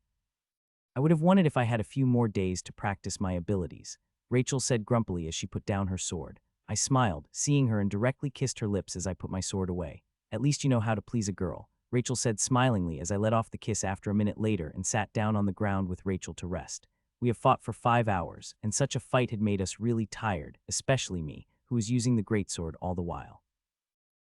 Speaker 1: I would have won it if I had a few more days to practice my abilities, Rachel said grumpily as she put down her sword. I smiled, seeing her, and directly kissed her lips as I put my sword away. At least you know how to please a girl, Rachel said smilingly as I let off the kiss after a minute later and sat down on the ground with Rachel to rest. We have fought for 5 hours, and such a fight had made us really tired, especially me, who was using the greatsword all the while.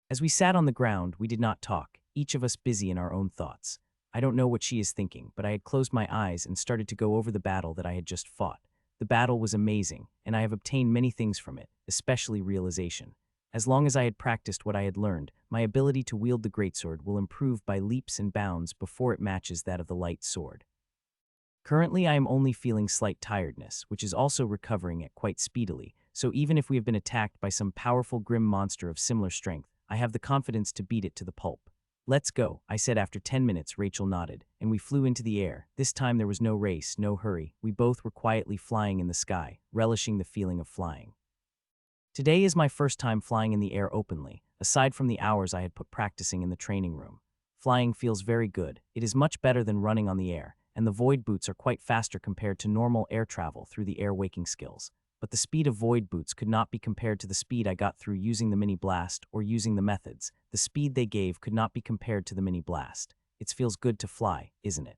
Speaker 1: As we sat on the ground, we did not talk, each of us busy in our own thoughts. I don't know what she is thinking, but I had closed my eyes and started to go over the battle that I had just fought. The battle was amazing, and I have obtained many things from it, especially realization. As long as I had practiced what I had learned, my ability to wield the greatsword will improve by leaps and bounds before it matches that of the light sword. Currently, I am only feeling slight tiredness, which is also recovering at quite speedily, so even if we have been attacked by some powerful grim monster of similar strength, I have the confidence to beat it to the pulp. Let's go, I said after 10 minutes. Rachel nodded, and we flew into the air. This time there was no race, no hurry. We both were quietly flying in the sky, relishing the feeling of flying. Today is my first time flying in the air openly, aside from the hours I had put practicing in the training room. Flying feels very good. It is much better than running on the air, and the void boots are quite faster compared to normal air travel through the air waking skills. But the speed of void boots could not be compared to the speed I got through using the mini blast or using the methods. The speed they gave could not be compared to the mini blast. It feels good to fly, isn't it?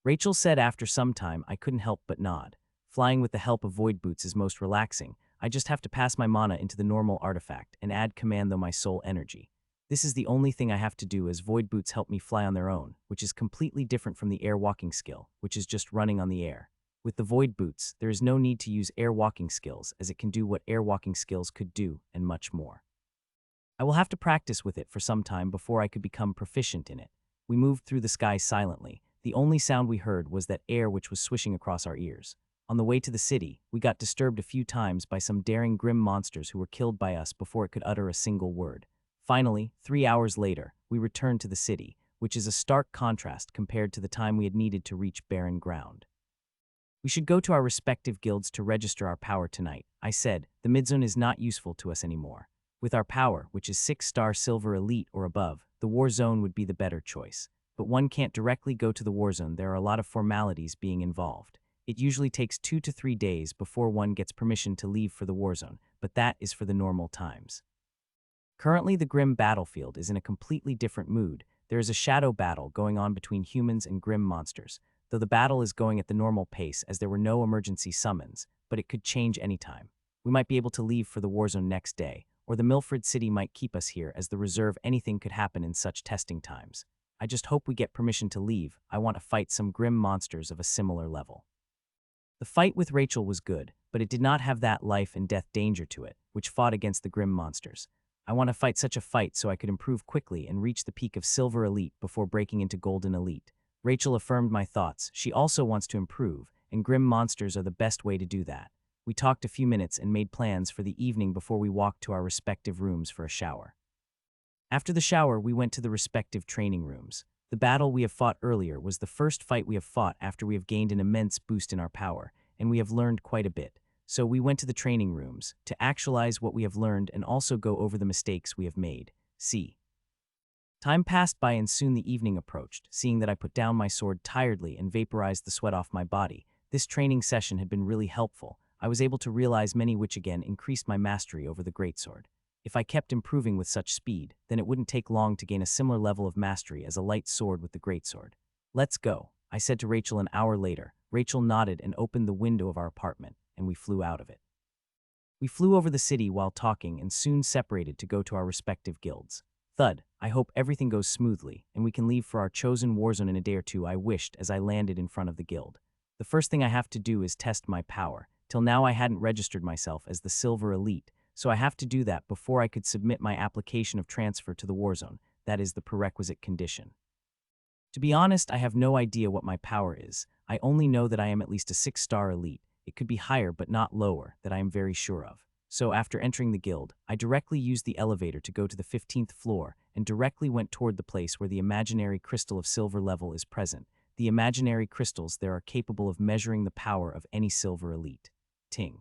Speaker 1: Rachel said after some time. I couldn't help but nod. Flying with the help of void boots is most relaxing. I just have to pass my mana into the normal artifact and add command though my soul energy. This is the only thing I have to do, as void boots help me fly on their own, which is completely different from the air walking skill, which is just running on the air. With the void boots, there is no need to use air walking skills, as it can do what air walking skills could do and much more. I will have to practice with it for some time before I could become proficient in it. We moved through the sky silently. The only sound we heard was that air which was swishing across our ears. On the way to the city, we got disturbed a few times by some daring grim monsters who were killed by us before it could utter a single word. Finally, 3 hours later, we returned to the city, which is a stark contrast compared to the time we had needed to reach barren ground. We should go to our respective guilds to register our power tonight, I said. The midzone is not useful to us anymore. With our power, which is 6-star silver elite or above, the war zone would be the better choice. But one can't directly go to the war zone. There are a lot of formalities being involved. It usually takes 2 to 3 days before one gets permission to leave for the war zone, but that is for the normal times. Currently, the grim battlefield is in a completely different mood. There is a shadow battle going on between humans and grim monsters, though the battle is going at the normal pace as there were no emergency summons, but it could change anytime. We might be able to leave for the war zone next day, or the Milford City might keep us here as the reserve. Anything could happen in such testing times. I just hope we get permission to leave. I want to fight some grim monsters of a similar level. The fight with Rachel was good, but it did not have that life and death danger to it, which fought against the grim monsters. I want to fight such a fight so I could improve quickly and reach the peak of Silver Elite before breaking into Golden Elite. Rachel affirmed my thoughts. She also wants to improve, and grim monsters are the best way to do that. We talked a few minutes and made plans for the evening before we walked to our respective rooms for a shower. After the shower, we went to the respective training rooms. The battle we have fought earlier was the first fight we have fought after we have gained an immense boost in our power, and we have learned quite a bit. So we went to the training rooms to actualize what we have learned and also go over the mistakes we have made. Time passed by and soon the evening approached. Seeing that I put down my sword tiredly and vaporized the sweat off my body, this training session had been really helpful. I was able to realize many which again increased my mastery over the greatsword. If I kept improving with such speed, then it wouldn't take long to gain a similar level of mastery as a light sword with the greatsword. Let's go, I said to Rachel an hour later. Rachel nodded and opened the window of our apartment, and we flew out of it. We flew over the city while talking and soon separated to go to our respective guilds. Thud, I hope everything goes smoothly, and we can leave for our chosen warzone in a day or two, I wished as I landed in front of the guild. The first thing I have to do is test my power. Till now I hadn't registered myself as the Silver Elite, so I have to do that before I could submit my application of transfer to the warzone. That is the prerequisite condition. To be honest, I have no idea what my power is. I only know that I am at least a 6-star elite. It could be higher but not lower, that I am very sure of. So after entering the guild, I directly used the elevator to go to the 15th floor and directly went toward the place where the imaginary crystal of silver level is present. The imaginary crystals there are capable of measuring the power of any silver elite. Ting.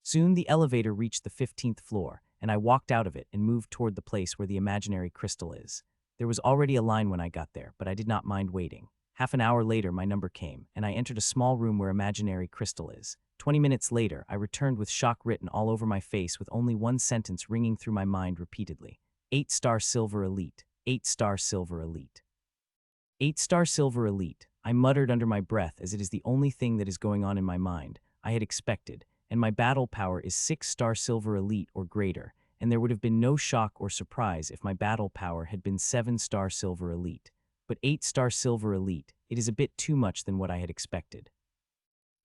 Speaker 1: Soon the elevator reached the 15th floor, and I walked out of it and moved toward the place where the imaginary crystal is. There was already a line when I got there, but I did not mind waiting. Half an hour later, my number came, and I entered a small room where imaginary crystal is. 20 minutes later, I returned with shock written all over my face with only one sentence ringing through my mind repeatedly. 8-star silver elite. 8-star silver elite. 8-star silver elite. I muttered under my breath as it is the only thing that is going on in my mind. I had expected, and my battle power is 6-star silver elite or greater, and there would have been no shock or surprise if my battle power had been 7-star silver elite. But 8-star silver elite, it is a bit too much than what I had expected.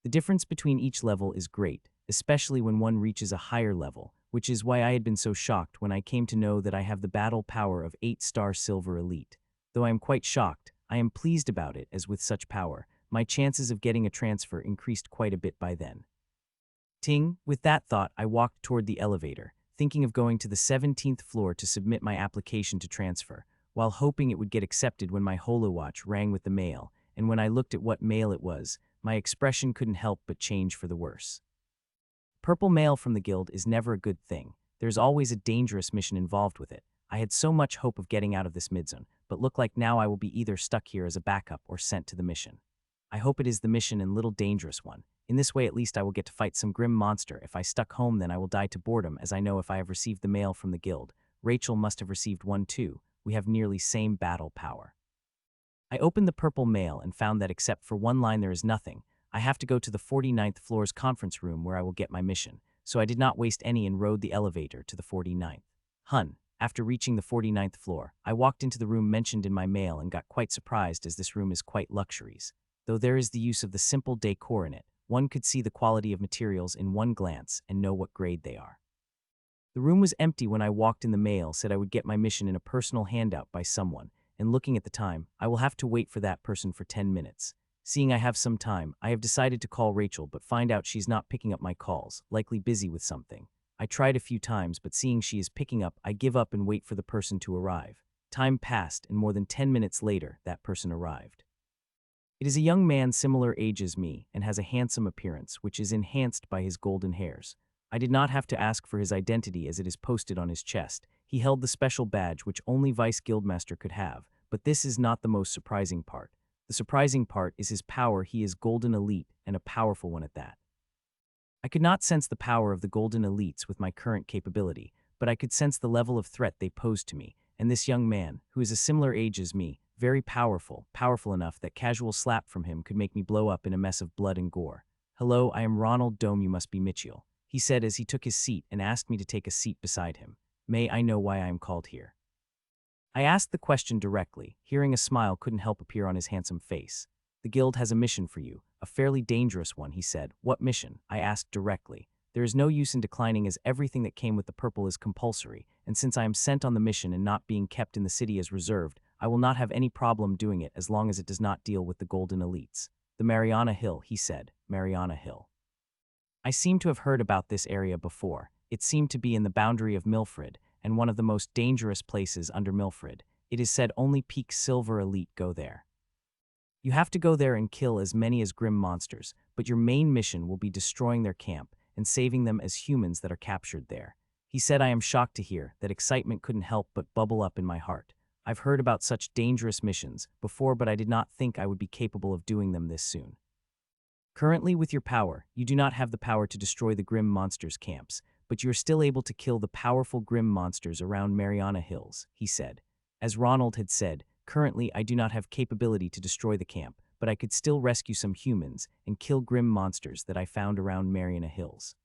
Speaker 1: The difference between each level is great, especially when one reaches a higher level, which is why I had been so shocked when I came to know that I have the battle power of 8-star Silver Elite. Though I am quite shocked, I am pleased about it, as with such power, my chances of getting a transfer increased quite a bit by then. Ting, with that thought, I walked toward the elevator, thinking of going to the 17th floor to submit my application to transfer, while hoping it would get accepted when my holowatch rang with the mail, and when I looked at what mail it was, my expression couldn't help but change for the worse. Purple mail from the guild is never a good thing. There's always a dangerous mission involved with it. I had so much hope of getting out of this midzone, but look like now I will be either stuck here as a backup or sent to the mission. I hope it is the mission and little dangerous one. In this way at least I will get to fight some grim monster. If I stuck home then I will die to boredom, as I know if I have received the mail from the guild. Rachel must have received one too. We have nearly same battle power. I opened the purple mail and found that except for one line there is nothing. I have to go to the 49th floor's conference room where I will get my mission, so I did not waste any and rode the elevator to the 49th. After reaching the 49th floor, I walked into the room mentioned in my mail and got quite surprised, as this room is quite luxuries. Though there is the use of the simple decor in it, one could see the quality of materials in one glance and know what grade they are. The room was empty when I walked in. The mail said I would get my mission in a personal handout by someone, and looking at the time, I will have to wait for that person for 10 minutes. Seeing I have some time, I have decided to call Rachel but find out she's not picking up my calls, likely busy with something. I tried a few times but seeing she is picking up, I give up and wait for the person to arrive. Time passed and more than 10 minutes later, that person arrived. It is a young man similar age as me and has a handsome appearance, which is enhanced by his golden hairs. I did not have to ask for his identity as it is posted on his chest. He held the special badge which only Vice Guildmaster could have, but this is not the most surprising part. The surprising part is his power. He is Golden Elite, and a powerful one at that. I could not sense the power of the Golden Elites with my current capability, but I could sense the level of threat they posed to me, and this young man, who is a similar age as me, very powerful enough that casual slap from him could make me blow up in a mess of blood and gore. "Hello, I am Ronald Dome, you must be Mitchell," he said as he took his seat and asked me to take a seat beside him. "May I know why I am called here?" I asked the question directly, hearing a smile couldn't help appear on his handsome face. "The guild has a mission for you, a fairly dangerous one," he said. "What mission?" I asked directly. There is no use in declining, as everything that came with the purple is compulsory, and since I am sent on the mission and not being kept in the city as reserved, I will not have any problem doing it as long as it does not deal with the Golden Elites. "The Mariana Hill," he said. "Mariana Hill. I seem to have heard about this area before. It seemed to be in the boundary of Milfred, and one of the most dangerous places under Milfred. It is said only peak Silver Elite go there. You have to go there and kill as many as grim monsters, but your main mission will be destroying their camp and saving them as humans that are captured there." He said. I am shocked to hear that. Excitement couldn't help but bubble up in my heart. I've heard about such dangerous missions before, but I did not think I would be capable of doing them this soon. "Currently, with your power, you do not have the power to destroy the grim monsters' camps, but you are still able to kill the powerful grim monsters around Mariana Hills," he said. As Ronald had said, currently I do not have capability to destroy the camp, but I could still rescue some humans and kill grim monsters that I found around Mariana Hills.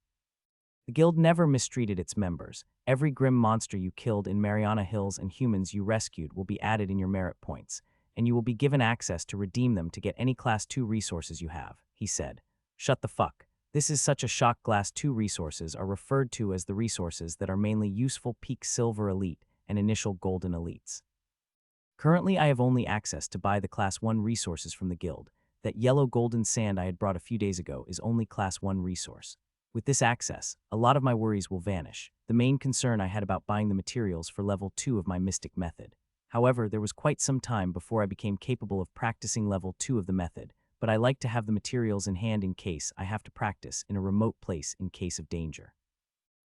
Speaker 1: The guild never mistreated its members. Every grim monster you killed in Mariana Hills and humans you rescued will be added in your merit points, and you will be given access to redeem them to get any Class 2 resources you have, he said. "Shut the fuck. This is such a shock." Class 2 resources are referred to as the resources that are mainly useful peak Silver Elite and initial Golden Elites. Currently I have only access to buy the Class 1 resources from the guild. That yellow golden sand I had brought a few days ago is only Class 1 resource. With this access, a lot of my worries will vanish. The main concern I had about buying the materials for level 2 of my mystic method. However, there was quite some time before I became capable of practicing level 2 of the method, but I like to have the materials in hand in case I have to practice in a remote place in case of danger.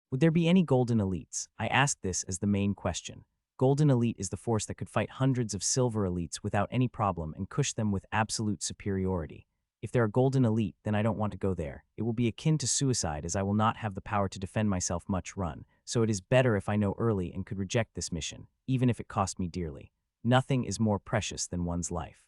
Speaker 1: Would there be any Golden Elites? I asked this as the main question. Golden Elite is the force that could fight hundreds of Silver Elites without any problem and crush them with absolute superiority. If there are Golden Elite, then I don't want to go there. It will be akin to suicide, as I will not have the power to defend myself much run, so it is better if I know early and could reject this mission, even if it cost me dearly. Nothing is more precious than one's life.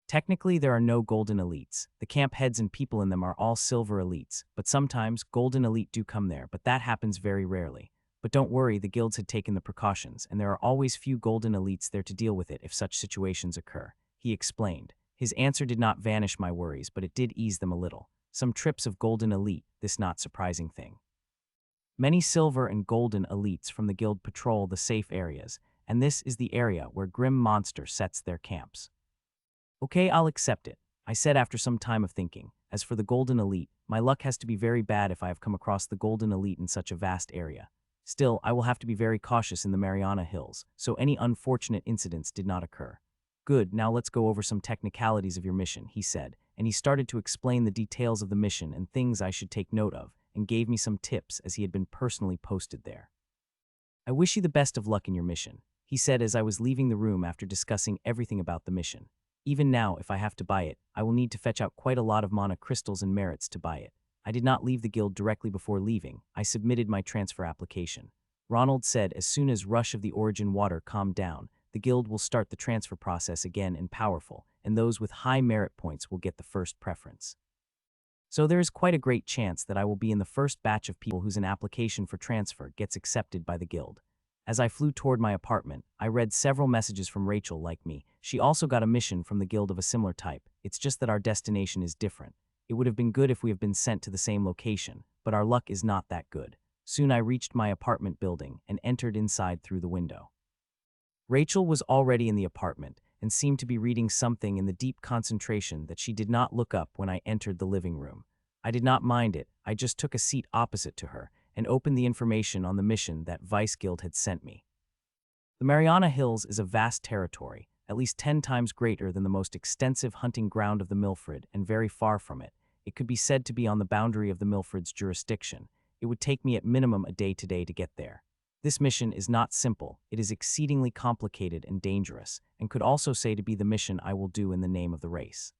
Speaker 1: Technically, there are no Golden Elites. The camp heads and people in them are all Silver Elites, but sometimes Golden Elite do come there, but that happens very rarely. But don't worry, the guilds had taken the precautions, and there are always few Golden Elites there to deal with it if such situations occur, he explained. His answer did not vanish my worries, but it did ease them a little. Some trips of Golden Elite, this not surprising thing. Many silver and golden elites from the guild patrol the safe areas, and this is the area where grim monster sets their camps. Okay, I'll accept it, I said after some time of thinking. As for the golden elite, my luck has to be very bad if I have come across the golden elite in such a vast area. Still, I will have to be very cautious in the Mariana Hills, so any unfortunate incidents did not occur. Good, now let's go over some technicalities of your mission, he said, and he started to explain the details of the mission and things I should take note of, and gave me some tips as he had been personally posted there. I wish you the best of luck in your mission, he said as I was leaving the room after discussing everything about the mission. Even now, if I have to buy it, I will need to fetch out quite a lot of mana crystals and merits to buy it. I did not leave the guild directly before leaving. I submitted my transfer application. Ronald said as soon as rush of the origin water calmed down, the guild will start the transfer process again and powerful, and those with high merit points will get the first preference. So there is quite a great chance that I will be in the first batch of people whose an application for transfer gets accepted by the guild. As I flew toward my apartment, I read several messages from Rachel like me. She also got a mission from the guild of a similar type. It's just that our destination is different. It would have been good if we have been sent to the same location, but our luck is not that good. Soon I reached my apartment building and entered inside through the window. Rachel was already in the apartment and seemed to be reading something in the deep concentration that she did not look up when I entered the living room. I did not mind it. I just took a seat opposite to her and opened the information on the mission that Vice Guild had sent me. The Mariana Hills is a vast territory, at least 10 times greater than the most extensive hunting ground of the Milford and very far from it. It could be said to be on the boundary of the Milford's jurisdiction. It would take me at minimum a day today to get there. This mission is not simple, it is exceedingly complicated and dangerous, and could also say to be the mission I will do in the name of the race.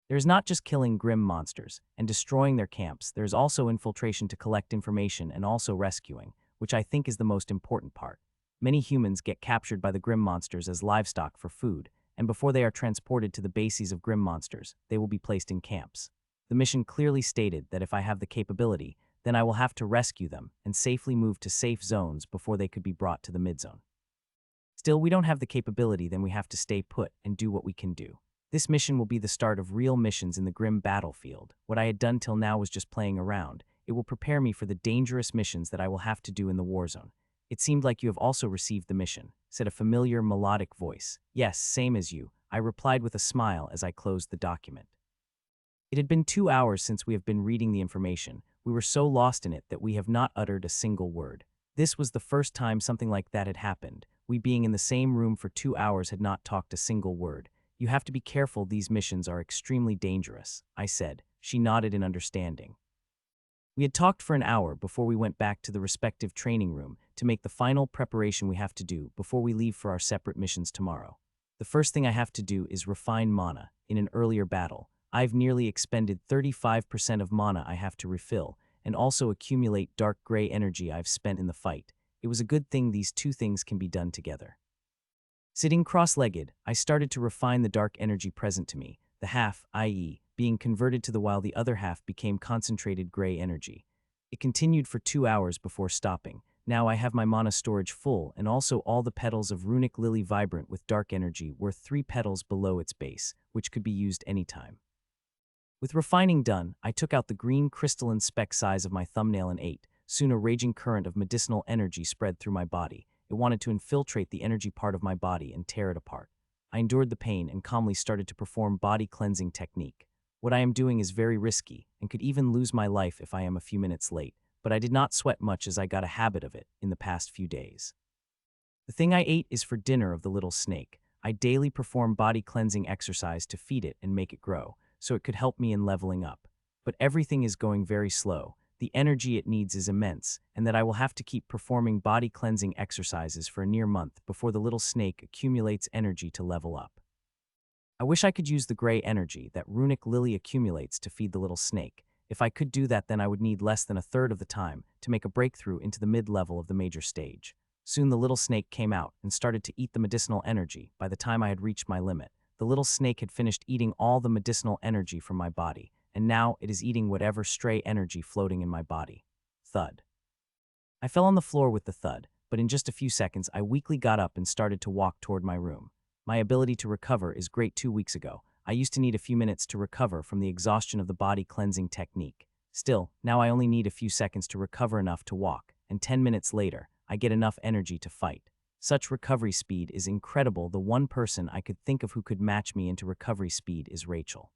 Speaker 1: There is not just killing grim monsters and destroying their camps, there is also infiltration to collect information and also rescuing, which I think is the most important part. Many humans get captured by the grim monsters as livestock for food, and before they are transported to the bases of grim monsters, they will be placed in camps. The mission clearly stated that if I have the capability, then I will have to rescue them and safely move to safe zones before they could be brought to the mid-zone. Still, we don't have the capability, then we have to stay put and do what we can do. This mission will be the start of real missions in the grim battlefield. What I had done till now was just playing around. It will prepare me for the dangerous missions that I will have to do in the war zone. It seemed like you have also received the mission, said a familiar melodic voice. Yes, same as you, I replied with a smile as I closed the document. It had been 2 hours since we have been reading the information. We were so lost in it that we have not uttered a single word. This was the first time something like that had happened. We being in the same room for 2 hours had not talked a single word. You have to be careful, these missions are extremely dangerous, I said. She nodded in understanding. We had talked for an hour before we went back to the respective training room to make the final preparation we have to do before we leave for our separate missions tomorrow. The first thing I have to do is refine mana. In an earlier battle, I've nearly expended 35% of mana I have to refill, and also accumulate dark gray energy I've spent in the fight. It was a good thing these two things can be done together. Sitting cross-legged, I started to refine the dark energy present to me, the half, i.e., being converted to the while the other half became concentrated gray energy. It continued for 2 hours before stopping. Now I have my mana storage full and also all the petals of runic lily vibrant with dark energy worth 3 petals below its base, which could be used anytime. With refining done, I took out the green crystalline speck size of my thumbnail and ate. Soon a raging current of medicinal energy spread through my body. It wanted to infiltrate the energy part of my body and tear it apart. I endured the pain and calmly started to perform body cleansing technique. What I am doing is very risky and could even lose my life if I am a few minutes late, but I did not sweat much as I got a habit of it in the past few days. The thing I ate is for dinner of the little snake. I daily perform body cleansing exercise to feed it and make it grow, so it could help me in leveling up. But everything is going very slow. The energy it needs is immense, and that I will have to keep performing body cleansing exercises for a near month before the little snake accumulates energy to level up. I wish I could use the gray energy that runic lily accumulates to feed the little snake. If I could do that, then I would need less than a third of the time to make a breakthrough into the mid-level of the major stage. Soon the little snake came out and started to eat the medicinal energy. By the time I had reached my limit, the little snake had finished eating all the medicinal energy from my body, and now it is eating whatever stray energy floating in my body. Thud. I fell on the floor with the thud, but in just a few seconds I weakly got up and started to walk toward my room. My ability to recover is great. 2 weeks ago, I used to need a few minutes to recover from the exhaustion of the body cleansing technique. Still, now I only need a few seconds to recover enough to walk, and 10 minutes later, I get enough energy to fight. Such recovery speed is incredible. The one person I could think of who could match me into recovery speed is Rachel.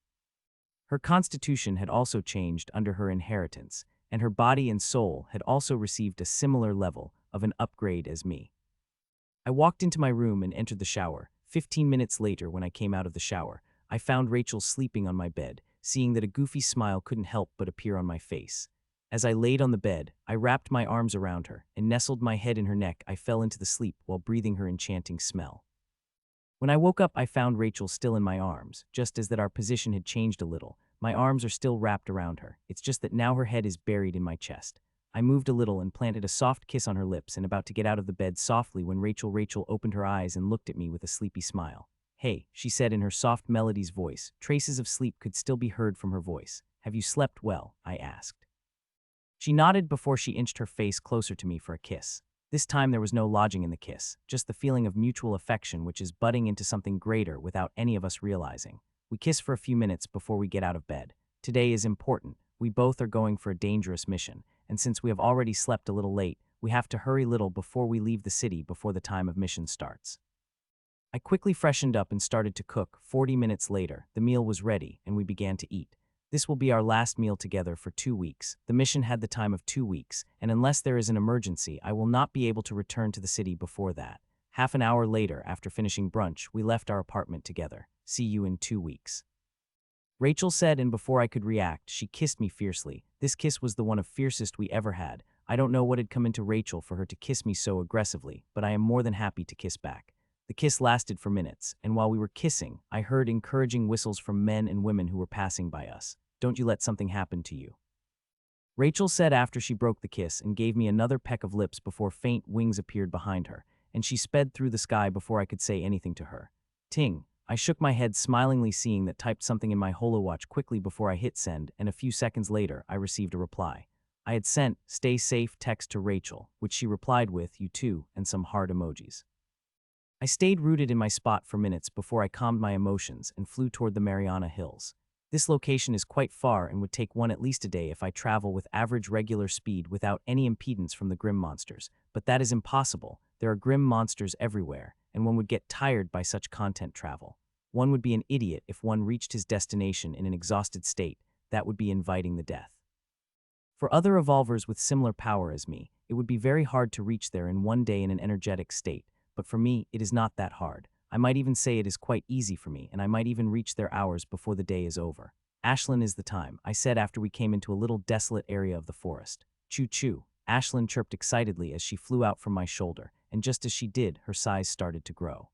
Speaker 1: Her constitution had also changed under her inheritance, and her body and soul had also received a similar level of an upgrade as me. I walked into my room and entered the shower. 15 minutes later, when I came out of the shower, I found Rachel sleeping on my bed, seeing that a goofy smile couldn't help but appear on my face. As I laid on the bed, I wrapped my arms around her and nestled my head in her neck. I fell into the sleep while breathing her enchanting smell. When I woke up, I found Rachel still in my arms, just as that our position had changed a little. My arms are still wrapped around her. It's just that now her head is buried in my chest. I moved a little and planted a soft kiss on her lips and about to get out of the bed softly when Rachel opened her eyes and looked at me with a sleepy smile. "Hey," she said in her soft melody's voice. Traces of sleep could still be heard from her voice. "Have you slept well?" I asked. She nodded before she inched her face closer to me for a kiss. This time there was no lodging in the kiss, just the feeling of mutual affection which is budding into something greater without any of us realizing. We kiss for a few minutes before we get out of bed. Today is important. We both are going for a dangerous mission, and since we have already slept a little late, we have to hurry little before we leave the city before the time of mission starts. I quickly freshened up and started to cook. 40 minutes later, the meal was ready, and we began to eat. This will be our last meal together for 2 weeks. The mission had the time of 2 weeks, and unless there is an emergency, I will not be able to return to the city before that. Half an hour later, after finishing brunch, we left our apartment together. "See you in 2 weeks." Rachel said, and before I could react, she kissed me fiercely. This kiss was the one of fiercest we ever had. I don't know what had come into Rachel for her to kiss me so aggressively, but I am more than happy to kiss back. The kiss lasted for minutes, and while we were kissing, I heard encouraging whistles from men and women who were passing by us. "Don't you let something happen to you," Rachel said after she broke the kiss and gave me another peck of lips before faint wings appeared behind her, and she sped through the sky before I could say anything to her. Ting. I shook my head smilingly, seeing that typed something in my holowatch quickly before I hit send, and a few seconds later, I received a reply. I had sent "stay safe" text to Rachel, which she replied with "you too" and some heart emojis. I stayed rooted in my spot for minutes before I calmed my emotions and flew toward the Mariana Hills. This location is quite far and would take one at least a day if I travel with average regular speed without any impedance from the grim monsters, but that is impossible. There are grim monsters everywhere, and one would get tired by such content travel. One would be an idiot if one reached his destination in an exhausted state. That would be inviting the death. For other evolvers with similar power as me, it would be very hard to reach there in one day in an energetic state, but for me, it is not that hard. I might even say it is quite easy for me, and I might even reach there hours before the day is over. "Ashlin is the time," I said after we came into a little desolate area of the forest. "Choo-choo," Ashlin chirped excitedly as she flew out from my shoulder, and just as she did, her size started to grow.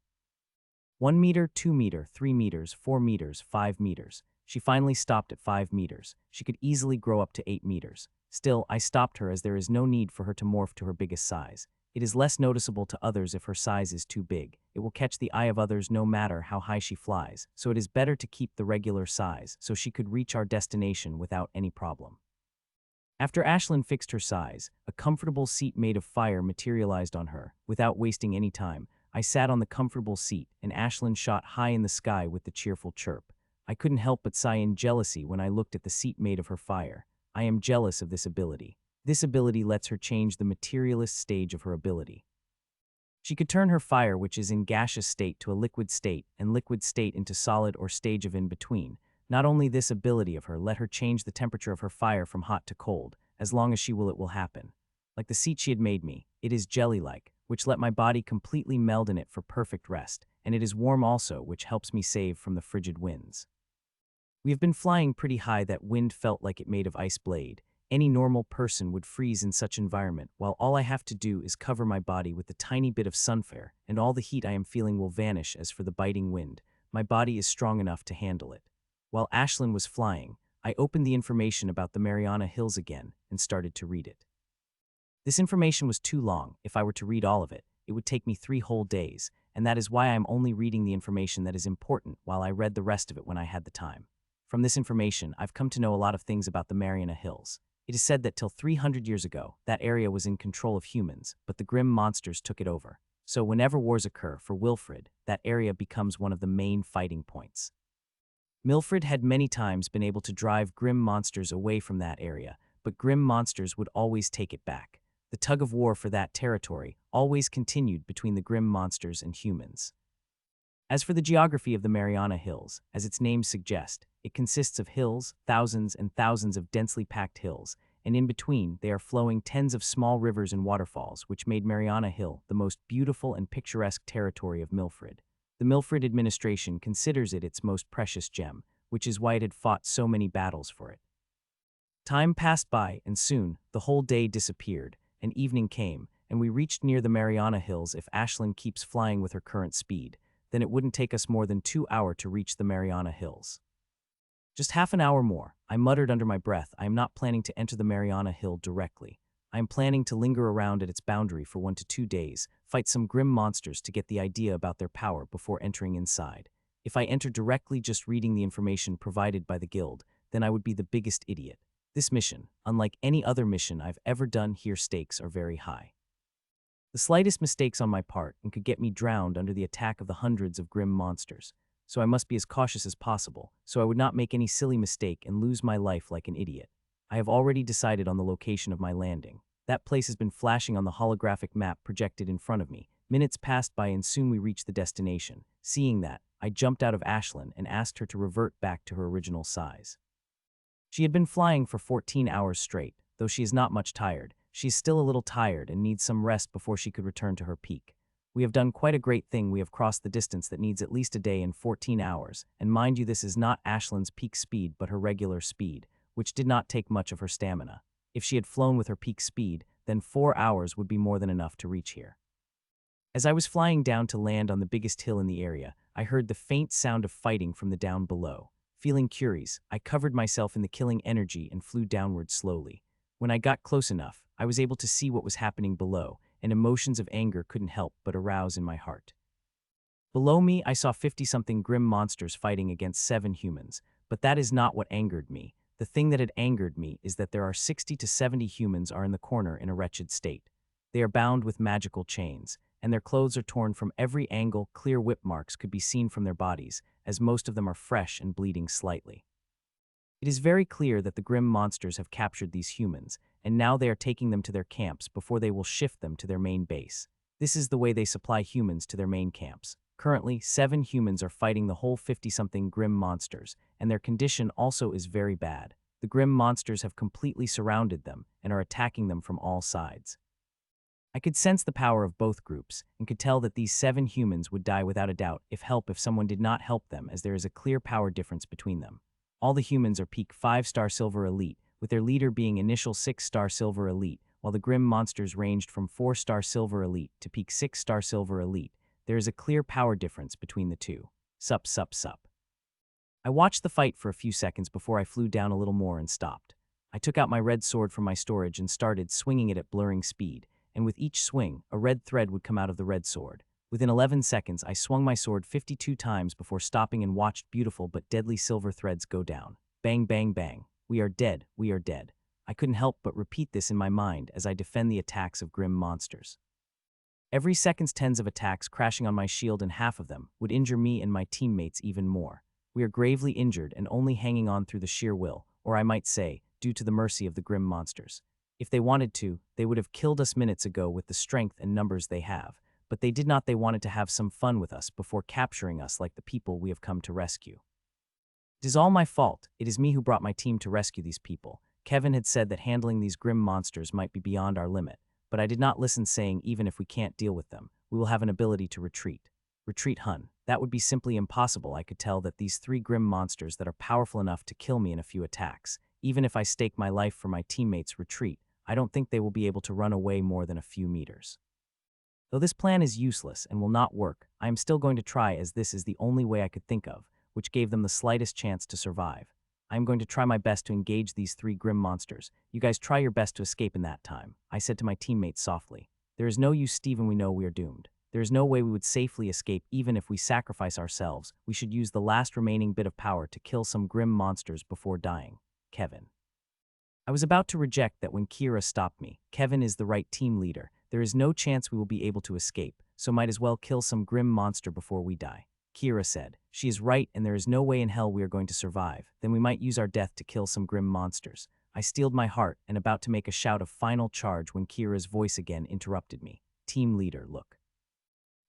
Speaker 1: 1 meter, 2 meter, 3 meters, 4 meters, 5 meters. She finally stopped at 5 meters. She could easily grow up to 8 meters. Still, I stopped her as there is no need for her to morph to her biggest size. It is less noticeable to others if her size is too big. It will catch the eye of others no matter how high she flies, so it is better to keep the regular size so she could reach our destination without any problem. After Ashlin fixed her size, a comfortable seat made of fire materialized on her. Without wasting any time, I sat on the comfortable seat, and Ashlin shot high in the sky with the cheerful chirp. I couldn't help but sigh in jealousy when I looked at the seat made of her fire. I am jealous of this ability. This ability lets her change the materialist stage of her ability. She could turn her fire, which is in gaseous state, to a liquid state, and liquid state into solid or stage of in-between. Not only this ability of her let her change the temperature of her fire from hot to cold, as long as she will, it will happen. Like the seat she had made me, it is jelly-like, which let my body completely meld in it for perfect rest, and it is warm also, which helps me save from the frigid winds. We have been flying pretty high. That wind felt like it made of ice blade. Any normal person would freeze in such environment, while all I have to do is cover my body with a tiny bit of sunfare, and all the heat I am feeling will vanish. As for the biting wind, my body is strong enough to handle it. While Ashlin was flying, I opened the information about the Mariana Hills again and started to read it. This information was too long. If I were to read all of it, it would take me 3 whole days, and that is why I am only reading the information that is important while I read the rest of it when I had the time. From this information, I've come to know a lot of things about the Mariana Hills. It is said that till 300 years ago, that area was in control of humans, but the grim monsters took it over. So whenever wars occur for Wilfred, that area becomes one of the main fighting points. Milfred had many times been able to drive grim monsters away from that area, but grim monsters would always take it back. The tug of war for that territory always continued between the grim monsters and humans. As for the geography of the Mariana Hills, as its name suggests, it consists of hills, thousands and thousands of densely packed hills, and in between they are flowing tens of small rivers and waterfalls, which made Mariana Hill the most beautiful and picturesque territory of Milfred. The Milfred administration considers it its most precious gem, which is why it had fought so many battles for it. Time passed by, and soon the whole day disappeared, and evening came, and we reached near the Mariana Hills. If Ashlin keeps flying with her current speed, then it wouldn't take us more than 2 hours to reach the Mariana Hills. Just half an hour more, I muttered under my breath. I am not planning to enter the Mariana Hill directly. I am planning to linger around at its boundary for 1 to 2 days, fight some grim monsters to get the idea about their power before entering inside. If I enter directly just reading the information provided by the guild, then I would be the biggest idiot. This mission, unlike any other mission I've ever done here, stakes are very high. The slightest mistakes on my part and could get me drowned under the attack of the hundreds of grim monsters, so I must be as cautious as possible, so I would not make any silly mistake and lose my life like an idiot. I have already decided on the location of my landing. That place has been flashing on the holographic map projected in front of me. Minutes passed by and soon we reached the destination. Seeing that, I jumped out of Ashlin and asked her to revert back to her original size. She had been flying for 14 hours straight. Though she is not much tired, she is still a little tired and needs some rest before she could return to her peak. We have done quite a great thing. We have crossed the distance that needs at least a day and 14 hours, and mind you, this is not Ashlin's peak speed but her regular speed, which did not take much of her stamina. If she had flown with her peak speed, then 4 hours would be more than enough to reach here. As I was flying down to land on the biggest hill in the area, I heard the faint sound of fighting from the down below. Feeling curious, I covered myself in the killing energy and flew downward slowly. When I got close enough, I was able to see what was happening below, and emotions of anger couldn't help but arouse in my heart. Below me, I saw 50-something grim monsters fighting against 7 humans, but that is not what angered me. The thing that had angered me is that there are 60 to 70 humans are in the corner in a wretched state. They are bound with magical chains, and their clothes are torn from every angle. Clear whip marks could be seen from their bodies, as most of them are fresh and bleeding slightly. It is very clear that the grim monsters have captured these humans, and now they are taking them to their camps before they will shift them to their main base. This is the way they supply humans to their main camps. Currently, 7 humans are fighting the whole 50-something grim monsters, and their condition also is very bad. The grim monsters have completely surrounded them and are attacking them from all sides. I could sense the power of both groups and could tell that these 7 humans would die without a doubt if someone did not help them, as there is a clear power difference between them. All the humans are peak 5-star silver elite, with their leader being initial 6-star silver elite, while the grim monsters ranged from 4-star silver elite to peak 6-star silver elite. There is a clear power difference between the two. Sup. I watched the fight for a few seconds before I flew down a little more and stopped. I took out my red sword from my storage and started swinging it at blurring speed, and with each swing, a red thread would come out of the red sword. Within 11 seconds, I swung my sword 52 times before stopping and watched beautiful but deadly silver threads go down. Bang, bang, bang. We are dead, we are dead. I couldn't help but repeat this in my mind as I defend the attacks of grim monsters. Every second's tens of attacks crashing on my shield, and half of them would injure me and my teammates even more. We are gravely injured and only hanging on through the sheer will, or I might say, due to the mercy of the grim monsters. If they wanted to, they would have killed us minutes ago with the strength and numbers they have, but they did not. They wanted to have some fun with us before capturing us like the people we have come to rescue. It is all my fault. It is me who brought my team to rescue these people. Kevin had said that handling these grim monsters might be beyond our limit, but I did not listen, saying even if we can't deal with them, we will have an ability to retreat. Retreat, hun. That would be simply impossible. I could tell that these 3 grim monsters that are powerful enough to kill me in a few attacks. Even if I stake my life for my teammates' retreat, I don't think they will be able to run away more than a few meters. Though this plan is useless and will not work, I am still going to try, as this is the only way I could think of, which gave them the slightest chance to survive. I am going to try my best to engage these 3 grim monsters. You guys try your best to escape in that time, I said to my teammates softly. There is no use, Steven. We know we are doomed. There is no way we would safely escape. Even if we sacrifice ourselves, we should use the last remaining bit of power to kill some grim monsters before dying. Kevin. I was about to reject that when Kira stopped me. Kevin is the right team leader. There is no chance we will be able to escape, so might as well kill some grim monster before we die. Kira said. She is right, and there is no way in hell we are going to survive. Then we might use our death to kill some grim monsters. I steeled my heart and about to make a shout of final charge when Kira's voice again interrupted me. Team leader, look.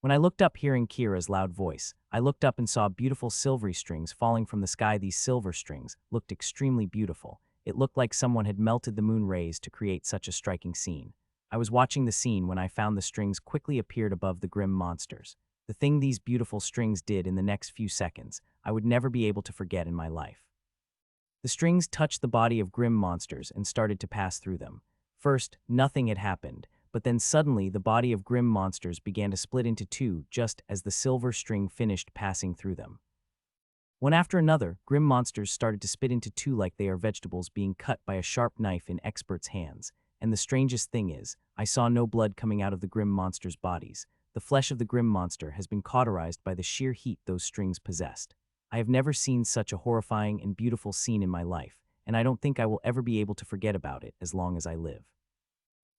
Speaker 1: When I looked up hearing Kira's loud voice, I looked up and saw beautiful silvery strings falling from the sky. These silver strings looked extremely beautiful. It looked like someone had melted the moon rays to create such a striking scene. I was watching the scene when I found the strings quickly appeared above the grim monsters. The thing these beautiful strings did in the next few seconds, I would never be able to forget in my life. The strings touched the body of grim monsters and started to pass through them. First, nothing had happened, but then suddenly the body of grim monsters began to split into two just as the silver string finished passing through them. One after another, grim monsters started to split into two like they are vegetables being cut by a sharp knife in experts' hands. And the strangest thing is, I saw no blood coming out of the grim monsters' bodies. The flesh of the grim monster has been cauterized by the sheer heat those strings possessed. I have never seen such a horrifying and beautiful scene in my life, and I don't think I will ever be able to forget about it as long as I live.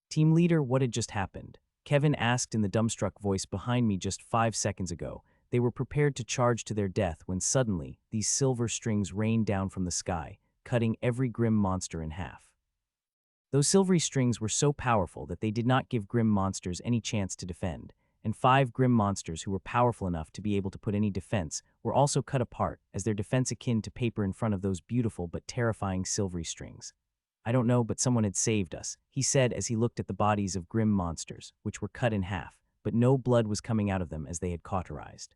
Speaker 1: Team leader, what had just happened? Kevin asked in the dumbstruck voice behind me just 5 seconds ago. They were prepared to charge to their death when suddenly these silver strings rained down from the sky, cutting every grim monster in half. Those silvery strings were so powerful that they did not give grim monsters any chance to defend, and 5 grim monsters who were powerful enough to be able to put any defense were also cut apart as their defense akin to paper in front of those beautiful but terrifying silvery strings. I don't know, but someone had saved us, he said as he looked at the bodies of grim monsters, which were cut in half, but no blood was coming out of them as they had cauterized.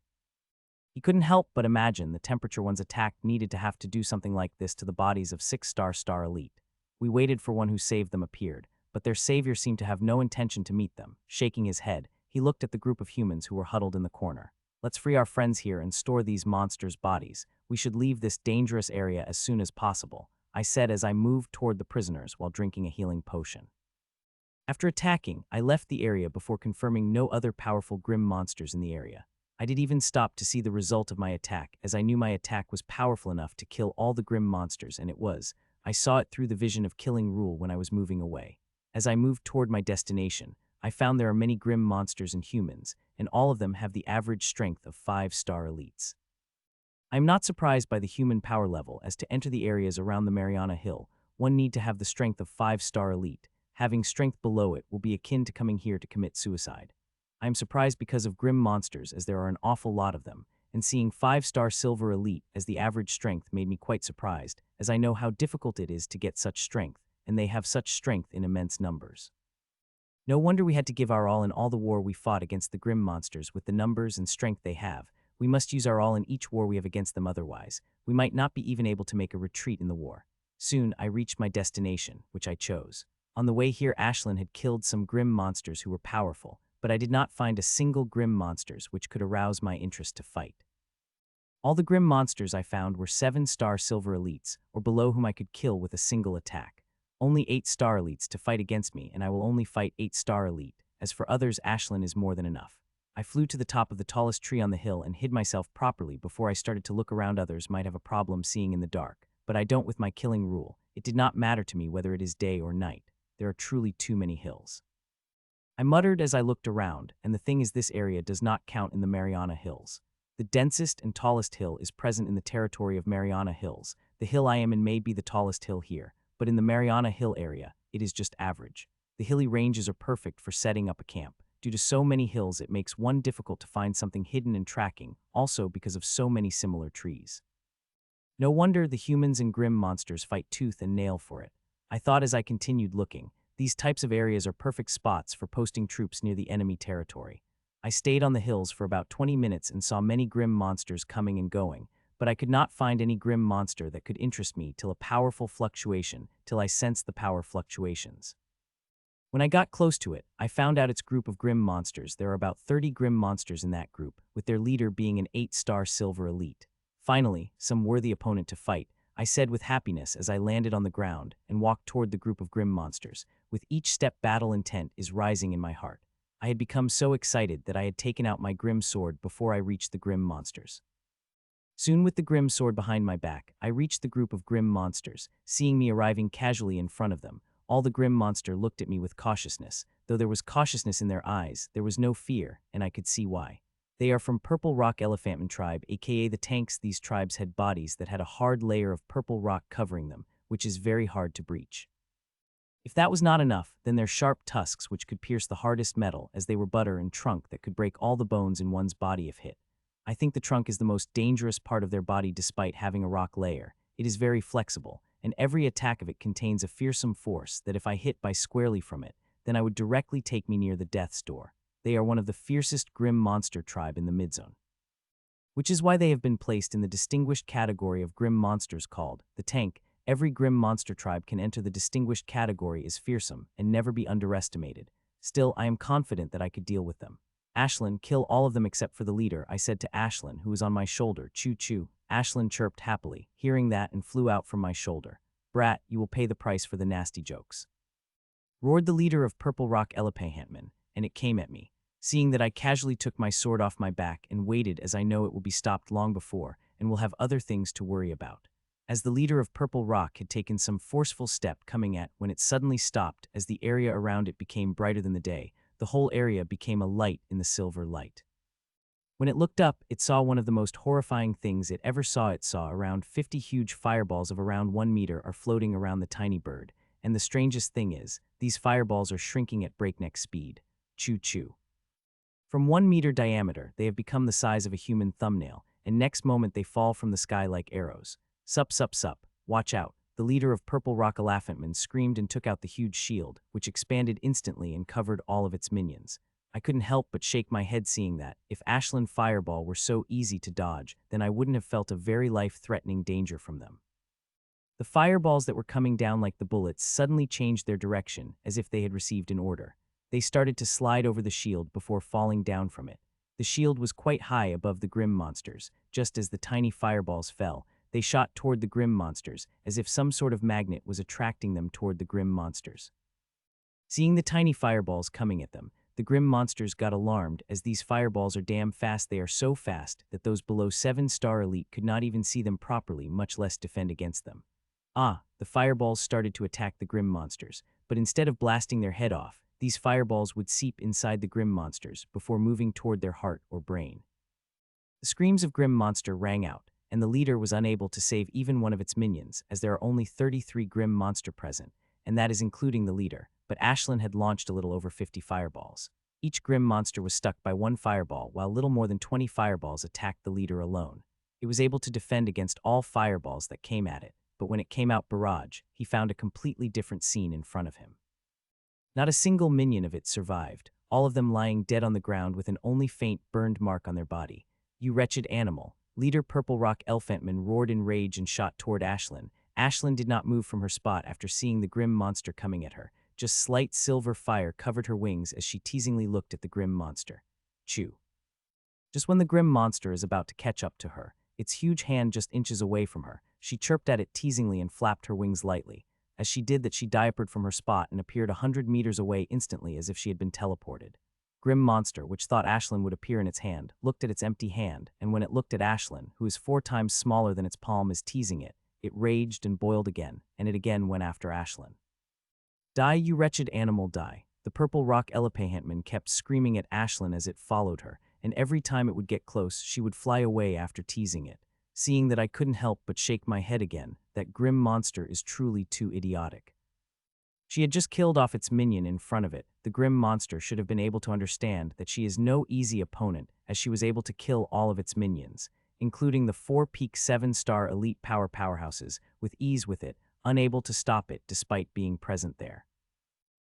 Speaker 1: He couldn't help but imagine the temperature one's attack needed to have to do something like this to the bodies of 6-star elite. We waited for one who saved them appeared, but their savior seemed to have no intention to meet them. Shaking his head, he looked at the group of humans who were huddled in the corner. Let's free our friends here and store these monsters' bodies. We should leave this dangerous area as soon as possible, I said as I moved toward the prisoners while drinking a healing potion. After attacking, I left the area before confirming no other powerful grim monsters in the area. I did even stop to see the result of my attack, as I knew my attack was powerful enough to kill all the grim monsters, and it was. I saw it through the vision of killing rule when I was moving away. As I moved toward my destination, I found there are many grim monsters and humans, and all of them have the average strength of 5-star elites. I am not surprised by the human power level, as to enter the areas around the Mariana Hill, one need to have the strength of 5-star elite. Having strength below it will be akin to coming here to commit suicide. I am surprised because of grim monsters, as there are an awful lot of them, and seeing 5-star silver elite as the average strength made me quite surprised, as I know how difficult it is to get such strength, and they have such strength in immense numbers. No wonder we had to give our all in all the war we fought against the grim monsters with the numbers and strength they have. We must use our all in each war we have against them, otherwise we might not be even able to make a retreat in the war. Soon I reached my destination, which I chose. On the way here, Ashlin had killed some grim monsters who were powerful, but I did not find a single grim monsters which could arouse my interest to fight. All the grim monsters I found were 7-star silver elites, or below, whom I could kill with a single attack. Only 8-star elites to fight against me, and I will only fight 8-star elite. As for others, Ashlin is more than enough. I flew to the top of the tallest tree on the hill and hid myself properly before I started to look around. Others might have a problem seeing in the dark, but I don't with my killing rule. It did not matter to me whether it is day or night. There are truly too many hills. I muttered as I looked around, and the thing is, this area does not count in the Mariana Hills. The densest and tallest hill is present in the territory of Mariana Hills. The hill I am in may be the tallest hill here, but in the Mariana Hill area, it is just average. The hilly ranges are perfect for setting up a camp. Due to so many hills, it makes one difficult to find something hidden and tracking, also because of so many similar trees. No wonder the humans and grim monsters fight tooth and nail for it. I thought as I continued looking. These types of areas are perfect spots for posting troops near the enemy territory. I stayed on the hills for about 20 minutes and saw many grim monsters coming and going, but I could not find any grim monster that could interest me till I sensed the power fluctuations. When I got close to it, I found out its group of grim monsters. There are about 30 grim monsters in that group, with their leader being an 8-star silver elite. Finally, some worthy opponent to fight, I said with happiness as I landed on the ground and walked toward the group of grim monsters. With each step, battle intent is rising in my heart. I had become so excited that I had taken out my grim sword before I reached the grim monsters. Soon, with the grim sword behind my back, I reached the group of grim monsters. Seeing me arriving casually in front of them, all the grim monster looked at me with cautiousness. Though there was cautiousness in their eyes, there was no fear, and I could see why. They are from Purple Rock Elephantman tribe, aka the tanks. These tribes had bodies that had a hard layer of purple rock covering them, which is very hard to breach. If that was not enough, then their sharp tusks which could pierce the hardest metal as they were butter and trunk that could break all the bones in one's body if hit. I think the trunk is the most dangerous part of their body despite having a rock layer. It is very flexible, and every attack of it contains a fearsome force that if I hit by squarely from it, then I would directly take me near the death's door. They are one of the fiercest grim monster tribe in the midzone, which is why they have been placed in the distinguished category of grim monsters called the tank. Every grim monster tribe can enter the distinguished category as fearsome and never be underestimated. Still, I am confident that I could deal with them. Ashlin, kill all of them except for the leader, I said to Ashlin, who was on my shoulder. Choo choo. Ashlin chirped happily, hearing that, and flew out from my shoulder. Brat, you will pay the price for the nasty jokes, roared the leader of Purple Rock Elephantman, and it came at me. Seeing that, I casually took my sword off my back and waited, as I know it will be stopped long before and will have other things to worry about. As the leader of Purple Rock had taken some forceful step coming at when it suddenly stopped as the area around it became brighter than the day. The whole area became a light in the silver light. When it looked up, it saw one of the most horrifying things it ever saw. It saw around 50 huge fireballs of around 1 meter are floating around the tiny bird. And the strangest thing is, these fireballs are shrinking at breakneck speed. Choo choo. From 1 meter diameter, they have become the size of a human thumbnail, and next moment they fall from the sky like arrows. Sup sup sup, watch out. The leader of Purple Rock Elephantman screamed and took out the huge shield, which expanded instantly and covered all of its minions. I couldn't help but shake my head seeing that. If Ashlin Fireball were so easy to dodge, then I wouldn't have felt a very life-threatening danger from them. The fireballs that were coming down like the bullets suddenly changed their direction, as if they had received an order. They started to slide over the shield before falling down from it. The shield was quite high above the grim monsters. Just as the tiny fireballs fell, they shot toward the grim monsters, as if some sort of magnet was attracting them toward the grim monsters. Seeing the tiny fireballs coming at them, the grim monsters got alarmed, as these fireballs are damn fast. They are so fast that those below 7-star elite could not even see them properly, much less defend against them. The fireballs started to attack the grim monsters, but instead of blasting their head off, these fireballs would seep inside the grim monsters before moving toward their heart or brain. The screams of Grim Monster rang out, and the leader was unable to save even one of its minions, as there are only 33 Grim Monster present, and that is including the leader, but Ashlin had launched a little over 50 fireballs. Each Grim Monster was stuck by 1 fireball, while little more than 20 fireballs attacked the leader alone. It was able to defend against all fireballs that came at it, but when it came out barrage, he found a completely different scene in front of him. Not a single minion of it survived, all of them lying dead on the ground with an only faint burned mark on their body. You wretched animal, leader Purple Rock Elephantman roared in rage and shot toward Ashlin. Ashlin did not move from her spot after seeing the grim monster coming at her. Just slight silver fire covered her wings as she teasingly looked at the grim monster. Chew. Just when the grim monster is about to catch up to her, its huge hand just inches away from her, she chirped at it teasingly and flapped her wings lightly. As she did that, she diapered from her spot and appeared 100 meters away instantly, as if she had been teleported. Grim Monster, which thought Ashlin would appear in its hand, looked at its empty hand, and when it looked at Ashlin, who is 4 times smaller than its palm, is teasing it, it raged and boiled again, and it again went after Ashlin. Die, you wretched animal, die. The Purple Rock Elephantman kept screaming at Ashlin as it followed her, and every time it would get close, she would fly away after teasing it. Seeing that, I couldn't help but shake my head again. That Grim Monster is truly too idiotic. She had just killed off its minion in front of it. The Grim Monster should have been able to understand that she is no easy opponent, as she was able to kill all of its minions, including the 4-peak 7-star elite powerhouses, with ease with it, unable to stop it despite being present there.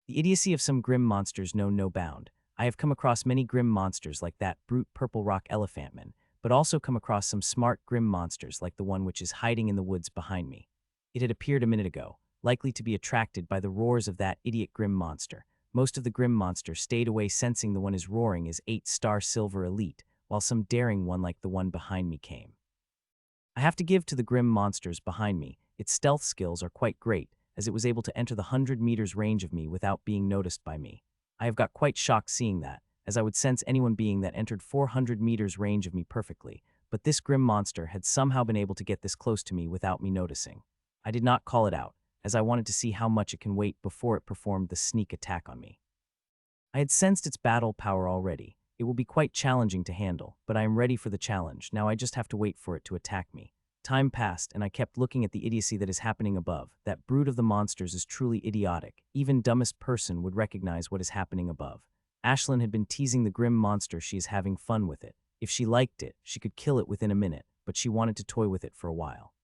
Speaker 1: The idiocy of some Grim Monsters know no bound. I have come across many Grim Monsters like that brute Purple Rock Elephantman, but also come across some smart Grim Monsters like the one which is hiding in the woods behind me. It had appeared a minute ago, likely to be attracted by the roars of that idiot Grim Monster. Most of the Grim Monster stayed away, sensing the one is roaring is 8-star silver elite, while some daring one like the one behind me came. I have to give to the Grim Monsters behind me, its stealth skills are quite great, as it was able to enter the 100 meters range of me without being noticed by me. I have got quite shocked seeing that, as I would sense anyone being that entered 400 meters range of me perfectly, but this Grim Monster had somehow been able to get this close to me without me noticing. I did not call it out, as I wanted to see how much it can wait before it performed the sneak attack on me. I had sensed its battle power already. It will be quite challenging to handle, but I am ready for the challenge. Now I just have to wait for it to attack me. Time passed, and I kept looking at the idiocy that is happening above. That brood of the monsters is truly idiotic. Even dumbest person would recognize what is happening above. Ashlin had been teasing the grim monster she is having fun with it. If she liked it, she could kill it within a minute, but she wanted to toy with it for a while.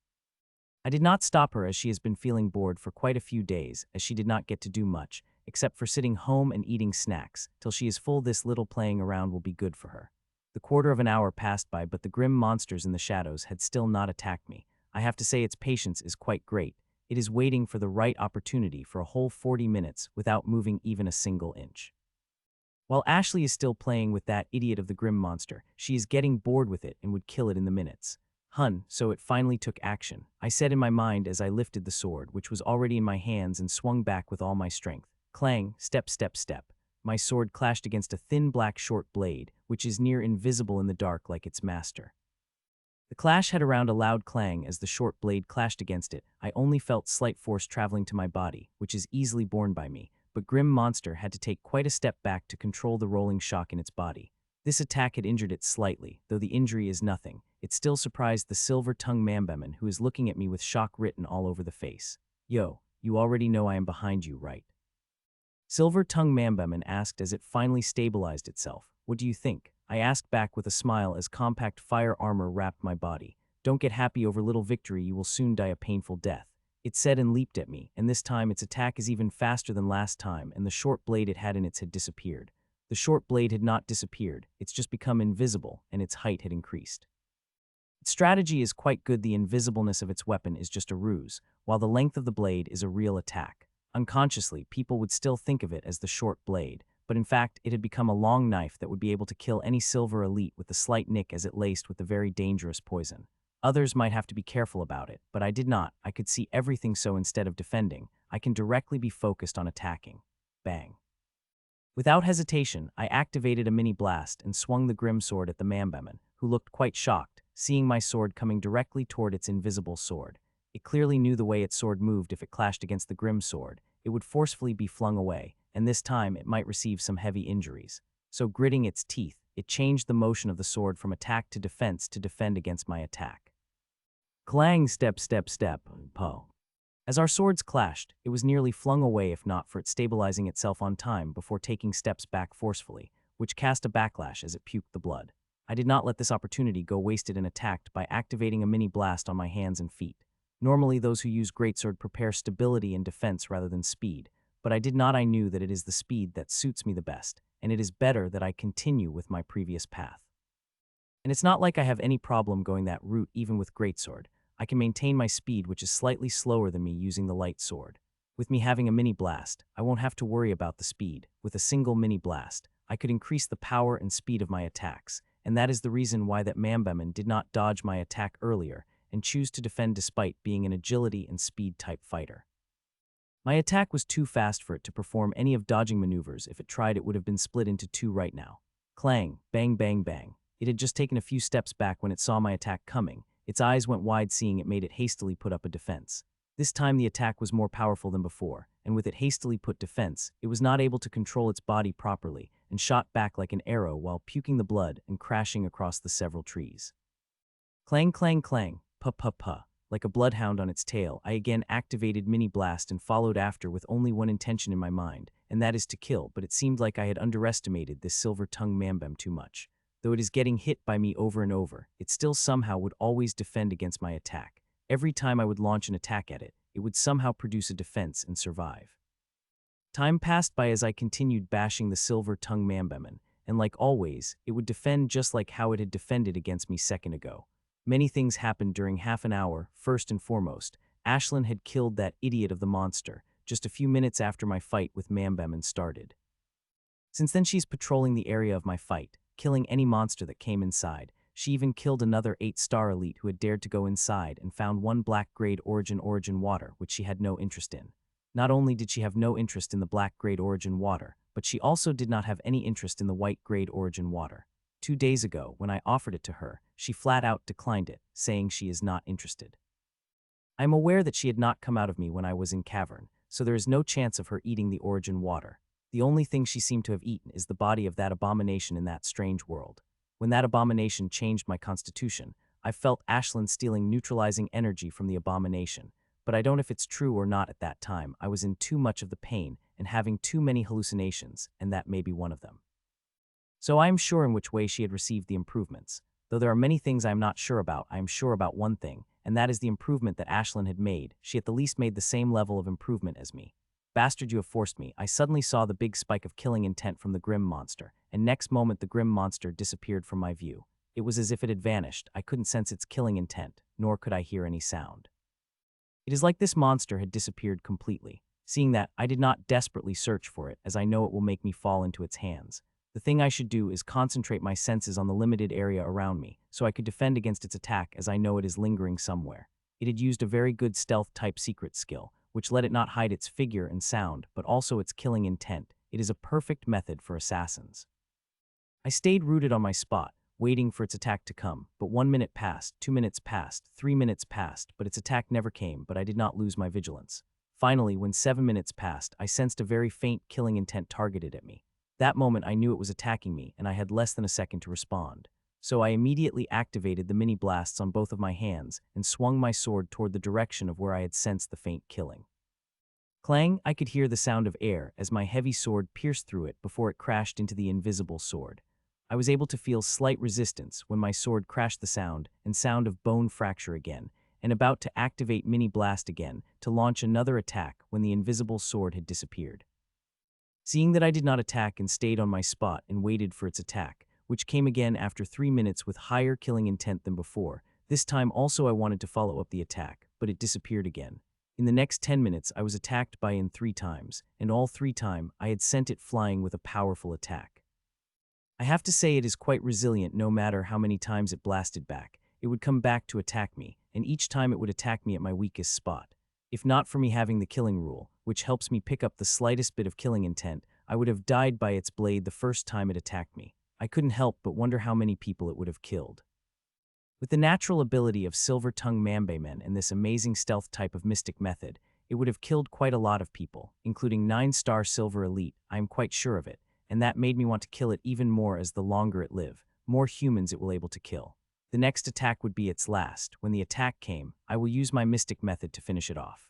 Speaker 1: I did not stop her as she has been feeling bored for quite a few days, as she did not get to do much, except for sitting home and eating snacks. Till she is full, this little playing around will be good for her. The quarter of an hour passed by, but the grim monsters in the shadows had still not attacked me. I have to say its patience is quite great. It is waiting for the right opportunity for a whole 40 minutes without moving even a single inch. While Ashley is still playing with that idiot of the grim monster, she is getting bored with it and would kill it in the minutes. So it finally took action, I said in my mind as I lifted the sword, which was already in my hands, and swung back with all my strength. Clang, step, step, step. My sword clashed against a thin black short blade, which is near invisible in the dark like its master. The clash had around a loud clang as the short blade clashed against it. I only felt slight force traveling to my body, which is easily borne by me, but Grim Monster had to take quite a step back to control the rolling shock in its body. This attack had injured it slightly, though the injury is nothing. It still surprised the silver-tongued Mambeman, who is looking at me with shock written all over the face. Yo, you already know I am behind you, right? Silver-tongued Mambeman asked as it finally stabilized itself. What do you think? I asked back with a smile as compact fire armor wrapped my body. Don't get happy over little victory, you will soon die a painful death. It said and leaped at me, and this time its attack is even faster than last time, and the short blade it had in its had disappeared. The short blade had not disappeared, it's just become invisible, and its height had increased. Its strategy is quite good. The invisibleness of its weapon is just a ruse, while the length of the blade is a real attack. Unconsciously, people would still think of it as the short blade, but in fact, it had become a long knife that would be able to kill any silver elite with a slight nick as it laced with the very dangerous poison. Others might have to be careful about it, but I did not. I could see everything, so instead of defending, I can directly be focused on attacking. Bang. Without hesitation, I activated a mini blast and swung the grim sword at the Mambeman, who looked quite shocked, seeing my sword coming directly toward its invisible sword. It clearly knew the way its sword moved. If it clashed against the grim sword, it would forcefully be flung away, and this time it might receive some heavy injuries. So gritting its teeth, it changed the motion of the sword from attack to defend against my attack. Clang, step, step, step, po. As our swords clashed, it was nearly flung away if not for it stabilizing itself on time before taking steps back forcefully, which cast a backlash as it puked the blood. I did not let this opportunity go wasted and attacked by activating a mini blast on my hands and feet. Normally, those who use greatsword prepare stability and defense rather than speed, but I did not. I knew that it is the speed that suits me the best, and it is better that I continue with my previous path. And it's not like I have any problem going that route even with greatsword. I can maintain my speed, which is slightly slower than me using the light sword. With me having a mini blast, I won't have to worry about the speed. With a single mini blast, I could increase the power and speed of my attacks, and that is the reason why that Mambeman did not dodge my attack earlier and choose to defend despite being an agility and speed type fighter. My attack was too fast for it to perform any of dodging maneuvers. If it tried, it would have been split into two right now. Clang, bang, bang, bang. It had just taken a few steps back when it saw my attack coming. Its eyes went wide, seeing it made it hastily put up a defense. This time the attack was more powerful than before, and with it hastily put defense, it was not able to control its body properly and shot back like an arrow while puking the blood and crashing across the several trees. Clang, clang, clang, puh, puh, puh. Like a bloodhound on its tail, I again activated Mini Blast and followed after with only one intention in my mind, and that is to kill, but it seemed like I had underestimated this silver-tongued Mambem too much. Though it is getting hit by me over and over, it still somehow would always defend against my attack. Every time I would launch an attack at it, it would somehow produce a defense and survive. Time passed by as I continued bashing the silver-tongued Mambeman, and like always, it would defend just like how it had defended against me second ago. Many things happened during half an hour. First and foremost, Ashlin had killed that idiot of the monster just a few minutes after my fight with Mambeman started. Since then she's patrolling the area of my fight, killing any monster that came inside. She even killed another 8-star elite who had dared to go inside and found one black grade origin water, which she had no interest in. Not only did she have no interest in the black grade origin water, but she also did not have any interest in the white grade origin water. 2 days ago, when I offered it to her, she flat out declined it, saying she is not interested. I am aware that she had not come out of me when I was in cavern, so there is no chance of her eating the origin water. The only thing she seemed to have eaten is the body of that abomination in that strange world. When that abomination changed my constitution, I felt Ashlin stealing neutralizing energy from the abomination, but I don't know if it's true or not at that time. I was in too much of the pain and having too many hallucinations, and that may be one of them. So I am sure in which way she had received the improvements. Though there are many things I am not sure about, I am sure about one thing, and that is the improvement that Ashlin had made. She at the least made the same level of improvement as me. Bastard, you have forced me. I suddenly saw the big spike of killing intent from the grim monster, and next moment the grim monster disappeared from my view. It was as if it had vanished. I couldn't sense its killing intent, nor could I hear any sound. It is like this monster had disappeared completely. Seeing that, I did not desperately search for it, as I know it will make me fall into its hands. The thing I should do is concentrate my senses on the limited area around me, so I could defend against its attack, as I know it is lingering somewhere. It had used a very good stealth-type secret skill, which let it not hide its figure and sound, but also its killing intent. It is a perfect method for assassins. I stayed rooted on my spot, waiting for its attack to come, but 1 minute passed, 2 minutes passed, 3 minutes passed, but its attack never came, but I did not lose my vigilance. Finally, when 7 minutes passed, I sensed a very faint killing intent targeted at me. That moment I knew it was attacking me, and I had less than a second to respond. So I immediately activated the mini blasts on both of my hands and swung my sword toward the direction of where I had sensed the faint killing. Clang, I could hear the sound of air as my heavy sword pierced through it before it crashed into the invisible sword. I was able to feel slight resistance when my sword crashed the sound and sound of bone fracture again, and about to activate mini blast again to launch another attack when the invisible sword had disappeared. Seeing that I did not attack and stayed on my spot and waited for its attack, which came again after 3 minutes with higher killing intent than before, this time also I wanted to follow up the attack, but it disappeared again. In the next 10 minutes I was attacked by it 3 times, and all 3 times I had sent it flying with a powerful attack. I have to say it is quite resilient no matter how many times it blasted back. It would come back to attack me, and each time it would attack me at my weakest spot. If not for me having the killing rule, which helps me pick up the slightest bit of killing intent, I would have died by its blade the first time it attacked me. I couldn't help but wonder how many people it would have killed. With the natural ability of silver-tongued manhwaedit and this amazing stealth type of mystic method, it would have killed quite a lot of people, including 9-star silver elite, I am quite sure of it, and that made me want to kill it even more as the longer it live, more humans it will able to kill. The next attack would be its last. When the attack came, I will use my mystic method to finish it off.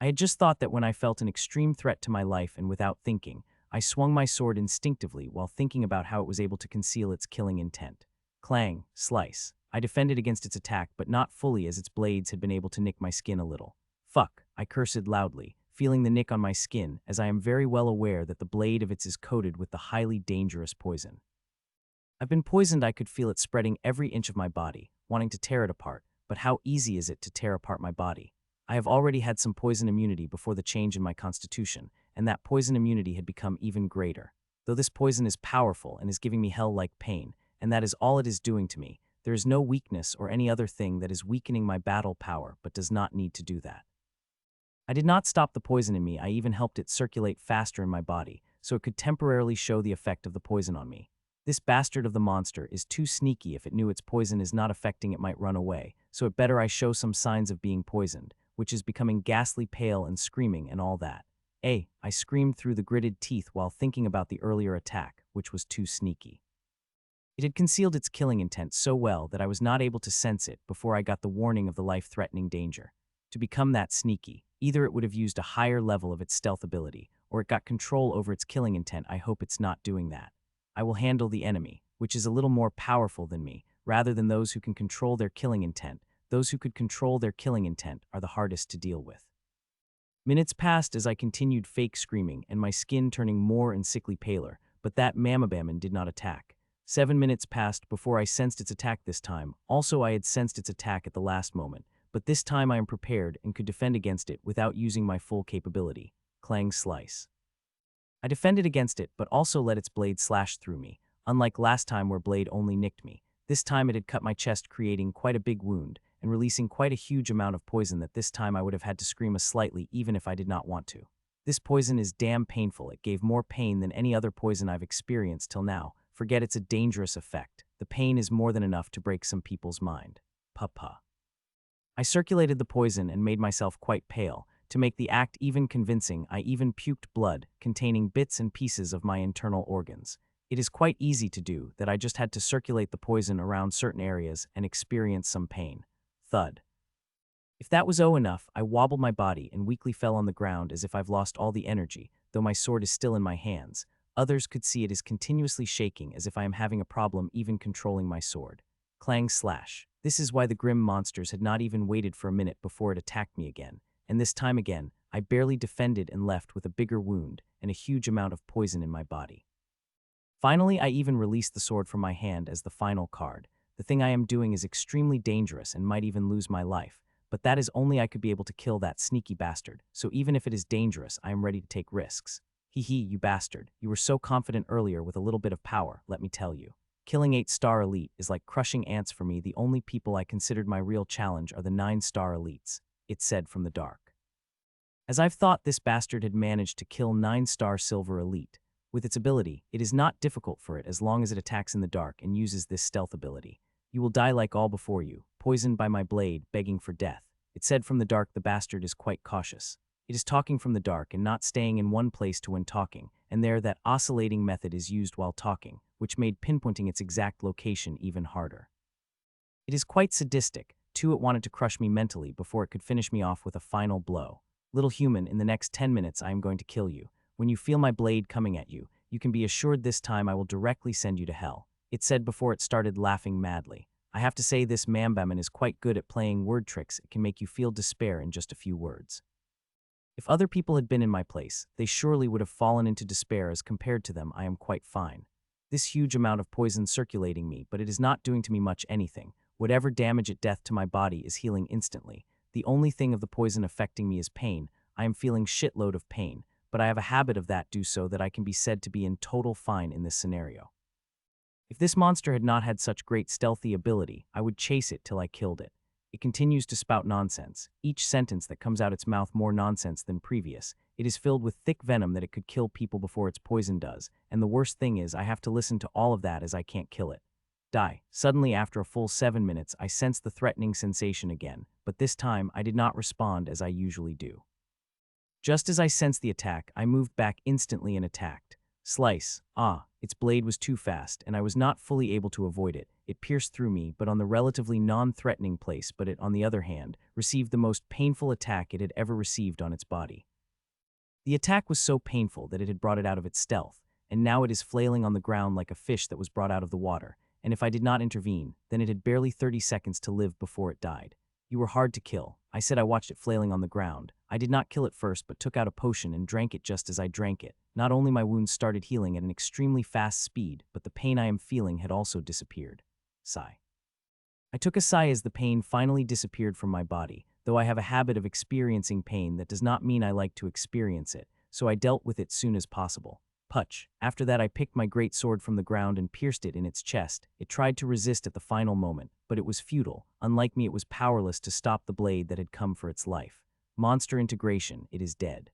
Speaker 1: I had just thought that when I felt an extreme threat to my life and without thinking, I swung my sword instinctively while thinking about how it was able to conceal its killing intent. Clang, slice. I defended against its attack, but not fully as its blades had been able to nick my skin a little. Fuck, I cursed loudly, feeling the nick on my skin as I am very well aware that the blade of its is coated with the highly dangerous poison. I've been poisoned. I could feel it spreading every inch of my body, wanting to tear it apart, but how easy is it to tear apart my body? I have already had some poison immunity before the change in my constitution, and that poison immunity had become even greater. Though this poison is powerful and is giving me hell-like pain, and that is all it is doing to me, there is no weakness or any other thing that is weakening my battle power but does not need to do that. I did not stop the poison in me. I even helped it circulate faster in my body, so it could temporarily show the effect of the poison on me. This bastard of the monster is too sneaky. If it knew its poison is not affecting it might run away, so it better I show some signs of being poisoned, which is becoming ghastly pale and screaming and all that. I screamed through the gritted teeth while thinking about the earlier attack, which was too sneaky. It had concealed its killing intent so well that I was not able to sense it before I got the warning of the life-threatening danger. To become that sneaky, either it would have used a higher level of its stealth ability, or it got control over its killing intent. I hope it's not doing that. I will handle the enemy, which is a little more powerful than me, rather than those who can control their killing intent. Those who could control their killing intent are the hardest to deal with. Minutes passed as I continued fake screaming and my skin turning more and sickly paler, but that manhwaedit did not attack. 7 minutes passed before I sensed its attack this time. Also, I had sensed its attack at the last moment, but this time I am prepared and could defend against it without using my full capability. Clang slice. I defended against it, but also let its blade slash through me. Unlike last time where blade only nicked me, this time it had cut my chest, creating quite a big wound and releasing quite a huge amount of poison that this time I would have had to scream a slightly even if I did not want to. This poison is damn painful. It gave more pain than any other poison I've experienced till now. Forget it's a dangerous effect. The pain is more than enough to break some people's mind. Papa. I circulated the poison and made myself quite pale, To make the act even convincing, I even puked blood, containing bits and pieces of my internal organs. It is quite easy to do that. I just had to circulate the poison around certain areas and experience some pain. Thud. If that was enough, I wobbled my body and weakly fell on the ground as if I've lost all the energy, though my sword is still in my hands. Others could see it is continuously shaking as if I am having a problem even controlling my sword. Clang slash. This is why the grim monsters had not even waited for a minute before it attacked me again, and this time again, I barely defended and left with a bigger wound and a huge amount of poison in my body. Finally, I even released the sword from my hand as the final card. The thing I am doing is extremely dangerous and might even lose my life, but that is only I could be able to kill that sneaky bastard, so even if it is dangerous, I am ready to take risks. Hee hee, you bastard. You were so confident earlier with a little bit of power, let me tell you. Killing 8-star elite is like crushing ants for me. The only people I considered my real challenge are the 9-star elites, it said from the dark. As I've thought, this bastard had managed to kill 9-star silver elite. With its ability, it is not difficult for it as long as it attacks in the dark and uses this stealth ability. You will die like all before you, poisoned by my blade, begging for death. It said from the dark. The bastard is quite cautious. It is talking from the dark and not staying in one place to when talking, and there that oscillating method is used while talking, which made pinpointing its exact location even harder. It is quite sadistic, too. It wanted to crush me mentally before it could finish me off with a final blow. Little human, in the next 10 minutes I am going to kill you. When you feel my blade coming at you, you can be assured this time I will directly send you to hell, it said before it started laughing madly. I have to say this Mambaman is quite good at playing word tricks. It can make you feel despair in just a few words. If other people had been in my place, they surely would have fallen into despair. As compared to them, I am quite fine. This huge amount of poison circulating me, but it is not doing to me much anything. Whatever damage it death to my body is healing instantly. The only thing of the poison affecting me is pain. I am feeling shitload of pain, but I have a habit of that do so that I can be said to be in total fine in this scenario. If this monster had not had such great stealthy ability, I would chase it till I killed it. It continues to spout nonsense, each sentence that comes out its mouth more nonsense than previous. It is filled with thick venom that it could kill people before its poison does, and the worst thing is I have to listen to all of that as I can't kill it. Die. Suddenly, after a full 7 minutes, I sensed the threatening sensation again, but this time I did not respond as I usually do. Just as I sensed the attack, I moved back instantly and attacked. Slice. Its blade was too fast, and I was not fully able to avoid it. It pierced through me, but on the relatively non-threatening place, but it, on the other hand, received the most painful attack it had ever received on its body. The attack was so painful that it had brought it out of its stealth, and now it is flailing on the ground like a fish that was brought out of the water, and if I did not intervene, then it had barely 30 seconds to live before it died. You were hard to kill. I said. I watched it flailing on the ground. I did not kill it first, but took out a potion and drank it. Just as I drank it, not only my wounds started healing at an extremely fast speed, but the pain I am feeling had also disappeared. Sigh. I took a sigh as the pain finally disappeared from my body. Though I have a habit of experiencing pain, that does not mean I like to experience it, so I dealt with it soon as possible. Putch. After that I picked my great sword from the ground and pierced it in its chest. It tried to resist at the final moment, but it was futile. Unlike me, it was powerless to stop the blade that had come for its life. Monster integration, it is dead.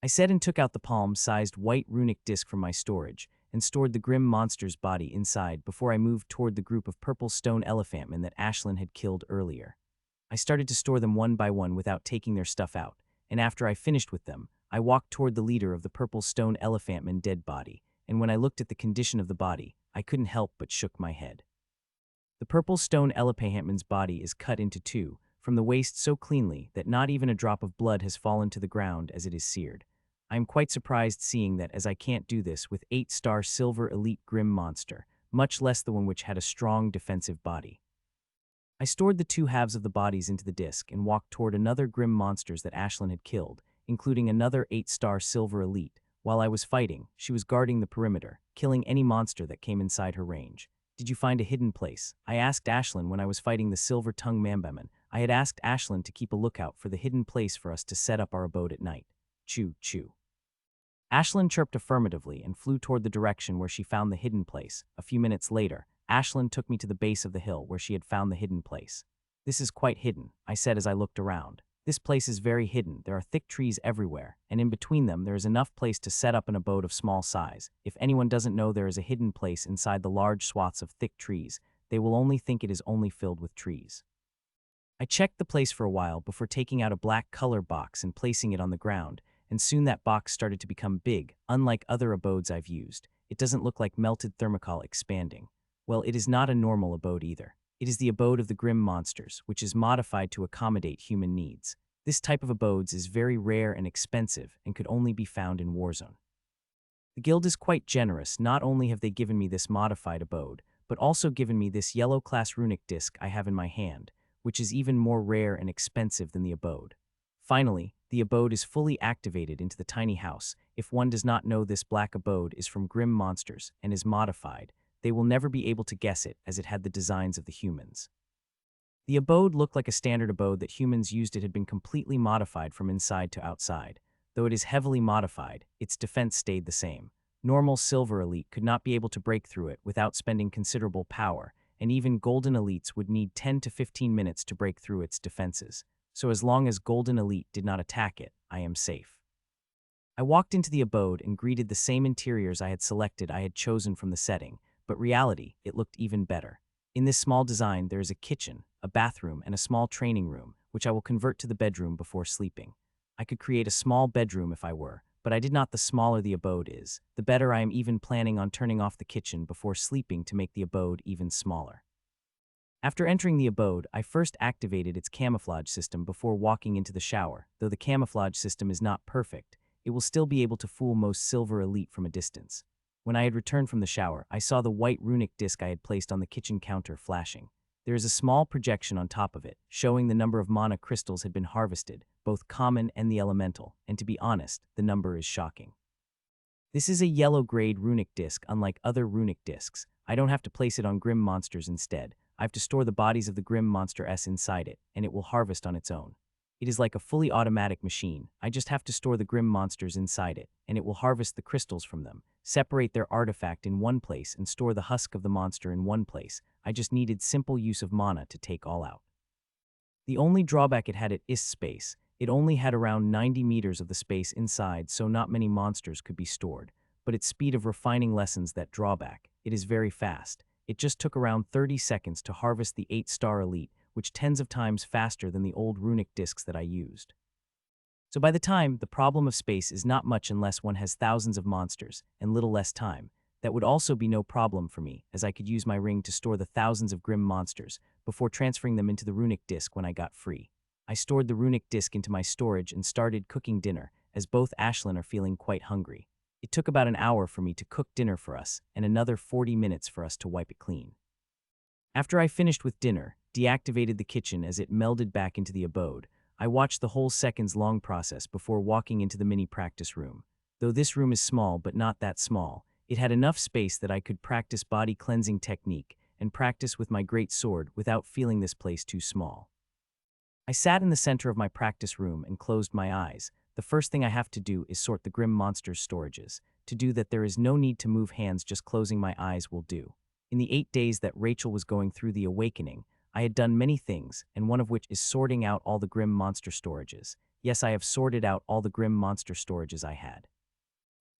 Speaker 1: I said and took out the palm-sized white runic disc from my storage and stored the grim monster's body inside before I moved toward the group of purple stone elephantmen that Ashlin had killed earlier. I started to store them one by one without taking their stuff out, and after I finished with them, I walked toward the leader of the purple stone elephantman dead body, and when I looked at the condition of the body, I couldn't help but shook my head. The purple stone elephantman's body is cut into two, from the waist so cleanly that not even a drop of blood has fallen to the ground as it is seared. I am quite surprised seeing that, as I can't do this with 8-star silver elite grim monster, much less the one which had a strong defensive body. I stored the two halves of the bodies into the disc and walked toward another grim monsters that Ashlin had killed, including another 8-star silver elite. While I was fighting, she was guarding the perimeter, killing any monster that came inside her range. Did you find a hidden place? I asked Ashlin when I was fighting the silver-tongued Mambaman. I had asked Ashlin to keep a lookout for the hidden place for us to set up our abode at night. Chew, chew. Ashlin chirped affirmatively and flew toward the direction where she found the hidden place. A few minutes later, Ashlin took me to the base of the hill where she had found the hidden place. This is quite hidden, I said as I looked around. This place is very hidden. There are thick trees everywhere, and in between them there is enough place to set up an abode of small size. If anyone doesn't know there is a hidden place inside the large swaths of thick trees, they will only think it is only filled with trees. I checked the place for a while before taking out a black color box and placing it on the ground, and soon that box started to become big, unlike other abodes I've used. It doesn't look like melted thermocol expanding. Well, it is not a normal abode either. It is the abode of the grim monsters, which is modified to accommodate human needs. This type of abodes is very rare and expensive and could only be found in Warzone. The guild is quite generous. Not only have they given me this modified abode, but also given me this yellow class runic disc I have in my hand, which is even more rare and expensive than the abode. Finally, the abode is fully activated into the tiny house. If one does not know this black abode is from grim monsters and is modified, they will never be able to guess it as it had the designs of the humans. The abode looked like a standard abode that humans used. It had been completely modified from inside to outside. Though it is heavily modified, its defense stayed the same. Normal silver elite could not be able to break through it without spending considerable power, and even golden elites would need 10 to 15 minutes to break through its defenses. So as long as golden elite did not attack it, I am safe. I walked into the abode and greeted the same interiors I had chosen from the setting, but reality, it looked even better. In this small design, there is a kitchen, a bathroom, and a small training room, which I will convert to the bedroom before sleeping. I could create a small bedroom if I were, but I did not. The smaller the abode is, the better. I am even planning on turning off the kitchen before sleeping to make the abode even smaller. After entering the abode, I first activated its camouflage system before walking into the shower. Though the camouflage system is not perfect, it will still be able to fool most silver elite from a distance. When I had returned from the shower, I saw the white runic disc I had placed on the kitchen counter flashing. There is a small projection on top of it, showing the number of mana crystals had been harvested, both common and the elemental, and to be honest, the number is shocking. This is a yellow-grade runic disc. Unlike other runic discs, I don't have to place it on grim monsters instead. I have to store the bodies of the grim monster S inside it, and it will harvest on its own. It is like a fully automatic machine. I just have to store the grim monsters inside it, and it will harvest the crystals from them, separate their artifact in one place, and store the husk of the monster in one place. I just needed simple use of mana to take all out. The only drawback it had is space. It only had around 90 meters of the space inside, so not many monsters could be stored. But its speed of refining lessens that drawback. It is very fast. It just took around 30 seconds to harvest the 8-star elite, which tens of times faster than the old runic discs that I used. So by the time, the problem of space is not much unless one has thousands of monsters and little less time. That would also be no problem for me, as I could use my ring to store the thousands of grim monsters before transferring them into the runic disc when I got free. I stored the runic disc into my storage and started cooking dinner, as both Ashlin are feeling quite hungry. It took about an hour for me to cook dinner for us and another 40 minutes for us to wipe it clean. After I finished with dinner, deactivated the kitchen as it melded back into the abode, I watched the whole seconds-long process before walking into the mini practice room. Though this room is small but not that small, it had enough space that I could practice body cleansing technique and practice with my great sword without feeling this place too small. I sat in the center of my practice room and closed my eyes. The first thing I have to do is sort the grim monster's storages. To do that, there is no need to move hands, just closing my eyes will do. In the 8 days that Rachel was going through the awakening, I had done many things, and one of which is sorting out all the grim monster storages. Yes, I have sorted out all the grim monster storages I had.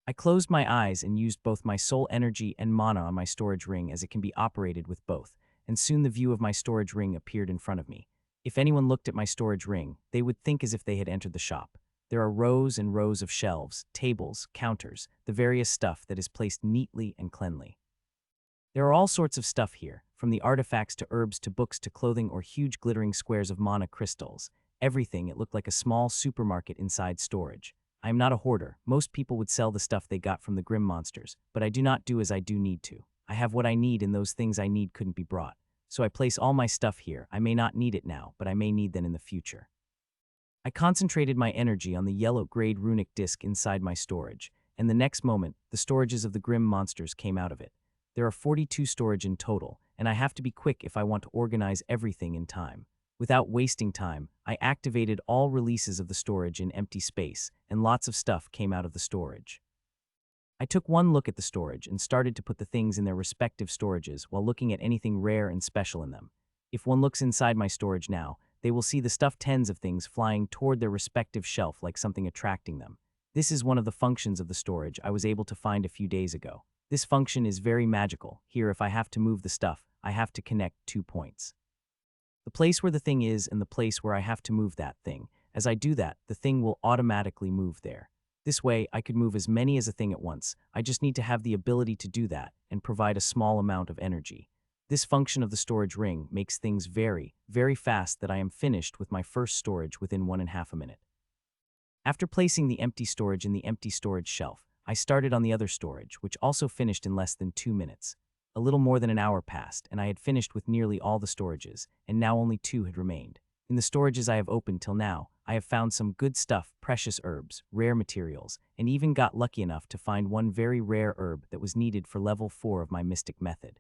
Speaker 1: I closed my eyes and used both my soul energy and mana on my storage ring, as it can be operated with both, and soon the view of my storage ring appeared in front of me. If anyone looked at my storage ring, they would think as if they had entered the shop. There are rows and rows of shelves, tables, counters, the various stuff that is placed neatly and cleanly. There are all sorts of stuff here, from the artifacts to herbs to books to clothing or huge glittering squares of mana crystals. Everything. It looked like a small supermarket inside storage. I am not a hoarder. Most people would sell the stuff they got from the grim monsters, but I do not do as I do need to. I have what I need, and those things I need couldn't be brought. So I place all my stuff here. I may not need it now, but I may need them in the future. I concentrated my energy on the yellow-grade runic disc inside my storage, and the next moment, the storages of the grim monsters came out of it. There are 42 storage in total, and I have to be quick if I want to organize everything in time. Without wasting time, I activated all releases of the storage in empty space, and lots of stuff came out of the storage. I took one look at the storage and started to put the things in their respective storages while looking at anything rare and special in them. If one looks inside my storage now, they will see the stuffed tens of things flying toward their respective shelf like something attracting them. This is one of the functions of the storage I was able to find a few days ago. This function is very magical. Here, if I have to move the stuff, I have to connect 2 points. The place where the thing is and the place where I have to move that thing. As I do that, the thing will automatically move there. This way, I could move as many as a thing at once. I just need to have the ability to do that and provide a small amount of energy. This function of the storage ring makes things very, very fast that I am finished with my first storage within 1.5 minutes. After placing the empty storage in the empty storage shelf, I started on the other storage, which also finished in less than 2 minutes. A little more than an hour passed, and I had finished with nearly all the storages, and now only 2 had remained. In the storages I have opened till now, I have found some good stuff, precious herbs, rare materials, and even got lucky enough to find one very rare herb that was needed for level 4 of my mystic method.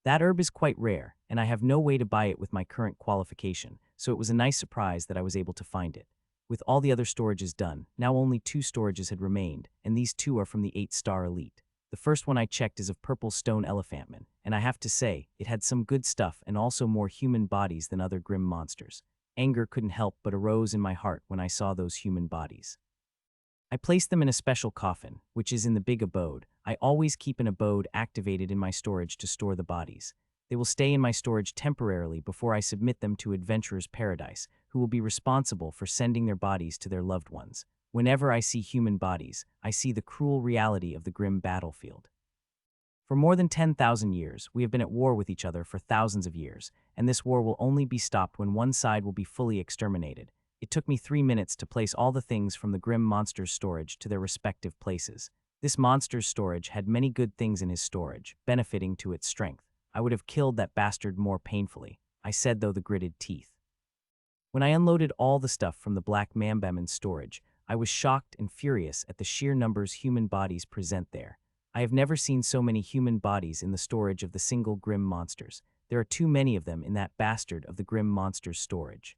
Speaker 1: That herb is quite rare, and I have no way to buy it with my current qualification, so it was a nice surprise that I was able to find it. With all the other storages done, now only 2 storages had remained, and these 2 are from the 8-star elite. The first one I checked is of purple stone elephantman, and I have to say, it had some good stuff and also more human bodies than other grim monsters. Anger couldn't help but arose in my heart when I saw those human bodies. I placed them in a special coffin, which is in the big abode. I always keep an abode activated in my storage to store the bodies. They will stay in my storage temporarily before I submit them to Adventurer's Paradise, who will be responsible for sending their bodies to their loved ones. Whenever I see human bodies, I see the cruel reality of the grim battlefield. For more than 10,000 years, we have been at war with each other for thousands of years, and this war will only be stopped when one side will be fully exterminated. It took me 3 minutes to place all the things from the grim monster's storage to their respective places. This monster's storage had many good things in his storage, benefiting to its strength. I would have killed that bastard more painfully, I said though the gritted teeth. When I unloaded all the stuff from the black mambaman's storage, I was shocked and furious at the sheer numbers human bodies present there. I have never seen so many human bodies in the storage of the single grim monsters. There are too many of them in that bastard of the grim monster's storage.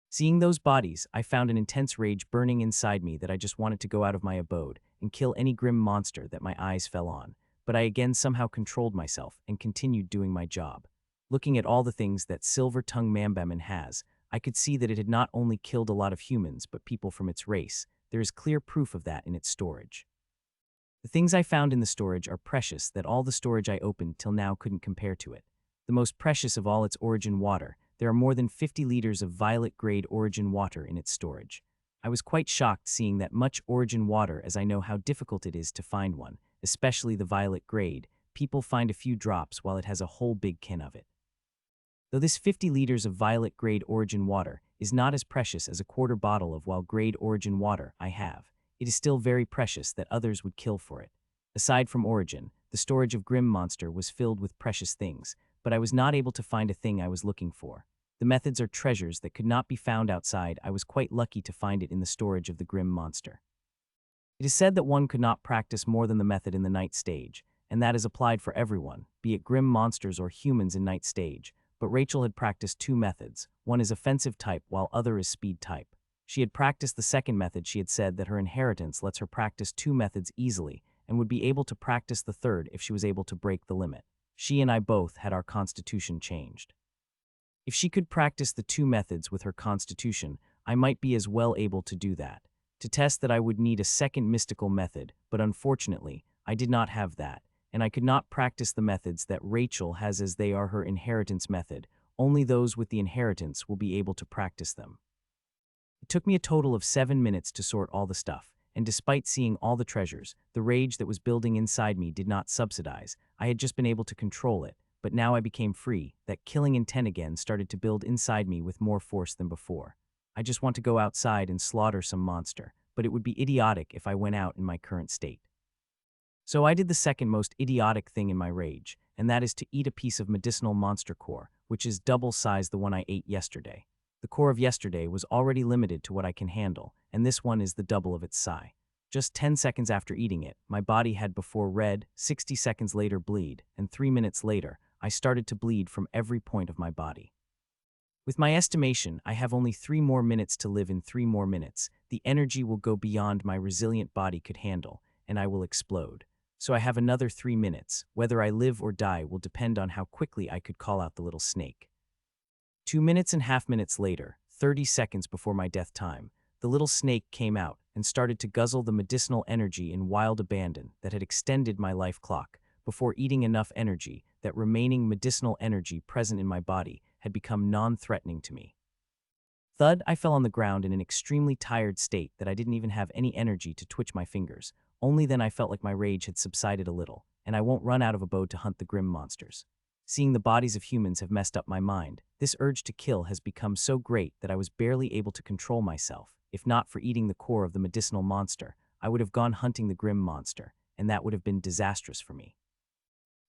Speaker 1: Seeing those bodies, I found an intense rage burning inside me that I just wanted to go out of my abode and kill any grim monster that my eyes fell on, but I again somehow controlled myself and continued doing my job. Looking at all the things that silver-tongued mambaman has, I could see that it had not only killed a lot of humans but people from its race. There is clear proof of that in its storage. The things I found in the storage are precious that all the storage I opened till now couldn't compare to it. The most precious of all its origin water. There are more than 50 liters of violet-grade origin water in its storage. I was quite shocked seeing that much origin water as I know how difficult it is to find one, especially the violet grade. People find a few drops while it has a whole big can of it. Though this 50 liters of violet-grade origin water is not as precious as a quarter bottle of wild-grade origin water I have, it is still very precious that others would kill for it. Aside from origin, the storage of Grim Monster was filled with precious things, but I was not able to find a thing I was looking for. The methods are treasures that could not be found outside. I was quite lucky to find it in the storage of the Grim Monster. It is said that one could not practice more than the method in the night stage, and that is applied for everyone, be it grim monsters or humans in night stage, but Rachel had practiced 2 methods. One is offensive type while other is speed type. She had practiced the second method. She had said that her inheritance lets her practice 2 methods easily and would be able to practice the third if she was able to break the limit. She and I both had our constitution changed. If she could practice the 2 methods with her constitution, I might be as well able to do that. To test that I would need a second mystical method, but unfortunately, I did not have that, and I could not practice the methods that Rachel has as they are her inheritance method. Only those with the inheritance will be able to practice them. It took me a total of 7 minutes to sort all the stuff, and despite seeing all the treasures, the rage that was building inside me did not subsidize. I had just been able to control it, but now I became free. That killing intent again started to build inside me with more force than before. I just want to go outside and slaughter some monster, but it would be idiotic if I went out in my current state. So I did the second most idiotic thing in my rage, and that is to eat a piece of medicinal monster core, which is double size the one I ate yesterday. The core of yesterday was already limited to what I can handle, and this one is the double of its size. Just 10 seconds after eating it, my body had before red, 60 seconds later bleed, and 3 minutes later, I started to bleed from every point of my body. With my estimation, I have only 3 more minutes to live. In 3 more minutes, the energy will go beyond my resilient body could handle, and I will explode. So I have another 3 minutes. Whether I live or die will depend on how quickly I could call out the little snake. 2.5 minutes later, 30 seconds before my death time, the little snake came out and started to guzzle the medicinal energy in wild abandon that had extended my life clock. Before eating enough energy, that remaining medicinal energy present in my body had become non-threatening to me. Thud, I fell on the ground in an extremely tired state that I didn't even have any energy to twitch my fingers. Only then I felt like my rage had subsided a little, and I won't run out of abode to hunt the grim monsters. Seeing the bodies of humans have messed up my mind, this urge to kill has become so great that I was barely able to control myself. If not for eating the core of the medicinal monster, I would have gone hunting the grim monster, and that would have been disastrous for me.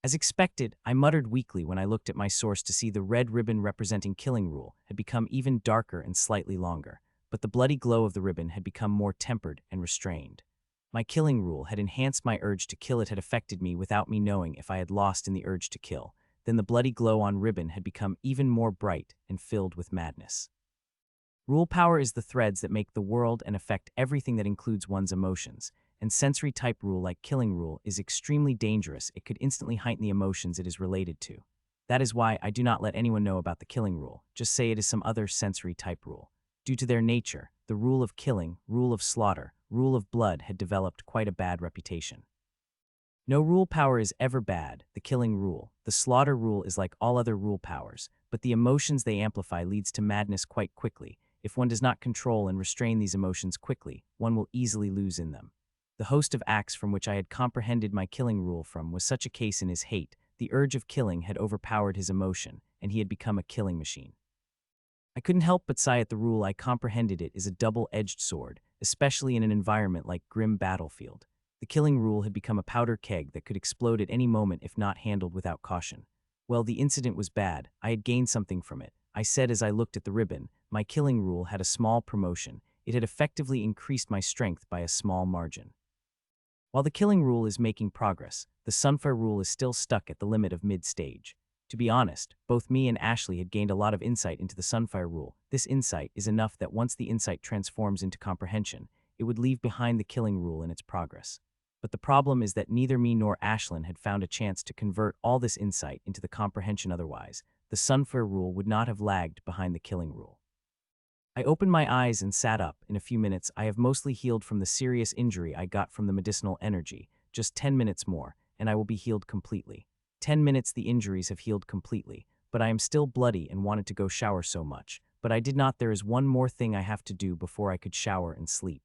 Speaker 1: As expected, I muttered weakly when I looked at my source to see the red ribbon representing killing rule had become even darker and slightly longer, but the bloody glow of the ribbon had become more tempered and restrained. My killing rule had enhanced my urge to kill. It had affected me without me knowing if I had lost in the urge to kill. Then the bloody glow on ribbon had become even more bright and filled with madness. Rule power is the threads that make the world and affect everything that includes one's emotions, and sensory type rule like killing rule is extremely dangerous. It could instantly heighten the emotions it is related to. That is why I do not let anyone know about the killing rule, just say it is some other sensory type rule. Due to their nature, the rule of killing, rule of slaughter, rule of blood had developed quite a bad reputation. No rule power is ever bad. The killing rule, the slaughter rule is like all other rule powers, but the emotions they amplify leads to madness quite quickly. If one does not control and restrain these emotions quickly, one will easily lose in them. The host of acts from which I had comprehended my killing rule from was such a case in his hate. The urge of killing had overpowered his emotion, and he had become a killing machine. I couldn't help but sigh at the rule. I comprehended it is a double-edged sword, especially in an environment like grim battlefield. The killing rule had become a powder keg that could explode at any moment if not handled without caution. Well, the incident was bad. I had gained something from it. I said as I looked at the ribbon. My killing rule had a small promotion. It had effectively increased my strength by a small margin. While the killing rule is making progress, the sunfire rule is still stuck at the limit of mid-stage. To be honest, both me and Ashley had gained a lot of insight into the sunfire rule. This insight is enough that once the insight transforms into comprehension, it would leave behind the killing rule in its progress. But the problem is that neither me nor Ashlin had found a chance to convert all this insight into the comprehension. Otherwise, the sunfire rule would not have lagged behind the killing rule. I opened my eyes and sat up. In a few minutes, I have mostly healed from the serious injury I got from the medicinal energy. Just 10 minutes more, and I will be healed completely. 10 minutes the injuries have healed completely, but I am still bloody and wanted to go shower so much. But I did not. There is one more thing I have to do before I could shower and sleep.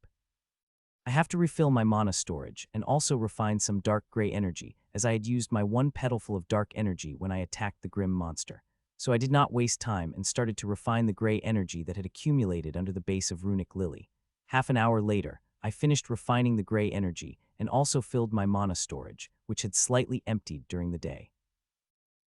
Speaker 1: I have to refill my mana storage and also refine some dark gray energy, as I had used my one petalful of dark energy when I attacked the grim monster. So I did not waste time and started to refine the gray energy that had accumulated under the base of runic lily. Half an hour later, I finished refining the gray energy and also filled my mana storage, which had slightly emptied during the day.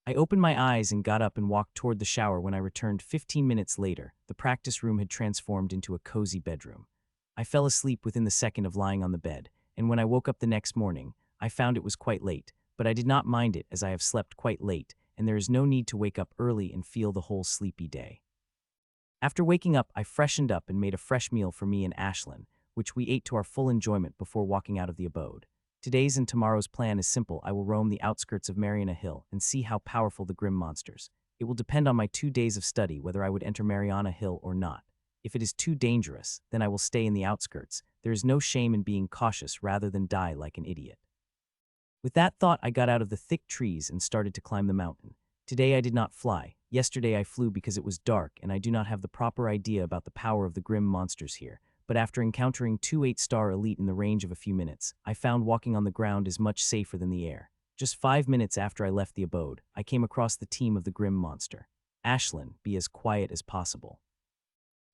Speaker 1: I opened my eyes and got up and walked toward the shower. When I returned 15 minutes later, the practice room had transformed into a cozy bedroom. I fell asleep within the second of lying on the bed, and when I woke up the next morning, I found it was quite late, but I did not mind it as I have slept quite late, and there is no need to wake up early and feel the whole sleepy day. After waking up, I freshened up and made a fresh meal for me and Ashlin, which we ate to our full enjoyment before walking out of the abode. Today's and tomorrow's plan is simple. I will roam the outskirts of Mariana Hill and see how powerful the grim monsters. It will depend on my 2 days of study whether I would enter Mariana Hill or not. If it is too dangerous, then I will stay in the outskirts. There is no shame in being cautious rather than die like an idiot. With that thought, I got out of the thick trees and started to climb the mountain. Today I did not fly. Yesterday I flew because it was dark and I do not have the proper idea about the power of the grim monsters here. But after encountering 2 8-star elite in the range of a few minutes, I found walking on the ground is much safer than the air. Just 5 minutes after I left the abode, I came across the team of the grim monster. Ashlin, be as quiet as possible.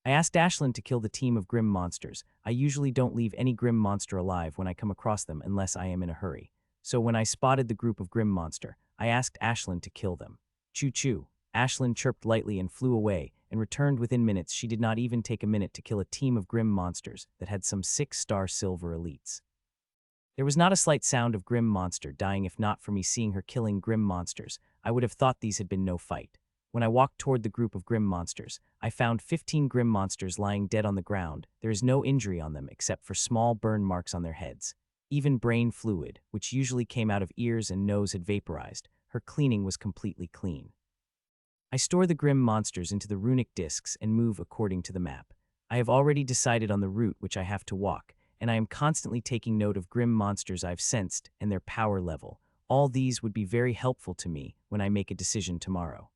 Speaker 1: I asked Ashlin to kill the team of grim monsters. I usually don't leave any grim monster alive when I come across them unless I am in a hurry. So when I spotted the group of grim monster, I asked Ashlin to kill them. Choo-choo. Ashlin chirped lightly and flew away, and returned within minutes. She did not even take a minute to kill a team of grim monsters that had some 6-star silver elites. There was not a slight sound of grim monster dying. If not for me seeing her killing grim monsters, I would have thought these had been no fight. When I walked toward the group of grim monsters, I found 15 grim monsters lying dead on the ground. There is no injury on them except for small burn marks on their heads. Even brain fluid, which usually came out of ears and nose, had vaporized. Her cleaning was completely clean. I store the grim monsters into the runic discs and move according to the map. I have already decided on the route which I have to walk, and I am constantly taking note of grim monsters I've sensed and their power level. All these would be very helpful to me when I make a decision tomorrow.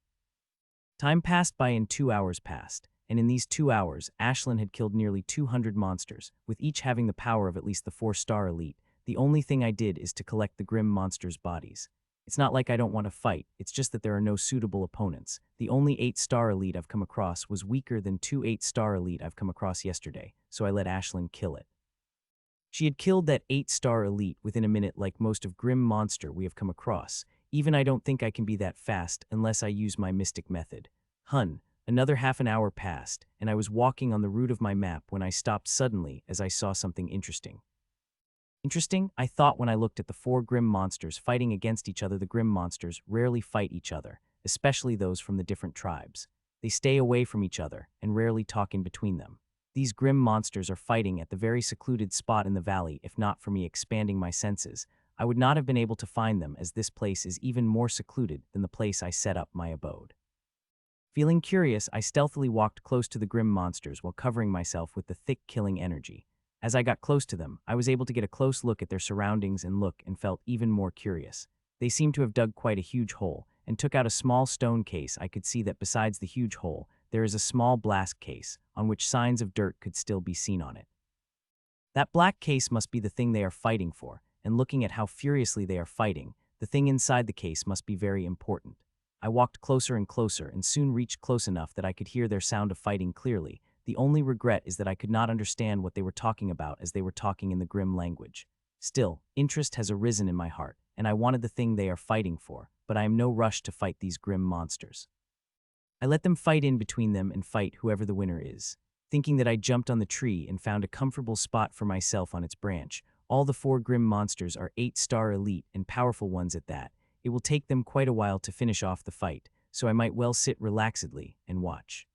Speaker 1: Time passed by and 2 hours passed, and in these 2 hours, Ashlin had killed nearly 200 monsters, with each having the power of at least the 4-star elite. The only thing I did is to collect the grim monsters' bodies. It's not like I don't want to fight, it's just that there are no suitable opponents. The only 8-star elite I've come across was weaker than 2 8-star elite I've come across yesterday, so I let Ashlin kill it. She had killed that 8-star elite within a minute like most of grim monster we have come across. Even I don't think I can be that fast unless I use my mystic method. Another half an hour passed, and I was walking on the route of my map when I stopped suddenly as I saw something interesting. Interesting? I thought when I looked at the 4 grim monsters fighting against each other. The grim monsters rarely fight each other, especially those from the different tribes. They stay away from each other and rarely talk in between them. These grim monsters are fighting at the very secluded spot in the valley. If not for me expanding my senses, I would not have been able to find them, as this place is even more secluded than the place I set up my abode. Feeling curious, I stealthily walked close to the grim monsters while covering myself with the thick killing energy. As I got close to them, I was able to get a close look at their surroundings and felt even more curious. They seemed to have dug quite a huge hole and took out a small stone case. I could see that besides the huge hole, there is a small black case on which signs of dirt could still be seen on it. That black case must be the thing they are fighting for, and looking at how furiously they are fighting, the thing inside the case must be very important. I walked closer and closer and soon reached close enough that I could hear their sound of fighting clearly. The only regret is that I could not understand what they were talking about, as they were talking in the grim language. Still, interest has arisen in my heart, and I wanted the thing they are fighting for, but I am no rush to fight these grim monsters. I let them fight in between them and fight whoever the winner is. Thinking that I jumped on the tree and found a comfortable spot for myself on its branch. All the 4 grim monsters are 8-star elite and powerful ones at that. It will take them quite a while to finish off the fight, so I might well sit relaxedly and watch.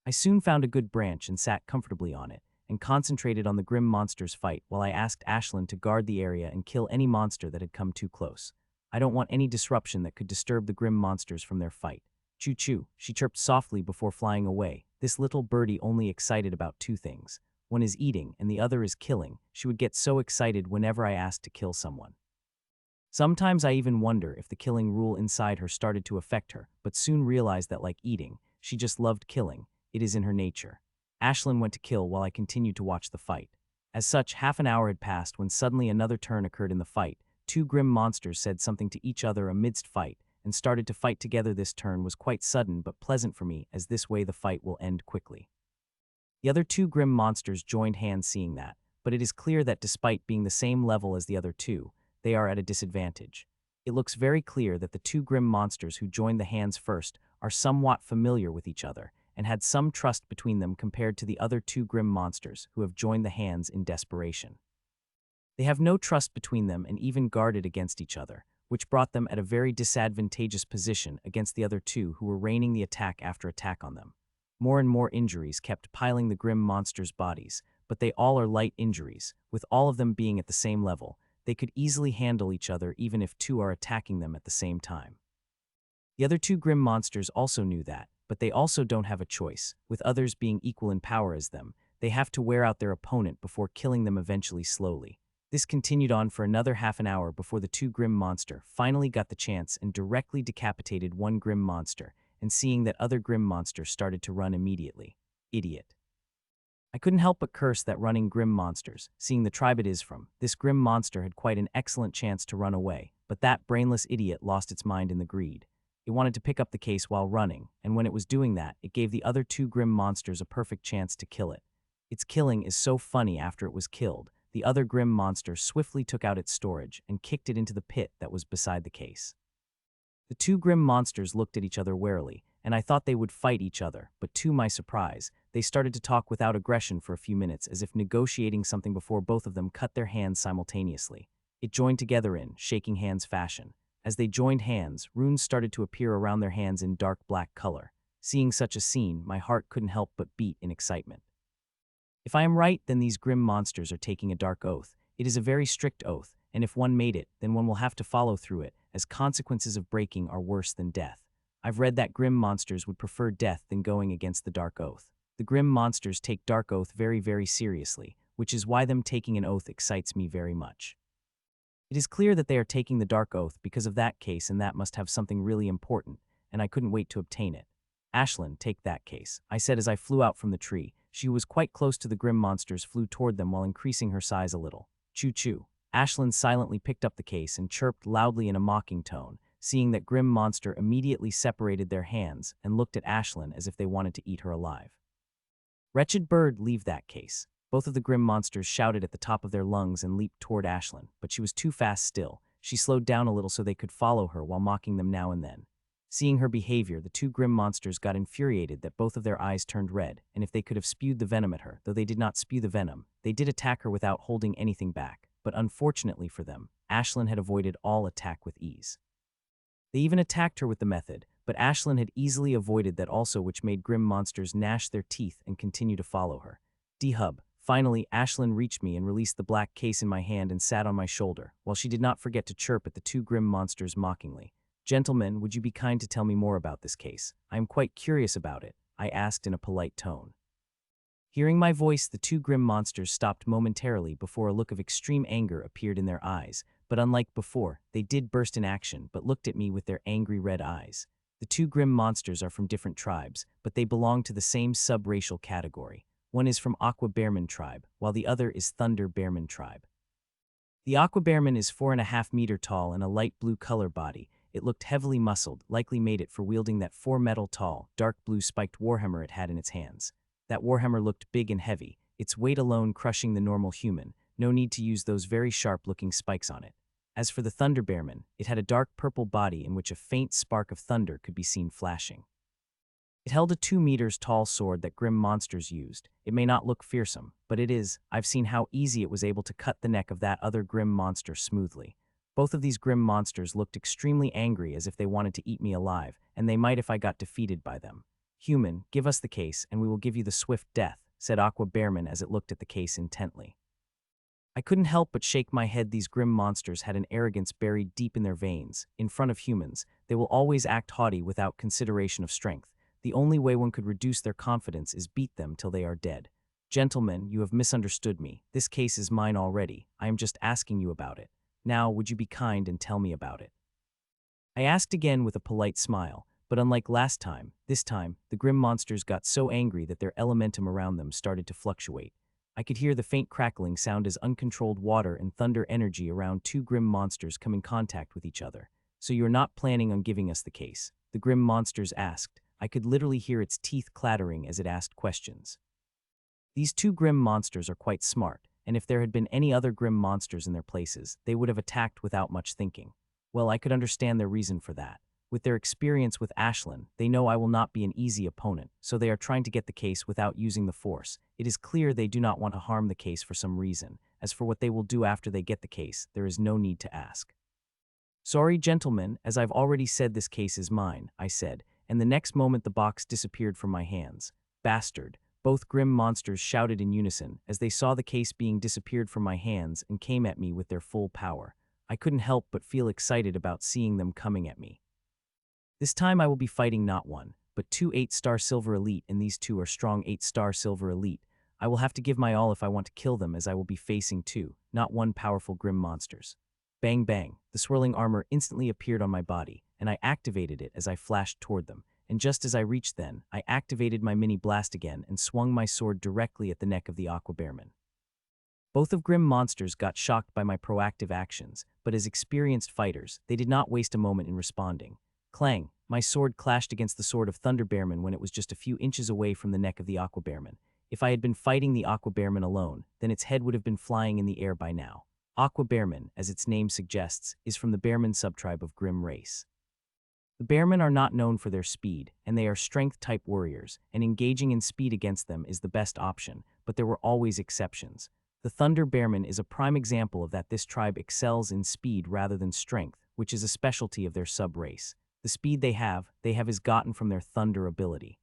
Speaker 1: I soon found a good branch and sat comfortably on it, and concentrated on the grim monsters' fight while I asked Ashlin to guard the area and kill any monster that had come too close. I don't want any disruption that could disturb the grim monsters from their fight. Choo-choo, she chirped softly before flying away. This little birdie only excited about 2 things. One is eating and the other is killing. She would get so excited whenever I asked to kill someone. Sometimes I even wonder if the killing rule inside her started to affect her, but soon realized that like eating, she just loved killing. It is in her nature. Ashlin went to kill while I continued to watch the fight. As such, half an hour had passed when suddenly another turn occurred in the fight. 2 grim monsters said something to each other amidst fight and started to fight together. This turn was quite sudden but pleasant for me, as this way the fight will end quickly. The other 2 grim monsters joined hands seeing that, but it is clear that despite being the same level as the other 2, they are at a disadvantage. It looks very clear that the 2 grim monsters who joined the hands first are somewhat familiar with each other and had some trust between them compared to the other 2 grim monsters who have joined the hands in desperation. They have no trust between them and even guarded against each other, which brought them at a very disadvantageous position against the other 2 who were raining the attack after attack on them. More and more injuries kept piling the grim monsters' bodies, but they all are light injuries, with all of them being at the same level. They could easily handle each other even if 2 are attacking them at the same time. The other 2 grim monsters also knew that, but they also don't have a choice. With others being equal in power as them, they have to wear out their opponent before killing them eventually slowly. This continued on for another half an hour before the 2 grim monster finally got the chance and directly decapitated one grim monster, and seeing that other grim monster started to run immediately. Idiot. I couldn't help but curse that running grim monsters, seeing the tribe it is from. This grim monster had quite an excellent chance to run away, but that brainless idiot lost its mind in the greed. It wanted to pick up the case while running, and when it was doing that, it gave the other 2 grim monsters a perfect chance to kill it. Its killing is so funny. After it was killed, the other grim monster swiftly took out its storage and kicked it into the pit that was beside the case. The 2 grim monsters looked at each other warily, and I thought they would fight each other, but to my surprise, they started to talk without aggression for a few minutes, as if negotiating something before both of them cut their hands simultaneously. It joined together in shaking hands fashion. As they joined hands, runes started to appear around their hands in dark black color. Seeing such a scene, my heart couldn't help but beat in excitement. If I am right, then these grim monsters are taking a dark oath. It is a very strict oath, and if one made it, then one will have to follow through it, as consequences of breaking are worse than death. I've read that grim monsters would prefer death than going against the dark oath. The grim monsters take dark oath very, very seriously, which is why them taking an oath excites me very much. It is clear that they are taking the dark oath because of that case, and that must have something really important, and I couldn't wait to obtain it. Ashlin, take that case, I said as I flew out from the tree. She was quite close to the grim monsters, flew toward them while increasing her size a little. Choo-choo. Ashlin silently picked up the case and chirped loudly in a mocking tone. Seeing that grim monster immediately separated their hands and looked at Ashlin as if they wanted to eat her alive. Wretched bird, leave that case. Both of the grim monsters shouted at the top of their lungs and leaped toward Ashlin, but she was too fast still. She slowed down a little so they could follow her while mocking them now and then. Seeing her behavior, the two grim monsters got infuriated that both of their eyes turned red, and if they could have spewed the venom at her, though they did not spew the venom, they did attack her without holding anything back. But unfortunately for them, Ashlin had avoided all attack with ease. They even attacked her with the method, but Ashlin had easily avoided that also, which made grim monsters gnash their teeth and continue to follow her. D-hub. Finally, Ashlin reached me and released the black case in my hand and sat on my shoulder, while she did not forget to chirp at the two grim monsters mockingly. Gentlemen, would you be kind to tell me more about this case? I am quite curious about it, I asked in a polite tone. Hearing my voice, the two grim monsters stopped momentarily before a look of extreme anger appeared in their eyes, but unlike before, they did burst in action but looked at me with their angry red eyes. The two grim monsters are from different tribes, but they belong to the same sub-racial category. One is from Aqua Bearman tribe, while the other is Thunder Bearman tribe. The Aqua Bearman is 4.5 meters tall and a light blue color body. It looked heavily muscled, likely made it for wielding that 4-metal tall, dark blue spiked warhammer it had in its hands. That warhammer looked big and heavy, its weight alone crushing the normal human, no need to use those very sharp-looking spikes on it. As for the Thunder Bearman, it had a dark purple body in which a faint spark of thunder could be seen flashing. It held a 2 meters tall sword that grim monsters used. It may not look fearsome, but it is. I've seen how easy it was able to cut the neck of that other grim monster smoothly. Both of these grim monsters looked extremely angry as if they wanted to eat me alive, and they might if I got defeated by them. Human, give us the case and we will give you the swift death, said Aqua Bearman as it looked at the case intently. I couldn't help but shake my head. These grim monsters had an arrogance buried deep in their veins. In front of humans, they will always act haughty without consideration of strength. The only way one could reduce their confidence is beat them till they are dead. Gentlemen, you have misunderstood me. This case is mine already. I am just asking you about it. Now, would you be kind and tell me about it? I asked again with a polite smile, but unlike last time, this time, the grim monsters got so angry that their elementum around them started to fluctuate. I could hear the faint crackling sound as uncontrolled water and thunder energy around two grim monsters come in contact with each other. So you're not planning on giving us the case? The grim monsters asked. I could literally hear its teeth clattering as it asked questions. These two grim monsters are quite smart, and if there had been any other grim monsters in their places, they would have attacked without much thinking. Well, I could understand their reason for that. With their experience with Ashlin, they know I will not be an easy opponent, so they are trying to get the case without using the force. It is clear they do not want to harm the case for some reason. As for what they will do after they get the case, there is no need to ask. Sorry, gentlemen, as I've already said, this case is mine, I said, and the next moment the box disappeared from my hands. Bastard! Both grim monsters shouted in unison as they saw the case being disappeared from my hands and came at me with their full power. I couldn't help but feel excited about seeing them coming at me. This time I will be fighting not one, but 2 8-star silver elite, and these two are strong 8-star silver elite. I will have to give my all if I want to kill them, as I will be facing 2, not 1 powerful grim monsters. Bang bang, the swirling armor instantly appeared on my body, and I activated it as I flashed toward them, and just as I reached then, I activated my mini blast again and swung my sword directly at the neck of the Aqua Bearman. Both of grim monsters got shocked by my proactive actions, but as experienced fighters, they did not waste a moment in responding. Clang! My sword clashed against the sword of Thunder Bearman when it was just a few inches away from the neck of the Aqua Bearman. If I had been fighting the Aqua Bearman alone, then its head would have been flying in the air by now. Aqua Bearman, as its name suggests, is from the Bearman subtribe of Grim race. The Bearmen are not known for their speed, and they are strength-type warriors, and engaging in speed against them is the best option, but there were always exceptions. The Thunder Bearman is a prime example of that. This tribe excels in speed rather than strength, which is a specialty of their sub-race. The speed they have is gotten from their thunder ability.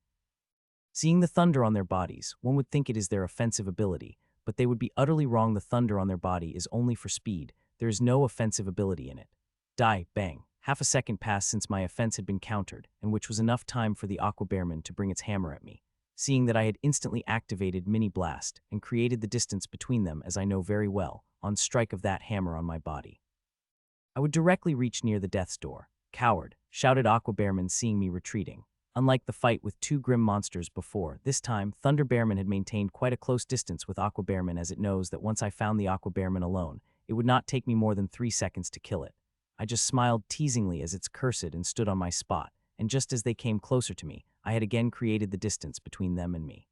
Speaker 1: Seeing the thunder on their bodies, one would think it is their offensive ability, but they would be utterly wrong. The thunder on their body is only for speed. There is no offensive ability in it. Die, bang. Half a second passed since my offense had been countered, and which was enough time for the Aqua Bearman to bring its hammer at me. Seeing that I had instantly activated Mini Blast and created the distance between them, as I know very well, on strike of that hammer on my body, I would directly reach near the death's door. Coward, shouted Aqua Bearman, seeing me retreating. Unlike the fight with two grim monsters before, this time, Thunder Bearman had maintained quite a close distance with Aqua Bearman, as it knows that once I found the Aqua Bearman alone, it would not take me more than 3 seconds to kill it. I just smiled teasingly as it's cursed and stood on my spot, and just as they came closer to me, I had again created the distance between them and me.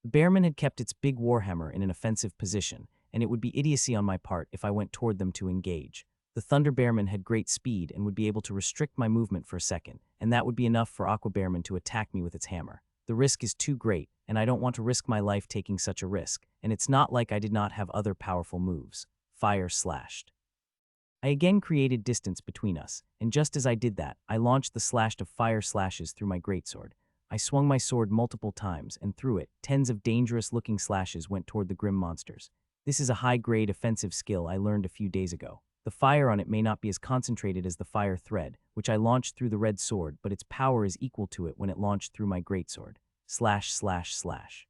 Speaker 1: The Bearman had kept its big warhammer in an offensive position, and it would be idiocy on my part if I went toward them to engage. The Thunder Bearman had great speed and would be able to restrict my movement for a second, and that would be enough for Aqua Bearman to attack me with its hammer. The risk is too great, and I don't want to risk my life taking such a risk, and it's not like I did not have other powerful moves. Fire slashed. I again created distance between us, and just as I did that, I launched the slash of fire slashes through my greatsword. I swung my sword multiple times, and through it, tens of dangerous-looking slashes went toward the grim monsters. This is a high-grade offensive skill I learned a few days ago. The fire on it may not be as concentrated as the fire thread, which I launched through the red sword, but its power is equal to it when it launched through my greatsword. Slash, slash, slash.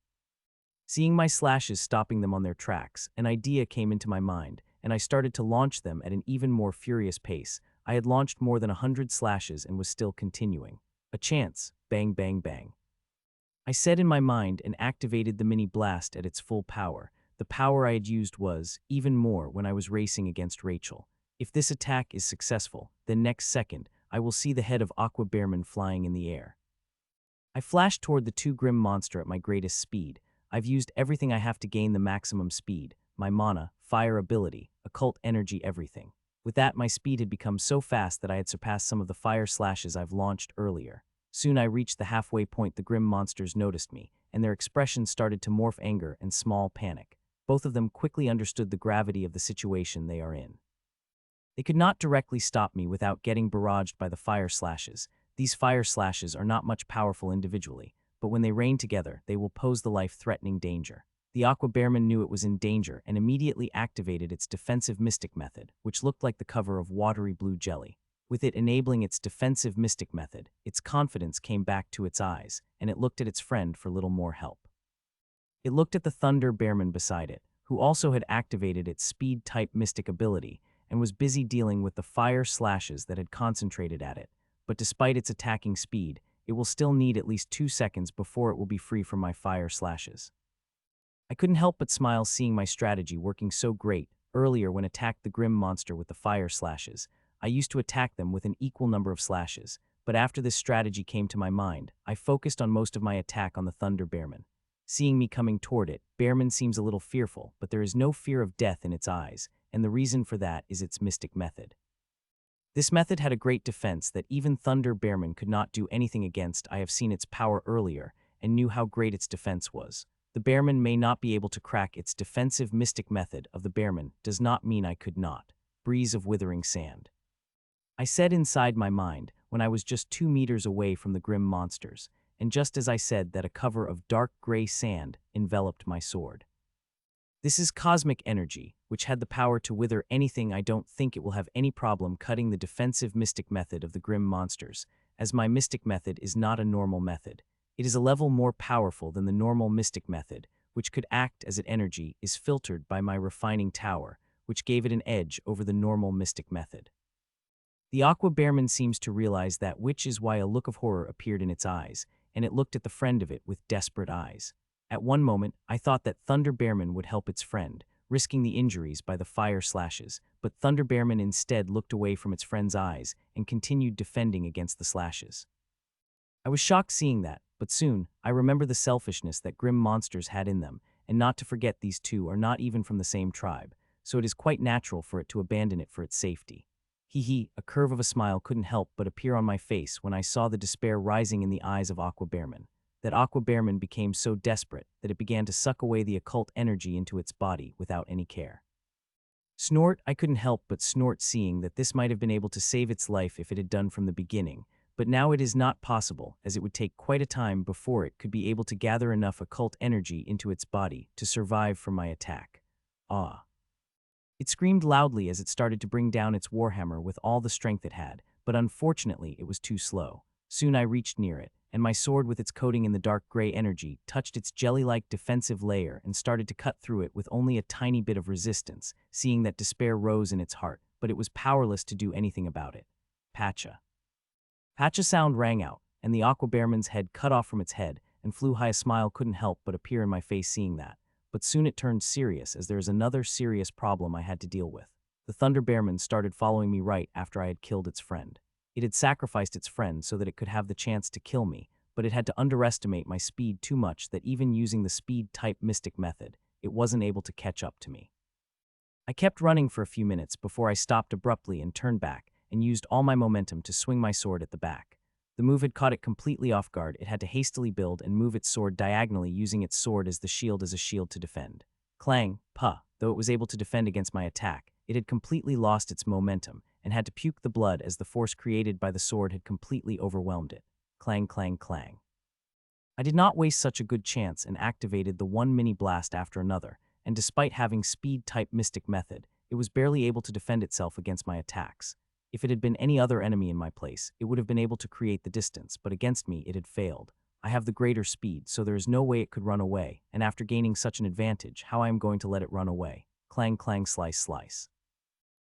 Speaker 1: Seeing my slashes stopping them on their tracks, an idea came into my mind, and I started to launch them at an even more furious pace. I had launched more than 100 slashes and was still continuing. A chance. Bang, bang, bang. I said in my mind and activated the mini blast at its full power. The power I had used was, even more, when I was racing against Rachel. If this attack is successful, then next second, I will see the head of Aqua Bearman flying in the air. I flashed toward the two grim monster at my greatest speed. I've used everything I have to gain the maximum speed. My mana, fire ability, occult energy, everything. With that, my speed had become so fast that I had surpassed some of the fire slashes I've launched earlier. Soon I reached the halfway point. The grim monsters noticed me, and their expressions started to morph anger and small panic. Both of them quickly understood the gravity of the situation they are in. They could not directly stop me without getting barraged by the fire slashes. These fire slashes are not much powerful individually, but when they rain together, they will pose the life-threatening danger. The Aqua Bearman knew it was in danger and immediately activated its defensive mystic method, which looked like the cover of watery blue jelly. With it enabling its defensive mystic method, its confidence came back to its eyes, and it looked at its friend for little more help. It looked at the Thunder Bearman beside it, who also had activated its speed-type mystic ability and was busy dealing with the fire slashes that had concentrated at it. But despite its attacking speed, it will still need at least 2 seconds before it will be free from my fire slashes. I couldn't help but smile seeing my strategy working so great. Earlier, when attacked the grim monster with the fire slashes, I used to attack them with an equal number of slashes, but after this strategy came to my mind, I focused on most of my attack on the Thunder Bearman. Seeing me coming toward it, Bearman seems a little fearful, but there is no fear of death in its eyes, and the reason for that is its mystic method. This method had a great defense that even Thunder Bearman could not do anything against. I have seen its power earlier and knew how great its defense was. The Bearman may not be able to crack its defensive mystic method of the Bearman does not mean I could not. Breeze of withering sand. I said inside my mind when I was just 2 meters away from the grim monsters, and just as I said that, a cover of dark gray sand enveloped my sword. This is cosmic energy, which had the power to wither anything. I don't think it will have any problem cutting the defensive mystic method of the grim monsters, as my mystic method is not a normal method. It is a level more powerful than the normal mystic method, which could act as an energy is filtered by my refining tower, which gave it an edge over the normal mystic method. The Aqua Bearman seems to realize that, which is why a look of horror appeared in its eyes, and it looked at the friend of it with desperate eyes. At one moment, I thought that Thunder Bearman would help its friend, risking the injuries by the fire slashes, but Thunder Bearman instead looked away from its friend's eyes and continued defending against the slashes. I was shocked seeing that, but soon, I remember the selfishness that grim monsters had in them, and not to forget these two are not even from the same tribe, so it is quite natural for it to abandon it for its safety. A curve of a smile couldn't help but appear on my face when I saw the despair rising in the eyes of Aqua Bearman. That Aqua Bearman became so desperate that it began to suck away the occult energy into its body without any care. Snort, I couldn't help but snort, seeing that this might have been able to save its life if it had done from the beginning, but now it is not possible, as it would take quite a time before it could be able to gather enough occult energy into its body to survive from my attack. Ah. It screamed loudly as it started to bring down its warhammer with all the strength it had, but unfortunately it was too slow. Soon I reached near it, and my sword with its coating in the dark gray energy touched its jelly-like defensive layer and started to cut through it with only a tiny bit of resistance, seeing that despair rose in its heart, but it was powerless to do anything about it. Pacha. Pacha sound rang out. and the aqua bearman's head cut off from its head and flew high. A smile couldn't help but appear in my face seeing that. But soon it turned serious, as there is another serious problem I had to deal with. The thunder bearman started following me right after I had killed its friend. It had sacrificed its friend so that it could have the chance to kill me, but it had to underestimate my speed too much that even using the speed-type mystic method, it wasn't able to catch up to me. I kept running for a few minutes before I stopped abruptly and turned back and used all my momentum to swing my sword at the back. The move had caught it completely off guard. It had to hastily build and move its sword diagonally, using its sword as a shield to defend. Clang, puh, though it was able to defend against my attack, it had completely lost its momentum and had to puke the blood as the force created by the sword had completely overwhelmed it. Clang, clang, clang. I did not waste such a good chance and activated the one mini blast after another, and despite having speed-type mystic method, it was barely able to defend itself against my attacks. If it had been any other enemy in my place, it would have been able to create the distance, but against me it had failed. I have the greater speed, so there is no way it could run away, and after gaining such an advantage, how I am going to let it run away? Clang, clang, slice, slice.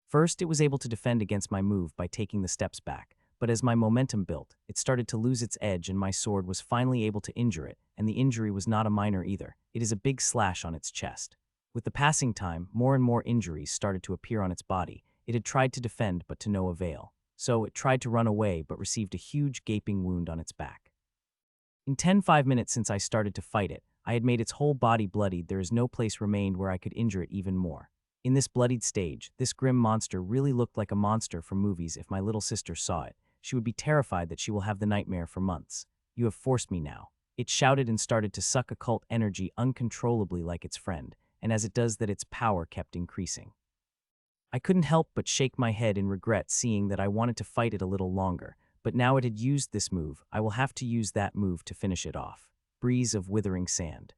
Speaker 1: First, it was able to defend against my move by taking the steps back, but as my momentum built, it started to lose its edge and my sword was finally able to injure it, and the injury was not a minor either. It is a big slash on its chest. With the passing time, more and more injuries started to appear on its body. It had tried to defend, but to no avail. So it tried to run away, but received a huge gaping wound on its back. In 5 minutes since I started to fight it, I had made its whole body bloodied. There is no place remained where I could injure it even more. In this bloodied stage, this grim monster really looked like a monster from movies. If my little sister saw it, she would be terrified that she will have the nightmare for months. You have forced me now. It shouted and started to suck occult energy uncontrollably like its friend, and as it does that, its power kept increasing. I couldn't help but shake my head in regret, seeing that I wanted to fight it a little longer, but now it had used this move, I will have to use that move to finish it off. Breeze of withering sand.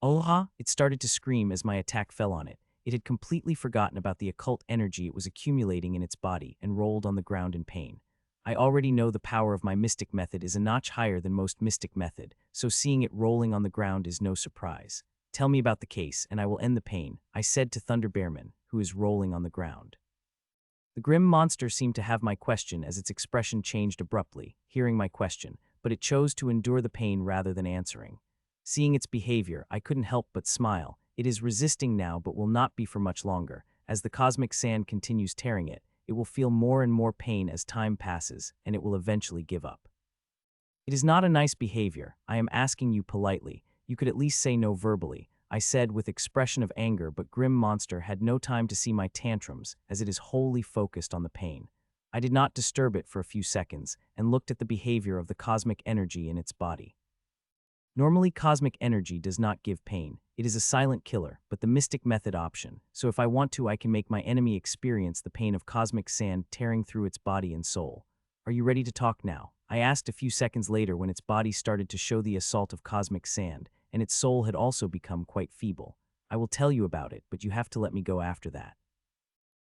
Speaker 1: Oh, it started to scream as my attack fell on it. It had completely forgotten about the occult energy it was accumulating in its body and rolled on the ground in pain. I already know the power of my mystic method is a notch higher than most mystic method, so seeing it rolling on the ground is no surprise. Tell me about the case, and I will end the pain, I said to Thunder Bearman, who is rolling on the ground. The grim monster seemed to have my question as its expression changed abruptly, hearing my question, but it chose to endure the pain rather than answering. Seeing its behavior, I couldn't help but smile. It is resisting now but will not be for much longer. As the cosmic sand continues tearing it, it will feel more and more pain as time passes, and it will eventually give up. It is not a nice behavior. I am asking you politely. You could at least say no verbally, I said with expression of anger, but Grim Monster had no time to see my tantrums, as it is wholly focused on the pain. I did not disturb it for a few seconds, and looked at the behavior of the cosmic energy in its body. Normally, cosmic energy does not give pain. It is a silent killer, but the mystic method option, so if I want to, I can make my enemy experience the pain of cosmic sand tearing through its body and soul. Are you ready to talk now? I asked a few seconds later when its body started to show the assault of cosmic sand, and its soul had also become quite feeble. I will tell you about it, but you have to let me go after that.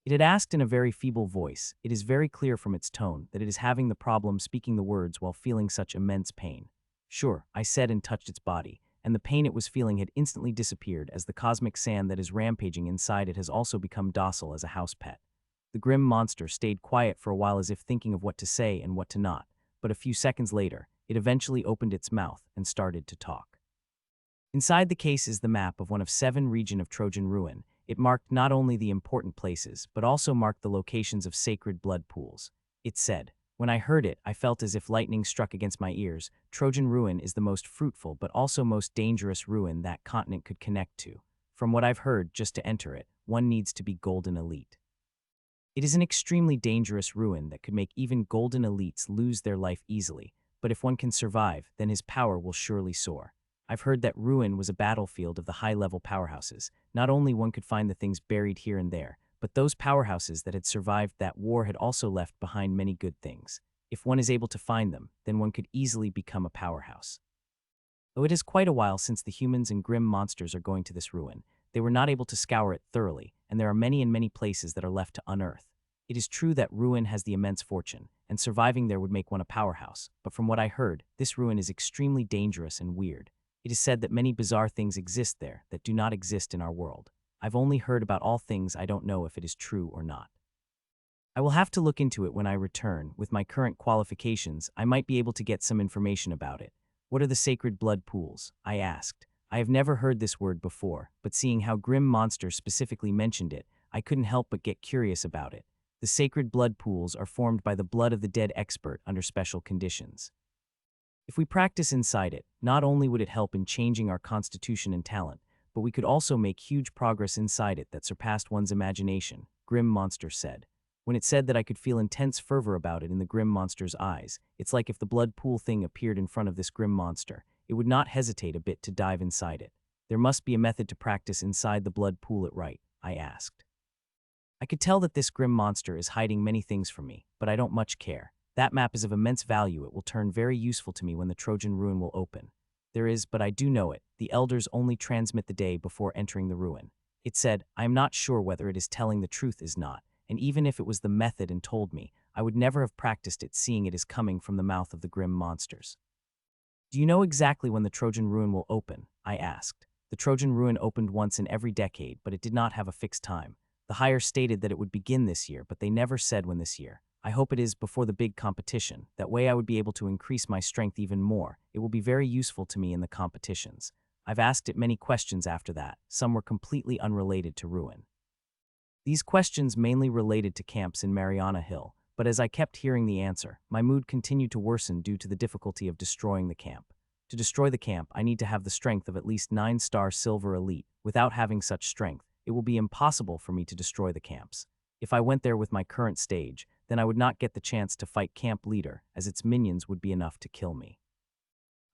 Speaker 1: It had asked in a very feeble voice. It is very clear from its tone that it is having the problem speaking the words while feeling such immense pain. Sure, I said and touched its body, and the pain it was feeling had instantly disappeared as the cosmic sand that is rampaging inside it has also become docile as a house pet. The grim monster stayed quiet for a while as if thinking of what to say and what to not, but a few seconds later, it eventually opened its mouth and started to talk. Inside the case is the map of one of 7 regions of Trojan ruin. It marked not only the important places, but also marked the locations of sacred blood pools. It said, when I heard it, I felt as if lightning struck against my ears. Trojan ruin is the most fruitful but also most dangerous ruin that continent could connect to. From what I've heard, just to enter it, one needs to be golden elite. It is an extremely dangerous ruin that could make even golden elites lose their life easily, but if one can survive, then his power will surely soar. I've heard that ruin was a battlefield of the high-level powerhouses. Not only one could find the things buried here and there, but those powerhouses that had survived that war had also left behind many good things. If one is able to find them, then one could easily become a powerhouse. Though it is quite a while since the humans and grim monsters are going to this ruin, they were not able to scour it thoroughly, and there are many and many places that are left to unearth. It is true that ruin has the immense fortune, and surviving there would make one a powerhouse, but from what I heard, this ruin is extremely dangerous and weird. It is said that many bizarre things exist there that do not exist in our world. I've only heard about all things, I don't know if it is true or not. I will have to look into it when I return. With my current qualifications, I might be able to get some information about it. What are the sacred blood pools? I asked. I have never heard this word before, but seeing how Grim Monster specifically mentioned it, I couldn't help but get curious about it. The sacred blood pools are formed by the blood of the dead expert under special conditions. If we practice inside it, not only would it help in changing our constitution and talent, but we could also make huge progress inside it that surpassed one's imagination, Grim Monster said. When it said that I could feel intense fervor about it in the Grim Monster's eyes, it's like if the blood pool thing appeared in front of this Grim Monster, it would not hesitate a bit to dive inside it. There must be a method to practice inside the blood pool it right, I asked. I could tell that this Grim Monster is hiding many things from me, but I don't much care. That map is of immense value. It will turn very useful to me when the Trojan ruin will open. There is, but I do know it, the elders only transmit the day before entering the ruin. It said, I am not sure whether it is telling the truth is not, and even if it was the method and told me, I would never have practiced it seeing it is coming from the mouth of the Grim Monsters. Do you know exactly when the Trojan ruin will open? I asked. The Trojan ruin opened once in every decade, but it did not have a fixed time. The hire stated that it would begin this year, but they never said when this year. I hope it is before the big competition. That way I would be able to increase my strength even more. It will be very useful to me in the competitions. I've asked it many questions after that. Some were completely unrelated to ruin. These questions mainly related to camps in Mariana Hill, but as I kept hearing the answer, my mood continued to worsen due to the difficulty of destroying the camp. To destroy the camp, I need to have the strength of at least 9-star Silver Elite. Without having such strength, it will be impossible for me to destroy the camps. If I went there with my current stage, then I would not get the chance to fight Camp Leader, as its minions would be enough to kill me.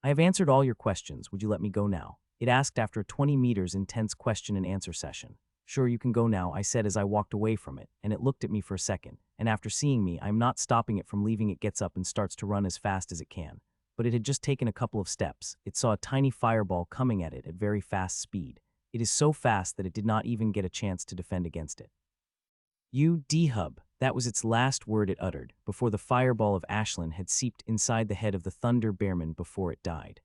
Speaker 1: I have answered all your questions. Would you let me go now? It asked after a 20 meters intense question and answer session. Sure, you can go now, I said as I walked away from it, and it looked at me for a second, and after seeing me, I'm not stopping it from leaving. It gets up and starts to run as fast as it can. But it had just taken a couple of steps. It saw a tiny fireball coming at it at very fast speed. It is so fast that it did not even get a chance to defend against it. You, D-Hub, that was its last word it uttered, before the fireball of Ashlin had seeped inside the head of the Thunder Bearman before it died.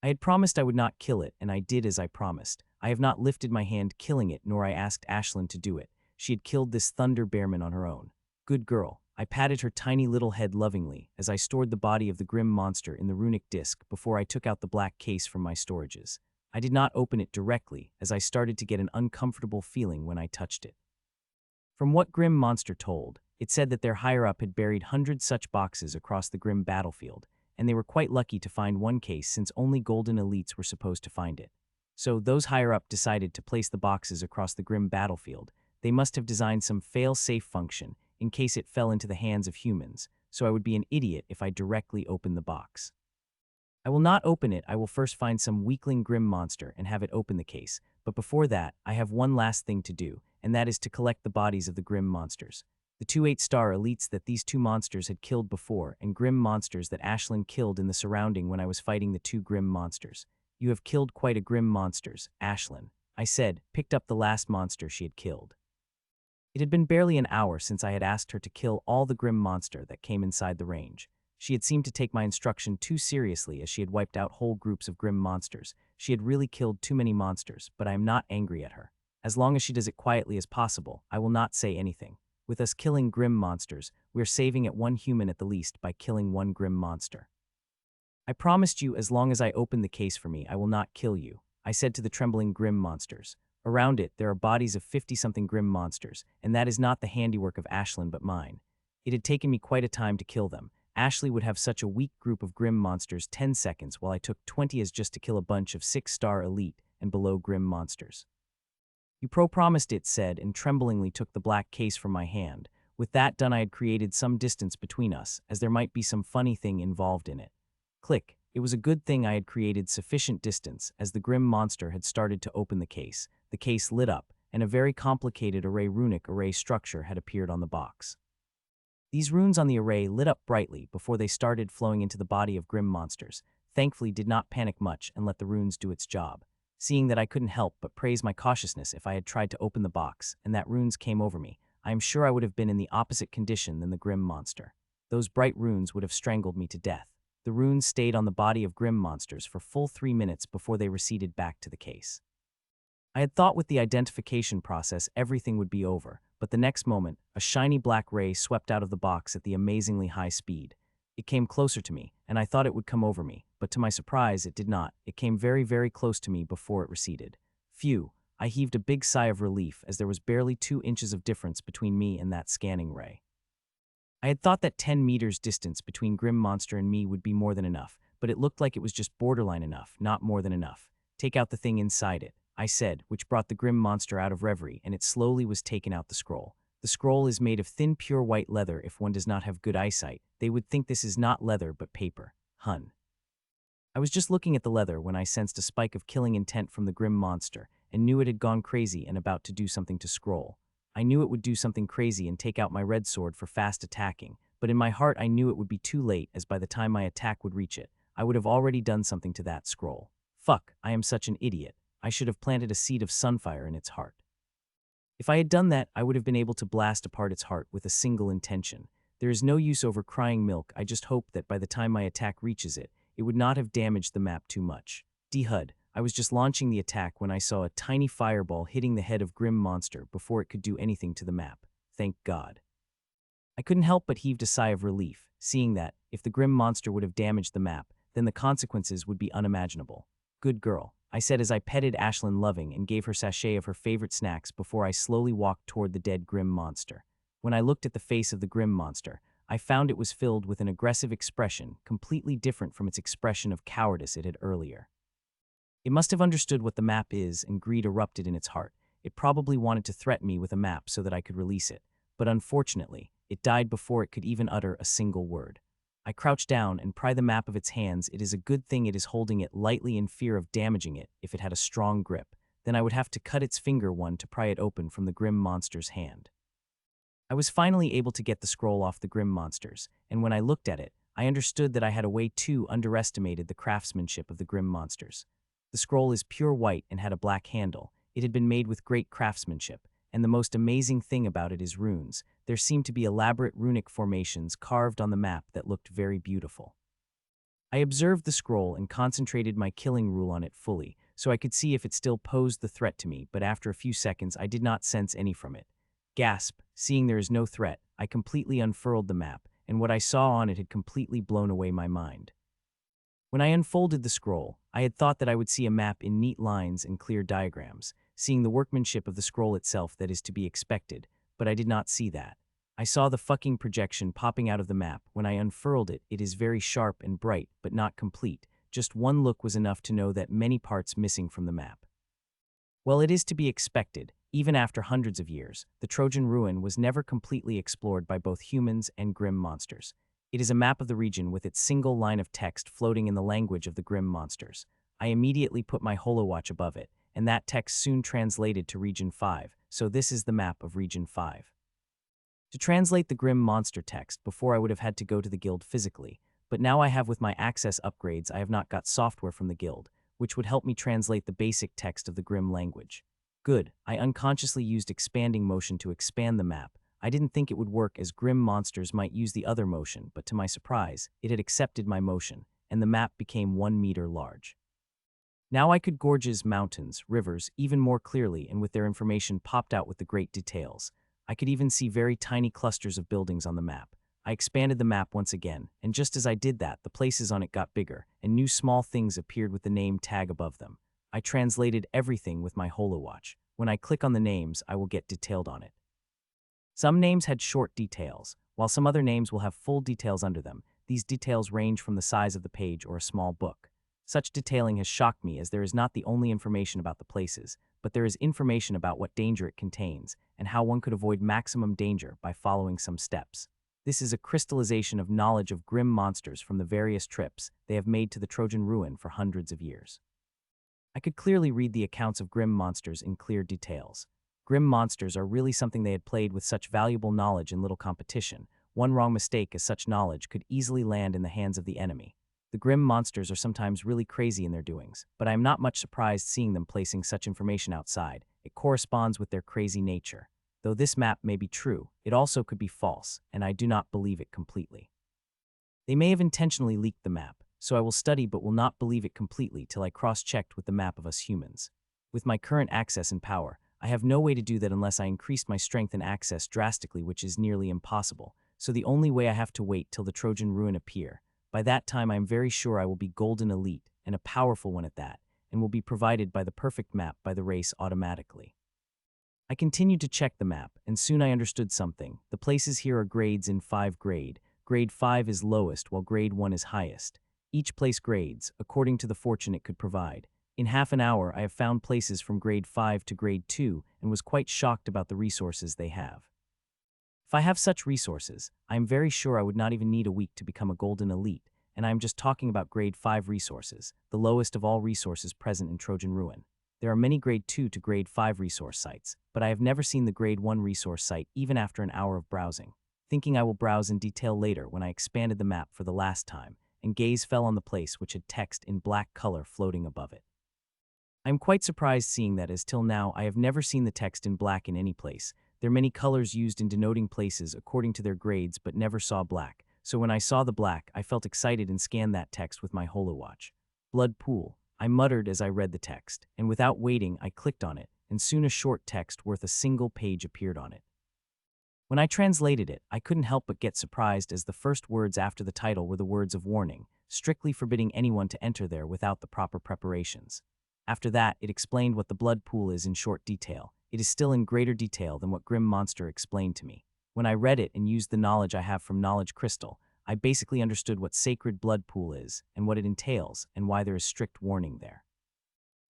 Speaker 1: I had promised I would not kill it, and I did as I promised. I have not lifted my hand killing it, nor I asked Ashlin to do it. She had killed this Thunder Bearman on her own. Good girl. I patted her tiny little head lovingly as I stored the body of the Grim Monster in the runic disc before I took out the black case from my storages. I did not open it directly, as I started to get an uncomfortable feeling when I touched it. From what Grim Monster told, it said that their higher-up had buried hundreds such boxes across the Grim battlefield, and they were quite lucky to find one case since only golden elites were supposed to find it. So those higher-up decided to place the boxes across the Grim battlefield. They must have designed some fail-safe function in case it fell into the hands of humans, so I would be an idiot if I directly opened the box. I will not open it. I will first find some weakling Grim Monster and have it open the case, but before that, I have one last thing to do, and that is to collect the bodies of the Grim Monsters. The 2 8-star elites that these 2 monsters had killed before, and Grim Monsters that Ashlin killed in the surrounding when I was fighting the 2 Grim Monsters. You have killed quite a Grim Monsters, Ashlin, I said, picked up the last monster she had killed. It had been barely an hour since I had asked her to kill all the Grim Monster that came inside the range. She had seemed to take my instruction too seriously as she had wiped out whole groups of Grim Monsters. She had really killed too many monsters, but I am not angry at her. As long as she does it quietly as possible, I will not say anything. With us killing Grim Monsters, we are saving at 1 human at the least by killing 1 Grim Monster. I promised you as long as I open the case for me, I will not kill you, I said to the trembling Grim Monsters. Around it, there are bodies of 50-something Grim Monsters, and that is not the handiwork of Ashlin but mine. It had taken me quite a time to kill them. Ashley would have such a weak group of Grim Monsters 10 seconds while I took 20 as just to kill a bunch of 6-star elite and below Grim Monsters. You promised it said, and tremblingly took the black case from my hand. With that done, I had created some distance between us, as there might be some funny thing involved in it. Click. It was a good thing I had created sufficient distance, as the Grim Monster had started to open the case. The case lit up, and a very complicated runic array structure had appeared on the box. These runes on the array lit up brightly before they started flowing into the body of Grim Monsters. Thankfully, did not panic much and let the runes do its job. Seeing that I couldn't help but praise my cautiousness if I had tried to open the box, and that runes came over me, I am sure I would have been in the opposite condition than the Grim Monster. Those bright runes would have strangled me to death. The runes stayed on the body of Grim Monsters for full 3 minutes before they receded back to the case. I had thought with the identification process everything would be over, but the next moment, a shiny black ray swept out of the box at the amazingly high speed. It came closer to me, and I thought it would come over me, but to my surprise, it did not. It came very, very close to me before it receded. Phew, I heaved a big sigh of relief as there was barely 2 inches of difference between me and that scanning ray. I had thought that 10 meters distance between Grim Monster and me would be more than enough, but it looked like it was just borderline enough, not more than enough. Take out the thing inside it, I said, which brought the Grim Monster out of reverie, and it slowly was taken out the scroll. The scroll is made of thin, pure white leather. If one does not have good eyesight, they would think this is not leather but paper. Hun. I was just looking at the leather when I sensed a spike of killing intent from the Grim Monster, and knew it had gone crazy and about to do something to scroll. I knew it would do something crazy and take out my red sword for fast attacking, but in my heart I knew it would be too late, as by the time my attack would reach it, I would have already done something to that scroll. Fuck, I am such an idiot. I should have planted a seed of sunfire in its heart. If I had done that, I would have been able to blast apart its heart with a single intention. There is no use over crying milk. I just hope that by the time my attack reaches it, it would not have damaged the map too much. D-HUD. I was just launching the attack when I saw a tiny fireball hitting the head of Grim Monster before it could do anything to the map. Thank God. I couldn't help but heaved a sigh of relief, seeing that, if the Grim Monster would have damaged the map, then the consequences would be unimaginable. Good girl, I said as I petted Ashlin loving and gave her sachet of her favorite snacks before I slowly walked toward the dead Grim Monster. When I looked at the face of the Grim Monster, I found it was filled with an aggressive expression, completely different from its expression of cowardice it had earlier. It must have understood what the map is, and greed erupted in its heart. It probably wanted to threaten me with a map so that I could release it, but unfortunately, it died before it could even utter a single word. I crouched down and pried the map of its hands. It is a good thing it is holding it lightly in fear of damaging it. If it had a strong grip, then I would have to cut its finger one to pry it open from the Grim Monster's hand. I was finally able to get the scroll off the Grim Monsters, and when I looked at it, I understood that I had a way too underestimated the craftsmanship of the Grim Monsters. The scroll is pure white and had a black handle. It had been made with great craftsmanship, and the most amazing thing about it is runes. There seemed to be elaborate runic formations carved on the map that looked very beautiful. I observed the scroll and concentrated my killing rule on it fully, so I could see if it still posed the threat to me, but after a few seconds I did not sense any from it. Gasp! Seeing there is no threat, I completely unfurled the map, and what I saw on it had completely blown away my mind. When I unfolded the scroll, I had thought that I would see a map in neat lines and clear diagrams, seeing the workmanship of the scroll itself that is to be expected, but I did not see that. I saw the fucking projection popping out of the map. When I unfurled it, it is very sharp and bright, but not complete. Just one look was enough to know that many parts missing from the map. Well, it is to be expected. Even after hundreds of years, the Trojan ruin was never completely explored by both humans and Grim Monsters. It is a map of the region with its single line of text floating in the language of the Grim Monsters. I immediately put my holowatch above it, and that text soon translated to Region 5, so this is the map of Region 5. To translate the Grim Monster text, before I would have had to go to the guild physically, but now I have with my access upgrades I have not got software from the guild, which would help me translate the basic text of the Grim language. Good, I unconsciously used expanding motion to expand the map. I didn't think it would work as Grim Monsters might use the other motion, but to my surprise, it had accepted my motion, and the map became 1 meter large. Now I could gorges, mountains, rivers, even more clearly, and with their information popped out with the great details. I could even see very tiny clusters of buildings on the map. I expanded the map once again, and just as I did that, the places on it got bigger, and new small things appeared with the name tag above them. I translated everything with my holowatch. When I click on the names, I will get detailed on it. Some names had short details, while some other names will have full details under them. These details range from the size of the page or a small book. Such detailing has shocked me, as there is not the only information about the places, but there is information about what danger it contains and how one could avoid maximum danger by following some steps. This is a crystallization of knowledge of Grim Monsters from the various trips they have made to the Trojan ruin for hundreds of years. I could clearly read the accounts of Grim Monsters in clear details. Grim Monsters are really something they had played with such valuable knowledge in little competition. One wrong mistake as such knowledge could easily land in the hands of the enemy. The Grim Monsters are sometimes really crazy in their doings, but I am not much surprised seeing them placing such information outside. It corresponds with their crazy nature. Though this map may be true, it also could be false, and I do not believe it completely. They may have intentionally leaked the map, so I will study but will not believe it completely till I cross-checked with the map of us humans. With my current access and power, I have no way to do that unless I increased my strength and access drastically, which is nearly impossible. So the only way I have to wait till the Trojan ruin appear. By that time I am very sure I will be golden elite, and a powerful one at that, and will be provided by the perfect map by the race automatically. I continued to check the map, and soon I understood something. The places here are grades in 5 grade. Grade 5 is lowest, while grade 1 is highest. Each place grades, according to the fortune it could provide. In half an hour, I have found places from grade 5 to grade 2, and was quite shocked about the resources they have. If I have such resources, I am very sure I would not even need a week to become a golden elite, and I am just talking about grade 5 resources, the lowest of all resources present in Trojan Ruin. There are many grade 2 to grade 5 resource sites, but I have never seen the grade 1 resource site even after an hour of browsing. Thinking I will browse in detail later when I expanded the map for the last time, and gaze fell on the place which had text in black color floating above it. I am quite surprised seeing that, as till now I have never seen the text in black in any place. There are many colors used in denoting places according to their grades, but never saw black. So when I saw the black, I felt excited and scanned that text with my holowatch. Blood pool, I muttered as I read the text, and without waiting I clicked on it, and soon a short text worth a single page appeared on it. When I translated it, I couldn't help but get surprised, as the first words after the title were the words of warning, strictly forbidding anyone to enter there without the proper preparations. After that, it explained what the blood pool is in short detail. It is still in greater detail than what Grim Monster explained to me. When I read it and used the knowledge I have from Knowledge Crystal, I basically understood what sacred blood pool is, and what it entails, and why there is strict warning there.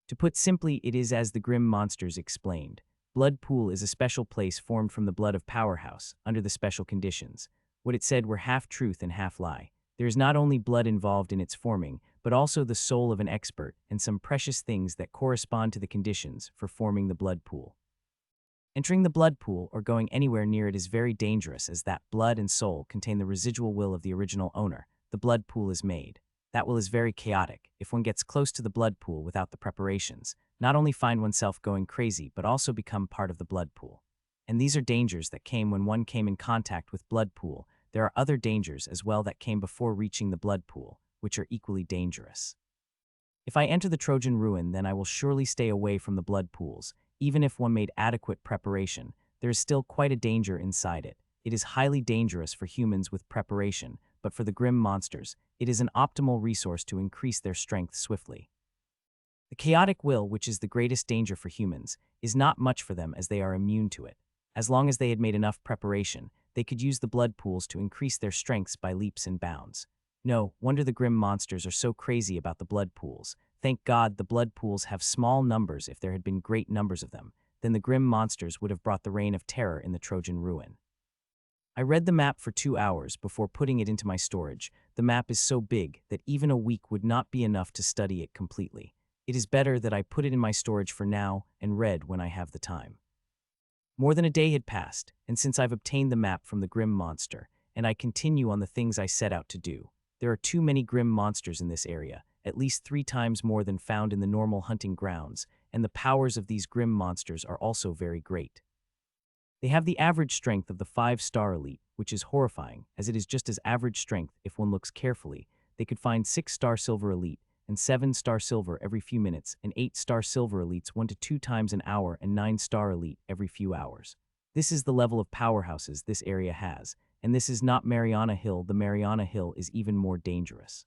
Speaker 1: To put simply, it is as the Grim Monsters explained. Blood pool is a special place formed from the blood of Powerhouse, under the special conditions. What it said were half truth and half lie. There is not only blood involved in its forming, but also the soul of an expert and some precious things that correspond to the conditions for forming the blood pool. Entering the blood pool or going anywhere near it is very dangerous, as that blood and soul contain the residual will of the original owner. The blood pool is made. That will is very chaotic. If one gets close to the blood pool without the preparations, not only find oneself going crazy, but also become part of the blood pool. And these are dangers that came when one came in contact with blood pool. There are other dangers as well that came before reaching the blood pool, which are equally dangerous. If I enter the Trojan ruin, then I will surely stay away from the blood pools. Even if one made adequate preparation, there is still quite a danger inside it. It is highly dangerous for humans with preparation, but for the grim monsters, it is an optimal resource to increase their strength swiftly. The chaotic will, which is the greatest danger for humans, is not much for them, as they are immune to it. As long as they had made enough preparation, they could use the blood pools to increase their strengths by leaps and bounds. No wonder the grim monsters are so crazy about the blood pools. Thank God the blood pools have small numbers. If there had been great numbers of them, then the grim monsters would have brought the reign of terror in the Trojan ruin. I read the map for 2 hours before putting it into my storage. The map is so big that even a week would not be enough to study it completely. It is better that I put it in my storage for now and read when I have the time. More than a day had passed, and since I've obtained the map from the grim monster, and I continue on the things I set out to do. There are too many grim monsters in this area, at least 3 times more than found in the normal hunting grounds, and the powers of these grim monsters are also very great. They have the average strength of the 5-star elite, which is horrifying, as it is just as average strength if one looks carefully. They could find 6-star silver elite, and 7-star silver every few minutes, and 8-star silver elites 1 to 2 times an hour, and 9-star elite every few hours. This is the level of powerhouses this area has, and this is not Mariana Hill. The Mariana Hill is even more dangerous.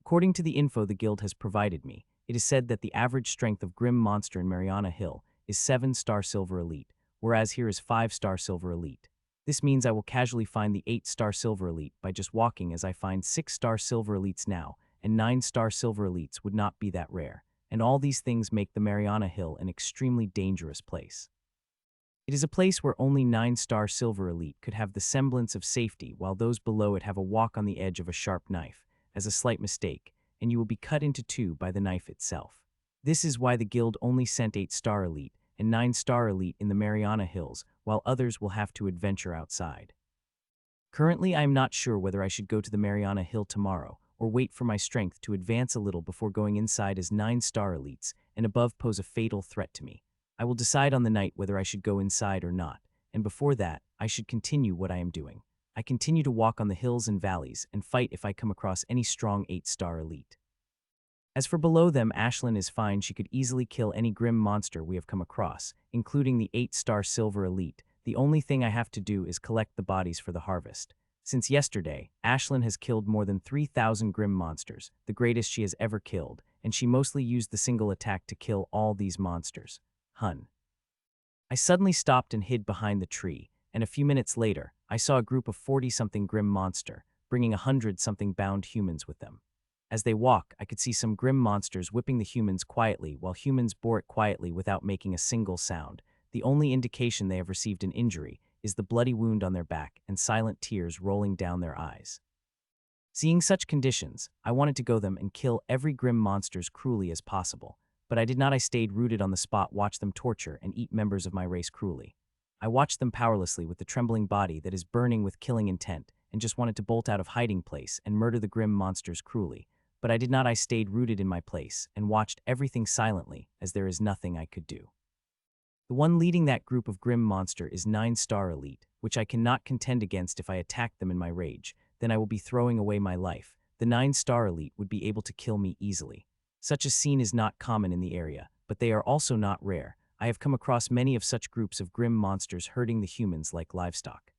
Speaker 1: According to the info the guild has provided me, it is said that the average strength of Grim Monster in Mariana Hill is 7-star silver elite, whereas here is 5-star silver elite. This means I will casually find the 8-star silver elite by just walking, as I find 6-star silver elites now, and 9-star silver elites would not be that rare, and all these things make the Mariana Hill an extremely dangerous place. It is a place where only 9-star silver elite could have the semblance of safety, while those below it have a walk on the edge of a sharp knife, as a slight mistake, and you will be cut into 2 by the knife itself. This is why the guild only sent 8-star elite and 9-star elite in the Mariana Hills, while others will have to adventure outside. Currently, I am not sure whether I should go to the Mariana Hill tomorrow, or wait for my strength to advance a little before going inside, as 9-star elites and above pose a fatal threat to me. I will decide on the night whether I should go inside or not, and before that, I should continue what I am doing. I continue to walk on the hills and valleys and fight if I come across any strong 8-star elite. As for below them, Ashlin is fine. She could easily kill any grim monster we have come across, including the 8-star Silver Elite. The only thing I have to do is collect the bodies for the harvest. Since yesterday, Ashlin has killed more than 3,000 grim monsters, the greatest she has ever killed, and she mostly used the single attack to kill all these monsters. Hun. I suddenly stopped and hid behind the tree, and a few minutes later, I saw a group of 40-something grim monster, bringing 100-something bound humans with them. As they walk, I could see some grim monsters whipping the humans quietly while humans bore it quietly without making a single sound. The only indication they have received an injury is the bloody wound on their back and silent tears rolling down their eyes. Seeing such conditions, I wanted to go them and kill every grim monster as cruelly as possible, but I did not. I stayed rooted on the spot, watch them torture and eat members of my race cruelly. I watched them powerlessly with the trembling body that is burning with killing intent and just wanted to bolt out of hiding place and murder the grim monsters cruelly. But I did not. I stayed rooted in my place and watched everything silently, as there is nothing I could do. The one leading that group of grim monster is 9-star Elite, which I cannot contend against. If I attack them in my rage, then I will be throwing away my life. The 9-star Elite would be able to kill me easily. Such a scene is not common in the area, but they are also not rare. I have come across many of such groups of grim monsters herding the humans like livestock.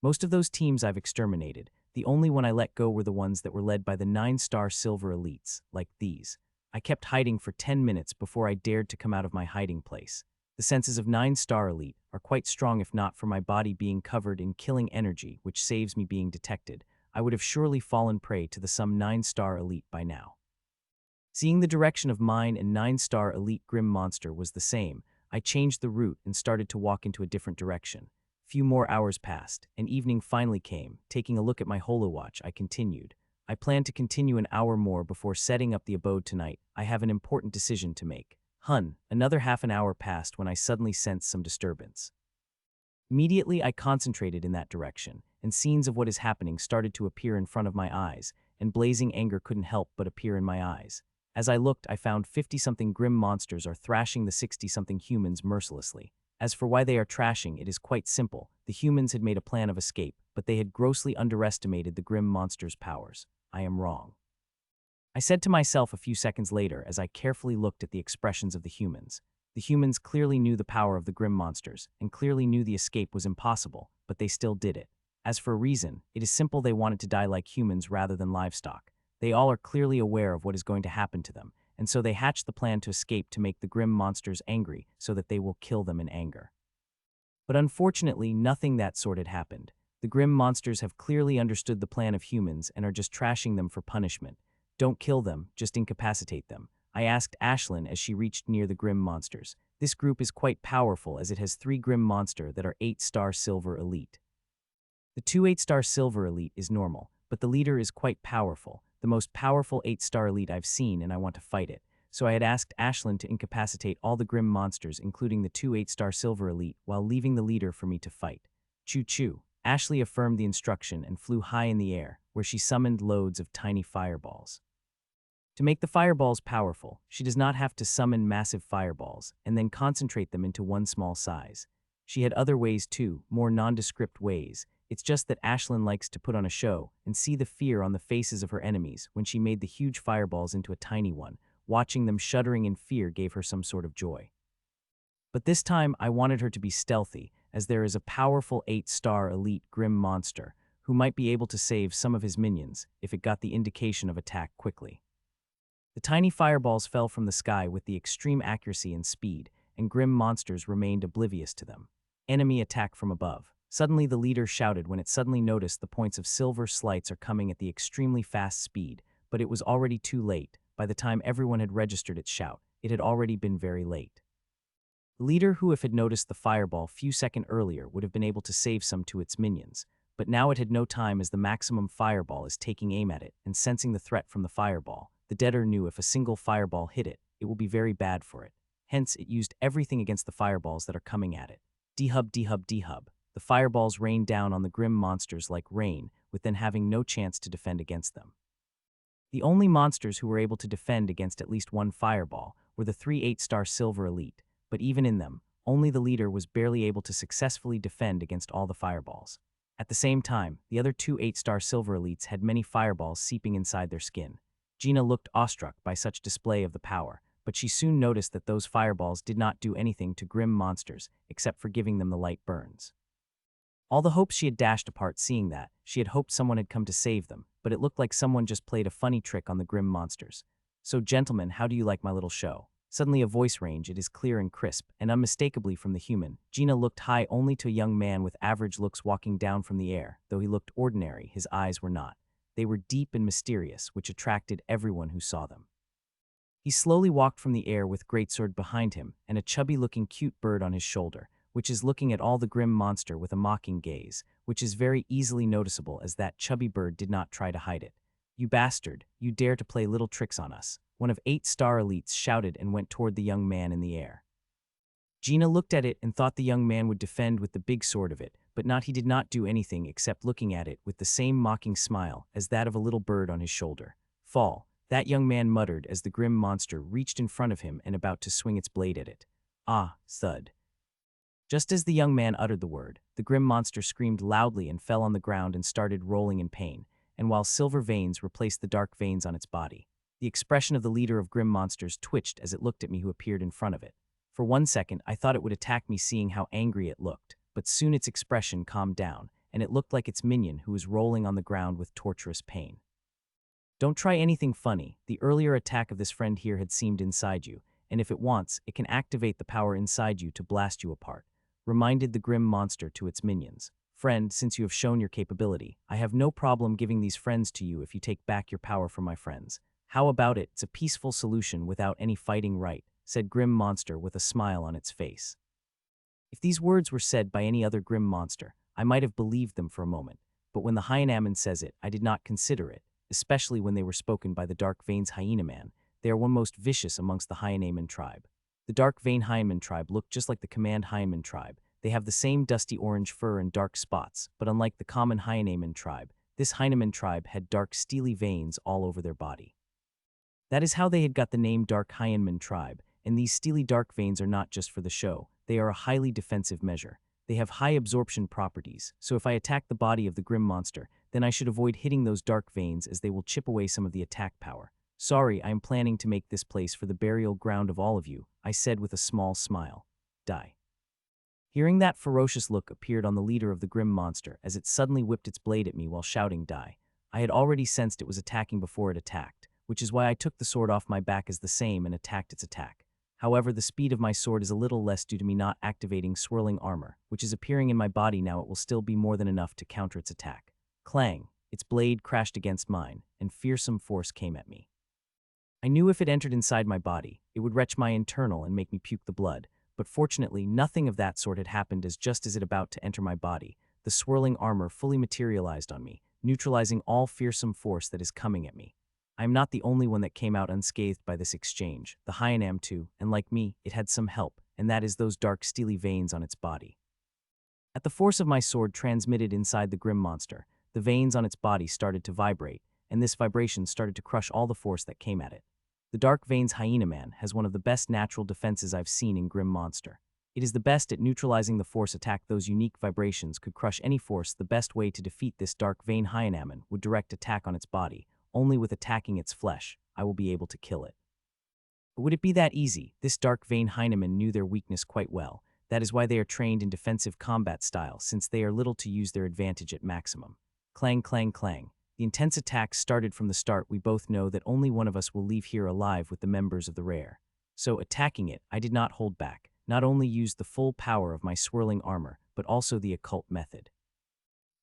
Speaker 1: Most of those teams I've exterminated. The only one I let go were the ones that were led by the 9-star Silver Elites, like these. I kept hiding for 10 minutes before I dared to come out of my hiding place. The senses of 9-star Elite are quite strong. If not for my body being covered in killing energy, which saves me being detected, I would have surely fallen prey to the some 9-star Elite by now. Seeing the direction of mine and 9-star Elite grim monster was the same, I changed the route and started to walk into a different direction. Few more hours passed, and evening finally came. Taking a look at my holowatch, I continued. I plan to continue an hour more before setting up the abode tonight. I have an important decision to make. Another half an hour passed when I suddenly sensed some disturbance. Immediately, I concentrated in that direction, and scenes of what is happening started to appear in front of my eyes, and blazing anger couldn't help but appear in my eyes. As I looked, I found 50-something grim monsters are thrashing the 60-something humans mercilessly. As for why they are trashing, it is quite simple. The humans had made a plan of escape, but they had grossly underestimated the grim monster's powers. I am wrong. I said to myself a few seconds later as I carefully looked at the expressions of the humans. The humans clearly knew the power of the grim monsters, and clearly knew the escape was impossible, but they still did it. As for a reason, it is simple. They wanted to die like humans rather than livestock. They all are clearly aware of what is going to happen to them, and so they hatched the plan to escape to make the grim monsters angry so that they will kill them in anger. But unfortunately, nothing that sort had happened. The grim monsters have clearly understood the plan of humans and are just trashing them for punishment. Don't kill them, just incapacitate them, I asked Ashlin as she reached near the grim monsters. This group is quite powerful as it has 3 grim monster that are 8-star Silver Elite. The 2 8-star Silver Elite is normal, but the leader is quite powerful, the most powerful 8-star Elite I've seen, and I want to fight it. So I had asked Ashlin to incapacitate all the grim monsters, including the 2 8-star Silver Elite, while leaving the leader for me to fight. Choo-choo. Ashley affirmed the instruction and flew high in the air, where she summoned loads of tiny fireballs. To make the fireballs powerful, she does not have to summon massive fireballs and then concentrate them into one small size. She had other ways too, more nondescript ways. It's just that Ashlin likes to put on a show and see the fear on the faces of her enemies when she made the huge fireballs into a tiny one. Watching them shuddering in fear gave her some sort of joy. But this time I wanted her to be stealthy, as there is a powerful 8-star Elite grim monster who might be able to save some of his minions if it got the indication of attack quickly. The tiny fireballs fell from the sky with the extreme accuracy and speed, and grim monsters remained oblivious to them. Enemy attack from above. Suddenly the leader shouted when it suddenly noticed the points of silver slights are coming at the extremely fast speed, but it was already too late. By the time everyone had registered its shout, it had already been very late. The leader, who if had noticed the fireball few seconds earlier, would have been able to save some to its minions, but now it had no time as the maximum fireball is taking aim at it, and sensing the threat from the fireball, the deader knew if a single fireball hit it, it will be very bad for it. Hence, it used everything against the fireballs that are coming at it. D-hub, D-hub, D-hub. The fireballs rained down on the grim monsters like rain, with them having no chance to defend against them. The only monsters who were able to defend against at least one fireball were the 3 8-star Silver Elite, but even in them, only the leader was barely able to successfully defend against all the fireballs. At the same time, the other 2 8-star Silver Elites had many fireballs seeping inside their skin. Gina looked awestruck by such display of the power, but she soon noticed that those fireballs did not do anything to grim monsters except for giving them the light burns. All the hopes she had dashed apart seeing that, she had hoped someone had come to save them, but it looked like someone just played a funny trick on the grim monsters. "So gentlemen, how do you like my little show?" Suddenly a voice range, it is clear and crisp, and unmistakably from the human. Gina looked high only to a young man with average looks walking down from the air. Though he looked ordinary, his eyes were not. They were deep and mysterious, which attracted everyone who saw them. He slowly walked from the air with greatsword behind him, and a chubby-looking cute bird on his shoulder, which is looking at all the grim monster with a mocking gaze, which is very easily noticeable as that chubby bird did not try to hide it. "You bastard, you dare to play little tricks on us," one of 8-star elites shouted and went toward the young man in the air. Gina looked at it and thought the young man would defend with the big sword of it, but he did not do anything except looking at it with the same mocking smile as that of a little bird on his shoulder. "Fall," that young man muttered as the grim monster reached in front of him and about to swing its blade at it. "Ah," thud. Just as the young man uttered the word, the grim monster screamed loudly and fell on the ground and started rolling in pain, and while silver veins replaced the dark veins on its body, the expression of the leader of grim monsters twitched as it looked at me who appeared in front of it. For 1 second, I thought it would attack me seeing how angry it looked, but soon its expression calmed down, and it looked like its minion who was rolling on the ground with torturous pain. "Don't try anything funny. The earlier attack of this friend here had seemed inside you, and if it wants, it can activate the power inside you to blast you apart," reminded the grim monster to its minions. "Friend, since you have shown your capability, I have no problem giving these friends to you if you take back your power from my friends. How about it? It's a peaceful solution without any fighting, right?" said Grim Monster with a smile on its face. If these words were said by any other grim monster, I might have believed them for a moment, but when the Hyenaman says it, I did not consider it, especially when they were spoken by the Dark Veins Hyena Man. They are one most vicious amongst the Hyenaman tribe. The Dark Vein Hyenaman tribe look just like the Command Hyenaman tribe. They have the same dusty orange fur and dark spots, but unlike the common Hyenaman tribe, this Hyenaman tribe had dark steely veins all over their body. That is how they had got the name Dark Hyenaman tribe, and these steely dark veins are not just for the show, they are a highly defensive measure. They have high absorption properties, so if I attack the body of the grim monster, then I should avoid hitting those dark veins as they will chip away some of the attack power. "Sorry, I am planning to make this place for the burial ground of all of you," I said with a small smile. "Die." Hearing that ferocious look appeared on the leader of the grim monster as it suddenly whipped its blade at me while shouting "Die." I had already sensed it was attacking before it attacked, which is why I took the sword off my back as the same and attacked its attack. However, the speed of my sword is a little less due to me not activating swirling armor, which is appearing in my body now. It will still be more than enough to counter its attack. Clang! Its blade crashed against mine, and fearsome force came at me. I knew if it entered inside my body, it would retch my internal and make me puke the blood, but fortunately nothing of that sort had happened as just as it about to enter my body, the swirling armor fully materialized on me, neutralizing all fearsome force that is coming at me. I am not the only one that came out unscathed by this exchange. The Hyenam too, and like me, it had some help, and that is those dark steely veins on its body. At the force of my sword transmitted inside the grim monster, the veins on its body started to vibrate, and this vibration started to crush all the force that came at it. The Dark Veins Hyena Man has one of the best natural defenses I've seen in Grim Monster. It is the best at neutralizing the force attack. Those unique vibrations could crush any force. The best way to defeat this Dark Vein Hyena Man would direct attack on its body. Only with attacking its flesh, I will be able to kill it. But would it be that easy? This Dark Vein Heineman knew their weakness quite well. That is why they are trained in defensive combat style, since they are little to use their advantage at maximum. Clang, clang, clang. The intense attack started from the start. We both know that only one of us will leave here alive with the members of the rare. So attacking it, I did not hold back. Not only used the full power of my swirling armor, but also the occult method.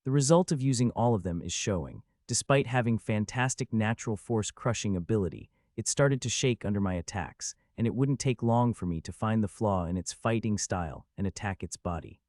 Speaker 1: The result of using all of them is showing. Despite having fantastic natural force crushing ability, it started to shake under my attacks, and it wouldn't take long for me to find the flaw in its fighting style and attack its body.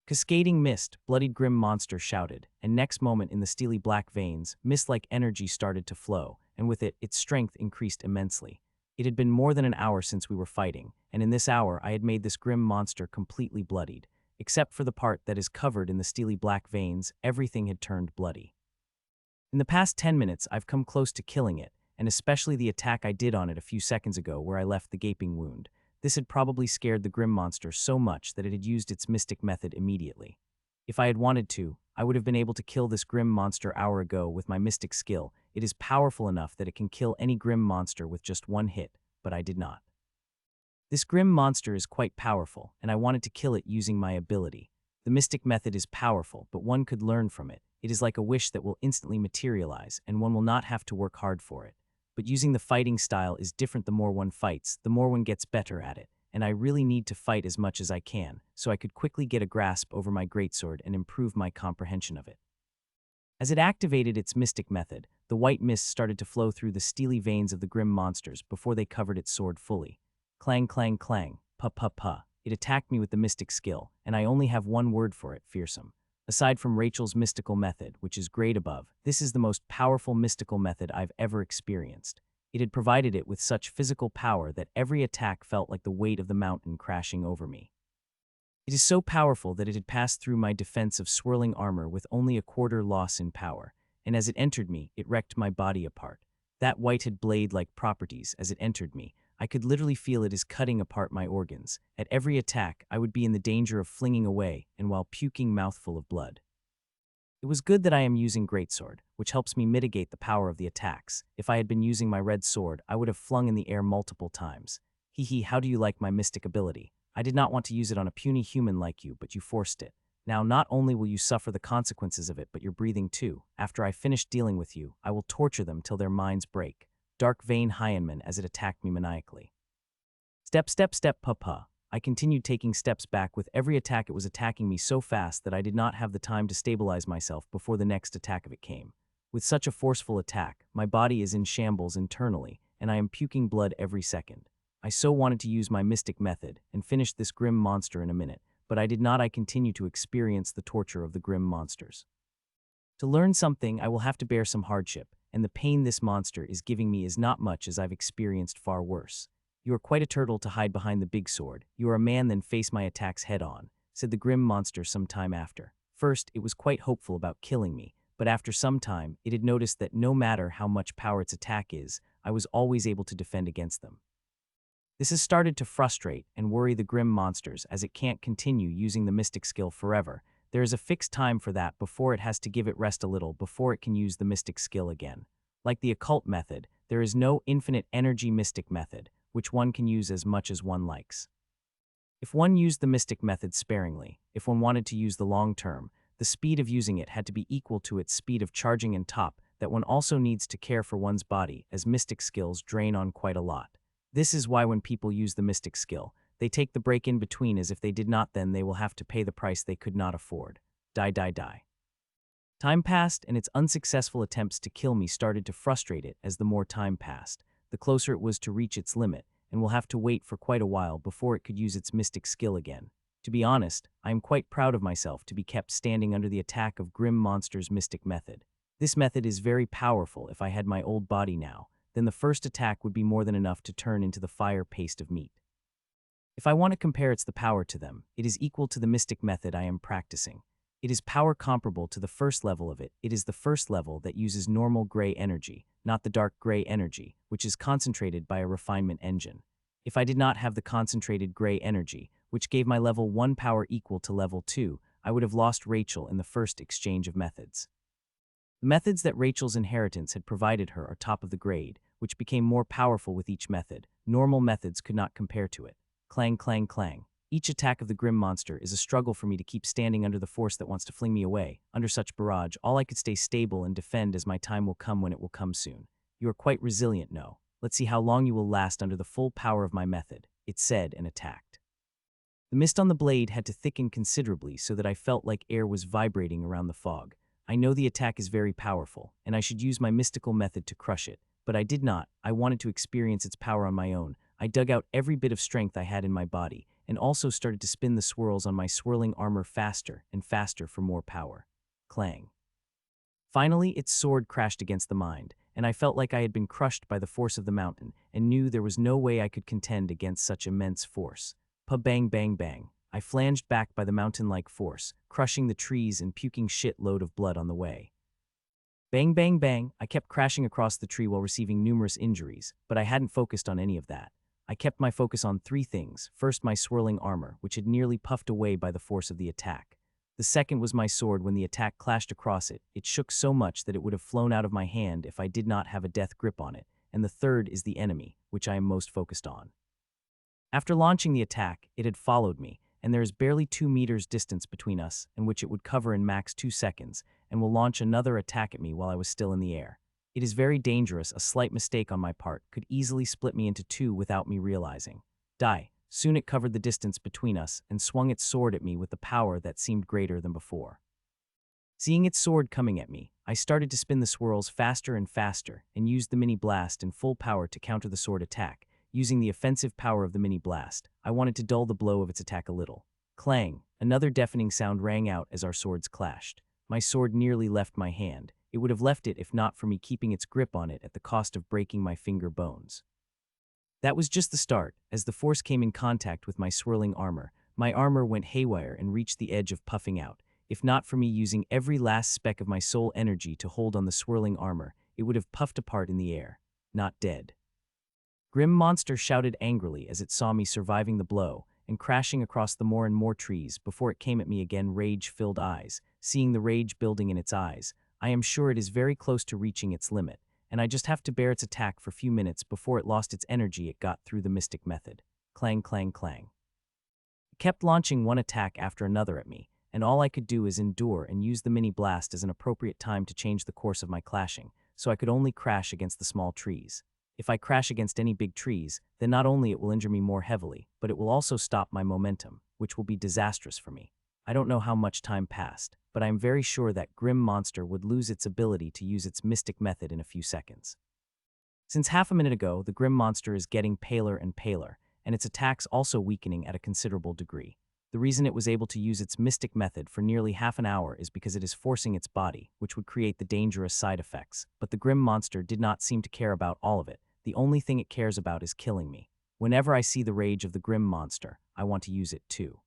Speaker 1: Cascading mist, bloodied grim monster shouted, and next moment in the steely black veins, mist-like energy started to flow, and with it, its strength increased immensely. It had been more than an hour since we were fighting, and in this hour I had made this grim monster completely bloodied. Except for the part that is covered in the steely black veins, everything had turned bloody. In the past 10 minutes, I've come close to killing it, and especially the attack I did on it a few seconds ago where I left the gaping wound. This had probably scared the grim monster so much that it had used its mystic method immediately. If I had wanted to, I would have been able to kill this grim monster hour ago with my mystic skill. It is powerful enough that it can kill any grim monster with just one hit, but I did not. This grim monster is quite powerful, and I wanted to kill it using my ability. The mystic method is powerful, but one could learn from it. It is like a wish that will instantly materialize, and one will not have to work hard for it. But using the fighting style is different. The more one fights, the more one gets better at it, and I really need to fight as much as I can, so I could quickly get a grasp over my greatsword and improve my comprehension of it. As it activated its mystic method, the white mist started to flow through the steely veins of the grim monsters before they covered its sword fully. Clang, clang, clang, pa. It attacked me with the mystic skill, and I only have one word for it: fearsome. Aside from Rachel's mystical method, which is grayed above, this is the most powerful mystical method I've ever experienced. It had provided it with such physical power that every attack felt like the weight of the mountain crashing over me. It is so powerful that it had passed through my defense of swirling armor with only a quarter loss in power, and as it entered me, it wrecked my body apart. That white had blade-like properties as it entered me. I could literally feel it is cutting apart my organs. At every attack, I would be in the danger of flinging away, and while puking mouthful of blood. It was good that I am using greatsword, which helps me mitigate the power of the attacks. If I had been using my red sword, I would have flung in the air multiple times. Hee, how do you like my mystic ability? I did not want to use it on a puny human like you, but you forced it. Now, not only will you suffer the consequences of it, but your breathing too. After I finish dealing with you, I will torture them till their minds break. Dark vein hyenan as it attacked me maniacally. Step, pa. I continued taking steps back with every attack. It was attacking me so fast that I did not have the time to stabilize myself before the next attack of it came. With such a forceful attack, my body is in shambles internally, and I am puking blood every second. I so wanted to use my mystic method and finish this grim monster in a minute, but I did not. I continue to experience the torture of the grim monsters. To learn something, I will have to bear some hardship, and the pain this monster is giving me is not much, as I've experienced far worse. You are quite a turtle to hide behind the big sword. You are a man, then face my attacks head on, said the grim monster some time after. First, it was quite hopeful about killing me, but after some time, it had noticed that no matter how much power its attack is, I was always able to defend against them. This has started to frustrate and worry the grim monsters, as it can't continue using the mystic skill forever. There is a fixed time for that before it has to give it rest a little before it can use the mystic skill again. Like the occult method, there is no infinite energy mystic method, which one can use as much as one likes. If one used the mystic method sparingly, if one wanted to use the long term, the speed of using it had to be equal to its speed of charging, and top, that one also needs to care for one's body, as mystic skills drain on quite a lot. This is why when people use the mystic skill, they take the break in between, as if they did not, then they will have to pay the price they could not afford. Die. Time passed, and its unsuccessful attempts to kill me started to frustrate it. As the more time passed, the closer it was to reach its limit, and will have to wait for quite a while before it could use its mystic skill again. To be honest, I am quite proud of myself to be kept standing under the attack of Grim Monster's mystic method. This method is very powerful. If I had my old body now, then the first attack would be more than enough to turn into the fire paste of meat. If I want to compare the power to them, it is equal to the mystic method I am practicing. It is power comparable to the first level of it. It is the first level that uses normal gray energy, not the dark gray energy, which is concentrated by a refinement engine. If I did not have the concentrated gray energy, which gave my level 1 power equal to level 2, I would have lost Rachel in the first exchange of methods. The methods that Rachel's inheritance had provided her are top of the grade, which became more powerful with each method. Normal methods could not compare to it. Clang, clang, clang. Each attack of the Grim Monster is a struggle for me to keep standing under the force that wants to fling me away. Under such barrage, all I could stay stable and defend, as my time will come when it will come soon. You are quite resilient, no? Let's see how long you will last under the full power of my method, it said, and attacked. The mist on the blade had to thicken considerably so that I felt like air was vibrating around the fog. I know the attack is very powerful, and I should use my mystical method to crush it, but I did not. I wanted to experience its power on my own. I dug out every bit of strength I had in my body, and also started to spin the swirls on my swirling armor faster and faster for more power. Clang. Finally, its sword crashed against the mind, and I felt like I had been crushed by the force of the mountain, and knew there was no way I could contend against such immense force. Pa-bang, bang, bang. I flanged back by the mountain-like force, crushing the trees and puking shit-load of blood on the way. Bang, bang, bang. I kept crashing across the tree while receiving numerous injuries, but I hadn't focused on any of that. I kept my focus on 3 things. First, my swirling armor, which had nearly puffed away by the force of the attack. The second was my sword when the attack clashed across it. It shook so much that it would have flown out of my hand if I did not have a death grip on it. And the third is the enemy, which I am most focused on. After launching the attack, it had followed me, and there is barely 2 meters distance between us, in which it would cover in max 2 seconds, and will launch another attack at me while I was still in the air. It is very dangerous. A slight mistake on my part could easily split me into 2 without me realizing. Die. Soon it covered the distance between us and swung its sword at me with the power that seemed greater than before. Seeing its sword coming at me, I started to spin the swirls faster and faster and used the mini blast in full power to counter the sword attack. Using the offensive power of the mini blast, I wanted to dull the blow of its attack a little. Clang! Another deafening sound rang out as our swords clashed. My sword nearly left my hand. It would have left it if not for me keeping its grip on it at the cost of breaking my finger bones. That was just the start. As the force came in contact with my swirling armor, my armor went haywire and reached the edge of puffing out. If not for me using every last speck of my soul energy to hold on the swirling armor, it would have puffed apart in the air. Not dead. Grim Monster shouted angrily as it saw me surviving the blow and crashing across the more and more trees before it came at me again, rage-filled eyes. Seeing the rage building in its eyes, I am sure it is very close to reaching its limit, and I just have to bear its attack for a few minutes before it lost its energy it got through the mystic method. Clang, clang, clang. It kept launching one attack after another at me, and all I could do is endure and use the mini blast as an appropriate time to change the course of my clashing, so I could only crash against the small trees. If I crash against any big trees, then not only it will injure me more heavily, but it will also stop my momentum, which will be disastrous for me. I don't know how much time passed, but I am very sure that Grim Monster would lose its ability to use its mystic method in a few seconds. Since half a minute ago, the Grim Monster is getting paler and paler, and its attacks also weakening at a considerable degree. The reason it was able to use its mystic method for nearly half an hour is because it is forcing its body, which would create the dangerous side effects, but the Grim Monster did not seem to care about all of it. The only thing it cares about is killing me. Whenever I see the rage of the Grim Monster, I want to use it too.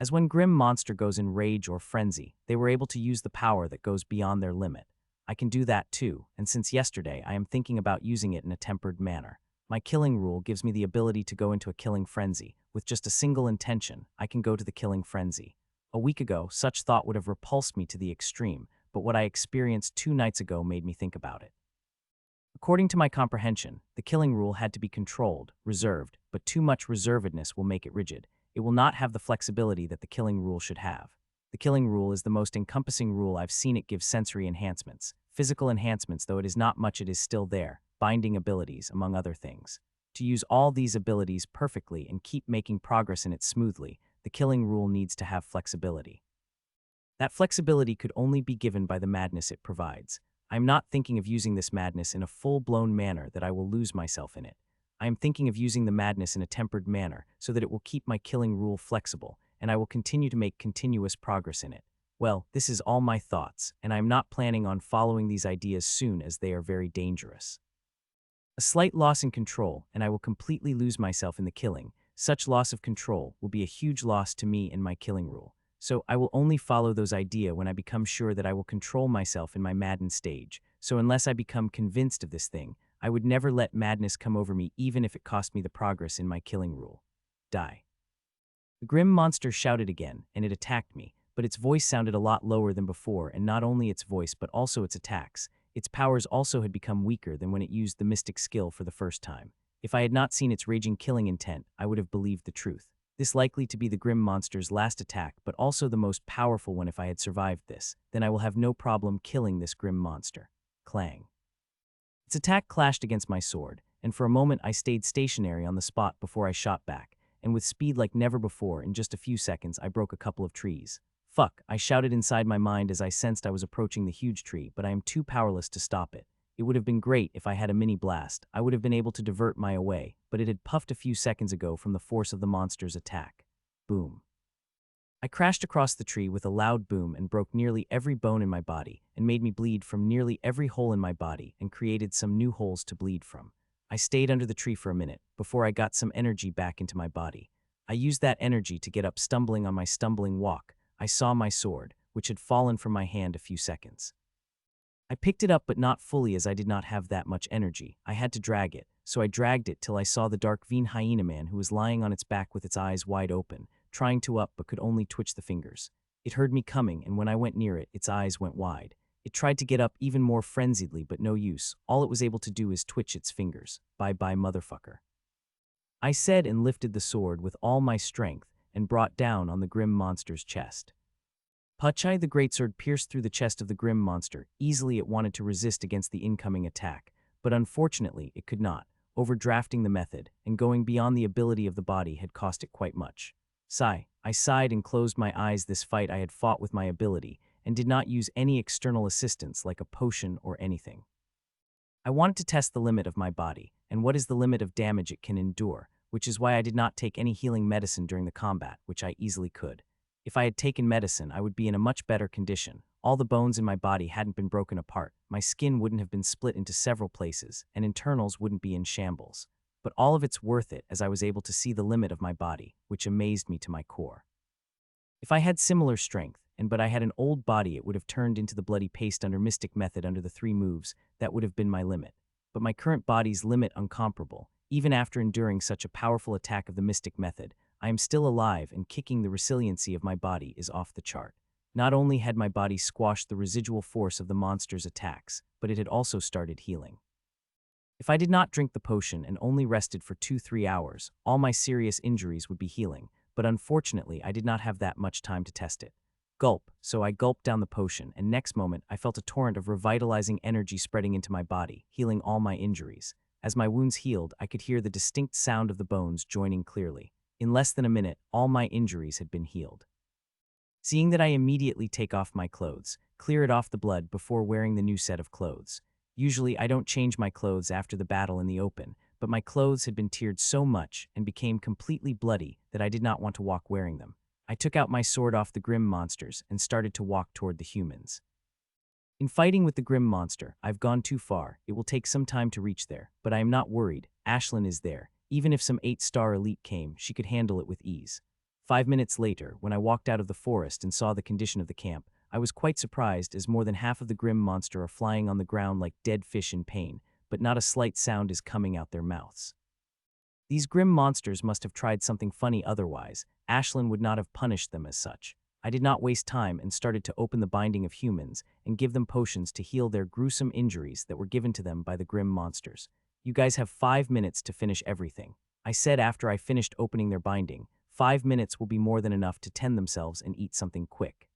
Speaker 1: As when Grim Monster goes in rage or frenzy, they were able to use the power that goes beyond their limit. I can do that too, and since yesterday I am thinking about using it in a tempered manner. My killing rule gives me the ability to go into a killing frenzy. With just a single intention, I can go to the killing frenzy. A week ago, such thought would have repulsed me to the extreme, but what I experienced 2 nights ago made me think about it. According to my comprehension, the killing rule had to be controlled, reserved, but too much reservedness will make it rigid. It will not have the flexibility that the killing rule should have. The killing rule is the most encompassing rule I've seen. It gives sensory enhancements, physical enhancements, though it is not much, it is still there, binding abilities, among other things. To use all these abilities perfectly and keep making progress in it smoothly, the killing rule needs to have flexibility. That flexibility could only be given by the madness it provides. I am not thinking of using this madness in a full-blown manner that I will lose myself in it. I am thinking of using the madness in a tempered manner so that it will keep my killing rule flexible, and I will continue to make continuous progress in it. Well, this is all my thoughts, and I am not planning on following these ideas soon as they are very dangerous. A slight loss in control, and I will completely lose myself in the killing. Such loss of control will be a huge loss to me and my killing rule. So I will only follow those ideas when I become sure that I will control myself in my maddened stage. So unless I become convinced of this thing, I would never let madness come over me even if it cost me the progress in my killing rule. Die. The Grim Monster shouted again, and it attacked me, but its voice sounded a lot lower than before, and not only its voice but also its attacks. Its powers also had become weaker than when it used the mystic skill for the first time. If I had not seen its raging killing intent, I would have believed the truth. This likely to be the Grim Monster's last attack, but also the most powerful one. If I had survived this, then I will have no problem killing this Grim Monster. Clang. Its attack clashed against my sword, and for a moment I stayed stationary on the spot before I shot back, and with speed like never before, in just a few seconds I broke a couple of trees. Fuck, I shouted inside my mind as I sensed I was approaching the huge tree, but I am too powerless to stop it. It would have been great if I had a mini blast. I would have been able to divert my way, but it had puffed a few seconds ago from the force of the monster's attack. Boom. I crashed across the tree with a loud boom and broke nearly every bone in my body and made me bleed from nearly every hole in my body and created some new holes to bleed from. I stayed under the tree for a minute before I got some energy back into my body. I used that energy to get up, stumbling on my stumbling walk. I saw my sword, which had fallen from my hand a few seconds. I picked it up but not fully as I did not have that much energy. I had to drag it, so I dragged it till I saw the dark Veen hyena man who was lying on its back with its eyes wide open, trying to up but could only twitch the fingers. It heard me coming, and when I went near it, its eyes went wide. It tried to get up even more frenziedly, but no use. All it was able to do is twitch its fingers. Bye-bye, motherfucker, I said, and lifted the sword with all my strength and brought down on the grim monster's chest. Pachai, the greatsword, pierced through the chest of the grim monster. Easily it wanted to resist against the incoming attack, but unfortunately it could not. Overdrafting the method and going beyond the ability of the body had cost it quite much. Sigh. I sighed and closed my eyes. This fight I had fought with my ability and did not use any external assistance like a potion or anything. I wanted to test the limit of my body and what is the limit of damage it can endure, which is why I did not take any healing medicine during the combat, which I easily could. If I had taken medicine, I would be in a much better condition. All the bones in my body hadn't been broken apart, my skin wouldn't have been split into several places, and internals wouldn't be in shambles. But all of it's worth it, as I was able to see the limit of my body, which amazed me to my core. If I had similar strength, but I had an old body, it would have turned into the bloody paste under Mystic Method under the 3 moves. That would have been my limit. But my current body's limit uncomparable. Even after enduring such a powerful attack of the Mystic Method, I am still alive, and kicking the resiliency of my body is off the chart. Not only had my body squashed the residual force of the monster's attacks, but it had also started healing. If I did not drink the potion and only rested for 2-3 hours, all my serious injuries would be healing, but unfortunately I did not have that much time to test it. Gulp, so I gulped down the potion, and next moment I felt a torrent of revitalizing energy spreading into my body, healing all my injuries. As my wounds healed, I could hear the distinct sound of the bones joining clearly. In less than a minute, all my injuries had been healed. Seeing that, I immediately take off my clothes, clear it off the blood before wearing the new set of clothes. Usually I don't change my clothes after the battle in the open, but my clothes had been teared so much and became completely bloody that I did not want to walk wearing them. I took out my sword off the grim monsters and started to walk toward the humans. In fighting with the grim monster, I've gone too far. It will take some time to reach there, but I am not worried. Ashlin is there. Even if some 8-star elite came, she could handle it with ease. 5 minutes later, when I walked out of the forest and saw the condition of the camp, I was quite surprised, as more than half of the grim monster are flying on the ground like dead fish in pain, but not a slight sound is coming out their mouths. These grim monsters must have tried something funny, otherwise Ashlin would not have punished them as such. I did not waste time and started to open the binding of humans and give them potions to heal their gruesome injuries that were given to them by the grim monsters. You guys have 5 minutes to finish everything, I said after I finished opening their binding. 5 minutes will be more than enough to tend themselves and eat something quick.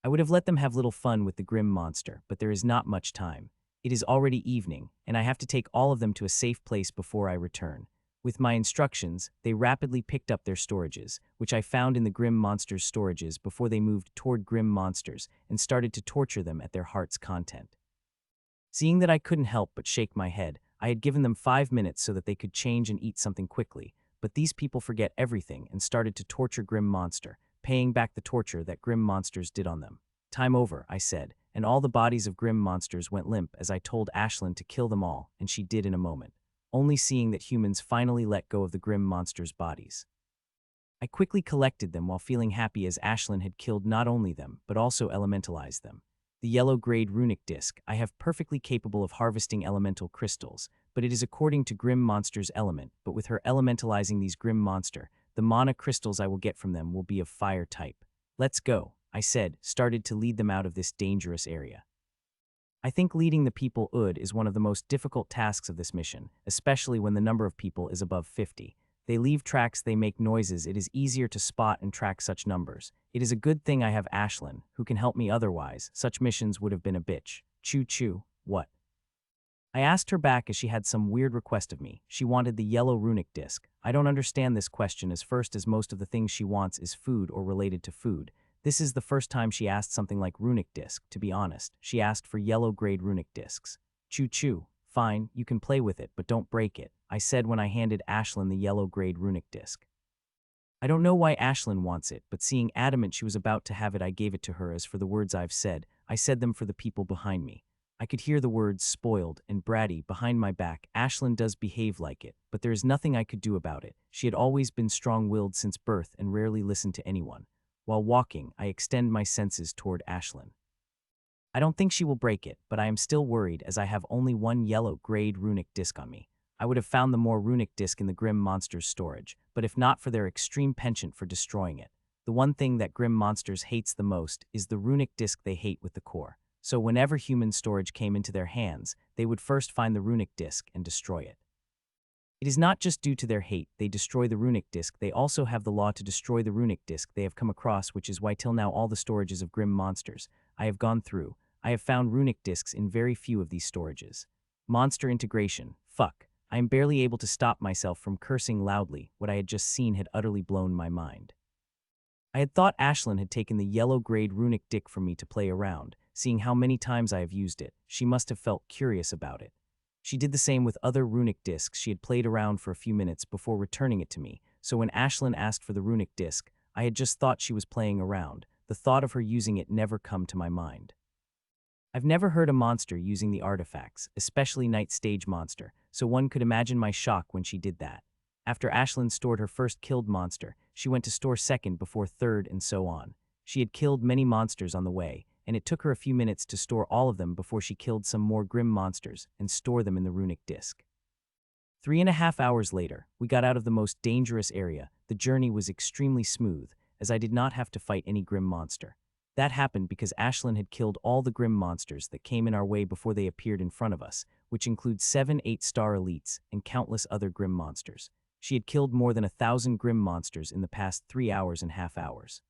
Speaker 1: I would have let them have little fun with the grim monster, but there is not much time. It is already evening, and I have to take all of them to a safe place before I return. With my instructions, they rapidly picked up their storages, which I found in the grim monsters' storages before they moved toward grim monsters and started to torture them at their heart's content. Seeing that I couldn't help but shake my head, I had given them 5 minutes so that they could change and eat something quickly, but these people forget everything and started to torture grim monster, paying back the torture that grim monsters did on them. Time over, I said, and all the bodies of grim monsters went limp as I told Ashlin to kill them all, and she did in a moment, only seeing that humans finally let go of the grim monsters' bodies. I quickly collected them while feeling happy, as Ashlin had killed not only them, but also elementalized them. The yellow-grade runic disc I have perfectly capable of harvesting elemental crystals, but it is according to grim monster's element, but with her elementalizing these grim monster, the mana crystals I will get from them will be of fire type. Let's go, I said, started to lead them out of this dangerous area. I think leading the people is one of the most difficult tasks of this mission, especially when the number of people is above 50. They leave tracks, they make noises, it is easier to spot and track such numbers. It is a good thing I have Ashlin, who can help me, otherwise such missions would have been a bitch. Choo-choo, what? I asked her back as she had some weird request of me. She wanted the yellow runic disc. I don't understand this question, as most of the things she wants is food or related to food. This is the first time she asked something like runic disc, to be honest. She asked for yellow-grade runic discs. Choo-choo. Fine, you can play with it, but don't break it, I said when I handed Ashlin the yellow-grade runic disc. I don't know why Ashlin wants it, but seeing adamant she was about to have it, I gave it to her. As for the words I've said, I said them for the people behind me. I could hear the words spoiled and bratty behind my back. Ashlin does behave like it, but there is nothing I could do about it. She had always been strong-willed since birth and rarely listened to anyone. While walking, I extend my senses toward Ashlin. I don't think she will break it, but I am still worried as I have only one yellow-grade runic disc on me. I would have found the more runic disc in the grim monster's storage, but if not for their extreme penchant for destroying it. The one thing that Grim Monsters hates the most is the runic disc they hate with the core. So whenever human storage came into their hands, they would first find the runic disc and destroy it. It is not just due to their hate they destroy the runic disc, they also have the law to destroy the runic disc they have come across, which is why till now all the storages of Grim Monsters I have gone through, I have found runic discs in very few of these storages. Monster integration, fuck. I am barely able to stop myself from cursing loudly. What I had just seen had utterly blown my mind. I had thought Ashlin had taken the yellow-grade runic dick from me to play around. Seeing how many times I have used it, she must have felt curious about it. She did the same with other runic discs she had played around for a few minutes before returning it to me, so when Ashlin asked for the runic disc, I had just thought she was playing around. The thought of her using it never come to my mind. I've never heard a monster using the artifacts, especially Night Stage Monster, so one could imagine my shock when she did that. After Ashlin stored her first killed monster, she went to store second before third and so on. She had killed many monsters on the way, and it took her a few minutes to store all of them before she killed some more grim monsters and store them in the runic disc. 3.5 hours later, we got out of the most dangerous area. The journey was extremely smooth, as I did not have to fight any grim monster. That happened because Ashlin had killed all the grim monsters that came in our way before they appeared in front of us, which includes 7 8-star elites and countless other grim monsters. She had killed more than 1,000 grim monsters in the past 3.5 hours.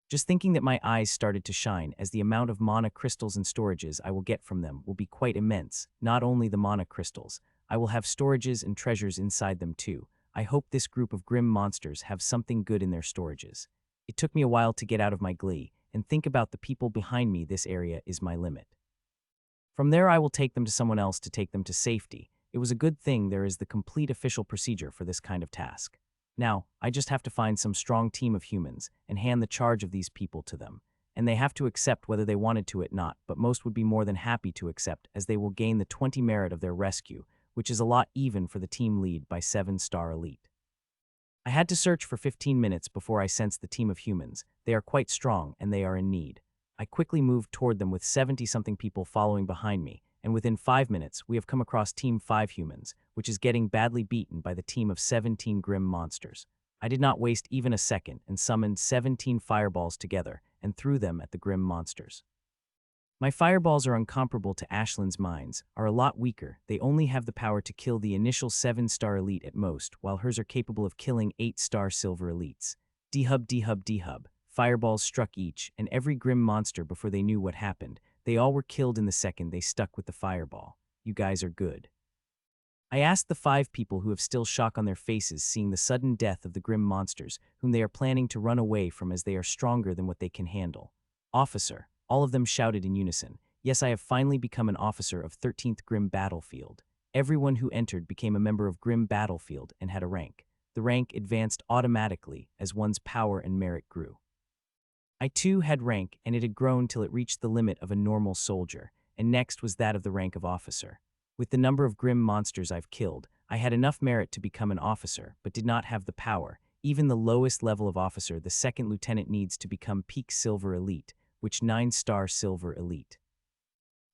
Speaker 1: Just thinking that my eyes started to shine, as the amount of mana crystals and storages I will get from them will be quite immense. Not only the mana crystals, I will have storages and treasures inside them too. I hope this group of grim monsters have something good in their storages. It took me a while to get out of my glee and think about the people behind me. This area is my limit. From there I will take them to someone else to take them to safety. It was a good thing there is the complete official procedure for this kind of task. Now, I just have to find some strong team of humans and hand the charge of these people to them. And they have to accept whether they wanted to or not, but most would be more than happy to accept, as they will gain the 20 merit of their rescue, which is a lot even for the team lead by 7-star elite. I had to search for 15 minutes before I sensed the team of humans. They are quite strong and they are in need. I quickly moved toward them with 70-something people following behind me, and within 5 minutes we have come across Team 5 humans, which is getting badly beaten by the team of 17 grim monsters. I did not waste even a second and summoned 17 fireballs together and threw them at the grim monsters. My fireballs are incomparable to Ashlin's mines, are a lot weaker. They only have the power to kill the initial 7-star elite at most, while hers are capable of killing 8-star silver elites. D-hub, D-hub, D-hub. Fireballs struck each and every grim monster before they knew what happened. They all were killed in the second they stuck with the fireball. You guys are good. I asked the 5 people who have still shock on their faces seeing the sudden death of the grim monsters, whom they are planning to run away from as they are stronger than what they can handle. Officer, all of them shouted in unison. Yes, I have finally become an officer of 13th Grim Battlefield. Everyone who entered became a member of Grim Battlefield and had a rank. The rank advanced automatically as one's power and merit grew. I too had rank, and it had grown till it reached the limit of a normal soldier, and next was that of the rank of officer. With the number of grim monsters I've killed, I had enough merit to become an officer, but did not have the power. Even the lowest level of officer, the second lieutenant, needs to become peak silver elite, which 9-star silver elite.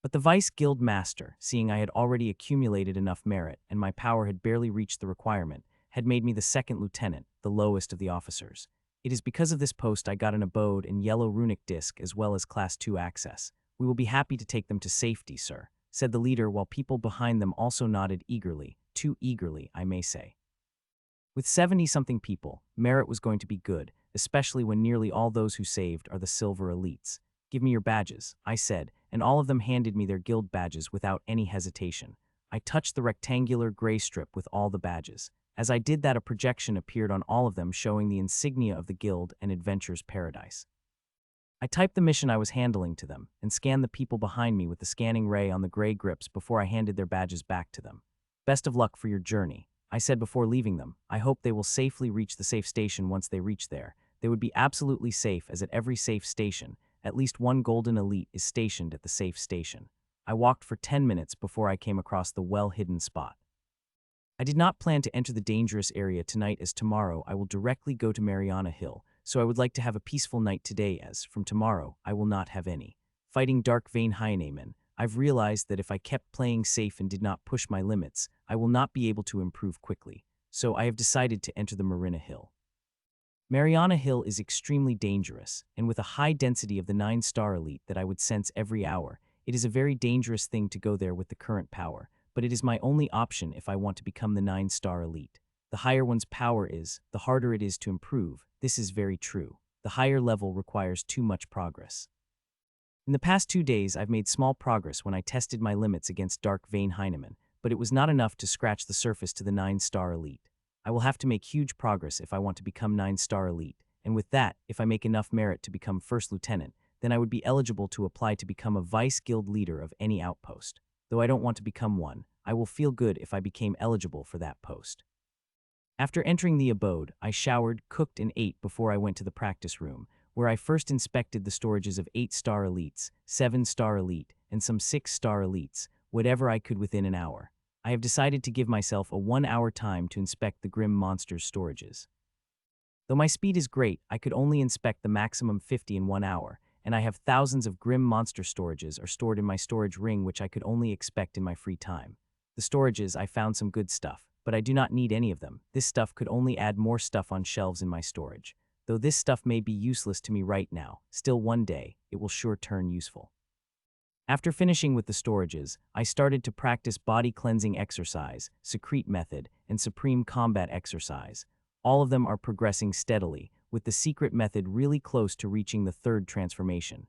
Speaker 1: But the vice guild master, seeing I had already accumulated enough merit and my power had barely reached the requirement, had made me the second lieutenant, the lowest of the officers. It is because of this post I got an abode and yellow runic disc as well as class 2 access. We will be happy to take them to safety, sir, said the leader, while people behind them also nodded eagerly, too eagerly, I may say. With 70-something people, merit was going to be good, especially when nearly all those who saved are the silver elites. Give me your badges, I said, and all of them handed me their guild badges without any hesitation. I touched the rectangular gray strip with all the badges. As I did that, a projection appeared on all of them showing the insignia of the guild and Adventure's Paradise. I typed the mission I was handling to them and scanned the people behind me with the scanning ray on the gray grips before I handed their badges back to them. Best of luck for your journey, I said before leaving them. I hope they will safely reach the safe station once they reach there. They would be absolutely safe, as at every safe station, at least one golden elite is stationed at the safe station. I walked for 10 minutes before I came across the well-hidden spot. I did not plan to enter the dangerous area tonight, as tomorrow I will directly go to Mariana Hill, so I would like to have a peaceful night today, as from tomorrow I will not have any. Fighting dark vein hyenamen, I've realized that if I kept playing safe and did not push my limits, I will not be able to improve quickly, so I have decided to enter the Marina Hill. Mariana Hill is extremely dangerous, and with a high density of the 9-star elite that I would sense every hour, it is a very dangerous thing to go there with the current power, but it is my only option if I want to become the 9-star elite. The higher one's power is, the harder it is to improve. This is very true. The higher level requires too much progress. In the past 2 days, I've made small progress when I tested my limits against Dark Vein Heinemann, but it was not enough to scratch the surface to the 9-star elite. I will have to make huge progress if I want to become 9-star elite, and with that, if I make enough merit to become first lieutenant, then I would be eligible to apply to become a vice guild leader of any outpost. Though I don't want to become one, I will feel good if I became eligible for that post. After entering the abode, I showered, cooked, and ate before I went to the practice room, where I first inspected the storages of 8-star elites, 7-star elite, and some 6-star elites, whatever I could within an hour. I have decided to give myself a 1-hour time to inspect the Grim Monster's storages. Though my speed is great, I could only inspect the maximum 50 in 1 hour, and I have thousands of Grim Monster storages are stored in my storage ring which I could only expect in my free time. The storages, I found some good stuff, but I do not need any of them. This stuff could only add more stuff on shelves in my storage. Though this stuff may be useless to me right now, still one day, it will sure turn useful. After finishing with the storages, I started to practice body cleansing exercise, secrete method, and supreme combat exercise. All of them are progressing steadily, with the secret method really close to reaching the 3rd transformation.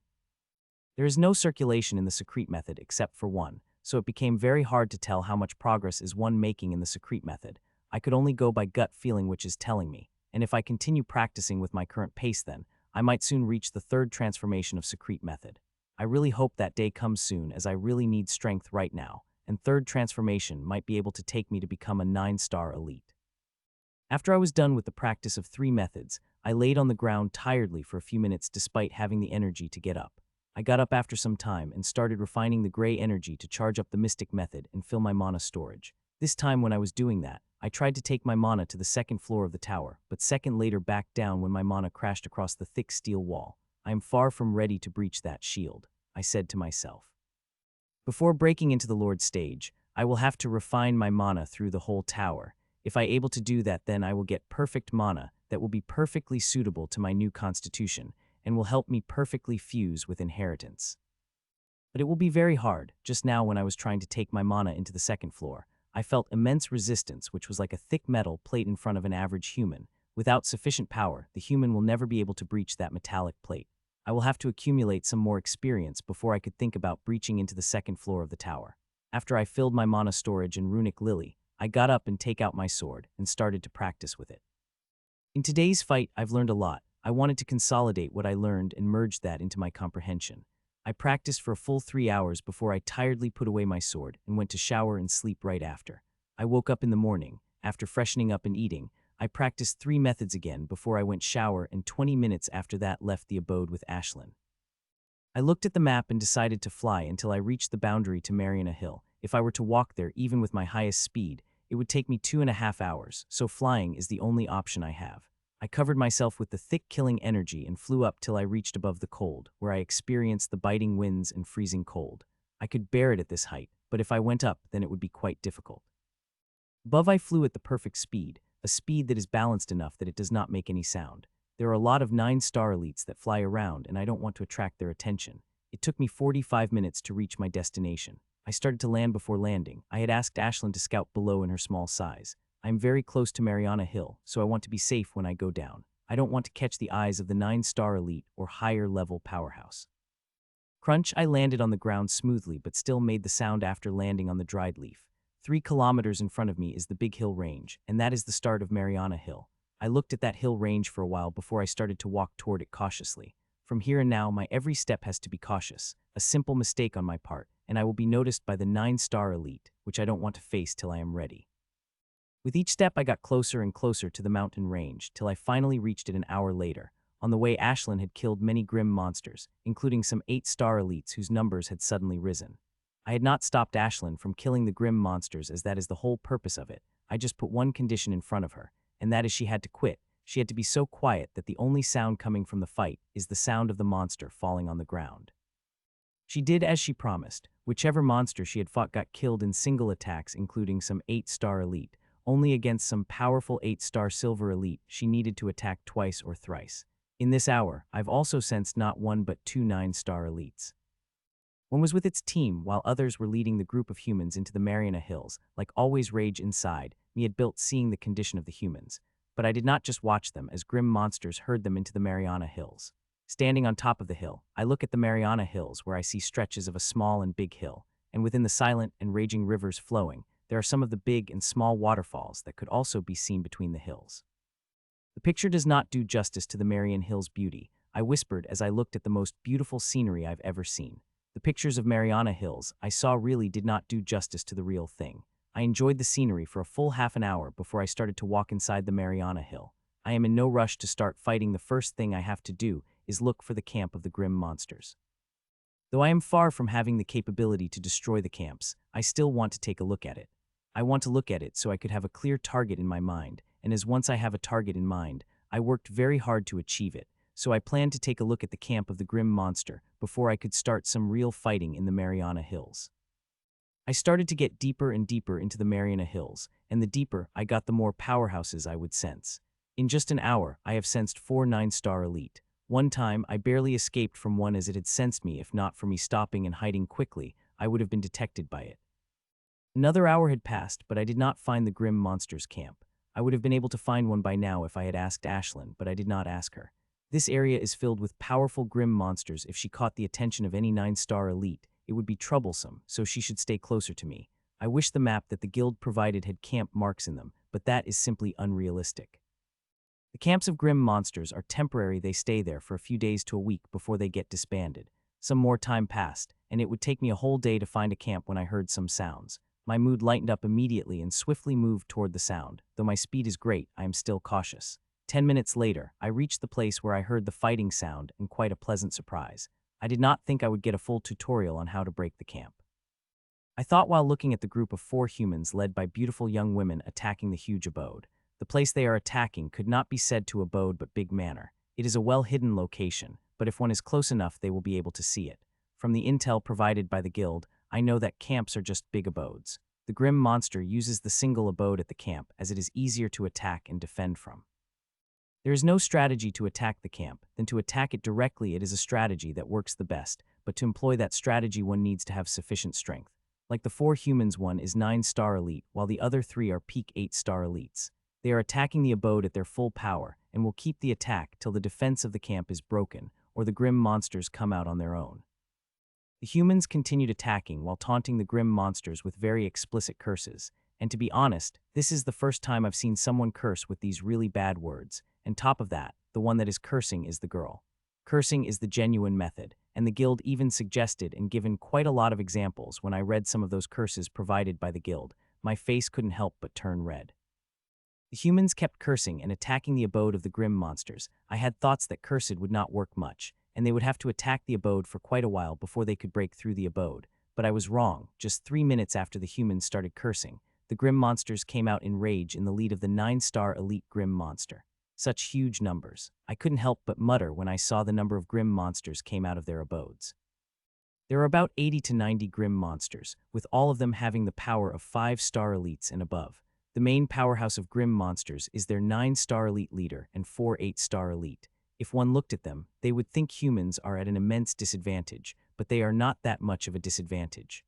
Speaker 1: There is no circulation in the secrete method except for one, so it became very hard to tell how much progress is one making in the secrete method. I could only go by gut feeling which is telling me, and if I continue practicing with my current pace then, I might soon reach the 3rd transformation of secrete method. I really hope that day comes soon as I really need strength right now, and 3rd transformation might be able to take me to become a 9-star elite. After I was done with the practice of 3 methods, I laid on the ground tiredly for a few minutes despite having the energy to get up. I got up after some time and started refining the gray energy to charge up the mystic method and fill my mana storage. This time when I was doing that, I tried to take my mana to the 2nd floor of the tower, but second later backed down when my mana crashed across the thick steel wall. I am far from ready to breach that shield, I said to myself. Before breaking into the Lord stage, I will have to refine my mana through the whole tower. If I able to do that, then I will get perfect mana that will be perfectly suitable to my new constitution and will help me perfectly fuse with inheritance. But it will be very hard. Just now when I was trying to take my mana into the 2nd floor, I felt immense resistance which was like a thick metal plate in front of an average human. Without sufficient power, the human will never be able to breach that metallic plate. I will have to accumulate some more experience before I could think about breaching into the 2nd floor of the tower. After I filled my mana storage and runic lily, I got up and take out my sword and started to practice with it. In today's fight, I've learned a lot. I wanted to consolidate what I learned and merge that into my comprehension. I practiced for a full 3 hours before I tiredly put away my sword and went to shower and sleep right after. I woke up in the morning. After freshening up and eating, I practiced 3 methods again before I went shower and 20 minutes after that left the abode with Ashlin. I looked at the map and decided to fly until I reached the boundary to Mariana Hill. If I were to walk there even with my highest speed, it would take me 2.5 hours, so flying is the only option I have. I covered myself with the thick killing energy and flew up till I reached above the cold, where I experienced the biting winds and freezing cold. I could bear it at this height, but if I went up, then it would be quite difficult. Above I flew at the perfect speed, a speed that is balanced enough that it does not make any sound. There are a lot of 9-star elites that fly around and I don't want to attract their attention. It took me 45 minutes to reach my destination. I started to land before landing. I had asked Ashlin to scout below in her small size. I am very close to Mariana Hill, so I want to be safe when I go down. I don't want to catch the eyes of the 9-star elite or higher level powerhouse. Crunch, I landed on the ground smoothly but still made the sound after landing on the dried leaf. 3 kilometers in front of me is the Big Hill Range, and that is the start of Mariana Hill. I looked at that hill range for a while before I started to walk toward it cautiously. From here and now, my every step has to be cautious. A simple mistake on my part, and I will be noticed by the 9-star elite, which I don't want to face till I am ready. With each step, I got closer and closer to the mountain range, till I finally reached it an hour later. On the way, Ashlin had killed many grim monsters, including some 8-star elites whose numbers had suddenly risen. I had not stopped Ashlin from killing the grim monsters, as that is the whole purpose of it. I just put one condition in front of her, and that is she had to quit. She had to be so quiet that the only sound coming from the fight is the sound of the monster falling on the ground. She did as she promised. Whichever monster she had fought got killed in single attacks, including some 8-star elite. only against some powerful 8-star silver elite she needed to attack twice or thrice. In this hour, I've also sensed not one but two 9-star elites. One was with its team, while others were leading the group of humans into the Mariana Hills. Like always rage inside, me had built seeing the condition of the humans. But I did not just watch them as grim monsters herd them into the Mariana Hills. Standing on top of the hill, I look at the Mariana Hills where I see stretches of a small and big hill, and within the silent and raging rivers flowing, there are some of the big and small waterfalls that could also be seen between the hills. The picture does not do justice to the Marian Hills' beauty, I whispered as I looked at the most beautiful scenery I've ever seen. The pictures of Mariana Hills I saw really did not do justice to the real thing. I enjoyed the scenery for a full half an hour before I started to walk inside the Mariana Hill. I am in no rush to start fighting. The first thing I have to do is look for the camp of the grim monsters. Though I am far from having the capability to destroy the camps, I still want to take a look at it. I want to look at it so I could have a clear target in my mind, and as once I have a target in mind, I worked very hard to achieve it, so I planned to take a look at the camp of the grim monster before I could start some real fighting in the Mariana Hills. I started to get deeper and deeper into the Mariana Hills, and the deeper I got the more powerhouses I would sense. In just an hour, I have sensed 4 9-star elite. One time, I barely escaped from one as it had sensed me. If not for me stopping and hiding quickly, I would have been detected by it. Another hour had passed, but I did not find the grim monster's camp. I would have been able to find one by now if I had asked Ashlin, but I did not ask her. This area is filled with powerful grim monsters. If she caught the attention of any 9-star elite, it would be troublesome, so she should stay closer to me. I wish the map that the guild provided had camp marks in them, but that is simply unrealistic. The camps of grim monsters are temporary. They stay there for a few days to a week before they get disbanded. Some more time passed, and it would take me a whole day to find a camp when I heard some sounds. My mood lightened up immediately and swiftly moved toward the sound. Though my speed is great, I am still cautious. 10 minutes later, I reached the place where I heard the fighting sound, and quite a pleasant surprise. I did not think I would get a full tutorial on how to break the camp. I thought while looking at the group of 4 humans led by beautiful young women attacking the huge abode. The place they are attacking could not be said to abode but big manor. It is a well-hidden location, but if one is close enough they will be able to see it. From the intel provided by the guild, I know that camps are just big abodes. The grim monster uses the single abode at the camp as it is easier to attack and defend from. There is no strategy to attack the camp than to attack it directly. It is a strategy that works the best, but to employ that strategy one needs to have sufficient strength. Like the 4 humans, one is 9-star elite, while the other 3 are peak 8-star elites. They are attacking the abode at their full power and will keep the attack till the defense of the camp is broken or the grim monsters come out on their own. The humans continued attacking while taunting the grim monsters with very explicit curses, and to be honest, this is the first time I've seen someone curse with these really bad words, and top of that, the one that is cursing is the girl. Cursing is the genuine method, and the guild even suggested and given quite a lot of examples. When I read some of those curses provided by the guild, my face couldn't help but turn red. The humans kept cursing and attacking the abode of the grim monsters. I had thoughts that cursed would not work much, and they would have to attack the abode for quite a while before they could break through the abode. But I was wrong. Just 3 minutes after the humans started cursing, the grim monsters came out in rage in the lead of the 9-star elite grim monster. Such huge numbers. I couldn't help but mutter when I saw the number of grim monsters came out of their abodes. There are about 80 to 90 grim monsters, with all of them having the power of 5-star elites and above. The main powerhouse of grim monsters is their 9-star elite leader and 4 8-star elite. If one looked at them, they would think humans are at an immense disadvantage, but they are not that much of a disadvantage.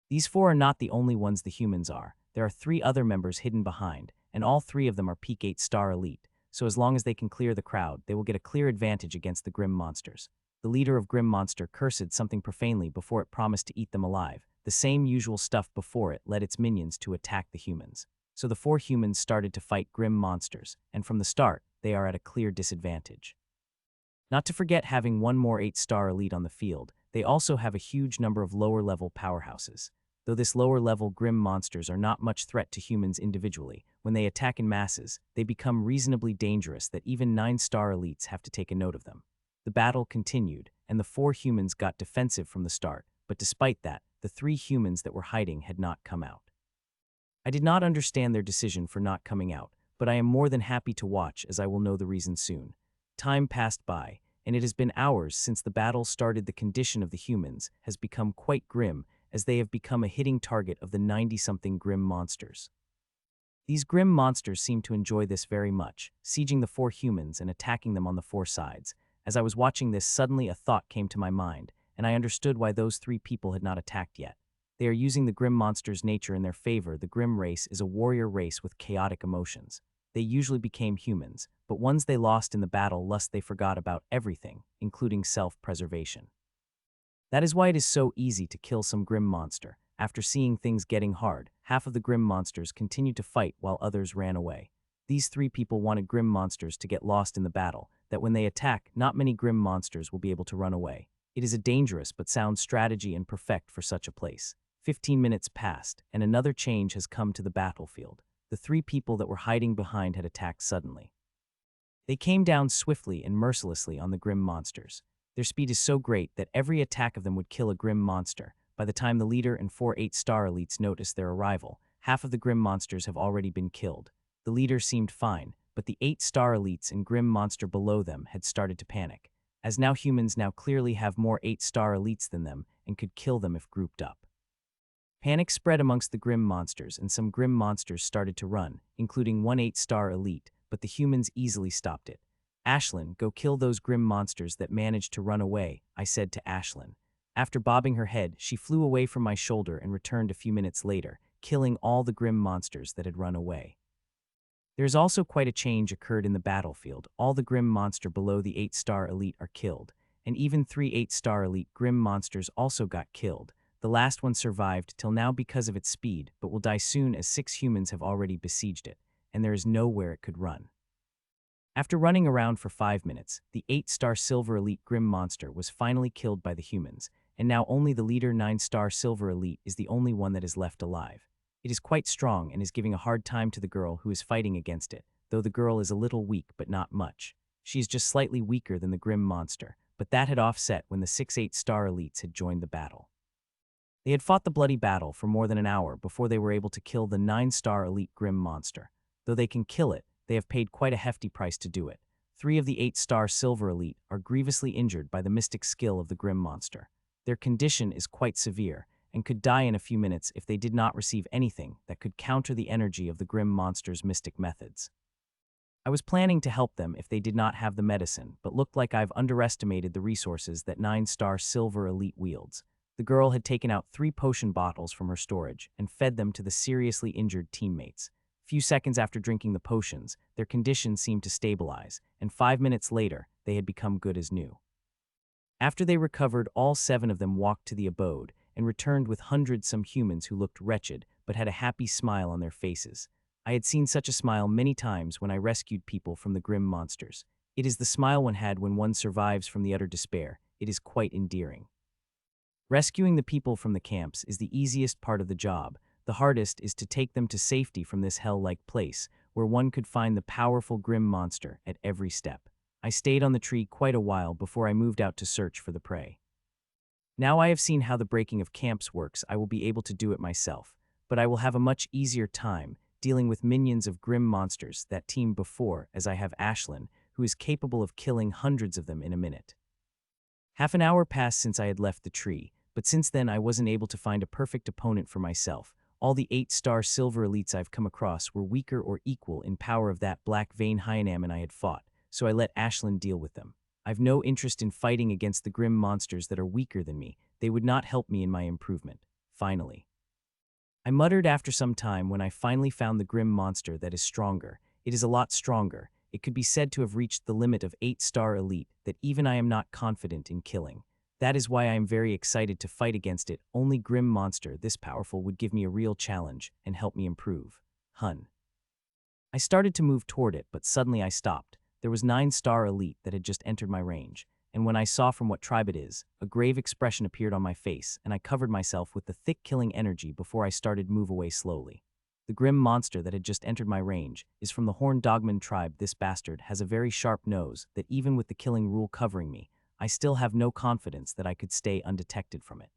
Speaker 1: These 4 are not the only ones the humans are. There are 3 other members hidden behind, and all 3 of them are peak 8-star elite, so as long as they can clear the crowd, they will get a clear advantage against the grim monsters. The leader of Grim Monster cursed something profanely before it promised to eat them alive. The same usual stuff before it led its minions to attack the humans. So the 4 humans started to fight grim monsters, and from the start, they are at a clear disadvantage. Not to forget having 1 more 8-star elite on the field, they also have a huge number of lower-level powerhouses. Though this lower-level grim monsters are not much threat to humans individually, when they attack in masses, they become reasonably dangerous that even 9-star elites have to take a note of them. The battle continued, and the 4 humans got defensive from the start, but despite that, the 3 humans that were hiding had not come out. I did not understand their decision for not coming out, but I am more than happy to watch as I will know the reason soon. Time passed by, and it has been hours since the battle started. The condition of the humans has become quite grim, as they have become a hitting target of the 90-something grim monsters. These grim monsters seemed to enjoy this very much, sieging the 4 humans and attacking them on the 4 sides. As I was watching this, suddenly a thought came to my mind, and I understood why those 3 people had not attacked yet. They are using the grim monster's nature in their favor. The grim race is a warrior race with chaotic emotions. They usually became humans, but once they lost in the battle lust they forgot about everything, including self-preservation. That is why it is so easy to kill some grim monster. After seeing things getting hard, half of the grim monsters continued to fight while others ran away. These 3 people wanted grim monsters to get lost in the battle, that when they attack, not many grim monsters will be able to run away. It is a dangerous but sound strategy and perfect for such a place. 15 minutes passed, and another change has come to the battlefield. The 3 people that were hiding behind had attacked suddenly. They came down swiftly and mercilessly on the grim monsters. Their speed is so great that every attack of them would kill a grim monster. By the time the leader and 4 8-star elites notice their arrival, half of the grim monsters have already been killed. The leader seemed fine, but the 8-star elites and grim monster below them had started to panic, as now humans now clearly have more 8-star elites than them and could kill them if grouped up. Panic spread amongst the grim monsters, and some grim monsters started to run, including one 8-star elite, but the humans easily stopped it. Ashlin, go kill those grim monsters that managed to run away, I said to Ashlin. After bobbing her head, she flew away from my shoulder and returned a few minutes later, killing all the grim monsters that had run away. There's also quite a change occurred in the battlefield. All the grim monster below the 8-star elite are killed, and even 3 8-star elite grim monsters also got killed. The last one survived till now because of its speed, but will die soon as 6 humans have already besieged it, and there is nowhere it could run. After running around for 5 minutes, the 8-star silver elite grim monster was finally killed by the humans, and now only the leader 9-star silver elite is the only one that is left alive. It is quite strong and is giving a hard time to the girl who is fighting against it, though the girl is a little weak but not much. She is just slightly weaker than the grim monster, but that had offset when the 6 8-star elites had joined the battle. They had fought the bloody battle for more than an hour before they were able to kill the 9-star elite grim monster. Though they can kill it, they have paid quite a hefty price to do it. 3 of the 8-star silver elite are grievously injured by the mystic skill of the grim monster. Their condition is quite severe, and could die in a few minutes if they did not receive anything that could counter the energy of the grim monster's mystic methods. I was planning to help them if they did not have the medicine, but looked like I've underestimated the resources that 9-star silver elite wields. The girl had taken out 3 potion bottles from her storage and fed them to the seriously injured teammates. Few seconds after drinking the potions, their condition seemed to stabilize, and 5 minutes later, they had become good as new. After they recovered, all 7 of them walked to the abode and returned with hundreds some humans who looked wretched but had a happy smile on their faces. I had seen such a smile many times when I rescued people from the grim monsters. It is the smile one had when one survives from the utter despair. It is quite endearing. Rescuing the people from the camps is the easiest part of the job. The hardest is to take them to safety from this hell-like place, where one could find the powerful grim monster at every step. I stayed on the tree quite a while before I moved out to search for the prey. Now I have seen how the breaking of camps works, I will be able to do it myself, but I will have a much easier time dealing with minions of grim monsters that team before, as I have Ashlin, who is capable of killing hundreds of them in a minute. Half an hour passed since I had left the tree, but since then I wasn't able to find a perfect opponent for myself. All the 8-star silver elites I've come across were weaker or equal in power of that black vein hyenaman I had fought, so I let Ashlin deal with them. I've no interest in fighting against the grim monsters that are weaker than me. They would not help me in my improvement. Finally, I muttered after some time when I finally found the grim monster that is stronger. It is a lot stronger. It could be said to have reached the limit of 8-star elite that even I am not confident in killing. That is why I am very excited to fight against it. Only grim monster this powerful would give me a real challenge and help me improve. I started to move toward it, but suddenly I stopped. There was 9-star elite that had just entered my range, and when I saw from what tribe it is, a grave expression appeared on my face, and I covered myself with the thick killing energy before I started move away slowly. The grim monster that had just entered my range is from the Horn Dogman tribe. This bastard has a very sharp nose that even with the killing rule covering me, I still have no confidence that I could stay undetected from it.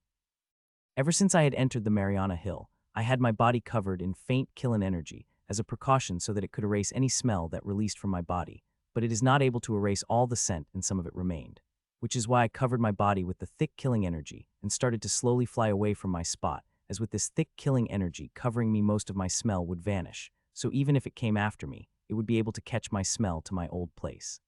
Speaker 1: Ever since I had entered the Mariana Hill, I had my body covered in faint killing energy as a precaution so that it could erase any smell that released from my body, but it is not able to erase all the scent and some of it remained, which is why I covered my body with the thick killing energy and started to slowly fly away from my spot, as with this thick killing energy covering me most of my smell would vanish, so even if it came after me, it would be able to catch my smell to my old place.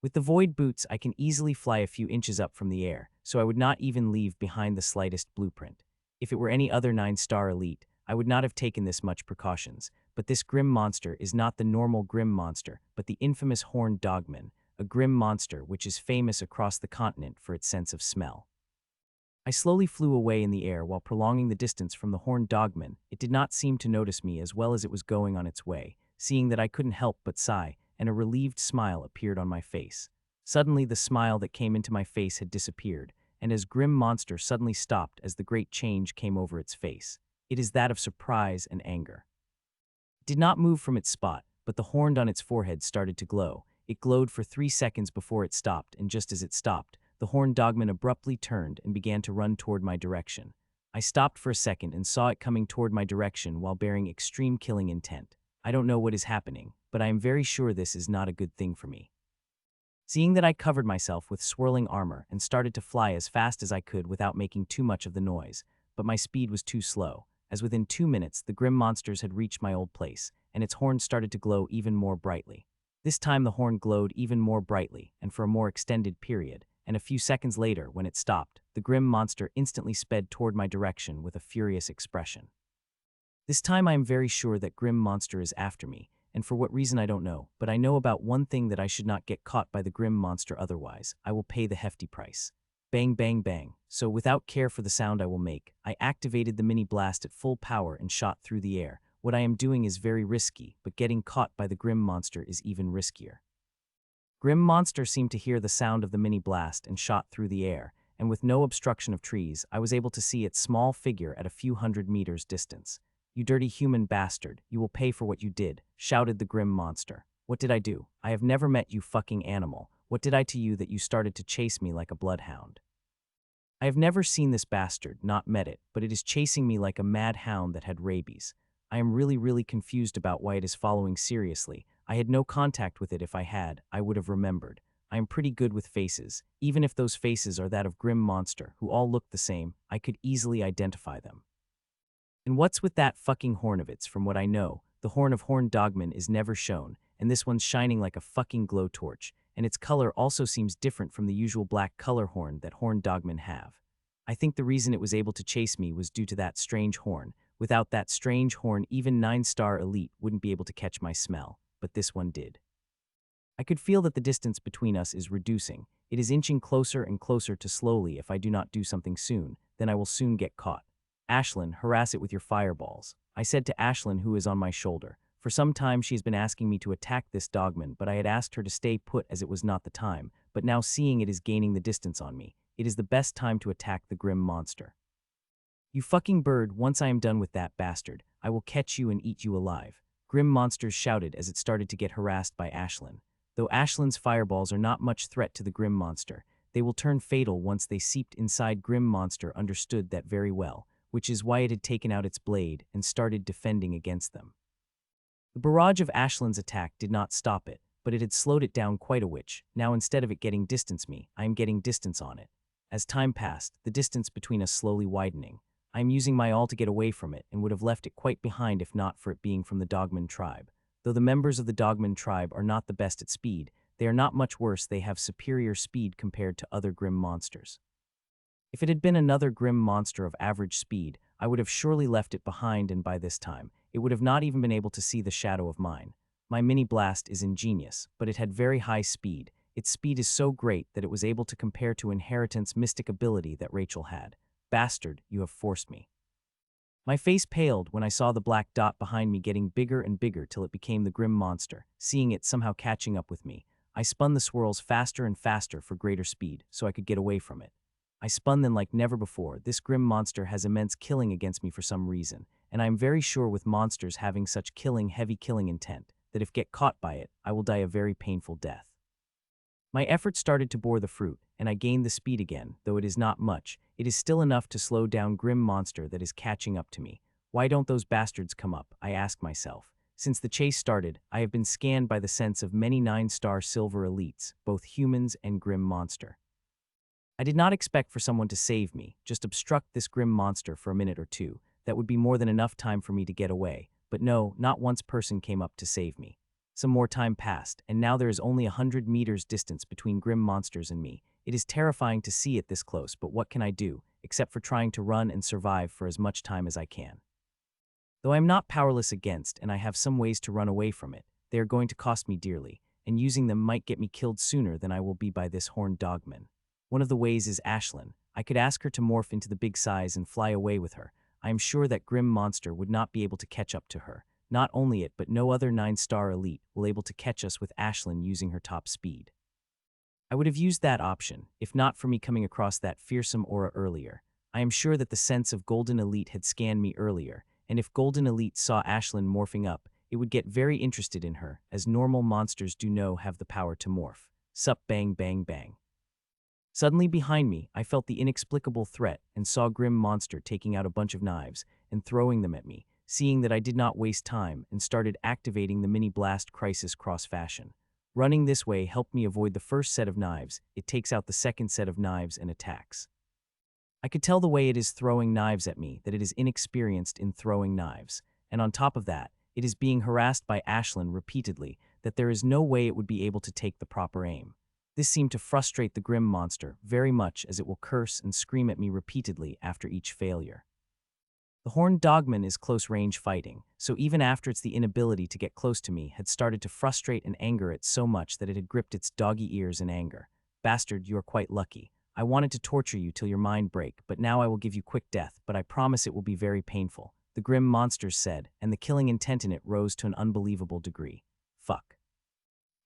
Speaker 1: With the void boots, I can easily fly a few inches up from the air, so I would not even leave behind the slightest blueprint. If it were any other 9-star elite, I would not have taken this much precautions, but this grim monster is not the normal grim monster, but the infamous horned dogman, a grim monster which is famous across the continent for its sense of smell. I slowly flew away in the air while prolonging the distance from the horned dogman. It did not seem to notice me as well as it was going on its way, seeing that I couldn't help but sigh, and a relieved smile appeared on my face. Suddenly the smile that came into my face had disappeared, and as grim monster suddenly stopped as the great change came over its face. It is that of surprise and anger. It did not move from its spot, but the horn on its forehead started to glow. It glowed for 3 seconds before it stopped, and just as it stopped, the horned dogman abruptly turned and began to run toward my direction. I stopped for a second and saw it coming toward my direction while bearing extreme killing intent. I don't know what is happening, but I am very sure this is not a good thing for me. Seeing that I covered myself with swirling armor and started to fly as fast as I could without making too much of the noise, but my speed was too slow, as within 2 minutes the grim monsters had reached my old place, and its horn started to glow even more brightly. This time the horn glowed even more brightly, and for a more extended period, and a few seconds later, when it stopped, the grim monster instantly sped toward my direction with a furious expression. This time I am very sure that grim monster is after me, and for what reason I don't know, but I know about one thing, that I should not get caught by the grim monster, otherwise I will pay the hefty price. Bang bang bang. So without care for the sound I will make, I activated the mini blast at full power and shot through the air. What I am doing is very risky, but getting caught by the grim monster is even riskier. Grim monster seemed to hear the sound of the mini blast and shot through the air, and with no obstruction of trees, I was able to see its small figure at a few hundred meters distance. "You dirty human bastard, you will pay for what you did," shouted the grim monster. "What did I do? I have never met you, fucking animal. What did I to you that you started to chase me like a bloodhound? I have never seen this bastard, not met it, but it is chasing me like a mad hound that had rabies. I am really confused about why it is following seriously. I had no contact with it. If I had, I would have remembered. I am pretty good with faces. Even if those faces are that of grim monster, who all look the same, I could easily identify them. And what's with that fucking horn of its? From what I know, the horn of horned dogman is never shown, and this one's shining like a fucking glowtorch, and its color also seems different from the usual black color horn that horned dogmen have. I think the reason it was able to chase me was due to that strange horn. Without that strange horn, even 9-star elite wouldn't be able to catch my smell, but this one did. I could feel that the distance between us is reducing. It is inching closer and closer to slowly. If I do not do something soon, then I will soon get caught. "Ashlin, harass it with your fireballs," I said to Ashlin, who is on my shoulder. For some time she has been asking me to attack this dogman, but I had asked her to stay put as it was not the time, but now seeing it is gaining the distance on me, it is the best time to attack the grim monster. "You fucking bird, once I am done with that bastard, I will catch you and eat you alive," Grim Monsters shouted as it started to get harassed by Ashlin. Though Ashlin's fireballs are not much threat to the Grim Monster, they will turn fatal once they seeped inside. Grim Monster understood that very well, which is why it had taken out its blade and started defending against them. The barrage of Ashlin's attack did not stop it, but it had slowed it down quite a which. Now instead of it getting distance me, I am getting distance on it. As time passed, the distance between us slowly widening. I am using my all to get away from it and would have left it quite behind if not for it being from the Dogman tribe. Though the members of the Dogman tribe are not the best at speed, they are not much worse. They have superior speed compared to other grim monsters. If it had been another grim monster of average speed, I would have surely left it behind, and by this time, it would have not even been able to see the shadow of mine. My mini blast is ingenious, but it had very high speed. Its speed is so great that it was able to compare to Inheritance mystic ability that Rachel had. "Bastard, you have forced me." My face paled when I saw the black dot behind me getting bigger and bigger till it became the grim monster. Seeing it somehow catching up with me, I spun the swirls faster and faster for greater speed, so I could get away from it. I spun them like never before. This grim monster has immense killing against me for some reason, and I am very sure with monsters having such heavy killing intent, that if get caught by it, I will die a very painful death. My effort started to bore the fruit, and I gained the speed again. Though it is not much, it is still enough to slow down grim monster that is catching up to me. Why don't those bastards come up, I ask myself. Since the chase started, I have been scanned by the sense of many 9-star silver elites, both humans and grim monster. I did not expect for someone to save me, just obstruct this grim monster for a minute or two. That would be more than enough time for me to get away, but no, not once person came up to save me. Some more time passed, and now there is only 100 meters distance between grim monsters and me. It is terrifying to see it this close, but what can I do, except for trying to run and survive for as much time as I can. Though I am not powerless against, and I have some ways to run away from it, they are going to cost me dearly, and using them might get me killed sooner than I will be by this horned dogman. One of the ways is Ashlin. I could ask her to morph into the big size and fly away with her. I am sure that grim monster would not be able to catch up to her. Not only it, but no other 9-star elite will able to catch us with Ashlin using her top speed. I would have used that option, if not for me coming across that fearsome aura earlier. I am sure that the sense of Golden Elite had scanned me earlier, and if Golden Elite saw Ashlin morphing up, it would get very interested in her, as normal monsters do know have the power to morph. Sup bang bang bang. Suddenly behind me, I felt the inexplicable threat and saw Grim Monster taking out a bunch of knives and throwing them at me, seeing that I did not waste time and started activating the mini blast crisis cross fashion. Running this way helped me avoid the first set of knives. It takes out the second set of knives and attacks. I could tell the way it is throwing knives at me that it is inexperienced in throwing knives, and on top of that, it is being harassed by Ashlin repeatedly that there is no way it would be able to take the proper aim. This seemed to frustrate the Grim Monster very much, as it will curse and scream at me repeatedly after each failure. The Horned Dogman is close-range fighting, so even after its the inability to get close to me had started to frustrate and anger it so much that it had gripped its doggy ears in anger. Bastard, you are quite lucky. I wanted to torture you till your mind break, but now I will give you quick death, but I promise it will be very painful, the Grim Monsters said, and the killing intent in it rose to an unbelievable degree. Fuck.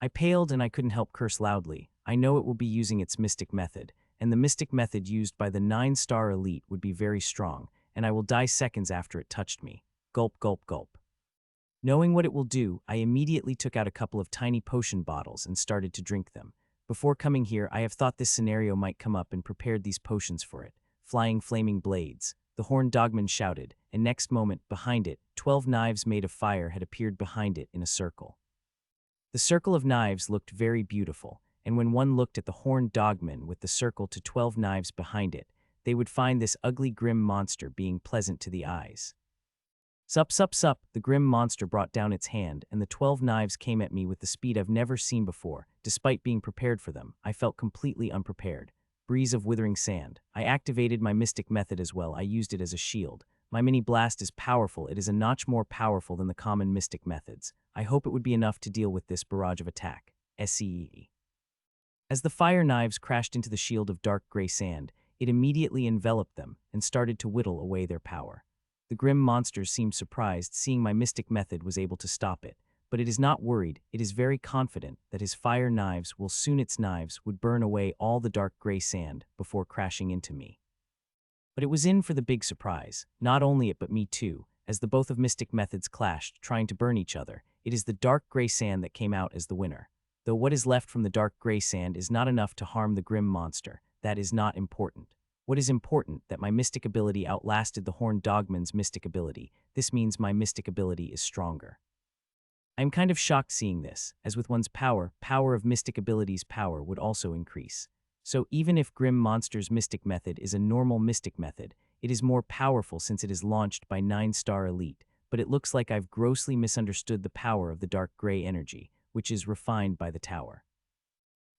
Speaker 1: I paled and I couldn't help curse loudly. I know it will be using its mystic method, and the mystic method used by the 9-star elite would be very strong, and I will die seconds after it touched me. Gulp, gulp, gulp. Knowing what it will do, I immediately took out a couple of tiny potion bottles and started to drink them. Before coming here, I have thought this scenario might come up and prepared these potions for it. Flying flaming blades. The Horned Dogman shouted, and next moment, behind it, 12 knives made of fire had appeared behind it in a circle. The circle of knives looked very beautiful, and when one looked at the Horned Dogman with the circle to 12 knives behind it, they would find this ugly grim monster being pleasant to the eyes. Sup, sup, sup, the Grim Monster brought down its hand, and the 12 knives came at me with the speed I've never seen before. Despite being prepared for them, I felt completely unprepared. Breeze of withering sand. I activated my mystic method as well. I used it as a shield. My mini blast is powerful. It is a notch more powerful than the common mystic methods. I hope it would be enough to deal with this barrage of attack. SCE. As the fire knives crashed into the shield of dark gray sand, it immediately enveloped them and started to whittle away their power. The Grim Monsters seemed surprised, seeing my mystic method was able to stop it, but it is not worried. It is very confident that his fire knives will soon its knives would burn away all the dark gray sand before crashing into me. But it was in for the big surprise, not only it but me too, as the both of mystic methods clashed, trying to burn each other. It is the dark gray sand that came out as the winner. Though what is left from the dark gray sand is not enough to harm the Grim Monster, that is not important. What is important, that my mystic ability outlasted the Horned Dogman's mystic ability. This means my mystic ability is stronger. I am kind of shocked seeing this, as with one's power of mystic abilities power would also increase. So even if Grim Monster's mystic method is a normal mystic method, it is more powerful since it is launched by 9-star elite, but it looks like I've grossly misunderstood the power of the dark gray energy, which is refined by the tower.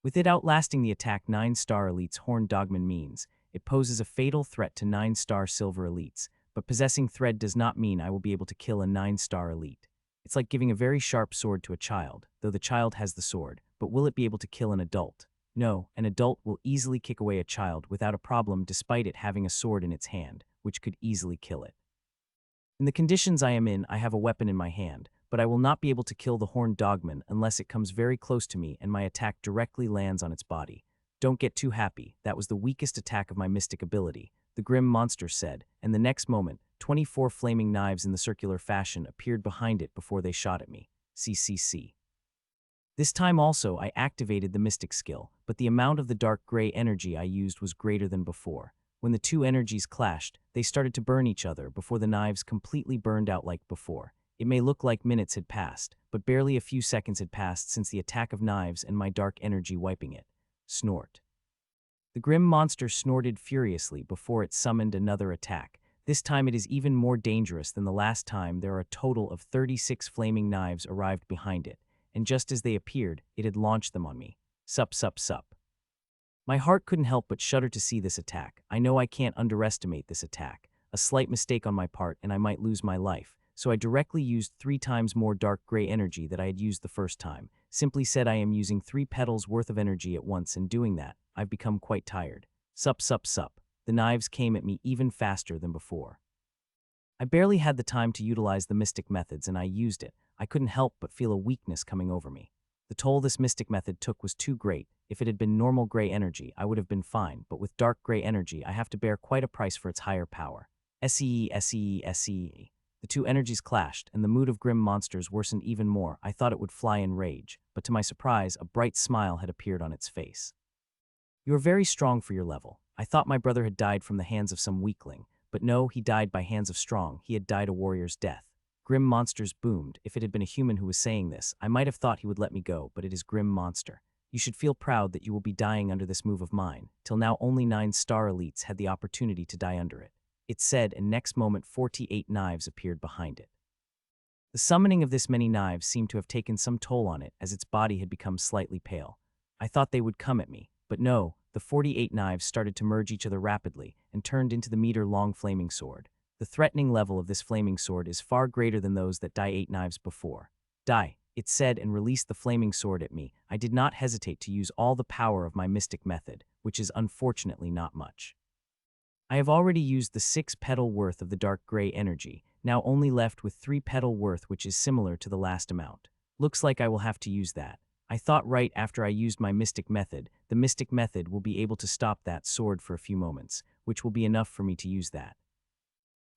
Speaker 1: With it outlasting the attack 9-star elite's Horned Dogman means, it poses a fatal threat to 9-star silver elites, but possessing thread does not mean I will be able to kill a 9-star elite. It's like giving a very sharp sword to a child, though the child has the sword, but will it be able to kill an adult? No, an adult will easily kick away a child without a problem despite it having a sword in its hand, which could easily kill it. In the conditions I am in, I have a weapon in my hand, but I will not be able to kill the Horned Dogman unless it comes very close to me and my attack directly lands on its body. Don't get too happy, that was the weakest attack of my mystic ability, the Grim Monster said, and the next moment, 24 flaming knives in the circular fashion appeared behind it before they shot at me. CCC. This time also I activated the mystic skill, but the amount of the dark gray energy I used was greater than before. When the two energies clashed, they started to burn each other before the knives completely burned out like before. It may look like minutes had passed, but barely a few seconds had passed since the attack of knives and my dark energy wiping it. Snort. The Grim Monster snorted furiously before it summoned another attack. This time it is even more dangerous than the last time. There are a total of 36 flaming knives arrived behind it, and just as they appeared, it had launched them on me. Sup, sup, sup. My heart couldn't help but shudder to see this attack. I know I can't underestimate this attack. A slight mistake on my part and I might lose my life, so I directly used 3 times more dark gray energy that I had used the first time. Simply said, I am using 3 petals worth of energy at once, and doing that, I've become quite tired. Sup, sup, sup. The knives came at me even faster than before. I barely had the time to utilize the mystic methods, and I used it. I couldn't help but feel a weakness coming over me. The toll this mystic method took was too great. If it had been normal gray energy, I would have been fine, but with dark gray energy, I have to bear quite a price for its higher power. SEE, SEE, SEE. The 2 energies clashed, and the mood of grim monsters worsened even more. I thought it would fly in rage, but to my surprise, a bright smile had appeared on its face. You are very strong for your level. I thought my brother had died from the hands of some weakling, but no, he died by hands of strong. He had died a warrior's death. Grim monsters boomed. If it had been a human who was saying this, I might have thought he would let me go, but it is Grim Monster. You should feel proud that you will be dying under this move of mine. Till now, only 9-star elites had the opportunity to die under it. It said, and next moment 48 knives appeared behind it. The summoning of this many knives seemed to have taken some toll on it, as its body had become slightly pale. I thought they would come at me, but no, the 48 knives started to merge each other rapidly and turned into the meter-long flaming sword. The threatening level of this flaming sword is far greater than those that die 8 knives before. Die, it said, and released the flaming sword at me. I did not hesitate to use all the power of my mystic method, which is unfortunately not much. I have already used the 6 petal worth of the dark gray energy, now only left with 3 petal worth, which is similar to the last amount. Looks like I will have to use that. I thought right after I used my mystic method, the mystic method will be able to stop that sword for a few moments, which will be enough for me to use that.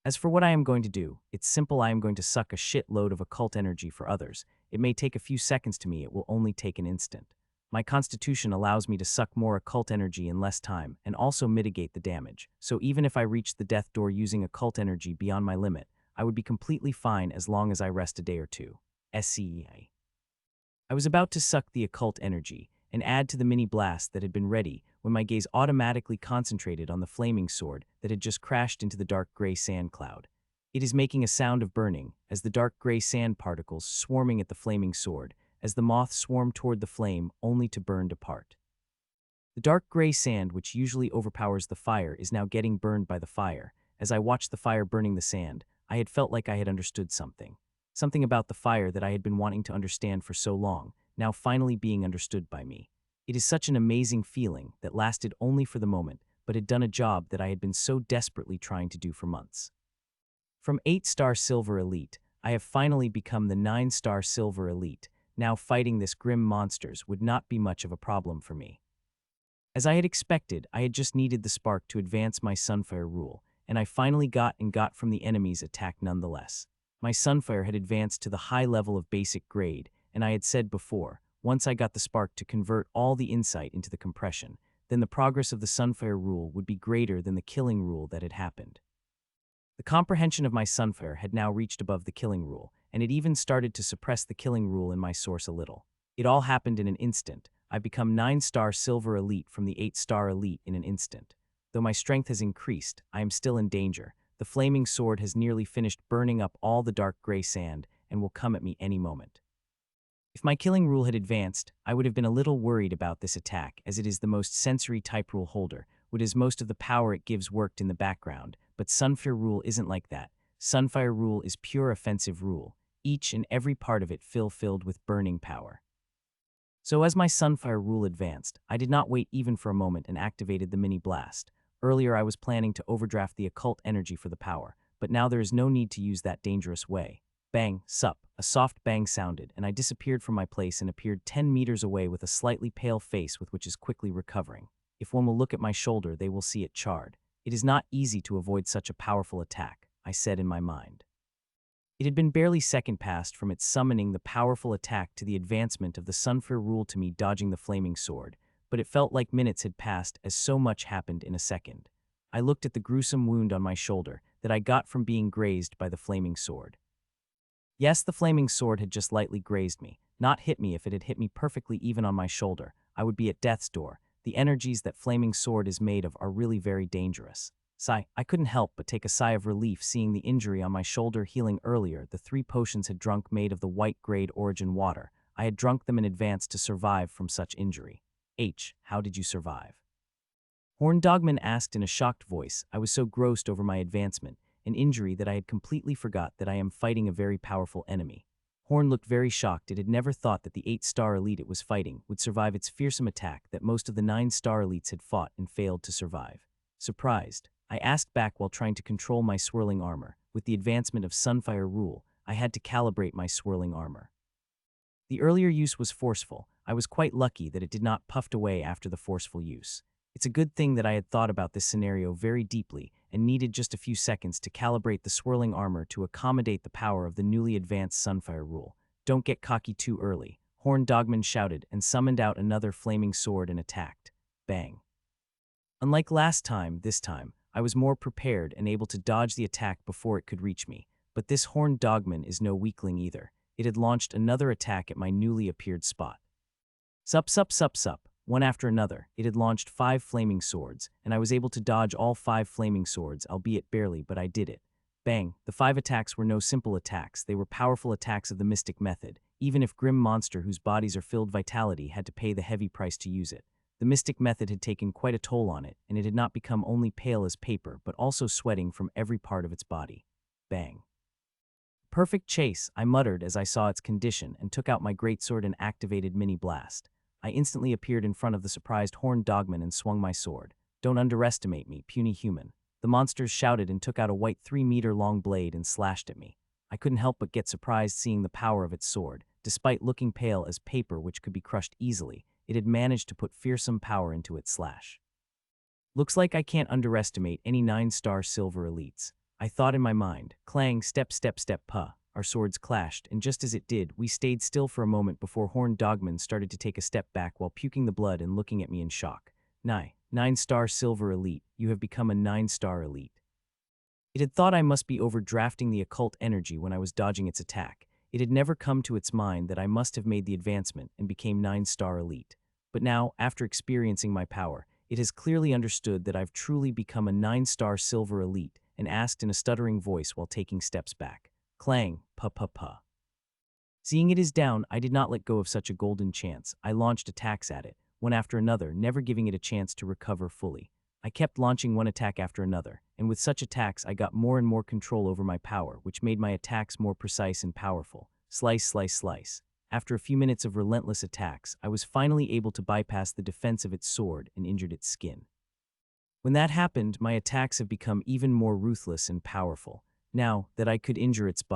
Speaker 1: As for what I am going to do, it's simple. I am going to suck a shitload of occult energy for others. It may take a few seconds to me, it will only take an instant. My constitution allows me to suck more occult energy in less time and also mitigate the damage, so even if I reached the death door using occult energy beyond my limit, I would be completely fine as long as I rest a day or two. SCEA. I was about to suck the occult energy and add to the mini blast that had been ready when my gaze automatically concentrated on the flaming sword that had just crashed into the dark gray sand cloud. It is making a sound of burning as the dark gray sand particles swarming at the flaming sword as the moths swarm toward the flame only to burn apart. The dark gray sand, which usually overpowers the fire, is now getting burned by the fire. As I watched the fire burning the sand, I had felt like I had understood something. Something about the fire that I had been wanting to understand for so long, now finally being understood by me. It is such an amazing feeling that lasted only for the moment, but had done a job that I had been so desperately trying to do for months. From 8-star Silver Elite, I have finally become the 9-star Silver Elite. Now fighting this grim monsters would not be much of a problem for me. As I had expected, I had just needed the spark to advance my Sunfire rule, and I finally got from the enemy's attack nonetheless. My Sunfire had advanced to the high level of basic grade, and I had said before, once I got the spark to convert all the insight into the compression, then the progress of the Sunfire rule would be greater than the killing rule that had happened. The comprehension of my Sunfire had now reached above the killing rule, and it even started to suppress the killing rule in my source a little. It all happened in an instant. I've become 9-star Silver Elite from the 8-star Elite in an instant. Though my strength has increased, I am still in danger. The flaming sword has nearly finished burning up all the dark gray sand and will come at me any moment. If my killing rule had advanced, I would have been a little worried about this attack, as it is the most sensory type rule holder, which is most of the power it gives worked in the background, but Sunfire rule isn't like that. Sunfire rule is pure offensive rule, each and every part of it filled with burning power. So as my Sunfire rule advanced, I did not wait even for a moment and activated the mini blast. Earlier I was planning to overdraft the occult energy for the power, but now there is no need to use that dangerous way. Bang, sup, a soft bang sounded, and I disappeared from my place and appeared 10 meters away with a slightly pale face with which is quickly recovering. If one will look at my shoulder, they will see it charred. It is not easy to avoid such a powerful attack, I said in my mind. It had been barely second passed from its summoning the powerful attack to the advancement of the Sunfire rule to me dodging the flaming sword, but it felt like minutes had passed as so much happened in a second. I looked at the gruesome wound on my shoulder that I got from being grazed by the flaming sword. Yes, the flaming sword had just lightly grazed me, not hit me. If it had hit me perfectly even on my shoulder, I would be at death's door. The energies that flaming sword is made of are really very dangerous. Sigh, I couldn't help but take a sigh of relief seeing the injury on my shoulder healing earlier. The 3 potions had drunk made of the white grade origin water. I had drunk them in advance to survive from such injury. How did you survive? Horn Dogman asked in a shocked voice. I was so grossed over my advancement, an injury, that I had completely forgot that I am fighting a very powerful enemy. Horn looked very shocked. It had never thought that the 8-star elite it was fighting would survive its fearsome attack that most of the 9-star elites had fought and failed to survive. Surprised, I asked back while trying to control my swirling armor. With the advancement of Sunfire Rule, I had to calibrate my swirling armor. The earlier use was forceful. I was quite lucky that it did not puffed away after the forceful use. It's a good thing that I had thought about this scenario very deeply and needed just a few seconds to calibrate the swirling armor to accommodate the power of the newly advanced Sunfire Rule. Don't get cocky too early, Horn Dogman shouted and summoned out another flaming sword and attacked. Bang. Unlike last time, this time, I was more prepared and able to dodge the attack before it could reach me. But this Horn Dogman is no weakling either. It had launched another attack at my newly appeared spot. Sup. One after another, it had launched 5 flaming swords, and I was able to dodge all 5 flaming swords, albeit barely, but I did it. Bang! The 5 attacks were no simple attacks. They were powerful attacks of the mystic method, even if grim monster whose bodies are filled vitality had to pay the heavy price to use it. The mystic method had taken quite a toll on it, and it had not become only pale as paper, but also sweating from every part of its body. Bang. Perfect chase, I muttered as I saw its condition and took out my greatsword and activated Mini Blast. I instantly appeared in front of the surprised Horn Dogman and swung my sword. Don't underestimate me, puny human. The monsters shouted and took out a white 3-meter-long blade and slashed at me. I couldn't help but get surprised seeing the power of its sword. Despite looking pale as paper which could be crushed easily, it had managed to put fearsome power into its slash. Looks like I can't underestimate any 9-star silver elites, I thought in my mind. Clang, step, puh. Our swords clashed, and just as it did, we stayed still for a moment before Horn Dogman started to take a step back while puking the blood and looking at me in shock. 9-star silver elite, you have become a 9-star elite. It had thought I must be overdrafting the occult energy when I was dodging its attack. It had never come to its mind that I must have made the advancement and became 9-star elite. But now, after experiencing my power, it has clearly understood that I've truly become a 9-star silver elite and asked in a stuttering voice while taking steps back. Clang, puh. Seeing it is down, I did not let go of such a golden chance. I launched attacks at it, one after another, never giving it a chance to recover fully. I kept launching one attack after another, and with such attacks I got more and more control over my power, which made my attacks more precise and powerful. Slice. After a few minutes of relentless attacks, I was finally able to bypass the defense of its sword and injured its skin. When that happened, my attacks have become even more ruthless and powerful. Now that I could injure its body,